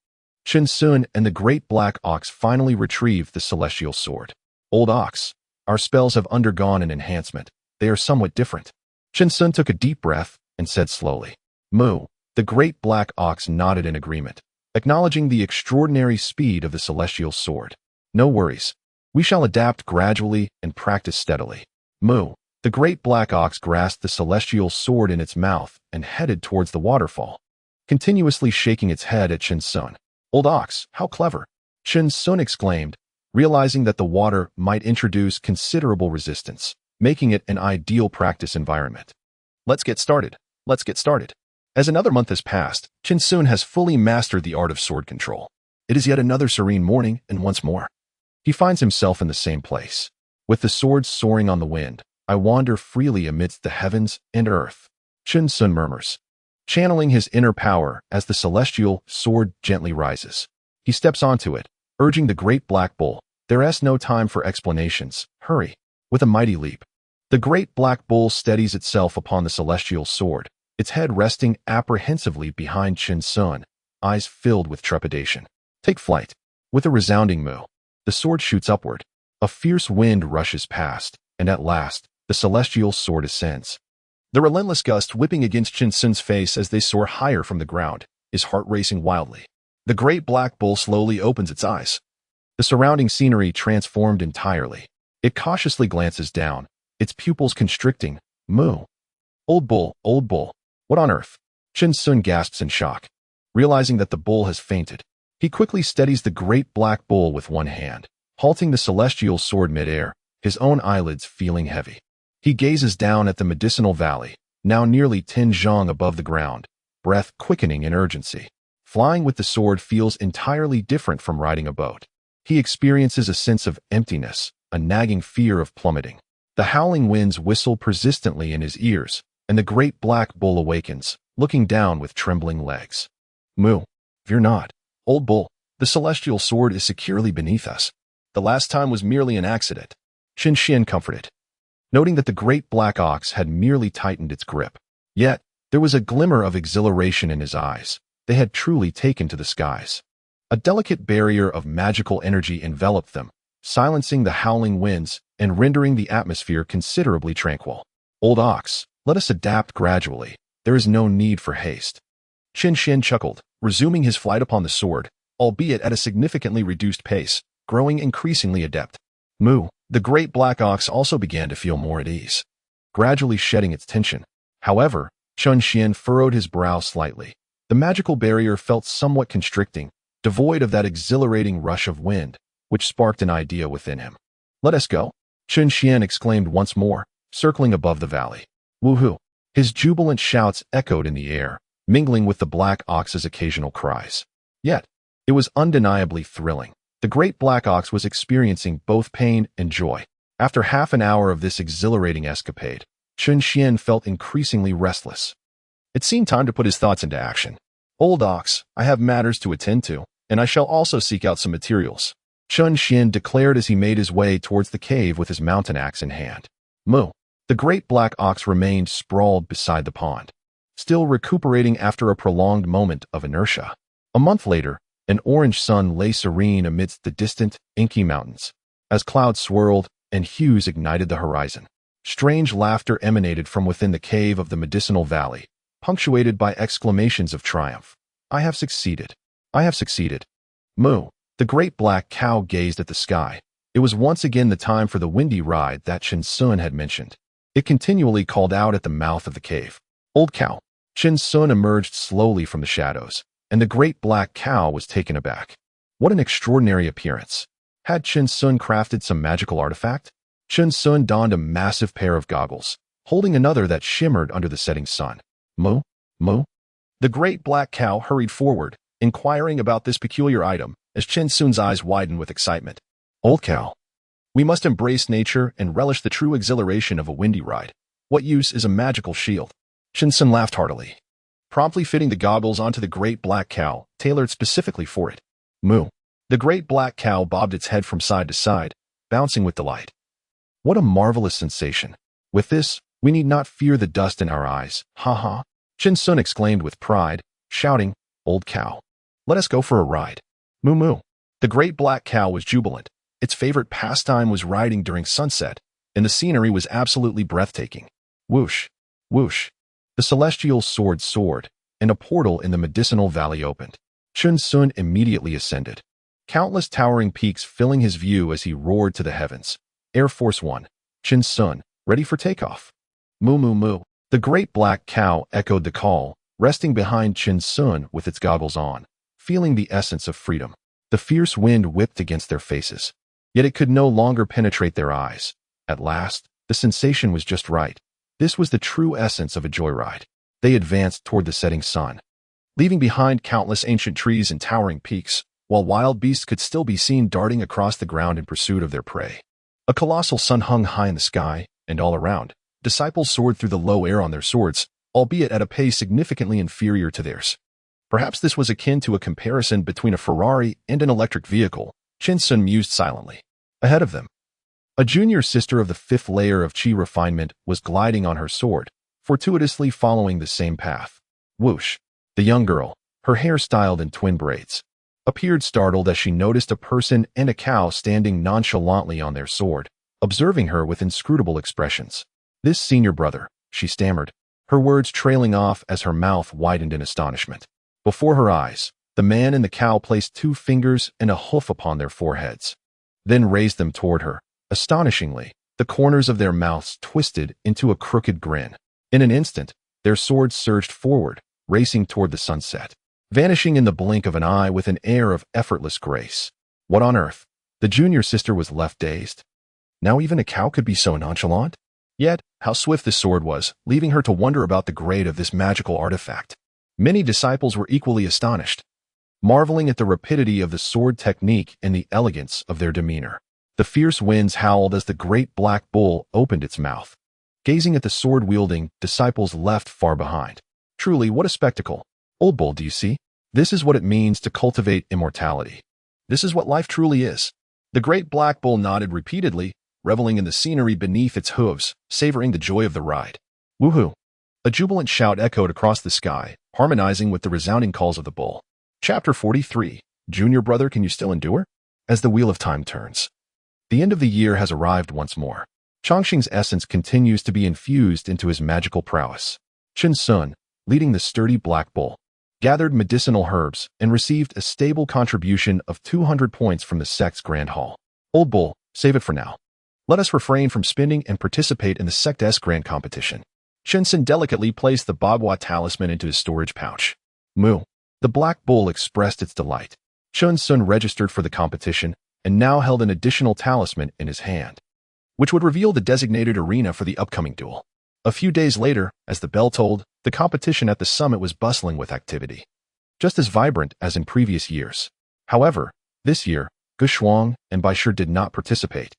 Chen Sun and the great black ox finally retrieved the celestial sword. Old ox, our spells have undergone an enhancement. They are somewhat different. Chen Sun took a deep breath and said slowly. Moo. The great black ox nodded in agreement, acknowledging the extraordinary speed of the celestial sword. No worries. We shall adapt gradually and practice steadily. Moo. The great black ox grasped the celestial sword in its mouth and headed towards the waterfall, continuously shaking its head at Chen Sun. Old ox, how clever! Chen Sun exclaimed, realizing that the water might introduce considerable resistance, making it an ideal practice environment. Let's get started. Let's get started. As another month has passed, Chen Sun has fully mastered the art of sword control. It is yet another serene morning, and once more, he finds himself in the same place. With the sword soaring on the wind, I wander freely amidst the heavens and earth. Chen Sun murmurs, channeling his inner power as the celestial sword gently rises. He steps onto it, urging the great black bull, there is no time for explanations, hurry. With a mighty leap, the great black bull steadies itself upon the celestial sword, its head resting apprehensively behind Chen Sun, eyes filled with trepidation. Take flight. With a resounding moo, the sword shoots upward. A fierce wind rushes past, and at last, the celestial sword ascends. The relentless gust whipping against Chen Sun's face as they soar higher from the ground, his heart racing wildly. The great black bull slowly opens its eyes. The surrounding scenery transformed entirely. It cautiously glances down, its pupils constricting. Moo. Old bull. What on earth? Chen Sun gasps in shock, realizing that the bull has fainted. He quickly steadies the great black bull with one hand, halting the celestial sword midair, his own eyelids feeling heavy. He gazes down at the medicinal valley, now nearly 10 zhang above the ground, breath quickening in urgency. Flying with the sword feels entirely different from riding a boat. He experiences a sense of emptiness, a nagging fear of plummeting. The howling winds whistle persistently in his ears, and the great black bull awakens, looking down with trembling legs. Moo. Fear not. Old bull, the celestial sword is securely beneath us. The last time was merely an accident. Qin Xian comforted, noting that the great black ox had merely tightened its grip. Yet, there was a glimmer of exhilaration in his eyes. They had truly taken to the skies. A delicate barrier of magical energy enveloped them, silencing the howling winds and rendering the atmosphere considerably tranquil. Old ox, let us adapt gradually. There is no need for haste. Qin Xian chuckled, resuming his flight upon the sword, albeit at a significantly reduced pace, growing increasingly adept. Moo. The great black ox also began to feel more at ease, gradually shedding its tension. However, Qin Xian furrowed his brow slightly. The magical barrier felt somewhat constricting, devoid of that exhilarating rush of wind, which sparked an idea within him. Let us go, Qin Xian exclaimed once more, circling above the valley. Woohoo! His jubilant shouts echoed in the air, mingling with the black ox's occasional cries. Yet, it was undeniably thrilling. The great black ox was experiencing both pain and joy. After half an hour of this exhilarating escapade, Qin Xian felt increasingly restless. It seemed time to put his thoughts into action. Old ox, I have matters to attend to, and I shall also seek out some materials, Qin Xian declared as he made his way towards the cave with his mountain axe in hand. Moo. The great black ox remained sprawled beside the pond, still recuperating after a prolonged moment of inertia. A month later, an orange sun lay serene amidst the distant, inky mountains. As clouds swirled and hues ignited the horizon, strange laughter emanated from within the cave of the medicinal valley, punctuated by exclamations of triumph. I have succeeded. I have succeeded. Moo. The great black cow gazed at the sky. It was once again the time for the windy ride that Chen Sun had mentioned. It continually called out at the mouth of the cave. Old cow. Chen Sun emerged slowly from the shadows, and the great black cow was taken aback. What an extraordinary appearance. Had Chen Sun crafted some magical artifact? Chen Sun donned a massive pair of goggles, holding another that shimmered under the setting sun. Moo? Moo? The great black cow hurried forward, inquiring about this peculiar item, as Chen Sun's eyes widened with excitement. Old cow. We must embrace nature and relish the true exhilaration of a windy ride. What use is a magical shield? Chen Sun laughed heartily, promptly fitting the goggles onto the great black cow, tailored specifically for it. Moo. The great black cow bobbed its head from side to side, bouncing with delight. What a marvelous sensation. With this, we need not fear the dust in our eyes. Ha ha. Chen Sun exclaimed with pride, shouting, Old cow. Let us go for a ride. Moo moo. The great black cow was jubilant. Its favorite pastime was riding during sunset, and the scenery was absolutely breathtaking. Whoosh. Whoosh. The celestial sword soared, and a portal in the medicinal valley opened. Chen Sun immediately ascended, countless towering peaks filling his view as he roared to the heavens. Air Force One. Chen Sun, ready for takeoff. Moo moo moo. The great black cow echoed the call, resting behind Chen Sun with its goggles on, feeling the essence of freedom. The fierce wind whipped against their faces, yet it could no longer penetrate their eyes. At last, the sensation was just right. This was the true essence of a joyride. They advanced toward the setting sun, leaving behind countless ancient trees and towering peaks, while wild beasts could still be seen darting across the ground in pursuit of their prey. A colossal sun hung high in the sky, and all around, disciples soared through the low air on their swords, albeit at a pace significantly inferior to theirs. Perhaps this was akin to a comparison between a Ferrari and an electric vehicle, Chen Sun mused silently. Ahead of them, a junior sister of the fifth layer of Qi refinement was gliding on her sword, fortuitously following the same path. Whoosh. The young girl, her hair styled in twin braids, appeared startled as she noticed a person and a cow standing nonchalantly on their sword, observing her with inscrutable expressions. This senior brother, she stammered, her words trailing off as her mouth widened in astonishment. Before her eyes, The man and the cow placed 2 fingers and a hoof upon their foreheads, then raised them toward her. Astonishingly, the corners of their mouths twisted into a crooked grin. In an instant, their swords surged forward, racing toward the sunset, vanishing in the blink of an eye with an air of effortless grace. What on earth? The junior sister was left dazed. Now even a cow could be so nonchalant? Yet, how swift this sword was, leaving her to wonder about the grade of this magical artifact. Many disciples were equally astonished, marveling at the rapidity of the sword technique and the elegance of their demeanor. The fierce winds howled as the great black bull opened its mouth, gazing at the sword-wielding disciples left far behind. Truly, what a spectacle. Old bull, do you see? This is what it means to cultivate immortality. This is what life truly is. The great black bull nodded repeatedly, reveling in the scenery beneath its hooves, savoring the joy of the ride. Woohoo! A jubilant shout echoed across the sky, harmonizing with the resounding calls of the bull. Chapter 43. Junior brother, can you still endure? As the wheel of time turns, the end of the year has arrived once more. Chongqing's essence continues to be infused into his magical prowess. Chen Sun, leading the sturdy black bull, gathered medicinal herbs and received a stable contribution of 200 points from the sect's grand hall. Old bull, save it for now. Let us refrain from spending and participate in the sect's grand competition. Chen Sun delicately placed the Bagua talisman into his storage pouch. Moo. The black bull expressed its delight. Chen Sun registered for the competition and now held an additional talisman in his hand, which would reveal the designated arena for the upcoming duel. A few days later, as the bell tolled, the competition at the summit was bustling with activity, just as vibrant as in previous years. However, this year, Gu Shuang and Bai Shi did not participate,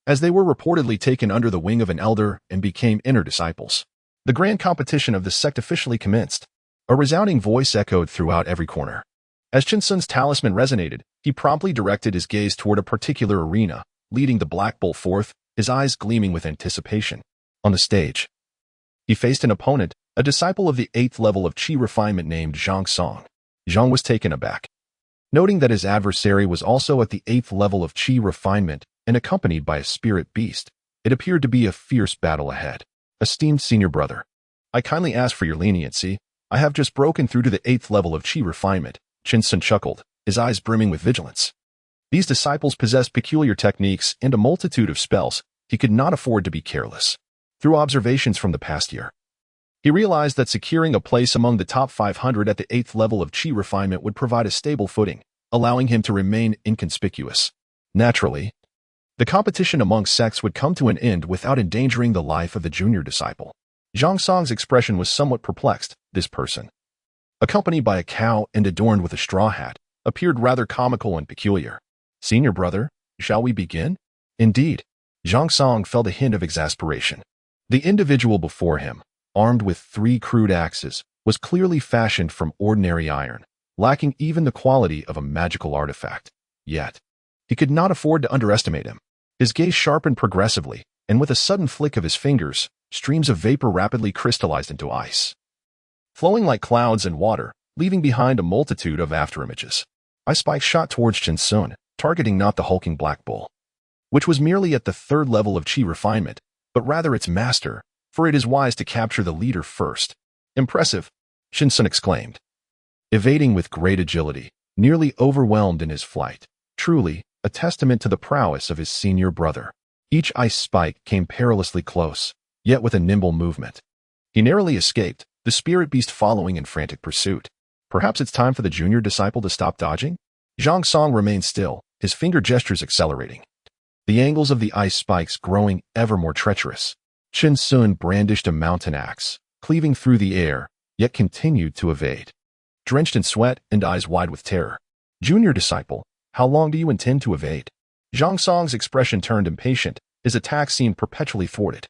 as they were reportedly taken under the wing of an elder and became inner disciples. The grand competition of the sect officially commenced. A resounding voice echoed throughout every corner. As Chen Sun's talisman resonated, he promptly directed his gaze toward a particular arena, leading the black bull forth, his eyes gleaming with anticipation. On the stage, he faced an opponent, a disciple of the 8th level of Qi refinement named Zhang Song. Zhang was taken aback, noting that his adversary was also at the 8th level of Qi refinement and accompanied by a spirit beast. It appeared to be a fierce battle ahead. Esteemed senior brother, I kindly ask for your leniency. I have just broken through to the 8th level of Qi refinement. Chen Sun chuckled, his eyes brimming with vigilance. These disciples possessed peculiar techniques and a multitude of spells. He could not afford to be careless. Through observations from the past year, he realized that securing a place among the top 500 at the 8th level of Qi refinement would provide a stable footing, allowing him to remain inconspicuous. Naturally, the competition among sects would come to an end without endangering the life of the junior disciple. Zhang Song's expression was somewhat perplexed. This person, accompanied by a cow and adorned with a straw hat, appeared rather comical and peculiar. Senior brother, shall we begin? Indeed. Zhang Song felt a hint of exasperation. The individual before him, armed with 3 crude axes, was clearly fashioned from ordinary iron, lacking even the quality of a magical artifact. Yet, he could not afford to underestimate him. His gaze sharpened progressively, and with a sudden flick of his fingers, streams of vapor rapidly crystallized into ice, flowing like clouds in water, leaving behind a multitude of afterimages. Ice spikes shot towards Chen Sun, targeting not the hulking black bull, which was merely at the 3rd level of Qi refinement, but rather its master, for it is wise to capture the leader first. Impressive, Chen Sun exclaimed, evading with great agility, nearly overwhelmed in his flight. Truly, a testament to the prowess of his senior brother. Each ice spike came perilously close, yet with a nimble movement. He narrowly escaped, the spirit beast following in frantic pursuit. Perhaps it's time for the junior disciple to stop dodging? Zhang Song remained still, his finger gestures accelerating, the angles of the ice spikes growing ever more treacherous. Chen Sun brandished a mountain axe, cleaving through the air, yet continued to evade, drenched in sweat and eyes wide with terror. Junior disciple, how long do you intend to evade? Zhang Song's expression turned impatient, his attack seemed perpetually thwarted,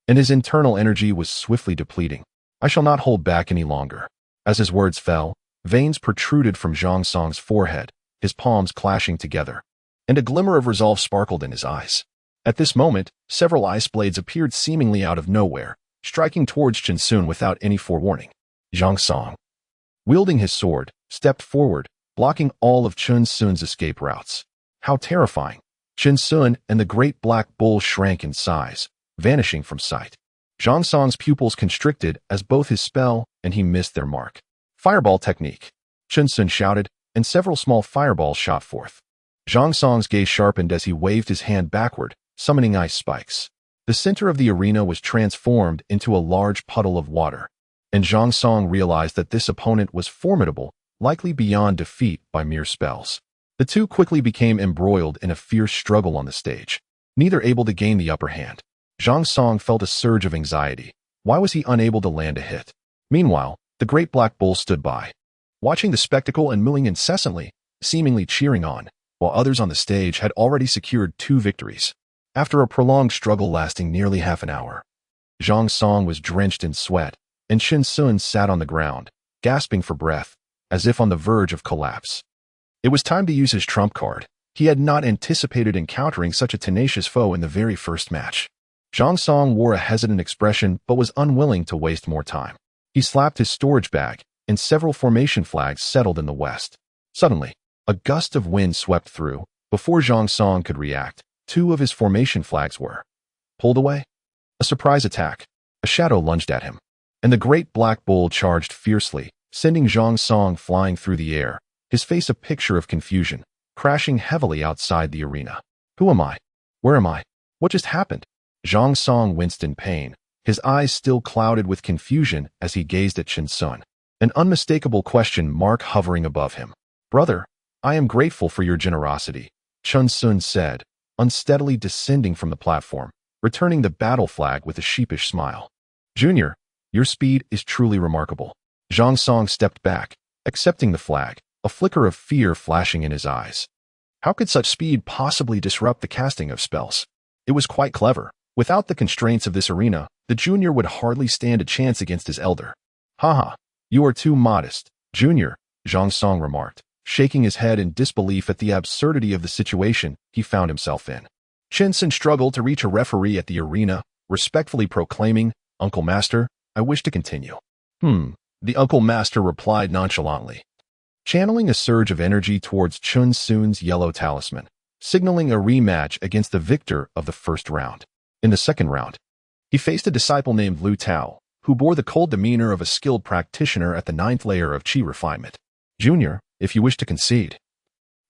and his internal energy was swiftly depleting. I shall not hold back any longer. As his words fell, veins protruded from Zhang Song's forehead, his palms clashing together, and a glimmer of resolve sparkled in his eyes. At this moment, several ice blades appeared seemingly out of nowhere, striking towards Chen Sun without any forewarning. Zhang Song, wielding his sword, stepped forward, blocking all of Chen Sun's escape routes. How terrifying! Chen Sun and the great black bull shrank in size, vanishing from sight. Zhang Song's pupils constricted as both his spell and he missed their mark. Fireball technique. Chen Sun shouted, and several small fireballs shot forth. Zhang Song's gaze sharpened as he waved his hand backward, summoning ice spikes. The center of the arena was transformed into a large puddle of water, and Zhang Song realized that this opponent was formidable, likely beyond defeat by mere spells. The two quickly became embroiled in a fierce struggle on the stage, neither able to gain the upper hand. Zhang Song felt a surge of anxiety. Why was he unable to land a hit? Meanwhile, the great black bull stood by, watching the spectacle and mooing incessantly, seemingly cheering on, while others on the stage had already secured 2 victories. After a prolonged struggle lasting nearly half an hour, Zhang Song was drenched in sweat, and Chen Sun sat on the ground, gasping for breath, as if on the verge of collapse. It was time to use his trump card. He had not anticipated encountering such a tenacious foe in the very first match. Zhang Song wore a hesitant expression but was unwilling to waste more time. He slapped his storage bag, and several formation flags settled in the west. Suddenly, a gust of wind swept through. Before Zhang Song could react, 2 of his formation flags were pulled away. A surprise attack. A shadow lunged at him, and the great black bull charged fiercely, sending Zhang Song flying through the air, his face a picture of confusion, crashing heavily outside the arena. Who am I? Where am I? What just happened? Zhang Song winced in pain, his eyes still clouded with confusion as he gazed at Chen Sun, an unmistakable question mark hovering above him. Brother, I am grateful for your generosity, Chen Sun said, unsteadily descending from the platform, returning the battle flag with a sheepish smile. Junior, your speed is truly remarkable. Zhang Song stepped back, accepting the flag, a flicker of fear flashing in his eyes. How could such speed possibly disrupt the casting of spells? It was quite clever. Without the constraints of this arena, the junior would hardly stand a chance against his elder. Haha, you are too modest, Junior, Zhang Song remarked, shaking his head in disbelief at the absurdity of the situation he found himself in. Chen Sun struggled to reach a referee at the arena, respectfully proclaiming, Uncle Master, I wish to continue. The Uncle Master replied nonchalantly, channeling a surge of energy towards Chen Sun's yellow talisman, signaling a rematch against the victor of the first round. In the second round, he faced a disciple named Lu Tao, who bore the cold demeanor of a skilled practitioner at the 9th layer of Qi refinement. Junior, if you wish to concede,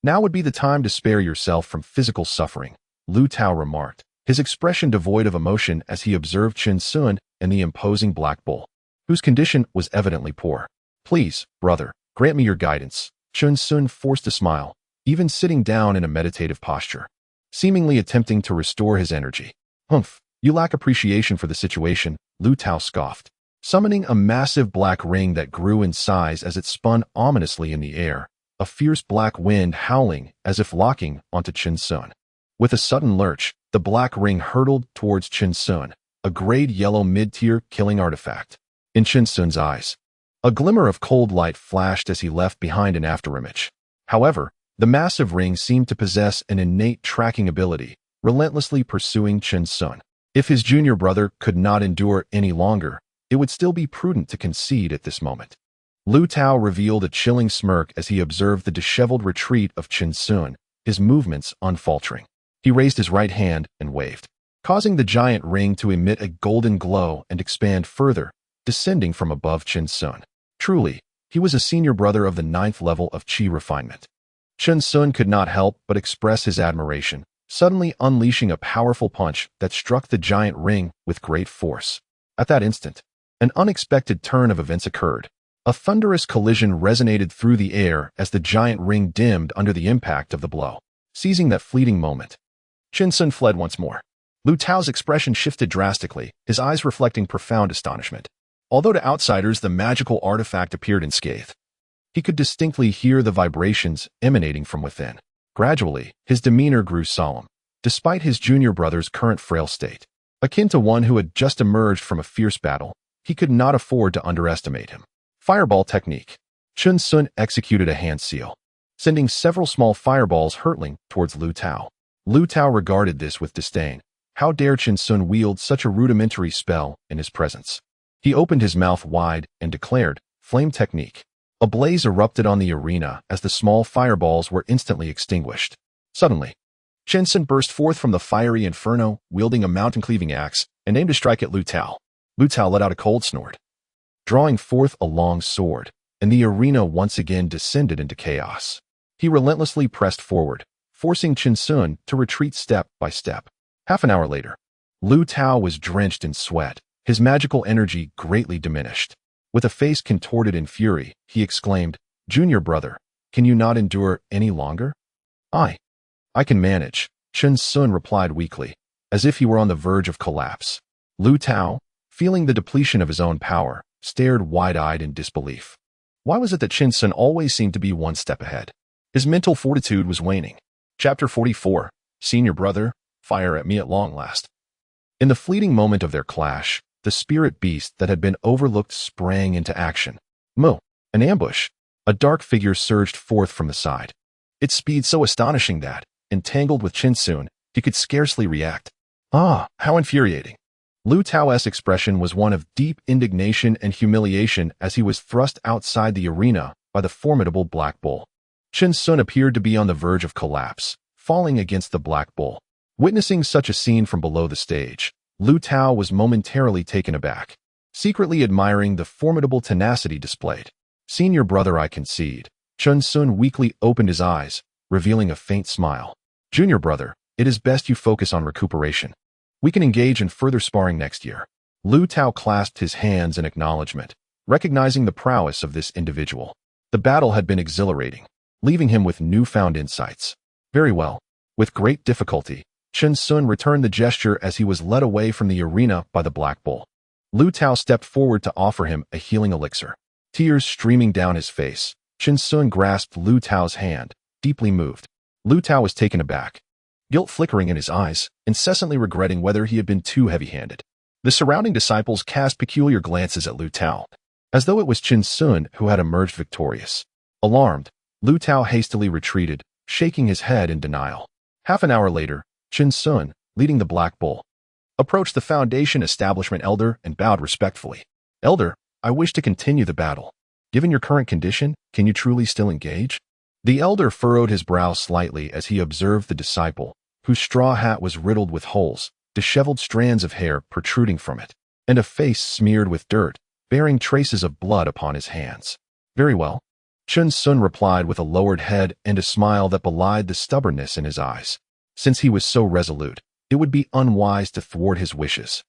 now would be the time to spare yourself from physical suffering, Lu Tao remarked, his expression devoid of emotion as he observed Chen Sun and the imposing black bull, whose condition was evidently poor. Please, brother, grant me your guidance. Chen Sun forced a smile, even sitting down in a meditative posture, seemingly attempting to restore his energy. Humph, you lack appreciation for the situation, Lu Tao scoffed, summoning a massive black ring that grew in size as it spun ominously in the air, a fierce black wind howling as if locking onto Chen Sun. With a sudden lurch, the black ring hurtled towards Chen Sun, a grade yellow mid-tier killing artifact. In Chen Sun's eyes, a glimmer of cold light flashed as he left behind an afterimage. However, the massive ring seemed to possess an innate tracking ability, relentlessly pursuing Chen Sun. If his junior brother could not endure any longer, it would still be prudent to concede at this moment. Lu Tao revealed a chilling smirk as he observed the disheveled retreat of Chen Sun, his movements unfaltering. He raised his right hand and waved, causing the giant ring to emit a golden glow and expand further, descending from above Chen Sun. Truly, he was a senior brother of the 9th level of Qi refinement. Chen Sun could not help but express his admiration, suddenly unleashing a powerful punch that struck the giant ring with great force. At that instant, an unexpected turn of events occurred. A thunderous collision resonated through the air as the giant ring dimmed under the impact of the blow. Seizing that fleeting moment, Chen Sun fled once more. Lu Tao's expression shifted drastically, his eyes reflecting profound astonishment. Although to outsiders the magical artifact appeared unscathed, he could distinctly hear the vibrations emanating from within. Gradually, his demeanor grew solemn, despite his junior brother's current frail state. Akin to one who had just emerged from a fierce battle, he could not afford to underestimate him. Fireball technique. Chen Sun executed a hand seal, sending several small fireballs hurtling towards Lu Tao. Lu Tao regarded this with disdain. How dare Chen Sun wield such a rudimentary spell in his presence? He opened his mouth wide and declared, Flame technique. A blaze erupted on the arena as the small fireballs were instantly extinguished. Suddenly, Chen Sun burst forth from the fiery inferno, wielding a mountain-cleaving axe, and aimed to strike at Lu Tao. Lu Tao let out a cold snort, drawing forth a long sword, and the arena once again descended into chaos. He relentlessly pressed forward, forcing Chen Sun to retreat step by step. Half an hour later, Lu Tao was drenched in sweat, his magical energy greatly diminished. With a face contorted in fury, he exclaimed, "Junior brother, can you not endure any longer?" I can manage," Chen Sun replied weakly, as if he were on the verge of collapse. Lu Tao, feeling the depletion of his own power, stared wide-eyed in disbelief. Why was it that Chen Sun always seemed to be one step ahead? His mental fortitude was waning. Chapter 44, Senior Brother, Fire at Me at Long Last. In the fleeting moment of their clash, the spirit beast that had been overlooked sprang into action. Mo, an ambush. A dark figure surged forth from the side. Its speed so astonishing that, entangled with Chen Sun, he could scarcely react. Ah, how infuriating. Lu Tao's expression was one of deep indignation and humiliation as he was thrust outside the arena by the formidable Black Bull. Chen Sun appeared to be on the verge of collapse, falling against the Black Bull. Witnessing such a scene from below the stage, Lu Tao was momentarily taken aback, secretly admiring the formidable tenacity displayed. "Senior brother, I concede." Chen Sun weakly opened his eyes, revealing a faint smile. "Junior brother, it is best you focus on recuperation. We can engage in further sparring next year." Lu Tao clasped his hands in acknowledgement, recognizing the prowess of this individual. The battle had been exhilarating, leaving him with newfound insights. Very well. With great difficulty, Chen Sun returned the gesture as he was led away from the arena by the Black Bull. Lu Tao stepped forward to offer him a healing elixir. Tears streaming down his face, Chen Sun grasped Lu Tao's hand, deeply moved. Lu Tao was taken aback, guilt flickering in his eyes, incessantly regretting whether he had been too heavy-handed. The surrounding disciples cast peculiar glances at Lu Tao, as though it was Chen Sun who had emerged victorious. Alarmed, Lu Tao hastily retreated, shaking his head in denial. Half an hour later, Chen Sun, leading the Black Bull, approached the Foundation establishment elder and bowed respectfully. "Elder, I wish to continue the battle. Given your current condition, can you truly still engage?" The elder furrowed his brow slightly as he observed the disciple, whose straw hat was riddled with holes, disheveled strands of hair protruding from it, and a face smeared with dirt, bearing traces of blood upon his hands. "Very well," Chen Sun replied with a lowered head and a smile that belied the stubbornness in his eyes. Since he was so resolute, it would be unwise to thwart his wishes.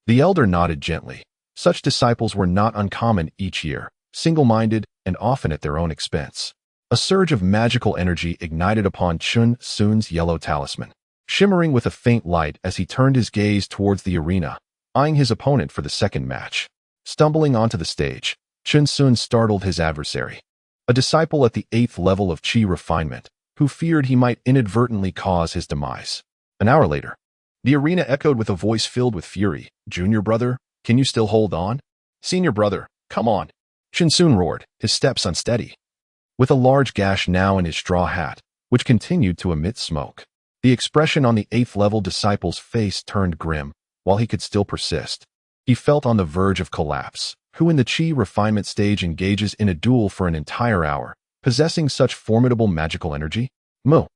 The elder nodded gently. Such disciples were not uncommon each year, single-minded and often at their own expense. A surge of magical energy ignited upon Chen Sun's yellow talisman, shimmering with a faint light as he turned his gaze towards the arena, eyeing his opponent for the second match. Stumbling onto the stage, Chen Sun startled his adversary, a disciple at the 8th level of Qi refinement, who feared he might inadvertently cause his demise. An hour later, the arena echoed with a voice filled with fury. "Junior brother, can you still hold on?" "Senior brother, come on," Chen Sun roared, his steps unsteady. With a large gash now in his straw hat, which continued to emit smoke, the expression on the 8th level disciple's face turned grim. While he could still persist, he felt on the verge of collapse. Who in the Qi refinement stage engages in a duel for an entire hour, possessing such formidable magical energy? Mo.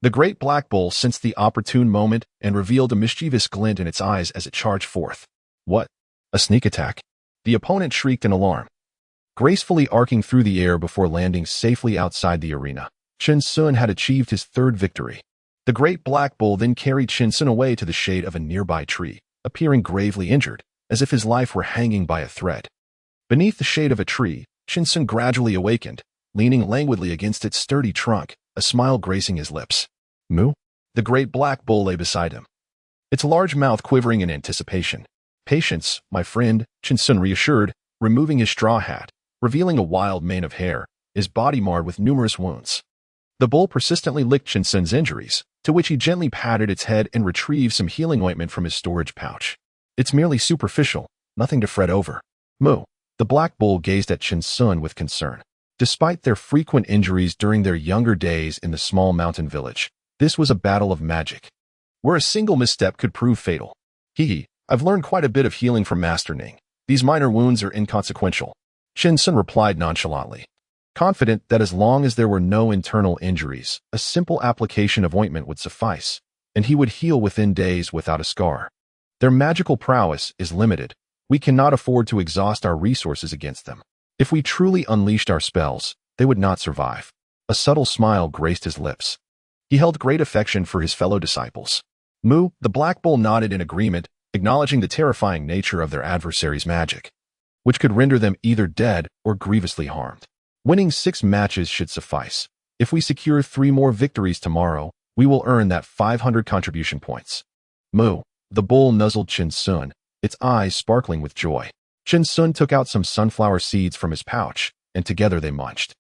The great Black Bull sensed the opportune moment and revealed a mischievous glint in its eyes as it charged forth. "What? A sneak attack?" The opponent shrieked in alarm, gracefully arcing through the air before landing safely outside the arena. Chen Sun had achieved his third victory. The great Black Bull then carried Chen Sun away to the shade of a nearby tree, appearing gravely injured, as if his life were hanging by a thread. Beneath the shade of a tree, Chen Sun gradually awakened, leaning languidly against its sturdy trunk, a smile gracing his lips. "Moo?" The great Black Bull lay beside him, its large mouth quivering in anticipation. "Patience, my friend," Chen Sun reassured, removing his straw hat, revealing a wild mane of hair, his body marred with numerous wounds. The bull persistently licked Chen Sun's injuries, to which he gently patted its head and retrieved some healing ointment from his storage pouch. "It's merely superficial, nothing to fret over." "Moo." The Black Bull gazed at Chen Sun with concern. Despite their frequent injuries during their younger days in the small mountain village, this was a battle of magic, where a single misstep could prove fatal. I've learned quite a bit of healing from Master Ning. These minor wounds are inconsequential," Chen Sun replied nonchalantly, confident that as long as there were no internal injuries, a simple application of ointment would suffice, and he would heal within days without a scar. "Their magical prowess is limited. We cannot afford to exhaust our resources against them. If we truly unleashed our spells, they would not survive. A subtle smile graced his lips. He held great affection for his fellow disciples. Mu, the Black Bull, nodded in agreement, acknowledging the terrifying nature of their adversary's magic, which could render them either dead or grievously harmed. Winning 6 matches should suffice. If we secure 3 more victories tomorrow, we will earn that 500 contribution points. Mu, the bull, nuzzled Chen Sun, its eyes sparkling with joy. Chen Sun took out some sunflower seeds from his pouch, and together they munched.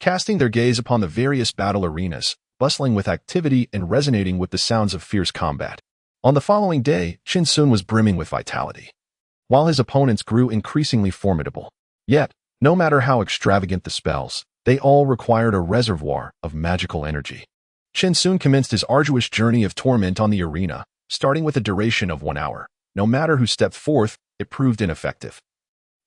Casting their gaze upon the various battle arenas, bustling with activity and resonating with the sounds of fierce combat. On the following day, Chen Sun was brimming with vitality, while his opponents grew increasingly formidable. Yet, no matter how extravagant the spells, they all required a reservoir of magical energy. Chen Sun commenced his arduous journey of torment on the arena, starting with a duration of 1 hour. No matter who stepped forth, it proved ineffective.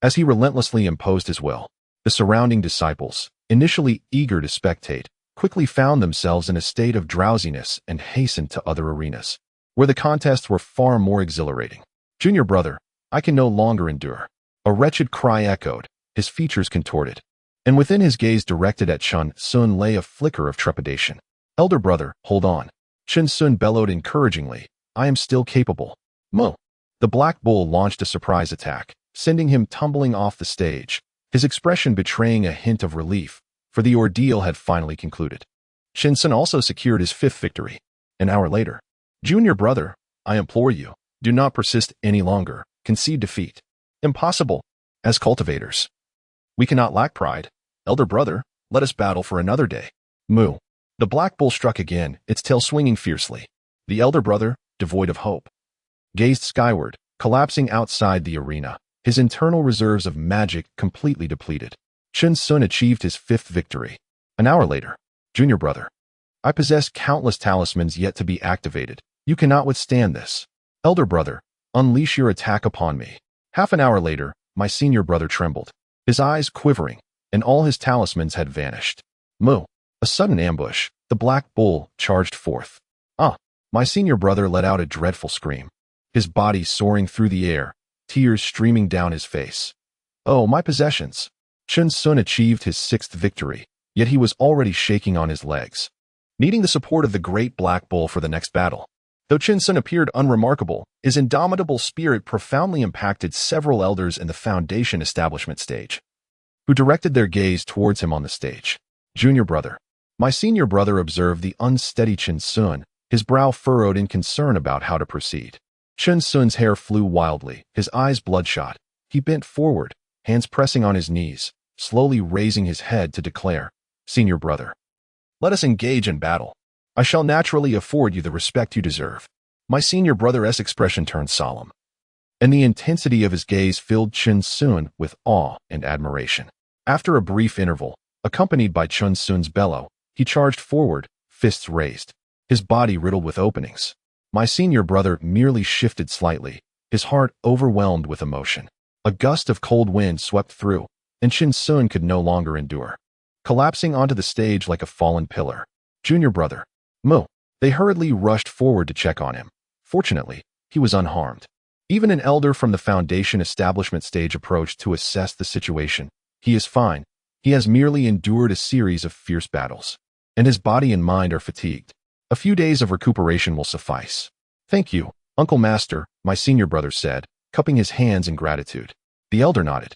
As he relentlessly imposed his will, the surrounding disciples, initially eager to spectate, quickly found themselves in a state of drowsiness and hastened to other arenas, where the contests were far more exhilarating. "Junior brother, I can no longer endure." A wretched cry echoed, his features contorted, and within his gaze directed at Chen Sun lay a flicker of trepidation. "Elder brother, hold on." Chen Sun bellowed encouragingly, "I am still capable." Mu. The Black Bull launched a surprise attack, sending him tumbling off the stage, his expression betraying a hint of relief, for the ordeal had finally concluded. Chen Sun also secured his 5th victory. An hour later. "Junior brother, I implore you, do not persist any longer. Concede defeat." "Impossible. As cultivators, we cannot lack pride. Elder brother, let us battle for another day." Mu. The Black Bull struck again, its tail swinging fiercely. The elder brother, devoid of hope, gazed skyward, collapsing outside the arena, his internal reserves of magic completely depleted. Chen Sun achieved his 5th victory. An hour later. "Junior brother, I possess countless talismans yet to be activated. You cannot withstand this. Elder brother, unleash your attack upon me." Half an hour later, my senior brother trembled, his eyes quivering, and all his talismans had vanished. Mu. A sudden ambush. The Black Bull charged forth. My senior brother let out a dreadful scream, his body soaring through the air, tears streaming down his face. "Oh, my possessions." Chen Sun achieved his 6th victory, yet he was already shaking on his legs, needing the support of the great Black Bull for the next battle. Though Chen Sun appeared unremarkable, his indomitable spirit profoundly impacted several elders in the Foundation establishment stage, who directed their gaze towards him on the stage. "Junior brother." My senior brother observed the unsteady Chen Sun, his brow furrowed in concern about how to proceed. Chen Sun's hair flew wildly, his eyes bloodshot. He bent forward, hands pressing on his knees, slowly raising his head to declare, "Senior brother, let us engage in battle. I shall naturally afford you the respect you deserve." My senior brother's expression turned solemn, and the intensity of his gaze filled Chen Sun with awe and admiration. After a brief interval, accompanied by Chen Sun's bellow, he charged forward, fists raised, his body riddled with openings. My senior brother merely shifted slightly, his heart overwhelmed with emotion. A gust of cold wind swept through, and Chen Sun could no longer endure, collapsing onto the stage like a fallen pillar. "Junior brother." Mu. They hurriedly rushed forward to check on him. Fortunately, he was unharmed. Even an elder from the Foundation establishment stage approached to assess the situation. "He is fine. He has merely endured a series of fierce battles, and his body and mind are fatigued. A few days of recuperation will suffice." "Thank you, Uncle Master," my senior brother said, cupping his hands in gratitude. The elder nodded,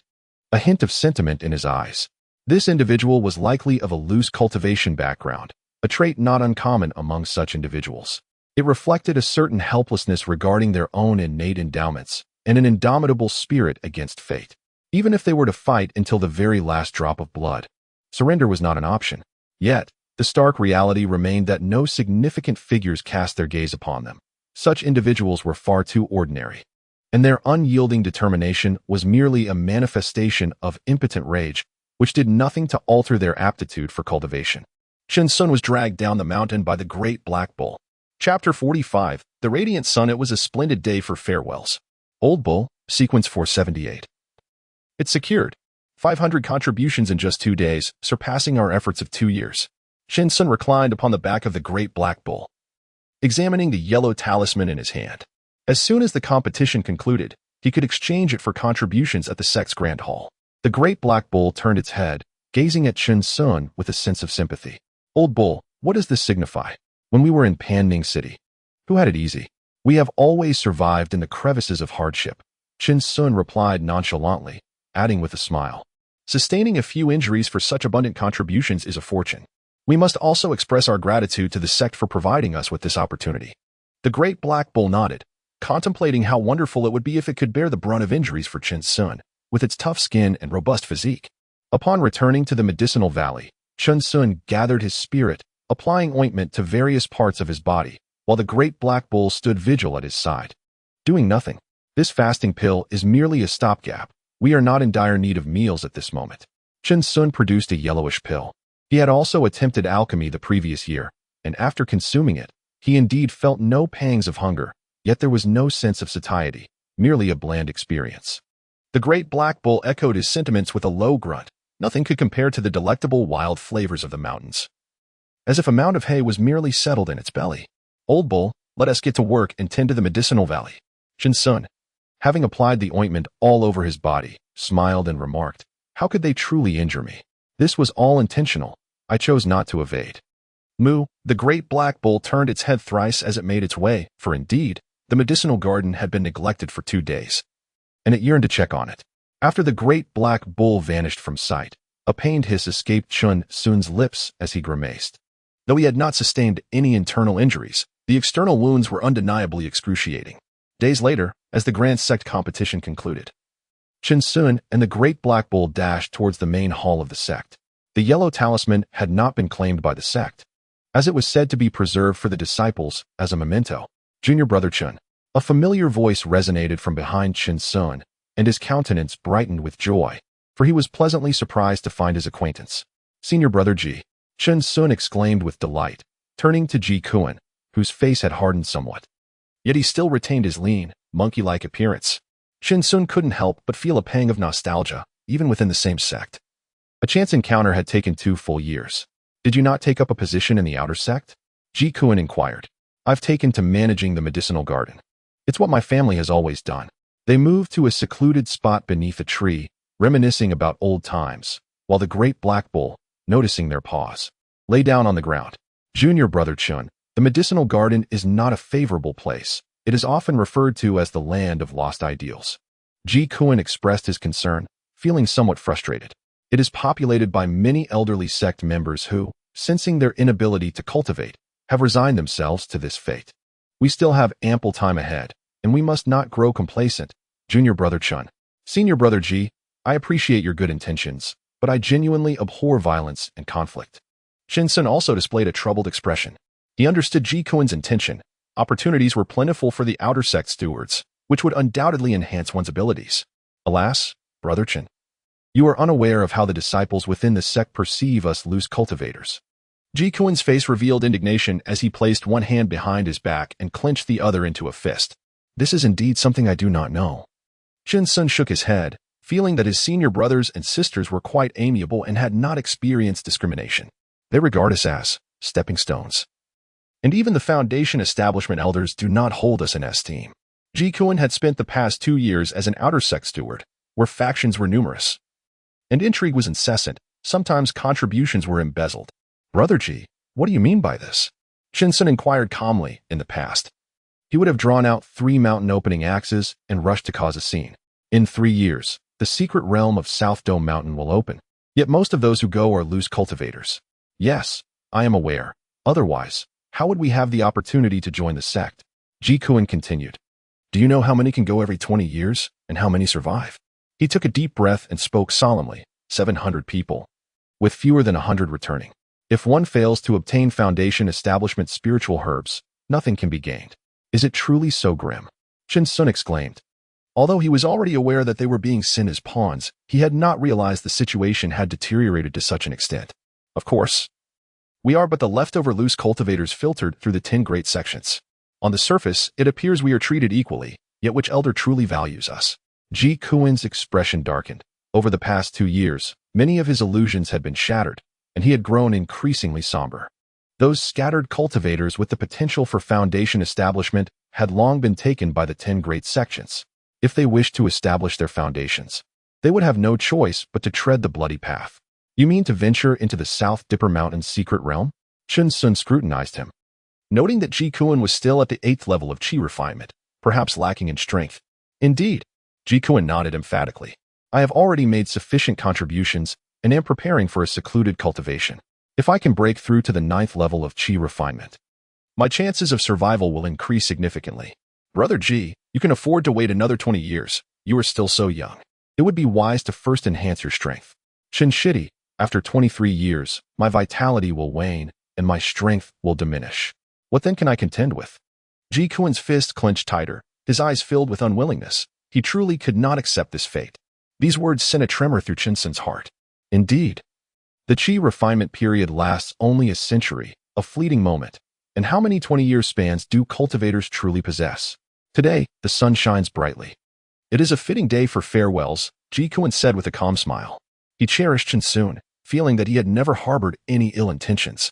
a hint of sentiment in his eyes. This individual was likely of a loose cultivation background, a trait not uncommon among such individuals. It reflected a certain helplessness regarding their own innate endowments and an indomitable spirit against fate. Even if they were to fight until the very last drop of blood, surrender was not an option. Yet, the stark reality remained that no significant figures cast their gaze upon them. Such individuals were far too ordinary, and their unyielding determination was merely a manifestation of impotent rage, which did nothing to alter their aptitude for cultivation. Chen Sun was dragged down the mountain by the great Black Bull. Chapter 45, The Radiant Sun. It was a splendid day for farewells. Old Bull, Sequence 478. It secured 500 contributions in just 2 days, surpassing our efforts of 2 years. Chen Sun reclined upon the back of the great Black Bull, examining the yellow talisman in his hand. As soon as the competition concluded, he could exchange it for contributions at the Sect's Grand Hall. The great black bull turned its head, gazing at Chen Sun with a sense of sympathy. Old bull, what does this signify? When we were in Panning City, who had it easy? We have always survived in the crevices of hardship. Chen Sun replied nonchalantly, adding with a smile. Sustaining a few injuries for such abundant contributions is a fortune. We must also express our gratitude to the sect for providing us with this opportunity. The great black bull nodded, contemplating how wonderful it would be if it could bear the brunt of injuries for Chen Sun, with its tough skin and robust physique. Upon returning to the medicinal valley, Chen Sun gathered his spirit, applying ointment to various parts of his body, while the great black bull stood vigil at his side. Doing nothing. This fasting pill is merely a stopgap. We are not in dire need of meals at this moment. Chen Sun produced a yellowish pill. He had also attempted alchemy the previous year, and after consuming it, he indeed felt no pangs of hunger, yet there was no sense of satiety, merely a bland experience. The great black bull echoed his sentiments with a low grunt. Nothing could compare to the delectable wild flavors of the mountains. As if a mound of hay was merely settled in its belly. Old bull, let us get to work and tend to the medicinal valley. Chen Sun, having applied the ointment all over his body, smiled and remarked, how could they truly injure me? This was all intentional. I chose not to evade. Moo, the great black bull turned its head thrice as it made its way, for indeed, the medicinal garden had been neglected for 2 days. And it yearned to check on it. After the great black bull vanished from sight, a pained hiss escaped Chen Sun's lips as he grimaced. Though he had not sustained any internal injuries, the external wounds were undeniably excruciating. Days later, as the Grand Sect competition concluded, Chen Sun and the great black bull dashed towards the main hall of the sect. The yellow talisman had not been claimed by the sect, as it was said to be preserved for the disciples as a memento. Junior brother Chen. A familiar voice resonated from behind Chen Sun, and his countenance brightened with joy, for he was pleasantly surprised to find his acquaintance. Senior brother Ji. Chen Sun exclaimed with delight, turning to Ji Kuan, whose face had hardened somewhat. Yet he still retained his lean, monkey-like appearance. Chen Sun couldn't help but feel a pang of nostalgia, even within the same sect. A chance encounter had taken 2 full years. Did you not take up a position in the outer sect? Ji Kuan inquired. I've taken to managing the medicinal garden. It's what my family has always done. They moved to a secluded spot beneath a tree, reminiscing about old times, while the great black bull, noticing their pause, lay down on the ground. Junior brother Chun, the medicinal garden is not a favorable place. It is often referred to as the land of lost ideals. Ji Kuan expressed his concern, feeling somewhat frustrated. It is populated by many elderly sect members who, sensing their inability to cultivate, have resigned themselves to this fate. We still have ample time ahead, and we must not grow complacent. Junior brother Chun. Senior brother Ji, I appreciate your good intentions, but I genuinely abhor violence and conflict. Shinsun also displayed a troubled expression. He understood Ji Kuan's intention. Opportunities were plentiful for the outer sect stewards, which would undoubtedly enhance one's abilities. Alas, brother Chen, you are unaware of how the disciples within the sect perceive us loose cultivators. Ji Kuan's face revealed indignation as he placed one hand behind his back and clenched the other into a fist. This is indeed something I do not know. Shinsun shook his head, feeling that his senior brothers and sisters were quite amiable and had not experienced discrimination. They regard us as stepping stones. And even the Foundation establishment elders do not hold us in esteem. Ji Kuan had spent the past 2 years as an outer sect steward, where factions were numerous. And intrigue was incessant. Sometimes contributions were embezzled. Brother Ji, what do you mean by this? Shinsun inquired calmly. In the past, he would have drawn out 3 mountain opening axes and rushed to cause a scene. In 3 years, the secret realm of South Dome Mountain will open. Yet most of those who go are loose cultivators. Yes, I am aware. Otherwise, how would we have the opportunity to join the sect? Ji Kuan continued. Do you know how many can go every 20 years, and how many survive? He took a deep breath and spoke solemnly. 700 people, with fewer than 100 returning. If one fails to obtain Foundation establishment spiritual herbs, nothing can be gained. Is it truly so grim? Shinsun exclaimed. Although he was already aware that they were being seen as pawns, he had not realized the situation had deteriorated to such an extent. Of course, we are but the leftover loose cultivators filtered through the 10 great sections. On the surface, it appears we are treated equally, yet which elder truly values us? Ji Kuan's expression darkened. Over the past 2 years, many of his illusions had been shattered, and he had grown increasingly somber. Those scattered cultivators with the potential for Foundation establishment had long been taken by the 10 great sections. If they wished to establish their foundations, they would have no choice but to tread the bloody path. You mean to venture into the South Dipper Mountain's secret realm? Chen Sun scrutinized him, noting that Ji Kuan was still at the 8th level of Qi refinement, perhaps lacking in strength. Indeed, Ji Kuan nodded emphatically. I have already made sufficient contributions and am preparing for a secluded cultivation. If I can break through to the 9th level of Qi refinement, my chances of survival will increase significantly. Brother Ji, you can afford to wait another 20 years. You are still so young. It would be wise to first enhance your strength. Shin Shidi, after 23 years, my vitality will wane and my strength will diminish. What then can I contend with? Ji Kuan's fist clenched tighter, his eyes filled with unwillingness. He truly could not accept this fate. These words sent a tremor through Chen Sun's heart. Indeed, the Qi refinement period lasts only a century, a fleeting moment. And how many 20-year spans do cultivators truly possess? Today, the sun shines brightly. It is a fitting day for farewells, Ji Kuan said with a calm smile. He cherished Chen Sun, feeling that he had never harbored any ill intentions,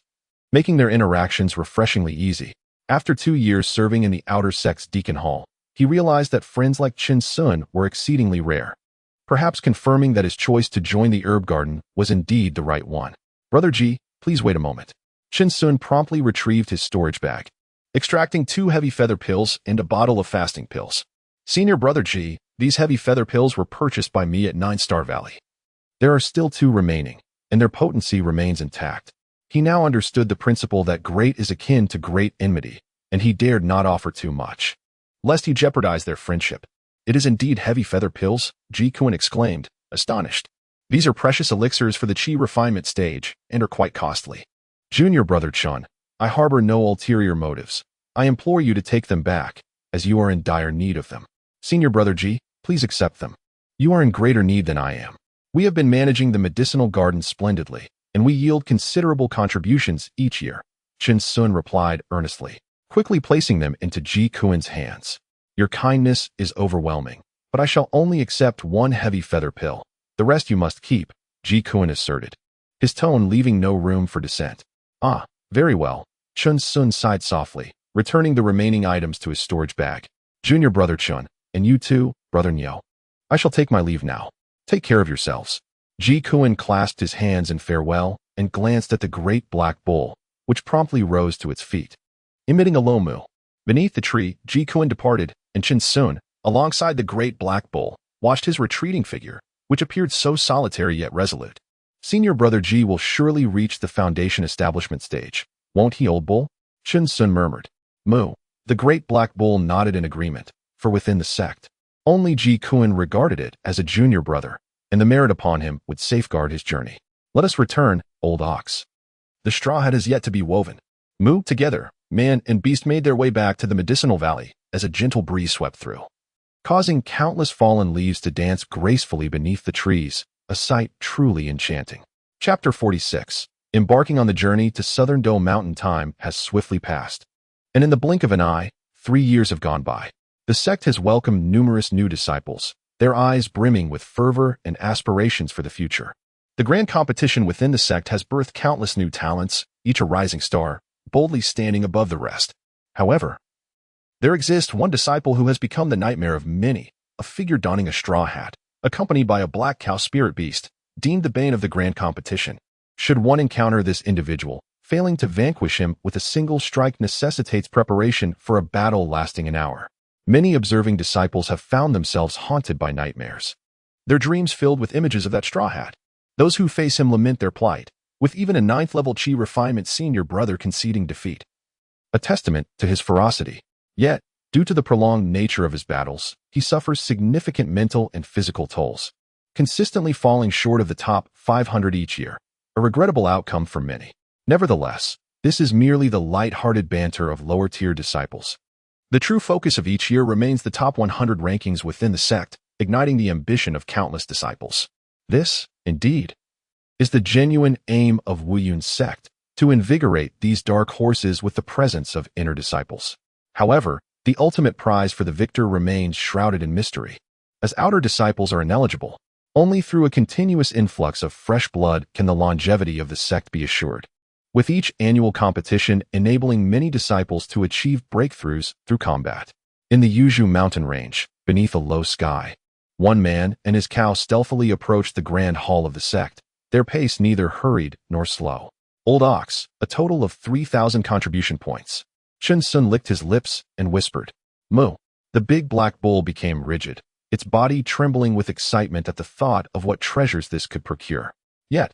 making their interactions refreshingly easy. After 2 years serving in the outer sect's Deacon Hall, he realized that friends like Chen Sun were exceedingly rare, perhaps confirming that his choice to join the herb garden was indeed the right one. Brother Ji, please wait a moment. Chen Sun promptly retrieved his storage bag, extracting 2 heavy feather pills and a bottle of fasting pills. Senior Brother Ji, these heavy feather pills were purchased by me at 9-Star Valley. There are still 2 remaining, and their potency remains intact. He now understood the principle that great is akin to great enmity, and he dared not offer too much, lest he jeopardize their friendship. It is indeed heavy feather pills, Ji Kuan exclaimed, astonished. These are precious elixirs for the Qi refinement stage and are quite costly. Junior Brother Chun, I harbor no ulterior motives. I implore you to take them back, as you are in dire need of them. Senior Brother Ji, please accept them. You are in greater need than I am. We have been managing the medicinal garden splendidly, and we yield considerable contributions each year. Chen Sun replied earnestly, quickly placing them into Ji Kuan's hands. Your kindness is overwhelming, but I shall only accept 1 heavy feather pill. The rest you must keep, Ji Kuan asserted, his tone leaving no room for dissent. Ah, very well. Chen Sun sighed softly, returning the remaining items to his storage bag. Junior Brother Chun, and you too, Brother Niu. I shall take my leave now. Take care of yourselves. Ji Kuan clasped his hands in farewell and glanced at the great black bull, which promptly rose to its feet, emitting a low moo. Beneath the tree, Ji Kuan departed, and Chen Sun, alongside the great black bull, watched his retreating figure, which appeared so solitary yet resolute. Senior Brother Ji will surely reach the foundation establishment stage, won't he, old bull? Chen Sun murmured. Moo. The great black bull nodded in agreement, for within the sect, only Ji Kuan regarded it as a junior brother, and the merit upon him would safeguard his journey. Let us return, old ox. The straw hat is yet to be woven. Moo. Together, man and beast made their way back to the medicinal valley as a gentle breeze swept through, causing countless fallen leaves to dance gracefully beneath the trees, a sight truly enchanting. Chapter 46. Embarking on the journey to Southern Dome Mountain. Time has swiftly passed, and in the blink of an eye, 3 years have gone by. The sect has welcomed numerous new disciples, their eyes brimming with fervor and aspirations for the future. The grand competition within the sect has birthed countless new talents, each a rising star, boldly standing above the rest. However, there exists one disciple who has become the nightmare of many, a figure donning a straw hat, accompanied by a black cow spirit beast, deemed the bane of the grand competition. Should one encounter this individual, failing to vanquish him with a single strike necessitates preparation for a battle lasting an hour. Many observing disciples have found themselves haunted by nightmares, their dreams filled with images of that straw hat. Those who face him lament their plight, with even a 9th-level Qi refinement senior brother conceding defeat, a testament to his ferocity. Yet, due to the prolonged nature of his battles, he suffers significant mental and physical tolls, consistently falling short of the top 500 each year, a regrettable outcome for many. Nevertheless, this is merely the light-hearted banter of lower-tier disciples. The true focus of each year remains the top 100 rankings within the sect, igniting the ambition of countless disciples. This, indeed, is the genuine aim of Wu Yun's sect, to invigorate these dark horses with the presence of inner disciples. However, the ultimate prize for the victor remains shrouded in mystery, as outer disciples are ineligible. Only through a continuous influx of fresh blood can the longevity of the sect be assured, with each annual competition enabling many disciples to achieve breakthroughs through combat. In the Yuzhu mountain range, beneath a low sky, One man and his cow stealthily approached the grand hall of the sect, their pace neither hurried nor slow. Old Ox, a total of 3,000 contribution points. Chen Sun licked his lips and whispered, "Moo." The big black bull became rigid, its body trembling with excitement at the thought of what treasures this could procure. Yet,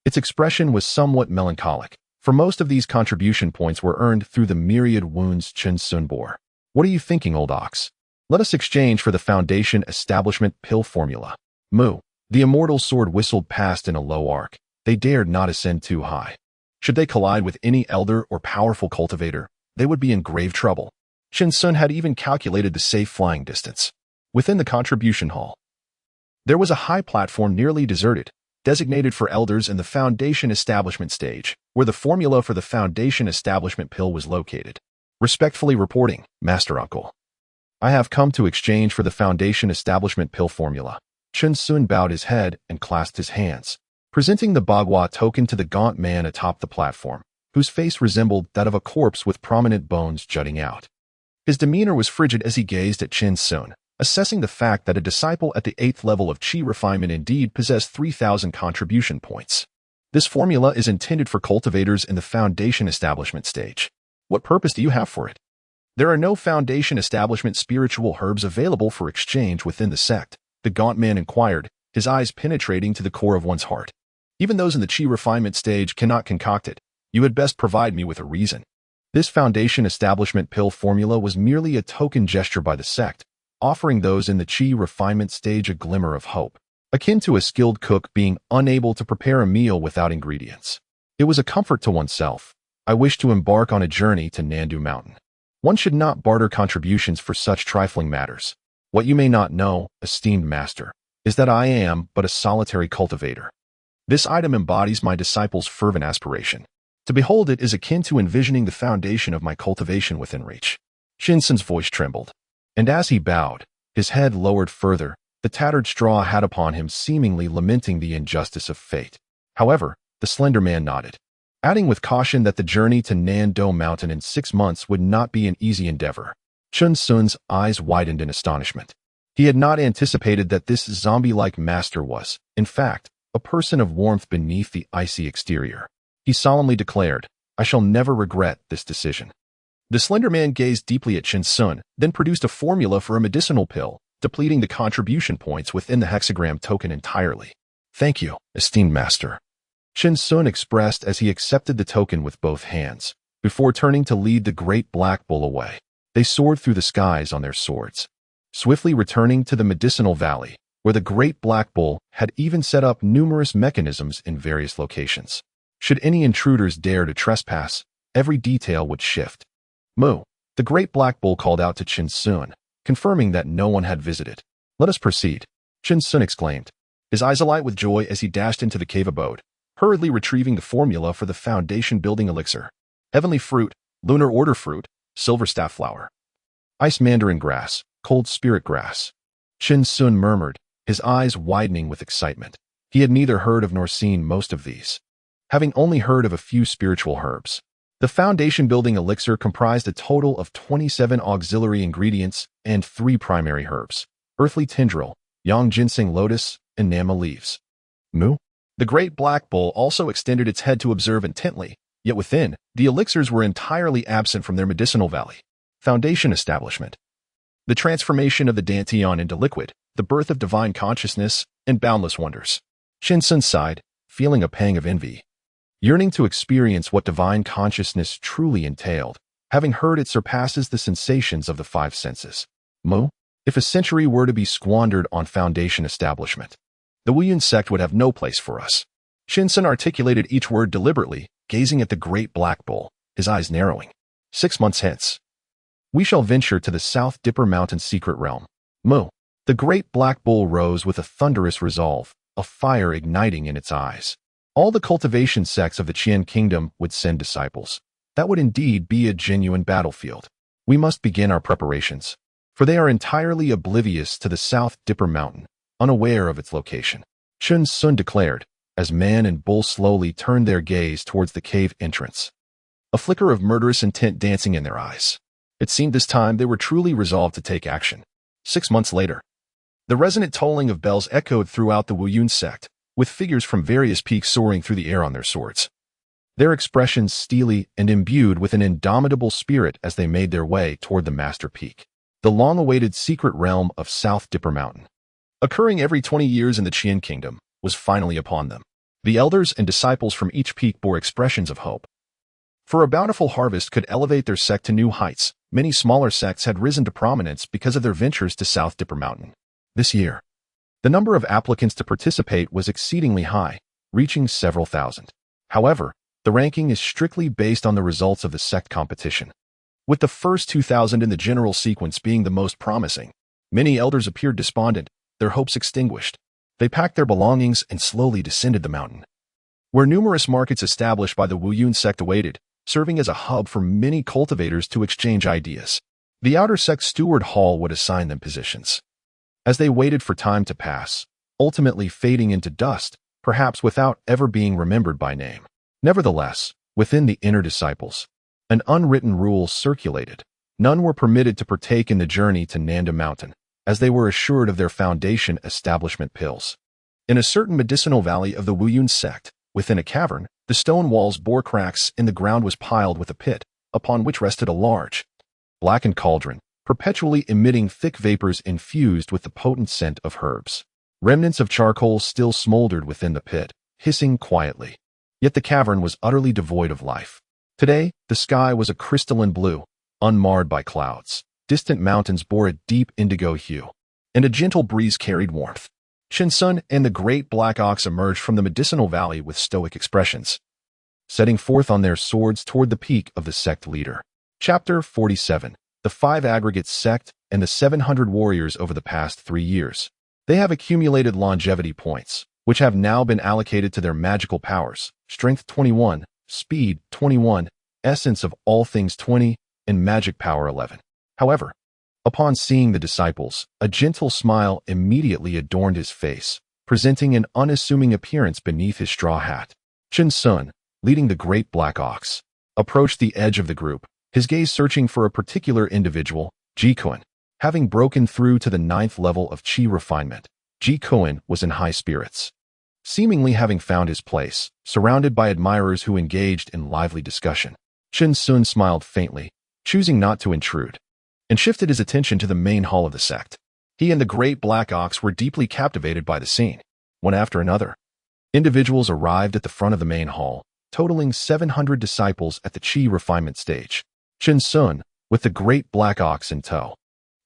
its expression was somewhat melancholic, for most of these contribution points were earned through the myriad wounds Chen Sun bore. "What are you thinking, Old Ox? Let us exchange for the Foundation Establishment Pill Formula." Moo. The Immortal sword whistled past in a low arc. They dared not ascend too high. Should they collide with any elder or powerful cultivator, they would be in grave trouble. Chen Sun had even calculated the safe flying distance. Within the contribution hall, there was a high platform nearly deserted, designated for elders in the Foundation Establishment stage, where the formula for the Foundation Establishment pill was located. Respectfully reporting, Master Uncle. I have come to exchange for the Foundation Establishment pill formula. Chen Sun bowed his head and clasped his hands, presenting the Bagua token to the gaunt man atop the platform, whose face resembled that of a corpse with prominent bones jutting out. His demeanor was frigid as he gazed at Chen Sun, assessing the fact that a disciple at the 8th level of Qi refinement indeed possessed 3,000 contribution points. This formula is intended for cultivators in the Foundation Establishment stage. What purpose do you have for it? There are no Foundation Establishment spiritual herbs available for exchange within the sect, the gaunt man inquired, his eyes penetrating to the core of one's heart. Even those in the Qi refinement stage cannot concoct it. You had best provide me with a reason. This Foundation Establishment pill formula was merely a token gesture by the sect, offering those in the Qi refinement stage a glimmer of hope, akin to a skilled cook being unable to prepare a meal without ingredients. It was a comfort to oneself. I wish to embark on a journey to Nandu Mountain. One should not barter contributions for such trifling matters. What you may not know, esteemed master, is that I am but a solitary cultivator. This item embodies my disciple's fervent aspiration. To behold it is akin to envisioning the foundation of my cultivation within reach. Chen Sun's voice trembled, and as he bowed, his head lowered further, the tattered straw hat upon him seemingly lamenting the injustice of fate. However, the slender man nodded, adding with caution that the journey to Nandu Mountain in 6 months would not be an easy endeavor. Chen Sun's eyes widened in astonishment. He had not anticipated that this zombie-like master was, in fact, a person of warmth beneath the icy exterior. He solemnly declared, "I shall never regret this decision." The slender man gazed deeply at Chen Sun, then produced a formula for a medicinal pill, depleting the contribution points within the hexagram token entirely. "Thank you, esteemed master," Chen Sun expressed as he accepted the token with both hands, before turning to lead the great black bull away. They soared through the skies on their swords, swiftly returning to the medicinal valley, where the great black bull had even set up numerous mechanisms in various locations. Should any intruders dare to trespass, every detail would shift. "Moo," the great black bull called out to Chen Sun, confirming that no one had visited. "Let us proceed," Chen Sun exclaimed, his eyes alight with joy as he dashed into the cave abode, hurriedly retrieving the formula for the foundation building elixir. Heavenly fruit, lunar order fruit, silver staff flower, ice mandarin grass, cold spirit grass. Chen Sun murmured, his eyes widening with excitement. He had neither heard of nor seen most of these, having only heard of a few spiritual herbs. The foundation building elixir comprised a total of 27 auxiliary ingredients and 3 primary herbs: earthly tendril, yang ginseng lotus, and nama leaves. Moo? The great black bull also extended its head to observe intently, yet within, the elixirs were entirely absent from their medicinal valley. Foundation establishment. The transformation of the Dantian into liquid, the birth of divine consciousness, and boundless wonders. Chen Sun sighed, feeling a pang of envy, yearning to experience what divine consciousness truly entailed, having heard it surpasses the sensations of the 5 senses. Moo? If a century were to be squandered on foundation establishment, the Wuyun sect would have no place for us. Chen Sun articulated each word deliberately, gazing at the great black bull, his eyes narrowing. 6 months hence, we shall venture to the South Dipper Mountain secret realm. Moo. The great black bull rose with a thunderous resolve, a fire igniting in its eyes. All the cultivation sects of the Qian kingdom would send disciples. That would indeed be a genuine battlefield. We must begin our preparations, for they are entirely oblivious to the South Dipper Mountain, unaware of its location. Chen Sun declared, as man and bull slowly turned their gaze towards the cave entrance, a flicker of murderous intent dancing in their eyes. It seemed this time they were truly resolved to take action. 6 months later, The resonant tolling of bells echoed throughout the Wuyun sect, with figures from various peaks soaring through the air on their swords. Their expressions steely and imbued with an indomitable spirit as they made their way toward the Master Peak, the long-awaited secret realm of South Dipper Mountain. Occurring every 20 years in the Qian Kingdom, was finally upon them. The elders and disciples from each peak bore expressions of hope. For a bountiful harvest could elevate their sect to new heights, many smaller sects had risen to prominence because of their ventures to South Dipper Mountain. This year, the number of applicants to participate was exceedingly high, reaching several thousand. However, the ranking is strictly based on the results of the sect competition. With the first 2,000 in the general sequence being the most promising, many elders appeared despondent, their hopes extinguished. They packed their belongings and slowly descended the mountain, where numerous markets established by the Wuyun sect awaited, serving as a hub for many cultivators to exchange ideas. The outer sect steward hall would assign them positions. As they waited for time to pass, ultimately fading into dust, perhaps without ever being remembered by name. Nevertheless, within the inner disciples, an unwritten rule circulated. None were permitted to partake in the journey to Nanda Mountain, as they were assured of their foundation establishment pills. In a certain medicinal valley of the Wuyun sect, within a cavern, the stone walls bore cracks and the ground was piled with a pit, upon which rested a large, blackened cauldron, perpetually emitting thick vapors infused with the potent scent of herbs. Remnants of charcoal still smoldered within the pit, hissing quietly. Yet the cavern was utterly devoid of life. Today, the sky was a crystalline blue, unmarred by clouds. Distant mountains bore a deep indigo hue, and a gentle breeze carried warmth. Shinsun and the great black ox emerged from the medicinal valley with stoic expressions, setting forth on their swords toward the peak of the sect leader. Chapter 47. The 5 aggregate sect and the 700 warriors over the past 3 years. They have accumulated longevity points, which have now been allocated to their magical powers, strength 21, speed 21, essence of all things 20, and magic power 11. However, upon seeing the disciples, a gentle smile immediately adorned his face, presenting an unassuming appearance beneath his straw hat. Shinsun, leading the great black ox, approached the edge of the group, his gaze searching for a particular individual, Ji Kun. Having broken through to the 9th level of Qi refinement, Ji Kun was in high spirits. Seemingly having found his place, surrounded by admirers who engaged in lively discussion, Shinsun smiled faintly, choosing not to intrude, and shifted his attention to the main hall of the sect. He and the great black ox were deeply captivated by the scene. One after another, individuals arrived at the front of the main hall, totaling 700 disciples at the Qi refinement stage. Shinsun, with the great black ox in tow,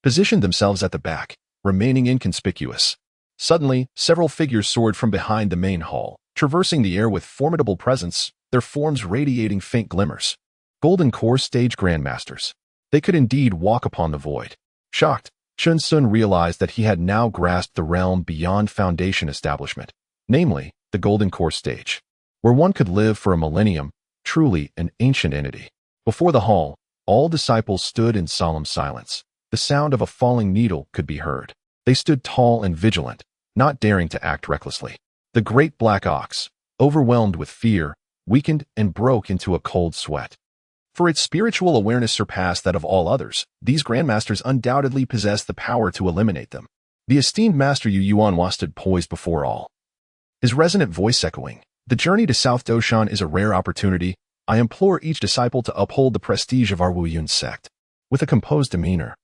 positioned themselves at the back, remaining inconspicuous. Suddenly, several figures soared from behind the main hall, traversing the air with formidable presence, their forms radiating faint glimmers. Golden Core stage grandmasters. They could indeed walk upon the void. Shocked, Shinsun realized that he had now grasped the realm beyond foundation establishment, namely, the Golden Core stage, where one could live for a millennium, truly an ancient entity. Before the hall, all disciples stood in solemn silence. The sound of a falling needle could be heard. They stood tall and vigilant, not daring to act recklessly. The great black ox, overwhelmed with fear, weakened and broke into a cold sweat. For its spiritual awareness surpassed that of all others, these grandmasters undoubtedly possessed the power to eliminate them. The esteemed Master Yu Yuanhua stood poised before all, his resonant voice echoing, "The journey to South Doshan is a rare opportunity. I implore each disciple to uphold the prestige of our Wuyun sect." With a composed demeanor,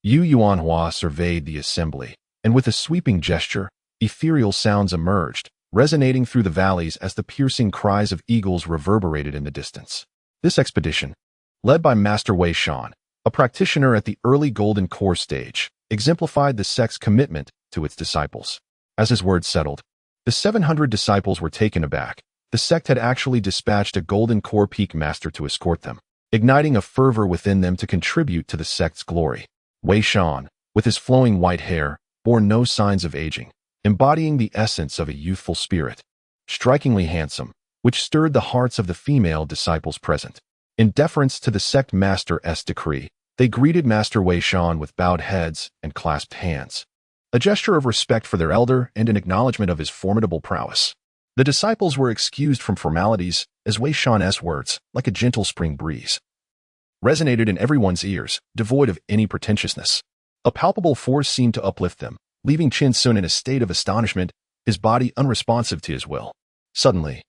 Yu Yuanhua surveyed the assembly, and with a sweeping gesture, ethereal sounds emerged, resonating through the valleys as the piercing cries of eagles reverberated in the distance. This expedition, led by Master Wei Shan, a practitioner at the early Golden Core stage, exemplified the sect's commitment to its disciples. As his words settled, the 700 disciples were taken aback. The sect had actually dispatched a Golden Core Peak Master to escort them, igniting a fervor within them to contribute to the sect's glory. Wei Shan, with his flowing white hair, bore no signs of aging, embodying the essence of a youthful spirit. Strikingly handsome, which stirred the hearts of the female disciples present. In deference to the sect master's decree, they greeted Master Wei Shan with bowed heads and clasped hands, a gesture of respect for their elder and an acknowledgement of his formidable prowess. The disciples were excused from formalities as Wei Shan's words, like a gentle spring breeze, resonated in everyone's ears, devoid of any pretentiousness. A palpable force seemed to uplift them, leaving Qin Sun in a state of astonishment, his body unresponsive to his will. Suddenly,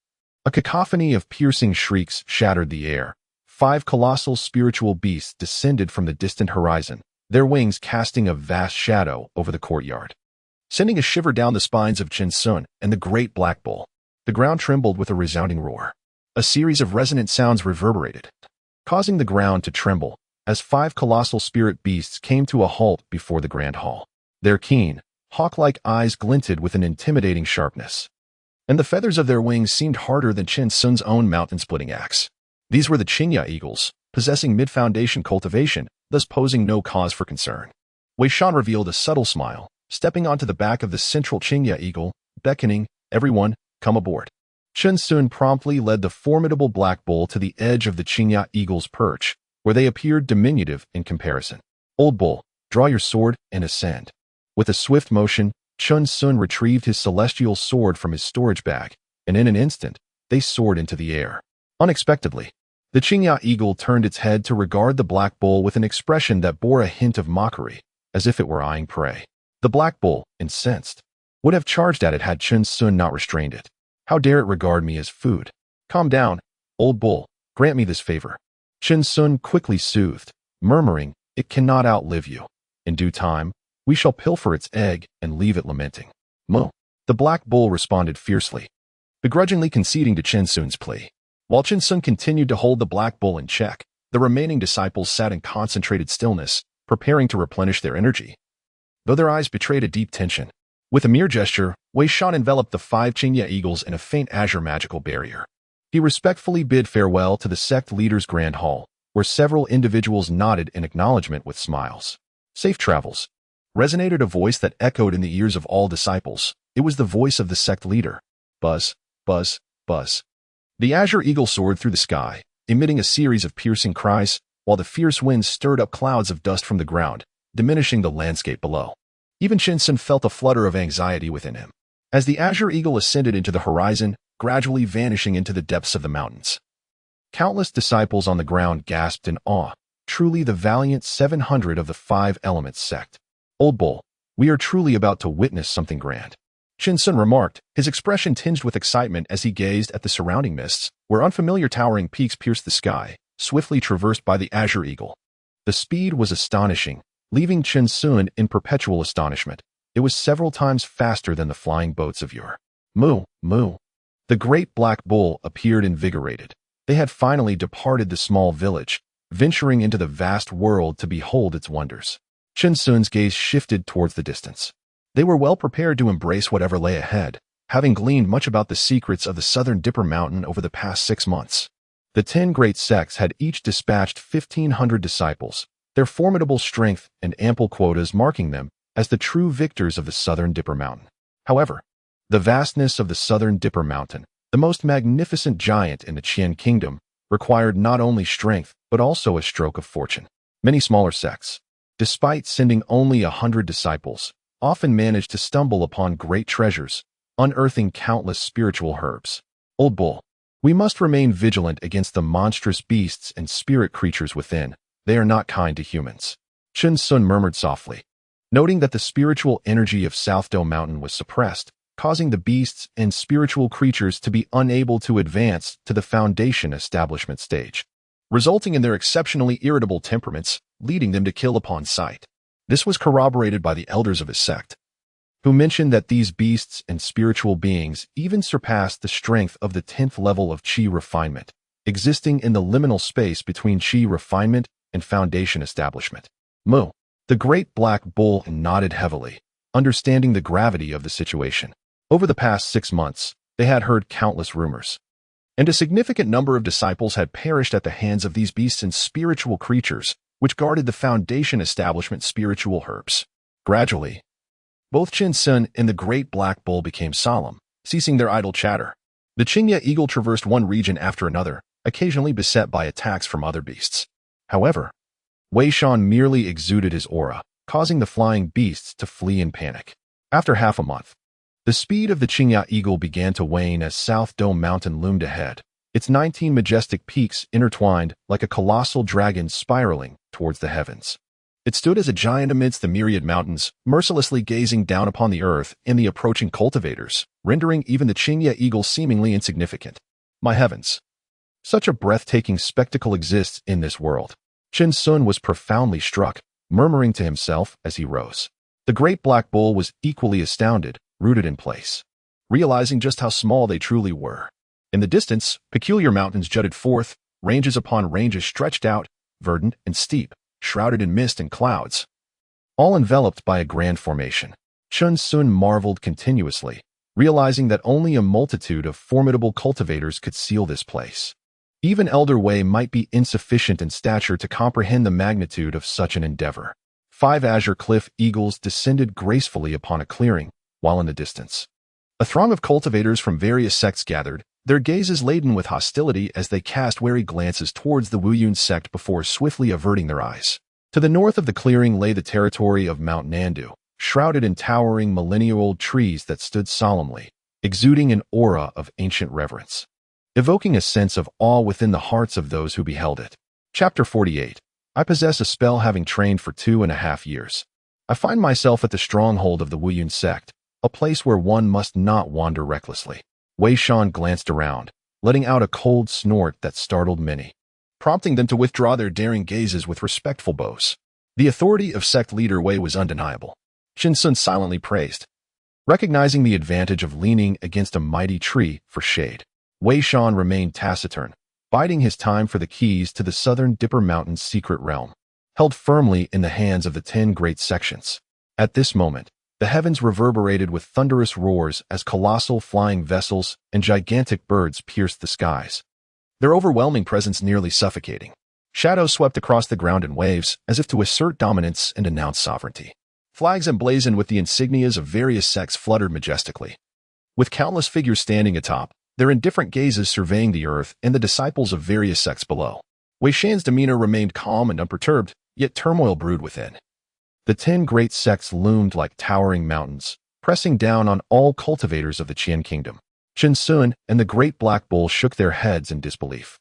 a cacophony of piercing shrieks shattered the air. 5 colossal spiritual beasts descended from the distant horizon, their wings casting a vast shadow over the courtyard, sending a shiver down the spines of Qin Sun and the great black bull. The ground trembled with a resounding roar. A series of resonant sounds reverberated, causing the ground to tremble as 5 colossal spirit beasts came to a halt before the grand hall. Their keen, hawk-like eyes glinted with an intimidating sharpness, and the feathers of their wings seemed harder than Qin Sun's own mountain-splitting axe. These were the Qingya eagles, possessing mid-foundation cultivation, thus posing no cause for concern. Wei Shan revealed a subtle smile, stepping onto the back of the central Qingya eagle, beckoning, "Everyone, come aboard." Qin Sun promptly led the formidable black bull to the edge of the Qingya eagle's perch, where they appeared diminutive in comparison. "Old bull, draw your sword and ascend." With a swift motion, Qin Sun retrieved his celestial sword from his storage bag, and in an instant, they soared into the air. Unexpectedly, the Qingya eagle turned its head to regard the black bull with an expression that bore a hint of mockery, as if it were eyeing prey. The black bull, incensed, would have charged at it had Qin Sun not restrained it. "How dare it regard me as food? Calm down, old bull, grant me this favor." Qin Sun quickly soothed, murmuring, "It cannot outlive you. In due time, we shall pilfer its egg and leave it lamenting." "Moo." The black bull responded fiercely, begrudgingly conceding to Qin Sun's plea. While Qin Sun continued to hold the black bull in check, the remaining disciples sat in concentrated stillness, preparing to replenish their energy, though their eyes betrayed a deep tension. With a mere gesture, Wei Shan enveloped the 5 Qingya eagles in a faint azure magical barrier. He respectfully bid farewell to the sect leader's grand hall, where several individuals nodded in acknowledgement with smiles. "Safe travels," resonated a voice that echoed in the ears of all disciples. It was the voice of the sect leader. Buzz, buzz, buzz. The azure eagle soared through the sky, emitting a series of piercing cries, while the fierce winds stirred up clouds of dust from the ground, diminishing the landscape below. Even Qin Sun felt a flutter of anxiety within him, as the azure eagle ascended into the horizon, gradually vanishing into the depths of the mountains. Countless disciples on the ground gasped in awe. Truly the valiant 700 of the 5 Elements sect. "Old bull, we are truly about to witness something grand," Qin Sun remarked, his expression tinged with excitement as he gazed at the surrounding mists, where unfamiliar towering peaks pierced the sky, swiftly traversed by the azure eagle. The speed was astonishing, leaving Qin Sun in perpetual astonishment. It was several times faster than the flying boats of yore. "Moo, moo." The great black bull appeared invigorated. They had finally departed the small village, venturing into the vast world to behold its wonders. Qin Sun's gaze shifted towards the distance. They were well prepared to embrace whatever lay ahead, having gleaned much about the secrets of the Southern Dipper Mountain over the past 6 months. The 10 great sects had each dispatched 1,500 disciples, their formidable strength and ample quotas marking them as the true victors of the Southern Dipper Mountain. However, the vastness of the Southern Dipper Mountain, the most magnificent giant in the Qian Kingdom, required not only strength but also a stroke of fortune. Many smaller sects, despite sending only 100 disciples, often managed to stumble upon great treasures, unearthing countless spiritual herbs. "Old bull, we must remain vigilant against the monstrous beasts and spirit creatures within. They are not kind to humans," Qin Sun murmured softly, noting that the spiritual energy of South Dome Mountain was suppressed, causing the beasts and spiritual creatures to be unable to advance to the foundation establishment stage, resulting in their exceptionally irritable temperaments, leading them to kill upon sight. This was corroborated by the elders of his sect, who mentioned that these beasts and spiritual beings even surpassed the strength of the 10th level of Qi refinement, existing in the liminal space between Qi refinement and foundation establishment. "Moo." The great black bull nodded heavily, understanding the gravity of the situation. Over the past 6 months, they had heard countless rumors, and a significant number of disciples had perished at the hands of these beasts and spiritual creatures, which guarded the foundation establishment spiritual herbs. Gradually, both Qin Sun and the great black bull became solemn, ceasing their idle chatter. The Qingya eagle traversed one region after another, occasionally beset by attacks from other beasts. However, Wei Shan merely exuded his aura, causing the flying beasts to flee in panic. After half a month, the speed of the Qingya eagle began to wane as South Dome Mountain loomed ahead, its 19 majestic peaks intertwined like a colossal dragon spiraling towards the heavens. It stood as a giant amidst the myriad mountains, mercilessly gazing down upon the earth and the approaching cultivators, rendering even the Qingye eagle seemingly insignificant. My heavens! Such a breathtaking spectacle exists in this world. Qin Sun was profoundly struck, murmuring to himself as he rose. The great black bull was equally astounded, rooted in place, realizing just how small they truly were. In the distance, peculiar mountains jutted forth, ranges upon ranges stretched out, verdant and steep, shrouded in mist and clouds, all enveloped by a grand formation. Qin Sun marveled continuously, realizing that only a multitude of formidable cultivators could seal this place. Even Elder Wei might be insufficient in stature to comprehend the magnitude of such an endeavor. 5 azure cliff eagles descended gracefully upon a clearing, while in the distance, a throng of cultivators from various sects gathered, their gazes laden with hostility as they cast wary glances towards the Wuyun sect before swiftly averting their eyes. To the north of the clearing lay the territory of Mount Nandu, shrouded in towering millennia-old trees that stood solemnly, exuding an aura of ancient reverence, evoking a sense of awe within the hearts of those who beheld it. Chapter 48. I possess a spell having trained for 2.5 years. I find myself at the stronghold of the Wuyun sect, a place where one must not wander recklessly. Wei Shan glanced around, letting out a cold snort that startled many, prompting them to withdraw their daring gazes with respectful bows. The authority of sect leader Wei was undeniable. Qin Sun silently praised, recognizing the advantage of leaning against a mighty tree for shade. Wei Shan remained taciturn, biding his time for the keys to the southern Dipper Mountain's secret realm, held firmly in the hands of the 10 great sections. At this moment, the heavens reverberated with thunderous roars as colossal flying vessels and gigantic birds pierced the skies, their overwhelming presence nearly suffocating. Shadows swept across the ground in waves, as if to assert dominance and announce sovereignty. Flags emblazoned with the insignias of various sects fluttered majestically, with countless figures standing atop, their indifferent gazes surveying the earth and the disciples of various sects below. Wei Shan's demeanor remained calm and unperturbed, yet turmoil brewed within. The 10 great sects loomed like towering mountains, pressing down on all cultivators of the Qian kingdom. Qin Sun and the great black bull shook their heads in disbelief,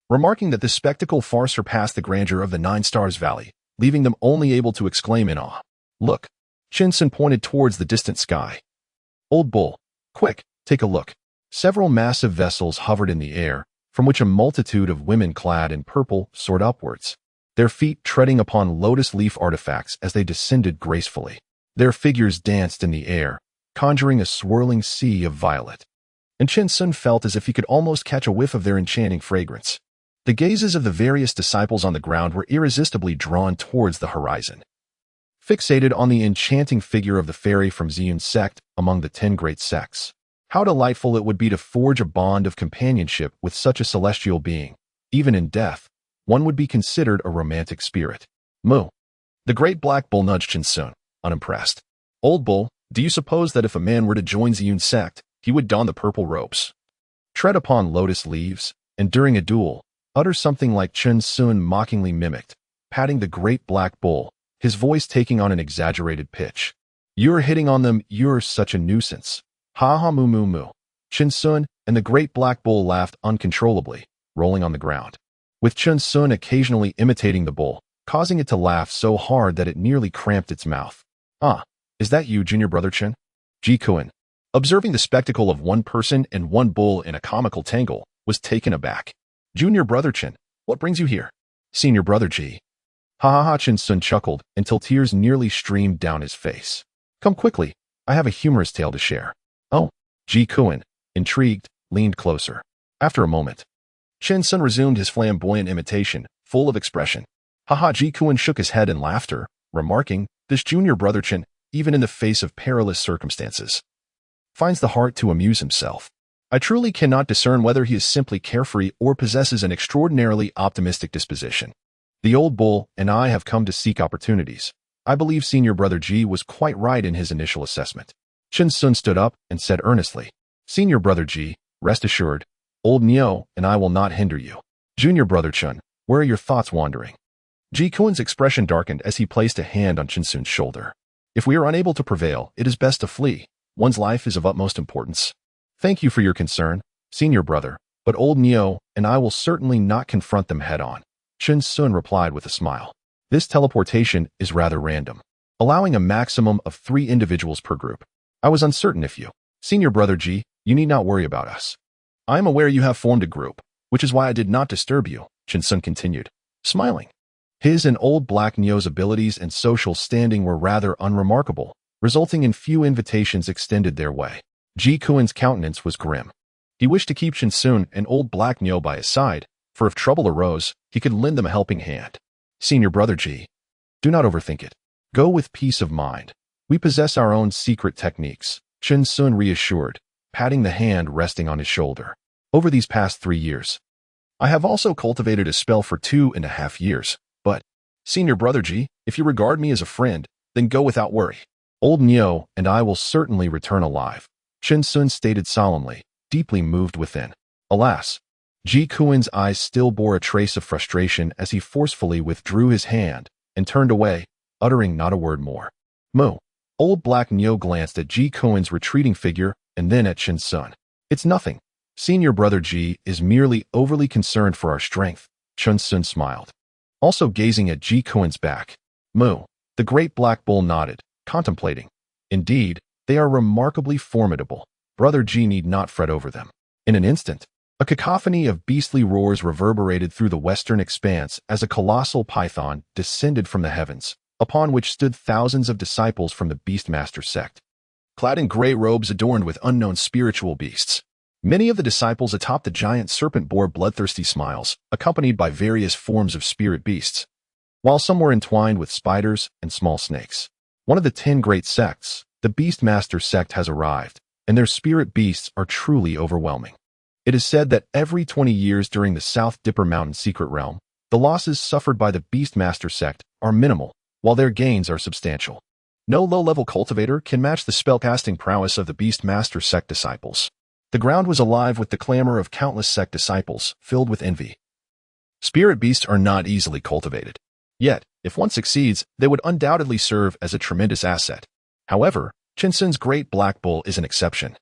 remarking that this spectacle far surpassed the grandeur of the 9 Stars Valley, leaving them only able to exclaim in awe. Look! Qin Sun pointed towards the distant sky. Old bull, quick, take a look. Several massive vessels hovered in the air, from which a multitude of women clad in purple soared upwards, their feet treading upon lotus leaf artifacts as they descended gracefully. Their figures danced in the air, conjuring a swirling sea of violet, and Qin Sun felt as if he could almost catch a whiff of their enchanting fragrance. The gazes of the various disciples on the ground were irresistibly drawn towards the horizon, fixated on the enchanting figure of the fairy from Ziyun's sect among the 10 great sects. How delightful it would be to forge a bond of companionship with such a celestial being. Even in death, one would be considered a romantic spirit. Moo. The great black bull nudged Qin Sun, unimpressed. Old bull, do you suppose that if a man were to join Ziyun's sect, he would don the purple robes, tread upon lotus leaves, and during a duel, utter something like Qin Sun mockingly mimicked, patting the great black bull, his voice taking on an exaggerated pitch. You're hitting on them, you're such a nuisance. Ha ha moo moo moo. Qin Sun and the great black bull laughed uncontrollably, rolling on the ground, with Qin Sun occasionally imitating the bull, causing it to laugh so hard that it nearly cramped its mouth. Ah, is that you, junior brother Qin? Ji Kuan, observing the spectacle of one person and one bull in a comical tangle, was taken aback. Junior brother Qin, what brings you here? Senior brother Ji. Ha ha ha. Qin Sun chuckled until tears nearly streamed down his face. Come quickly, I have a humorous tale to share. Oh, Ji Kuan, intrigued, leaned closer. After a moment, Qin Sun resumed his flamboyant imitation, full of expression. Haha. Ji Kuan shook his head in laughter, remarking, this junior brother Qin, even in the face of perilous circumstances, finds the heart to amuse himself. I truly cannot discern whether he is simply carefree or possesses an extraordinarily optimistic disposition. The old bull and I have come to seek opportunities. I believe senior brother Ji was quite right in his initial assessment. Qin Sun stood up and said earnestly, Senior brother Ji, rest assured, old Nio and I will not hinder you. Junior brother Qin, where are your thoughts wandering? Ji Kuan's expression darkened as he placed a hand on Qin Sun's shoulder. If we are unable to prevail, it is best to flee. One's life is of utmost importance. Thank you for your concern, senior brother, but old Nio and I will certainly not confront them head-on. Qin Sun replied with a smile. This teleportation is rather random, allowing a maximum of 3 individuals per group. I was uncertain if you, Senior Brother G, you need not worry about us. I am aware you have formed a group, which is why I did not disturb you, Shinsun continued, smiling. His and Old Black Nyo's abilities and social standing were rather unremarkable, resulting in few invitations extended their way. Ji Kuen's countenance was grim. He wished to keep Shinsun and Old Black Nyo by his side, for if trouble arose, he could lend them a helping hand. Senior Brother Ji, do not overthink it. Go with peace of mind. We possess our own secret techniques, Shinsun reassured, patting the hand resting on his shoulder. Over these past 3 years, I have also cultivated a spell for 2.5 years, but, Senior Brother Ji, if you regard me as a friend, then go without worry. Old Nyo and I will certainly return alive, Shinsun stated solemnly, deeply moved within. Alas, Ji Kuen's eyes still bore a trace of frustration as he forcefully withdrew his hand and turned away, uttering not a word more. Moo. Old Black Nyo glanced at Ji Kuen's retreating figure and then at Shinsun. It's nothing. Senior Brother Ji is merely overly concerned for our strength, Shinsun smiled. Also gazing at Ji Kuen's back. Moo. The great black bull nodded, contemplating. Indeed, they are remarkably formidable. Brother Ji need not fret over them. In an instant, a cacophony of beastly roars reverberated through the western expanse as a colossal python descended from the heavens, upon which stood thousands of disciples from the Beastmaster sect, clad in gray robes adorned with unknown spiritual beasts. Many of the disciples atop the giant serpent bore bloodthirsty smiles, accompanied by various forms of spirit beasts, while some were entwined with spiders and small snakes. One of the 10 great sects, the Beastmaster sect, has arrived, and their spirit beasts are truly overwhelming. It is said that every 20 years during the South Dipper Mountain secret realm, the losses suffered by the Beastmaster sect are minimal, while their gains are substantial. No low-level cultivator can match the spellcasting prowess of the Beastmaster sect disciples. The ground was alive with the clamor of countless sect disciples, filled with envy. Spirit beasts are not easily cultivated. Yet, if one succeeds, they would undoubtedly serve as a tremendous asset. However, Shinsun's great black bull is an exception.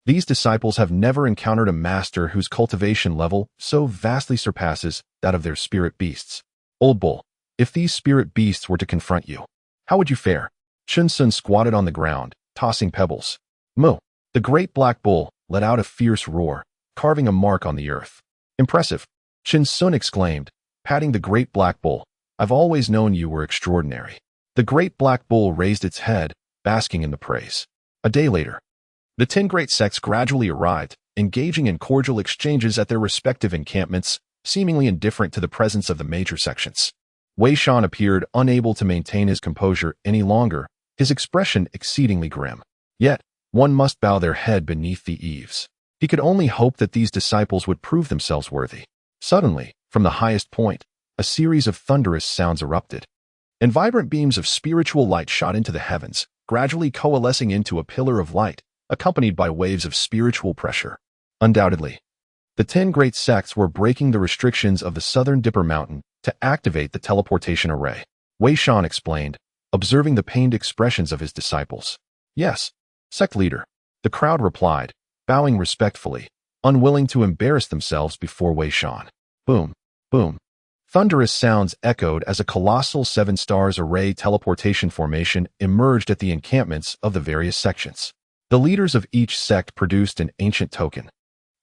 These disciples have never encountered a master whose cultivation level so vastly surpasses that of their spirit beasts. Old Bull, if these spirit beasts were to confront you, how would you fare? Shinsun squatted on the ground, tossing pebbles. Moo. The great black bull let out a fierce roar, carving a mark on the earth. Impressive, Shinsun exclaimed, patting the great black bull. I've always known you were extraordinary. The great black bull raised its head, basking in the praise. A day later, the 10 great sects gradually arrived, engaging in cordial exchanges at their respective encampments, seemingly indifferent to the presence of the major sections. Wei Shan appeared unable to maintain his composure any longer, his expression exceedingly grim. Yet, one must bow their head beneath the eaves. He could only hope that these disciples would prove themselves worthy. Suddenly, from the highest point, a series of thunderous sounds erupted, and vibrant beams of spiritual light shot into the heavens, gradually coalescing into a pillar of light, accompanied by waves of spiritual pressure. Undoubtedly, the 10 great sects were breaking the restrictions of the Southern Dipper Mountain to activate the teleportation array. Wei Shan explained, observing the pained expressions of his disciples. Yes, sect leader, the crowd replied, bowing respectfully, unwilling to embarrass themselves before Wei Shan. Boom, boom. Thunderous sounds echoed as a colossal 7 stars array teleportation formation emerged at the encampments of the various sections. The leaders of each sect produced an ancient token,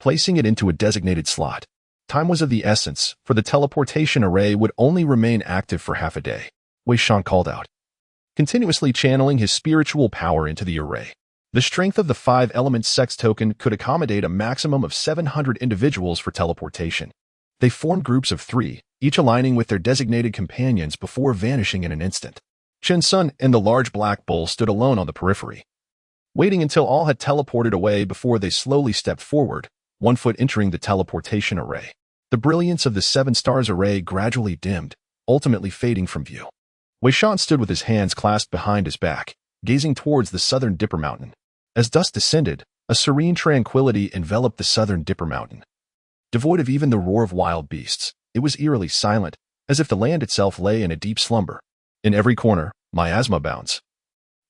placing it into a designated slot. Time was of the essence, for the teleportation array would only remain active for half a day. Wei Shan called out, continuously channeling his spiritual power into the array. The strength of the 5 element sects token could accommodate a maximum of 700 individuals for teleportation. They formed groups of 3, each aligning with their designated companions before vanishing in an instant. Shinsun and the large black bull stood alone on the periphery, waiting until all had teleported away before they slowly stepped forward, 1 foot entering the teleportation array. The brilliance of the 7 stars array gradually dimmed, ultimately fading from view. Wei Shan stood with his hands clasped behind his back, gazing towards the Southern Dipper Mountain. As dusk descended, a serene tranquility enveloped the Southern Dipper Mountain. Devoid of even the roar of wild beasts, it was eerily silent, as if the land itself lay in a deep slumber. In every corner, miasma abounds,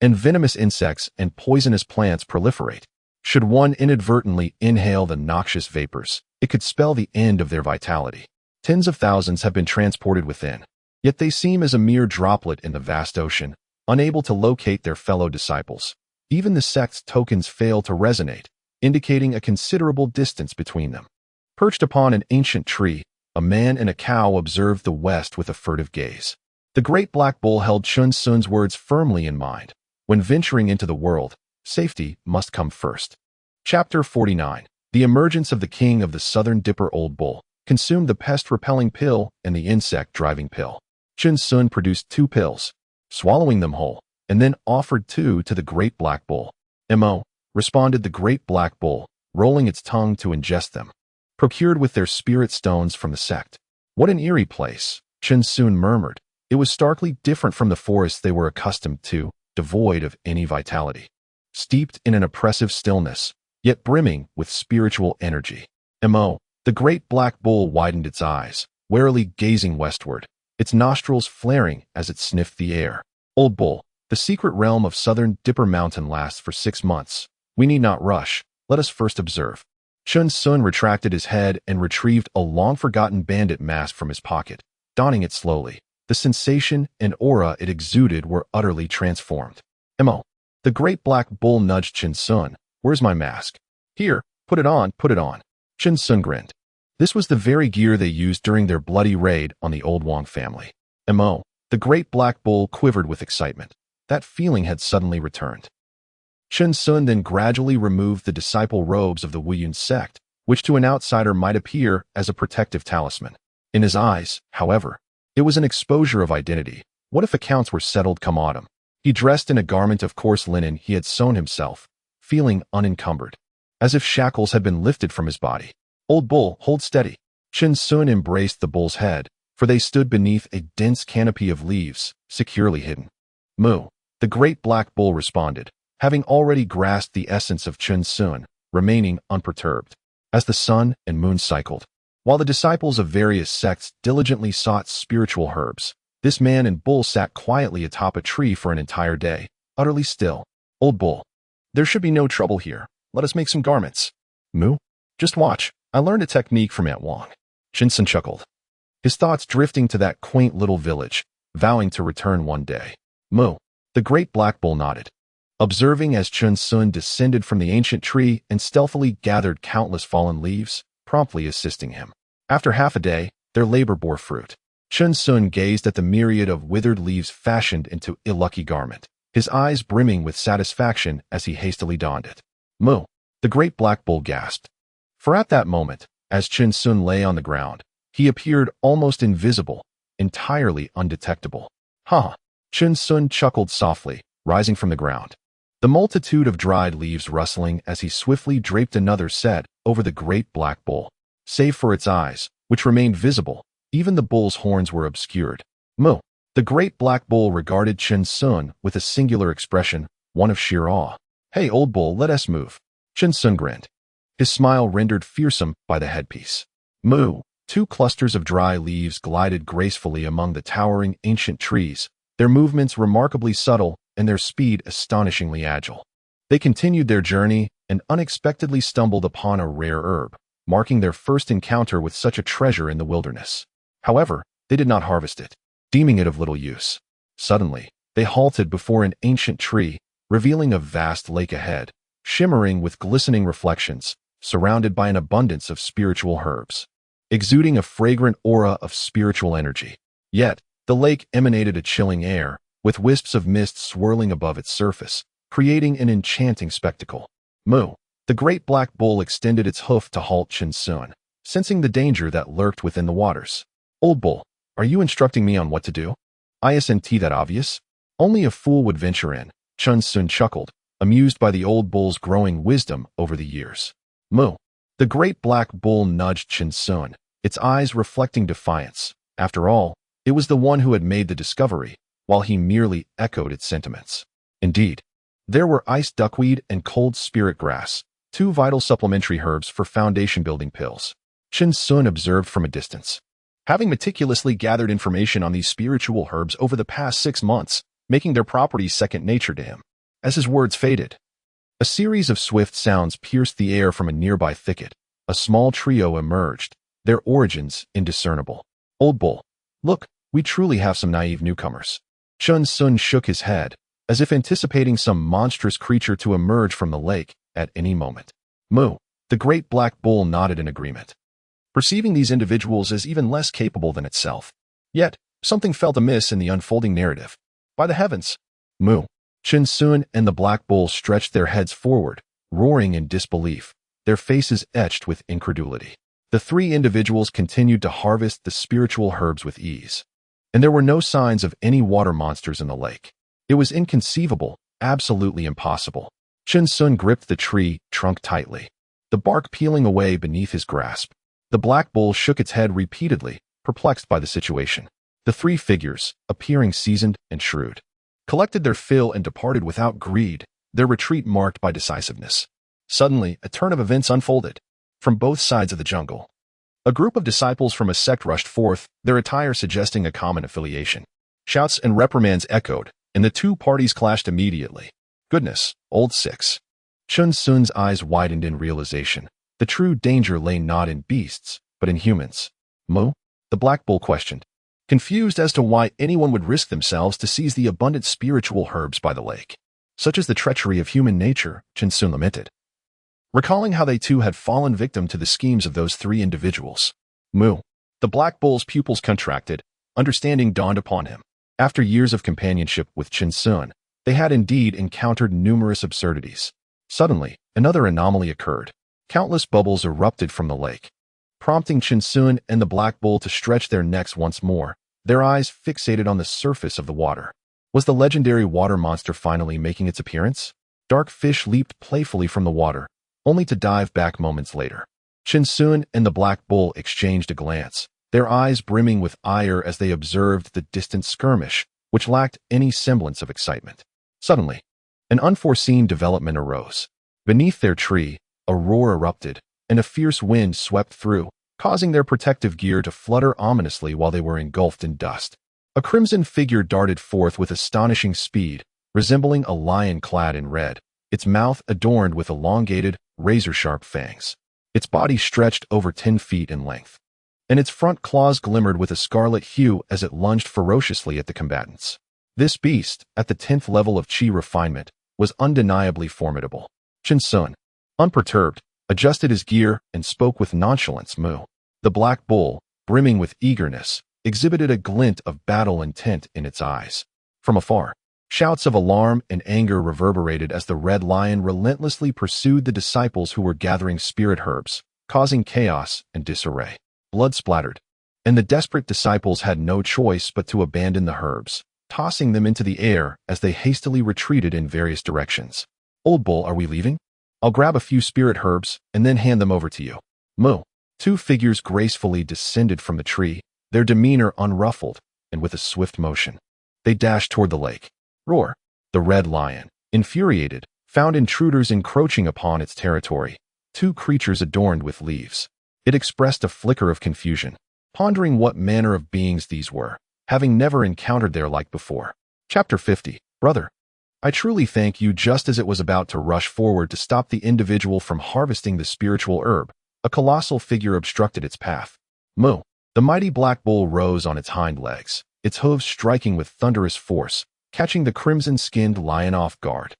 and venomous insects and poisonous plants proliferate. Should one inadvertently inhale the noxious vapors, it could spell the end of their vitality. Tens of thousands have been transported within, Yet they seem as a mere droplet in the vast ocean, unable to locate their fellow disciples. Even the sect's tokens fail to resonate, indicating a considerable distance between them. Perched upon an ancient tree, a man and a cow observed the west with a furtive gaze. The great black bull held Chun Sun's words firmly in mind. When venturing into the world, safety must come first. Chapter 49. The emergence of the king of the southern dipper old bull consumed the pest-repelling pill and the insect-driving pill. Chun Sun produced 2 pills, swallowing them whole, and then offered 2 to the great black bull. "Mo," responded the great black bull, rolling its tongue to ingest them. "Procured with their spirit stones from the sect." "What an eerie place," Chun Sun murmured. It was starkly different from the forest they were accustomed to, devoid of any vitality. Steeped in an oppressive stillness, yet brimming with spiritual energy. "Mo," the great black bull widened its eyes, warily gazing westward, its nostrils flaring as it sniffed the air. "Old bull, the secret realm of southern Dipper Mountain lasts for 6 months. We need not rush. Let us first observe." Chun Sun retracted his head and retrieved a long-forgotten bandit mask from his pocket, donning it slowly. The sensation and aura it exuded were utterly transformed. "Mo," the great black bull nudged Chun Sun. "Where's my mask?" "Here, put it on, put it on." Chun Sun grinned. This was the very gear they used during their bloody raid on the old Wang family. "Mo," the great black bull quivered with excitement. That feeling had suddenly returned. Chun Sun then gradually removed the disciple robes of the Wuyun sect, which to an outsider might appear as a protective talisman. In his eyes, however, it was an exposure of identity. What if accounts were settled come autumn? He dressed in a garment of coarse linen he had sewn himself, feeling unencumbered, as if shackles had been lifted from his body. "Old bull, hold steady." Chun Sun embraced the bull's head, for they stood beneath a dense canopy of leaves, securely hidden. "Moo," the great black bull responded, having already grasped the essence of Chun Sun, remaining unperturbed. As the sun and moon cycled, while the disciples of various sects diligently sought spiritual herbs, this man and bull sat quietly atop a tree for an entire day, utterly still. "Old bull, there should be no trouble here. Let us make some garments." "Moo, just watch. I learned a technique from Aunt Wang." Chun Sun chuckled, his thoughts drifting to that quaint little village, vowing to return one day. "Moo," the great black bull nodded, observing as Chun Sun descended from the ancient tree and stealthily gathered countless fallen leaves, promptly assisting him. After half a day, their labor bore fruit. Chun Sun gazed at the myriad of withered leaves fashioned into a lucky garment, his eyes brimming with satisfaction as he hastily donned it. "Moo," the great black bull gasped. For at that moment, as Chun Sun lay on the ground, he appeared almost invisible, entirely undetectable. "Huh." Chun Sun chuckled softly, rising from the ground. The multitude of dried leaves rustling as he swiftly draped another set over the great black bull. Save for its eyes, which remained visible, even the bull's horns were obscured. "Moo." The great black bull regarded Chun Sun with a singular expression, one of sheer awe. "Hey, old bull, let us move." Chun Sun grinned, his smile rendered fearsome by the headpiece. "Moo." 2 clusters of dry leaves glided gracefully among the towering ancient trees, their movements remarkably subtle and their speed astonishingly agile. They continued their journey and unexpectedly stumbled upon a rare herb, marking their first encounter with such a treasure in the wilderness. However, they did not harvest it, deeming it of little use. Suddenly, they halted before an ancient tree, revealing a vast lake ahead, shimmering with glistening reflections, surrounded by an abundance of spiritual herbs, exuding a fragrant aura of spiritual energy. Yet, the lake emanated a chilling air, with wisps of mist swirling above its surface, creating an enchanting spectacle. "Moo." The great black bull extended its hoof to halt Chun Sun, sensing the danger that lurked within the waters. "Old bull, are you instructing me on what to do? Isn't that obvious? Only a fool would venture in." Chun Sun chuckled, amused by the old bull's growing wisdom over the years. "Moo." The great black bull nudged Chun Sun, its eyes reflecting defiance. After all, it was the one who had made the discovery, while he merely echoed its sentiments. Indeed, there were iced duckweed and cold spirit grass, 2 vital supplementary herbs for foundation-building pills. Chun Sun observed from a distance, having meticulously gathered information on these spiritual herbs over the past 6 months, making their properties second nature to him. As his words faded, a series of swift sounds pierced the air from a nearby thicket. A small trio emerged, their origins indiscernible. "Old bull, look," We truly have some naive newcomers. Chun Sun shook his head, as if anticipating some monstrous creature to emerge from the lake at any moment. Moo. The great black bull nodded in agreement, perceiving these individuals as even less capable than itself. Yet, something felt amiss in the unfolding narrative. By the heavens! Moo. Chun Sun and the black bull stretched their heads forward, roaring in disbelief, their faces etched with incredulity. The three individuals continued to harvest the spiritual herbs with ease, and there were no signs of any water monsters in the lake. It was inconceivable, absolutely impossible. Chun Sun gripped the tree trunk tightly, the bark peeling away beneath his grasp. The black bull shook its head repeatedly, perplexed by the situation. The three figures, appearing seasoned and shrewd, collected their fill and departed without greed, their retreat marked by decisiveness. Suddenly, a turn of events unfolded. From both sides of the jungle, a group of disciples from a sect rushed forth, their attire suggesting a common affiliation. Shouts and reprimands echoed, and the two parties clashed immediately. Goodness, old six. Chun Sun's eyes widened in realization. The true danger lay not in beasts, but in humans. Moo? The black bull questioned, confused as to why anyone would risk themselves to seize the abundant spiritual herbs by the lake. Such is the treachery of human nature, Chun Sun lamented, recalling how they too had fallen victim to the schemes of those three individuals. Moo. The black bull's pupils contracted, understanding dawned upon him. After years of companionship with Chun Sun, they had indeed encountered numerous absurdities. Suddenly, another anomaly occurred. Countless bubbles erupted from the lake, prompting Chun Sun and the black bull to stretch their necks once more, their eyes fixated on the surface of the water. Was the legendary water monster finally making its appearance? Dark fish leaped playfully from the water, only to dive back moments later. Chun Sun and the black bull exchanged a glance, their eyes brimming with ire as they observed the distant skirmish, which lacked any semblance of excitement. Suddenly, an unforeseen development arose. Beneath their tree, a roar erupted, and a fierce wind swept through, causing their protective gear to flutter ominously while they were engulfed in dust. A crimson figure darted forth with astonishing speed, resembling a lion clad in red, its mouth adorned with elongated, razor-sharp fangs. Its body stretched over 10 feet in length, and its front claws glimmered with a scarlet hue as it lunged ferociously at the combatants. This beast, at the 10th level of chi refinement, was undeniably formidable. Chun Sun, unperturbed, adjusted his gear and spoke with nonchalance. Moo. The black bull, brimming with eagerness, exhibited a glint of battle intent in its eyes. From afar, shouts of alarm and anger reverberated as the red lion relentlessly pursued the disciples who were gathering spirit herbs, causing chaos and disarray. Blood splattered, and the desperate disciples had no choice but to abandon the herbs, tossing them into the air as they hastily retreated in various directions. Old bull, are we leaving? I'll grab a few spirit herbs and then hand them over to you. Moo. Two figures gracefully descended from the tree, their demeanor unruffled, and with a swift motion, they dashed toward the lake. Roar. The red lion, infuriated, found intruders encroaching upon its territory, two creatures adorned with leaves. It expressed a flicker of confusion, pondering what manner of beings these were, having never encountered their like before. Chapter 50. Brother, I truly thank you. Just as it was about to rush forward to stop the individual from harvesting the spiritual herb, a colossal figure obstructed its path. Moo. The mighty black bull rose on its hind legs, its hooves striking with thunderous force, catching the crimson-skinned lion off guard.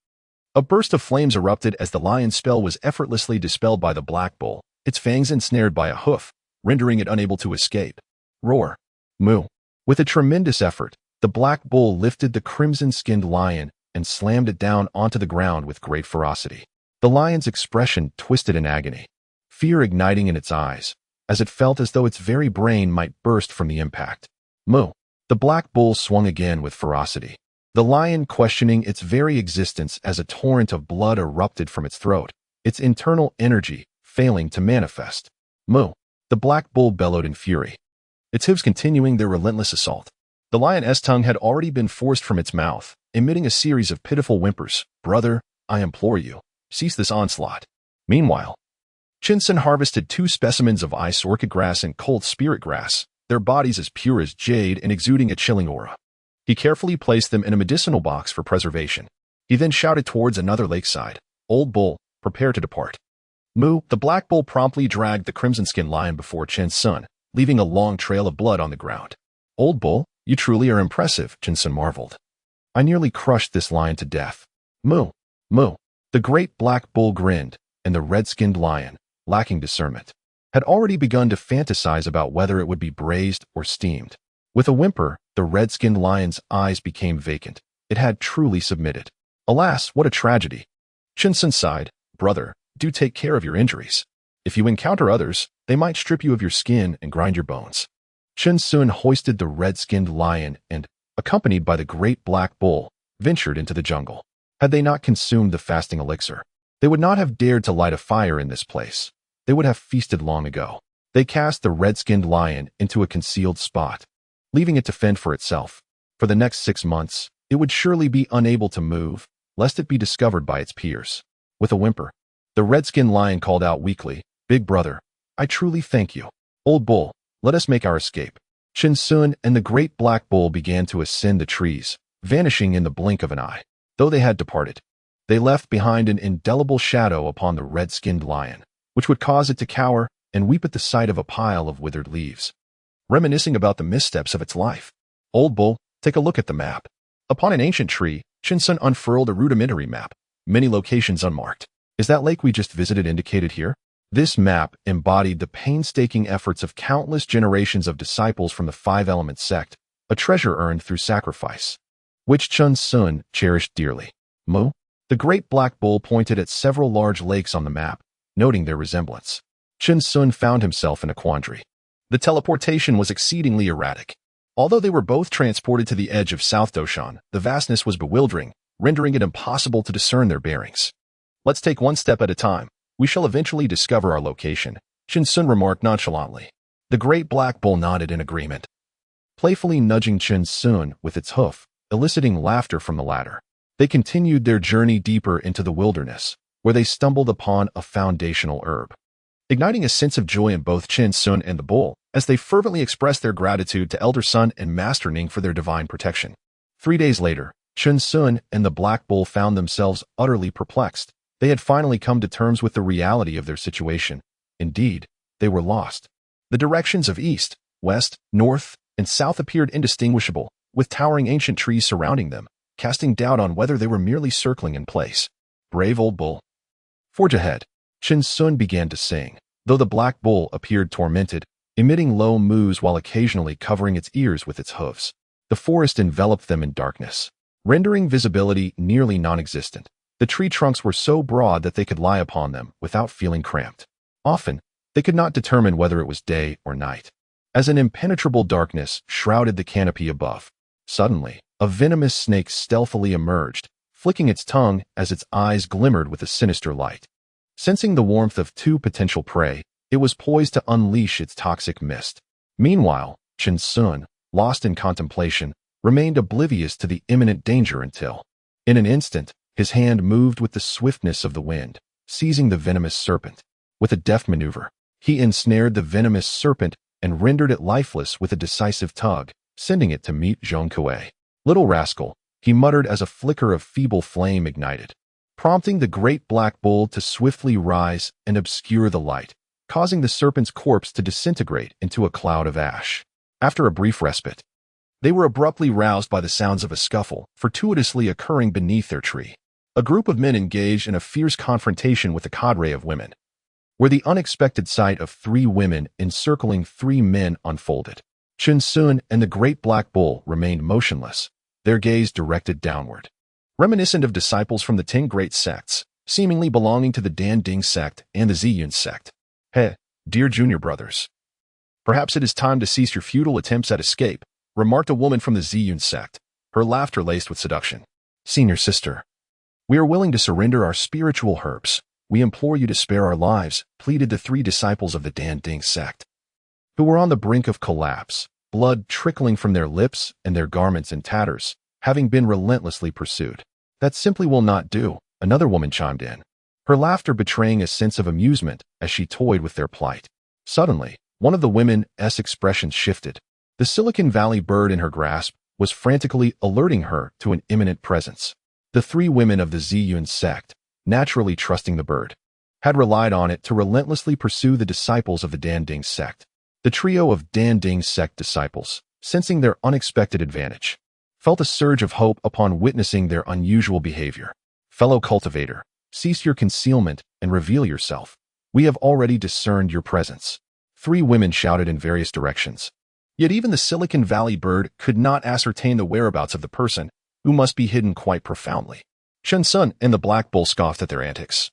A burst of flames erupted as the lion's spell was effortlessly dispelled by the black bull, its fangs ensnared by a hoof, rendering it unable to escape. Roar. Moo. With a tremendous effort, the black bull lifted the crimson-skinned lion and slammed it down onto the ground with great ferocity. The lion's expression twisted in agony, fear igniting in its eyes, as it felt as though its very brain might burst from the impact. Moo. The black bull swung again with ferocity, the lion questioning its very existence as a torrent of blood erupted from its throat, its internal energy failing to manifest. Moo. The black bull bellowed in fury, its hooves continuing their relentless assault. The lion's tongue had already been forced from its mouth, emitting a series of pitiful whimpers. Brother, I implore you, cease this onslaught. Meanwhile, Chun Sun harvested 2 specimens of ice orchid grass and cold spirit grass, their bodies as pure as jade and exuding a chilling aura. He carefully placed them in a medicinal box for preservation. He then shouted towards another lakeside. Old bull, prepare to depart. Moo. The black bull promptly dragged the crimson-skinned lion before Chun Sun, leaving a long trail of blood on the ground. Old bull, You truly are impressive, Jinsun marveled. I nearly crushed this lion to death. Moo, moo. The great black bull grinned, and the red-skinned lion, lacking discernment, had already begun to fantasize about whether it would be braised or steamed. With a whimper, the red-skinned lion's eyes became vacant. It had truly submitted. Alas, what a tragedy. Jinsun sighed. Brother, do take care of your injuries. If you encounter others, they might strip you of your skin and grind your bones. Jinsun hoisted the red-skinned lion and, accompanied by the great black bull, ventured into the jungle. Had they not consumed the fasting elixir, they would not have dared to light a fire in this place. They would have feasted long ago. They cast the red-skinned lion into a concealed spot, leaving it to fend for itself. For the next 6 months, it would surely be unable to move, lest it be discovered by its peers. With a whimper, the red-skinned lion called out weakly, Big brother, I truly thank you. Old bull, let us make our escape. Jinsun and the great black bull began to ascend the trees, vanishing in the blink of an eye. Though they had departed, they left behind an indelible shadow upon the red-skinned lion, which would cause it to cower and weep at the sight of a pile of withered leaves, reminiscing about the missteps of its life. Old bull, take a look at the map. Upon an ancient tree, Jinsun unfurled a rudimentary map, many locations unmarked. Is that lake we just visited indicated here? This map embodied the painstaking efforts of countless generations of disciples from the Five-Element sect, a treasure earned through sacrifice, which Jinsun cherished dearly. Moo? The great black bull pointed at several large lakes on the map, noting their resemblance. Jinsun found himself in a quandary. The teleportation was exceedingly erratic. Although they were both transported to the edge of South Doshan, the vastness was bewildering, rendering it impossible to discern their bearings. Let's take one step at a time. We shall eventually discover our location, Jinsun remarked nonchalantly. The great black bull nodded in agreement, playfully nudging Jinsun with its hoof, eliciting laughter from the latter. They continued their journey deeper into the wilderness, where they stumbled upon a foundational herb, igniting a sense of joy in both Jinsun and the bull, as they fervently expressed their gratitude to Elder Sun and Master Ning for their divine protection. 3 days later, Jinsun and the black bull found themselves utterly perplexed. They had finally come to terms with the reality of their situation. Indeed, they were lost. The directions of east, west, north, and south appeared indistinguishable, with towering ancient trees surrounding them, casting doubt on whether they were merely circling in place. Brave old bull. Forge ahead. Jinsun began to sing, though the black bull appeared tormented, emitting low moos while occasionally covering its ears with its hooves. The forest enveloped them in darkness, rendering visibility nearly non-existent. The tree trunks were so broad that they could lie upon them without feeling cramped. Often, they could not determine whether it was day or night, as an impenetrable darkness shrouded the canopy above. Suddenly, a venomous snake stealthily emerged, flicking its tongue as its eyes glimmered with a sinister light. Sensing the warmth of 2 potential prey, it was poised to unleash its toxic mist. Meanwhile, Jinsun, lost in contemplation, remained oblivious to the imminent danger until, in an instant, his hand moved with the swiftness of the wind, seizing the venomous serpent. With a deft maneuver, he ensnared the venomous serpent and rendered it lifeless with a decisive tug, sending it to meet Zhong Kuei. Little rascal, he muttered as a flicker of feeble flame ignited, prompting the great black bull to swiftly rise and obscure the light, causing the serpent's corpse to disintegrate into a cloud of ash. After a brief respite, they were abruptly roused by the sounds of a scuffle fortuitously occurring beneath their tree. A group of men engaged in a fierce confrontation with a cadre of women, where the unexpected sight of 3 women encircling 3 men unfolded. Jinsun and the great black bull remained motionless, their gaze directed downward. Reminiscent of disciples from the 10 great sects, seemingly belonging to the Dan Ding sect and the Ziyun sect. Hey, dear junior brothers. Perhaps it is time to cease your futile attempts at escape, remarked a woman from the Ziyun sect, her laughter laced with seduction. Senior sister, we are willing to surrender our spiritual herbs. We implore you to spare our lives, pleaded the 3 disciples of the Dan Ding sect, who were on the brink of collapse, blood trickling from their lips and their garments in tatters, having been relentlessly pursued. That simply will not do, another woman chimed in, her laughter betraying a sense of amusement as she toyed with their plight. Suddenly, one of the women's expressions shifted. The Silicon Valley bird in her grasp was frantically alerting her to an imminent presence. The 3 women of the Ziyun sect, naturally trusting the bird, had relied on it to relentlessly pursue the disciples of the Dan Ding sect. The trio of Dan Ding sect disciples, sensing their unexpected advantage, felt a surge of hope upon witnessing their unusual behavior. Fellow cultivator, cease your concealment and reveal yourself. We have already discerned your presence. 3 women shouted in various directions. Yet even the Silicon Valley bird could not ascertain the whereabouts of the person, who must be hidden quite profoundly. Chen Sun and the Black Bull scoffed at their antics,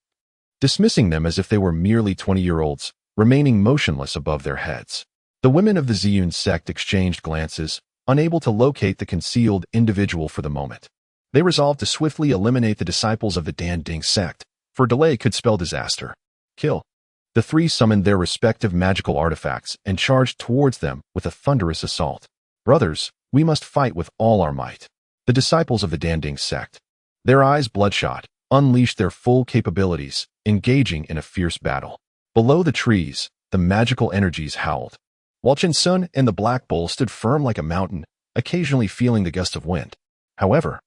dismissing them as if they were merely 20-year-olds, remaining motionless above their heads. The women of the Ziyun sect exchanged glances, unable to locate the concealed individual for the moment. They resolved to swiftly eliminate the disciples of the Dan Ding sect, for delay could spell disaster. Kill. The 3 summoned their respective magical artifacts and charged towards them with a thunderous assault. Brothers, we must fight with all our might. The disciples of the Dan Ding sect, their eyes bloodshot, unleashed their full capabilities, engaging in a fierce battle. Below the trees, the magical energies howled, while Chen Sun and the Black Bull stood firm like a mountain, occasionally feeling the gust of wind. However,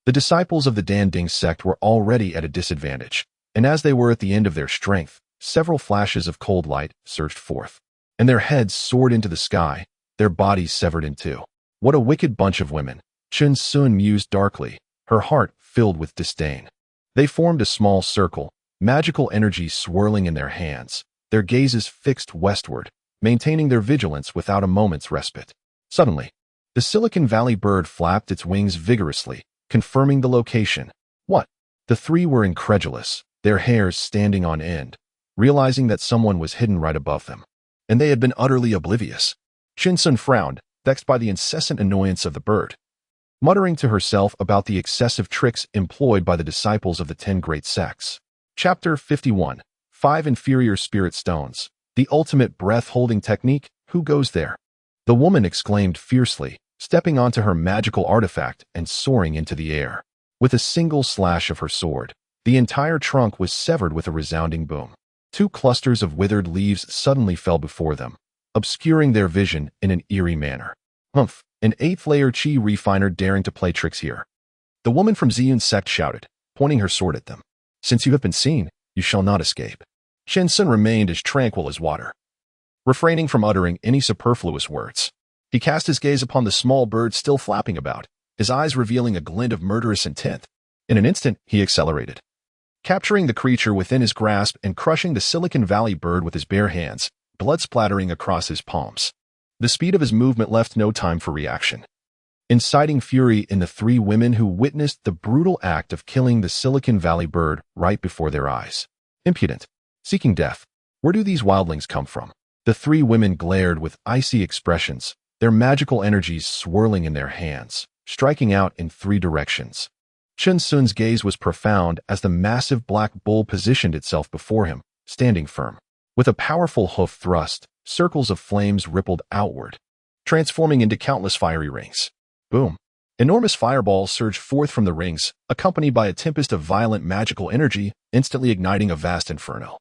the disciples of the Dan Ding sect were already at a disadvantage, and as they were at the end of their strength, several flashes of cold light surged forth, and their heads soared into the sky, their bodies severed in two. What a wicked bunch of women, Chen Sun mused darkly, her heart filled with disdain. They formed a small circle, magical energy swirling in their hands, their gazes fixed westward, maintaining their vigilance without a moment's respite. Suddenly, the Silicon Valley bird flapped its wings vigorously, confirming the location. What? The 3 were incredulous, their hairs standing on end, realizing that someone was hidden right above them. And they had been utterly oblivious. Chen Sun frowned, vexed by the incessant annoyance of the bird, muttering to herself about the excessive tricks employed by the disciples of the 10 great sects. Chapter 51. 5 Inferior Spirit Stones. The ultimate breath-holding technique, who goes there? The woman exclaimed fiercely, stepping onto her magical artifact and soaring into the air. With a single slash of her sword, the entire trunk was severed with a resounding boom. 2 clusters of withered leaves suddenly fell before them, obscuring their vision in an eerie manner. Humph, an 8th-layer chi refiner daring to play tricks here. The woman from Ziyun sect shouted, pointing her sword at them. Since you have been seen, you shall not escape. Chen Sun remained as tranquil as water, refraining from uttering any superfluous words. He cast his gaze upon the small bird still flapping about, his eyes revealing a glint of murderous intent. In an instant, he accelerated, capturing the creature within his grasp and crushing the Silicon Valley bird with his bare hands, blood splattering across his palms. The speed of his movement left no time for reaction, inciting fury in the 3 women who witnessed the brutal act of killing the Silicon Valley bird right before their eyes. Impudent, seeking death. Where do these wildlings come from? The 3 women glared with icy expressions, their magical energies swirling in their hands, striking out in 3 directions. Chen Sun's gaze was profound as the massive black bull positioned itself before him, standing firm. With a powerful hoof thrust, circles of flames rippled outward, transforming into countless fiery rings. Boom! Enormous fireballs surged forth from the rings, accompanied by a tempest of violent magical energy, instantly igniting a vast inferno.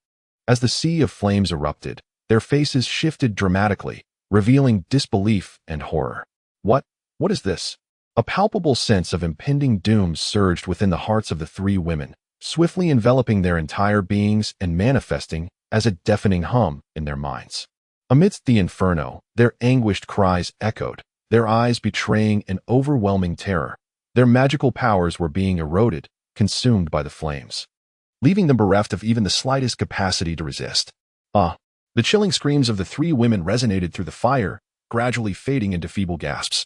As the sea of flames erupted, their faces shifted dramatically, revealing disbelief and horror. What is this? A palpable sense of impending doom surged within the hearts of the 3 women, swiftly enveloping their entire beings and manifesting as a deafening hum in their minds. Amidst the inferno, their anguished cries echoed, their eyes betraying an overwhelming terror. Their magical powers were being eroded, consumed by the flames, leaving them bereft of even the slightest capacity to resist. The chilling screams of the 3 women resonated through the fire, gradually fading into feeble gasps,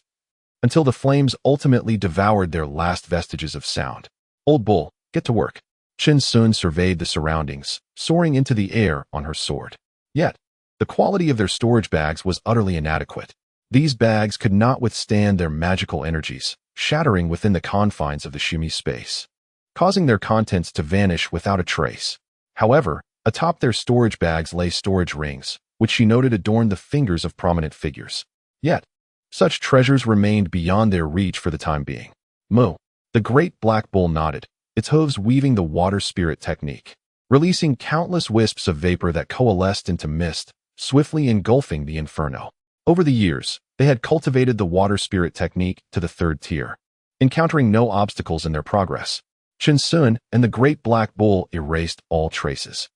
until the flames ultimately devoured their last vestiges of sound. Old bull, get to work. Chen Sun surveyed the surroundings, soaring into the air on her sword. Yet, the quality of their storage bags was utterly inadequate. These bags could not withstand their magical energies, shattering within the confines of the shimmy space, causing their contents to vanish without a trace. However, atop their storage bags lay storage rings, which she noted adorned the fingers of prominent figures. Yet, such treasures remained beyond their reach for the time being. Moo! The great black bull nodded, its hooves weaving the water spirit technique, releasing countless wisps of vapor that coalesced into mist, swiftly engulfing the inferno. Over the years, they had cultivated the water spirit technique to the 3rd tier, encountering no obstacles in their progress. Chen Sun and the great black bull erased all traces,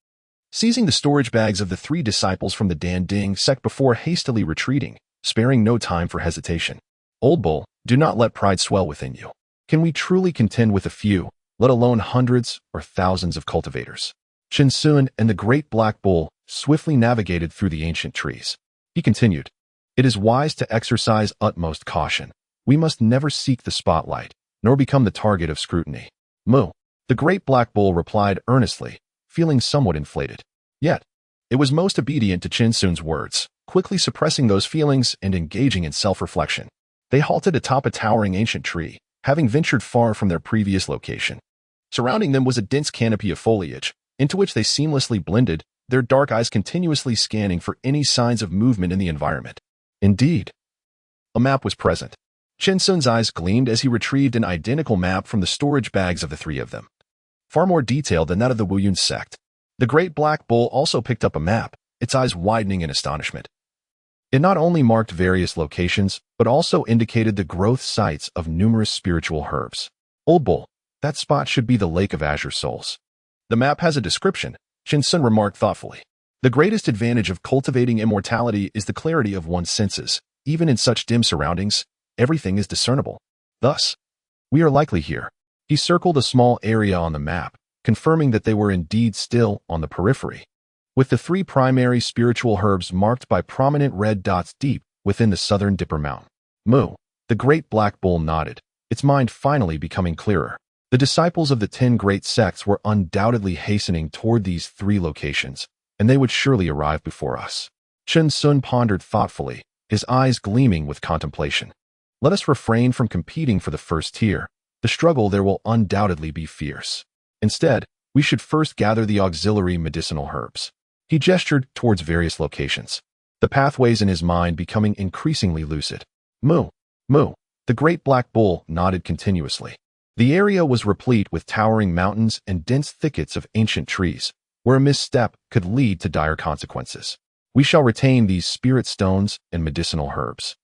seizing the storage bags of the 3 disciples from the Dan Ding sect before hastily retreating, sparing no time for hesitation. Old Bull, do not let pride swell within you. Can we truly contend with a few, let alone hundreds or thousands of cultivators? Shinsun and the great black bull swiftly navigated through the ancient trees. He continued, "It is wise to exercise utmost caution. We must never seek the spotlight, nor become the target of scrutiny." Moo. The great black bull replied earnestly, feeling somewhat inflated. Yet, it was most obedient to Shinsun's words, quickly suppressing those feelings and engaging in self-reflection. They halted atop a towering ancient tree, having ventured far from their previous location. Surrounding them was a dense canopy of foliage, into which they seamlessly blended, their dark eyes continuously scanning for any signs of movement in the environment. Indeed, a map was present. Shinsun's eyes gleamed as he retrieved an identical map from the storage bags of the three of them. Far more detailed than that of the Wuyun sect. The great black bull also picked up a map, its eyes widening in astonishment. It not only marked various locations, but also indicated the growth sites of numerous spiritual herbs. Old Bull, that spot should be the Lake of Azure Souls. The map has a description, Shinsun remarked thoughtfully. The greatest advantage of cultivating immortality is the clarity of one's senses. Even in such dim surroundings, everything is discernible. Thus, we are likely here. He circled a small area on the map, confirming that they were indeed still on the periphery, with the three primary spiritual herbs marked by prominent red dots deep within the southern Dipper Mountain. Moo. The great black bull nodded, its mind finally becoming clearer. The disciples of the 10 great sects were undoubtedly hastening toward these three locations, and they would surely arrive before us. Shinsun pondered thoughtfully, his eyes gleaming with contemplation. Let us refrain from competing for the first tier. The struggle there will undoubtedly be fierce. Instead, we should first gather the auxiliary medicinal herbs. He gestured towards various locations, the pathways in his mind becoming increasingly lucid. Moo, moo. The great black bull nodded continuously. The area was replete with towering mountains and dense thickets of ancient trees, where a misstep could lead to dire consequences. We shall retain these spirit stones and medicinal herbs,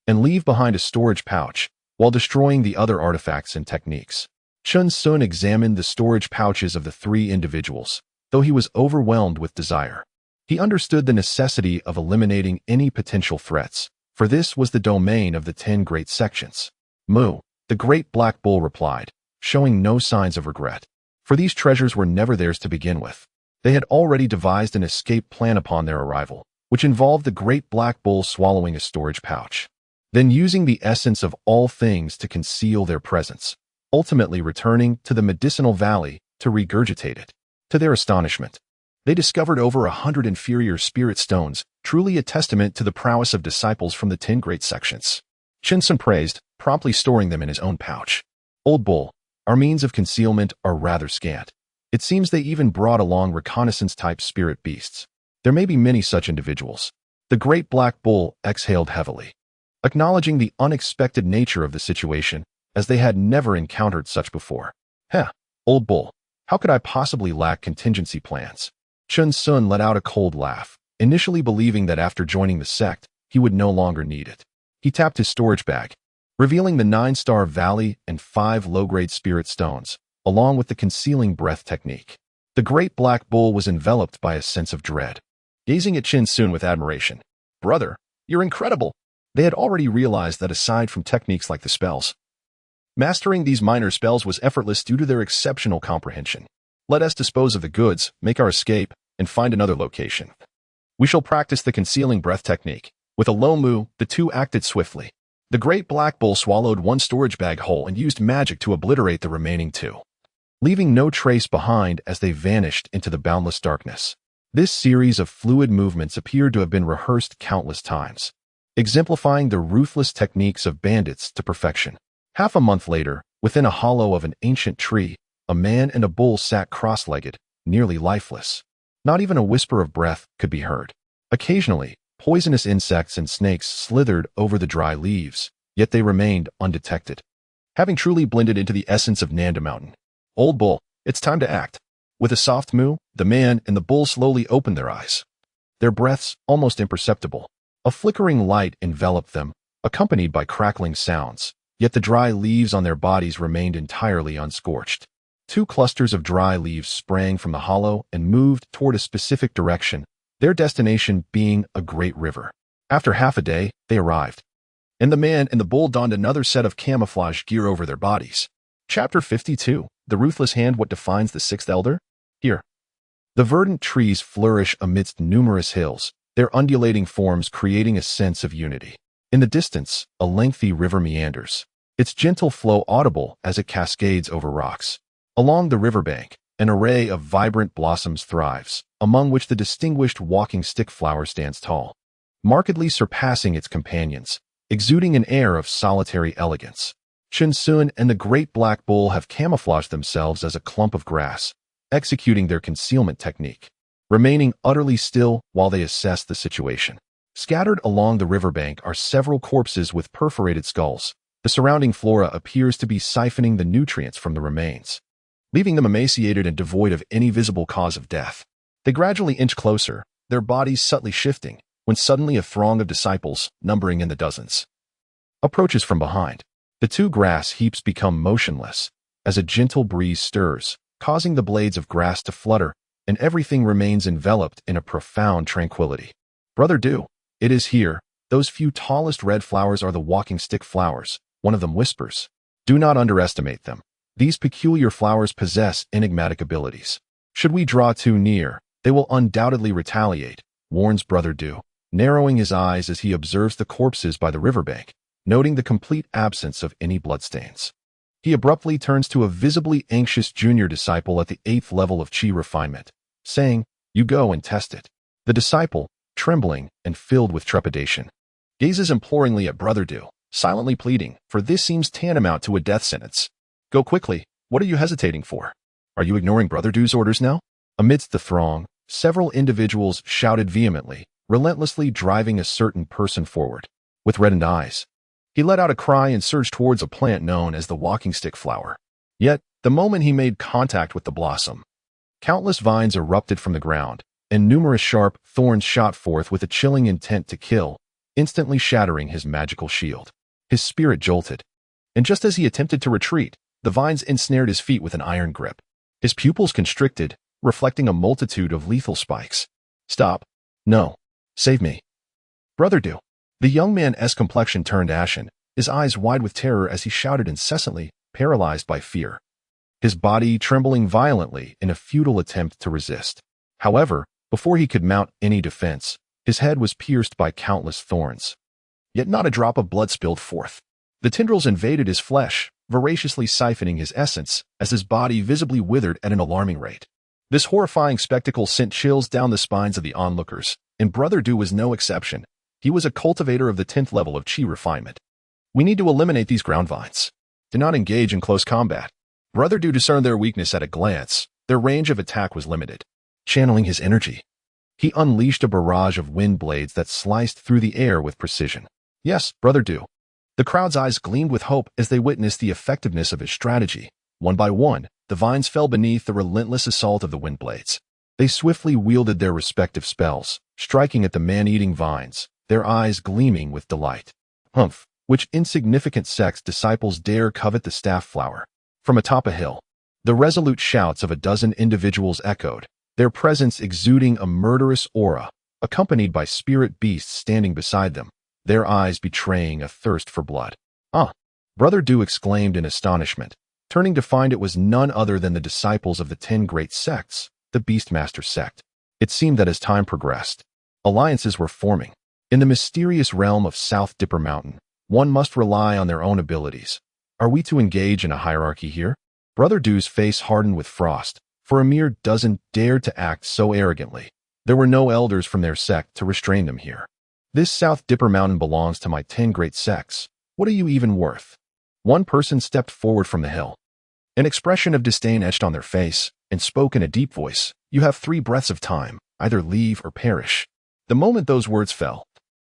and leave behind a storage pouch, while destroying the other artifacts and techniques. Shinsun examined the storage pouches of the three individuals, though he was overwhelmed with desire. He understood the necessity of eliminating any potential threats, for this was the domain of the 10 great sections. Moo. The great black bull replied, showing no signs of regret, for these treasures were never theirs to begin with. They had already devised an escape plan upon their arrival, which involved the great black bull swallowing a storage pouch, then using the essence of all things to conceal their presence, ultimately returning to the medicinal valley to regurgitate it. To their astonishment, they discovered over 100 inferior spirit stones, truly a testament to the prowess of disciples from the 10 great sections. Shinsun praised, promptly storing them in his own pouch. Old Bull, our means of concealment are rather scant. It seems they even brought along reconnaissance-type spirit beasts. There may be many such individuals. The great black bull exhaled heavily, acknowledging the unexpected nature of the situation, as they had never encountered such before. Old Bull, how could I possibly lack contingency plans? Shinsun let out a cold laugh, initially believing that after joining the sect, he would no longer need it. He tapped his storage bag, revealing the 9-star valley and 5 low-grade spirit stones, along with the concealing breath technique. The great black bull was enveloped by a sense of dread, gazing at Shinsun with admiration. Brother, you're incredible. They had already realized that aside from techniques like the spells, mastering these minor spells was effortless due to their exceptional comprehension. Let us dispose of the goods, make our escape, and find another location. We shall practice the concealing breath technique. With a low moo, the two acted swiftly. The great black bull swallowed one storage bag whole and used magic to obliterate the remaining 2, leaving no trace behind as they vanished into the boundless darkness. This series of fluid movements appeared to have been rehearsed countless times, exemplifying the ruthless techniques of bandits to perfection. Half a month later, within a hollow of an ancient tree, a man and a bull sat cross-legged, nearly lifeless. Not even a whisper of breath could be heard. Occasionally, poisonous insects and snakes slithered over the dry leaves, yet they remained undetected, having truly blended into the essence of Nanda Mountain. Old Bull, it's time to act. With a soft moo, the man and the bull slowly opened their eyes, their breaths almost imperceptible. A flickering light enveloped them, accompanied by crackling sounds, yet the dry leaves on their bodies remained entirely unscorched. 2 clusters of dry leaves sprang from the hollow and moved toward a specific direction, their destination being a great river. After half a day, they arrived, and the man and the bull donned another set of camouflage gear over their bodies. Chapter 52. The Ruthless Hand. What defines the sixth elder? Here. The verdant trees flourish amidst numerous hills, their undulating forms creating a sense of unity. In the distance, a lengthy river meanders, its gentle flow audible as it cascades over rocks. Along the riverbank, an array of vibrant blossoms thrives, among which the distinguished walking stick flower stands tall, markedly surpassing its companions, exuding an air of solitary elegance. Shinsun and the great black bull have camouflaged themselves as a clump of grass, executing their concealment technique, remaining utterly still while they assess the situation. Scattered along the riverbank are several corpses with perforated skulls. The surrounding flora appears to be siphoning the nutrients from the remains, leaving them emaciated and devoid of any visible cause of death. They gradually inch closer, their bodies subtly shifting, when suddenly a throng of disciples, numbering in the dozens, approaches from behind. The two grass heaps become motionless as a gentle breeze stirs, causing the blades of grass to flutter, and everything remains enveloped in a profound tranquility. Brother Du, it is here. Those few tallest red flowers are the walking stick flowers, one of them whispers. Do not underestimate them. These peculiar flowers possess enigmatic abilities. Should we draw too near, they will undoubtedly retaliate, warns Brother Du, narrowing his eyes as he observes the corpses by the riverbank, noting the complete absence of any bloodstains. He abruptly turns to a visibly anxious junior disciple at the 8th level of Qi refinement, saying, "You go and test it." The disciple, trembling and filled with trepidation, gazes imploringly at Brother Du, silently pleading, for this seems tantamount to a death sentence. "Go quickly. What are you hesitating for? Are you ignoring Brother Du's orders now?" Amidst the throng, several individuals shouted vehemently, relentlessly driving a certain person forward. With reddened eyes, he let out a cry and surged towards a plant known as the walking stick flower. Yet, the moment he made contact with the blossom, countless vines erupted from the ground, and numerous sharp thorns shot forth with a chilling intent to kill, instantly shattering his magical shield. His spirit jolted, and just as he attempted to retreat, the vines ensnared his feet with an iron grip. His pupils constricted, reflecting a multitude of lethal spikes. "Stop. No. Save me. Brother Du." The young man's complexion turned ashen, his eyes wide with terror as he shouted incessantly, paralyzed by fear, his body trembling violently in a futile attempt to resist. However, before he could mount any defense, his head was pierced by countless thorns. Yet not a drop of blood spilled forth. The tendrils invaded his flesh, voraciously siphoning his essence, as his body visibly withered at an alarming rate. This horrifying spectacle sent chills down the spines of the onlookers, and Brother Du was no exception. He was a cultivator of the 10th level of Qi refinement. "We need to eliminate these ground vines. Do not engage in close combat." Brother Du discerned their weakness at a glance. Their range of attack was limited. Channeling his energy, he unleashed a barrage of wind blades that sliced through the air with precision. "Yes, Brother Du." The crowd's eyes gleamed with hope as they witnessed the effectiveness of his strategy. One by one, the vines fell beneath the relentless assault of the wind blades. They swiftly wielded their respective spells, striking at the man-eating vines, their eyes gleaming with delight. "Humph, which insignificant sect's disciples dare covet the staff flower?" From atop a hill, the resolute shouts of a dozen individuals echoed, their presence exuding a murderous aura, accompanied by spirit beasts standing beside them, their eyes betraying a thirst for blood. "Ah!" Brother Du exclaimed in astonishment, turning to find it was none other than the disciples of the 10 great sects, the Beastmaster sect. It seemed that as time progressed, alliances were forming. In the mysterious realm of South Dipper Mountain, one must rely on their own abilities. Are we to engage in a hierarchy here? Brother Du's face hardened with frost, for a mere dozen dared to act so arrogantly. There were no elders from their sect to restrain them here. "This South Dipper Mountain belongs to my 10 great sects. What are you even worth?" One person stepped forward from the hill. An expression of disdain etched on their face, and spoke in a deep voice. "You have 3 breaths of time. Either leave or perish." The moment those words fell,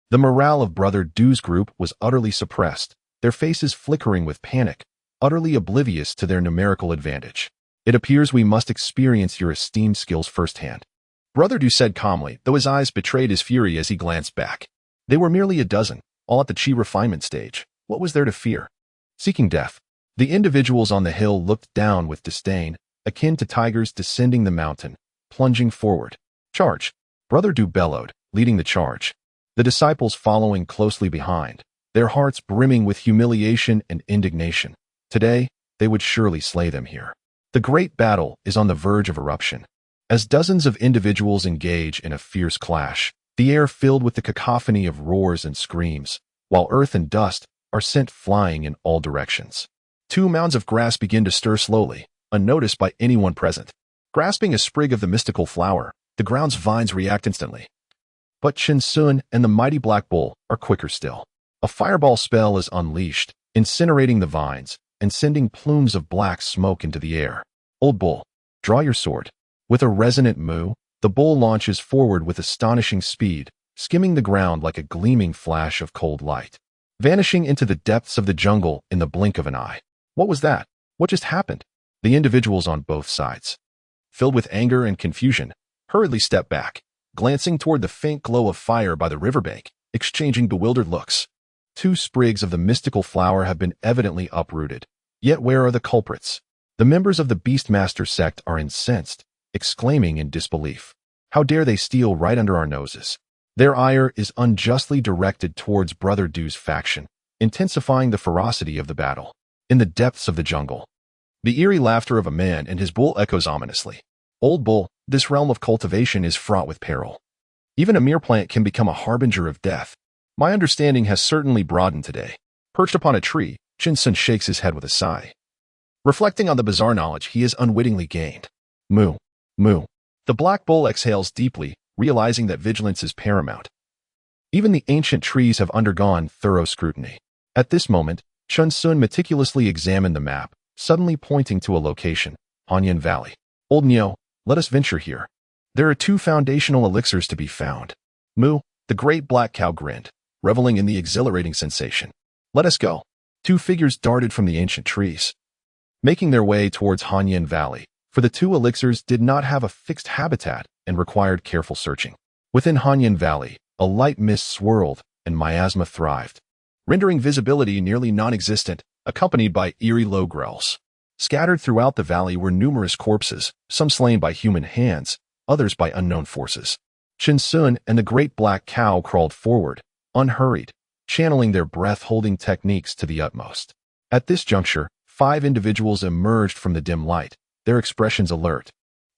the morale of Brother Du's group was utterly suppressed, their faces flickering with panic, utterly oblivious to their numerical advantage. "It appears we must experience your esteemed skills firsthand," Brother Du said calmly, though his eyes betrayed his fury as he glanced back. They were merely a dozen, all at the Qi refinement stage. What was there to fear? Seeking death, the individuals on the hill looked down with disdain, akin to tigers descending the mountain, plunging forward. "Charge!" Brother Du bellowed, leading the charge. the disciples following closely behind, their hearts brimming with humiliation and indignation. Today, they would surely slay them here. The great battle is on the verge of eruption. As dozens of individuals engage in a fierce clash, the air filled with the cacophony of roars and screams, while earth and dust are sent flying in all directions. Two mounds of grass begin to stir slowly, unnoticed by anyone present. Grasping a sprig of the mystical flower, the ground's vines react instantly. But Chinsun and the mighty black bull are quicker still. A fireball spell is unleashed, incinerating the vines and sending plumes of black smoke into the air. Old bull, draw your sword. With a resonant moo, the bull launches forward with astonishing speed, skimming the ground like a gleaming flash of cold light, vanishing into the depths of the jungle in the blink of an eye. What was that? What just happened? The individuals on both sides, filled with anger and confusion, hurriedly step back, glancing toward the faint glow of fire by the riverbank, exchanging bewildered looks. Two sprigs of the mystical flower have been evidently uprooted. Yet where are the culprits? The members of the Beastmaster sect are incensed, exclaiming in disbelief. How dare they steal right under our noses? Their ire is unjustly directed towards Brother Du's faction, intensifying the ferocity of the battle. In the depths of the jungle, the eerie laughter of a man and his bull echoes ominously. Old bull, this realm of cultivation is fraught with peril. Even a mere plant can become a harbinger of death. My understanding has certainly broadened today. Perched upon a tree, Chinsun shakes his head with a sigh, reflecting on the bizarre knowledge he has unwittingly gained. Moo, moo. The black bull exhales deeply, realizing that vigilance is paramount. Even the ancient trees have undergone thorough scrutiny. At this moment, Chinsun meticulously examined the map, suddenly pointing to a location, Hanyan Valley. Old Nyo, let us venture here. There are two foundational elixirs to be found. Moo, the great black cow grinned, reveling in the exhilarating sensation. Let us go. Two figures darted from the ancient trees, making their way towards Hanyan Valley, for the two elixirs did not have a fixed habitat and required careful searching. Within Hanyan Valley, a light mist swirled and miasma thrived, rendering visibility nearly non-existent, accompanied by eerie low growls. Scattered throughout the valley were numerous corpses, some slain by human hands, others by unknown forces. Chinsun and the great black cow crawled forward, unhurried, channeling their breath-holding techniques to the utmost. At this juncture, 5 individuals emerged from the dim light, their expressions alert,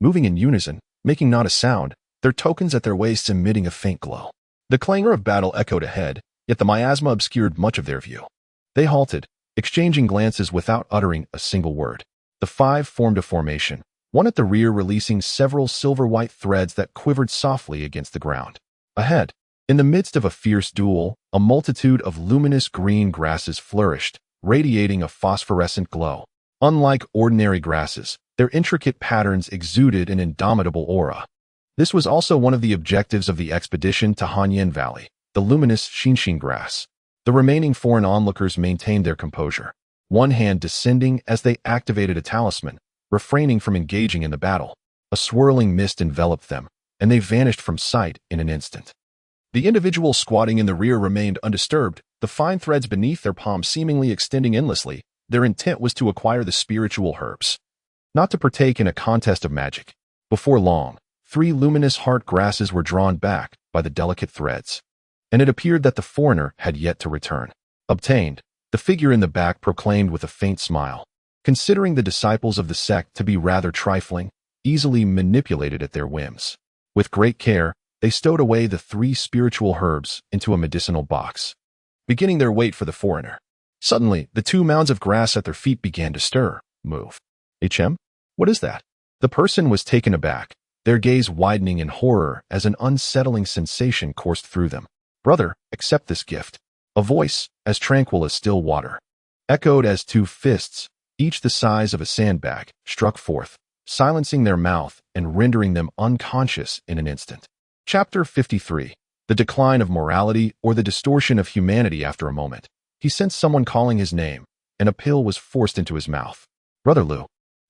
moving in unison, making not a sound, their tokens at their waists emitting a faint glow. The clangor of battle echoed ahead, yet the miasma obscured much of their view. They halted, exchanging glances without uttering a single word. The 5 formed a formation, one at the rear releasing several silver-white threads that quivered softly against the ground. Ahead, in the midst of a fierce duel, a multitude of luminous green grasses flourished, radiating a phosphorescent glow. Unlike ordinary grasses, their intricate patterns exuded an indomitable aura. This was also one of the objectives of the expedition to Hanyan Valley, the luminous Shinshin grass. The remaining foreign onlookers maintained their composure, one hand descending as they activated a talisman, refraining from engaging in the battle. A swirling mist enveloped them, and they vanished from sight in an instant. The individual squatting in the rear remained undisturbed, the fine threads beneath their palms seemingly extending endlessly. Their intent was to acquire the spiritual herbs, not to partake in a contest of magic. Before long, 3 luminous heart grasses were drawn back by the delicate threads, and it appeared that the foreigner had yet to return. Obtained, the figure in the back proclaimed with a faint smile, considering the disciples of the sect to be rather trifling, easily manipulated at their whims. With great care, they stowed away the 3 spiritual herbs into a medicinal box, beginning their wait for the foreigner. Suddenly, the 2 mounds of grass at their feet began to stir, move. HM? What is that? The person was taken aback, their gaze widening in horror as an unsettling sensation coursed through them. Brother, accept this gift. A voice, as tranquil as still water, echoed as 2 fists, each the size of a sandbag, struck forth, silencing their mouth and rendering them unconscious in an instant. Chapter 53. The Decline of Morality or the Distortion of Humanity. After a moment, he sensed someone calling his name, and a pill was forced into his mouth. Brother Lu,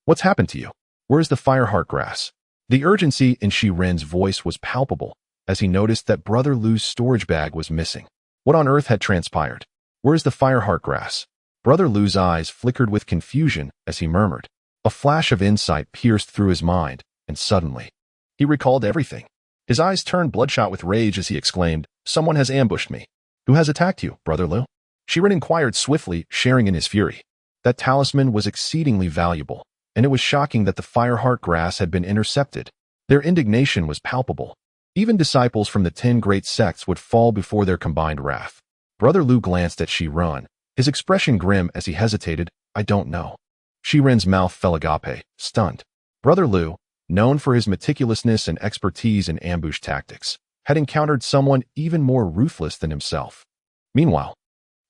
what's happened to you? Where's the fireheart grass? The urgency in Shi Ren's voice was palpable as he noticed that Brother Lu's storage bag was missing. What on earth had transpired? Where's the fireheart grass? Brother Lu's eyes flickered with confusion as he murmured. A flash of insight pierced through his mind, and suddenly, he recalled everything. His eyes turned bloodshot with rage as he exclaimed, "Someone has ambushed me." "Who has attacked you, Brother Liu?" Shiren inquired swiftly, sharing in his fury. That talisman was exceedingly valuable, and it was shocking that the Fireheart grass had been intercepted. Their indignation was palpable. Even disciples from the 10 great sects would fall before their combined wrath. Brother Liu glanced at Shiren, his expression grim as he hesitated. "I don't know." Shiren's mouth fell agape, stunned. Brother Liu, known for his meticulousness and expertise in ambush tactics, had encountered someone even more ruthless than himself. Meanwhile,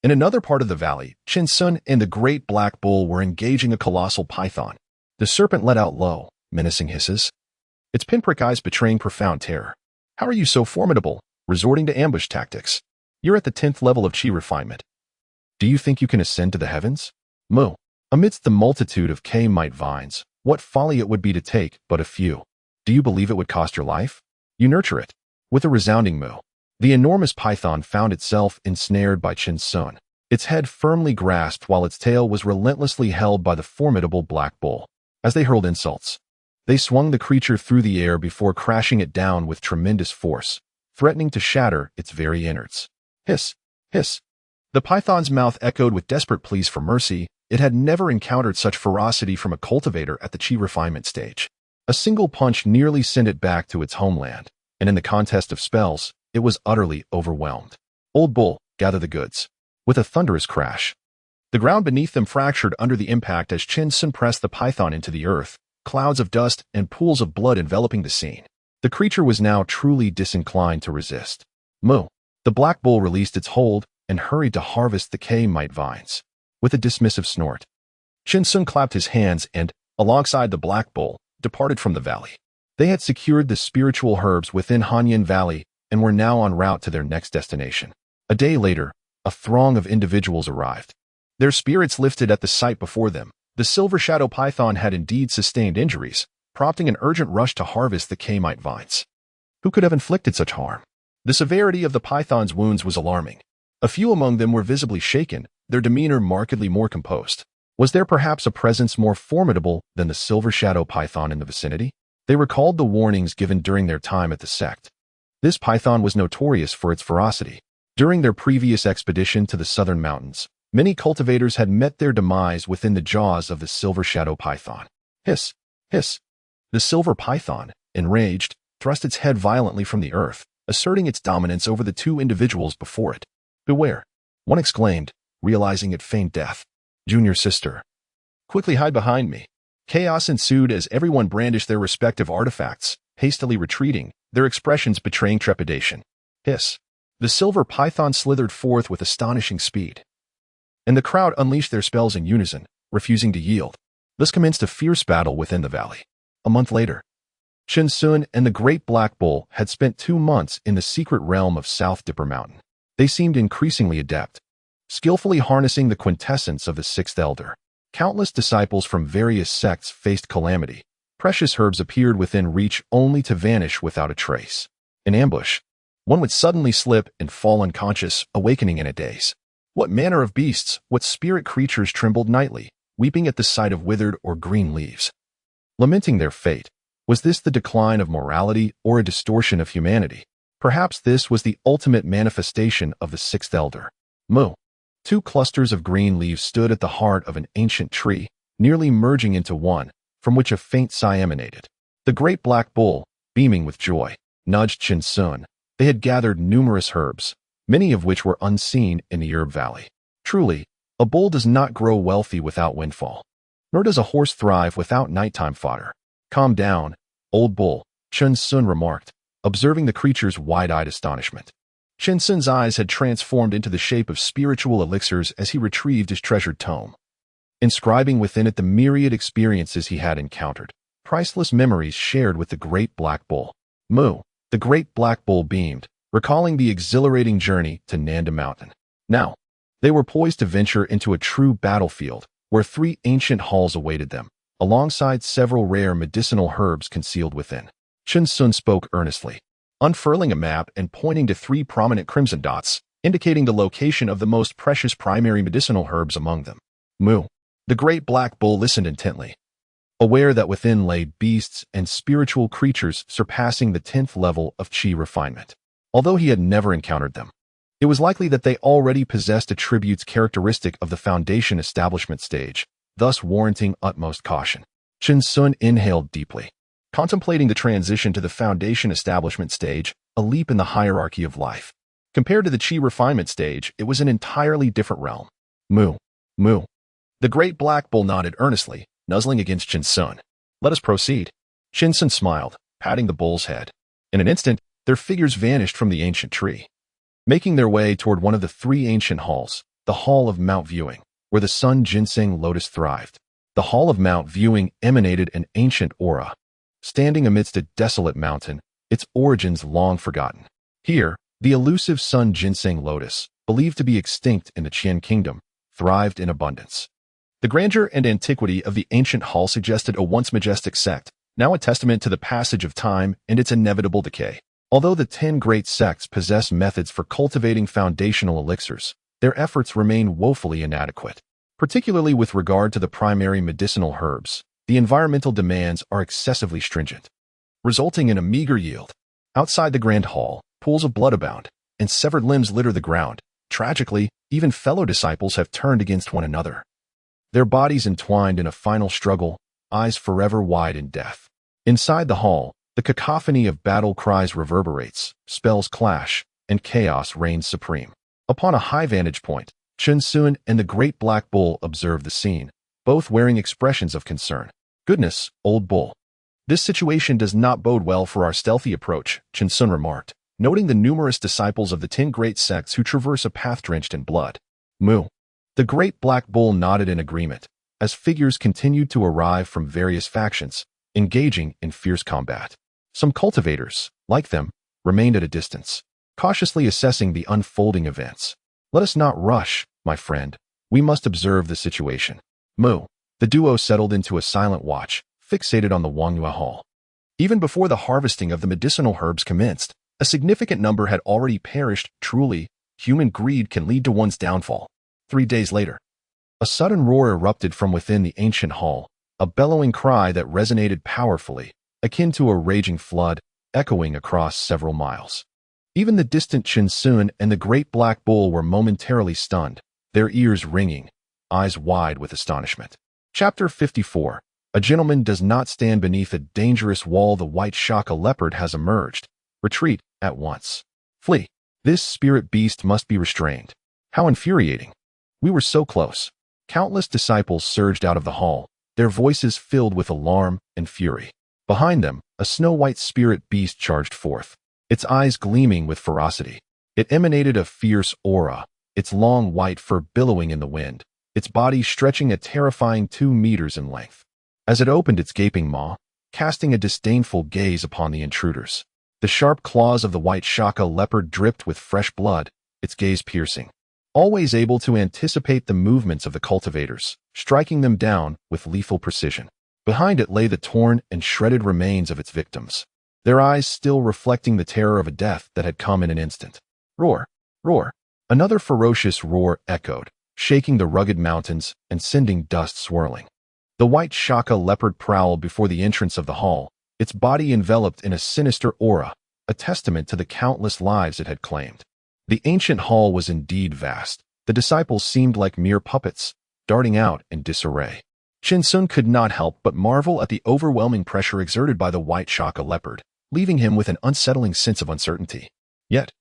in another part of the valley, Qin Sun and the great black bull were engaging a colossal python. The serpent let out low, menacing hisses, its pinprick eyes betraying profound terror. "How are you so formidable, resorting to ambush tactics? You're at the 10th level of chi refinement. Do you think you can ascend to the heavens?" Mu. Amidst the multitude of K-mite vines, what folly it would be to take but a few. Do you believe it would cost your life? You nurture it. With a resounding moo, the enormous python found itself ensnared by Qin Sun, its head firmly grasped while its tail was relentlessly held by the formidable black bull. As they hurled insults, they swung the creature through the air before crashing it down with tremendous force, threatening to shatter its very innards. Hiss! Hiss! The python's mouth echoed with desperate pleas for mercy. It had never encountered such ferocity from a cultivator at the chi refinement stage. A single punch nearly sent it back to its homeland, and in the contest of spells, it was utterly overwhelmed. "Old bull, gather the goods." With a thunderous crash, the ground beneath them fractured under the impact as Qin Sun pressed the python into the earth, clouds of dust and pools of blood enveloping the scene. The creature was now truly disinclined to resist. Moo. The black bull released its hold and hurried to harvest the K-mite vines. With a dismissive snort, Qin Sun clapped his hands and, alongside the black bull, departed from the valley. They had secured the spiritual herbs within Hanyan Valley and were now en route to their next destination. A day later, a throng of individuals arrived. Their spirits lifted at the sight before them. The silver shadow python had indeed sustained injuries, prompting an urgent rush to harvest the K-mite vines. Who could have inflicted such harm? The severity of the python's wounds was alarming. A few among them were visibly shaken, their demeanor markedly more composed. Was there perhaps a presence more formidable than the silver shadow python in the vicinity? They recalled the warnings given during their time at the sect. This python was notorious for its ferocity. During their previous expedition to the southern mountains, many cultivators had met their demise within the jaws of the silver shadow python. Hiss! Hiss! The silver python, enraged, thrust its head violently from the earth, asserting its dominance over the two individuals before it. "Beware!" one exclaimed, realizing it feigned death. "Junior sister, quickly hide behind me." Chaos ensued as everyone brandished their respective artifacts, hastily retreating, their expressions betraying trepidation. Hiss! The silver python slithered forth with astonishing speed, and the crowd unleashed their spells in unison, refusing to yield. Thus commenced a fierce battle within the valley. A month later, Qin Sun and the great black bull had spent 2 months in the secret realm of South Dipper Mountain. They seemed increasingly adept, skillfully harnessing the quintessence of the sixth elder. Countless disciples from various sects faced calamity. Precious herbs appeared within reach only to vanish without a trace. In ambush, one would suddenly slip and fall unconscious, awakening in a daze. What manner of beasts, what spirit creatures trembled nightly, weeping at the sight of withered or green leaves, lamenting their fate? Was this the decline of morality or a distortion of humanity? Perhaps this was the ultimate manifestation of the sixth elder. Moo. 2 clusters of green leaves stood at the heart of an ancient tree, nearly merging into one, from which a faint sigh emanated. The great black bull, beaming with joy, nudged Qin Sun. They had gathered numerous herbs, many of which were unseen in the herb valley. Truly, a bull does not grow wealthy without windfall, nor does a horse thrive without nighttime fodder. "Calm down, old bull," Qin Sun remarked, observing the creature's wide-eyed astonishment. Qin Sun's eyes had transformed into the shape of spiritual elixirs as he retrieved his treasured tome, inscribing within it the myriad experiences he had encountered, priceless memories shared with the great black bull. Moo. The great black bull beamed, recalling the exhilarating journey to Nanda Mountain. Now, they were poised to venture into a true battlefield, where 3 ancient halls awaited them, alongside several rare medicinal herbs concealed within. Qin Sun spoke earnestly, unfurling a map and pointing to 3 prominent crimson dots, indicating the location of the most precious primary medicinal herbs among them. Moo. The great black bull listened intently, aware that within lay beasts and spiritual creatures surpassing the 10th level of qi refinement. Although he had never encountered them, it was likely that they already possessed attributes characteristic of the Foundation establishment stage, thus warranting utmost caution. Chen Sun inhaled deeply, contemplating the transition to the Foundation establishment stage, a leap in the hierarchy of life. Compared to the qi refinement stage, it was an entirely different realm. Moo, moo. The great black bull nodded earnestly, nuzzling against Chen Sun. Let us proceed. Chen Sun smiled, patting the bull's head. In an instant, their figures vanished from the ancient tree, making their way toward one of the three ancient halls, the Hall of Mount Viewing, where the Sun Ginseng Lotus thrived. The Hall of Mount Viewing emanated an ancient aura, standing amidst a desolate mountain, its origins long forgotten. Here, the elusive Sun Ginseng Lotus, believed to be extinct in the Qian Kingdom, thrived in abundance. The grandeur and antiquity of the ancient hall suggested a once majestic sect, now a testament to the passage of time and its inevitable decay. Although the 10 great sects possess methods for cultivating foundational elixirs, their efforts remain woefully inadequate. Particularly with regard to the primary medicinal herbs, the environmental demands are excessively stringent, resulting in a meager yield. Outside the grand hall, pools of blood abound, and severed limbs litter the ground. Tragically, even fellow disciples have turned against one another, their bodies entwined in a final struggle, eyes forever wide in death. Inside the hall, the cacophony of battle cries reverberates, spells clash, and chaos reigns supreme. Upon a high vantage point, Chen Sun and the great black bull observe the scene, both wearing expressions of concern. Goodness, old bull. This situation does not bode well for our stealthy approach, Chen Sun remarked, noting the numerous disciples of the 10 great sects who traverse a path drenched in blood. Moo. The great black bull nodded in agreement, as figures continued to arrive from various factions, engaging in fierce combat. Some cultivators, like them, remained at a distance, cautiously assessing the unfolding events. Let us not rush, my friend. We must observe the situation. Moo. The duo settled into a silent watch, fixated on the Wangyue Hall. Even before the harvesting of the medicinal herbs commenced, a significant number had already perished. Truly, human greed can lead to one's downfall. 3 days later, a sudden roar erupted from within the ancient hall, a bellowing cry that resonated powerfully, akin to a raging flood, echoing across several miles. Even the distant Chen Sun and the great black bull were momentarily stunned, their ears ringing, eyes wide with astonishment. Chapter 54. A gentleman does not stand beneath a dangerous wall. The white Shaka leopard has emerged. Retreat at once. Flee. This spirit beast must be restrained. How infuriating. We were so close. Countless disciples surged out of the hall, their voices filled with alarm and fury. Behind them, a snow-white spirit beast charged forth, its eyes gleaming with ferocity. It emanated a fierce aura, its long white fur billowing in the wind, its body stretching a terrifying 2 meters in length. As it opened its gaping maw, casting a disdainful gaze upon the intruders, the sharp claws of the white Shaka leopard dripped with fresh blood, its gaze piercing. Always able to anticipate the movements of the cultivators, striking them down with lethal precision. Behind it lay the torn and shredded remains of its victims, their eyes still reflecting the terror of a death that had come in an instant. Roar, roar. Another ferocious roar echoed, shaking the rugged mountains and sending dust swirling. The white Shaka leopard prowled before the entrance of the hall, its body enveloped in a sinister aura, a testament to the countless lives it had claimed. The ancient hall was indeed vast. The disciples seemed like mere puppets, darting out in disarray. Chen Sun could not help but marvel at the overwhelming pressure exerted by the white Shaka leopard, leaving him with an unsettling sense of uncertainty. Yet,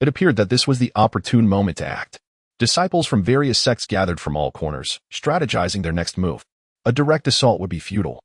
it appeared that this was the opportune moment to act. Disciples from various sects gathered from all corners, strategizing their next move. A direct assault would be futile.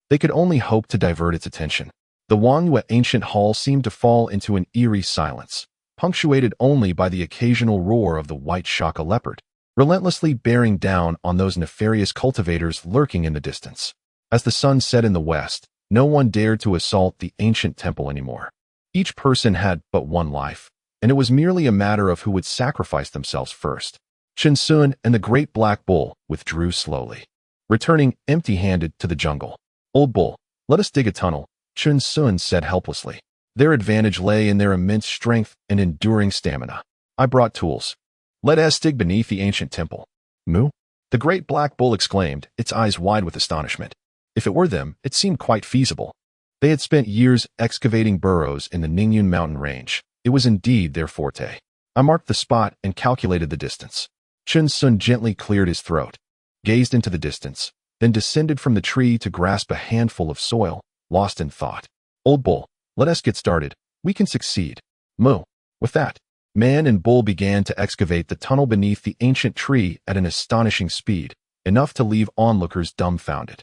They could only hope to divert its attention. The Wangyue ancient hall seemed to fall into an eerie silence, punctuated only by the occasional roar of the white Shaka leopard, relentlessly bearing down on those nefarious cultivators lurking in the distance. As the sun set in the west, no one dared to assault the ancient temple anymore. Each person had but one life, and it was merely a matter of who would sacrifice themselves first. Chen Sun and the great black bull withdrew slowly, returning empty-handed to the jungle. Old bull, let us dig a tunnel, Chen Sun said helplessly. Their advantage lay in their immense strength and enduring stamina. I brought tools. Let us dig beneath the ancient temple. Moo? The great black bull exclaimed, its eyes wide with astonishment. If it were them, it seemed quite feasible. They had spent years excavating burrows in the Ningyun mountain range. It was indeed their forte. I marked the spot and calculated the distance. Chen Sun gently cleared his throat, gazed into the distance, then descended from the tree to grasp a handful of soil, lost in thought. Old bull, let us get started. We can succeed. Moo. With that, man and bull began to excavate the tunnel beneath the ancient tree at an astonishing speed, enough to leave onlookers dumbfounded.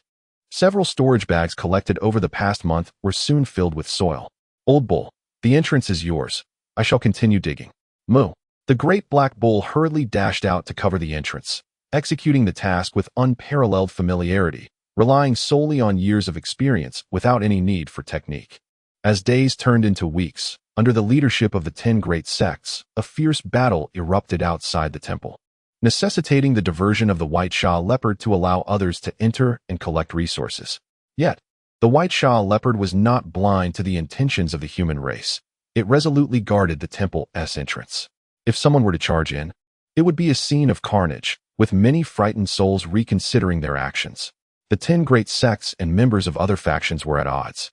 Several storage bags collected over the past month were soon filled with soil. Old bull, the entrance is yours. I shall continue digging. Moo. The great black bull hurriedly dashed out to cover the entrance, executing the task with unparalleled familiarity, relying solely on years of experience without any need for technique. As days turned into weeks, under the leadership of the 10 great sects, a fierce battle erupted outside the temple, necessitating the diversion of the White Sha leopard to allow others to enter and collect resources. Yet, the White Sha leopard was not blind to the intentions of the human race. It resolutely guarded the temple's entrance. If someone were to charge in, it would be a scene of carnage, with many frightened souls reconsidering their actions. The 10 great sects and members of other factions were at odds,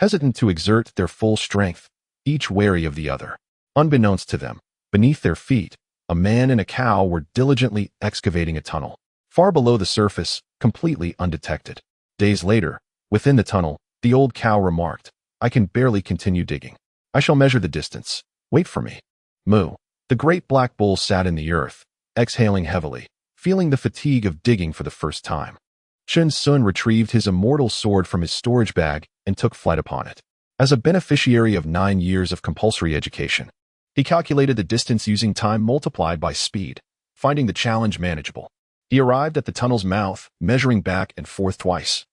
hesitant to exert their full strength, each wary of the other. Unbeknownst to them, beneath their feet, a man and a cow were diligently excavating a tunnel, far below the surface, completely undetected. Days later, within the tunnel, the old cow remarked, I can barely continue digging. I shall measure the distance. Wait for me. Moo. The great black bull sat in the earth, exhaling heavily, feeling the fatigue of digging for the first time. Chen Sun retrieved his immortal sword from his storage bag and took flight upon it. As a beneficiary of 9 years of compulsory education, he calculated the distance using time multiplied by speed, finding the challenge manageable. He arrived at the tunnel's mouth, measuring back and forth twice,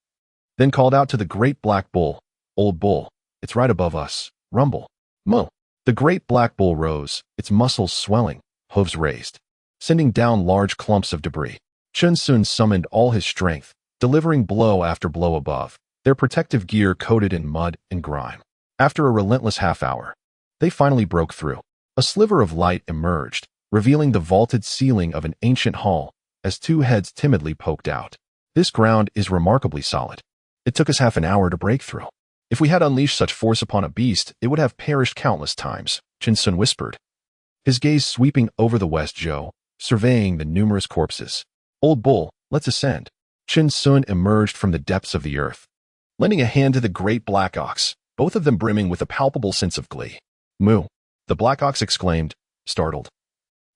then called out to the great black bull, Old bull, it's right above us. Rumble. Moo. The great black bull rose, its muscles swelling, hooves raised, sending down large clumps of debris. Chen Sun summoned all his strength, delivering blow after blow above, their protective gear coated in mud and grime. After a relentless half-hour, they finally broke through. A sliver of light emerged, revealing the vaulted ceiling of an ancient hall, as 2 heads timidly poked out. This ground is remarkably solid. It took us half an hour to break through. If we had unleashed such force upon a beast, it would have perished countless times, Chen Sun whispered, his gaze sweeping over the West Zhou, surveying the numerous corpses. Old bull, let's ascend. Chen Sun emerged from the depths of the earth, lending a hand to the great black ox, both of them brimming with a palpable sense of glee. Moo. The black ox exclaimed, startled,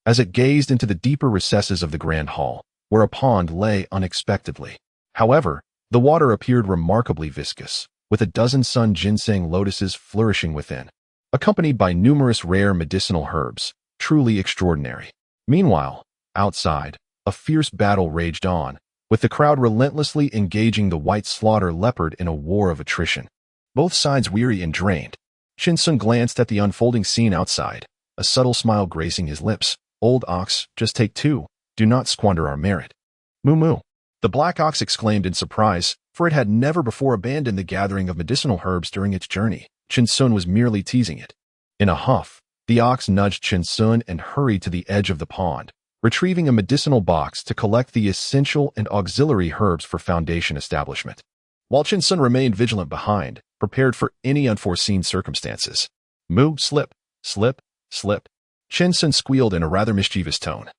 as it gazed into the deeper recesses of the grand hall, where a pond lay unexpectedly. However, the water appeared remarkably viscous, with a dozen sun ginseng lotuses flourishing within, accompanied by numerous rare medicinal herbs, truly extraordinary. Meanwhile, outside, a fierce battle raged on, with the crowd relentlessly engaging the white slaughter leopard in a war of attrition. Both sides weary and drained. Chen Sun glanced at the unfolding scene outside, a subtle smile gracing his lips. Old ox, just take 2. Do not squander our merit. Moo moo. The black ox exclaimed in surprise, for it had never before abandoned the gathering of medicinal herbs during its journey. Chen Sun was merely teasing it. In a huff, the ox nudged Chen Sun and hurried to the edge of the pond, retrieving a medicinal box to collect the essential and auxiliary herbs for foundation establishment, while Chen Sun remained vigilant behind, prepared for any unforeseen circumstances. Moo, slip, slip, slip. Chen Sun squealed in a rather mischievous tone,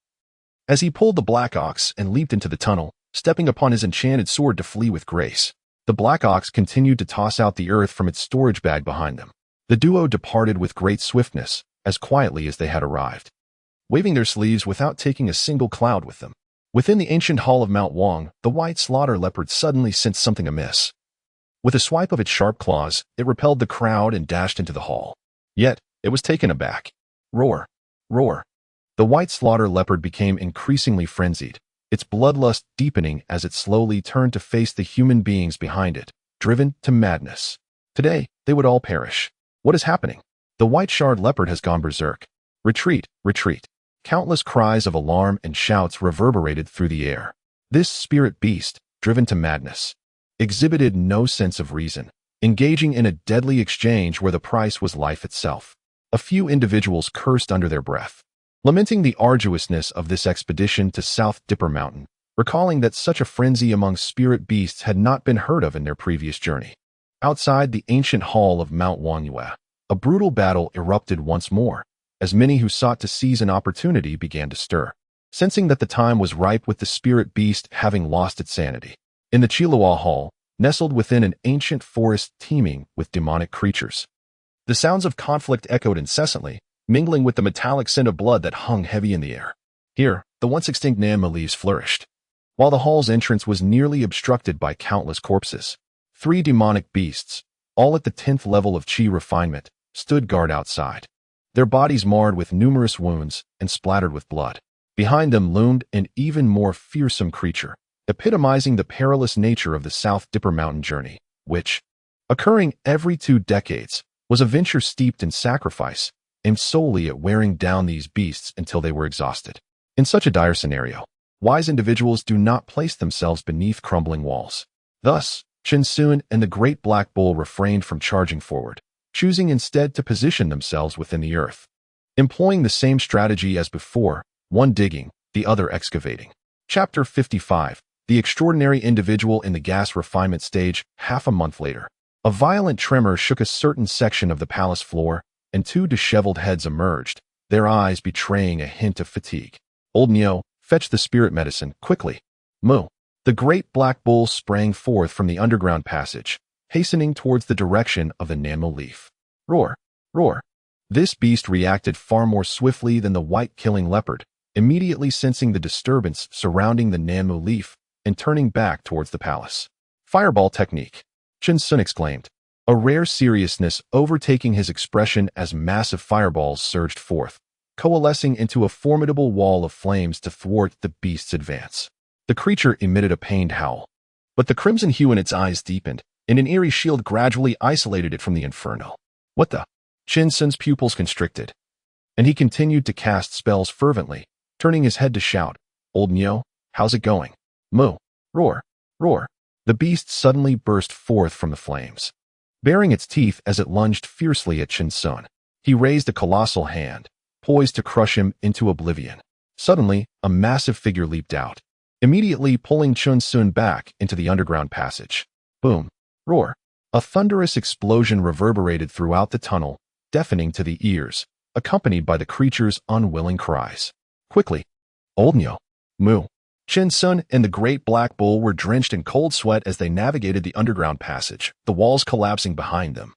as he pulled the black ox and leaped into the tunnel, stepping upon his enchanted sword to flee with grace. The black ox continued to toss out the earth from its storage bag behind them. The duo departed with great swiftness, as quietly as they had arrived, waving their sleeves without taking a single cloud with them. Within the ancient hall of Mount Wang, the white slaughter leopard suddenly sensed something amiss. With a swipe of its sharp claws, it repelled the crowd and dashed into the hall. Yet, it was taken aback. Roar! Roar! The white slaughter leopard became increasingly frenzied, its bloodlust deepening as it slowly turned to face the human beings behind it, driven to madness. Today, they would all perish. What is happening? The white shard leopard has gone berserk. Retreat, retreat. Countless cries of alarm and shouts reverberated through the air. This spirit beast, driven to madness, exhibited no sense of reason, engaging in a deadly exchange where the price was life itself. A few individuals cursed under their breath, lamenting the arduousness of this expedition to South Dipper Mountain, recalling that such a frenzy among spirit beasts had not been heard of in their previous journey. Outside the ancient hall of Mount Wanyue, a brutal battle erupted once more, as many who sought to seize an opportunity began to stir, sensing that the time was ripe with the spirit beast having lost its sanity. In the Chilua Hall, nestled within an ancient forest teeming with demonic creatures, the sounds of conflict echoed incessantly, mingling with the metallic scent of blood that hung heavy in the air. Here, the once extinct Namma leaves flourished, while the hall's entrance was nearly obstructed by countless corpses. 3 demonic beasts, all at the 10th level of chi refinement, stood guard outside, their bodies marred with numerous wounds and splattered with blood. Behind them loomed an even more fearsome creature, epitomizing the perilous nature of the South Dipper Mountain journey, which, occurring every 2 decades, was a venture steeped in sacrifice, aimed solely at wearing down these beasts until they were exhausted. In such a dire scenario, wise individuals do not place themselves beneath crumbling walls. Thus, Chen Sun and the Great Black Bull refrained from charging forward, choosing instead to position themselves within the earth, employing the same strategy as before, one digging, the other excavating. Chapter 55. The extraordinary individual in the gas refinement stage. Half a month later, a violent tremor shook a certain section of the palace floor, and 2 disheveled heads emerged, their eyes betraying a hint of fatigue. Old Neo, fetch the spirit medicine, quickly. Moo. The Great Black Bull sprang forth from the underground passage, hastening towards the direction of the Nammo leaf. Roar! Roar! This beast reacted far more swiftly than the white-killing leopard, immediately sensing the disturbance surrounding the Nammo leaf and turning back towards the palace. Fireball technique, Chen Sun exclaimed, a rare seriousness overtaking his expression as massive fireballs surged forth, coalescing into a formidable wall of flames to thwart the beast's advance. The creature emitted a pained howl, but the crimson hue in its eyes deepened, and an eerie shield gradually isolated it from the inferno. What the? Chen Sun's pupils constricted, and he continued to cast spells fervently, turning his head to shout, Old Neo, how's it going? Moo. Roar. Roar. The beast suddenly burst forth from the flames, baring its teeth as it lunged fiercely at Chen Sun. He raised a colossal hand, poised to crush him into oblivion. Suddenly, a massive figure leaped out, immediately pulling Chen Sun back into the underground passage. Boom. Roar. A thunderous explosion reverberated throughout the tunnel, deafening to the ears, accompanied by the creature's unwilling cries. Quickly. Old Neo. Moo. Chen Sun and the Great Black Bull were drenched in cold sweat as they navigated the underground passage, the walls collapsing behind them,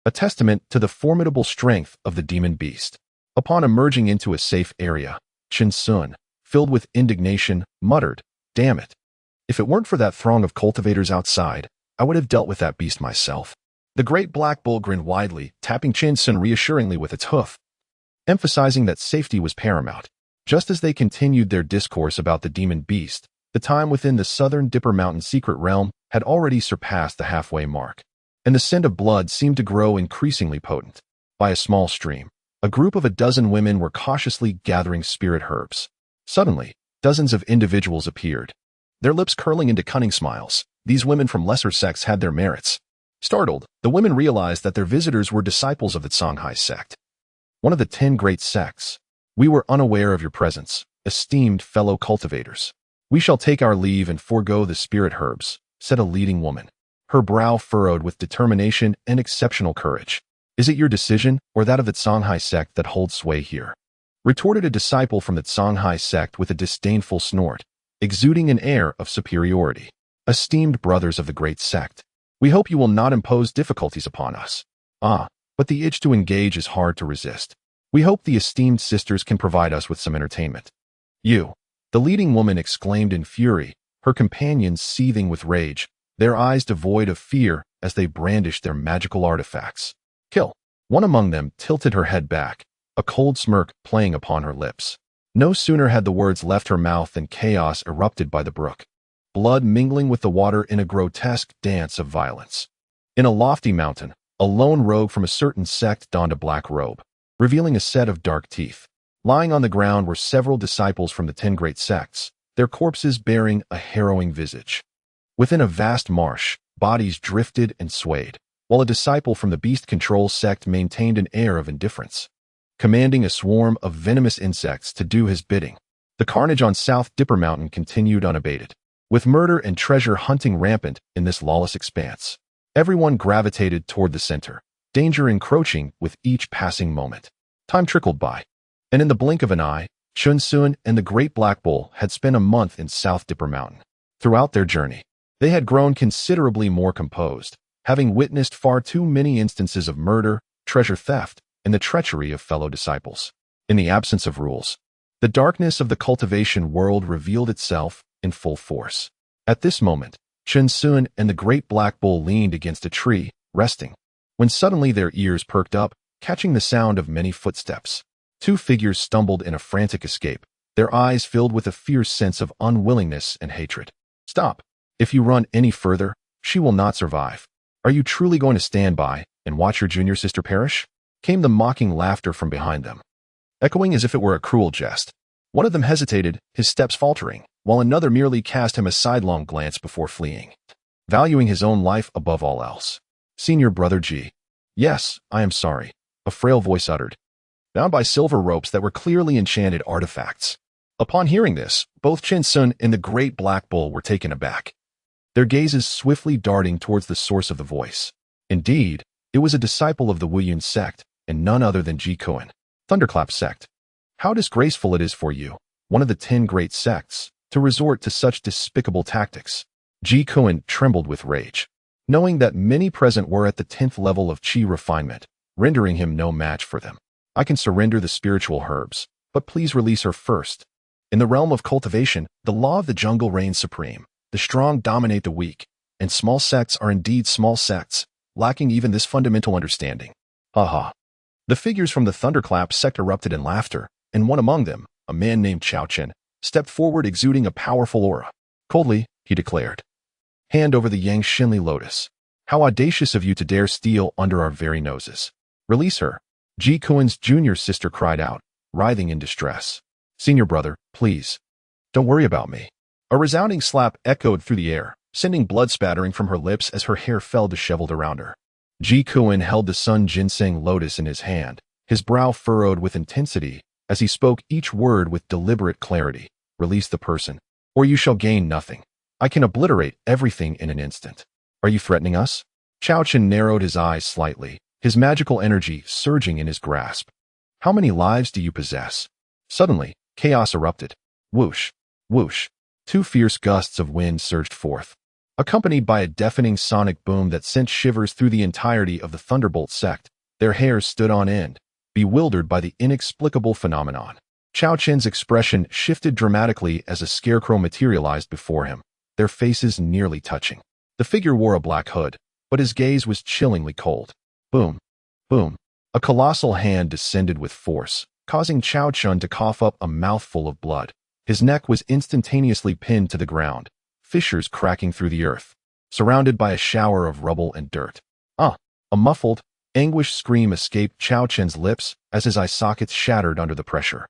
a testament to the formidable strength of the demon beast. Upon emerging into a safe area, Chen Sun, filled with indignation, muttered, Damn it. If it weren't for that throng of cultivators outside, I would have dealt with that beast myself. The Great Black Bull grinned widely, tapping Chen Sun reassuringly with its hoof, emphasizing that safety was paramount. Just as they continued their discourse about the demon beast, the time within the southern Dipper Mountain secret realm had already surpassed the halfway mark, and the scent of blood seemed to grow increasingly potent. By a small stream, a group of a dozen women were cautiously gathering spirit herbs. Suddenly, dozens of individuals appeared, their lips curling into cunning smiles. These women from lesser sects had their merits. Startled, the women realized that their visitors were disciples of the Songhai sect, one of the 10 great sects. We were unaware of your presence, esteemed fellow cultivators. We shall take our leave and forego the spirit herbs, said a leading woman, her brow furrowed with determination and exceptional courage. Is it your decision or that of the Songhai sect that holds sway here? Retorted a disciple from the Songhai sect with a disdainful snort, exuding an air of superiority. Esteemed brothers of the great sect, we hope you will not impose difficulties upon us. Ah, but the itch to engage is hard to resist. We hope the esteemed sisters can provide us with some entertainment. You, the leading woman exclaimed in fury, her companions seething with rage, their eyes devoid of fear as they brandished their magical artifacts. Kill. One among them tilted her head back, a cold smirk playing upon her lips. No sooner had the words left her mouth than chaos erupted by the brook, blood mingling with the water in a grotesque dance of violence. In a lofty mountain, a lone rogue from a certain sect donned a black robe, revealing a set of dark teeth. Lying on the ground were several disciples from the 10 great sects, their corpses bearing a harrowing visage. Within a vast marsh, bodies drifted and swayed, while a disciple from the beast control sect maintained an air of indifference, commanding a swarm of venomous insects to do his bidding. The carnage on South Dipper Mountain continued unabated, with murder and treasure hunting rampant in this lawless expanse. Everyone gravitated toward the center, danger encroaching with each passing moment. Time trickled by, and in the blink of an eye, Chun Sun and the Great Black Bull had spent a month in South Dipper Mountain. Throughout their journey, they had grown considerably more composed, having witnessed far too many instances of murder, treasure theft, and the treachery of fellow disciples. In the absence of rules, the darkness of the cultivation world revealed itself in full force. At this moment, Chun Sun and the Great Black Bull leaned against a tree, resting, when suddenly their ears perked up, catching the sound of many footsteps. Two figures stumbled in a frantic escape, their eyes filled with a fierce sense of unwillingness and hatred. Stop! If you run any further, she will not survive. Are you truly going to stand by and watch your junior sister perish? Came the mocking laughter from behind them, echoing as if it were a cruel jest. One of them hesitated, his steps faltering, while another merely cast him a sidelong glance before fleeing, valuing his own life above all else. Senior Brother G. Yes, I am sorry, a frail voice uttered, bound by silver ropes that were clearly enchanted artifacts. Upon hearing this, both Chun Sun and the Great Black Bull were taken aback, their gazes swiftly darting towards the source of the voice. Indeed, it was a disciple of the Wuyun sect, and none other than Ji Kuan, Thunderclap sect. How disgraceful it is for you, one of the 10 great sects, to resort to such despicable tactics. Ji Kuan trembled with rage, knowing that many present were at the 10th level of chi refinement, rendering him no match for them. I can surrender the spiritual herbs, but please release her first. In the realm of cultivation, the law of the jungle reigns supreme. The strong dominate the weak, and small sects are indeed small sects, lacking even this fundamental understanding. Ha. The figures from the Thunderclap sect erupted in laughter, and one among them, a man named Chao Chen, stepped forward exuding a powerful aura. Coldly, he declared, "Hand over the Yang Shinli lotus. How audacious of you to dare steal under our very noses. Release her." Ji Kuan's junior sister cried out, writhing in distress. "Senior brother, please. Don't worry about me." A resounding slap echoed through the air, sending blood spattering from her lips as her hair fell disheveled around her. Ji Kuan held the Sun Ginseng lotus in his hand, his brow furrowed with intensity as he spoke each word with deliberate clarity. "Release the person, or you shall gain nothing. I can obliterate everything in an instant. Are you threatening us?" Chao Chen narrowed his eyes slightly, his magical energy surging in his grasp. "How many lives do you possess?" Suddenly, chaos erupted. Whoosh, whoosh. Two fierce gusts of wind surged forth, accompanied by a deafening sonic boom that sent shivers through the entirety of the Thunderbolt sect. Their hairs stood on end, bewildered by the inexplicable phenomenon. Chao Chen's expression shifted dramatically as a scarecrow materialized before him, their faces nearly touching. The figure wore a black hood, but his gaze was chillingly cold. Boom, boom. A colossal hand descended with force, causing Chao Chen to cough up a mouthful of blood. His neck was instantaneously pinned to the ground, fissures cracking through the earth, surrounded by a shower of rubble and dirt. A muffled, anguished scream escaped Chao Chen's lips as his eye sockets shattered under the pressure.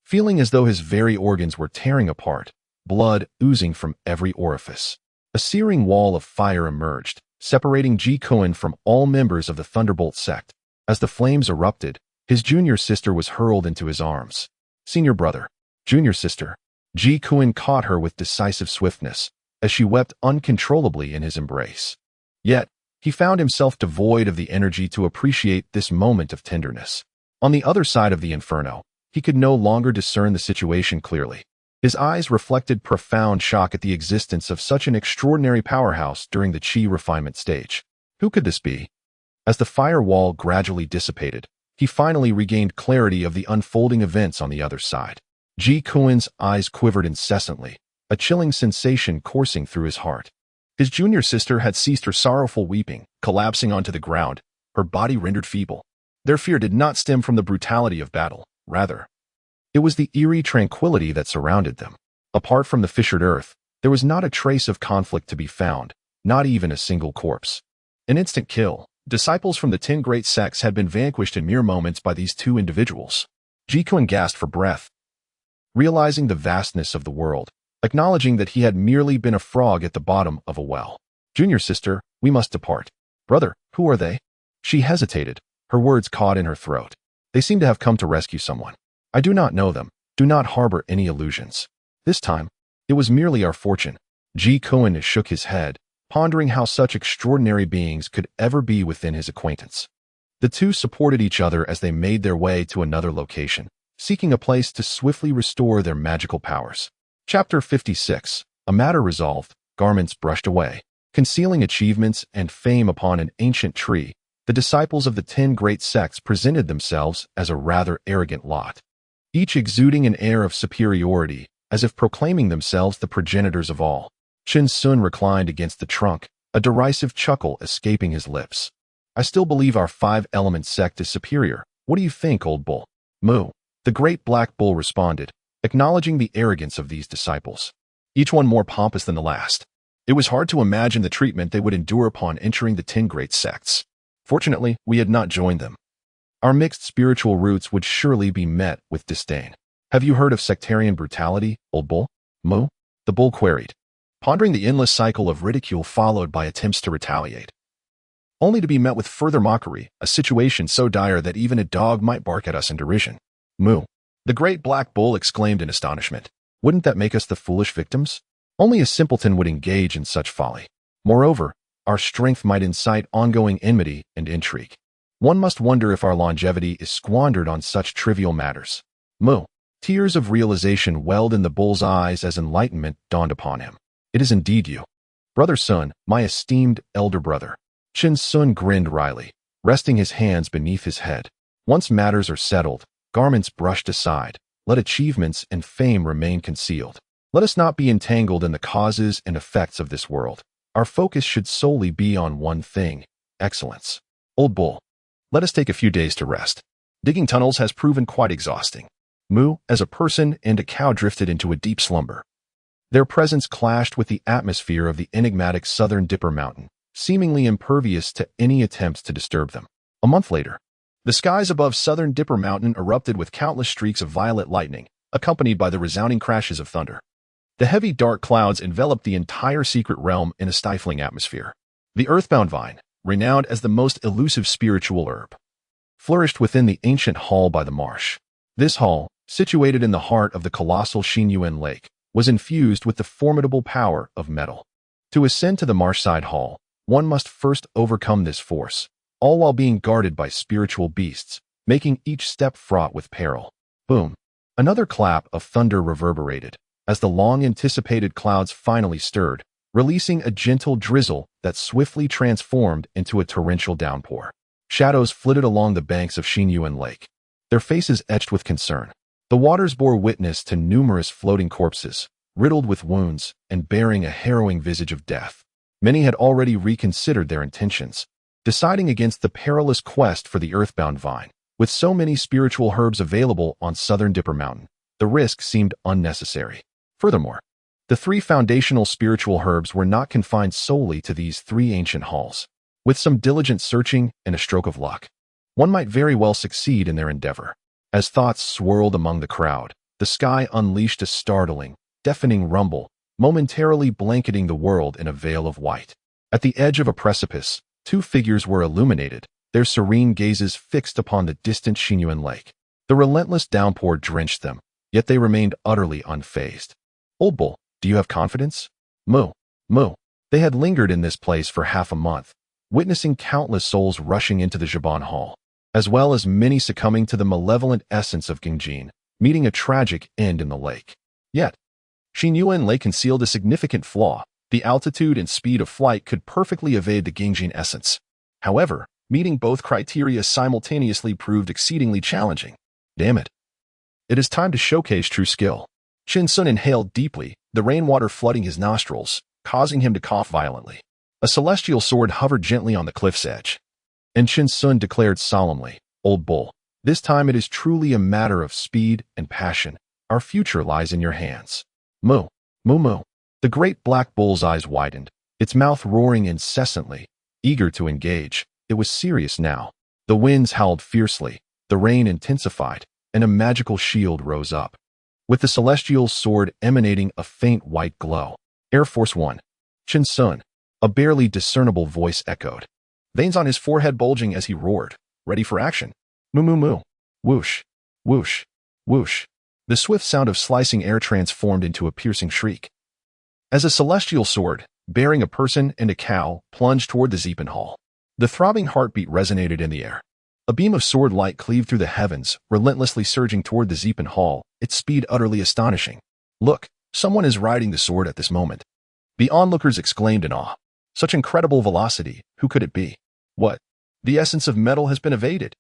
Feeling as though his very organs were tearing apart, blood oozing from every orifice. A searing wall of fire emerged, separating Ji Kuan from all members of the Thunderbolt sect. As the flames erupted, his junior sister was hurled into his arms. "Senior brother, junior sister." Ji Kuan caught her with decisive swiftness, as she wept uncontrollably in his embrace. Yet, he found himself devoid of the energy to appreciate this moment of tenderness. On the other side of the inferno, he could no longer discern the situation clearly. His eyes reflected profound shock at the existence of such an extraordinary powerhouse during the chi refinement stage. Who could this be? As the firewall gradually dissipated, he finally regained clarity of the unfolding events on the other side. Ji Kuan's eyes quivered incessantly, a chilling sensation coursing through his heart. His junior sister had ceased her sorrowful weeping, collapsing onto the ground, her body rendered feeble. Their fear did not stem from the brutality of battle, rather, it was the eerie tranquility that surrounded them. Apart from the fissured earth, there was not a trace of conflict to be found, not even a single corpse. An instant kill. Disciples from the 10 great sects had been vanquished in mere moments by these two individuals. Ji Kuan gasped for breath, realizing the vastness of the world, acknowledging that he had merely been a frog at the bottom of a well. "Junior sister, we must depart." "Brother, who are they?" She hesitated, her words caught in her throat. "They seem to have come to rescue someone. I do not know them. Do not harbor any illusions. This time, it was merely our fortune. Ji Cohen shook his head, pondering how such extraordinary beings could ever be within his acquaintance. The two supported each other as they made their way to another location, seeking a place to swiftly restore their magical powers. Chapter 56. A matter resolved, garments brushed away. Concealing achievements and fame upon an ancient tree, the disciples of the 10 great sects presented themselves as a rather arrogant lot, each exuding an air of superiority, as if proclaiming themselves the progenitors of all. Chin Sun reclined against the trunk, a derisive chuckle escaping his lips. I still believe our 5-element sect is superior. What do you think, old bull? Moo. The great black bull responded, acknowledging the arrogance of these disciples, each one more pompous than the last. It was hard to imagine the treatment they would endure upon entering the 10 great sects. Fortunately, we had not joined them. Our mixed spiritual roots would surely be met with disdain. Have you heard of sectarian brutality, old bull? Moo? The bull queried, pondering the endless cycle of ridicule followed by attempts to retaliate, only to be met with further mockery, a situation so dire that even a dog might bark at us in derision. Moo. The great black bull exclaimed in astonishment. Wouldn't that make us the foolish victims? Only a simpleton would engage in such folly. Moreover, our strength might incite ongoing enmity and intrigue. One must wonder if our longevity is squandered on such trivial matters. Moo. Tears of realization welled in the bull's eyes as enlightenment dawned upon him. It is indeed you. Brother Sun, my esteemed elder brother. Chin Sun grinned wryly, resting his hands beneath his head. Once matters are settled, garments brushed aside, let achievements and fame remain concealed. Let us not be entangled in the causes and effects of this world. Our focus should solely be on one thing, excellence. Old bull, let us take a few days to rest. Digging tunnels has proven quite exhausting. Moo, as a person and a cow, drifted into a deep slumber. Their presence clashed with the atmosphere of the enigmatic Southern Dipper Mountain, seemingly impervious to any attempts to disturb them. A month later, the skies above Southern Dipper Mountain erupted with countless streaks of violet lightning, accompanied by the resounding crashes of thunder. The heavy dark clouds enveloped the entire secret realm in a stifling atmosphere. The earthbound vine, renowned as the most elusive spiritual herb, flourished within the ancient hall by the marsh. This hall, situated in the heart of the colossal Xinyuan Lake, was infused with the formidable power of metal. To ascend to the marshside hall, one must first overcome this force, all while being guarded by spiritual beasts, making each step fraught with peril. Boom! Another clap of thunder reverberated, as the long-anticipated clouds finally stirred, releasing a gentle drizzle that swiftly transformed into a torrential downpour. Shadows flitted along the banks of Xinyuan Lake, their faces etched with concern. The waters bore witness to numerous floating corpses, riddled with wounds and bearing a harrowing visage of death. Many had already reconsidered their intentions, deciding against the perilous quest for the earthbound vine. With so many spiritual herbs available on Southern Dipper Mountain, the risk seemed unnecessary. Furthermore, the 3 foundational spiritual herbs were not confined solely to these 3 ancient halls. With some diligent searching and a stroke of luck, one might very well succeed in their endeavor. As thoughts swirled among the crowd, the sky unleashed a startling, deafening rumble, momentarily blanketing the world in a veil of white. At the edge of a precipice, 2 figures were illuminated, their serene gazes fixed upon the distant Xinyuan Lake. The relentless downpour drenched them, yet they remained utterly unfazed. Old bull, do you have confidence? Moo. Moo. They had lingered in this place for half a month, witnessing countless souls rushing into the Zhaban Hall, as well as many succumbing to the malevolent essence of Gengjin, meeting a tragic end in the lake. Yet, Xinyuan Lake concealed a significant flaw. The altitude and speed of flight could perfectly evade the Gengjin essence. However, meeting both criteria simultaneously proved exceedingly challenging. Damn it. It is time to showcase true skill. Chin Sun inhaled deeply, the rainwater flooding his nostrils, causing him to cough violently. A celestial sword hovered gently on the cliff's edge, and Chin Sun declared solemnly, Old bull, this time it is truly a matter of speed and passion. Our future lies in your hands. Moo. Moo moo. The great black bull's eyes widened, its mouth roaring incessantly, eager to engage. It was serious now. The winds howled fiercely, the rain intensified, and a magical shield rose up, with the celestial sword emanating a faint white glow. Air Force One. Chin Sun. A barely discernible voice echoed, veins on his forehead bulging as he roared, ready for action. Moo moo moo. Whoosh. Whoosh. Whoosh. The swift sound of slicing air transformed into a piercing shriek. As a celestial sword, bearing a person and a cow, plunged toward the Zeepan Hall. The throbbing heartbeat resonated in the air. A beam of sword light cleaved through the heavens, relentlessly surging toward the Zeepan Hall, its speed utterly astonishing. Look, someone is riding the sword at this moment. The onlookers exclaimed in awe. Such incredible velocity, who could it be? What? The essence of metal has been evaded.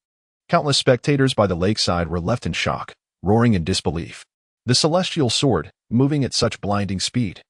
Countless spectators by the lakeside were left in shock, roaring in disbelief. The celestial sword, moving at such blinding speed,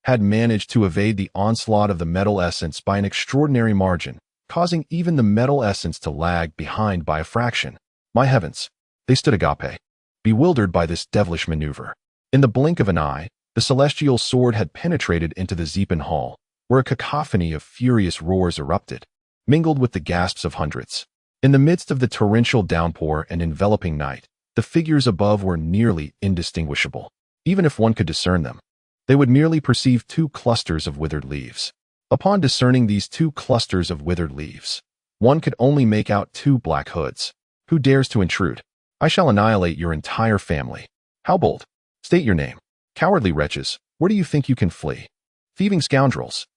had managed to evade the onslaught of the metal essence by an extraordinary margin, causing even the metal essence to lag behind by a fraction. My heavens! They stood agape, bewildered by this devilish maneuver. In the blink of an eye, the celestial sword had penetrated into the Zeepan Hall, where a cacophony of furious roars erupted, mingled with the gasps of hundreds. In the midst of the torrential downpour and enveloping night, the figures above were nearly indistinguishable. Even if one could discern them, they would merely perceive two clusters of withered leaves. Upon discerning these two clusters of withered leaves, one could only make out two black hoods. Who dares to intrude? I shall annihilate your entire family. How bold! State your name. Cowardly wretches, where do you think you can flee? Thieving scoundrels!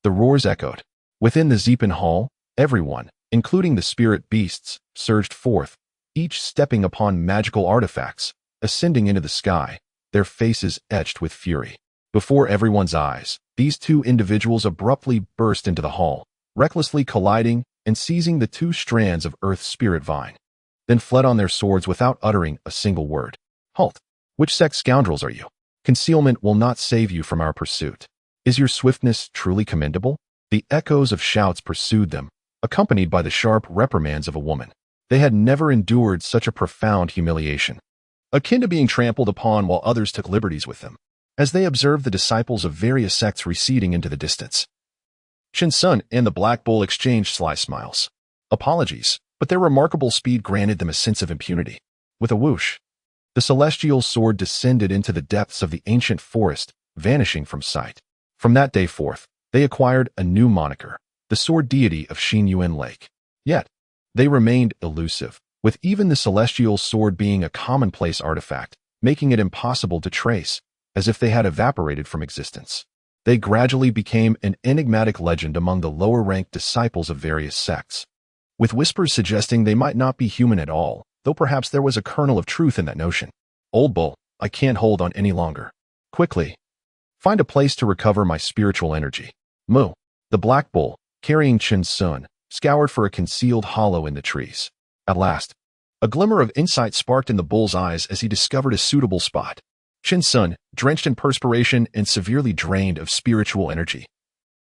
The roars echoed. Within the Zeepan Hall, everyone, including the spirit beasts, surged forth, each stepping upon magical artifacts, ascending into the sky, their faces etched with fury. Before everyone's eyes, these two individuals abruptly burst into the hall, recklessly colliding and seizing the two strands of Earth's spirit vine, then fled on their swords without uttering a single word. Halt! Which sex scoundrels are you? Concealment will not save you from our pursuit. Is your swiftness truly commendable? The echoes of shouts pursued them, accompanied by the sharp reprimands of a woman. They had never endured such a profound humiliation, akin to being trampled upon while others took liberties with them. As they observed the disciples of various sects receding into the distance, Shin Sun and the Black Bull exchanged sly smiles. Apologies, but their remarkable speed granted them a sense of impunity. With a whoosh, the celestial sword descended into the depths of the ancient forest, vanishing from sight. From that day forth, they acquired a new moniker, the sword deity of Xin Yuan Lake. Yet, they remained elusive, with even the celestial sword being a commonplace artifact, making it impossible to trace, as if they had evaporated from existence. They gradually became an enigmatic legend among the lower-ranked disciples of various sects, with whispers suggesting they might not be human at all, though perhaps there was a kernel of truth in that notion. Old bull, I can't hold on any longer. Quickly, find a place to recover my spiritual energy. Moo. The Black Bull, carrying Chen Sun, scoured for a concealed hollow in the trees. At last, a glimmer of insight sparked in the bull's eyes as he discovered a suitable spot. Chen Sun, drenched in perspiration and severely drained of spiritual energy,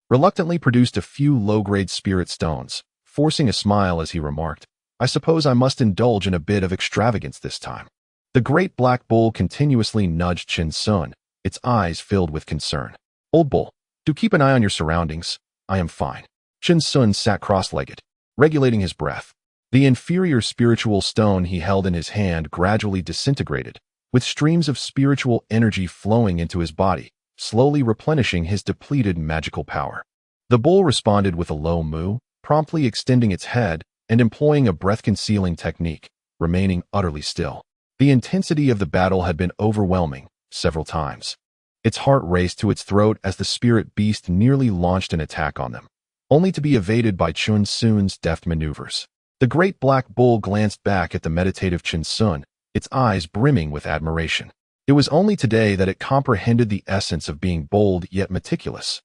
reluctantly produced a few low-grade spirit stones, forcing a smile as he remarked, I suppose I must indulge in a bit of extravagance this time. The great Black Bull continuously nudged Chen Sun, its eyes filled with concern. Old bull, do keep an eye on your surroundings. I am fine. Chen Sun sat cross-legged, regulating his breath. The inferior spiritual stone he held in his hand gradually disintegrated, with streams of spiritual energy flowing into his body, slowly replenishing his depleted magical power. The bull responded with a low moo, promptly extending its head and employing a breath-concealing technique, remaining utterly still. The intensity of the battle had been overwhelming, several times. Its heart raced to its throat as the spirit beast nearly launched an attack on them, only to be evaded by Chen Sun's deft maneuvers. The great Black Bull glanced back at the meditative Chen Sun, its eyes brimming with admiration. It was only today that it comprehended the essence of being bold yet meticulous,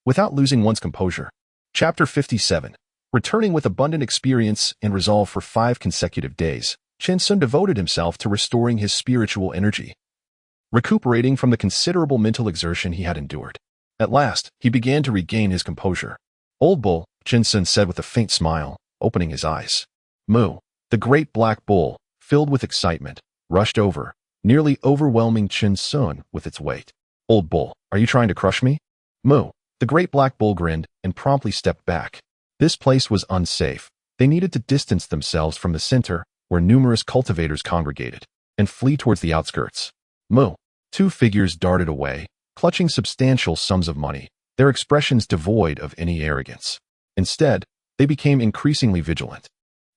without losing one's composure. Chapter 57. Returning with abundant experience and resolve for 5 consecutive days, Chen Sun devoted himself to restoring his spiritual energy, recuperating from the considerable mental exertion he had endured. At last, he began to regain his composure. Old bull, Chen Sun said with a faint smile, opening his eyes. Moo. The great Black Bull, filled with excitement, rushed over, nearly overwhelming Chen Sun with its weight. Old bull, are you trying to crush me? Moo. The great Black Bull grinned and promptly stepped back. This place was unsafe. They needed to distance themselves from the center, where numerous cultivators congregated, and flee towards the outskirts. Moo. 2 figures darted away, clutching substantial sums of money, their expressions devoid of any arrogance. Instead, they became increasingly vigilant,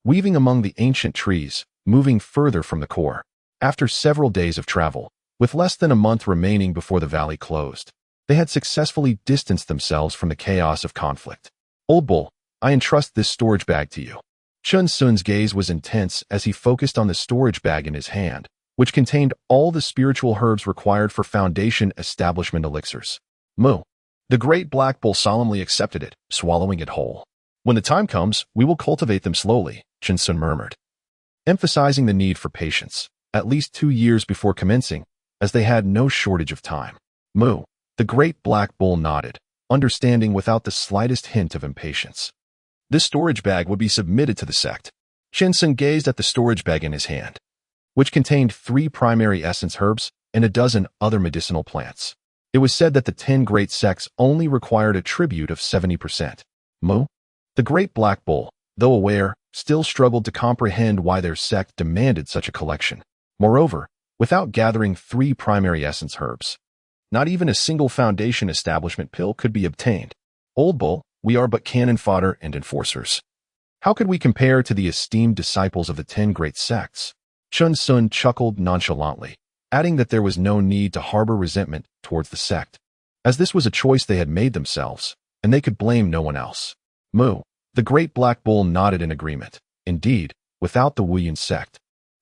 weaving among the ancient trees, moving further from the core. After several days of travel, with less than a month remaining before the valley closed, they had successfully distanced themselves from the chaos of conflict. Old Bull, I entrust this storage bag to you. Chun Sun's gaze was intense as he focused on the storage bag in his hand, which contained all the spiritual herbs required for Foundation establishment elixirs. Moo. The great black bull solemnly accepted it, swallowing it whole. When the time comes, we will cultivate them slowly, Chun Sun murmured, emphasizing the need for patience, at least 2 years before commencing, as they had no shortage of time. Moo. The great black bull nodded, understanding without the slightest hint of impatience. This storage bag would be submitted to the sect. Chun Sun gazed at the storage bag in his hand, which contained 3 primary essence herbs and a dozen other medicinal plants. It was said that the 10 great sects only required a tribute of 70%. Moo. The great black bull, though aware, still struggled to comprehend why their sect demanded such a collection. Moreover, without gathering 3 primary essence herbs, not even a single Foundation establishment pill could be obtained. Old Bull, we are but cannon fodder and enforcers. How could we compare to the esteemed disciples of the 10 great sects? Chun Sun chuckled nonchalantly, adding that there was no need to harbor resentment towards the sect, as this was a choice they had made themselves, and they could blame no one else. Moo. The great black bull nodded in agreement. Indeed, without the Wuyun sect,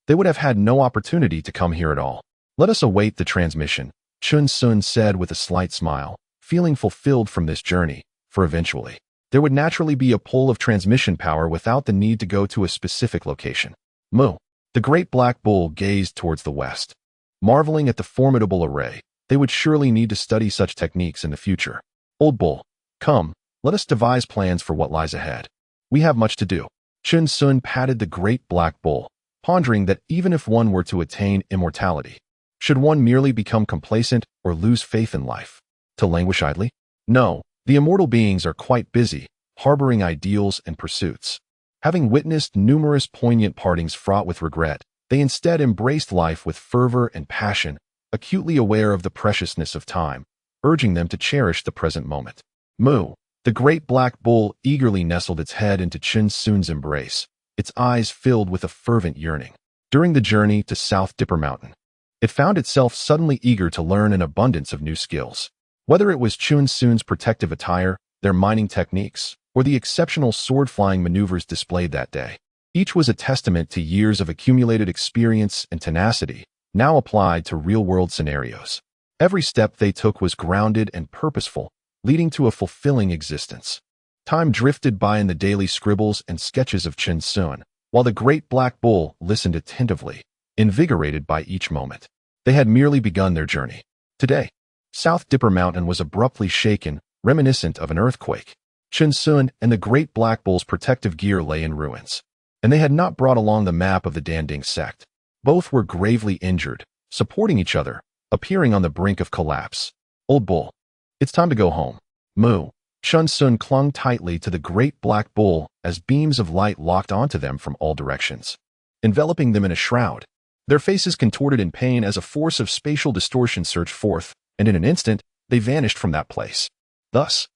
they would have had no opportunity to come here at all. Let us await the transmission, Chun Sun said with a slight smile, feeling fulfilled from this journey, for eventually, there would naturally be a pull of transmission power without the need to go to a specific location. Moo. The great black bull gazed towards the west, marveling at the formidable array. They would surely need to study such techniques in the future. Old Bull, come, let us devise plans for what lies ahead. We have much to do. Chun Sun patted the great black bull, pondering that even if one were to attain immortality, should one merely become complacent or lose faith in life? To languish idly? No, the immortal beings are quite busy, harboring ideals and pursuits. Having witnessed numerous poignant partings fraught with regret, they instead embraced life with fervor and passion, acutely aware of the preciousness of time, urging them to cherish the present moment. Moo. The great black bull eagerly nestled its head into Chun Sun's embrace, its eyes filled with a fervent yearning. During the journey to South Dipper Mountain, it found itself suddenly eager to learn an abundance of new skills. Whether it was Chun Sun's protective attire, their mining techniques, or the exceptional sword-flying maneuvers displayed that day, each was a testament to years of accumulated experience and tenacity, now applied to real-world scenarios. Every step they took was grounded and purposeful, leading to a fulfilling existence. Time drifted by in the daily scribbles and sketches of Chun Sun, while the great black bull listened attentively, invigorated by each moment. They had merely begun their journey. Today, South Dipper Mountain was abruptly shaken, reminiscent of an earthquake. Chun Sun and the great black bull's protective gear lay in ruins, and they had not brought along the map of the Danding sect. Both were gravely injured, supporting each other, appearing on the brink of collapse. Old Bull, it's time to go home. Moo. Chun Sun clung tightly to the great black bull as beams of light locked onto them from all directions, enveloping them in a shroud. Their faces contorted in pain as a force of spatial distortion surged forth, and in an instant, they vanished from that place. Thus,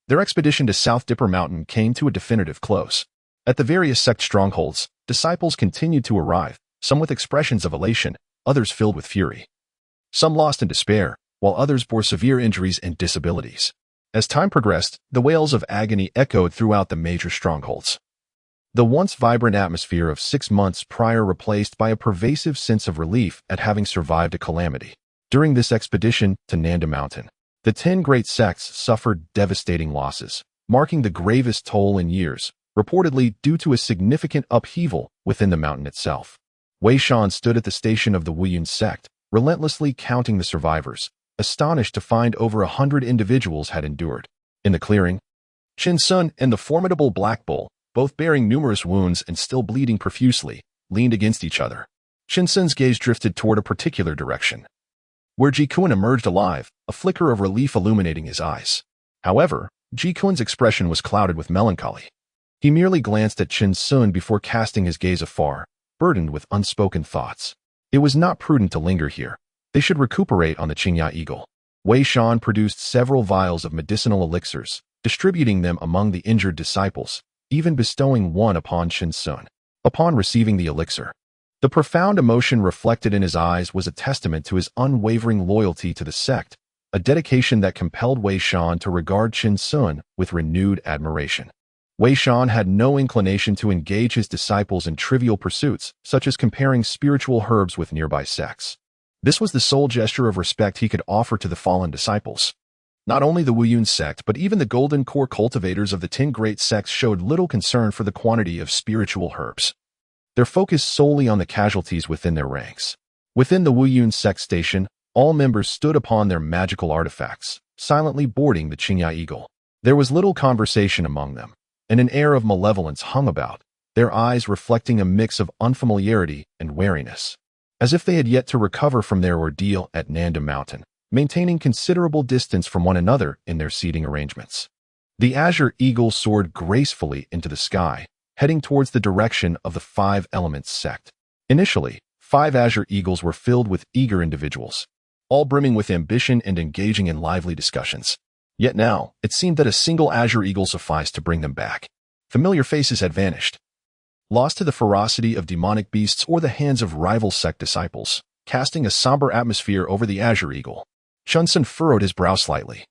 their expedition to South Dipper Mountain came to a definitive close. At the various sect strongholds, disciples continued to arrive, some with expressions of elation, others filled with fury. Some lost in despair, while others bore severe injuries and disabilities. As time progressed, the wails of agony echoed throughout the major strongholds. The once vibrant atmosphere of 6 months prior replaced by a pervasive sense of relief at having survived a calamity. During this expedition to Nanda Mountain, the 10 great sects suffered devastating losses, marking the gravest toll in years, reportedly due to a significant upheaval within the mountain itself. Wei Shan stood at the station of the Wuyun sect, relentlessly counting the survivors, astonished to find over 100 individuals had endured. In the clearing, Chun Sun and the formidable Black Bull, both bearing numerous wounds and still bleeding profusely, leaned against each other. Chun Sun's gaze drifted toward a particular direction, where Ji Kun emerged alive, a flicker of relief illuminating his eyes. However, Ji Kun's expression was clouded with melancholy. He merely glanced at Chun Sun before casting his gaze afar, burdened with unspoken thoughts. It was not prudent to linger here. They should recuperate on the Qingya Eagle. Wei Shan produced several vials of medicinal elixirs, distributing them among the injured disciples, even bestowing one upon Chun Sun. Upon receiving the elixir, The profound emotion reflected in his eyes was a testament to his unwavering loyalty to the sect, a dedication that compelled Wei Shan to regard Qin Sun with renewed admiration. Wei Shan had no inclination to engage his disciples in trivial pursuits, such as comparing spiritual herbs with nearby sects. This was the sole gesture of respect he could offer to the fallen disciples. Not only the Wuyun sect, but even the golden core cultivators of the 10 great sects showed little concern for the quantity of spiritual herbs. Their focus solely on the casualties within their ranks. Within the Wuyun sect station, all members stood upon their magical artifacts, silently boarding the Qingya Eagle. There was little conversation among them, and an air of malevolence hung about, their eyes reflecting a mix of unfamiliarity and wariness, as if they had yet to recover from their ordeal at Nanda Mountain, maintaining considerable distance from one another in their seating arrangements. The Azure Eagle soared gracefully into the sky, heading towards the direction of the Five Elements sect. Initially, 5 Azure Eagles were filled with eager individuals, all brimming with ambition and engaging in lively discussions. Yet now, it seemed that a single Azure Eagle sufficed to bring them back. Familiar faces had vanished, lost to the ferocity of demonic beasts or the hands of rival sect disciples, casting a somber atmosphere over the Azure Eagle. Chunsun furrowed his brow slightly.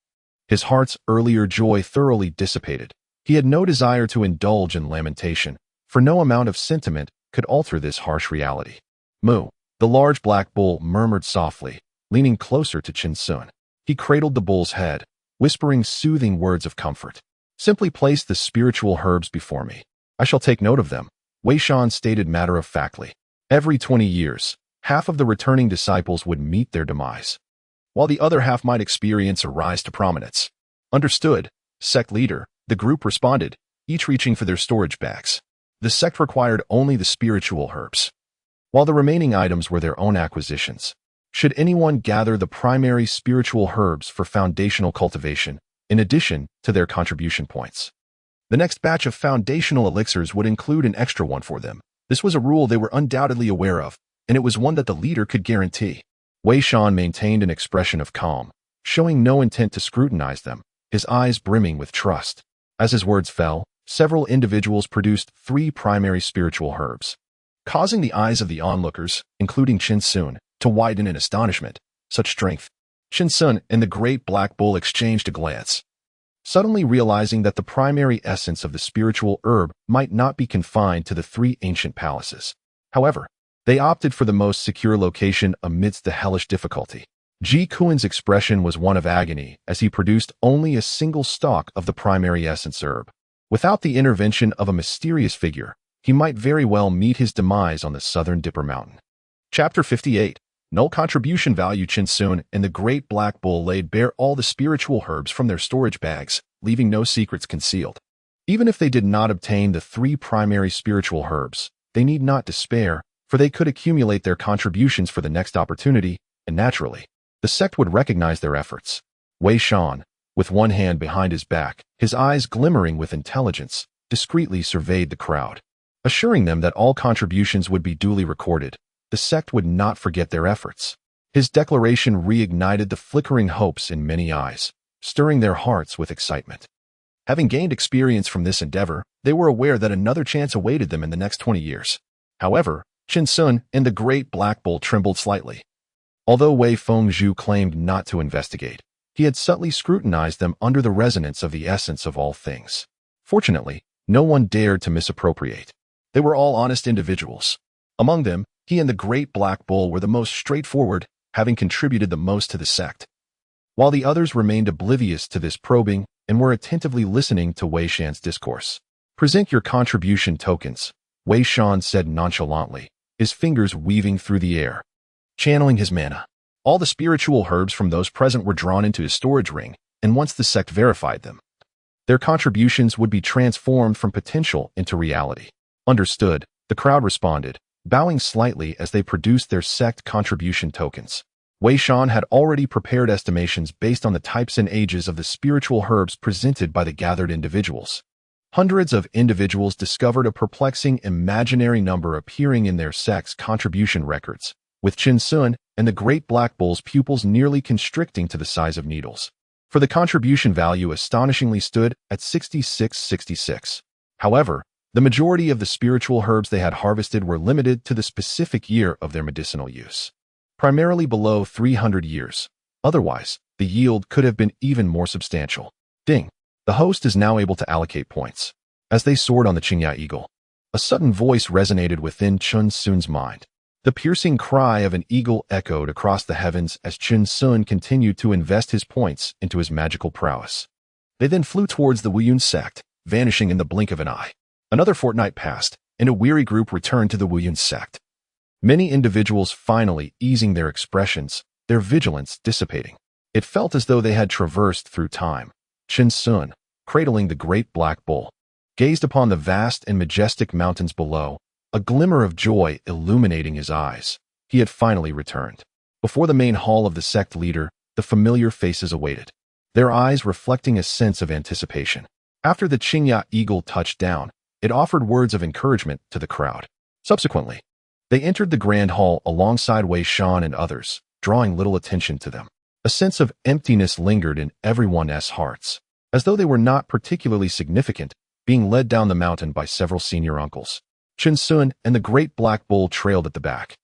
His heart's earlier joy thoroughly dissipated. He had no desire to indulge in lamentation, for no amount of sentiment could alter this harsh reality. Moo, the large black bull, murmured softly, leaning closer to Qin Sun. He cradled the bull's head, whispering soothing words of comfort. Simply place the spiritual herbs before me. I shall take note of them, Wei Shan stated matter-of-factly. Every 20 years, half of the returning disciples would meet their demise, while the other half might experience a rise to prominence. Understood, sect leader, the group responded, each reaching for their storage bags. The sect required only the spiritual herbs, while the remaining items were their own acquisitions. Should anyone gather the primary spiritual herbs for foundational cultivation, in addition to their contribution points, the next batch of foundational elixirs would include an extra one for them. This was a rule they were undoubtedly aware of, and it was one that the leader could guarantee. Wei Shan maintained an expression of calm, showing no intent to scrutinize them, his eyes brimming with trust. As his words fell, several individuals produced 3 primary spiritual herbs, causing the eyes of the onlookers, including Qin Sun, to widen in astonishment. Such strength! Qin Sun and the great black bull exchanged a glance, suddenly realizing that the primary essence of the spiritual herb might not be confined to the 3 ancient palaces. However, they opted for the most secure location amidst the hellish difficulty. Ji Kuan's expression was one of agony as he produced only a single stalk of the primary essence herb. Without the intervention of a mysterious figure, he might very well meet his demise on the southern Dipper Mountain. Chapter 58. Null contribution value. Qin Sun and the great black bull laid bare all the spiritual herbs from their storage bags, leaving no secrets concealed. Even if they did not obtain the 3 primary spiritual herbs, they need not despair, for they could accumulate their contributions for the next opportunity, and naturally, the sect would recognize their efforts. Wei Shan, with one hand behind his back, his eyes glimmering with intelligence, discreetly surveyed the crowd, assuring them that all contributions would be duly recorded. The sect would not forget their efforts. His declaration reignited the flickering hopes in many eyes, stirring their hearts with excitement. Having gained experience from this endeavor, they were aware that another chance awaited them in the next 20 years. However, Qin Sun and the great black bull trembled slightly. Although Wei Fengzhu claimed not to investigate, he had subtly scrutinized them under the resonance of the essence of all things. Fortunately, no one dared to misappropriate. They were all honest individuals. Among them, he and the great black bull were the most straightforward, having contributed the most to the sect, while the others remained oblivious to this probing and were attentively listening to Wei Shan's discourse. Present your contribution tokens, Wei Shan said nonchalantly, his fingers weaving through the air, channeling his mana. All the spiritual herbs from those present were drawn into his storage ring, and once the sect verified them, their contributions would be transformed from potential into reality. Understood, the crowd responded, bowing slightly as they produced their sect contribution tokens. Wei Shan had already prepared estimations based on the types and ages of the spiritual herbs presented by the gathered individuals. Hundreds of individuals discovered a perplexing imaginary number appearing in their sect's contribution records, with Qin Sun and the great black bull's pupils nearly constricting to the size of needles. For the contribution value astonishingly stood at 6666. However, The majority of the spiritual herbs they had harvested were limited to the specific year of their medicinal use, primarily below 300 years. Otherwise, the yield could have been even more substantial. Ding! The host is now able to allocate points. As they soared on the Qingya eagle, a sudden voice resonated within Chun Sun's mind. The piercing cry of an eagle echoed across the heavens as Chun Sun continued to invest his points into his magical prowess. They then flew towards the Wuyun sect, vanishing in the blink of an eye. Another fortnight passed, and a weary group returned to the Wuyun sect. Many individuals finally easing their expressions, their vigilance dissipating. It felt as though they had traversed through time. Chun Sun, cradling the great black bull, gazed upon the vast and majestic mountains below, a glimmer of joy illuminating his eyes. He had finally returned. Before the main hall of the sect leader, the familiar faces awaited, their eyes reflecting a sense of anticipation. After the Qingya eagle touched down, it offered words of encouragement to the crowd. Subsequently, they entered the grand hall alongside Wei Shan and others, drawing little attention to them. A sense of emptiness lingered in everyone's hearts, as though they were not particularly significant, being led down the mountain by several senior uncles. Chun Sun and the great black bull trailed at the back,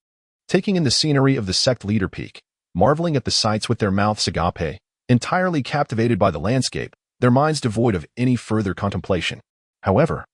taking in the scenery of the sect leader peak, marveling at the sights with their mouths agape, entirely captivated by the landscape, their minds devoid of any further contemplation. However,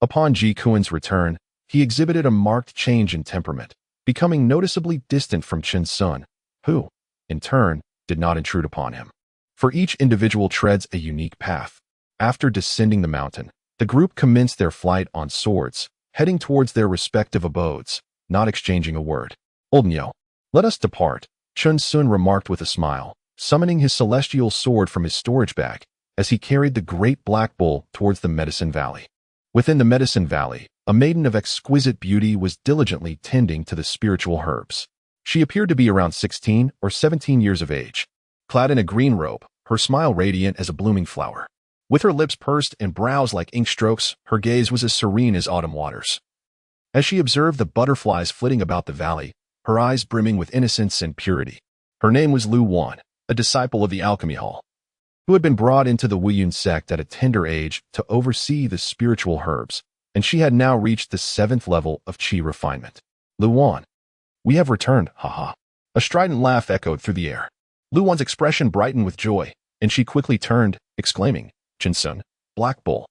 upon Ji Kuan's return, he exhibited a marked change in temperament, becoming noticeably distant from Chun Sun, who, in turn, did not intrude upon him. For each individual treads a unique path. After descending the mountain, the group commenced their flight on swords, heading towards their respective abodes, not exchanging a word. Old Nyo, let us depart, Chun Sun remarked with a smile, summoning his celestial sword from his storage bag, as he carried the great black bull towards the Medicine Valley. Within the Medicine Valley, a maiden of exquisite beauty was diligently tending to the spiritual herbs. She appeared to be around 16 or 17 years of age. Clad in a green robe, her smile radiant as a blooming flower. With her lips pursed and brows like ink strokes, her gaze was as serene as autumn waters. As she observed the butterflies flitting about the valley, her eyes brimming with innocence and purity. Her name was Lu Wan, a disciple of the Alchemy Hall, who had been brought into the Wuyun sect at a tender age to oversee the spiritual herbs, and she had now reached the 7th level of Qi refinement. Lu Wan, we have returned, haha. A strident laugh echoed through the air. Lu Wan's expression brightened with joy, and she quickly turned, exclaiming, Chun Sun, Black Bull,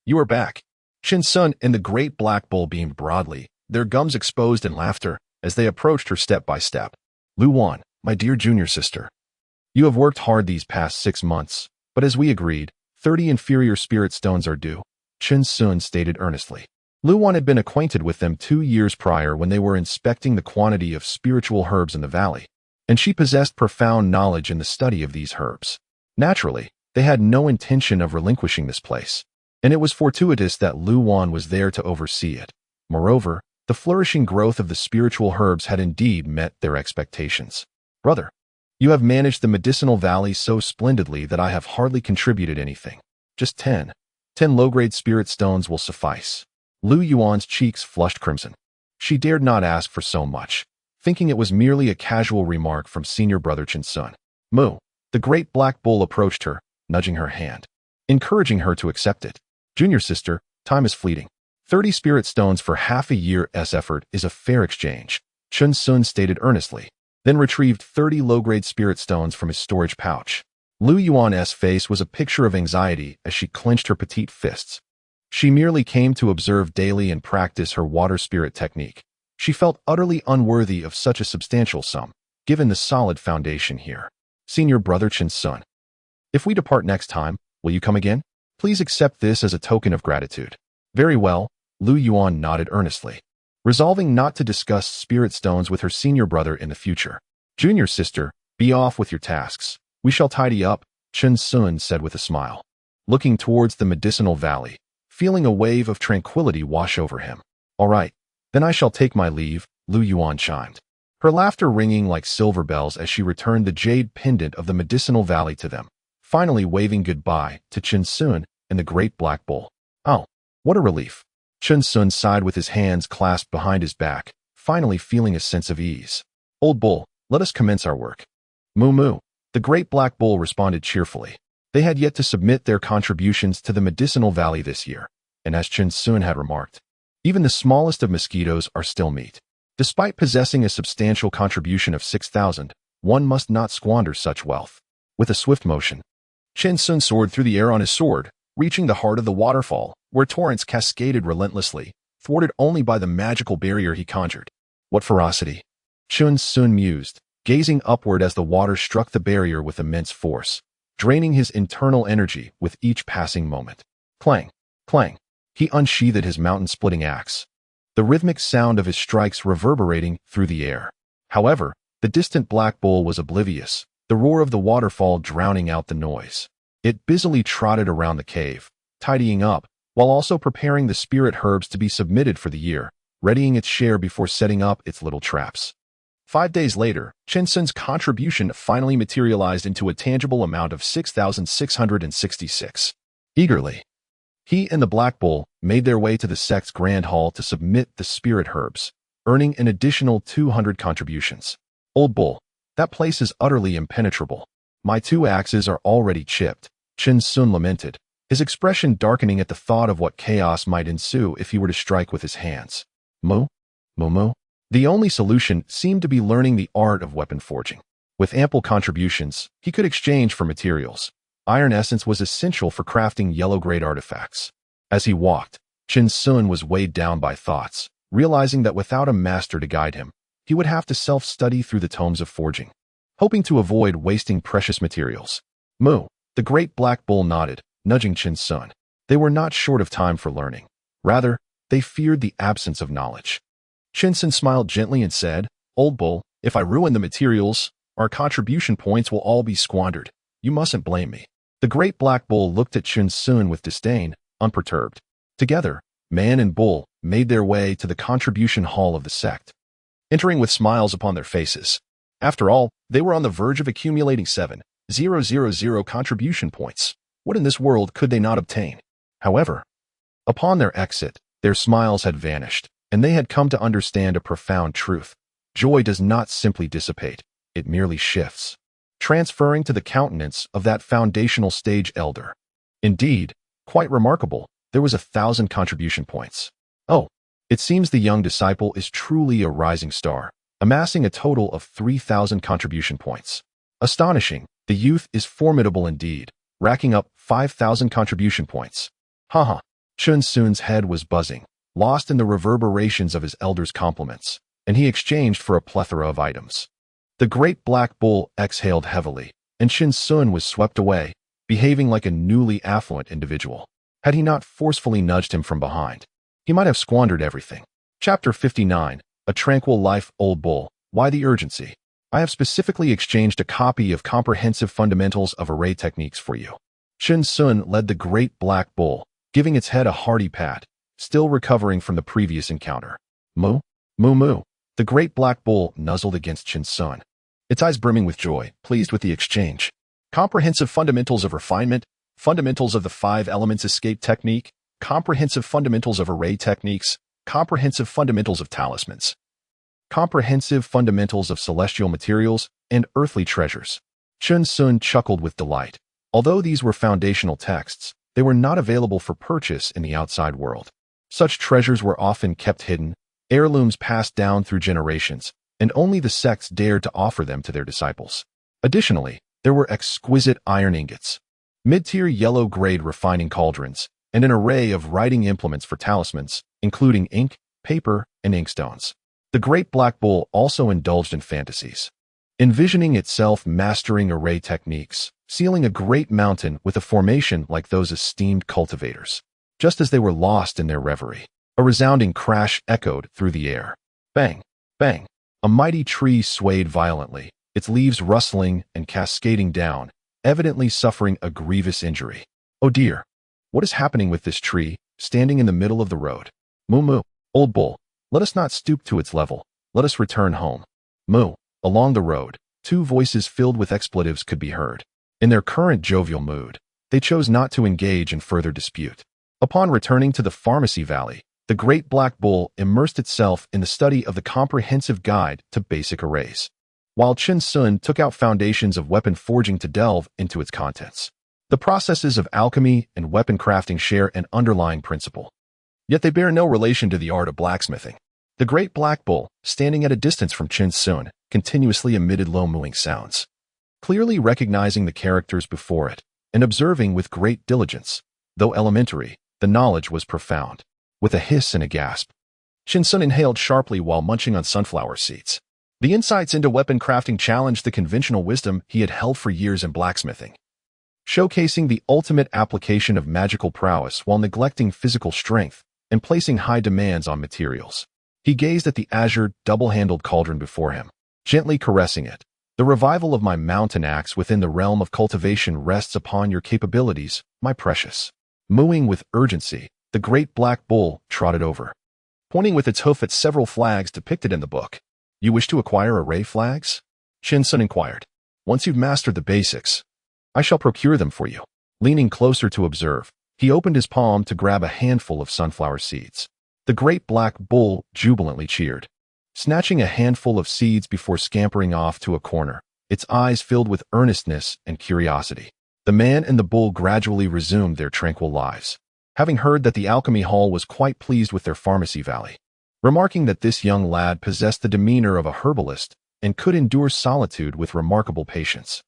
you are back. Chun Sun and the great black bull beamed broadly, their gums exposed in laughter, as they approached her step by step. Lu Wan, my dear junior sister, you have worked hard these past 6 months, but as we agreed, 30 inferior spirit stones are due, Chun Sun stated earnestly. Lu Wan had been acquainted with them 2 years prior when they were inspecting the quantity of spiritual herbs in the valley, and she possessed profound knowledge in the study of these herbs. Naturally, they had no intention of relinquishing this place, and it was fortuitous that Lu Wan was there to oversee it. Moreover, the flourishing growth of the spiritual herbs had indeed met their expectations. Brother, you have managed the medicinal valley so splendidly that I have hardly contributed anything. Just 10 low-grade spirit stones will suffice. Lu Yuan's cheeks flushed crimson. She dared not ask for so much, thinking it was merely a casual remark from senior brother Chun Sun. Mu, the great black bull approached her, nudging her hand, encouraging her to accept it. Junior sister, time is fleeting. 30 spirit stones for half a year's effort is a fair exchange, Chun Sun stated earnestly, then retrieved 30 low-grade spirit stones from his storage pouch. Lu Yuan's face was a picture of anxiety as she clenched her petite fists. She merely came to observe daily and practice her water spirit technique. She felt utterly unworthy of such a substantial sum, given the solid foundation here. Senior brother Chun Sun, if we depart next time, will you come again? Please accept this as a token of gratitude. Very well, Lu Yuan nodded earnestly, resolving not to discuss spirit stones with her senior brother in the future. Junior sister, be off with your tasks. We shall tidy up, Chun Sun said with a smile, looking towards the medicinal valley, feeling a wave of tranquility wash over him. All right, then I shall take my leave, Lu Yuan chimed, her laughter ringing like silver bells as she returned the jade pendant of the medicinal valley to them, finally waving goodbye to Chun Sun and the great black bull. Oh, what a relief. Chun Sun sighed with his hands clasped behind his back, finally feeling a sense of ease. Old bull, let us commence our work. Moo moo, the great black bull responded cheerfully. They had yet to submit their contributions to the medicinal valley this year, and as Chen Sun had remarked, even the smallest of mosquitoes are still meat. Despite possessing a substantial contribution of 6,000, one must not squander such wealth. With a swift motion, Chen Sun soared through the air on his sword, reaching the heart of the waterfall, where torrents cascaded relentlessly, thwarted only by the magical barrier he conjured. What ferocity! Chen Sun mused, gazing upward as the water struck the barrier with immense force, draining his internal energy with each passing moment. Clang! Clang! He unsheathed his mountain-splitting axe, the rhythmic sound of his strikes reverberating through the air. However, the distant black bull was oblivious, the roar of the waterfall drowning out the noise. It busily trotted around the cave, tidying up, while also preparing the spirit herbs to be submitted for the year, readying its share before setting up its little traps. 5 days later, Chen Sun's contribution finally materialized into a tangible amount of 6,666. Eagerly, he and the Black Bull made their way to the sect's grand hall to submit the spirit herbs, earning an additional 200 contributions. Old Bull, that place is utterly impenetrable. My 2 axes are already chipped, Chen Sun lamented, his expression darkening at the thought of what chaos might ensue if he were to strike with his hands. Moo? Moo moo? The only solution seemed to be learning the art of weapon forging. With ample contributions, he could exchange for materials. Iron essence was essential for crafting yellow-grade artifacts. As he walked, Chen Sun was weighed down by thoughts, realizing that without a master to guide him, he would have to self-study through the tomes of forging. Hoping to avoid wasting precious materials, Moo, the great black bull nodded, nudging Chen Sun. They were not short of time for learning. Rather, they feared the absence of knowledge. Chen Sun smiled gently and said, Old Bull, if I ruin the materials, our contribution points will all be squandered. You mustn't blame me. The great black bull looked at Chen Sun with disdain, unperturbed. Together, man and bull made their way to the contribution hall of the sect, entering with smiles upon their faces. After all, they were on the verge of accumulating 7,000 contribution points. What in this world could they not obtain? However, upon their exit, their smiles had vanished, and they had come to understand a profound truth. Joy does not simply dissipate, it merely shifts, transferring to the countenance of that foundational stage elder. Indeed, quite remarkable, there was 1,000 contribution points. Oh, it seems the young disciple is truly a rising star, amassing a total of 3,000 contribution points. Astonishing, the youth is formidable indeed, racking up 5,000 contribution points. Haha, Chen Sun's head was buzzing, lost in the reverberations of his elder's compliments, and he exchanged for a plethora of items. The great black bull exhaled heavily, and Chen Sun was swept away, behaving like a newly affluent individual. Had he not forcefully nudged him from behind, he might have squandered everything. Chapter 59, A Tranquil Life. Old Bull, why the urgency? I have specifically exchanged a copy of Comprehensive Fundamentals of Array Techniques for you. Chen Sun led the great black bull, giving its head a hearty pat, still recovering from the previous encounter. Moo? Moo moo. The great black bull nuzzled against Chen Sun, its eyes brimming with joy, pleased with the exchange. Comprehensive Fundamentals of Refinement, Fundamentals of the 5 Elements Escape Technique, Comprehensive Fundamentals of Array Techniques, Comprehensive Fundamentals of Talismans, Comprehensive Fundamentals of Celestial Materials, and Earthly Treasures. Chen Sun chuckled with delight. Although these were foundational texts, they were not available for purchase in the outside world. Such treasures were often kept hidden, heirlooms passed down through generations, and only the sects dared to offer them to their disciples. Additionally, there were exquisite iron ingots, mid-tier yellow-grade refining cauldrons, and an array of writing implements for talismans, including ink, paper, and inkstones. The great black bull also indulged in fantasies, envisioning itself mastering array techniques, sealing a great mountain with a formation like those esteemed cultivators. Just as they were lost in their reverie, a resounding crash echoed through the air. Bang! Bang! A mighty tree swayed violently, its leaves rustling and cascading down, evidently suffering a grievous injury. Oh dear! What is happening with this tree, standing in the middle of the road? Moo moo, old bull, let us not stoop to its level. Let us return home. Moo. Along the road, 2 voices filled with expletives could be heard. In their current jovial mood, they chose not to engage in further dispute. Upon returning to the Pharmacy Valley, the great black bull immersed itself in the study of the Comprehensive Guide to Basic Arrays, while Chen Sun took out foundations of weapon forging to delve into its contents. The processes of alchemy and weapon crafting share an underlying principle. Yet they bear no relation to the art of blacksmithing. The great black bull, standing at a distance from Chin Sun, continuously emitted low mooing sounds. Clearly recognizing the characters before it, and observing with great diligence, though elementary, the knowledge was profound. With a hiss and a gasp, Chin Sun inhaled sharply while munching on sunflower seeds. The insights into weapon crafting challenged the conventional wisdom he had held for years in blacksmithing, showcasing the ultimate application of magical prowess while neglecting physical strength and placing high demands on materials. He gazed at the azure, double-handled cauldron before him, gently caressing it. The revival of my mountain axe within the realm of cultivation rests upon your capabilities, my precious. Mooing with urgency, the great black bull trotted over, pointing with its hoof at several flags depicted in the book. You wish to acquire array flags? Chin Sun inquired. Once you've mastered the basics, I shall procure them for you. Leaning closer to observe, he opened his palm to grab a handful of sunflower seeds. The great black bull jubilantly cheered, snatching a handful of seeds before scampering off to a corner, its eyes filled with earnestness and curiosity. The man and the bull gradually resumed their tranquil lives, having heard that the alchemy hall was quite pleased with their pharmacy valley, remarking that this young lad possessed the demeanor of a herbalist and could endure solitude with remarkable patience.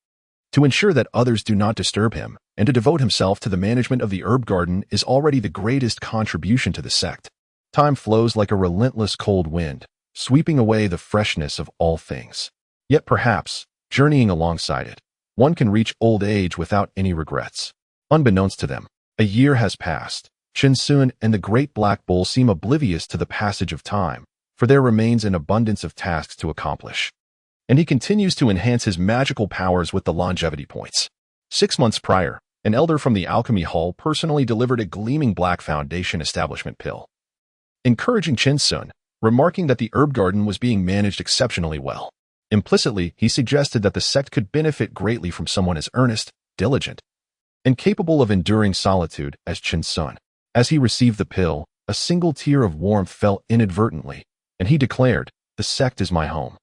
To ensure that others do not disturb him, and to devote himself to the management of the herb garden is already the greatest contribution to the sect. Time flows like a relentless cold wind, sweeping away the freshness of all things. Yet perhaps, journeying alongside it, one can reach old age without any regrets. Unbeknownst to them, a year has passed. Chin Sun and the great black bull seem oblivious to the passage of time, for there remains an abundance of tasks to accomplish. And he continues to enhance his magical powers with the longevity points. 6 months prior, an elder from the alchemy hall personally delivered a gleaming black foundation establishment pill, encouraging Chin Sun, remarking that the herb garden was being managed exceptionally well. Implicitly, he suggested that the sect could benefit greatly from someone as earnest, diligent, and capable of enduring solitude as Chin Sun. As he received the pill, a single tear of warmth fell inadvertently, and he declared, "The sect is my home.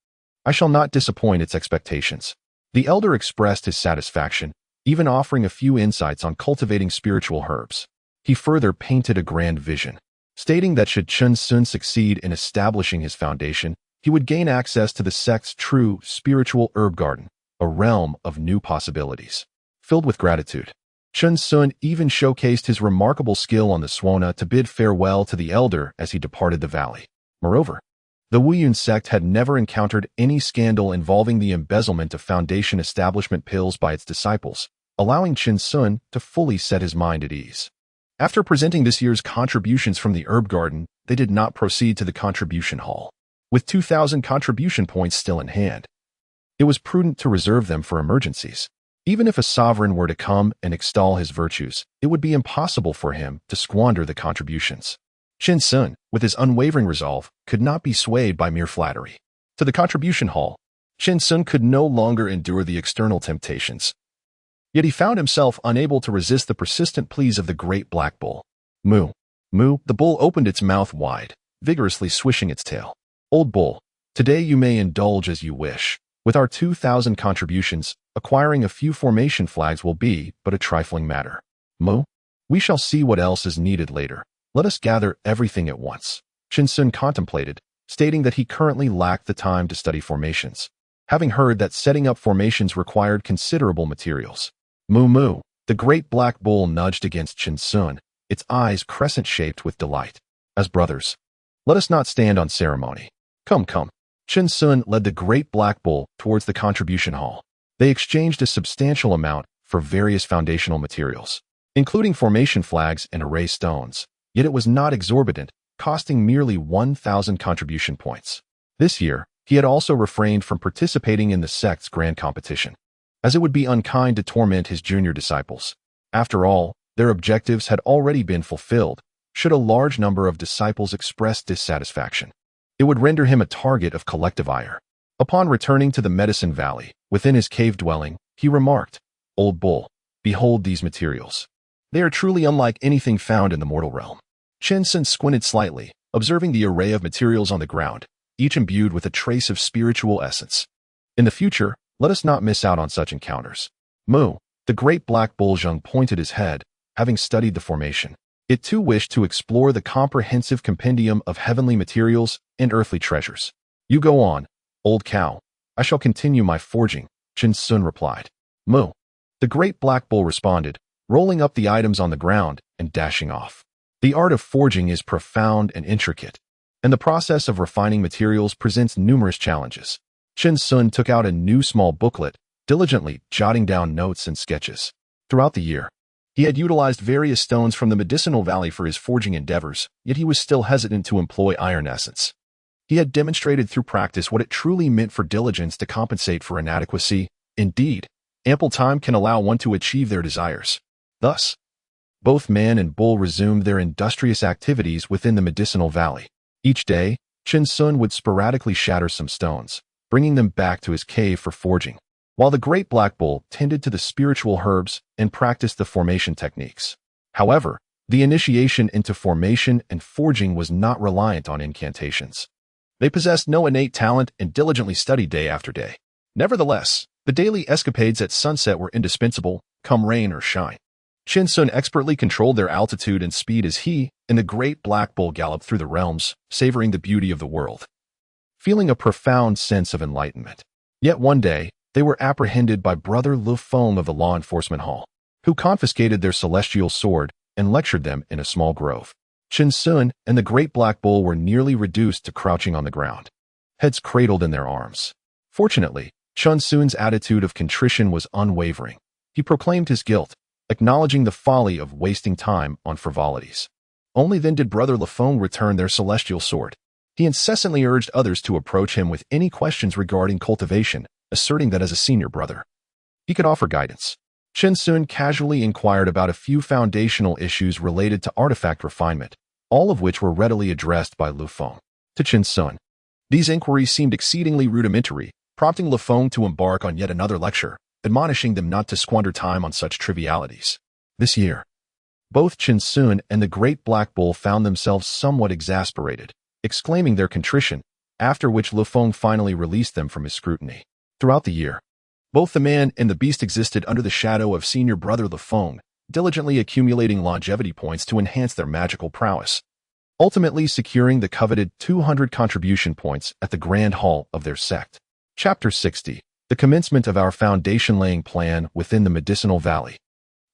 I shall not disappoint its expectations." The elder expressed his satisfaction, even offering a few insights on cultivating spiritual herbs. He further painted a grand vision, stating that should Chin Sun succeed in establishing his foundation, he would gain access to the sect's true spiritual herb garden, a realm of new possibilities. Filled with gratitude, Chin Sun even showcased his remarkable skill on the Swana to bid farewell to the elder as he departed the valley. Moreover, the Wuyun sect had never encountered any scandal involving the embezzlement of foundation establishment pills by its disciples, allowing Chin Sun to fully set his mind at ease. After presenting this year's contributions from the herb garden, they did not proceed to the contribution hall. With 2,000 contribution points still in hand, it was prudent to reserve them for emergencies. Even if a sovereign were to come and extol his virtues, it would be impossible for him to squander the contributions. Chin Sun, with his unwavering resolve, could not be swayed by mere flattery. To the contribution hall, Chin Sun could no longer endure the external temptations. Yet he found himself unable to resist the persistent pleas of the great black bull. Moo, moo, the bull opened its mouth wide, vigorously swishing its tail. Old bull, today you may indulge as you wish. With our 2,000 contributions, acquiring a few formation flags will be but a trifling matter. Moo, we shall see what else is needed later. Let us gather everything at once. Chin Sun contemplated, stating that he currently lacked the time to study formations, having heard that setting up formations required considerable materials. Moo moo, the great black bull nudged against Chin Sun, its eyes crescent-shaped with delight. As brothers, let us not stand on ceremony. Come, come. Chin Sun led the great black bull towards the contribution hall. They exchanged a substantial amount for various foundational materials, including formation flags and array stones. Yet it was not exorbitant, costing merely 1,000 contribution points. This year, he had also refrained from participating in the sect's grand competition, as it would be unkind to torment his junior disciples. After all, their objectives had already been fulfilled. Should a large number of disciples express dissatisfaction, it would render him a target of collective ire. Upon returning to the Medicine Valley, within his cave dwelling, he remarked, "Old bull, behold these materials. They are truly unlike anything found in the mortal realm." Chin Sun squinted slightly, observing the array of materials on the ground, each imbued with a trace of spiritual essence. In the future, let us not miss out on such encounters. Moo, the great black bull Zheng pointed his head, having studied the formation. It too wished to explore the comprehensive compendium of heavenly materials and earthly treasures. You go on, old cow. I shall continue my forging, Chen Sun replied. Moo. The great black bull responded, rolling up the items on the ground and dashing off. The art of forging is profound and intricate, and the process of refining materials presents numerous challenges. Chen Sun took out a new small booklet, diligently jotting down notes and sketches. Throughout the year, he had utilized various stones from the medicinal valley for his forging endeavors, yet he was still hesitant to employ iron essence. He had demonstrated through practice what it truly meant for diligence to compensate for inadequacy. Indeed, ample time can allow one to achieve their desires. Thus, both man and bull resumed their industrious activities within the medicinal valley. Each day, Chen Sun would sporadically shatter some stones, bringing them back to his cave for forging, while the great black bull tended to the spiritual herbs and practiced the formation techniques. However, the initiation into formation and forging was not reliant on incantations. They possessed no innate talent and diligently studied day after day. Nevertheless, the daily escapades at sunset were indispensable, come rain or shine. Chen Sun expertly controlled their altitude and speed as he and the great black bull galloped through the realms, savoring the beauty of the world, feeling a profound sense of enlightenment. Yet one day, they were apprehended by Brother Lu Feng of the law enforcement hall, who confiscated their celestial sword and lectured them in a small grove. Chen Sun and the great black bull were nearly reduced to crouching on the ground, heads cradled in their arms. Fortunately, Chen Sun's attitude of contrition was unwavering. He proclaimed his guilt, acknowledging the folly of wasting time on frivolities. Only then did Brother Lu Feng return their celestial sword. He incessantly urged others to approach him with any questions regarding cultivation, asserting that as a senior brother, he could offer guidance. Chen Sun casually inquired about a few foundational issues related to artifact refinement, all of which were readily addressed by Lu Feng. To Chen Sun, these inquiries seemed exceedingly rudimentary, prompting Lu Feng to embark on yet another lecture, admonishing them not to squander time on such trivialities. This year, both Chen Sun and the great black bull found themselves somewhat exasperated, exclaiming their contrition, after which Lu Feng finally released them from his scrutiny. Throughout the year, both the man and the beast existed under the shadow of senior brother Lu Feng, diligently accumulating longevity points to enhance their magical prowess, ultimately securing the coveted 200 contribution points at the grand hall of their sect. Chapter 60. The commencement of our foundation-laying plan within the medicinal valley.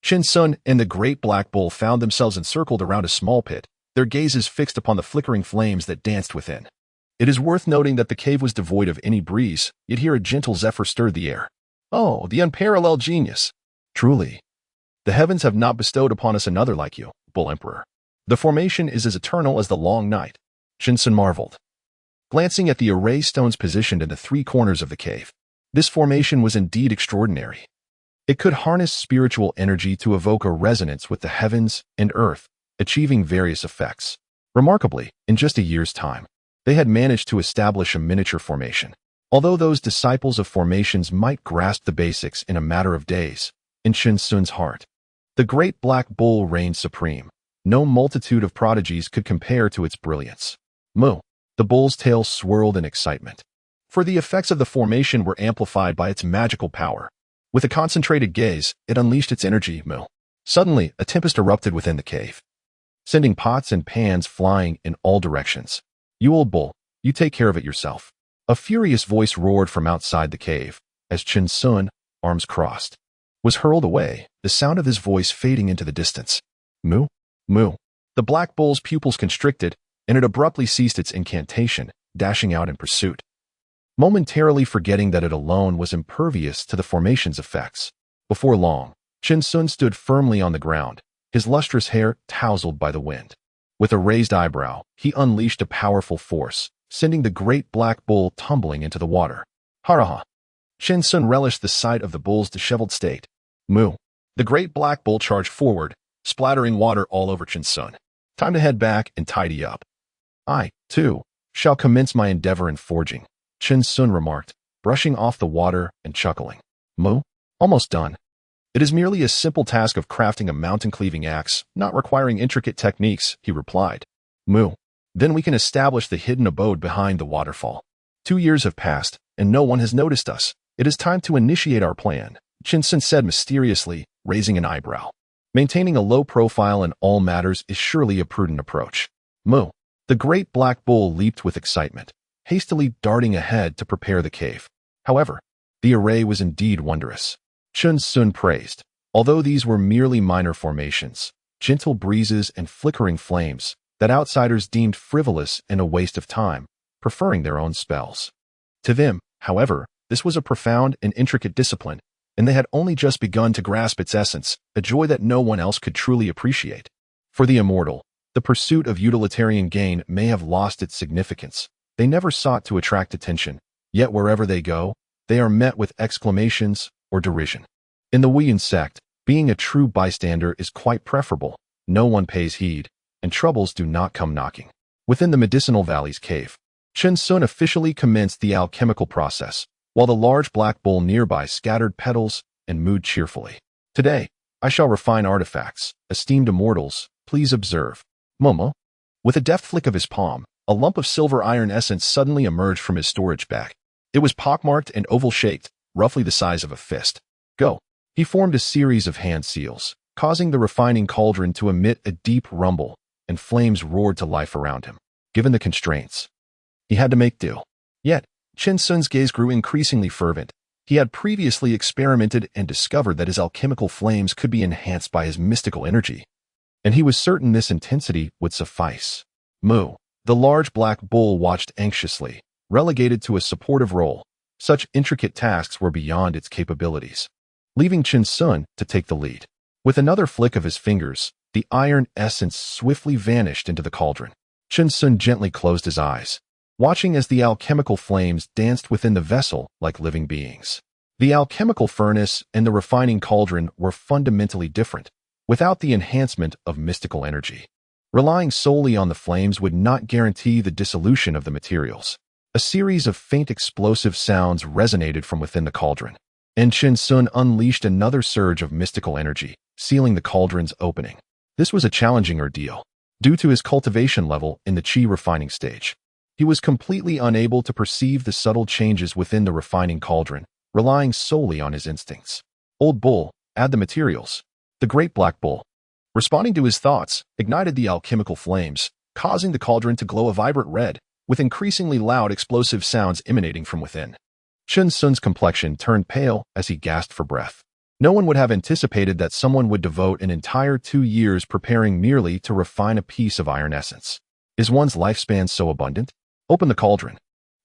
Chen Sun and the great black bull found themselves encircled around a small pit, their gazes fixed upon the flickering flames that danced within. It is worth noting that the cave was devoid of any breeze, yet here a gentle zephyr stirred the air. Oh, the unparalleled genius! Truly, the heavens have not bestowed upon us another like you, Bull Emperor. The formation is as eternal as the long night. Chen Sun marveled, glancing at the array stones positioned in the three corners of the cave. This formation was indeed extraordinary. It could harness spiritual energy to evoke a resonance with the heavens and earth, achieving various effects. Remarkably, in just a year's time, they had managed to establish a miniature formation. Although those disciples of formations might grasp the basics in a matter of days, in Chen Sun's heart, the great black bull reigned supreme. No multitude of prodigies could compare to its brilliance. Moo. The bull's tail swirled in excitement, for the effects of the formation were amplified by its magical power. With a concentrated gaze, it unleashed its energy. Moo. Suddenly, a tempest erupted within the cave, sending pots and pans flying in all directions. You old bull, you take care of it yourself. A furious voice roared from outside the cave, as Chen Sun, arms crossed, was hurled away, the sound of his voice fading into the distance. Moo, moo. The black bull's pupils constricted, and it abruptly ceased its incantation, dashing out in pursuit, momentarily forgetting that it alone was impervious to the formation's effects. Before long, Chen Sun stood firmly on the ground, his lustrous hair tousled by the wind. With a raised eyebrow, he unleashed a powerful force, sending the great black bull tumbling into the water. Haraha! Chen Sun relished the sight of the bull's disheveled state. Moo. The great black bull charged forward, splattering water all over Chen Sun. Time to head back and tidy up. I, too, shall commence my endeavor in forging, Chen Sun remarked, brushing off the water and chuckling. Moo. Almost done. It is merely a simple task of crafting a mountain-cleaving axe, not requiring intricate techniques, he replied. Moo. Then we can establish the hidden abode behind the waterfall. 2 years have passed, and no one has noticed us. It is time to initiate our plan, Chen Sun said mysteriously, raising an eyebrow. Maintaining a low profile in all matters is surely a prudent approach. Moo. The great black bull leaped with excitement, hastily darting ahead to prepare the cave. However, the array was indeed wondrous. Chun Sun praised. Although these were merely minor formations, gentle breezes and flickering flames that outsiders deemed frivolous and a waste of time, preferring their own spells. To them, however, this was a profound and intricate discipline, and they had only just begun to grasp its essence, a joy that no one else could truly appreciate. For the immortal, the pursuit of utilitarian gain may have lost its significance. They never sought to attract attention, yet wherever they go, they are met with exclamations or derision. In the Wuyan sect, being a true bystander is quite preferable. No one pays heed, and troubles do not come knocking. Within the Medicinal Valley's cave, Chun Sun officially commenced the alchemical process, while the large black bull nearby scattered petals and mooed cheerfully. Today, I shall refine artifacts. Esteemed immortals, please observe. Momo. With a deft flick of his palm, a lump of silver iron essence suddenly emerged from his storage bag. It was pockmarked and oval-shaped, roughly the size of a fist. Go. He formed a series of hand seals, causing the refining cauldron to emit a deep rumble, and flames roared to life around him. Given the constraints, he had to make do. Yet, Chun Sun's gaze grew increasingly fervent. He had previously experimented and discovered that his alchemical flames could be enhanced by his mystical energy, and he was certain this intensity would suffice. Moo. The large black bull watched anxiously, relegated to a supportive role. Such intricate tasks were beyond its capabilities, leaving Chun Sun to take the lead. With another flick of his fingers, the iron essence swiftly vanished into the cauldron. Chun Sun gently closed his eyes, watching as the alchemical flames danced within the vessel like living beings. The alchemical furnace and the refining cauldron were fundamentally different, without the enhancement of mystical energy. Relying solely on the flames would not guarantee the dissolution of the materials. A series of faint explosive sounds resonated from within the cauldron, and Chun Sun unleashed another surge of mystical energy, sealing the cauldron's opening. This was a challenging ordeal. Due to his cultivation level in the qi refining stage, he was completely unable to perceive the subtle changes within the refining cauldron, relying solely on his instincts. Old Bull, add the materials. The great black bull, responding to his thoughts, ignited the alchemical flames, causing the cauldron to glow a vibrant red, with increasingly loud explosive sounds emanating from within. Chun Sun's complexion turned pale as he gasped for breath. No one would have anticipated that someone would devote an entire 2 years preparing merely to refine a piece of iron essence. Is one's lifespan so abundant? Open the cauldron.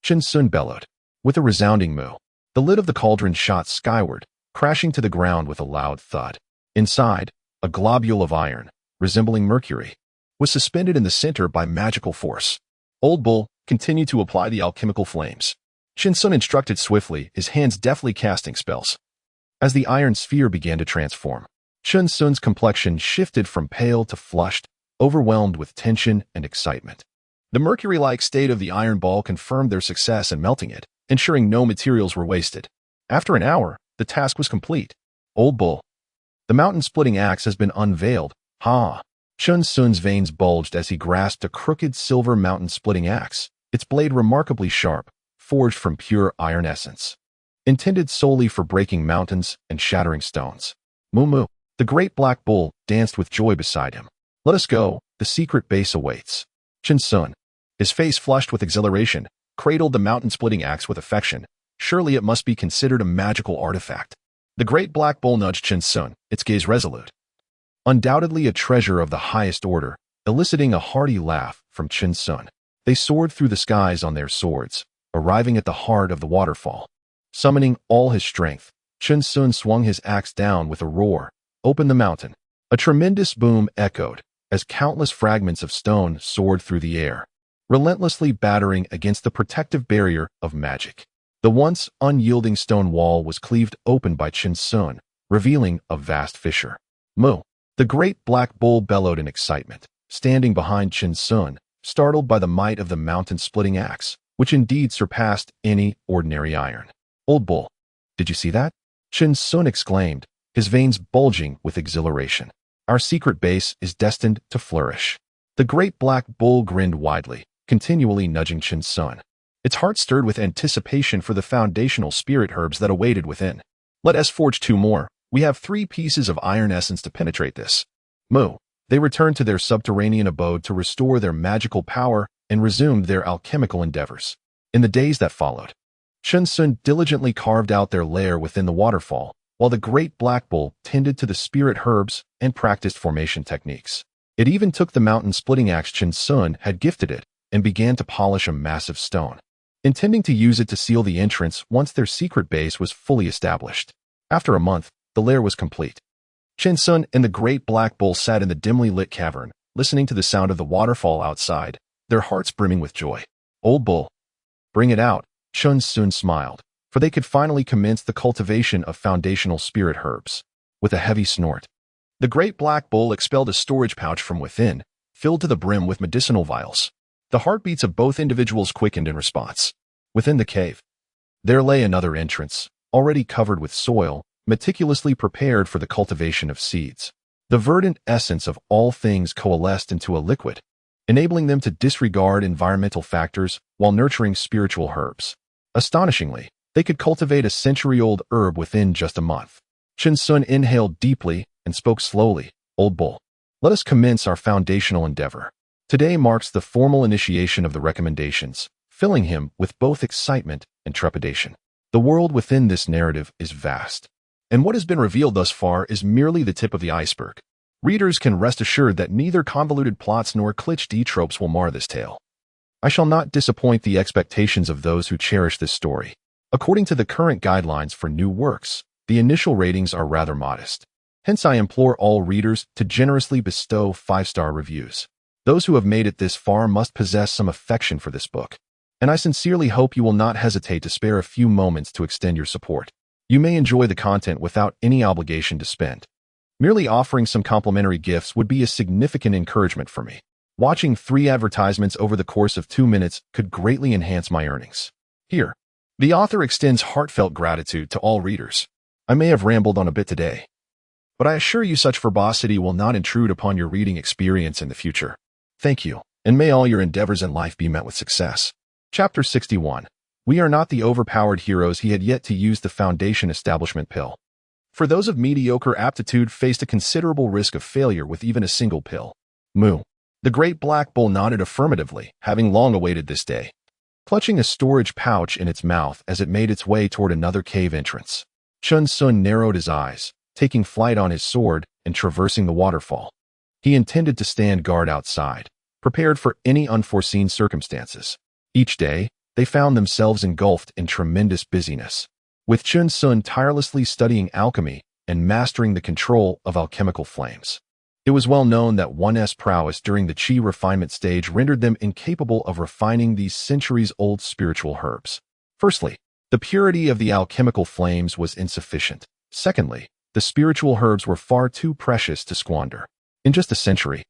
Chun Sun bellowed. With a resounding moo, the lid of the cauldron shot skyward, crashing to the ground with a loud thud. Inside, a globule of iron, resembling mercury, was suspended in the center by magical force. Old Bull continued to apply the alchemical flames. Chun Sun instructed swiftly, his hands deftly casting spells. As the iron sphere began to transform, Chun Sun's complexion shifted from pale to flushed, overwhelmed with tension and excitement. The mercury-like state of the iron ball confirmed their success in melting it, ensuring no materials were wasted. After an hour, the task was complete. Old Bull. The mountain-splitting axe has been unveiled. Ha! Chun Sun's veins bulged as he grasped a crooked silver mountain-splitting axe, its blade remarkably sharp, forged from pure iron essence, intended solely for breaking mountains and shattering stones. Moo Moo. The great black bull danced with joy beside him. Let us go, the secret base awaits. Chun Sun, his face flushed with exhilaration, cradled the mountain-splitting axe with affection. Surely it must be considered a magical artifact. The great black bull nudged Chun Sun, its gaze resolute. Undoubtedly a treasure of the highest order, eliciting a hearty laugh from Chun Sun. They soared through the skies on their swords, arriving at the heart of the waterfall. Summoning all his strength, Chun Sun swung his axe down with a roar. Open the mountain. A tremendous boom echoed as countless fragments of stone soared through the air, relentlessly battering against the protective barrier of magic. The once unyielding stone wall was cleaved open by Chun Sun, revealing a vast fissure. Moo. The great black bull bellowed in excitement, standing behind Chun Sun, startled by the might of the mountain-splitting axe, which indeed surpassed any ordinary iron. Old Bull. Did you see that? Chun Sun exclaimed, his veins bulging with exhilaration. Our secret base is destined to flourish. The great black bull grinned widely, continually nudging Chun Sun. Its heart stirred with anticipation for the foundational spirit herbs that awaited within. Let us forge 2 more. We have 3 pieces of iron essence to penetrate this. Moo. They returned to their subterranean abode to restore their magical power and resumed their alchemical endeavors. In the days that followed, Chun Sun diligently carved out their lair within the waterfall, while the great black bull tended to the spirit herbs and practiced formation techniques. It even took the mountain-splitting axe Chun Sun had gifted it and began to polish a massive stone, intending to use it to seal the entrance once their secret base was fully established. After a month, the lair was complete. Chun Sun and the great black bull sat in the dimly lit cavern, listening to the sound of the waterfall outside, their hearts brimming with joy. Old bull, bring it out, Chun Sun smiled, for they could finally commence the cultivation of foundational spirit herbs. With a heavy snort, the great black bull expelled a storage pouch from within, filled to the brim with medicinal vials. The heartbeats of both individuals quickened in response. Within the cave, there lay another entrance, already covered with soil, meticulously prepared for the cultivation of seeds. The verdant essence of all things coalesced into a liquid, enabling them to disregard environmental factors while nurturing spiritual herbs. Astonishingly, they could cultivate a century-old herb within just a month. Chun Sun inhaled deeply and spoke slowly. Old bull, let us commence our foundational endeavor. Today marks the formal initiation of the recommendations, filling him with both excitement and trepidation. The world within this narrative is vast, and what has been revealed thus far is merely the tip of the iceberg. Readers can rest assured that neither convoluted plots nor cliché tropes will mar this tale. I shall not disappoint the expectations of those who cherish this story. According to the current guidelines for new works, the initial ratings are rather modest. Hence, I implore all readers to generously bestow 5-star reviews. Those who have made it this far must possess some affection for this book, and I sincerely hope you will not hesitate to spare a few moments to extend your support. You may enjoy the content without any obligation to spend. Merely offering some complimentary gifts would be a significant encouragement for me. Watching 3 advertisements over the course of 2 minutes could greatly enhance my earnings. Here, the author extends heartfelt gratitude to all readers. I may have rambled on a bit today, but I assure you such verbosity will not intrude upon your reading experience in the future. Thank you, and may all your endeavors in life be met with success. Chapter 61. We are not the overpowered heroes. He had yet to use the foundation establishment pill. For those of mediocre aptitude faced a considerable risk of failure with even a single pill. Moo. The great black bull nodded affirmatively, having long awaited this day, clutching a storage pouch in its mouth as it made its way toward another cave entrance. Chun Sun narrowed his eyes, taking flight on his sword and traversing the waterfall. He intended to stand guard outside, prepared for any unforeseen circumstances. Each day, they found themselves engulfed in tremendous busyness, with Chun Sun tirelessly studying alchemy and mastering the control of alchemical flames. It was well known that one's prowess during the chi refinement stage rendered them incapable of refining these centuries-old spiritual herbs. Firstly, the purity of the alchemical flames was insufficient. Secondly, the spiritual herbs were far too precious to squander. In just a century,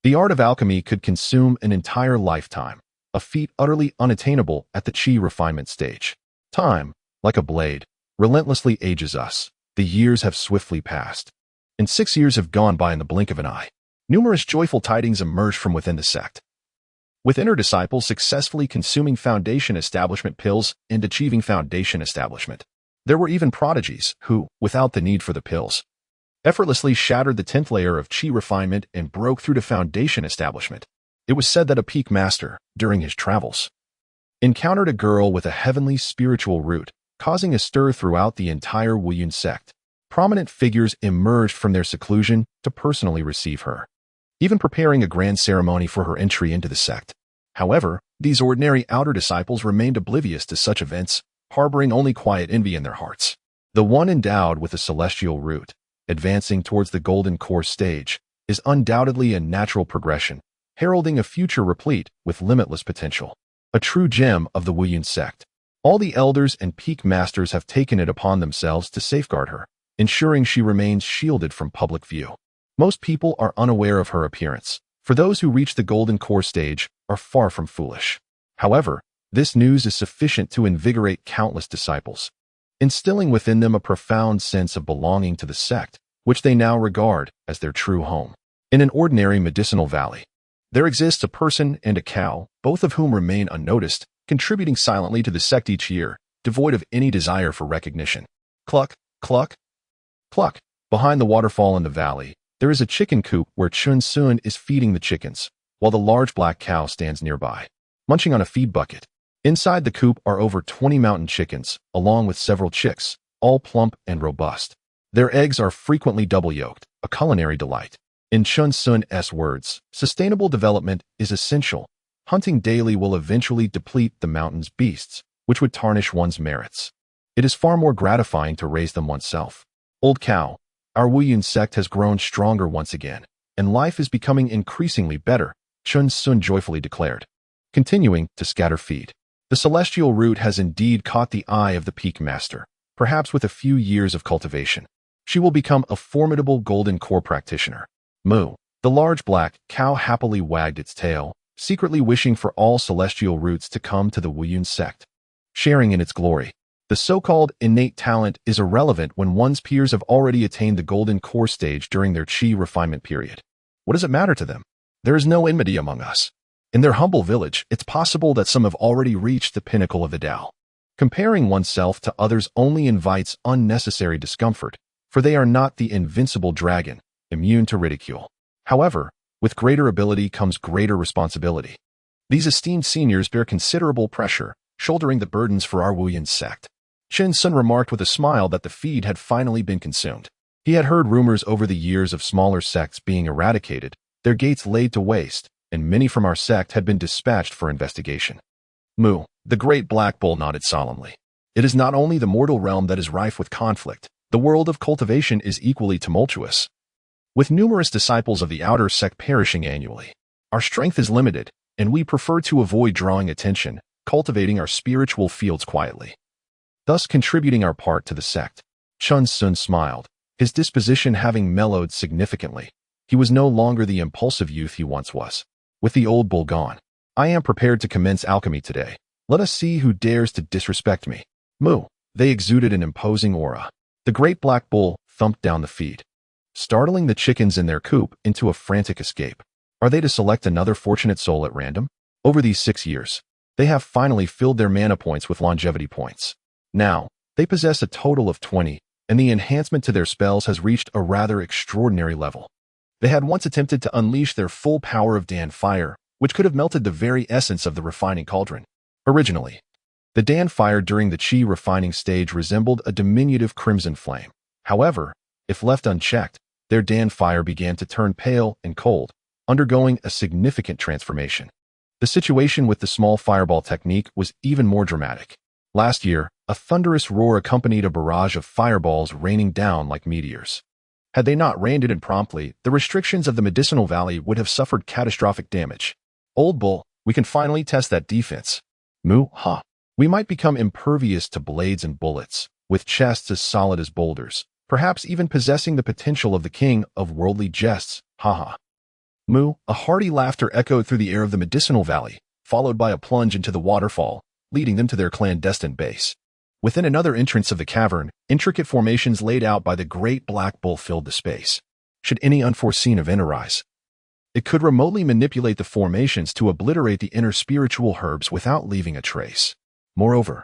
the art of alchemy could consume an entire lifetime, a feat utterly unattainable at the chi refinement stage. Time, like a blade, relentlessly ages us. The years have swiftly passed, and 6 years have gone by in the blink of an eye. Numerous joyful tidings emerged from within the sect, with inner disciples successfully consuming foundation establishment pills and achieving foundation establishment. There were even prodigies who, without the need for the pills, effortlessly shattered the 10th layer of chi refinement and broke through to foundation establishment. It was said that a peak master, during his travels, encountered a girl with a heavenly spiritual root, causing a stir throughout the entire Wuyun sect. Prominent figures emerged from their seclusion to personally receive her, even preparing a grand ceremony for her entry into the sect. However, these ordinary outer disciples remained oblivious to such events, harboring only quiet envy in their hearts. The one endowed with a celestial root, advancing towards the golden core stage, is undoubtedly a natural progression, heralding a future replete with limitless potential. A true gem of the Wuyun sect. All the elders and peak masters have taken it upon themselves to safeguard her, ensuring she remains shielded from public view. Most people are unaware of her appearance, for those who reach the golden core stage are far from foolish. However, this news is sufficient to invigorate countless disciples, instilling within them a profound sense of belonging to the sect, which they now regard as their true home. In an ordinary medicinal valley, there exists a person and a cow, both of whom remain unnoticed, contributing silently to the sect each year, devoid of any desire for recognition. Cluck, cluck, cluck. Behind the waterfall in the valley, there is a chicken coop where Chun Sun is feeding the chickens, while the large black cow stands nearby, munching on a feed bucket. Inside the coop are over 20 mountain chickens, along with several chicks, all plump and robust. Their eggs are frequently double-yolked, a culinary delight. In Chun Sun's words, sustainable development is essential. Hunting daily will eventually deplete the mountain's beasts, which would tarnish one's merits. It is far more gratifying to raise them oneself. Old cow, our Wuyun sect has grown stronger once again, and life is becoming increasingly better, Chun Sun joyfully declared. Continuing to scatter feed. The celestial root has indeed caught the eye of the peak master. Perhaps with a few years of cultivation, she will become a formidable golden core practitioner. Moo. The large black cow happily wagged its tail, secretly wishing for all celestial roots to come to the Wuyun sect, sharing in its glory. The so-called innate talent is irrelevant when one's peers have already attained the golden core stage during their qi refinement period. What does it matter to them? There is no enmity among us. In their humble village, it's possible that some have already reached the pinnacle of the Tao. Comparing oneself to others only invites unnecessary discomfort, for they are not the invincible dragon, immune to ridicule. However, with greater ability comes greater responsibility. These esteemed seniors bear considerable pressure, shouldering the burdens for our Wuyun sect. Chun Sun remarked with a smile that the feed had finally been consumed. He had heard rumors over the years of smaller sects being eradicated, their gates laid to waste, and many from our sect had been dispatched for investigation. Moo. The great black bull nodded solemnly. It is not only the mortal realm that is rife with conflict, the world of cultivation is equally tumultuous. With numerous disciples of the outer sect perishing annually, our strength is limited, and we prefer to avoid drawing attention, cultivating our spiritual fields quietly, thus contributing our part to the sect. Chun Sun smiled, his disposition having mellowed significantly. He was no longer the impulsive youth he once was. With the old bull gone, I am prepared to commence alchemy today. Let us see who dares to disrespect me. Moo. They exuded an imposing aura. The great black bull thumped down the feed, startling the chickens in their coop into a frantic escape. Are they to select another fortunate soul at random? Over these 6 years, they have finally filled their mana points with longevity points. Now, they possess a total of 20, and the enhancement to their spells has reached a rather extraordinary level. They had once attempted to unleash their full power of Dan fire, which could have melted the very essence of the refining cauldron. Originally, the Dan fire during the qi refining stage resembled a diminutive crimson flame. However, if left unchecked, their Dan fire began to turn pale and cold, undergoing a significant transformation. The situation with the small fireball technique was even more dramatic. Last year, a thunderous roar accompanied a barrage of fireballs raining down like meteors. Had they not rained it in promptly, the restrictions of the medicinal valley would have suffered catastrophic damage. Old bull, we can finally test that defense. Moo. Ha. We might become impervious to blades and bullets, with chests as solid as boulders, perhaps even possessing the potential of the king of worldly jests. Ha ha. Moo. A hearty laughter echoed through the air of the medicinal valley, followed by a plunge into the waterfall, leading them to their clandestine base. Within another entrance of the cavern, intricate formations laid out by the great black bull filled the space. Should any unforeseen event arise, it could remotely manipulate the formations to obliterate the inner spiritual herbs without leaving a trace. Moreover,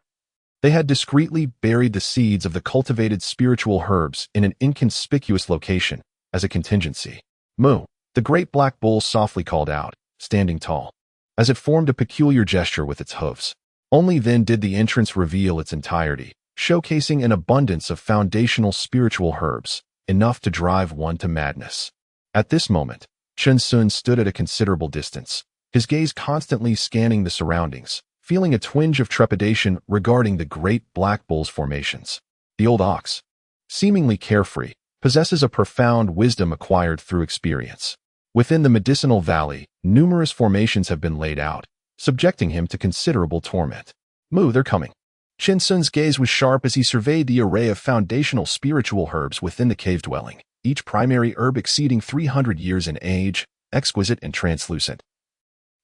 they had discreetly buried the seeds of the cultivated spiritual herbs in an inconspicuous location as a contingency. Moo. The great black bull softly called out, standing tall, as it formed a peculiar gesture with its hooves. Only then did the entrance reveal its entirety, showcasing an abundance of foundational spiritual herbs, enough to drive one to madness. At this moment, Chun Sun stood at a considerable distance, his gaze constantly scanning the surroundings, feeling a twinge of trepidation regarding the great black bull's formations. The old ox, seemingly carefree, possesses a profound wisdom acquired through experience. Within the medicinal valley, numerous formations have been laid out, subjecting him to considerable torment. Moo, they're coming. Chun Sun's gaze was sharp as he surveyed the array of foundational spiritual herbs within the cave dwelling, each primary herb exceeding 300 years in age, exquisite and translucent,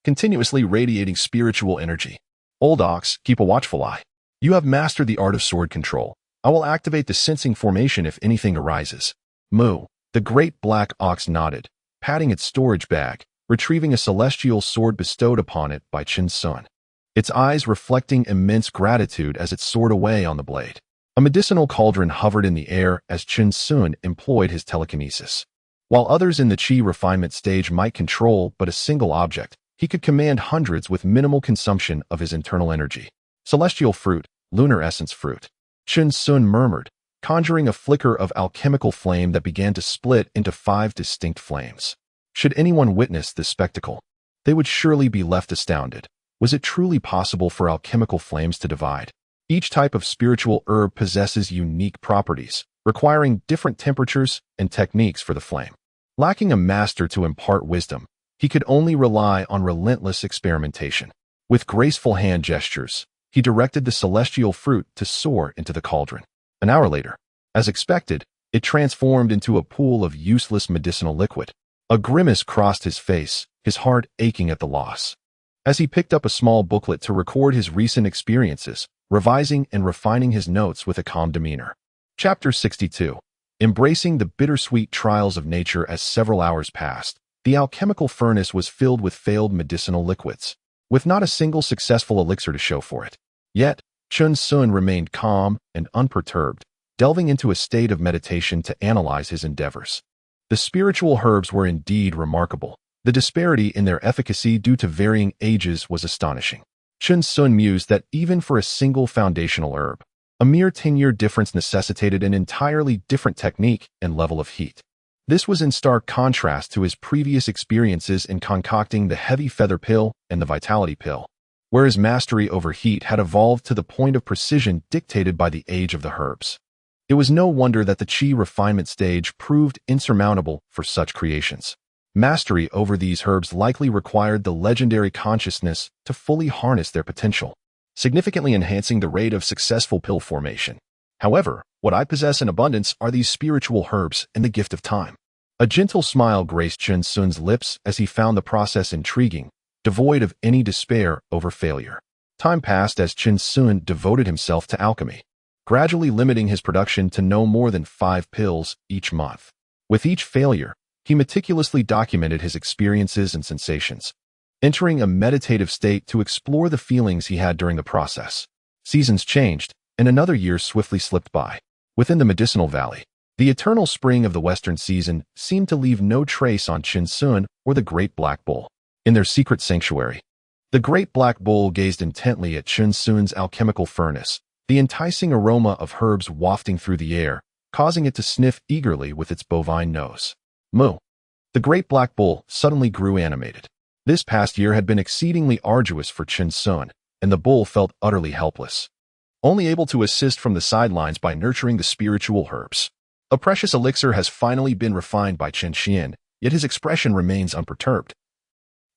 continuously radiating spiritual energy. Old ox, keep a watchful eye. You have mastered the art of sword control. I will activate the sensing formation if anything arises. Moo. The great black ox nodded, patting its storage bag, retrieving a celestial sword bestowed upon it by Chun Sun, its eyes reflecting immense gratitude as it soared away on the blade. A medicinal cauldron hovered in the air as Chen Sun employed his telekinesis. While others in the Qi refinement stage might control but a single object, he could command hundreds with minimal consumption of his internal energy. Celestial fruit, lunar essence fruit. Chen Sun murmured, conjuring a flicker of alchemical flame that began to split into 5 distinct flames. Should anyone witness this spectacle, they would surely be left astounded. Was it truly possible for alchemical flames to divide? Each type of spiritual herb possesses unique properties, requiring different temperatures and techniques for the flame. Lacking a master to impart wisdom, he could only rely on relentless experimentation. With graceful hand gestures, he directed the celestial fruit to soar into the cauldron. An hour later, as expected, it transformed into a pool of useless medicinal liquid. A grimace crossed his face, his heart aching at the loss. As he picked up a small booklet to record his recent experiences, revising and refining his notes with a calm demeanor. Chapter 62. Embracing the bittersweet trials of nature. As several hours passed, the alchemical furnace was filled with failed medicinal liquids, with not a single successful elixir to show for it. Yet, Chen Sun remained calm and unperturbed, delving into a state of meditation to analyze his endeavors. The spiritual herbs were indeed remarkable. The disparity in their efficacy due to varying ages was astonishing. Chen Sun mused that even for a single foundational herb, a mere 10-year difference necessitated an entirely different technique and level of heat. This was in stark contrast to his previous experiences in concocting the heavy feather pill and the vitality pill, where his mastery over heat had evolved to the point of precision dictated by the age of the herbs. It was no wonder that the Qi refinement stage proved insurmountable for such creations. Mastery over these herbs likely required the legendary consciousness to fully harness their potential, significantly enhancing the rate of successful pill formation. However, what I possess in abundance are these spiritual herbs and the gift of time. A gentle smile graced Chen Sun's lips as he found the process intriguing, devoid of any despair over failure. Time passed as Chen Sun devoted himself to alchemy, gradually limiting his production to no more than 5 pills each month. With each failure, he meticulously documented his experiences and sensations, entering a meditative state to explore the feelings he had during the process. Seasons changed, and another year swiftly slipped by. Within the medicinal valley, the eternal spring of the western season seemed to leave no trace on Chen Sun or the Great Black Bull. In their secret sanctuary, the Great Black Bull gazed intently at Chen Sun's alchemical furnace, the enticing aroma of herbs wafting through the air, causing it to sniff eagerly with its bovine nose. Moo. The Great Black Bull suddenly grew animated. This past year had been exceedingly arduous for Chen Sun, and the bull felt utterly helpless, only able to assist from the sidelines by nurturing the spiritual herbs. A precious elixir has finally been refined by Chen Xian, yet his expression remains unperturbed,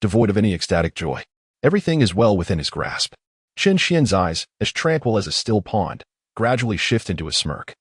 devoid of any ecstatic joy. Everything is well within his grasp. Chen Xian's eyes, as tranquil as a still pond, gradually shift into a smirk.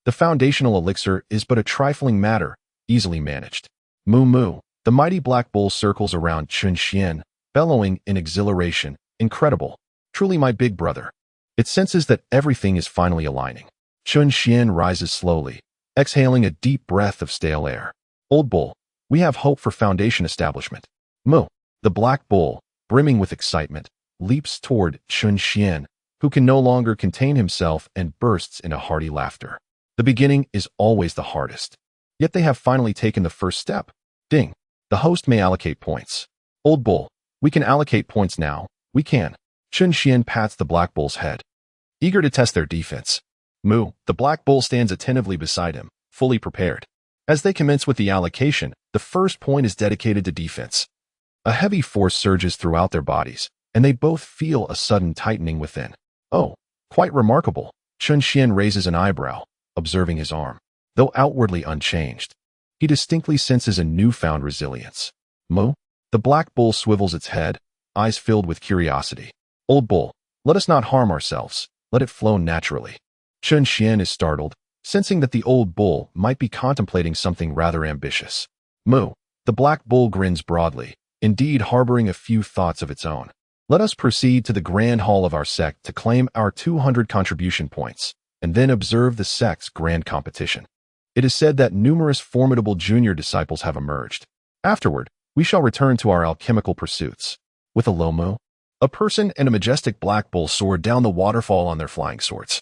The foundational elixir is but a trifling matter, easily managed. Moo moo. The mighty black bull circles around Chen Xian, bellowing in exhilaration. Incredible. Truly my big brother. It senses that everything is finally aligning. Chen Xian rises slowly, exhaling a deep breath of stale air. Old bull, we have hope for foundation establishment. Moo. The black bull, brimming with excitement, leaps toward Chen Xian, who can no longer contain himself and bursts into hearty laughter. The beginning is always the hardest. Yet they have finally taken the first step. Ding. The host may allocate points. Old bull, we can allocate points now. We can. Chen Xian pats the black bull's head, eager to test their defense. Moo. The black bull stands attentively beside him, fully prepared. As they commence with the allocation, the first point is dedicated to defense. A heavy force surges throughout their bodies, and they both feel a sudden tightening within. Oh, quite remarkable. Chen Xian raises an eyebrow, observing his arm. Though outwardly unchanged, he distinctly senses a newfound resilience. Moo. The black bull swivels its head, eyes filled with curiosity. Old bull, let us not harm ourselves. Let it flow naturally. Chen Xian is startled, sensing that the old bull might be contemplating something rather ambitious. Moo. The black bull grins broadly, indeed harboring a few thoughts of its own. Let us proceed to the grand hall of our sect to claim our 200 contribution points, and then observe the sect's grand competition. It is said that numerous formidable junior disciples have emerged. Afterward, we shall return to our alchemical pursuits. With a low moo, a person and a majestic black bull soared down the waterfall on their flying swords.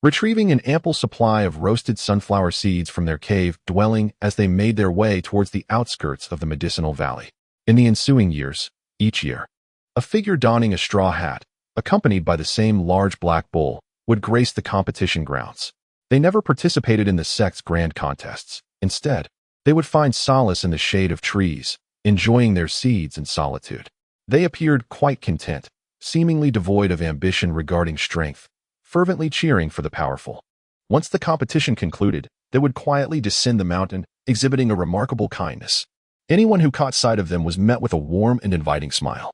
retrieving an ample supply of roasted sunflower seeds from their cave dwelling as they made their way towards the outskirts of the medicinal valley. In the ensuing years, each year, a figure donning a straw hat, accompanied by the same large black bull, would grace the competition grounds. They never participated in the sect's grand contests. Instead, they would find solace in the shade of trees, enjoying their seeds in solitude. They appeared quite content, seemingly devoid of ambition regarding strength, fervently cheering for the powerful. Once the competition concluded, they would quietly descend the mountain, exhibiting a remarkable kindness. Anyone who caught sight of them was met with a warm and inviting smile.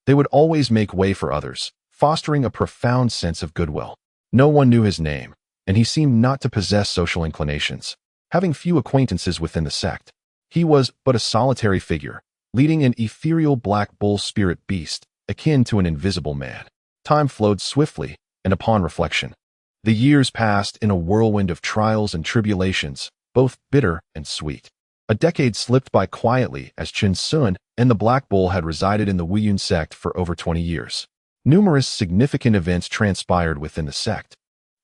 They would always make way for others, fostering a profound sense of goodwill. No one knew his name, and he seemed not to possess social inclinations, having few acquaintances within the sect. He was but a solitary figure, leading an ethereal black bull spirit beast, akin to an invisible man. Time flowed swiftly, and upon reflection, the years passed in a whirlwind of trials and tribulations, both bitter and sweet. A decade slipped by quietly as Chen Sun and the Black Bull had resided in the Wuyun sect for over 20 years. Numerous significant events transpired within the sect,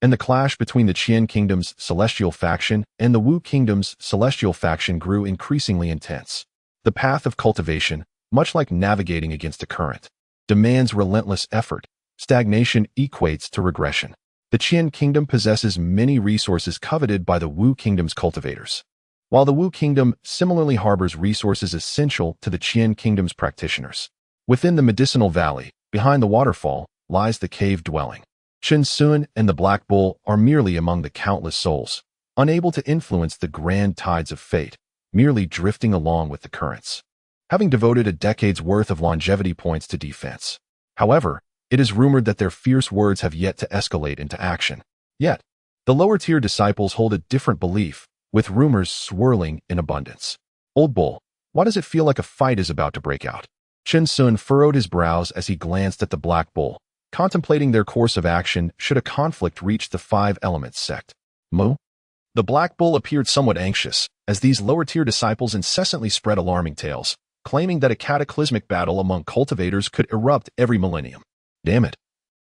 and the clash between the Qian Kingdom's celestial faction and the Wu Kingdom's celestial faction grew increasingly intense. The path of cultivation, much like navigating against a current, demands relentless effort. Stagnation equates to regression. The Qian Kingdom possesses many resources coveted by the Wu Kingdom's cultivators, while the Wu Kingdom similarly harbors resources essential to the Qian Kingdom's practitioners. Within the medicinal valley, behind the waterfall, lies the cave dwelling. Chen Sun and the Black Bull are merely among the countless souls, unable to influence the grand tides of fate, merely drifting along with the currents, having devoted a decade's worth of longevity points to defense. However, it is rumored that their fierce words have yet to escalate into action. Yet, the lower-tier disciples hold a different belief, with rumors swirling in abundance. Old Bull, why does it feel like a fight is about to break out? Chen Sun furrowed his brows as he glanced at the Black Bull, contemplating their course of action should a conflict reach the Five Elements sect. Mu? The Black Bull appeared somewhat anxious, as these lower-tier disciples incessantly spread alarming tales, claiming that a cataclysmic battle among cultivators could erupt every millennium. Damn it.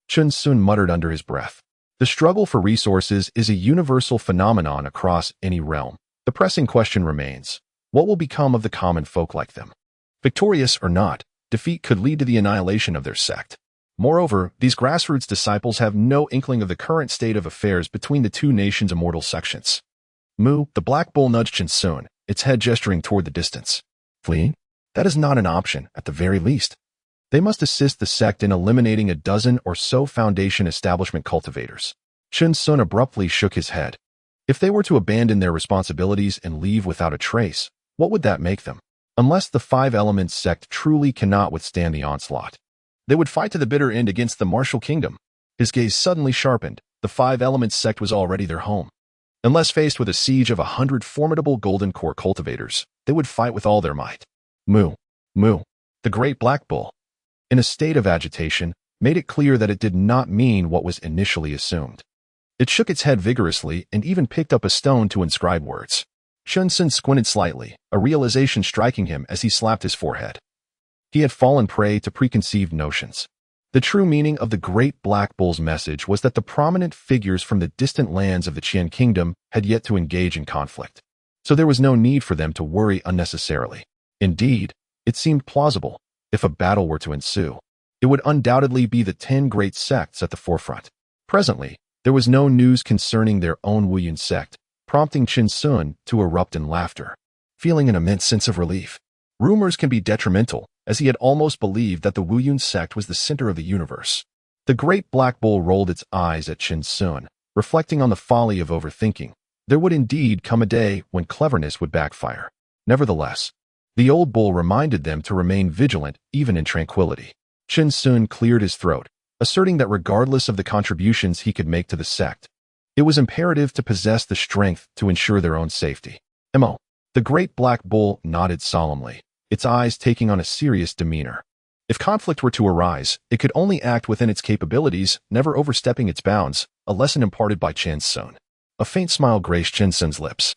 Chen Sun muttered under his breath. The struggle for resources is a universal phenomenon across any realm. The pressing question remains, what will become of the common folk like them? Victorious or not, defeat could lead to the annihilation of their sect. Moreover, these grassroots disciples have no inkling of the current state of affairs between the two nations' immortal sections. Mu, the Black Bull nudged Chen Sun, its head gesturing toward the distance. Fleeing? That is not an option, at the very least. They must assist the sect in eliminating a dozen or so Foundation establishment cultivators. Chen Sun abruptly shook his head. If they were to abandon their responsibilities and leave without a trace, what would that make them? Unless the Five Elements sect truly cannot withstand the onslaught, they would fight to the bitter end against the Martial Kingdom. His gaze suddenly sharpened. The Five Elements sect was already their home. Unless faced with a siege of 100 formidable Golden Core cultivators, they would fight with all their might. Mu, the Great Black Bull, in a state of agitation, made it clear that it did not mean what was initially assumed. It shook its head vigorously and even picked up a stone to inscribe words. Chen Sun squinted slightly, a realization striking him as he slapped his forehead. He had fallen prey to preconceived notions. The true meaning of the Great Black Bull's message was that the prominent figures from the distant lands of the Qian Kingdom had yet to engage in conflict, so there was no need for them to worry unnecessarily. Indeed, it seemed plausible. If a battle were to ensue, it would undoubtedly be the 10 great sects at the forefront. Presently, there was no news concerning their own Wuyun sect, prompting Chen Sun to erupt in laughter, feeling an immense sense of relief. Rumors can be detrimental, as he had almost believed that the Wuyun sect was the center of the universe. The Great Black Bull rolled its eyes at Chen Sun, reflecting on the folly of overthinking. There would indeed come a day when cleverness would backfire. Nevertheless, the old bull reminded them to remain vigilant even in tranquility. Chen Sun cleared his throat, asserting that regardless of the contributions he could make to the sect, it was imperative to possess the strength to ensure their own safety. Mo. The Great Black Bull nodded solemnly, its eyes taking on a serious demeanor. If conflict were to arise, it could only act within its capabilities, never overstepping its bounds, a lesson imparted by Chen Sun. A faint smile graced Chen Sun's lips.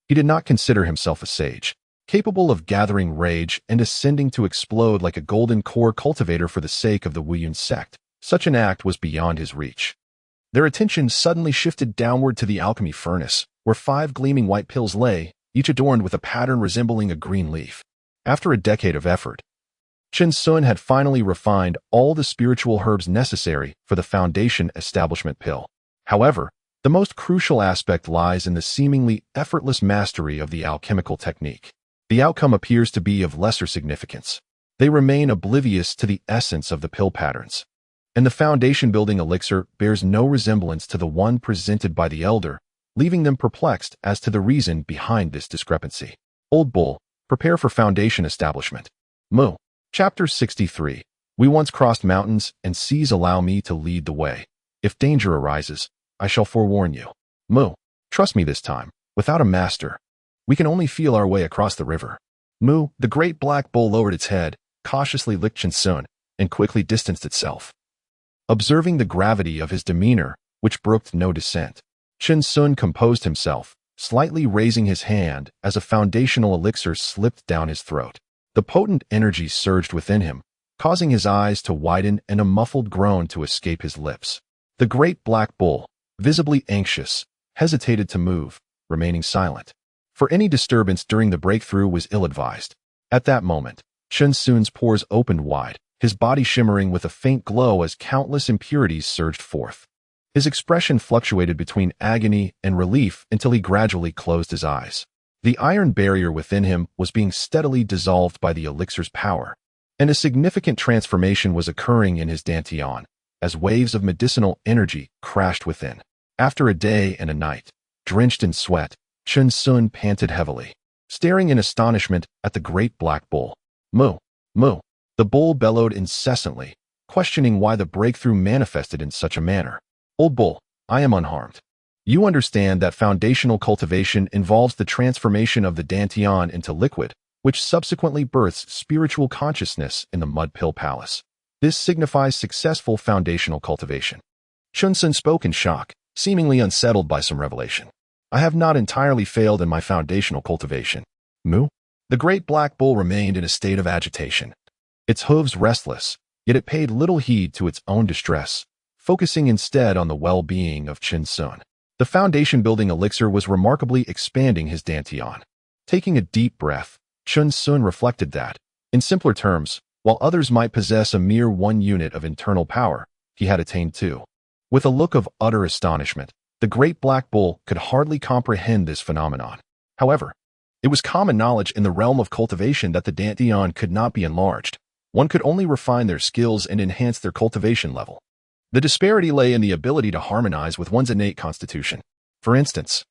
He did not consider himself a sage, capable of gathering rage and ascending to explode like a golden core cultivator for the sake of the Wuyun sect. Such an act was beyond his reach. Their attention suddenly shifted downward to the alchemy furnace, where 5 gleaming white pills lay, each adorned with a pattern resembling a green leaf. After a decade of effort, Chen Sun had finally refined all the spiritual herbs necessary for the foundation establishment pill. However, the most crucial aspect lies in the seemingly effortless mastery of the alchemical technique. The outcome appears to be of lesser significance. They remain oblivious to the essence of the pill patterns, and the foundation-building elixir bears no resemblance to the one presented by the elder, leaving them perplexed as to the reason behind this discrepancy. Old Bull, prepare for foundation establishment. Mu. Chapter 63. We once crossed mountains and seas, allow me to lead the way. If danger arises, I shall forewarn you. Mu. Trust me this time, without a master, we can only feel our way across the river. Mu. The great black bull lowered its head, cautiously licked Chen Sun, and quickly distanced itself. Observing the gravity of his demeanor, which brooked no dissent, Chen Sun composed himself, slightly raising his hand as a foundational elixir slipped down his throat. The potent energy surged within him, causing his eyes to widen and a muffled groan to escape his lips. The great black bull, visibly anxious, hesitated to move, remaining silent. For any disturbance during the breakthrough was ill-advised. At that moment, Chen Sun's pores opened wide, his body shimmering with a faint glow as countless impurities surged forth. His expression fluctuated between agony and relief until he gradually closed his eyes. The iron barrier within him was being steadily dissolved by the elixir's power, and a significant transformation was occurring in his dantian, as waves of medicinal energy crashed within. After a day and a night, drenched in sweat, Chen Sun panted heavily, staring in astonishment at the great black bull. Mu, mu. The bull bellowed incessantly, questioning why the breakthrough manifested in such a manner. Old bull, I am unharmed. You understand that foundational cultivation involves the transformation of the dantian into liquid, which subsequently births spiritual consciousness in the Mud Pill Palace. This signifies successful foundational cultivation. Chen Sun spoke in shock, seemingly unsettled by some revelation. I have not entirely failed in my foundational cultivation. Mu? The great black bull remained in a state of agitation, its hooves restless, yet it paid little heed to its own distress, focusing instead on the well-being of Chen Sun. The foundation-building elixir was remarkably expanding his dantian. Taking a deep breath, Chen Sun reflected that, in simpler terms, while others might possess a mere 1 unit of internal power, he had attained 2. With a look of utter astonishment, the great black bull could hardly comprehend this phenomenon. However, it was common knowledge in the realm of cultivation that the dantian could not be enlarged. One could only refine their skills and enhance their cultivation level. The disparity lay in the ability to harmonize with one's innate constitution. For instance,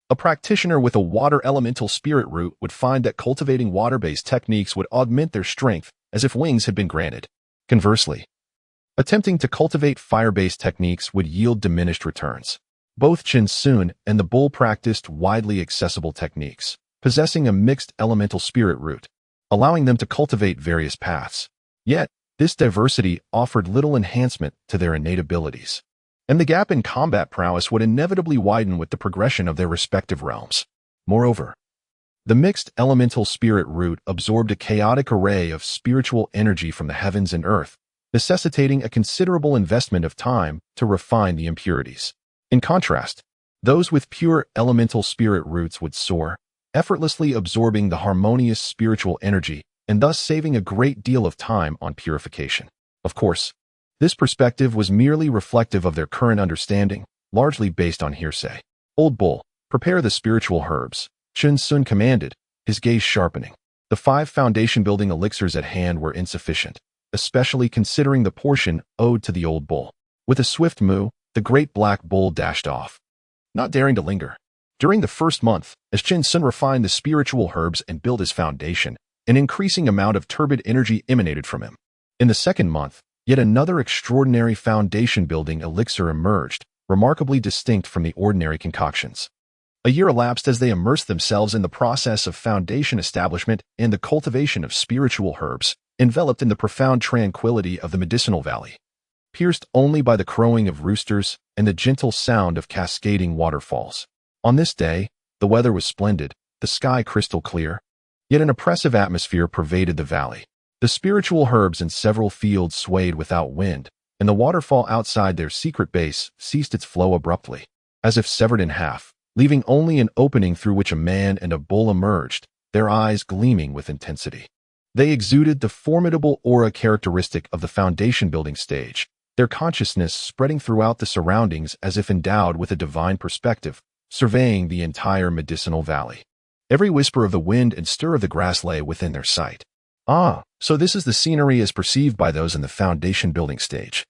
a practitioner with a water elemental spirit root would find that cultivating water-based techniques would augment their strength as if wings had been granted. Conversely, attempting to cultivate fire-based techniques would yield diminished returns. Both Chen Sun and the bull practiced widely accessible techniques, possessing a mixed elemental spirit root, allowing them to cultivate various paths. Yet, this diversity offered little enhancement to their innate abilities, and the gap in combat prowess would inevitably widen with the progression of their respective realms. Moreover, the mixed elemental spirit root absorbed a chaotic array of spiritual energy from the heavens and earth, necessitating a considerable investment of time to refine the impurities. In contrast, those with pure elemental spirit roots would soar, effortlessly absorbing the harmonious spiritual energy and thus saving a great deal of time on purification. Of course, this perspective was merely reflective of their current understanding, largely based on hearsay. Old bull, prepare the spiritual herbs, Chen Sun commanded, his gaze sharpening. The 5 foundation-building elixirs at hand were insufficient, especially considering the portion owed to the old bull. With a swift moo, the great black bull dashed off, not daring to linger. During the first month, as Chen Sun refined the spiritual herbs and built his foundation, an increasing amount of turbid energy emanated from him. In the second month, yet another extraordinary foundation-building elixir emerged, remarkably distinct from the ordinary concoctions. A year elapsed as they immersed themselves in the process of foundation establishment and the cultivation of spiritual herbs, enveloped in the profound tranquility of the medicinal valley, pierced only by the crowing of roosters and the gentle sound of cascading waterfalls. On this day, the weather was splendid, the sky crystal clear, yet an oppressive atmosphere pervaded the valley. The spiritual herbs in several fields swayed without wind, and the waterfall outside their secret base ceased its flow abruptly, as if severed in half, leaving only an opening through which a man and a bull emerged, their eyes gleaming with intensity. They exuded the formidable aura characteristic of the foundation building stage, their consciousness spreading throughout the surroundings as if endowed with a divine perspective, surveying the entire medicinal valley. Every whisper of the wind and stir of the grass lay within their sight. Ah, so this is the scenery as perceived by those in the foundation building stage,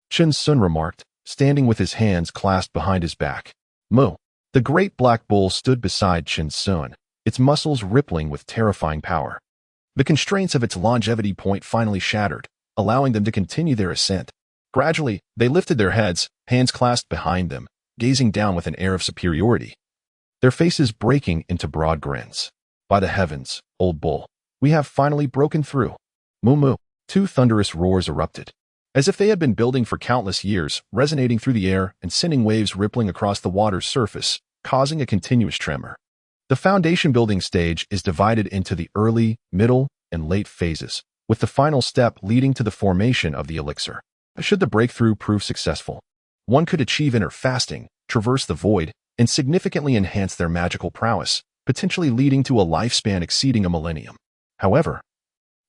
Chen Sun remarked, standing with his hands clasped behind his back. Mu. The great black bull stood beside Chen Sun, its muscles rippling with terrifying power. The constraints of its longevity point finally shattered, allowing them to continue their ascent. Gradually, they lifted their heads, hands clasped behind them, gazing down with an air of superiority, their faces breaking into broad grins. By the heavens, old bull, we have finally broken through. Moo moo. Two thunderous roars erupted, as if they had been building for countless years, resonating through the air and sending waves rippling across the water's surface, causing a continuous tremor. The foundation building stage is divided into the early, middle, and late phases, with the final step leading to the formation of the elixir. Should the breakthrough prove successful, one could achieve inner fasting, traverse the void, and significantly enhance their magical prowess, potentially leading to a lifespan exceeding a millennium. However,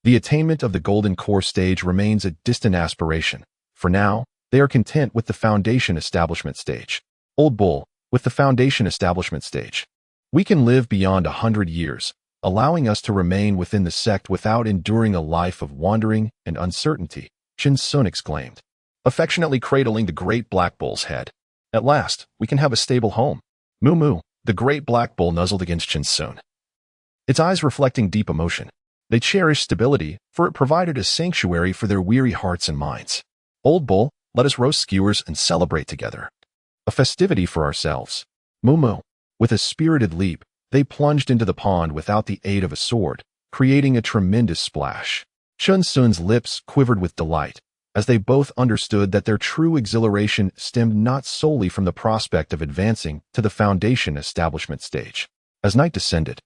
the attainment of the golden core stage remains a distant aspiration. For now, they are content with the foundation establishment stage. Old bull, with the foundation establishment stage, we can live beyond 100 years, allowing us to remain within the sect without enduring a life of wandering and uncertainty, Chen Sun exclaimed, affectionately cradling the great black bull's head. At last, we can have a stable home. Moo moo. The great black bull nuzzled against Chen Sun, its eyes reflecting deep emotion. They cherished stability, for it provided a sanctuary for their weary hearts and minds. Old bull, let us roast skewers and celebrate together. A festivity for ourselves. Moo moo. With a spirited leap, they plunged into the pond without the aid of a sword, creating a tremendous splash. Chen Sun's lips quivered with delight, as they both understood that their true exhilaration stemmed not solely from the prospect of advancing to the foundation establishment stage. As night descended,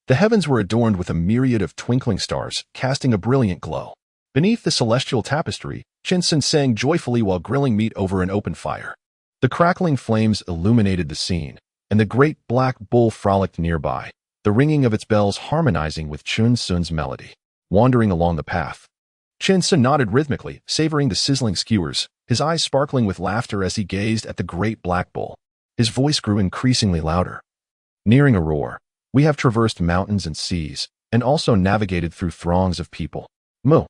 the heavens were adorned with a myriad of twinkling stars, casting a brilliant glow. Beneath the celestial tapestry, Chen Sun sang joyfully while grilling meat over an open fire. The crackling flames illuminated the scene, and the great black bull frolicked nearby, the ringing of its bells harmonizing with Chen Sun's melody. Wandering along the path, Chen Sun nodded rhythmically, savoring the sizzling skewers, his eyes sparkling with laughter as he gazed at the great black bull. His voice grew increasingly louder. Nearing a roar, we have traversed mountains and seas, and also navigated through throngs of people. Moo.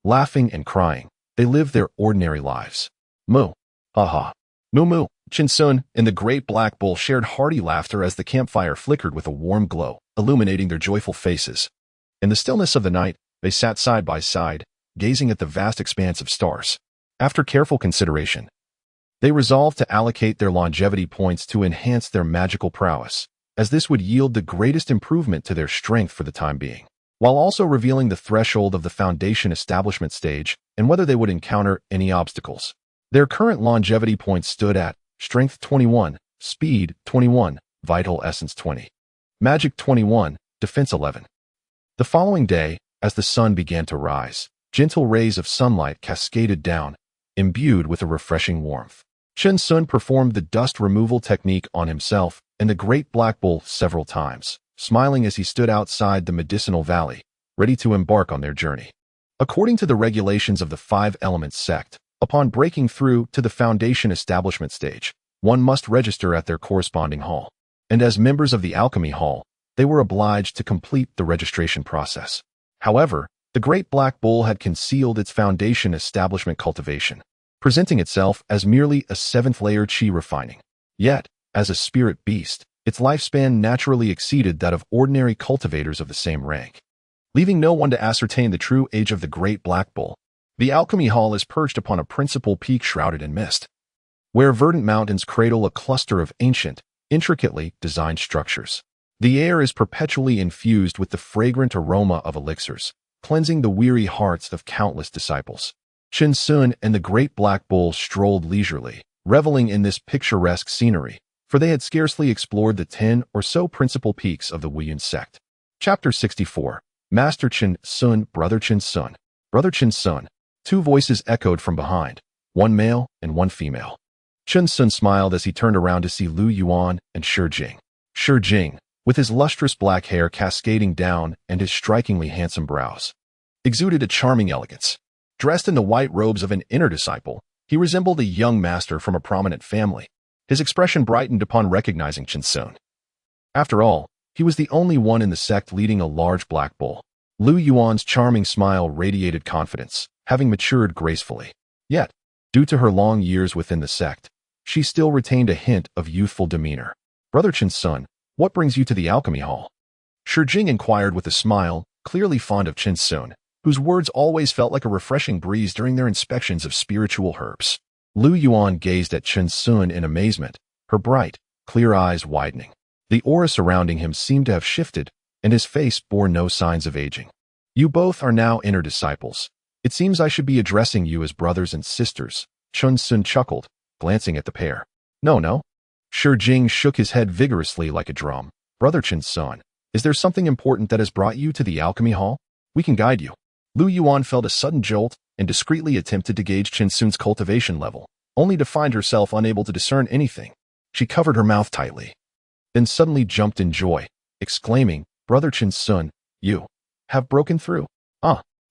Laughing and crying, they lived their ordinary lives. Moo. Ha ha. Moo moo. Chen Sun and the great black bull shared hearty laughter as the campfire flickered with a warm glow, illuminating their joyful faces. In the stillness of the night, they sat side by side, gazing at the vast expanse of stars. After careful consideration, they resolved to allocate their longevity points to enhance their magical prowess, as this would yield the greatest improvement to their strength for the time being, while also revealing the threshold of the foundation establishment stage and whether they would encounter any obstacles. Their current longevity points stood at Strength 21, Speed 21, Vital Essence 20, Magic 21, Defense 11. The following day, as the sun began to rise, gentle rays of sunlight cascaded down, imbued with a refreshing warmth. Chen Sun performed the dust removal technique on himself and the great black bull several times, smiling as he stood outside the medicinal valley, ready to embark on their journey. According to the regulations of the Five Elements sect, upon breaking through to the foundation establishment stage, one must register at their corresponding hall. And as members of the alchemy hall, they were obliged to complete the registration process. However, the great black bull had concealed its foundation establishment cultivation, presenting itself as merely a seventh-layer chi refining. Yet, as a spirit beast, its lifespan naturally exceeded that of ordinary cultivators of the same rank. Leaving no one to ascertain the true age of the great black bull, the alchemy hall is perched upon a principal peak shrouded in mist, where verdant mountains cradle a cluster of ancient, intricately designed structures. The air is perpetually infused with the fragrant aroma of elixirs, cleansing the weary hearts of countless disciples. Chen Sun and the great black bull strolled leisurely, reveling in this picturesque scenery, for they had scarcely explored the 10 or so principal peaks of the Wuyun sect. Chapter 64. Master Chen Sun, Brother Chen Sun. Brother Chen Sun. Two voices echoed from behind, one male and one female. Chen Sun smiled as he turned around to see Lu Yuan and Shi Jing. Shi Jing, with his lustrous black hair cascading down and his strikingly handsome brows, exuded a charming elegance. Dressed in the white robes of an inner disciple, he resembled a young master from a prominent family. His expression brightened upon recognizing Chen Sun. After all, he was the only one in the sect leading a large black bull. Lu Yuan's charming smile radiated confidence, having matured gracefully. Yet, due to her long years within the sect, she still retained a hint of youthful demeanor. Brother Chen Sun, what brings you to the alchemy hall? Shi Jing inquired with a smile, clearly fond of Chen Sun, whose words always felt like a refreshing breeze during their inspections of spiritual herbs. Lu Yuan gazed at Chen Sun in amazement, her bright, clear eyes widening. The aura surrounding him seemed to have shifted, and his face bore no signs of aging. You both are now inner disciples. It seems I should be addressing you as brothers and sisters, Chen Sun chuckled, glancing at the pair. No. Shi Jing shook his head vigorously like a drum. Brother Chen Sun, is there something important that has brought you to the alchemy hall? We can guide you. Lu Yuan felt a sudden jolt and discreetly attempted to gauge Chen Sun's cultivation level, only to find herself unable to discern anything. She covered her mouth tightly, then suddenly jumped in joy, exclaiming, Brother Chen Sun, you have broken through.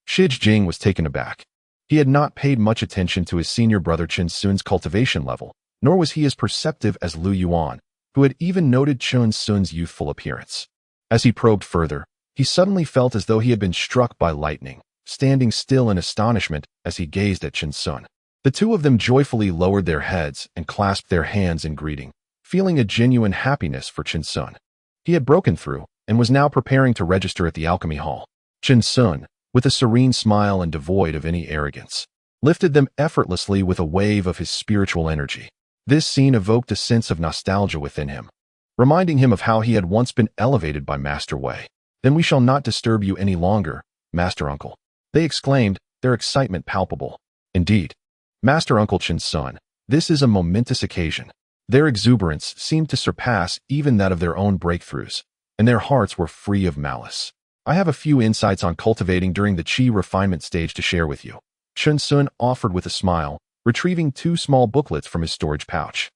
Shi Jing was taken aback. He had not paid much attention to his senior brother Chen Sun's cultivation level, nor was he as perceptive as Lu Yuan, who had even noted Chen Sun's youthful appearance. As he probed further, he suddenly felt as though he had been struck by lightning, standing still in astonishment as he gazed at Chen Sun. The two of them joyfully lowered their heads and clasped their hands in greeting, feeling a genuine happiness for Chen Sun. He had broken through and was now preparing to register at the alchemy hall. Chen Sun, with a serene smile and devoid of any arrogance, lifted them effortlessly with a wave of his spiritual energy. This scene evoked a sense of nostalgia within him, reminding him of how he had once been elevated by Master Wei. Then we shall not disturb you any longer, Master Uncle, they exclaimed, their excitement palpable. Indeed, Master Uncle Chen Sun, this is a momentous occasion. Their exuberance seemed to surpass even that of their own breakthroughs, and their hearts were free of malice. I have a few insights on cultivating during the Qi refinement stage to share with you, Chen Sun offered with a smile, retrieving 2 small booklets from his storage pouch.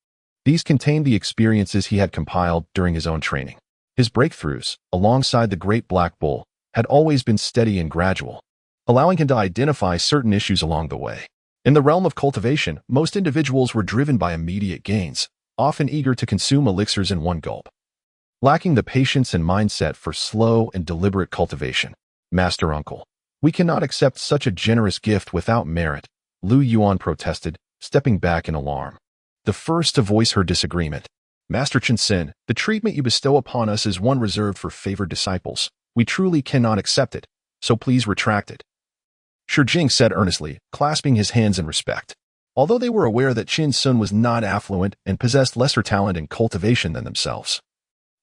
These contained the experiences he had compiled during his own training. His breakthroughs, alongside the Great Black Bull, had always been steady and gradual, allowing him to identify certain issues along the way. In the realm of cultivation, most individuals were driven by immediate gains, often eager to consume elixirs in one gulp, lacking the patience and mindset for slow and deliberate cultivation. Master Uncle, we cannot accept such a generous gift without merit, Lu Yuan protested, stepping back in alarm. The first to voice her disagreement. Master Chen Sun, the treatment you bestow upon us is one reserved for favored disciples. We truly cannot accept it, so please retract it, Shi Jing said earnestly, clasping his hands in respect. Although they were aware that Chen Sun was not affluent and possessed lesser talent in cultivation than themselves,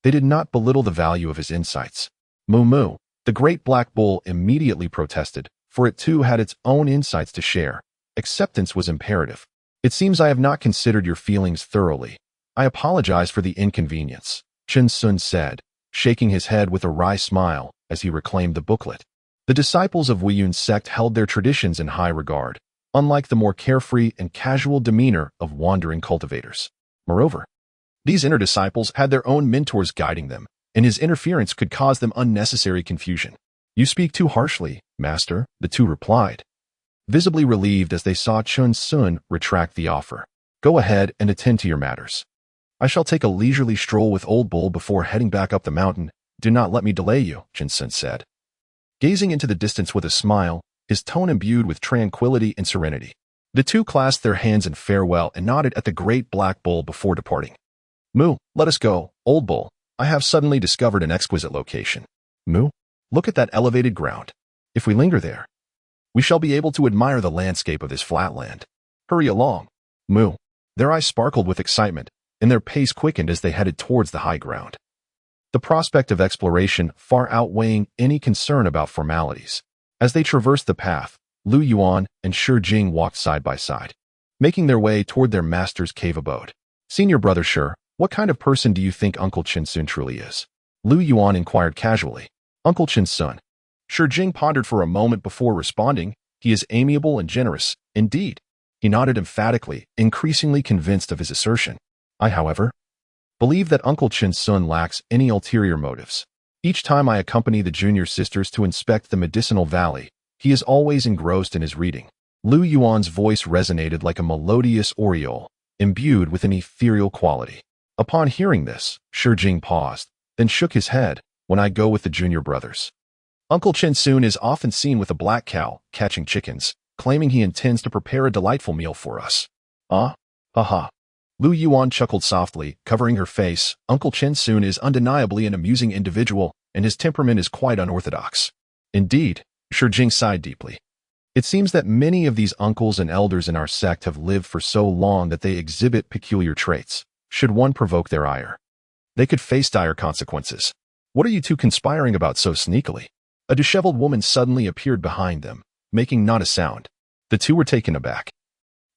they did not belittle the value of his insights. Moo, the Great Black Bull immediately protested, for it too had its own insights to share. Acceptance was imperative. It seems I have not considered your feelings thoroughly. I apologize for the inconvenience, Chen Sun said, shaking his head with a wry smile as he reclaimed the booklet. The disciples of Weiyun's sect held their traditions in high regard, unlike the more carefree and casual demeanor of wandering cultivators. Moreover, these inner disciples had their own mentors guiding them, and his interference could cause them unnecessary confusion. You speak too harshly, Master, the two replied, visibly relieved as they saw Chen Sun retract the offer. Go ahead and attend to your matters. I shall take a leisurely stroll with Old Bull before heading back up the mountain. Do not let me delay you, Chen Sun said, gazing into the distance with a smile, his tone imbued with tranquility and serenity. The two clasped their hands in farewell and nodded at the Great Black Bull before departing. Moo, let us go, Old Bull. I have suddenly discovered an exquisite location. Moo, look at that elevated ground. If we linger there, we shall be able to admire the landscape of this flatland. Hurry along. Moo. Their eyes sparkled with excitement, and their pace quickened as they headed towards the high ground, the prospect of exploration far outweighing any concern about formalities. As they traversed the path, Lu Yuan and Shi Jing walked side by side, making their way toward their master's cave abode. Senior brother Shi, what kind of person do you think Uncle Chen Sun truly is? Lu Yuan inquired casually. Uncle Chen Sun. Shi Jing pondered for a moment before responding. He is amiable and generous, indeed. He nodded emphatically, increasingly convinced of his assertion. I, however, believe that Uncle Chin Sun lacks any ulterior motives. Each time I accompany the junior sisters to inspect the medicinal valley, he is always engrossed in his reading. Lu Yuan's voice resonated like a melodious aureole, imbued with an ethereal quality. Upon hearing this, Shi Jing paused, then shook his head. When I go with the junior brothers, Uncle Chin Sun is often seen with a black cow, catching chickens, claiming he intends to prepare a delightful meal for us. Ah? Ha. Lu Yuan chuckled softly, covering her face. Uncle Chin Sun is undeniably an amusing individual, and his temperament is quite unorthodox. Indeed, Shi Jing sighed deeply. It seems that many of these uncles and elders in our sect have lived for so long that they exhibit peculiar traits. Should one provoke their ire, they could face dire consequences. What are you two conspiring about so sneakily? A disheveled woman suddenly appeared behind them, making not a sound. The two were taken aback,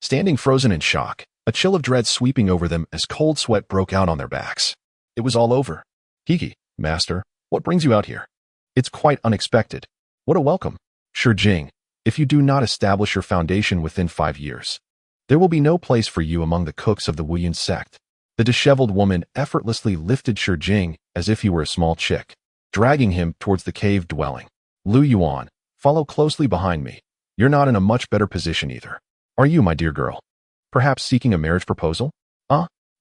standing frozen in shock, a chill of dread sweeping over them as cold sweat broke out on their backs. It was all over. Hiki, master, what brings you out here? It's quite unexpected. What a welcome. Shi Jing, if you do not establish your foundation within 5 years, there will be no place for you among the cooks of the Wuyun sect. The disheveled woman effortlessly lifted Shi Jing as if he were a small chick, dragging him towards the cave dwelling. Lu Yuan, follow closely behind me. You're not in a much better position either. Are you, my dear girl? Perhaps seeking a marriage proposal?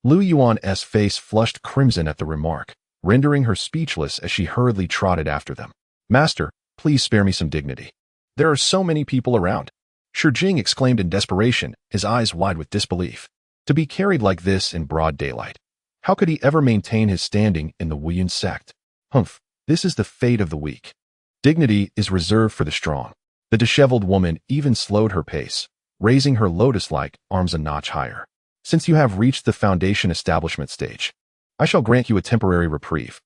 Lu Yuan's face flushed crimson at the remark, rendering her speechless as she hurriedly trotted after them. Master, please spare me some dignity. There are so many people around. Shi Jing exclaimed in desperation, his eyes wide with disbelief. To be carried like this in broad daylight. How could he ever maintain his standing in the Wuyun sect? Humph, this is the fate of the weak. Dignity is reserved for the strong. The disheveled woman even slowed her pace, raising her lotus-like arms a notch higher. Since you have reached the foundation establishment stage, I shall grant you a temporary reprieve.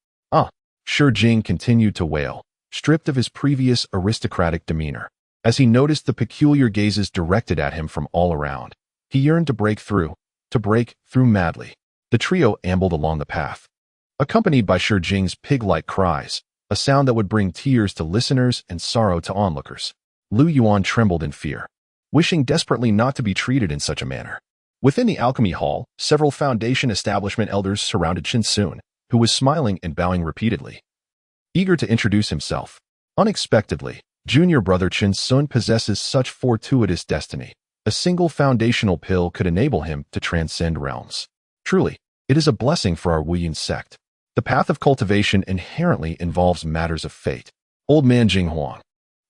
Shi Jing continued to wail, stripped of his previous aristocratic demeanor. As he noticed the peculiar gazes directed at him from all around, he yearned to break through madly. The trio ambled along the path, accompanied by Shi Jing's pig-like cries, a sound that would bring tears to listeners and sorrow to onlookers. Lu Yuan trembled in fear, wishing desperately not to be treated in such a manner. Within the alchemy hall, several foundation establishment elders surrounded Chin Sun, who was smiling and bowing repeatedly, eager to introduce himself. Unexpectedly, junior brother Chin Sun possesses such fortuitous destiny. A single foundational pill could enable him to transcend realms. Truly, it is a blessing for our Wuyun sect. The path of cultivation inherently involves matters of fate. Old man Jing Huang,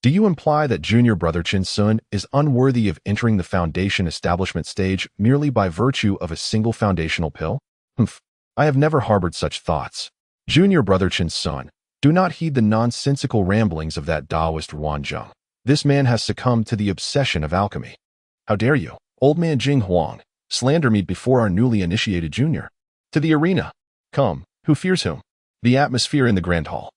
do you imply that junior brother Chin Sun is unworthy of entering the foundation establishment stage merely by virtue of a single foundational pill? Humph, I have never harbored such thoughts. Junior brother Chin Sun, do not heed the nonsensical ramblings of that Taoist Ruanzhong. This man has succumbed to the obsession of alchemy. How dare you, old man Jing Huang, slander me before our newly initiated junior? To the arena. Come, who fears whom? The atmosphere in the grand hall,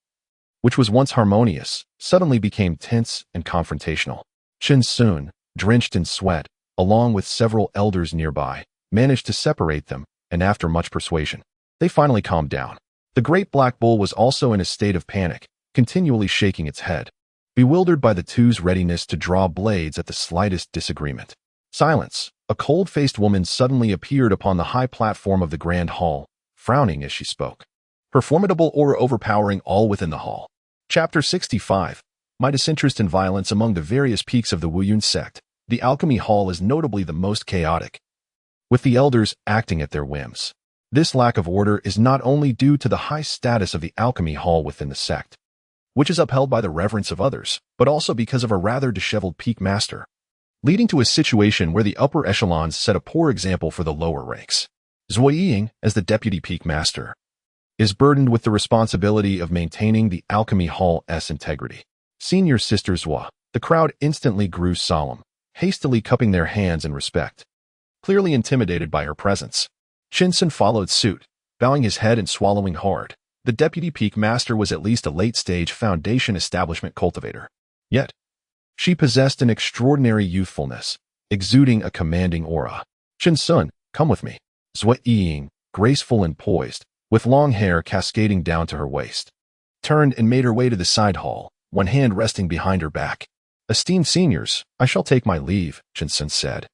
which was once harmonious, suddenly became tense and confrontational. Chin Sun, drenched in sweat, along with several elders nearby, managed to separate them, and after much persuasion, they finally calmed down. The great black bull was also in a state of panic, continually shaking its head, bewildered by the two's readiness to draw blades at the slightest disagreement. Silence. A cold-faced woman suddenly appeared upon the high platform of the grand hall, frowning as she spoke, her formidable aura overpowering all within the hall. Chapter 65. My disinterest in violence among the various peaks of the Wuyun sect. The alchemy hall is notably the most chaotic, with the elders acting at their whims. This lack of order is not only due to the high status of the alchemy hall within the sect, which is upheld by the reverence of others, but also because of a rather disheveled peak master, leading to a situation where the upper echelons set a poor example for the lower ranks. Zui Ying, as the deputy peak master, is burdened with the responsibility of maintaining the alchemy hall's integrity. Senior Sister Zua, the crowd instantly grew solemn, hastily cupping their hands in respect, clearly intimidated by her presence. Chin Sun followed suit, bowing his head and swallowing hard. The deputy peak master was at least a late-stage foundation establishment cultivator. Yet, she possessed an extraordinary youthfulness, exuding a commanding aura. Chin Sun, come with me. Zui Ying, graceful and poised, with long hair cascading down to her waist, turned and made her way to the side hall, one hand resting behind her back. Esteemed seniors, I shall take my leave, Chin Sun said,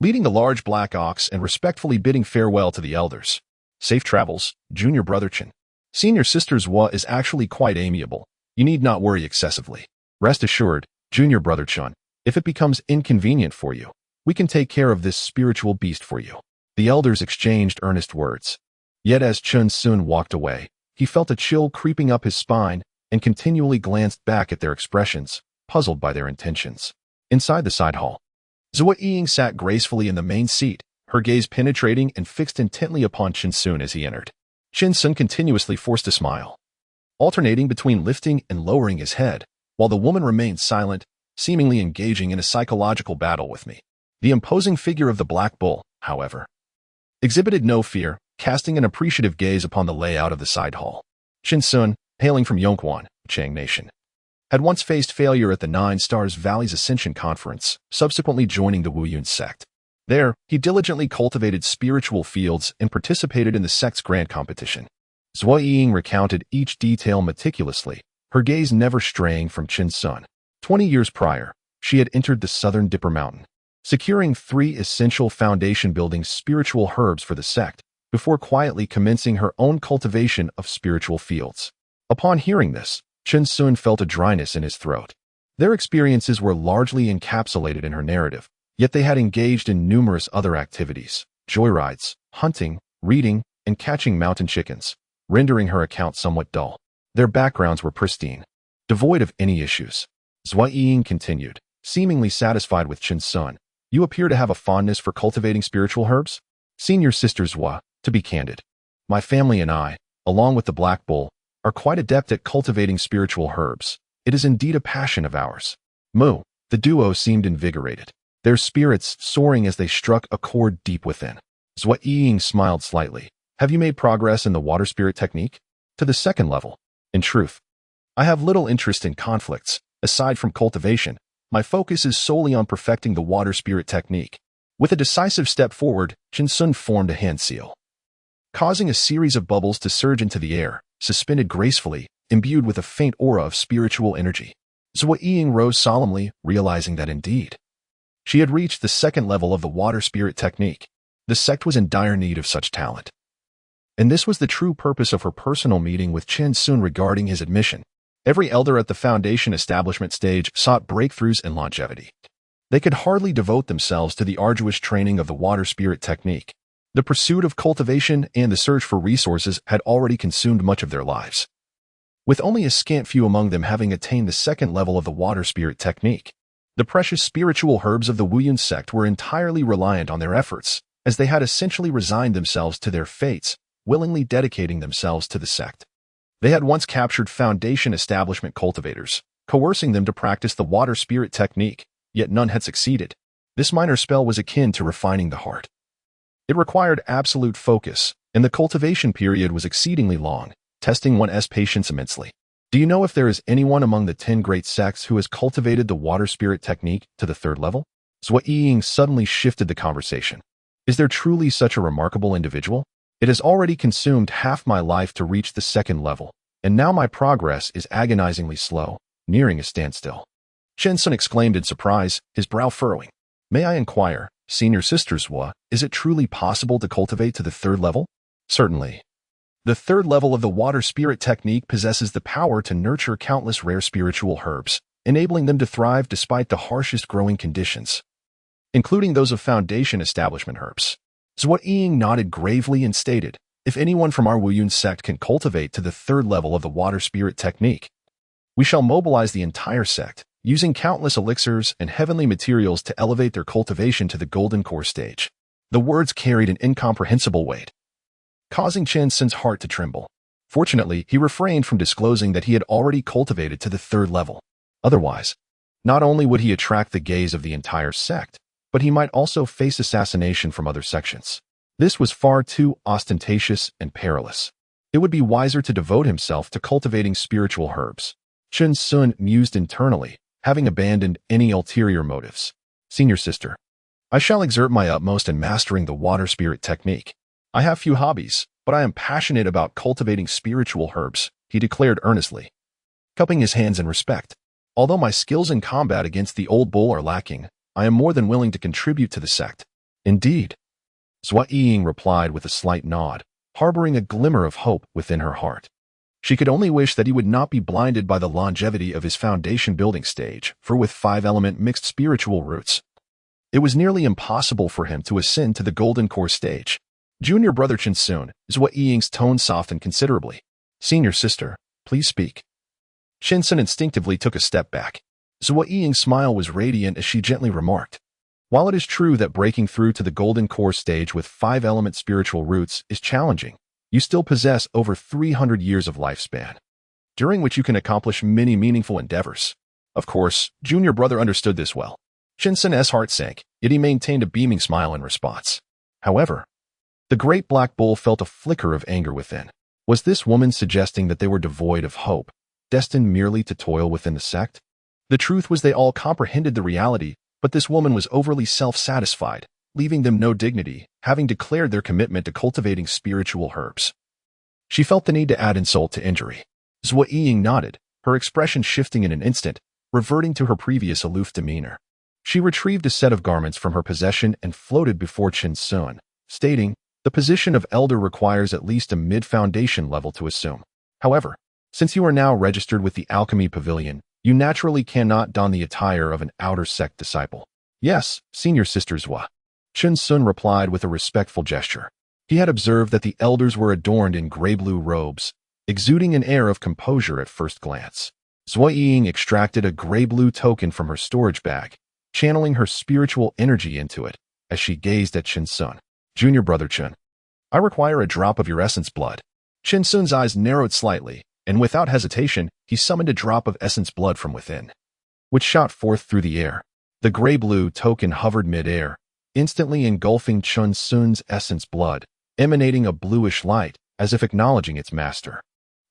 leading the large black ox and respectfully bidding farewell to the elders. Safe travels, junior brother Chen. Senior sister Zhua is actually quite amiable. You need not worry excessively. Rest assured, junior brother Chun, if it becomes inconvenient for you, we can take care of this spiritual beast for you. The elders exchanged earnest words. Yet as Chun Sun walked away, he felt a chill creeping up his spine and continually glanced back at their expressions, puzzled by their intentions. Inside the side hall, Zhua Ying sat gracefully in the main seat, her gaze penetrating and fixed intently upon Chen Sun as he entered. Chen Sun continuously forced a smile, alternating between lifting and lowering his head, while the woman remained silent, seemingly engaging in a psychological battle with me. The imposing figure of the Black Bull, however, exhibited no fear, casting an appreciative gaze upon the layout of the side hall. Chen Sun, hailing from Yongquan, Chang Nation, had once faced failure at the Nine Stars Valley's Ascension Conference, subsequently joining the Wuyun sect. There, he diligently cultivated spiritual fields and participated in the sect's grand competition. Zhua Ying recounted each detail meticulously, her gaze never straying from Chen Sun. 20 years prior, she had entered the southern Dipper Mountain, securing 3 essential foundation-building spiritual herbs for the sect, before quietly commencing her own cultivation of spiritual fields. Upon hearing this, Chen Sun felt a dryness in his throat. Their experiences were largely encapsulated in her narrative, yet they had engaged in numerous other activities, joyrides, hunting, reading, and catching mountain chickens, rendering her account somewhat dull. Their backgrounds were pristine, devoid of any issues. Zhua Ying continued, seemingly satisfied with Chen Sun. You appear to have a fondness for cultivating spiritual herbs? Senior sister Zhua, to be candid, my family and I, along with the Black Bull, are quite adept at cultivating spiritual herbs. It is indeed a passion of ours. Moo, the duo seemed invigorated, their spirits soaring as they struck a chord deep within. Zhua Ying smiled slightly. Have you made progress in the water spirit technique? To the second level. In truth, I have little interest in conflicts. Aside from cultivation, my focus is solely on perfecting the water spirit technique. With a decisive step forward, Chen Sun formed a hand seal, causing a series of bubbles to surge into the air, suspended gracefully, imbued with a faint aura of spiritual energy. Zhua Ying rose solemnly, realizing that indeed, she had reached the second level of the water spirit technique. The sect was in dire need of such talent. And this was the true purpose of her personal meeting with Chen Sun regarding his admission. Every elder at the foundation establishment stage sought breakthroughs in longevity. They could hardly devote themselves to the arduous training of the water spirit technique. The pursuit of cultivation and the search for resources had already consumed much of their lives, with only a scant few among them having attained the second level of the water spirit technique. The precious spiritual herbs of the Wuyun sect were entirely reliant on their efforts, as they had essentially resigned themselves to their fates, willingly dedicating themselves to the sect. They had once captured foundation establishment cultivators, coercing them to practice the water spirit technique, yet none had succeeded. This minor spell was akin to refining the heart. It required absolute focus, and the cultivation period was exceedingly long, testing one's patience immensely. Do you know if there is anyone among the 10 great sects who has cultivated the water spirit technique to the third level? Zhua Ying suddenly shifted the conversation. Is there truly such a remarkable individual? It has already consumed half my life to reach the second level, and now my progress is agonizingly slow, nearing a standstill. Chen Sun exclaimed in surprise, his brow furrowing. May I inquire, senior sister Zhua, is it truly possible to cultivate to the third level? Certainly. The third level of the water spirit technique possesses the power to nurture countless rare spiritual herbs, enabling them to thrive despite the harshest growing conditions, including those of foundation establishment herbs. Zhua Ying nodded gravely and stated, if anyone from our Wuyun sect can cultivate to the third level of the water spirit technique, we shall mobilize the entire sect, using countless elixirs and heavenly materials to elevate their cultivation to the golden core stage. The words carried an incomprehensible weight, causing Chen Sun's heart to tremble. Fortunately, he refrained from disclosing that he had already cultivated to the third level. Otherwise, not only would he attract the gaze of the entire sect, but he might also face assassination from other sections. This was far too ostentatious and perilous. It would be wiser to devote himself to cultivating spiritual herbs. Chen Sun mused internally, having abandoned any ulterior motives. Senior sister, I shall exert my utmost in mastering the water spirit technique. I have few hobbies, but I am passionate about cultivating spiritual herbs, he declared earnestly, cupping his hands in respect. Although my skills in combat against the old bull are lacking, I am more than willing to contribute to the sect. Indeed, Zhua Ying replied with a slight nod, harboring a glimmer of hope within her heart. She could only wish that he would not be blinded by the longevity of his foundation building stage, for with 5-element mixed spiritual roots, it was nearly impossible for him to ascend to the golden core stage. Junior brother Chinsun, Zhua Ying's tone softened considerably. Senior sister, please speak. Chinsun instinctively took a step back. Zhua Ying's smile was radiant as she gently remarked, while it is true that breaking through to the golden core stage with 5-element spiritual roots is challenging, you still possess over 300 years of lifespan, during which you can accomplish many meaningful endeavors. Of course, junior brother understood this well. Chinsun's heart sank, yet he maintained a beaming smile in response. However, the great black bull felt a flicker of anger within. Was this woman suggesting that they were devoid of hope, destined merely to toil within the sect? The truth was they all comprehended the reality, but this woman was overly self-satisfied, leaving them no dignity, having declared their commitment to cultivating spiritual herbs. She felt the need to add insult to injury. Zhua Ying nodded, her expression shifting in an instant, reverting to her previous aloof demeanor. She retrieved a set of garments from her possession and floated before Chinsun, stating, the position of elder requires at least a mid-foundation level to assume. However, since you are now registered with the Alchemy Pavilion, you naturally cannot don the attire of an outer sect disciple. Yes, senior sister Zhua. Chinsun replied with a respectful gesture. He had observed that the elders were adorned in gray-blue robes, exuding an air of composure at first glance. Zhua Ying extracted a gray-blue token from her storage bag, channeling her spiritual energy into it as she gazed at Chinsun. Junior brother Chen, I require a drop of your essence blood. Chinsun's eyes narrowed slightly, and without hesitation, he summoned a drop of essence blood from within, which shot forth through the air. The gray-blue token hovered mid-air, instantly engulfing Chinsun's essence blood, emanating a bluish light, as if acknowledging its master.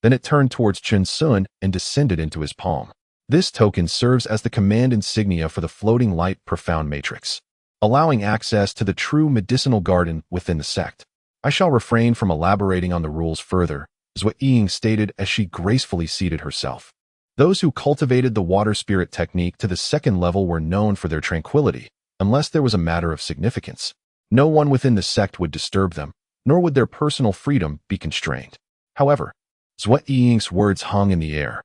Then it turned towards Chinsun and descended into his palm. This token serves as the command insignia for the floating light profound matrix, allowing access to the true medicinal garden within the sect. I shall refrain from elaborating on the rules further, Zhua Ying stated as she gracefully seated herself. Those who cultivated the water spirit technique to the second level were known for their tranquility, unless there was a matter of significance. No one within the sect would disturb them, nor would their personal freedom be constrained. However, Zhua Ying's words hung in the air,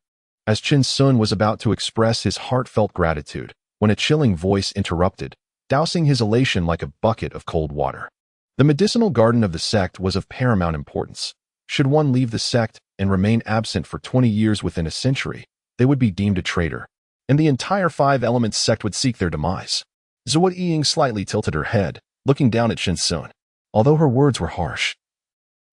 as Chinsun was about to express his heartfelt gratitude, when a chilling voice interrupted, dousing his elation like a bucket of cold water. The medicinal garden of the sect was of paramount importance. Should one leave the sect and remain absent for 20 years within a century, they would be deemed a traitor, and the entire 5-element sect would seek their demise. Zhua Ying slightly tilted her head, looking down at Chinsun. Although her words were harsh,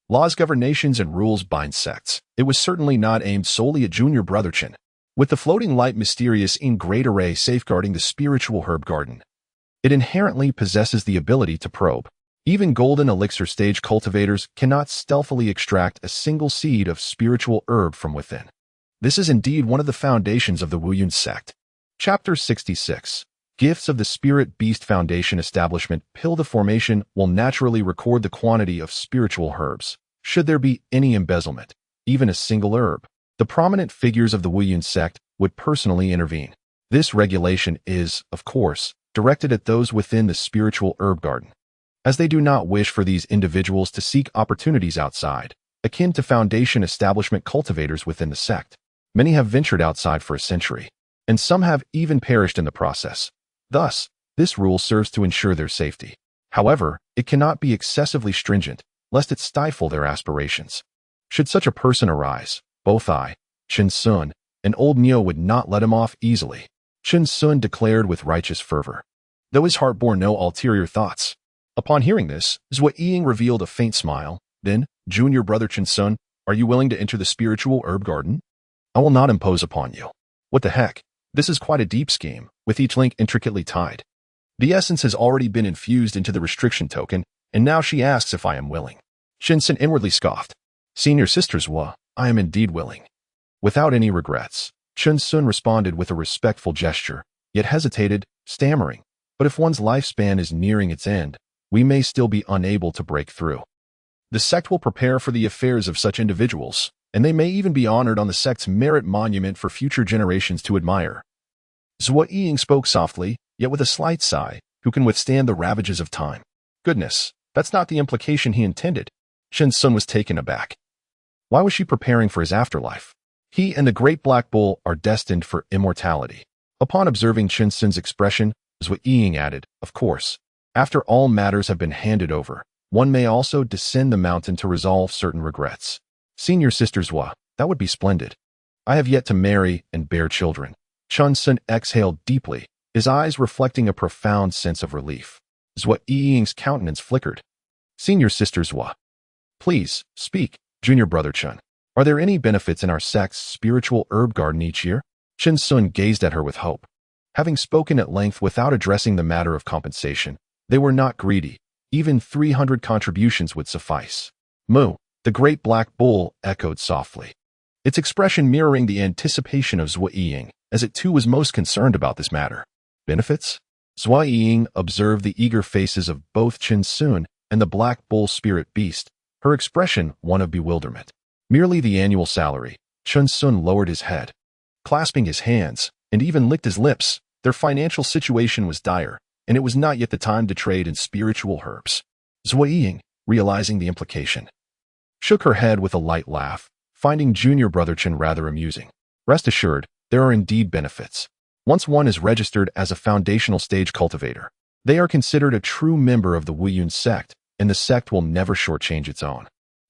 laws govern nations and rules bind sects. It was certainly not aimed solely at junior brother Chen. With the floating light mysterious in great array safeguarding the spiritual herb garden, it inherently possesses the ability to probe. Even golden elixir stage cultivators cannot stealthily extract a single seed of spiritual herb from within. This is indeed one of the foundations of the Wuyun sect. Chapter 66. Gifts of the Spirit Beast Foundation Establishment Pill. The formation will naturally record the quantity of spiritual herbs. Should there be any embezzlement, even a single herb, the prominent figures of the Wuyun sect would personally intervene. This regulation is, of course, directed at those within the spiritual herb garden, as they do not wish for these individuals to seek opportunities outside, akin to foundation establishment cultivators within the sect. Many have ventured outside for a century, and some have even perished in the process. Thus, this rule serves to ensure their safety. However, it cannot be excessively stringent, lest it stifle their aspirations. Should such a person arise, both I, Chinsun, and old Neo would not let him off easily, Chinsun declared with righteous fervor, though his heart bore no ulterior thoughts. Upon hearing this, Zhua Ying revealed a faint smile. Then, junior brother Chinsun, are you willing to enter the spiritual herb garden? I will not impose upon you. What the heck? This is quite a deep scheme, with each link intricately tied. The essence has already been infused into the restriction token, and now she asks if I am willing. Chinsun inwardly scoffed. Senior sister Zhua, I am indeed willing. Without any regrets, Chinsun responded with a respectful gesture, yet hesitated, stammering. But if one's lifespan is nearing its end, we may still be unable to break through. The sect will prepare for the affairs of such individuals, and they may even be honored on the sect's merit monument for future generations to admire. Zhua Ying spoke softly, yet with a slight sigh, who can withstand the ravages of time. Goodness, that's not the implication he intended. Chen Sun was taken aback. Why was she preparing for his afterlife? He and the great black bull are destined for immortality. Upon observing Chen Sun's expression, Zhou Ying added, of course, after all matters have been handed over, one may also descend the mountain to resolve certain regrets. Senior Sister Zhou, that would be splendid. I have yet to marry and bear children. Chen Sun exhaled deeply, his eyes reflecting a profound sense of relief. Zhou Ying's countenance flickered. Senior Sister Zhou, please, speak, junior brother Chen. Are there any benefits in our sect's spiritual herb garden each year? Chen Sun gazed at her with hope. Having spoken at length without addressing the matter of compensation, they were not greedy. Even 300 contributions would suffice. Moo, the great black bull, echoed softly, its expression mirroring the anticipation of Zhou Ying, as it too was most concerned about this matter. Benefits? Zhou Ying observed the eager faces of both Chen Sun and the black bull spirit beast, her expression one of bewilderment. Merely the annual salary. Chen Sun lowered his head, clasping his hands, and even licked his lips. Their financial situation was dire, and it was not yet the time to trade in spiritual herbs. Zhou Ying, realizing the implication, shook her head with a light laugh, finding junior brother Chen rather amusing. Rest assured, there are indeed benefits. Once one is registered as a foundational stage cultivator, they are considered a true member of the Wuyun sect, and the sect will never shortchange its own.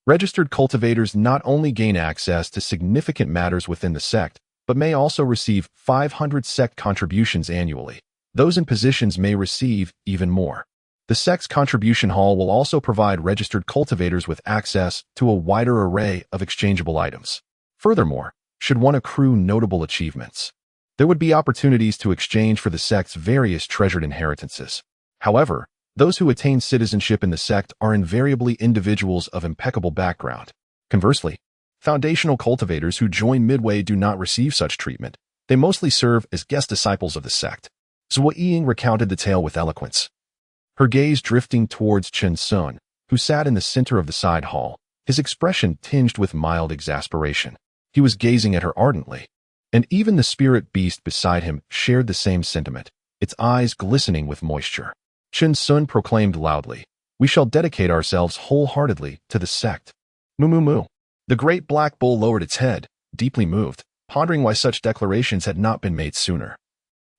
Registered cultivators not only gain access to significant matters within the sect, but may also receive 500 sect contributions annually. Those in positions may receive even more. The sect's contribution hall will also provide registered cultivators with access to a wider array of exchangeable items. Furthermore, should one accrue notable achievements, there would be opportunities to exchange for the sect's various treasured inheritances. However, those who attain citizenship in the sect are invariably individuals of impeccable background. Conversely, foundational cultivators who join midway do not receive such treatment. They mostly serve as guest disciples of the sect. Zhou Ying recounted the tale with eloquence, her gaze drifting towards Chen Sun, who sat in the center of the side hall, his expression tinged with mild exasperation. He was gazing at her ardently, and even the spirit beast beside him shared the same sentiment, its eyes glistening with moisture. Chen Sun proclaimed loudly, "We shall dedicate ourselves wholeheartedly to the sect." Moo moo moo. The great black bull lowered its head, deeply moved, pondering why such declarations had not been made sooner.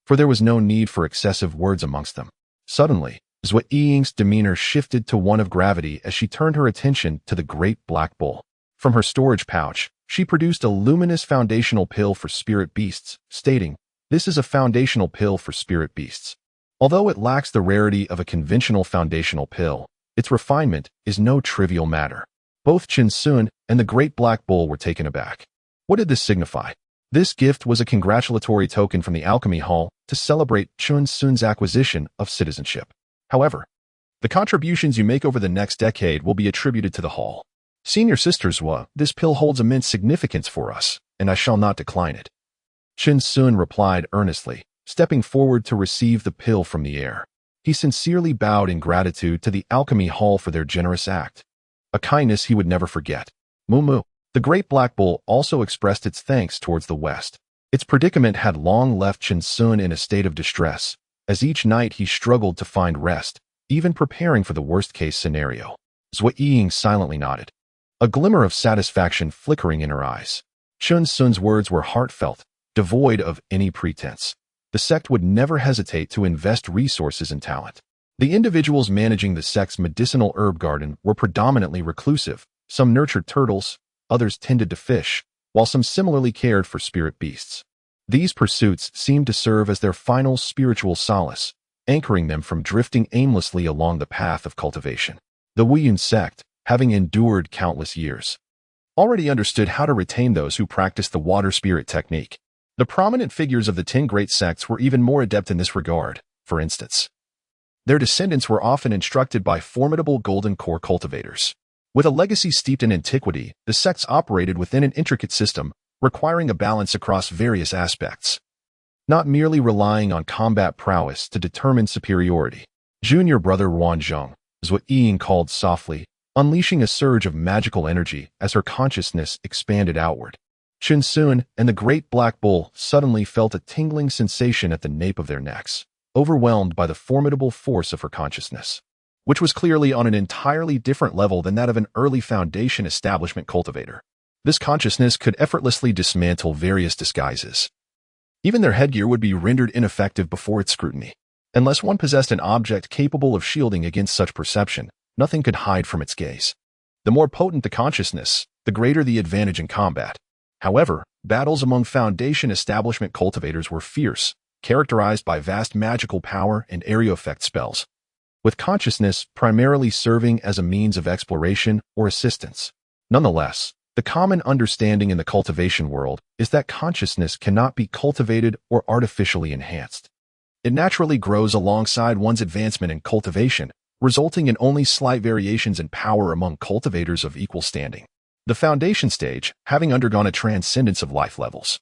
For there was no need for excessive words amongst them. Suddenly, Zhou Ying's demeanor shifted to one of gravity as she turned her attention to the great black bull. From her storage pouch, she produced a luminous foundational pill for spirit beasts, stating, "This is a foundational pill for spirit beasts. Although it lacks the rarity of a conventional foundational pill, its refinement is no trivial matter." Both Chen Sun and the great black bull were taken aback. What did this signify? This gift was a congratulatory token from the alchemy hall to celebrate Chen Sun's acquisition of citizenship. However, the contributions you make over the next decade will be attributed to the hall. Senior Sister Zhou, this pill holds immense significance for us, and I shall not decline it. Chen Sun replied earnestly, stepping forward to receive the pill from the air. He sincerely bowed in gratitude to the alchemy hall for their generous act, a kindness he would never forget. Moo moo. The great black bull also expressed its thanks towards the west. Its predicament had long left Chen Sun in a state of distress, as each night he struggled to find rest, even preparing for the worst-case scenario. Zhou Ying silently nodded, a glimmer of satisfaction flickering in her eyes. Chen Sun's words were heartfelt, devoid of any pretense. The sect would never hesitate to invest resources and talent. The individuals managing the sect's medicinal herb garden were predominantly reclusive. Some nurtured turtles, others tended to fish, while some similarly cared for spirit beasts. These pursuits seemed to serve as their final spiritual solace, anchoring them from drifting aimlessly along the path of cultivation. The Wuyun sect, having endured countless years, already understood how to retain those who practiced the water spirit technique. The prominent figures of the 10 great sects were even more adept in this regard. For instance, their descendants were often instructed by formidable golden core cultivators. With a legacy steeped in antiquity, the sects operated within an intricate system, requiring a balance across various aspects, not merely relying on combat prowess to determine superiority. Junior brother Ruanzhong, Zhou Ying called softly, unleashing a surge of magical energy as her consciousness expanded outward. Chen Sun and the great black bull suddenly felt a tingling sensation at the nape of their necks, overwhelmed by the formidable force of her consciousness. which was clearly on an entirely different level than that of an early Foundation establishment cultivator. This consciousness could effortlessly dismantle various disguises. Even their headgear would be rendered ineffective before its scrutiny. Unless one possessed an object capable of shielding against such perception, nothing could hide from its gaze. The more potent the consciousness, the greater the advantage in combat. However, battles among Foundation establishment cultivators were fierce, characterized by vast magical power and area effect spells, with consciousness primarily serving as a means of exploration or assistance. Nonetheless, the common understanding in the cultivation world is that consciousness cannot be cultivated or artificially enhanced. It naturally grows alongside one's advancement in cultivation, resulting in only slight variations in power among cultivators of equal standing. The Foundation stage, having undergone a transcendence of life levels,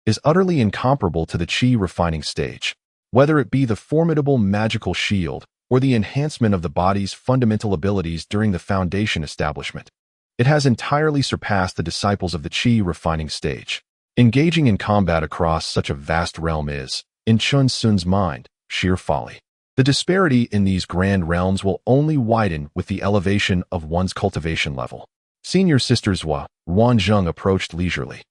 is utterly incomparable to the Qi refining stage. Whether it be the formidable magical shield or the enhancement of the body's fundamental abilities during the Foundation establishment, it has entirely surpassed the disciples of the Qi refining stage. Engaging in combat across such a vast realm is, in Chun Sun's mind, sheer folly. The disparity in these grand realms will only widen with the elevation of one's cultivation level. Senior Sister Zhua, Wanzheng approached leisurely.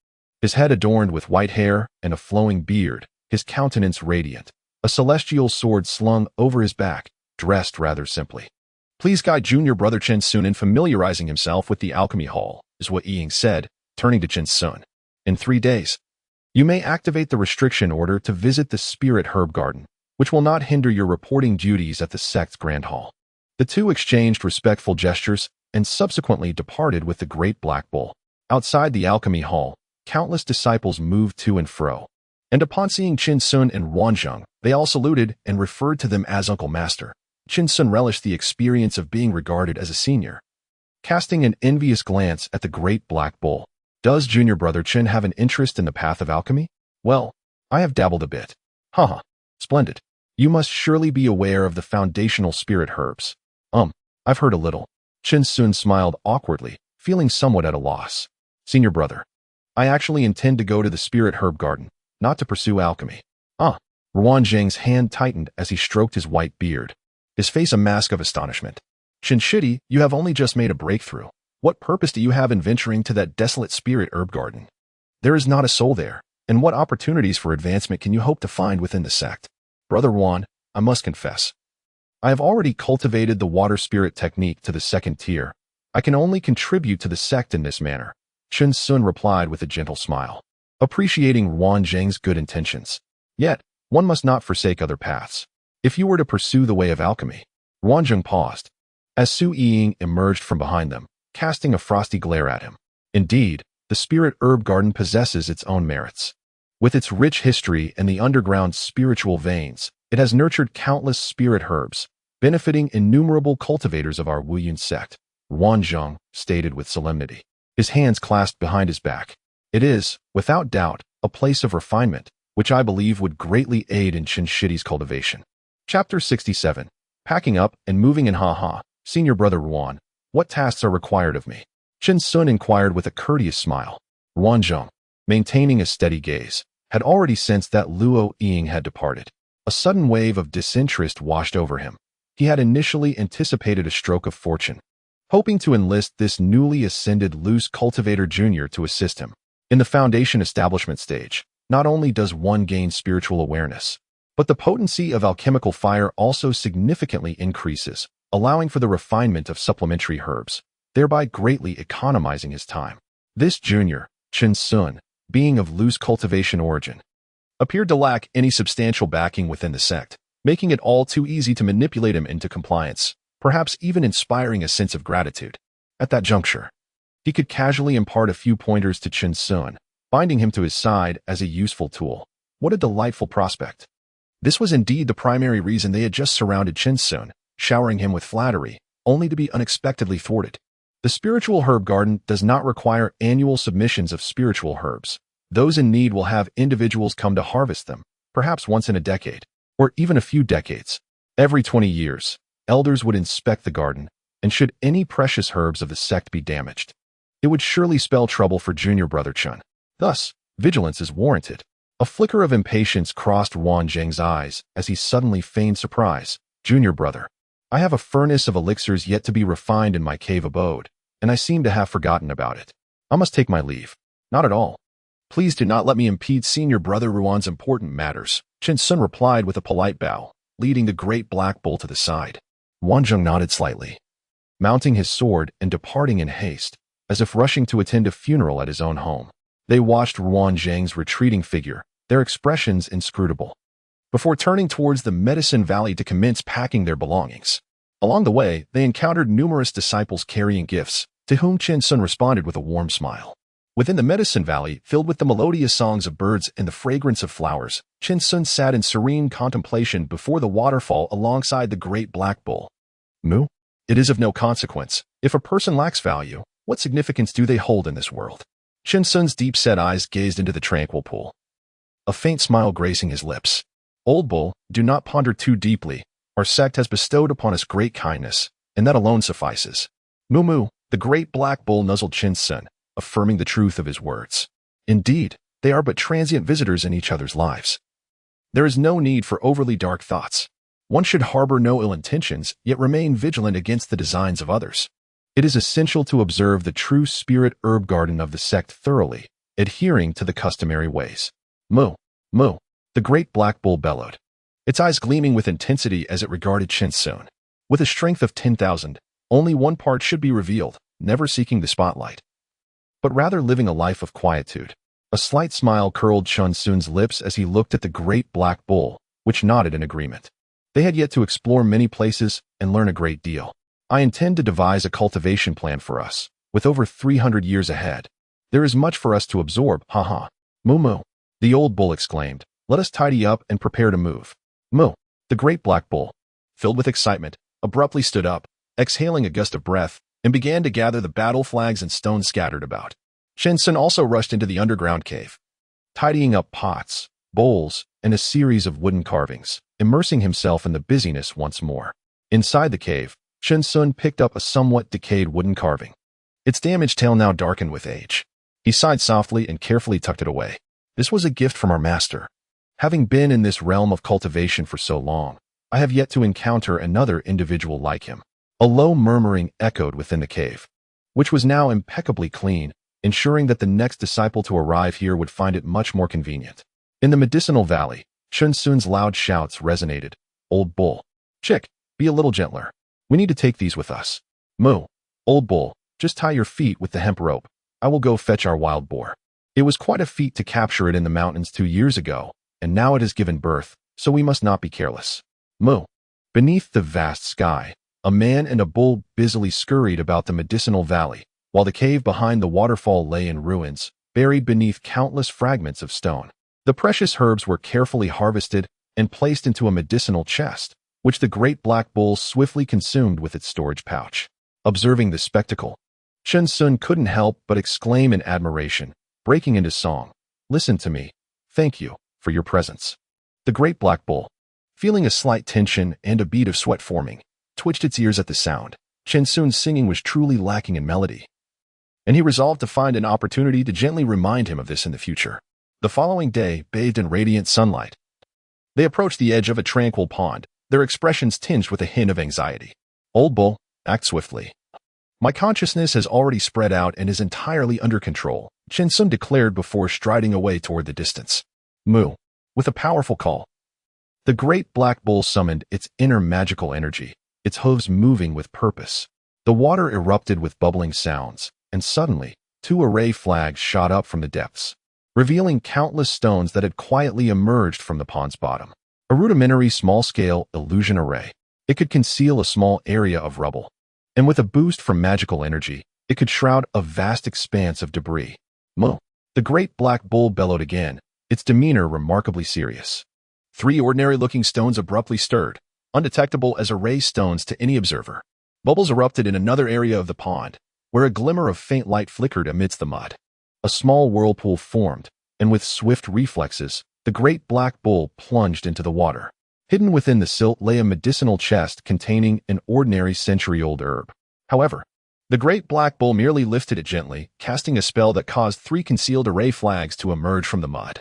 His head adorned with white hair and a flowing beard, his countenance radiant, a celestial sword slung over his back, dressed rather simply. Please guide junior brother Chen Sun in familiarizing himself with the alchemy hall, is what Ying said, turning to Chen Sun. In 3 days, you may activate the restriction order to visit the Spirit Herb Garden, which will not hinder your reporting duties at the sect's Grand Hall. The two exchanged respectful gestures and subsequently departed with the Great Black Bull. Outside the alchemy hall, countless disciples moved to and fro, and upon seeing Chen Sun and Wanzheng, they all saluted and referred to them as Uncle Master. Chen Sun relished the experience of being regarded as a senior. Casting an envious glance at the Great Black Bull, does junior brother Chen have an interest in the path of alchemy? Well, I have dabbled a bit. Haha, splendid. You must surely be aware of the foundational spirit herbs. I've heard a little. Chen Sun smiled awkwardly, feeling somewhat at a loss. Senior brother, I actually intend to go to the Spirit Herb Garden, not to pursue alchemy. Ruan Zheng's hand tightened as he stroked his white beard, his face a mask of astonishment. Shinshiti, you have only just made a breakthrough. What purpose do you have in venturing to that desolate Spirit Herb Garden? There is not a soul there, and what opportunities for advancement can you hope to find within the sect? Brother Ruan, I must confess, I have already cultivated the water spirit technique to the 2nd tier. I can only contribute to the sect in this manner. Chen Sun replied with a gentle smile, appreciating Ruan Zheng's good intentions. Yet, one must not forsake other paths. If you were to pursue the way of alchemy. Wanzheng paused, as Su Ying emerged from behind them, casting a frosty glare at him. Indeed, the Spirit Herb Garden possesses its own merits. With its rich history and the underground spiritual veins, it has nurtured countless spirit herbs, benefiting innumerable cultivators of our Wuyun sect, Wanzheng stated with solemnity, his hands clasped behind his back. It is, without doubt, a place of refinement, which I believe would greatly aid in Shinshiti's cultivation. Chapter 67. Packing up and moving in. Senior brother Ruan, what tasks are required of me? Chen Sun inquired with a courteous smile. Wanzheng, maintaining a steady gaze, had already sensed that Luo Ying had departed. A sudden wave of disinterest washed over him. He had initially anticipated a stroke of fortune, hoping to enlist this newly ascended loose cultivator junior to assist him. In the Foundation establishment stage, not only does one gain spiritual awareness, but the potency of alchemical fire also significantly increases, allowing for the refinement of supplementary herbs, thereby greatly economizing his time. This junior, Chen Sun, being of loose cultivation origin, appeared to lack any substantial backing within the sect, making it all too easy to manipulate him into compliance, perhaps even inspiring a sense of gratitude. At that juncture, he could casually impart a few pointers to Chen Sun, binding him to his side as a useful tool. What a delightful prospect. This was indeed the primary reason they had just surrounded Chen Sun, showering him with flattery, only to be unexpectedly thwarted. The Spiritual Herb Garden does not require annual submissions of spiritual herbs. Those in need will have individuals come to harvest them, perhaps once in a decade, or even a few decades. Every 20 years, elders would inspect the garden, and should any precious herbs of the sect be damaged, it would surely spell trouble for junior brother Chun. Thus, vigilance is warranted. A flicker of impatience crossed Ruan Zheng's eyes as he suddenly feigned surprise. Junior brother, I have a furnace of elixirs yet to be refined in my cave abode, and I seem to have forgotten about it. I must take my leave. Not at all. Please do not let me impede Senior Brother Ruan's important matters, Chen Sun replied with a polite bow, leading the great black bull to the side. Wanzhong nodded slightly, mounting his sword and departing in haste, as if rushing to attend a funeral at his own home. They watched Ruan Zhang's retreating figure, their expressions inscrutable, before turning towards the Medicine Valley to commence packing their belongings. Along the way, they encountered numerous disciples carrying gifts, to whom Chen Sun responded with a warm smile. Within the Medicine Valley, filled with the melodious songs of birds and the fragrance of flowers, Chen Sun sat in serene contemplation before the waterfall alongside the great black bull. Mu? It is of no consequence. If a person lacks value, what significance do they hold in this world? Chen Sun's deep-set eyes gazed into the tranquil pool, a faint smile gracing his lips. Old bull, do not ponder too deeply. Our sect has bestowed upon us great kindness, and that alone suffices. Moo moo, the great black bull nuzzled Chen Sun, affirming the truth of his words. Indeed, they are but transient visitors in each other's lives. There is no need for overly dark thoughts. One should harbor no ill intentions, yet remain vigilant against the designs of others. It is essential to observe the true spirit herb garden of the sect thoroughly, adhering to the customary ways. Moo, moo, the great black bull bellowed, its eyes gleaming with intensity as it regarded Chen Sun. With a strength of 10,000, only one part should be revealed, never seeking the spotlight, but rather living a life of quietude. A slight smile curled Chen Sun's lips as he looked at the great black bull, which nodded in agreement. They had yet to explore many places and learn a great deal. I intend to devise a cultivation plan for us, with over 300 years ahead. There is much for us to absorb, haha. Moo moo, the old bull exclaimed. Let us tidy up and prepare to move. Moo, the great black bull, filled with excitement, abruptly stood up, exhaling a gust of breath, and began to gather the battle flags and stones scattered about. Chen Sun also rushed into the underground cave, tidying up pots, bowls, and a series of wooden carvings, immersing himself in the busyness once more. Inside the cave, Chen Sun picked up a somewhat decayed wooden carving, its damaged tail now darkened with age. He sighed softly and carefully tucked it away. This was a gift from our master. Having been in this realm of cultivation for so long, I have yet to encounter another individual like him. A low murmuring echoed within the cave, which was now impeccably clean, ensuring that the next disciple to arrive here would find it much more convenient. In the medicinal valley, Chen Sun's loud shouts resonated. Old bull, chick, be a little gentler. We need to take these with us. Moo, old bull, just tie your feet with the hemp rope. I will go fetch our wild boar. It was quite a feat to capture it in the mountains 2 years ago, and now it has given birth, so we must not be careless. Moo. Beneath the vast sky, a man and a bull busily scurried about the medicinal valley, while the cave behind the waterfall lay in ruins, buried beneath countless fragments of stone. The precious herbs were carefully harvested and placed into a medicinal chest, which the great black bull swiftly consumed with its storage pouch. Observing this spectacle, Chen Sun couldn't help but exclaim in admiration, breaking into song. Listen to me. Thank you for your presence. The great black bull, feeling a slight tension and a bead of sweat forming, twitched its ears at the sound. Chen Sun's singing was truly lacking in melody, and he resolved to find an opportunity to gently remind him of this in the future. The following day, bathed in radiant sunlight, they approached the edge of a tranquil pond, their expressions tinged with a hint of anxiety. Old bull, act swiftly. My consciousness has already spread out and is entirely under control, Chen Sun declared before striding away toward the distance. Moo. With a powerful call, the great black bull summoned its inner magical energy, its hooves moving with purpose. The water erupted with bubbling sounds, and suddenly, 2 array flags shot up from the depths, revealing countless stones that had quietly emerged from the pond's bottom. A rudimentary small-scale illusion array. It could conceal a small area of rubble, and with a boost from magical energy, it could shroud a vast expanse of debris. Moo. The great black bull bellowed again, its demeanor remarkably serious. 3 ordinary-looking stones abruptly stirred, undetectable as array stones to any observer. Bubbles erupted in another area of the pond, where a glimmer of faint light flickered amidst the mud. A small whirlpool formed, and with swift reflexes, the great black bull plunged into the water. Hidden within the silt lay a medicinal chest containing an ordinary century-old herb. However, the great black bull merely lifted it gently, casting a spell that caused 3 concealed array flags to emerge from the mud.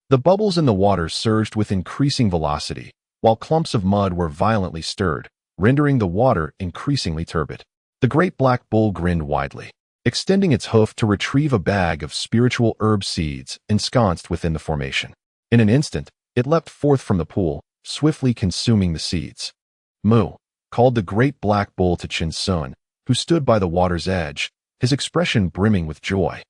The bubbles in the water surged with increasing velocity, while clumps of mud were violently stirred, rendering the water increasingly turbid. The great black bull grinned widely, extending its hoof to retrieve a bag of spiritual herb seeds ensconced within the formation. In an instant, it leapt forth from the pool, swiftly consuming the seeds. "Moo!" called the great black bull to Chin Sun, who stood by the water's edge, his expression brimming with joy.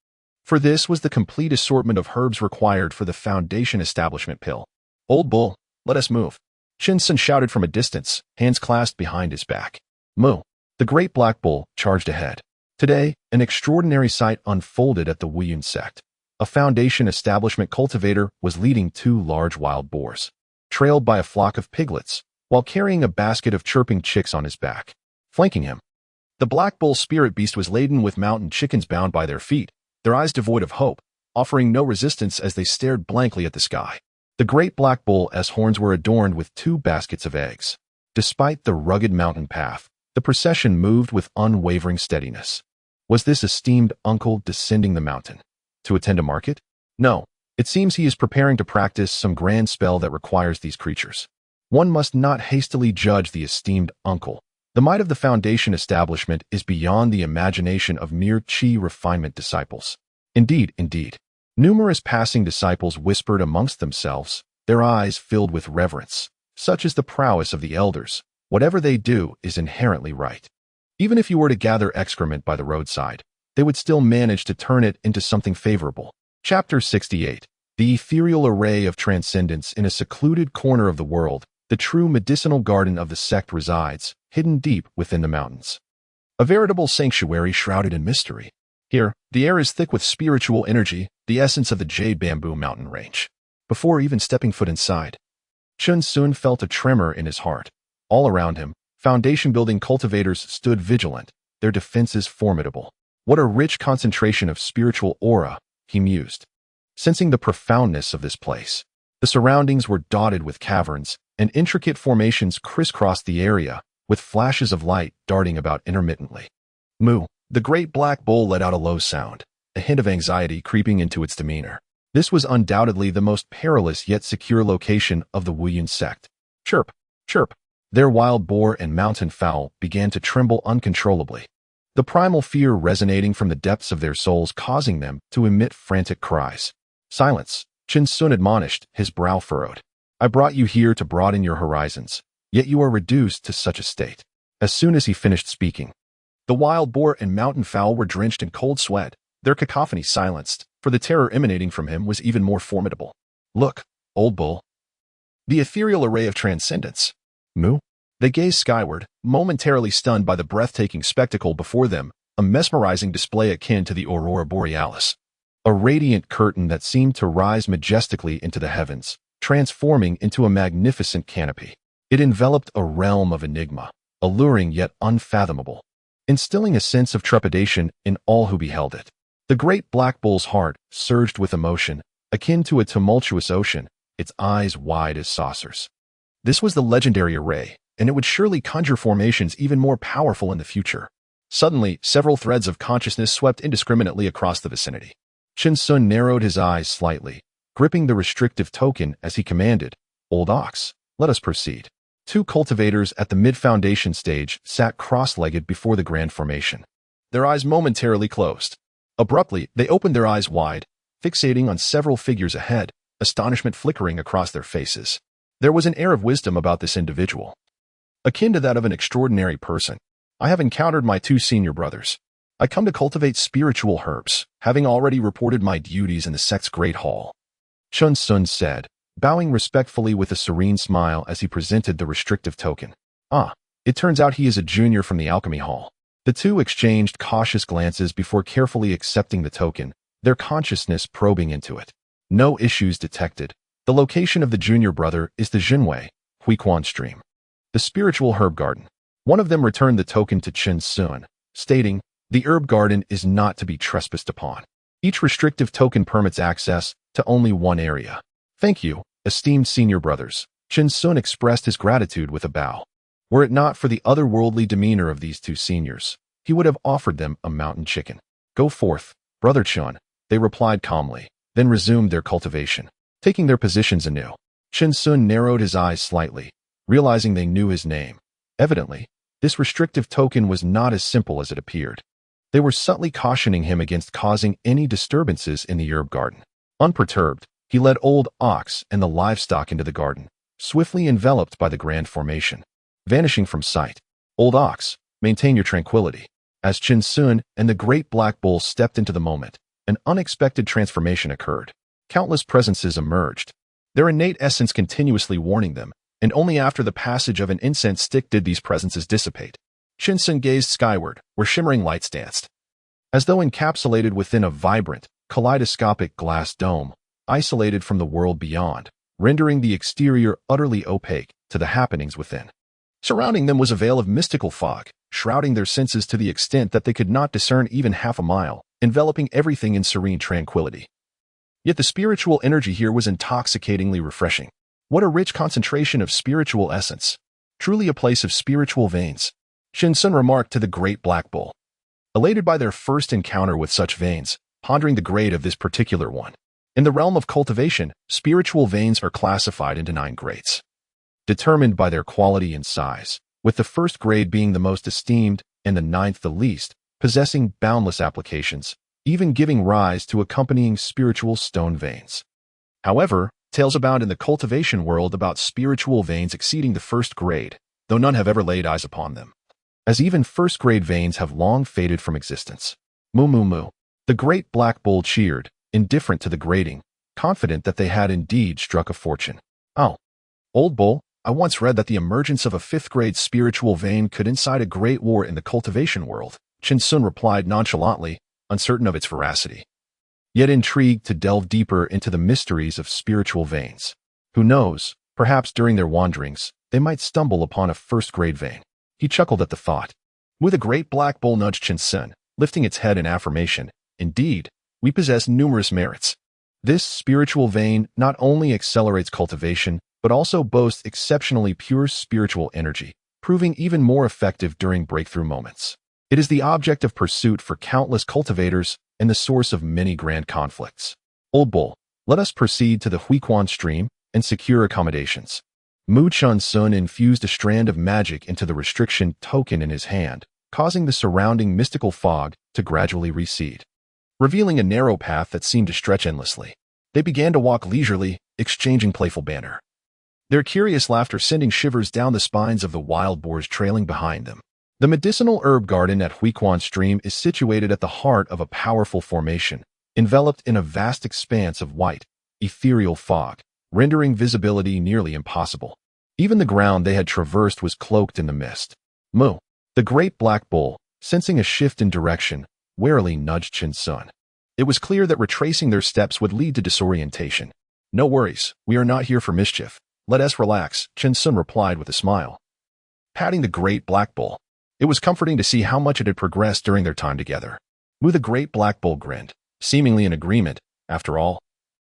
For this was the complete assortment of herbs required for the Foundation establishment pill. "Old bull, let us move," Chin Sun shouted from a distance, hands clasped behind his back. "Moo!" The great black bull charged ahead. Today, an extraordinary sight unfolded at the Wuyun sect. A Foundation establishment cultivator was leading 2 large wild boars, trailed by a flock of piglets, while carrying a basket of chirping chicks on his back. Flanking him, the black bull spirit beast was laden with mountain chickens bound by their feet, their eyes devoid of hope, offering no resistance as they stared blankly at the sky. The great black bull's horns were adorned with 2 baskets of eggs. Despite the rugged mountain path, the procession moved with unwavering steadiness. Was this esteemed uncle descending the mountain to attend a market? No, it seems he is preparing to practice some grand spell that requires these creatures. One must not hastily judge the esteemed uncle. The might of the Foundation establishment is beyond the imagination of mere chi refinement disciples. Indeed, numerous passing disciples whispered amongst themselves, their eyes filled with reverence. Such is the prowess of the elders. Whatever they do is inherently right. Even if you were to gather excrement by the roadside, they would still manage to turn it into something favorable. Chapter 68. The ethereal array of transcendence. In a secluded corner of the world, the true medicinal garden of the sect resides, hidden deep within the mountains. A veritable sanctuary shrouded in mystery. Here, the air is thick with spiritual energy, the essence of the jade bamboo mountain range. Before even stepping foot inside, Chun Sun felt a tremor in his heart. All around him, Foundation-building cultivators stood vigilant, their defenses formidable. What a rich concentration of spiritual aura, he mused, sensing the profoundness of this place. The surroundings were dotted with caverns, and intricate formations crisscrossed the area, with flashes of light darting about intermittently. "Moo!" The great black bull let out a low sound, a hint of anxiety creeping into its demeanor. This was undoubtedly the most perilous yet secure location of the Wuyun sect. "Chirp! Chirp!" Their wild boar and mountain fowl began to tremble uncontrollably, the primal fear resonating from the depths of their souls, causing them to emit frantic cries. "Silence," Chin Sun admonished, his brow furrowed. "I brought you here to broaden your horizons, yet you are reduced to such a state." As soon as he finished speaking, the wild boar and mountain fowl were drenched in cold sweat, their cacophony silenced, for the terror emanating from him was even more formidable. "Look, old bull. The ethereal array of transcendence." "Moo?" They gazed skyward, momentarily stunned by the breathtaking spectacle before them, a mesmerizing display akin to the aurora borealis. A radiant curtain that seemed to rise majestically into the heavens, transforming into a magnificent canopy. It enveloped a realm of enigma, alluring yet unfathomable, instilling a sense of trepidation in all who beheld it. The great black bull's heart surged with emotion, akin to a tumultuous ocean, its eyes wide as saucers. This was the legendary array, and it would surely conjure formations even more powerful in the future. Suddenly, several threads of consciousness swept indiscriminately across the vicinity. Chin Sun narrowed his eyes slightly, gripping the restrictive token as he commanded, "Old ox, let us proceed." 2 cultivators at the mid-foundation stage sat cross-legged before the grand formation. Their eyes momentarily closed. Abruptly, they opened their eyes wide, fixating on several figures ahead, astonishment flickering across their faces. There was an air of wisdom about this individual, akin to that of an extraordinary person. "I have encountered my 2 senior brothers. I come to cultivate spiritual herbs, having already reported my duties in the sect's great hall," Chun Sun said, bowing respectfully with a serene smile as he presented the restrictive token. "Ah, it turns out he is a junior from the alchemy hall." The 2 exchanged cautious glances before carefully accepting the token, their consciousness probing into it. No issues detected. The location of the junior brother is the Jinwei, Huiquan stream, the spiritual herb garden. One of them returned the token to Chin Sun, stating, "The herb garden is not to be trespassed upon. Each restrictive token permits access to only one area." "Thank you, esteemed senior brothers." Chin Sun expressed his gratitude with a bow. Were it not for the otherworldly demeanor of these 2 seniors, he would have offered them a mountain chicken. "Go forth, Brother Chun," they replied calmly, then resumed their cultivation. Taking their positions anew, Chin Sun narrowed his eyes slightly, realizing they knew his name. Evidently, this restrictive token was not as simple as it appeared. They were subtly cautioning him against causing any disturbances in the herb garden. Unperturbed, he led Old Ox and the livestock into the garden, swiftly enveloped by the grand formation. Vanishing from sight, Old Ox, maintain your tranquility. As Chin Sun and the great black bull stepped into the moment, an unexpected transformation occurred. Countless presences emerged, their innate essence continuously warning them, and only after the passage of an incense stick did these presences dissipate. Chin Sun gazed skyward, where shimmering lights danced. As though encapsulated within a vibrant, kaleidoscopic glass dome, isolated from the world beyond, rendering the exterior utterly opaque to the happenings within. Surrounding them was a veil of mystical fog, shrouding their senses to the extent that they could not discern even half a mile, enveloping everything in serene tranquility. Yet the spiritual energy here was intoxicatingly refreshing. What a rich concentration of spiritual essence. Truly a place of spiritual veins. Chin Sun remarked to the great black bull. Elated by their first encounter with such veins, pondering the grade of this particular one. In the realm of cultivation, spiritual veins are classified into 9 grades, determined by their quality and size, with the first grade being the most esteemed and the 9th the least, possessing boundless applications, even giving rise to accompanying spiritual stone veins. However, tales abound in the cultivation world about spiritual veins exceeding the first grade, though none have ever laid eyes upon them, as even first-grade veins have long faded from existence. Moo moo moo. The great black bull cheered, indifferent to the grading, confident that they had indeed struck a fortune. Oh, old bull, I once read that the emergence of a 5th-grade spiritual vein could incite a great war in the cultivation world, Chin Sun replied nonchalantly, uncertain of its veracity, yet intrigued to delve deeper into the mysteries of spiritual veins. Who knows, perhaps during their wanderings, they might stumble upon a first-grade vein. He chuckled at the thought. With a great black bull nudged Chin Sun, lifting its head in affirmation. Indeed, we possess numerous merits. This spiritual vein not only accelerates cultivation, but also boasts exceptionally pure spiritual energy, proving even more effective during breakthrough moments. It is the object of pursuit for countless cultivators and the source of many grand conflicts. Old bull, let us proceed to the Huiquan stream and secure accommodations. Mu Chun Sun infused a strand of magic into the restriction token in his hand, causing the surrounding mystical fog to gradually recede, revealing a narrow path that seemed to stretch endlessly. They began to walk leisurely, exchanging playful banter, their curious laughter sending shivers down the spines of the wild boars trailing behind them. The medicinal herb garden at Huiquan Stream is situated at the heart of a powerful formation, enveloped in a vast expanse of white, ethereal fog, rendering visibility nearly impossible. Even the ground they had traversed was cloaked in the mist. Moo, the great black bull, sensing a shift in direction, warily nudged Chin Sun. It was clear that retracing their steps would lead to disorientation. No worries, we are not here for mischief. Let us relax, Chin Sun replied with a smile, patting the great black bull. It was comforting to see how much it had progressed during their time together. Moo the great black bull grinned, seemingly in agreement. After all,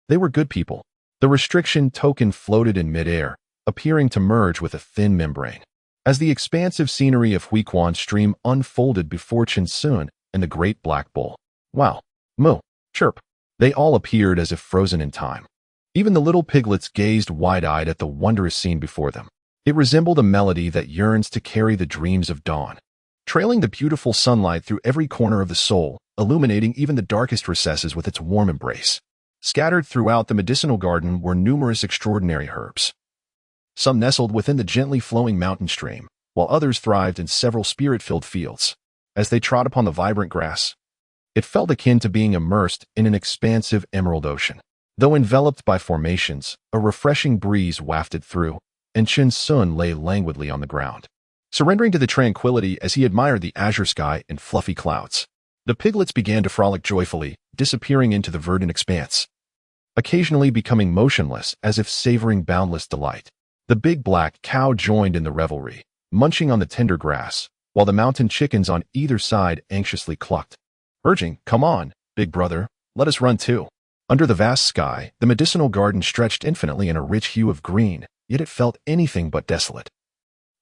they were good people. The restriction token floated in midair, appearing to merge with a thin membrane. As the expansive scenery of Huiquan Stream unfolded before Chin Sun and the great black bull. Wow, moo, chirp. They all appeared as if frozen in time. Even the little piglets gazed wide-eyed at the wondrous scene before them. It resembled a melody that yearns to carry the dreams of dawn, trailing the beautiful sunlight through every corner of the soul, illuminating even the darkest recesses with its warm embrace. Scattered throughout the medicinal garden were numerous extraordinary herbs. Some nestled within the gently flowing mountain stream, while others thrived in several spirit-filled fields. As they trod upon the vibrant grass, it felt akin to being immersed in an expansive emerald ocean. Though enveloped by formations, a refreshing breeze wafted through, and Chin Sun lay languidly on the ground, surrendering to the tranquility as he admired the azure sky and fluffy clouds. The piglets began to frolic joyfully, disappearing into the verdant expanse, occasionally becoming motionless as if savoring boundless delight. The big black cow joined in the revelry, munching on the tender grass, while the mountain chickens on either side anxiously clucked, urging, "Come on, big brother, let us run too." Under the vast sky, the medicinal garden stretched infinitely in a rich hue of green, yet it felt anything but desolate.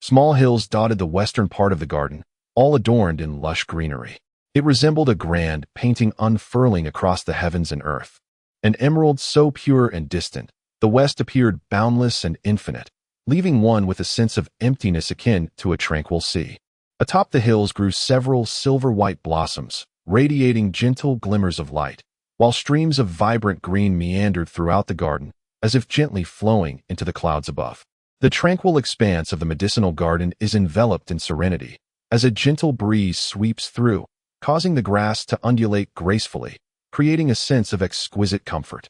Small hills dotted the western part of the garden, all adorned in lush greenery. It resembled a grand painting unfurling across the heavens and earth. An emerald so pure and distant, the west appeared boundless and infinite, leaving one with a sense of emptiness akin to a tranquil sea. Atop the hills grew several silver-white blossoms, radiating gentle glimmers of light, while streams of vibrant green meandered throughout the garden, as if gently flowing into the clouds above. The tranquil expanse of the medicinal garden is enveloped in serenity, as a gentle breeze sweeps through, causing the grass to undulate gracefully, creating a sense of exquisite comfort.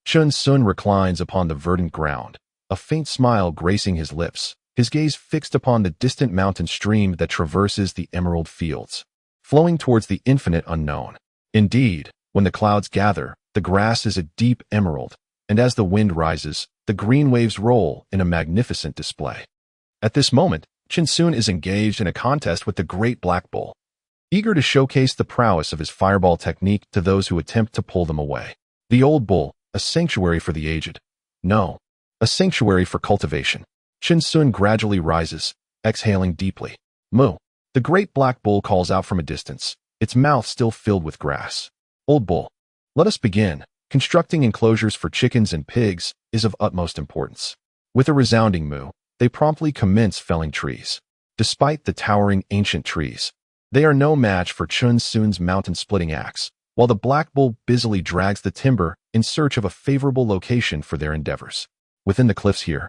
Chun Sun reclines upon the verdant ground, a faint smile gracing his lips, his gaze fixed upon the distant mountain stream that traverses the emerald fields, flowing towards the infinite unknown. Indeed, when the clouds gather, the grass is a deep emerald, and as the wind rises, the green waves roll in a magnificent display. At this moment, Chun Sun is engaged in a contest with the Great Black Bull, eager to showcase the prowess of his fireball technique to those who attempt to pull them away. The old bull, a sanctuary for the aged. No, a sanctuary for cultivation. Chun Sun gradually rises, exhaling deeply. Moo. The great black bull calls out from a distance, its mouth still filled with grass. Old bull, let us begin. Constructing enclosures for chickens and pigs is of utmost importance. With a resounding moo, they promptly commence felling trees. Despite the towering ancient trees, they are no match for Chun Sun's mountain-splitting axe, while the black bull busily drags the timber in search of a favorable location for their endeavors. Within the cliffs here,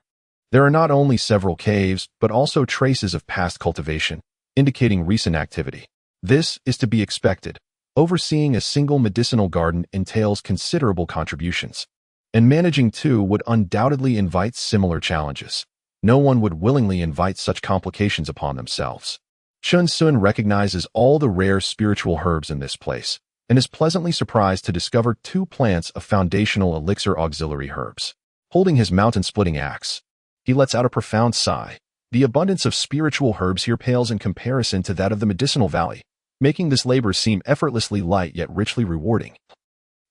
there are not only several caves, but also traces of past cultivation, indicating recent activity. This is to be expected. Overseeing a single medicinal garden entails considerable contributions, and managing two would undoubtedly invite similar challenges. No one would willingly invite such complications upon themselves. Chun Sun recognizes all the rare spiritual herbs in this place, and is pleasantly surprised to discover 2 plants of foundational elixir auxiliary herbs. Holding his mountain-splitting axe, he lets out a profound sigh. The abundance of spiritual herbs here pales in comparison to that of the medicinal valley, making this labor seem effortlessly light yet richly rewarding,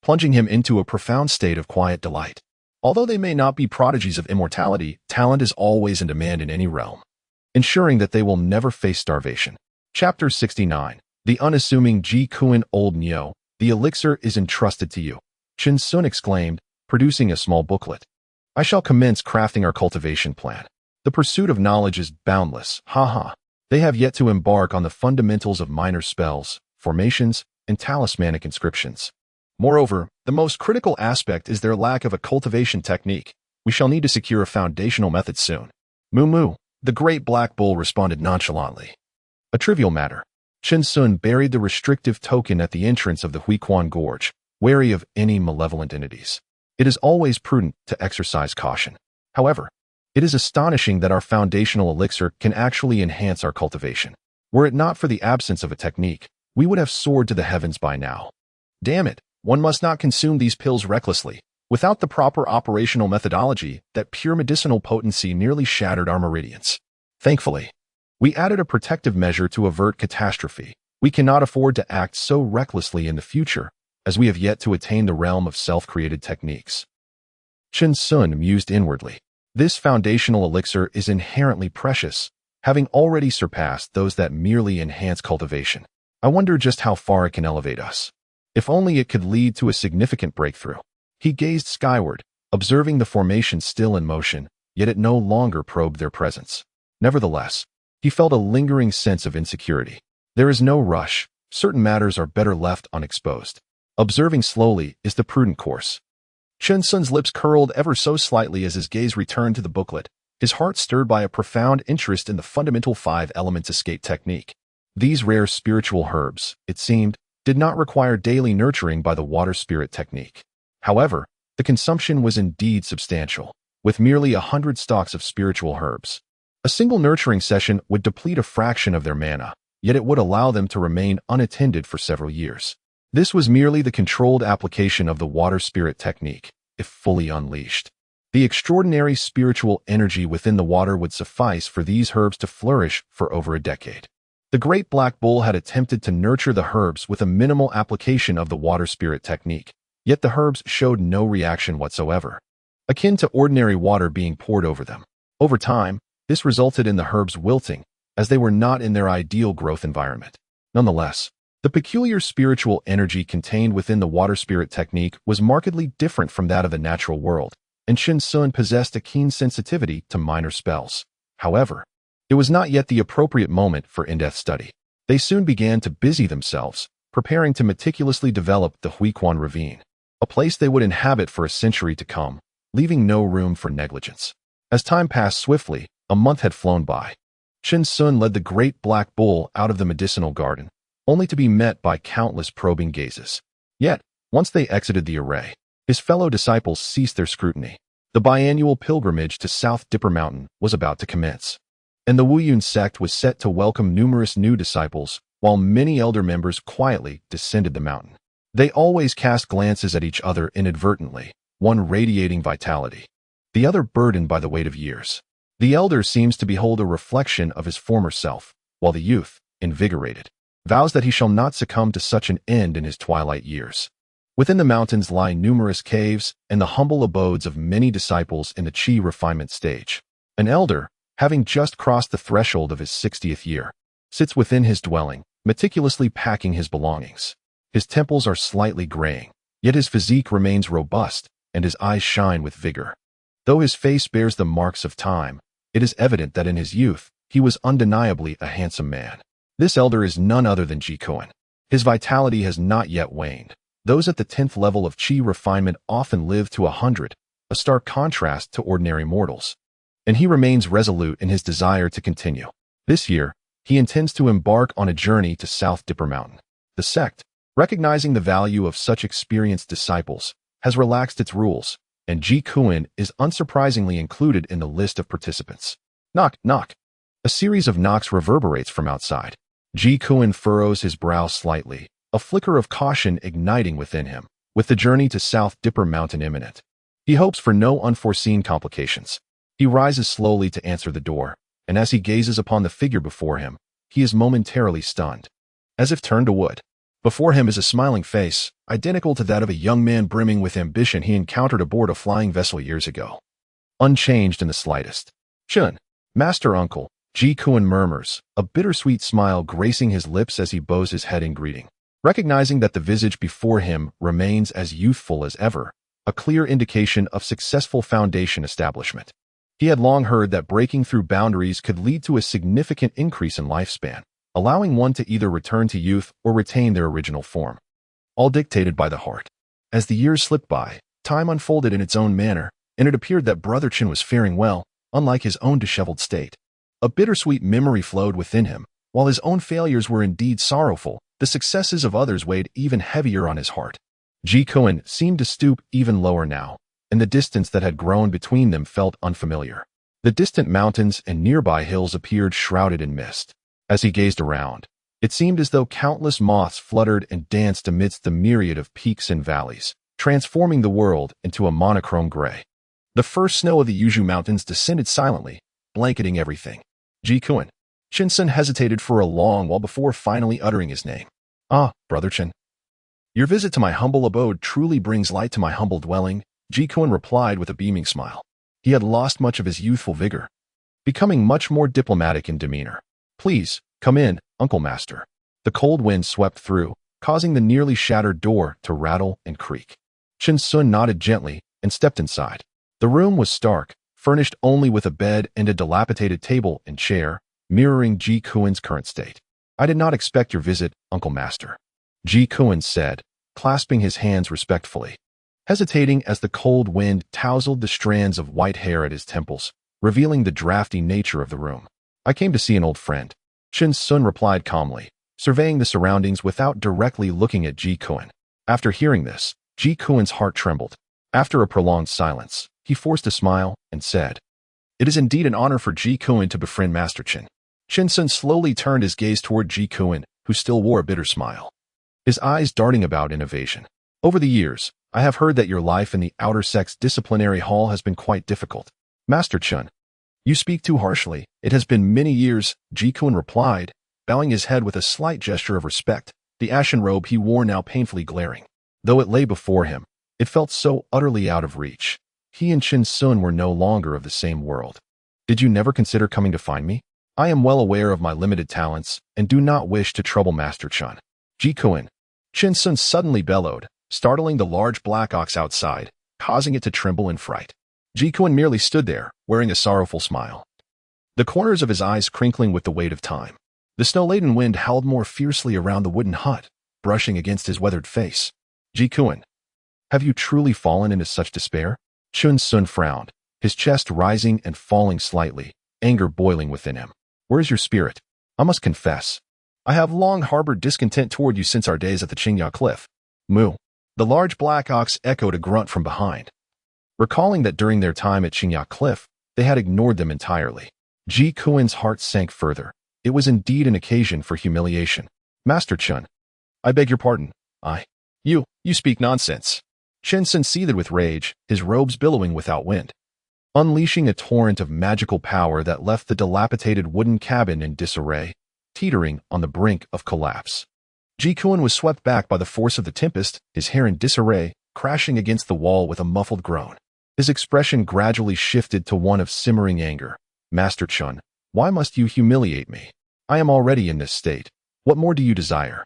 plunging him into a profound state of quiet delight. Although they may not be prodigies of immortality, talent is always in demand in any realm, ensuring that they will never face starvation. Chapter 69. The unassuming Ji Kuan Old Nyo. The elixir is entrusted to you, Chun Sun exclaimed, producing a small booklet. I shall commence crafting our cultivation plan. The pursuit of knowledge is boundless, haha. They have yet to embark on the fundamentals of minor spells, formations, and talismanic inscriptions. Moreover, the most critical aspect is their lack of a cultivation technique. We shall need to secure a foundational method soon. Moo moo, the great black bull responded nonchalantly. A trivial matter. Chun Sun buried the restrictive token at the entrance of the Huiquan Gorge, wary of any malevolent entities. It is always prudent to exercise caution. However, it is astonishing that our foundational elixir can actually enhance our cultivation. Were it not for the absence of a technique, we would have soared to the heavens by now. Damn it, one must not consume these pills recklessly. Without the proper operational methodology, that pure medicinal potency nearly shattered our meridians. Thankfully, we added a protective measure to avert catastrophe. We cannot afford to act so recklessly in the future, as we have yet to attain the realm of self-created techniques. Chun Sun mused inwardly. This foundational elixir is inherently precious, having already surpassed those that merely enhance cultivation. I wonder just how far it can elevate us. If only it could lead to a significant breakthrough. He gazed skyward, observing the formation still in motion, yet it no longer probed their presence. Nevertheless, he felt a lingering sense of insecurity. There is no rush. Certain matters are better left unexposed. Observing slowly is the prudent course. Chun Sun's lips curled ever so slightly as his gaze returned to the booklet, his heart stirred by a profound interest in the fundamental 5 elements escape technique. These rare spiritual herbs, it seemed, did not require daily nurturing by the water spirit technique. However, the consumption was indeed substantial, with merely 100 stalks of spiritual herbs. A single nurturing session would deplete a fraction of their mana, yet it would allow them to remain unattended for several years. This was merely the controlled application of the water spirit technique, if fully unleashed. The extraordinary spiritual energy within the water would suffice for these herbs to flourish for over a decade. The great black bull had attempted to nurture the herbs with a minimal application of the water spirit technique, yet the herbs showed no reaction whatsoever, akin to ordinary water being poured over them. Over time, this resulted in the herbs wilting, as they were not in their ideal growth environment. Nonetheless, the peculiar spiritual energy contained within the water spirit technique was markedly different from that of the natural world, and Shin Sun possessed a keen sensitivity to minor spells. However, it was not yet the appropriate moment for in-depth study. They soon began to busy themselves, preparing to meticulously develop the Huiquan Ravine, a place they would inhabit for a century to come, leaving no room for negligence. As time passed swiftly, a month had flown by. Shin Sun led the great black bull out of the medicinal garden, only to be met by countless probing gazes. Yet, once they exited the array, his fellow disciples ceased their scrutiny. The biannual pilgrimage to South Dipper Mountain was about to commence, and the Wuyun sect was set to welcome numerous new disciples, while many elder members quietly descended the mountain. They always cast glances at each other inadvertently, one radiating vitality, the other burdened by the weight of years. The elder seems to behold a reflection of his former self, while the youth, invigorated, vows that he shall not succumb to such an end in his twilight years. Within the mountains lie numerous caves and the humble abodes of many disciples in the Qi refinement stage. An elder, having just crossed the threshold of his 60th year, sits within his dwelling, meticulously packing his belongings. His temples are slightly graying, yet his physique remains robust, and his eyes shine with vigor. Though his face bears the marks of time, it is evident that in his youth, he was undeniably a handsome man. This elder is none other than Ji Kuan. His vitality has not yet waned. Those at the 10th level of Qi refinement often live to 100, a stark contrast to ordinary mortals. And he remains resolute in his desire to continue. This year, he intends to embark on a journey to South Dipper Mountain. The sect, recognizing the value of such experienced disciples, has relaxed its rules, and Ji Kuan is unsurprisingly included in the list of participants. Knock, knock. A series of knocks reverberates from outside. Ji Kuan furrows his brow slightly, a flicker of caution igniting within him, with the journey to South Dipper Mountain imminent. He hopes for no unforeseen complications. He rises slowly to answer the door, and as he gazes upon the figure before him, he is momentarily stunned, as if turned to wood. Before him is a smiling face, identical to that of a young man brimming with ambition he encountered aboard a flying vessel years ago. Unchanged in the slightest. Chun, Master Uncle, Ji Kuan murmurs, a bittersweet smile gracing his lips as he bows his head in greeting. Recognizing that the visage before him remains as youthful as ever, a clear indication of successful foundation establishment. He had long heard that breaking through boundaries could lead to a significant increase in lifespan, allowing one to either return to youth or retain their original form. All dictated by the heart. As the years slipped by, time unfolded in its own manner, and it appeared that Brother Chin was faring well, unlike his own disheveled state. A bittersweet memory flowed within him. While his own failures were indeed sorrowful, the successes of others weighed even heavier on his heart. Ji Kuan seemed to stoop even lower now, and the distance that had grown between them felt unfamiliar. The distant mountains and nearby hills appeared shrouded in mist. As he gazed around, it seemed as though countless moths fluttered and danced amidst the myriad of peaks and valleys, transforming the world into a monochrome gray. The first snow of the Yuzhu Mountains descended silently, blanketing everything. Ji Kuan. Shin Sun hesitated for a long while before finally uttering his name. Ah, Brother Chin. Your visit to my humble abode truly brings light to my humble dwelling, Ji Kuan replied with a beaming smile. He had lost much of his youthful vigor, becoming much more diplomatic in demeanor. Please, come in, Uncle Master. The cold wind swept through, causing the nearly shattered door to rattle and creak. Shin Sun nodded gently and stepped inside. The room was stark, furnished only with a bed and a dilapidated table and chair, mirroring Ji Kuan's current state. I did not expect your visit, Uncle Master, Ji Kuan said, clasping his hands respectfully. Hesitating as the cold wind tousled the strands of white hair at his temples, revealing the drafty nature of the room. I came to see an old friend, Shin Sun replied calmly, surveying the surroundings without directly looking at Ji Kuan. After hearing this, Ji Kuan's heart trembled. After a prolonged silence, he forced a smile and said, It is indeed an honor for Ji Kuan to befriend Master Chin. Shin Sun slowly turned his gaze toward Ji Kuan, who still wore a bitter smile, his eyes darting about in evasion. Over the years, I have heard that your life in the outer sect's disciplinary hall has been quite difficult. Master Chun, you speak too harshly. It has been many years, Ji Kuan replied, bowing his head with a slight gesture of respect, the ashen robe he wore now painfully glaring. Though it lay before him, it felt so utterly out of reach. He and Shin Sun were no longer of the same world. Did you never consider coming to find me? I am well aware of my limited talents and do not wish to trouble Master Chun. Ji Kuan. Shin Sun suddenly bellowed, startling the large black ox outside, causing it to tremble in fright. Ji Kun merely stood there, wearing a sorrowful smile, the corners of his eyes crinkling with the weight of time. The snow-laden wind howled more fiercely around the wooden hut, brushing against his weathered face. Ji Kun, have you truly fallen into such despair? Chun Sun frowned, his chest rising and falling slightly, anger boiling within him. Where is your spirit? I must confess, I have long harbored discontent toward you since our days at the Qingya Cliff. Moo. The large black ox echoed a grunt from behind, recalling that during their time at Qingya Cliff, they had ignored them entirely. Ji Kun's heart sank further. It was indeed an occasion for humiliation. Master Chun, I beg your pardon. You speak nonsense. Chen Sun seethed with rage, his robes billowing without wind, unleashing a torrent of magical power that left the dilapidated wooden cabin in disarray, teetering on the brink of collapse. Ji Kun was swept back by the force of the tempest, his hair in disarray, crashing against the wall with a muffled groan. His expression gradually shifted to one of simmering anger. Master Chun, why must you humiliate me? I am already in this state. What more do you desire?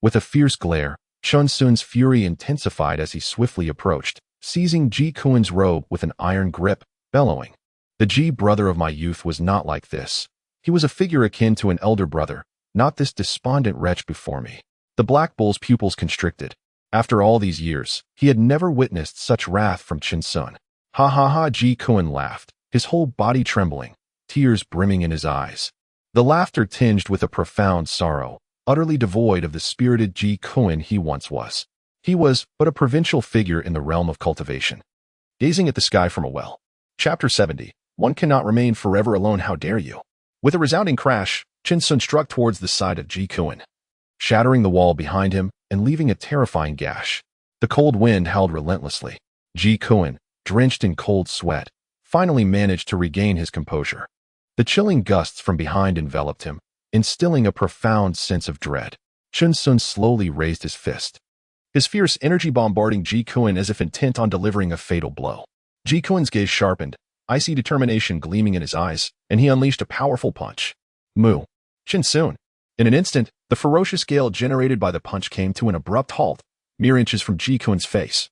With a fierce glare, Chun Sun's fury intensified as he swiftly approached, seizing Ji Kun's robe with an iron grip, bellowing. The Ji brother of my youth was not like this. He was a figure akin to an elder brother, not this despondent wretch before me. The Black Bull's pupils constricted. After all these years, he had never witnessed such wrath from Chen Sun. Ha ha ha, Ji Kun laughed, his whole body trembling, tears brimming in his eyes. The laughter tinged with a profound sorrow, utterly devoid of the spirited Ji Kun he once was. He was but a provincial figure in the realm of cultivation, gazing at the sky from a well. Chapter 70. One cannot remain forever alone, how dare you? With a resounding crash, Chen Sun struck towards the side of Ji Kun, shattering the wall behind him and leaving a terrifying gash. The cold wind howled relentlessly. Ji Kun, drenched in cold sweat, finally managed to regain his composure. The chilling gusts from behind enveloped him, instilling a profound sense of dread. Chun Sun slowly raised his fist, his fierce energy bombarding Ji Kun as if intent on delivering a fatal blow. Ji Kun's gaze sharpened, icy determination gleaming in his eyes, and he unleashed a powerful punch. Moo. Chen Sun. In an instant, the ferocious gale generated by the punch came to an abrupt halt, mere inches from Ji Kun's face,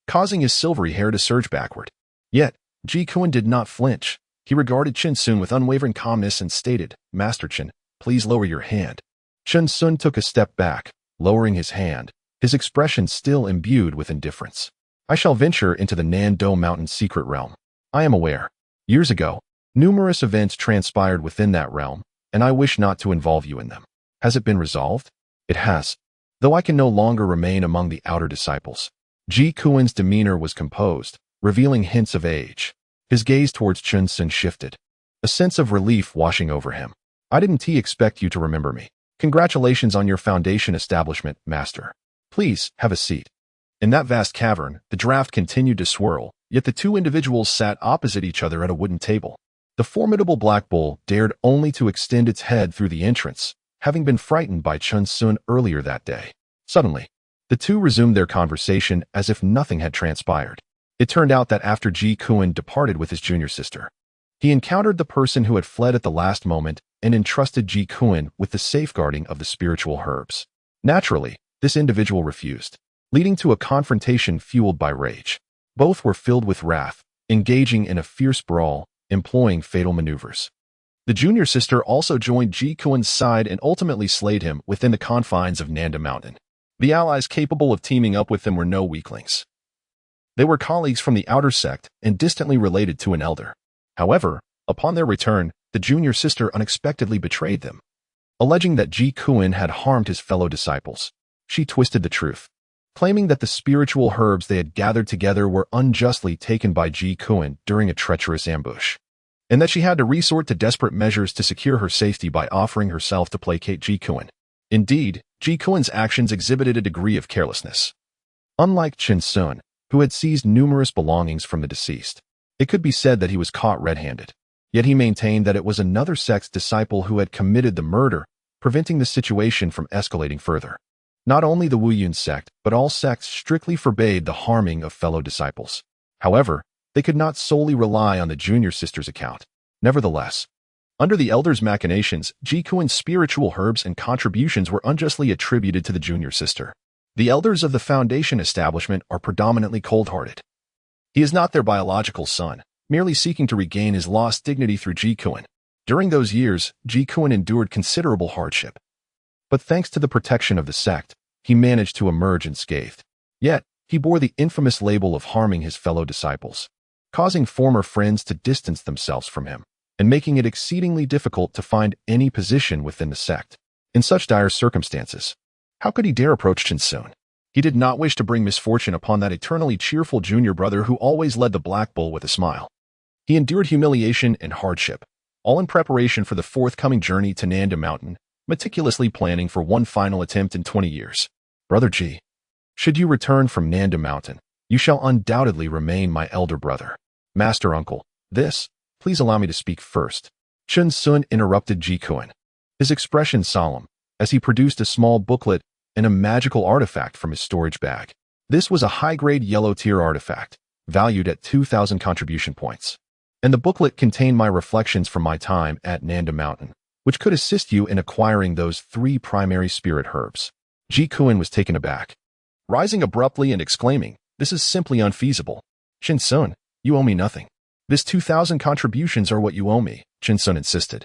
causing his silvery hair to surge backward. Yet, Ji Kun did not flinch. He regarded Chen Sun with unwavering calmness and stated, Master Chen, please lower your hand. Chen Sun took a step back, lowering his hand, his expression still imbued with indifference. I shall venture into the Nando Mountain secret realm. I am aware. Years ago, numerous events transpired within that realm, and I wish not to involve you in them. Has it been resolved? It has. Though I can no longer remain among the outer disciples. Ji Kun's demeanor was composed, revealing hints of age. His gaze towards Chen Sun shifted, a sense of relief washing over him. I didn't expect you to remember me. Congratulations on your foundation establishment, Master. Please, have a seat. In that vast cavern, the draft continued to swirl, yet the two individuals sat opposite each other at a wooden table. The formidable Black Bull dared only to extend its head through the entrance, having been frightened by Chen Sun earlier that day. Suddenly, the two resumed their conversation as if nothing had transpired. It turned out that after Ji Kun departed with his junior sister, he encountered the person who had fled at the last moment and entrusted Ji Kun with the safeguarding of the spiritual herbs. Naturally, this individual refused, leading to a confrontation fueled by rage. Both were filled with wrath, engaging in a fierce brawl, employing fatal maneuvers. The junior sister also joined Ji Kun's side and ultimately slayed him within the confines of Nanda Mountain. The allies capable of teaming up with them were no weaklings. They were colleagues from the outer sect and distantly related to an elder. However, upon their return, the junior sister unexpectedly betrayed them. Alleging that Ji Kun had harmed his fellow disciples, she twisted the truth, claiming that the spiritual herbs they had gathered together were unjustly taken by Ji Kun during a treacherous ambush, and that she had to resort to desperate measures to secure her safety by offering herself to placate Ji Kun. Indeed, Ji Kun's actions exhibited a degree of carelessness. Unlike Chen Sun, who had seized numerous belongings from the deceased, it could be said that he was caught red-handed. Yet he maintained that it was another sect's disciple who had committed the murder, preventing the situation from escalating further. Not only the Wuyun sect, but all sects strictly forbade the harming of fellow disciples. However, they could not solely rely on the junior sister's account. Nevertheless, under the elders' machinations, Ji Kun's spiritual herbs and contributions were unjustly attributed to the junior sister. The elders of the foundation establishment are predominantly cold-hearted. He is not their biological son, merely seeking to regain his lost dignity through Jikuin. During those years, Jikuin endured considerable hardship. But thanks to the protection of the sect, he managed to emerge unscathed. Yet, he bore the infamous label of harming his fellow disciples, causing former friends to distance themselves from him, and making it exceedingly difficult to find any position within the sect. In such dire circumstances, how could he dare approach Chinsun? He did not wish to bring misfortune upon that eternally cheerful junior brother who always led the Black Bull with a smile. He endured humiliation and hardship, all in preparation for the forthcoming journey to Nanda Mountain, meticulously planning for one final attempt in 20 years. Brother G, should you return from Nanda Mountain, you shall undoubtedly remain my elder brother. Master Uncle, please allow me to speak first. Chun Sun interrupted Jikuin, his expression solemn, as he produced a small booklet and a magical artifact from his storage bag. This was a high-grade yellow-tier artifact, valued at 2,000 contribution points. And the booklet contained my reflections from my time at Nanda Mountain, which could assist you in acquiring those 3 primary spirit herbs. Jikuin was taken aback, rising abruptly and exclaiming, "This is simply unfeasible. Chinsun, you owe me nothing." "This 2,000 contributions are what you owe me," Chinsun insisted.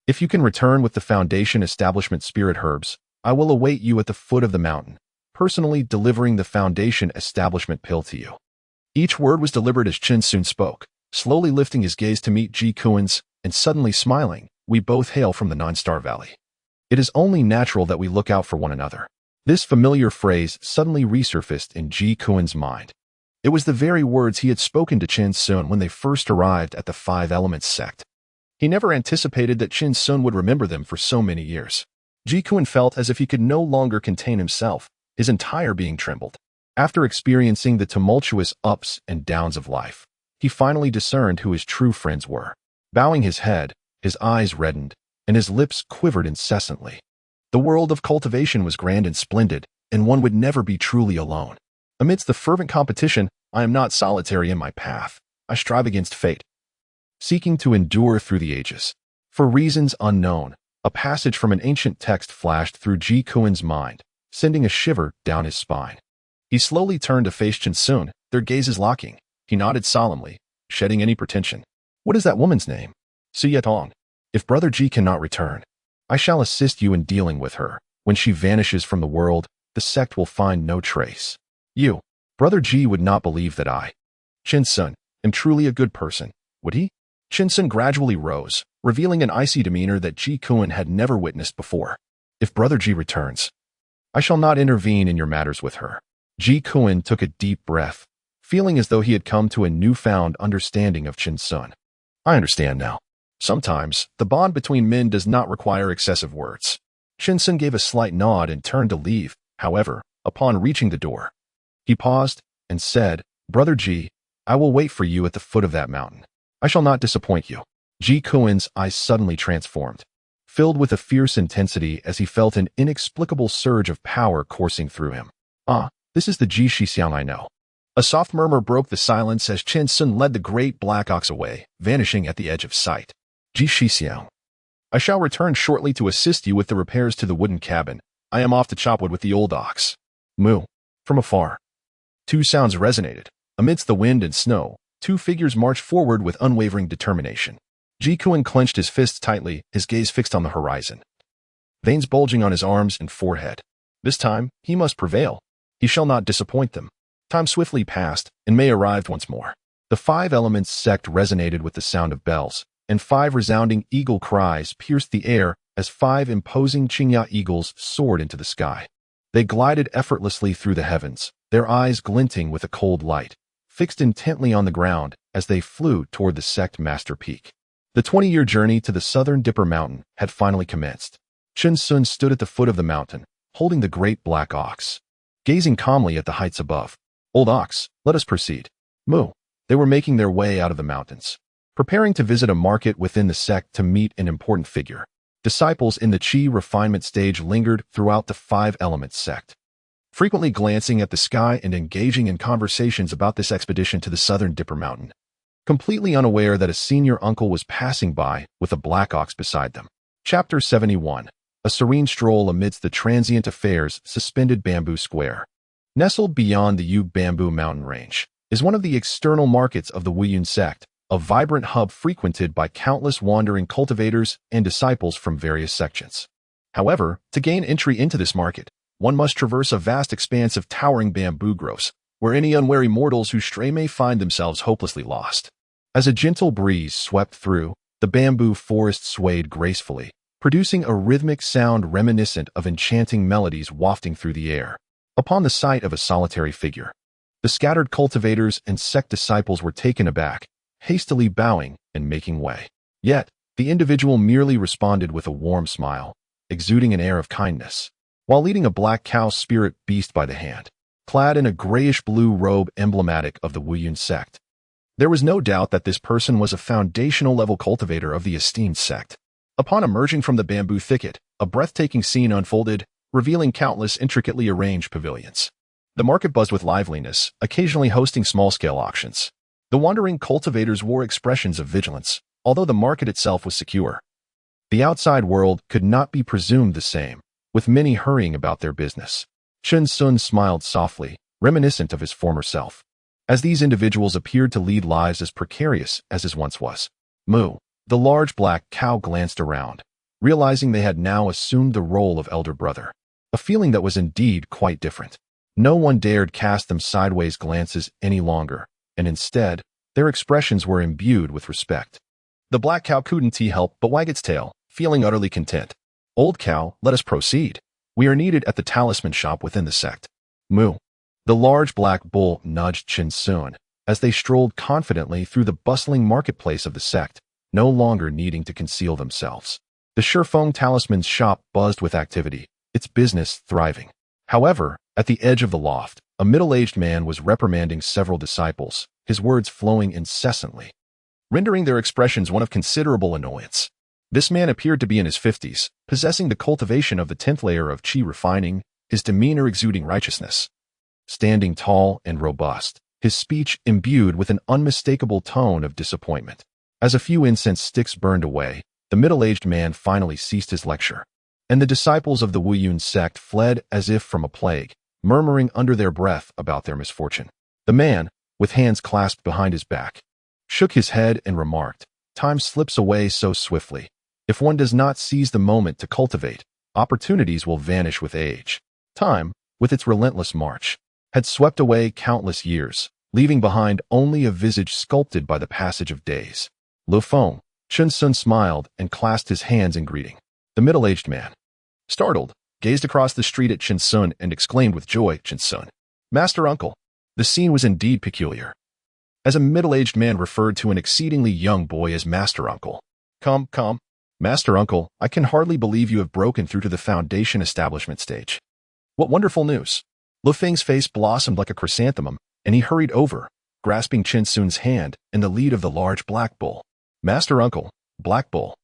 "If you can return with the Foundation Establishment Spirit Herbs, I will await you at the foot of the mountain, personally delivering the Foundation Establishment Pill to you." Each word was deliberate as Chinsun spoke, slowly lifting his gaze to meet Jikuin's, and suddenly smiling. "We both hail from the Nine-Star Valley. It is only natural that we look out for one another." This familiar phrase suddenly resurfaced in Jikuin's mind. It was the very words he had spoken to Chinsun when they first arrived at the Five Elements sect. He never anticipated that Chinsun would remember them for so many years. Jikuin felt as if he could no longer contain himself, his entire being trembled. After experiencing the tumultuous ups and downs of life, he finally discerned who his true friends were. Bowing his head, his eyes reddened, and his lips quivered incessantly. The world of cultivation was grand and splendid, and one would never be truly alone. Amidst the fervent competition, I am not solitary in my path. I strive against fate, seeking to endure through the ages. For reasons unknown, a passage from an ancient text flashed through Jikuin's mind, sending a shiver down his spine. He slowly turned to face Chinsun, their gazes locking. He nodded solemnly, shedding any pretension. "What is that woman's name?" "Suyetong. If Brother G cannot return, I shall assist you in dealing with her. When she vanishes from the world, the sect will find no trace. You, Brother G would not believe that I, Chinsun, am truly a good person, would he?" Chinsun gradually rose, revealing an icy demeanor that Jikuin had never witnessed before. "If Brother G returns, I shall not intervene in your matters with her." Jikuin took a deep breath, feeling as though he had come to a newfound understanding of Chinsun. "I understand now. Sometimes, the bond between men does not require excessive words." Chinsun gave a slight nod and turned to leave. However, upon reaching the door, he paused and said, "Brother G, I will wait for you at the foot of that mountain. I shall not disappoint you." Jikuin's eyes suddenly transformed, filled with a fierce intensity as he felt an inexplicable surge of power coursing through him. "Ah, this is the Ji Shixiang I know." A soft murmur broke the silence as Chinsun led the great black ox away, vanishing at the edge of sight. "Ji Shixiang, I shall return shortly to assist you with the repairs to the wooden cabin. I am off to chop wood with the old ox." Moo. From afar, 2 sounds resonated. Amidst the wind and snow, 2 figures marched forward with unwavering determination. Jikuin clenched his fists tightly, his gaze fixed on the horizon, veins bulging on his arms and forehead. This time, he must prevail. He shall not disappoint them. Time swiftly passed, and May arrived once more. The Five Elements sect resonated with the sound of bells, and 5 resounding eagle cries pierced the air as 5 imposing Qingya eagles soared into the sky. They glided effortlessly through the heavens, their eyes glinting with a cold light, fixed intently on the ground as they flew toward the sect master peak. The 20-year journey to the southern Dipper Mountain had finally commenced. Chinsun stood at the foot of the mountain, holding the great black ox, gazing calmly at the heights above. "Old ox, let us proceed." Moo. They were making their way out of the mountains, preparing to visit a market within the sect to meet an important figure. Disciples in the Qi refinement stage lingered throughout the Five Elements sect, frequently glancing at the sky and engaging in conversations about this expedition to the southern Dipper Mountain, completely unaware that a senior uncle was passing by with a black ox beside them. Chapter 71. A serene stroll amidst the transient affairs suspended bamboo square. Nestled beyond the Yu Bamboo mountain range, is one of the external markets of the Wuyun sect, a vibrant hub frequented by countless wandering cultivators and disciples from various sections. However, to gain entry into this market, one must traverse a vast expanse of towering bamboo groves, where any unwary mortals who stray may find themselves hopelessly lost. As a gentle breeze swept through, the bamboo forest swayed gracefully, producing a rhythmic sound reminiscent of enchanting melodies wafting through the air. Upon the sight of a solitary figure, the scattered cultivators and sect disciples were taken aback, hastily bowing and making way. Yet, the individual merely responded with a warm smile, exuding an air of kindness, while leading a black cow spirit beast by the hand, clad in a grayish-blue robe emblematic of the Wuyun sect. There was no doubt that this person was a foundational-level cultivator of the esteemed sect. Upon emerging from the bamboo thicket, a breathtaking scene unfolded, revealing countless intricately arranged pavilions. The market buzzed with liveliness, occasionally hosting small-scale auctions. The wandering cultivators wore expressions of vigilance, although the market itself was secure. The outside world could not be presumed the same, with many hurrying about their business. Chen Sun smiled softly, reminiscent of his former self, as these individuals appeared to lead lives as precarious as his once was. Moo, the large black cow, glanced around, realizing they had now assumed the role of elder brother, a feeling that was indeed quite different. No one dared cast them sideways glances any longer, and instead, their expressions were imbued with respect. The black cow couldn't help but wag its tail, feeling utterly content. Old cow, let us proceed. We are needed at the talisman shop within the sect. Moo. The large black bull nudged Chen Sun as they strolled confidently through the bustling marketplace of the sect, no longer needing to conceal themselves. The Shifeng talisman's shop buzzed with activity, its business thriving. However, at the edge of the loft, a middle-aged man was reprimanding several disciples, his words flowing incessantly, rendering their expressions one of considerable annoyance. This man appeared to be in his 50s, possessing the cultivation of the 10th layer of qi refining, his demeanor exuding righteousness. Standing tall and robust, his speech imbued with an unmistakable tone of disappointment. As a few incense sticks burned away, the middle-aged man finally ceased his lecture, and the disciples of the Wuyun sect fled as if from a plague, murmuring under their breath about their misfortune. The man, with hands clasped behind his back, shook his head and remarked, "Time slips away so swiftly. If one does not seize the moment to cultivate, opportunities will vanish with age." Time, with its relentless march, had swept away countless years, leaving behind only a visage sculpted by the passage of days. Lu Feng, Chen Sun smiled and clasped his hands in greeting. The middle-aged man, startled, gazed across the street at Chen Sun and exclaimed with joy, "Chen Sun, Master Uncle." The scene was indeed peculiar, as a middle-aged man referred to an exceedingly young boy as Master Uncle. Come, Master Uncle, I can hardly believe you have broken through to the foundation establishment stage. What wonderful news." Lu Feng's face blossomed like a chrysanthemum, and he hurried over, grasping Chen Sun's hand in the lead of the large black bull. "Master Uncle, Black Bull,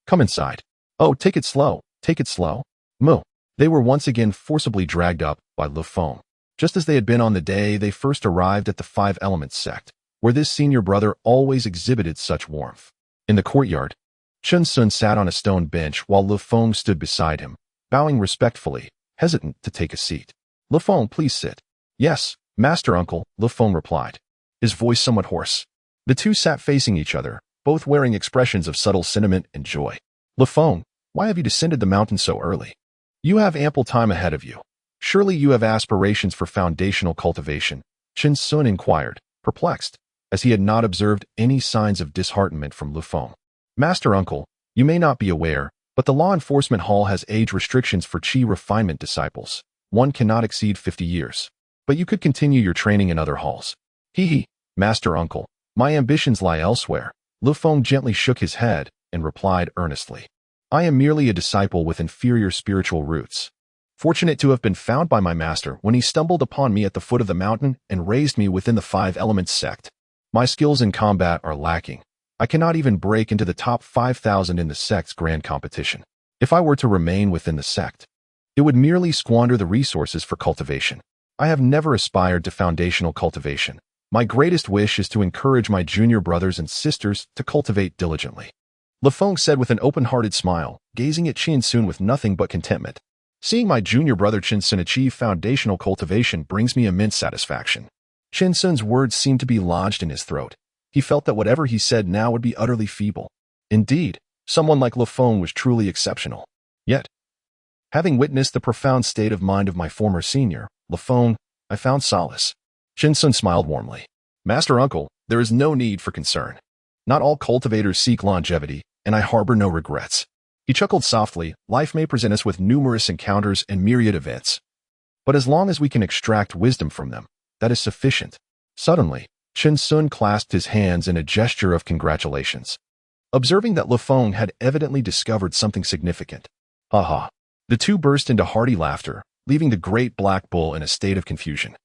come inside." "Oh, take it slow, take it slow." Moo. They were once again forcibly dragged up by Lu Feng, just as they had been on the day they first arrived at the Five Elements sect, where this senior brother always exhibited such warmth. In the courtyard, Chen Sun sat on a stone bench while Lu Feng stood beside him, bowing respectfully, hesitant to take a seat. "Lu Feng, please sit." "Yes, Master Uncle," Lu Feng replied, his voice somewhat hoarse. The two sat facing each other, both wearing expressions of subtle sentiment and joy. "Lu Feng, why have you descended the mountain so early? You have ample time ahead of you. Surely you have aspirations for foundational cultivation," Chen Sun inquired, perplexed, as he had not observed any signs of disheartenment from Lu Feng. "Master Uncle, you may not be aware, but the law enforcement hall has age restrictions for qi refinement disciples. One cannot exceed 50 years. But you could continue your training in other halls." "Hee, Master Uncle, my ambitions lie elsewhere." Lu Feng gently shook his head and replied earnestly, "I am merely a disciple with inferior spiritual roots, fortunate to have been found by my master when he stumbled upon me at the foot of the mountain and raised me within the Five Elements sect. My skills in combat are lacking. I cannot even break into the top 5,000 in the sect's grand competition. If I were to remain within the sect, it would merely squander the resources for cultivation. I have never aspired to foundational cultivation. My greatest wish is to encourage my junior brothers and sisters to cultivate diligently." Lu Feng said with an open-hearted smile, gazing at Chen Sun with nothing but contentment. "Seeing my junior brother Chen Sun achieve foundational cultivation brings me immense satisfaction. Chen Sun's words seemed to be lodged in his throat. He felt that whatever he said now would be utterly feeble. Indeed, someone like Lafone was truly exceptional. Yet, having witnessed the profound state of mind of my former senior, Lafone, I found solace. Chen Sun smiled warmly. Master Uncle, there is no need for concern. Not all cultivators seek longevity, and I harbor no regrets. He chuckled softly. Life may present us with numerous encounters and myriad events. But as long as we can extract wisdom from them, that is sufficient. Suddenly, Chen Sun clasped his hands in a gesture of congratulations. Observing that Lafone had evidently discovered something significant. Ha ha. The two burst into hearty laughter, leaving the great black bull in a state of confusion,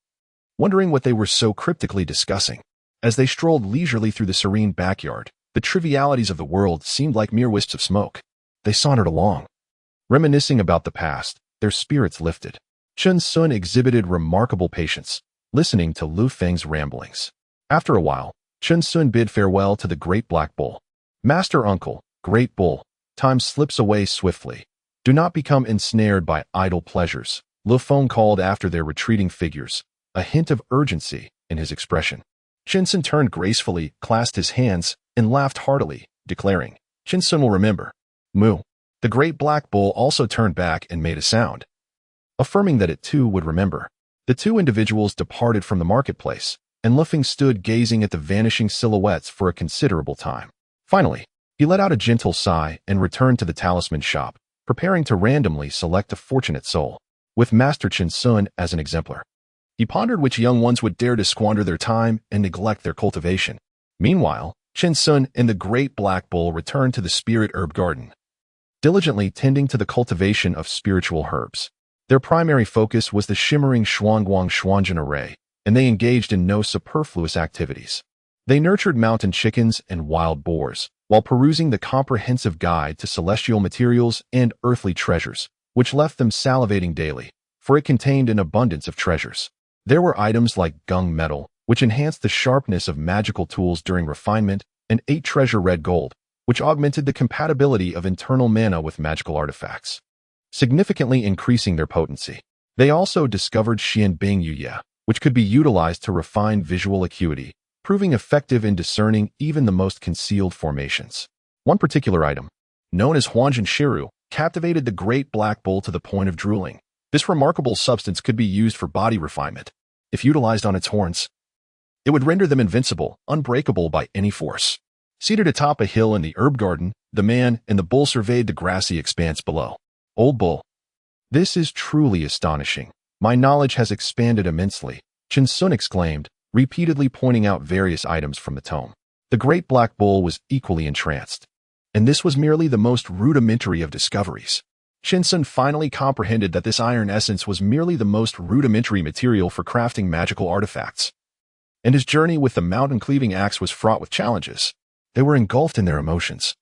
wondering what they were so cryptically discussing. As they strolled leisurely through the serene backyard, the trivialities of the world seemed like mere wisps of smoke. They sauntered along, reminiscing about the past, their spirits lifted. Chen Sun exhibited remarkable patience, listening to Lu Feng's ramblings. After a while, Chen Sun bid farewell to the great black bull. Master Uncle, great bull, time slips away swiftly. Do not become ensnared by idle pleasures. Lu Feng called after their retreating figures, a hint of urgency in his expression. Chen Sun turned gracefully, clasped his hands, and laughed heartily, declaring, Chen Sun will remember. Moo. The great black bull also turned back and made a sound, affirming that it too would remember. The two individuals departed from the marketplace, and Lu Feng stood gazing at the vanishing silhouettes for a considerable time. Finally, he let out a gentle sigh and returned to the talisman shop, preparing to randomly select a fortunate soul, with Master Chen Sun as an exemplar. He pondered which young ones would dare to squander their time and neglect their cultivation. Meanwhile, Chen Sun and the great black bull returned to the spirit herb garden, diligently tending to the cultivation of spiritual herbs. Their primary focus was the shimmering Shuangguang Xuanzhen array, and they engaged in no superfluous activities. They nurtured mountain chickens and wild boars, while perusing the comprehensive guide to celestial materials and earthly treasures, which left them salivating daily, for it contained an abundance of treasures. There were items like gung metal, which enhanced the sharpness of magical tools during refinement, and 8 treasure red gold, which augmented the compatibility of internal mana with magical artifacts, significantly increasing their potency. They also discovered Xian Bing Yuya, which could be utilized to refine visual acuity, proving effective in discerning even the most concealed formations. One particular item, known as Huanjin Shiru, captivated the great black bull to the point of drooling. This remarkable substance could be used for body refinement. If utilized on its horns, it would render them invincible, unbreakable by any force. Seated atop a hill in the herb garden, the man and the bull surveyed the grassy expanse below. Old bull. This is truly astonishing. My knowledge has expanded immensely, Chen Sun exclaimed, repeatedly pointing out various items from the tome. The great black bull was equally entranced. And this was merely the most rudimentary of discoveries. Chen Sun finally comprehended that this iron essence was merely the most rudimentary material for crafting magical artifacts. And his journey with the mountain-cleaving axe was fraught with challenges. They were engulfed in their emotions,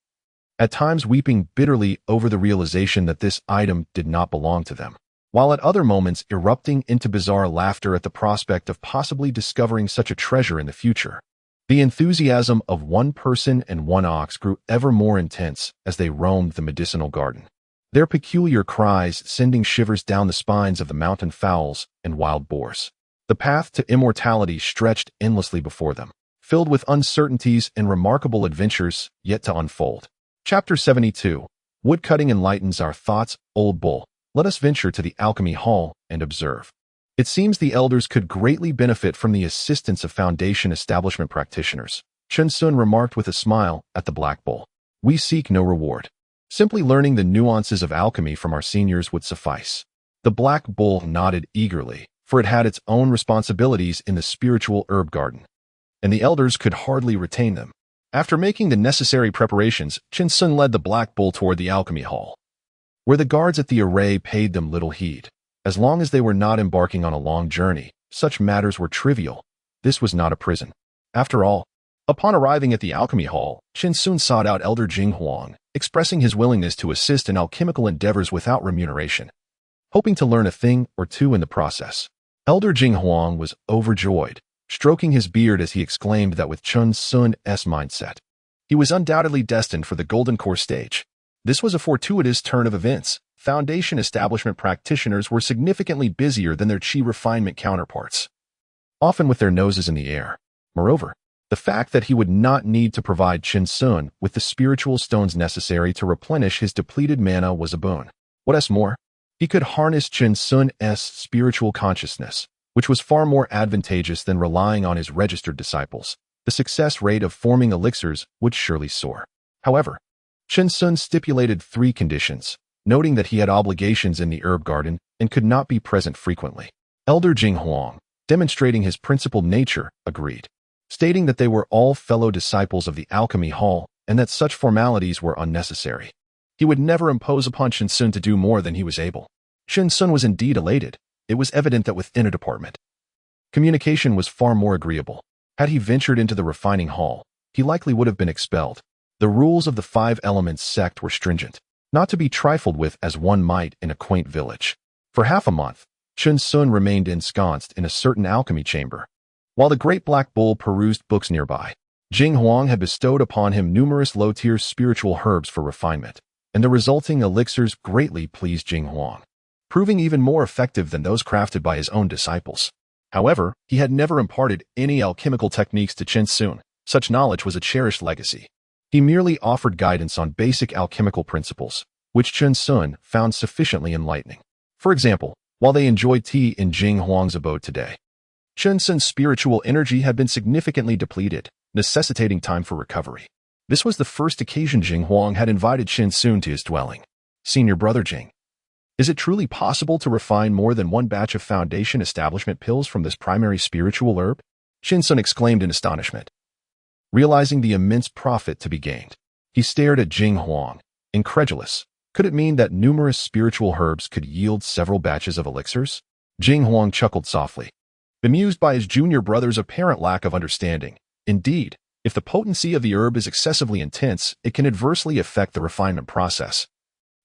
at times weeping bitterly over the realization that this item did not belong to them, while at other moments erupting into bizarre laughter at the prospect of possibly discovering such a treasure in the future. The enthusiasm of one person and one ox grew ever more intense as they roamed the medicinal garden, their peculiar cries sending shivers down the spines of the mountain fowls and wild boars. The path to immortality stretched endlessly before them, filled with uncertainties and remarkable adventures yet to unfold. Chapter 72. Woodcutting enlightens our thoughts. Old bull, let us venture to the alchemy hall and observe. It seems the elders could greatly benefit from the assistance of Foundation establishment practitioners, Chen Sun remarked with a smile at the black bull. We seek no reward. Simply learning the nuances of alchemy from our seniors would suffice. The black bull nodded eagerly, for it had its own responsibilities in the spiritual herb garden, and the elders could hardly retain them. After making the necessary preparations, Chen Sun led the black bull toward the alchemy hall, where the guards at the array paid them little heed. As long as they were not embarking on a long journey, such matters were trivial. This was not a prison. After all, upon arriving at the alchemy hall, Chen Sun sought out Elder Jing Huang, expressing his willingness to assist in alchemical endeavors without remuneration, hoping to learn a thing or two in the process. Elder Jing Huang was overjoyed, stroking his beard as he exclaimed that with Chen Sun's mindset, he was undoubtedly destined for the Golden Core stage. This was a fortuitous turn of events. Foundation establishment practitioners were significantly busier than their chi refinement counterparts, often with their noses in the air. Moreover, the fact that he would not need to provide Qin Sun with the spiritual stones necessary to replenish his depleted mana was a boon. What's more, he could harness Qin Sun's spiritual consciousness, which was far more advantageous than relying on his registered disciples. The success rate of forming elixirs would surely soar. However, Qin Sun stipulated 3 conditions, noting that he had obligations in the herb garden and could not be present frequently. Elder Jing Huang, demonstrating his principled nature, agreed, stating that they were all fellow disciples of the Alchemy Hall and that such formalities were unnecessary. He would never impose upon Qin Sun to do more than he was able. Qin Sun was indeed elated. It was evident that within a department, communication was far more agreeable. Had he ventured into the refining hall, he likely would have been expelled. The rules of the 5 Elements sect were stringent, not to be trifled with as one might in a quaint village. For half a month, Qin Sun remained ensconced in a certain alchemy chamber. While the great black bull perused books nearby, Jing Huang had bestowed upon him numerous low-tier spiritual herbs for refinement, and the resulting elixirs greatly pleased Jing Huang, proving even more effective than those crafted by his own disciples. However, he had never imparted any alchemical techniques to Qin Sun. Such knowledge was a cherished legacy. He merely offered guidance on basic alchemical principles, which Qin Sun found sufficiently enlightening. For example, while they enjoyed tea in Jing Huang's abode today, Qin Sun's spiritual energy had been significantly depleted, necessitating time for recovery. This was the first occasion Jing Huang had invited Qin Sun to his dwelling. Senior Brother Jing, is it truly possible to refine more than one batch of foundation establishment pills from this primary spiritual herb? Qin Sun exclaimed in astonishment. Realizing the immense profit to be gained, he stared at Jing Huang, incredulous. Could it mean that numerous spiritual herbs could yield several batches of elixirs? Jing Huang chuckled softly, bemused by his junior brother's apparent lack of understanding. Indeed, if the potency of the herb is excessively intense, it can adversely affect the refinement process.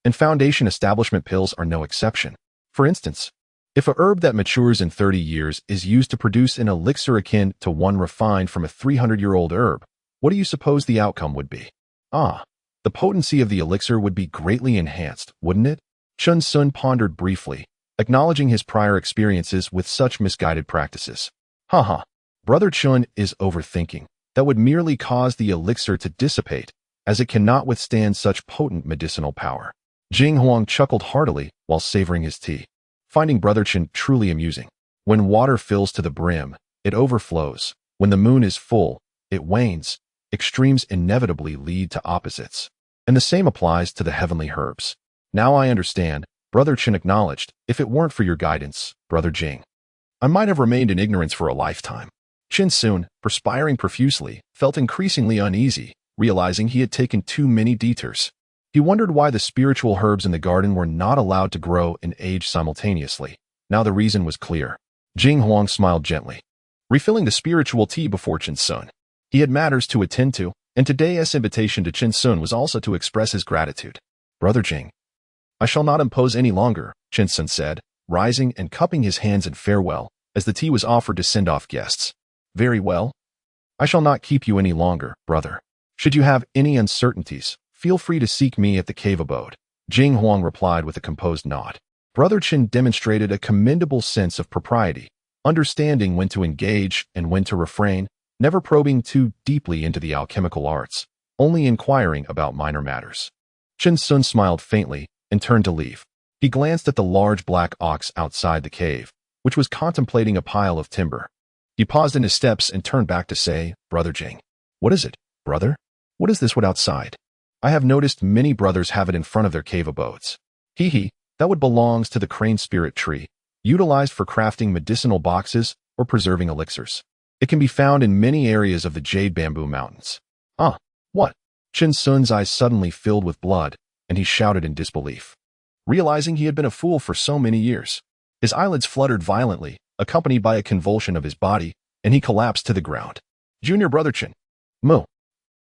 And foundation establishment pills are no exception. For instance, if a herb that matures in 30 years is used to produce an elixir akin to one refined from a 300-year-old herb, what do you suppose the outcome would be? The potency of the elixir would be greatly enhanced, wouldn't it? Qin Sun pondered briefly, acknowledging his prior experiences with such misguided practices. Brother Qin is overthinking. That would merely cause the elixir to dissipate, as it cannot withstand such potent medicinal power. Jing Huang chuckled heartily while savoring his tea, finding Brother Qin truly amusing. When water fills to the brim, it overflows. When the moon is full, it wanes. Extremes inevitably lead to opposites. And the same applies to the heavenly herbs. Now I understand, Brother Qin acknowledged. If it weren't for your guidance, Brother Jing, I might have remained in ignorance for a lifetime. Qin Sun, perspiring profusely, felt increasingly uneasy, realizing he had taken too many detours. He wondered why the spiritual herbs in the garden were not allowed to grow and age simultaneously. Now the reason was clear. Jing Huang smiled gently, refilling the spiritual tea before Qin Sun. He had matters to attend to, and today's invitation to Qin Sun was also to express his gratitude. Brother Jing, I shall not impose any longer, Qin Sun said, rising and cupping his hands in farewell as the tea was offered to send off guests. Very well. I shall not keep you any longer, brother. Should you have any uncertainties, feel free to seek me at the cave abode. Jing Huang replied with a composed nod. Brother Qin demonstrated a commendable sense of propriety, understanding when to engage and when to refrain, never probing too deeply into the alchemical arts, only inquiring about minor matters. Qin Sun smiled faintly and turned to leave. He glanced at the large black ox outside the cave, which was contemplating a pile of timber. He paused in his steps and turned back to say, Brother Jing, what is it, brother? What is this wood outside? I have noticed many brothers have it in front of their cave abodes. That wood belongs to the crane spirit tree, utilized for crafting medicinal boxes or preserving elixirs. It can be found in many areas of the Jade Bamboo Mountains. What? Qin Sun's eyes suddenly filled with blood, and he shouted in disbelief, realizing he had been a fool for so many years. His eyelids fluttered violently, accompanied by a convulsion of his body, and he collapsed to the ground. Junior Brother Qin. Moo.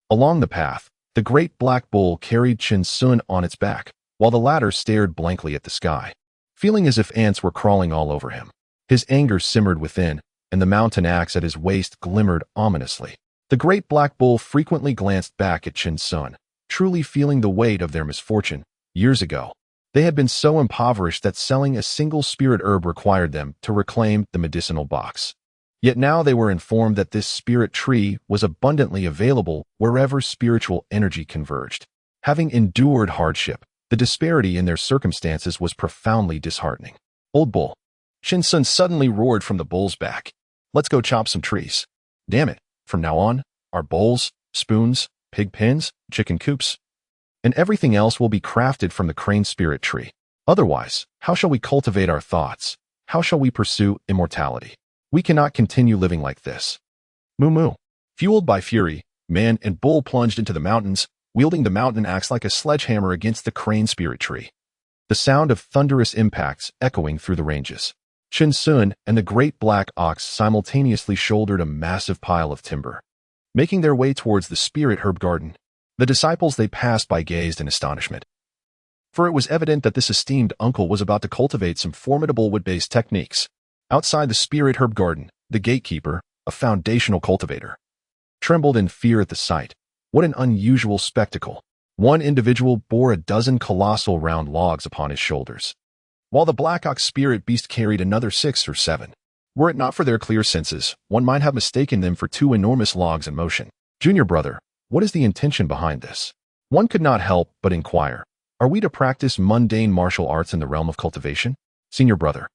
Along the path, the great black bull carried Qin Sun on its back, while the latter stared blankly at the sky, feeling as if ants were crawling all over him. His anger simmered within, and the mountain axe at his waist glimmered ominously. The great black bull frequently glanced back at Qin Sun, truly feeling the weight of their misfortune. Years ago, they had been so impoverished that selling a single spirit herb required them to reclaim the medicinal box. Yet now they were informed that this spirit tree was abundantly available wherever spiritual energy converged. Having endured hardship, the disparity in their circumstances was profoundly disheartening. Old bull. Shin Sun suddenly roared from the bull's back. Let's go chop some trees. Damn it, from now on, our bowls, spoons, pig pens, chicken coops, and everything else will be crafted from the crane spirit tree. Otherwise, how shall we cultivate our thoughts? How shall we pursue immortality? We cannot continue living like this. Moo moo. Fueled by fury, man and bull plunged into the mountains, wielding the mountain axe like a sledgehammer against the crane spirit tree. The sound of thunderous impacts echoing through the ranges. Shin Sun and the great black ox simultaneously shouldered a massive pile of timber. Making their way towards the spirit herb garden, the disciples they passed by gazed in astonishment. For it was evident that this esteemed uncle was about to cultivate some formidable wood-based techniques. Outside the spirit herb garden, the gatekeeper, a foundational cultivator, trembled in fear at the sight. What an unusual spectacle. One individual bore a dozen colossal round logs upon his shoulders, while the black ox spirit beast carried another 6 or 7. Were it not for their clear senses, one might have mistaken them for 2 enormous logs in motion. Junior brother, what is the intention behind this? One could not help but inquire. Are we to practice mundane martial arts in the realm of cultivation? Senior brother,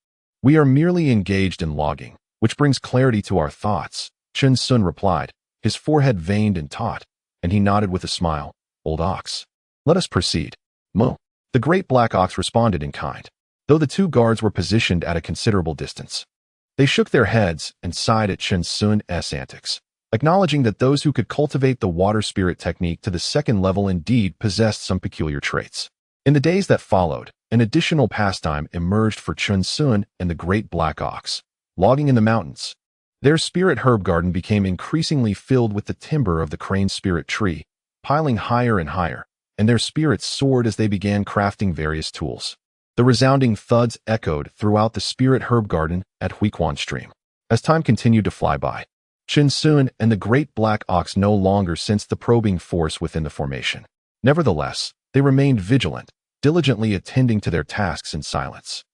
we are merely engaged in logging, which brings clarity to our thoughts, Chun Sun replied, his forehead veined and taut, and he nodded with a smile. Old ox. Let us proceed. Moo. The great black ox responded in kind, though the 2 guards were positioned at a considerable distance. They shook their heads and sighed at Chun Sun's antics, acknowledging that those who could cultivate the water spirit technique to the 2nd level indeed possessed some peculiar traits. In the days that followed, an additional pastime emerged for Chun Sun and the great black ox, logging in the mountains. Their spirit herb garden became increasingly filled with the timber of the crane spirit tree, piling higher and higher, and their spirits soared as they began crafting various tools. The resounding thuds echoed throughout the spirit herb garden at Huiquan Stream. As time continued to fly by, Chun Sun and the great black ox no longer sensed the probing force within the formation. Nevertheless, they remained vigilant, diligently attending to their tasks in silence.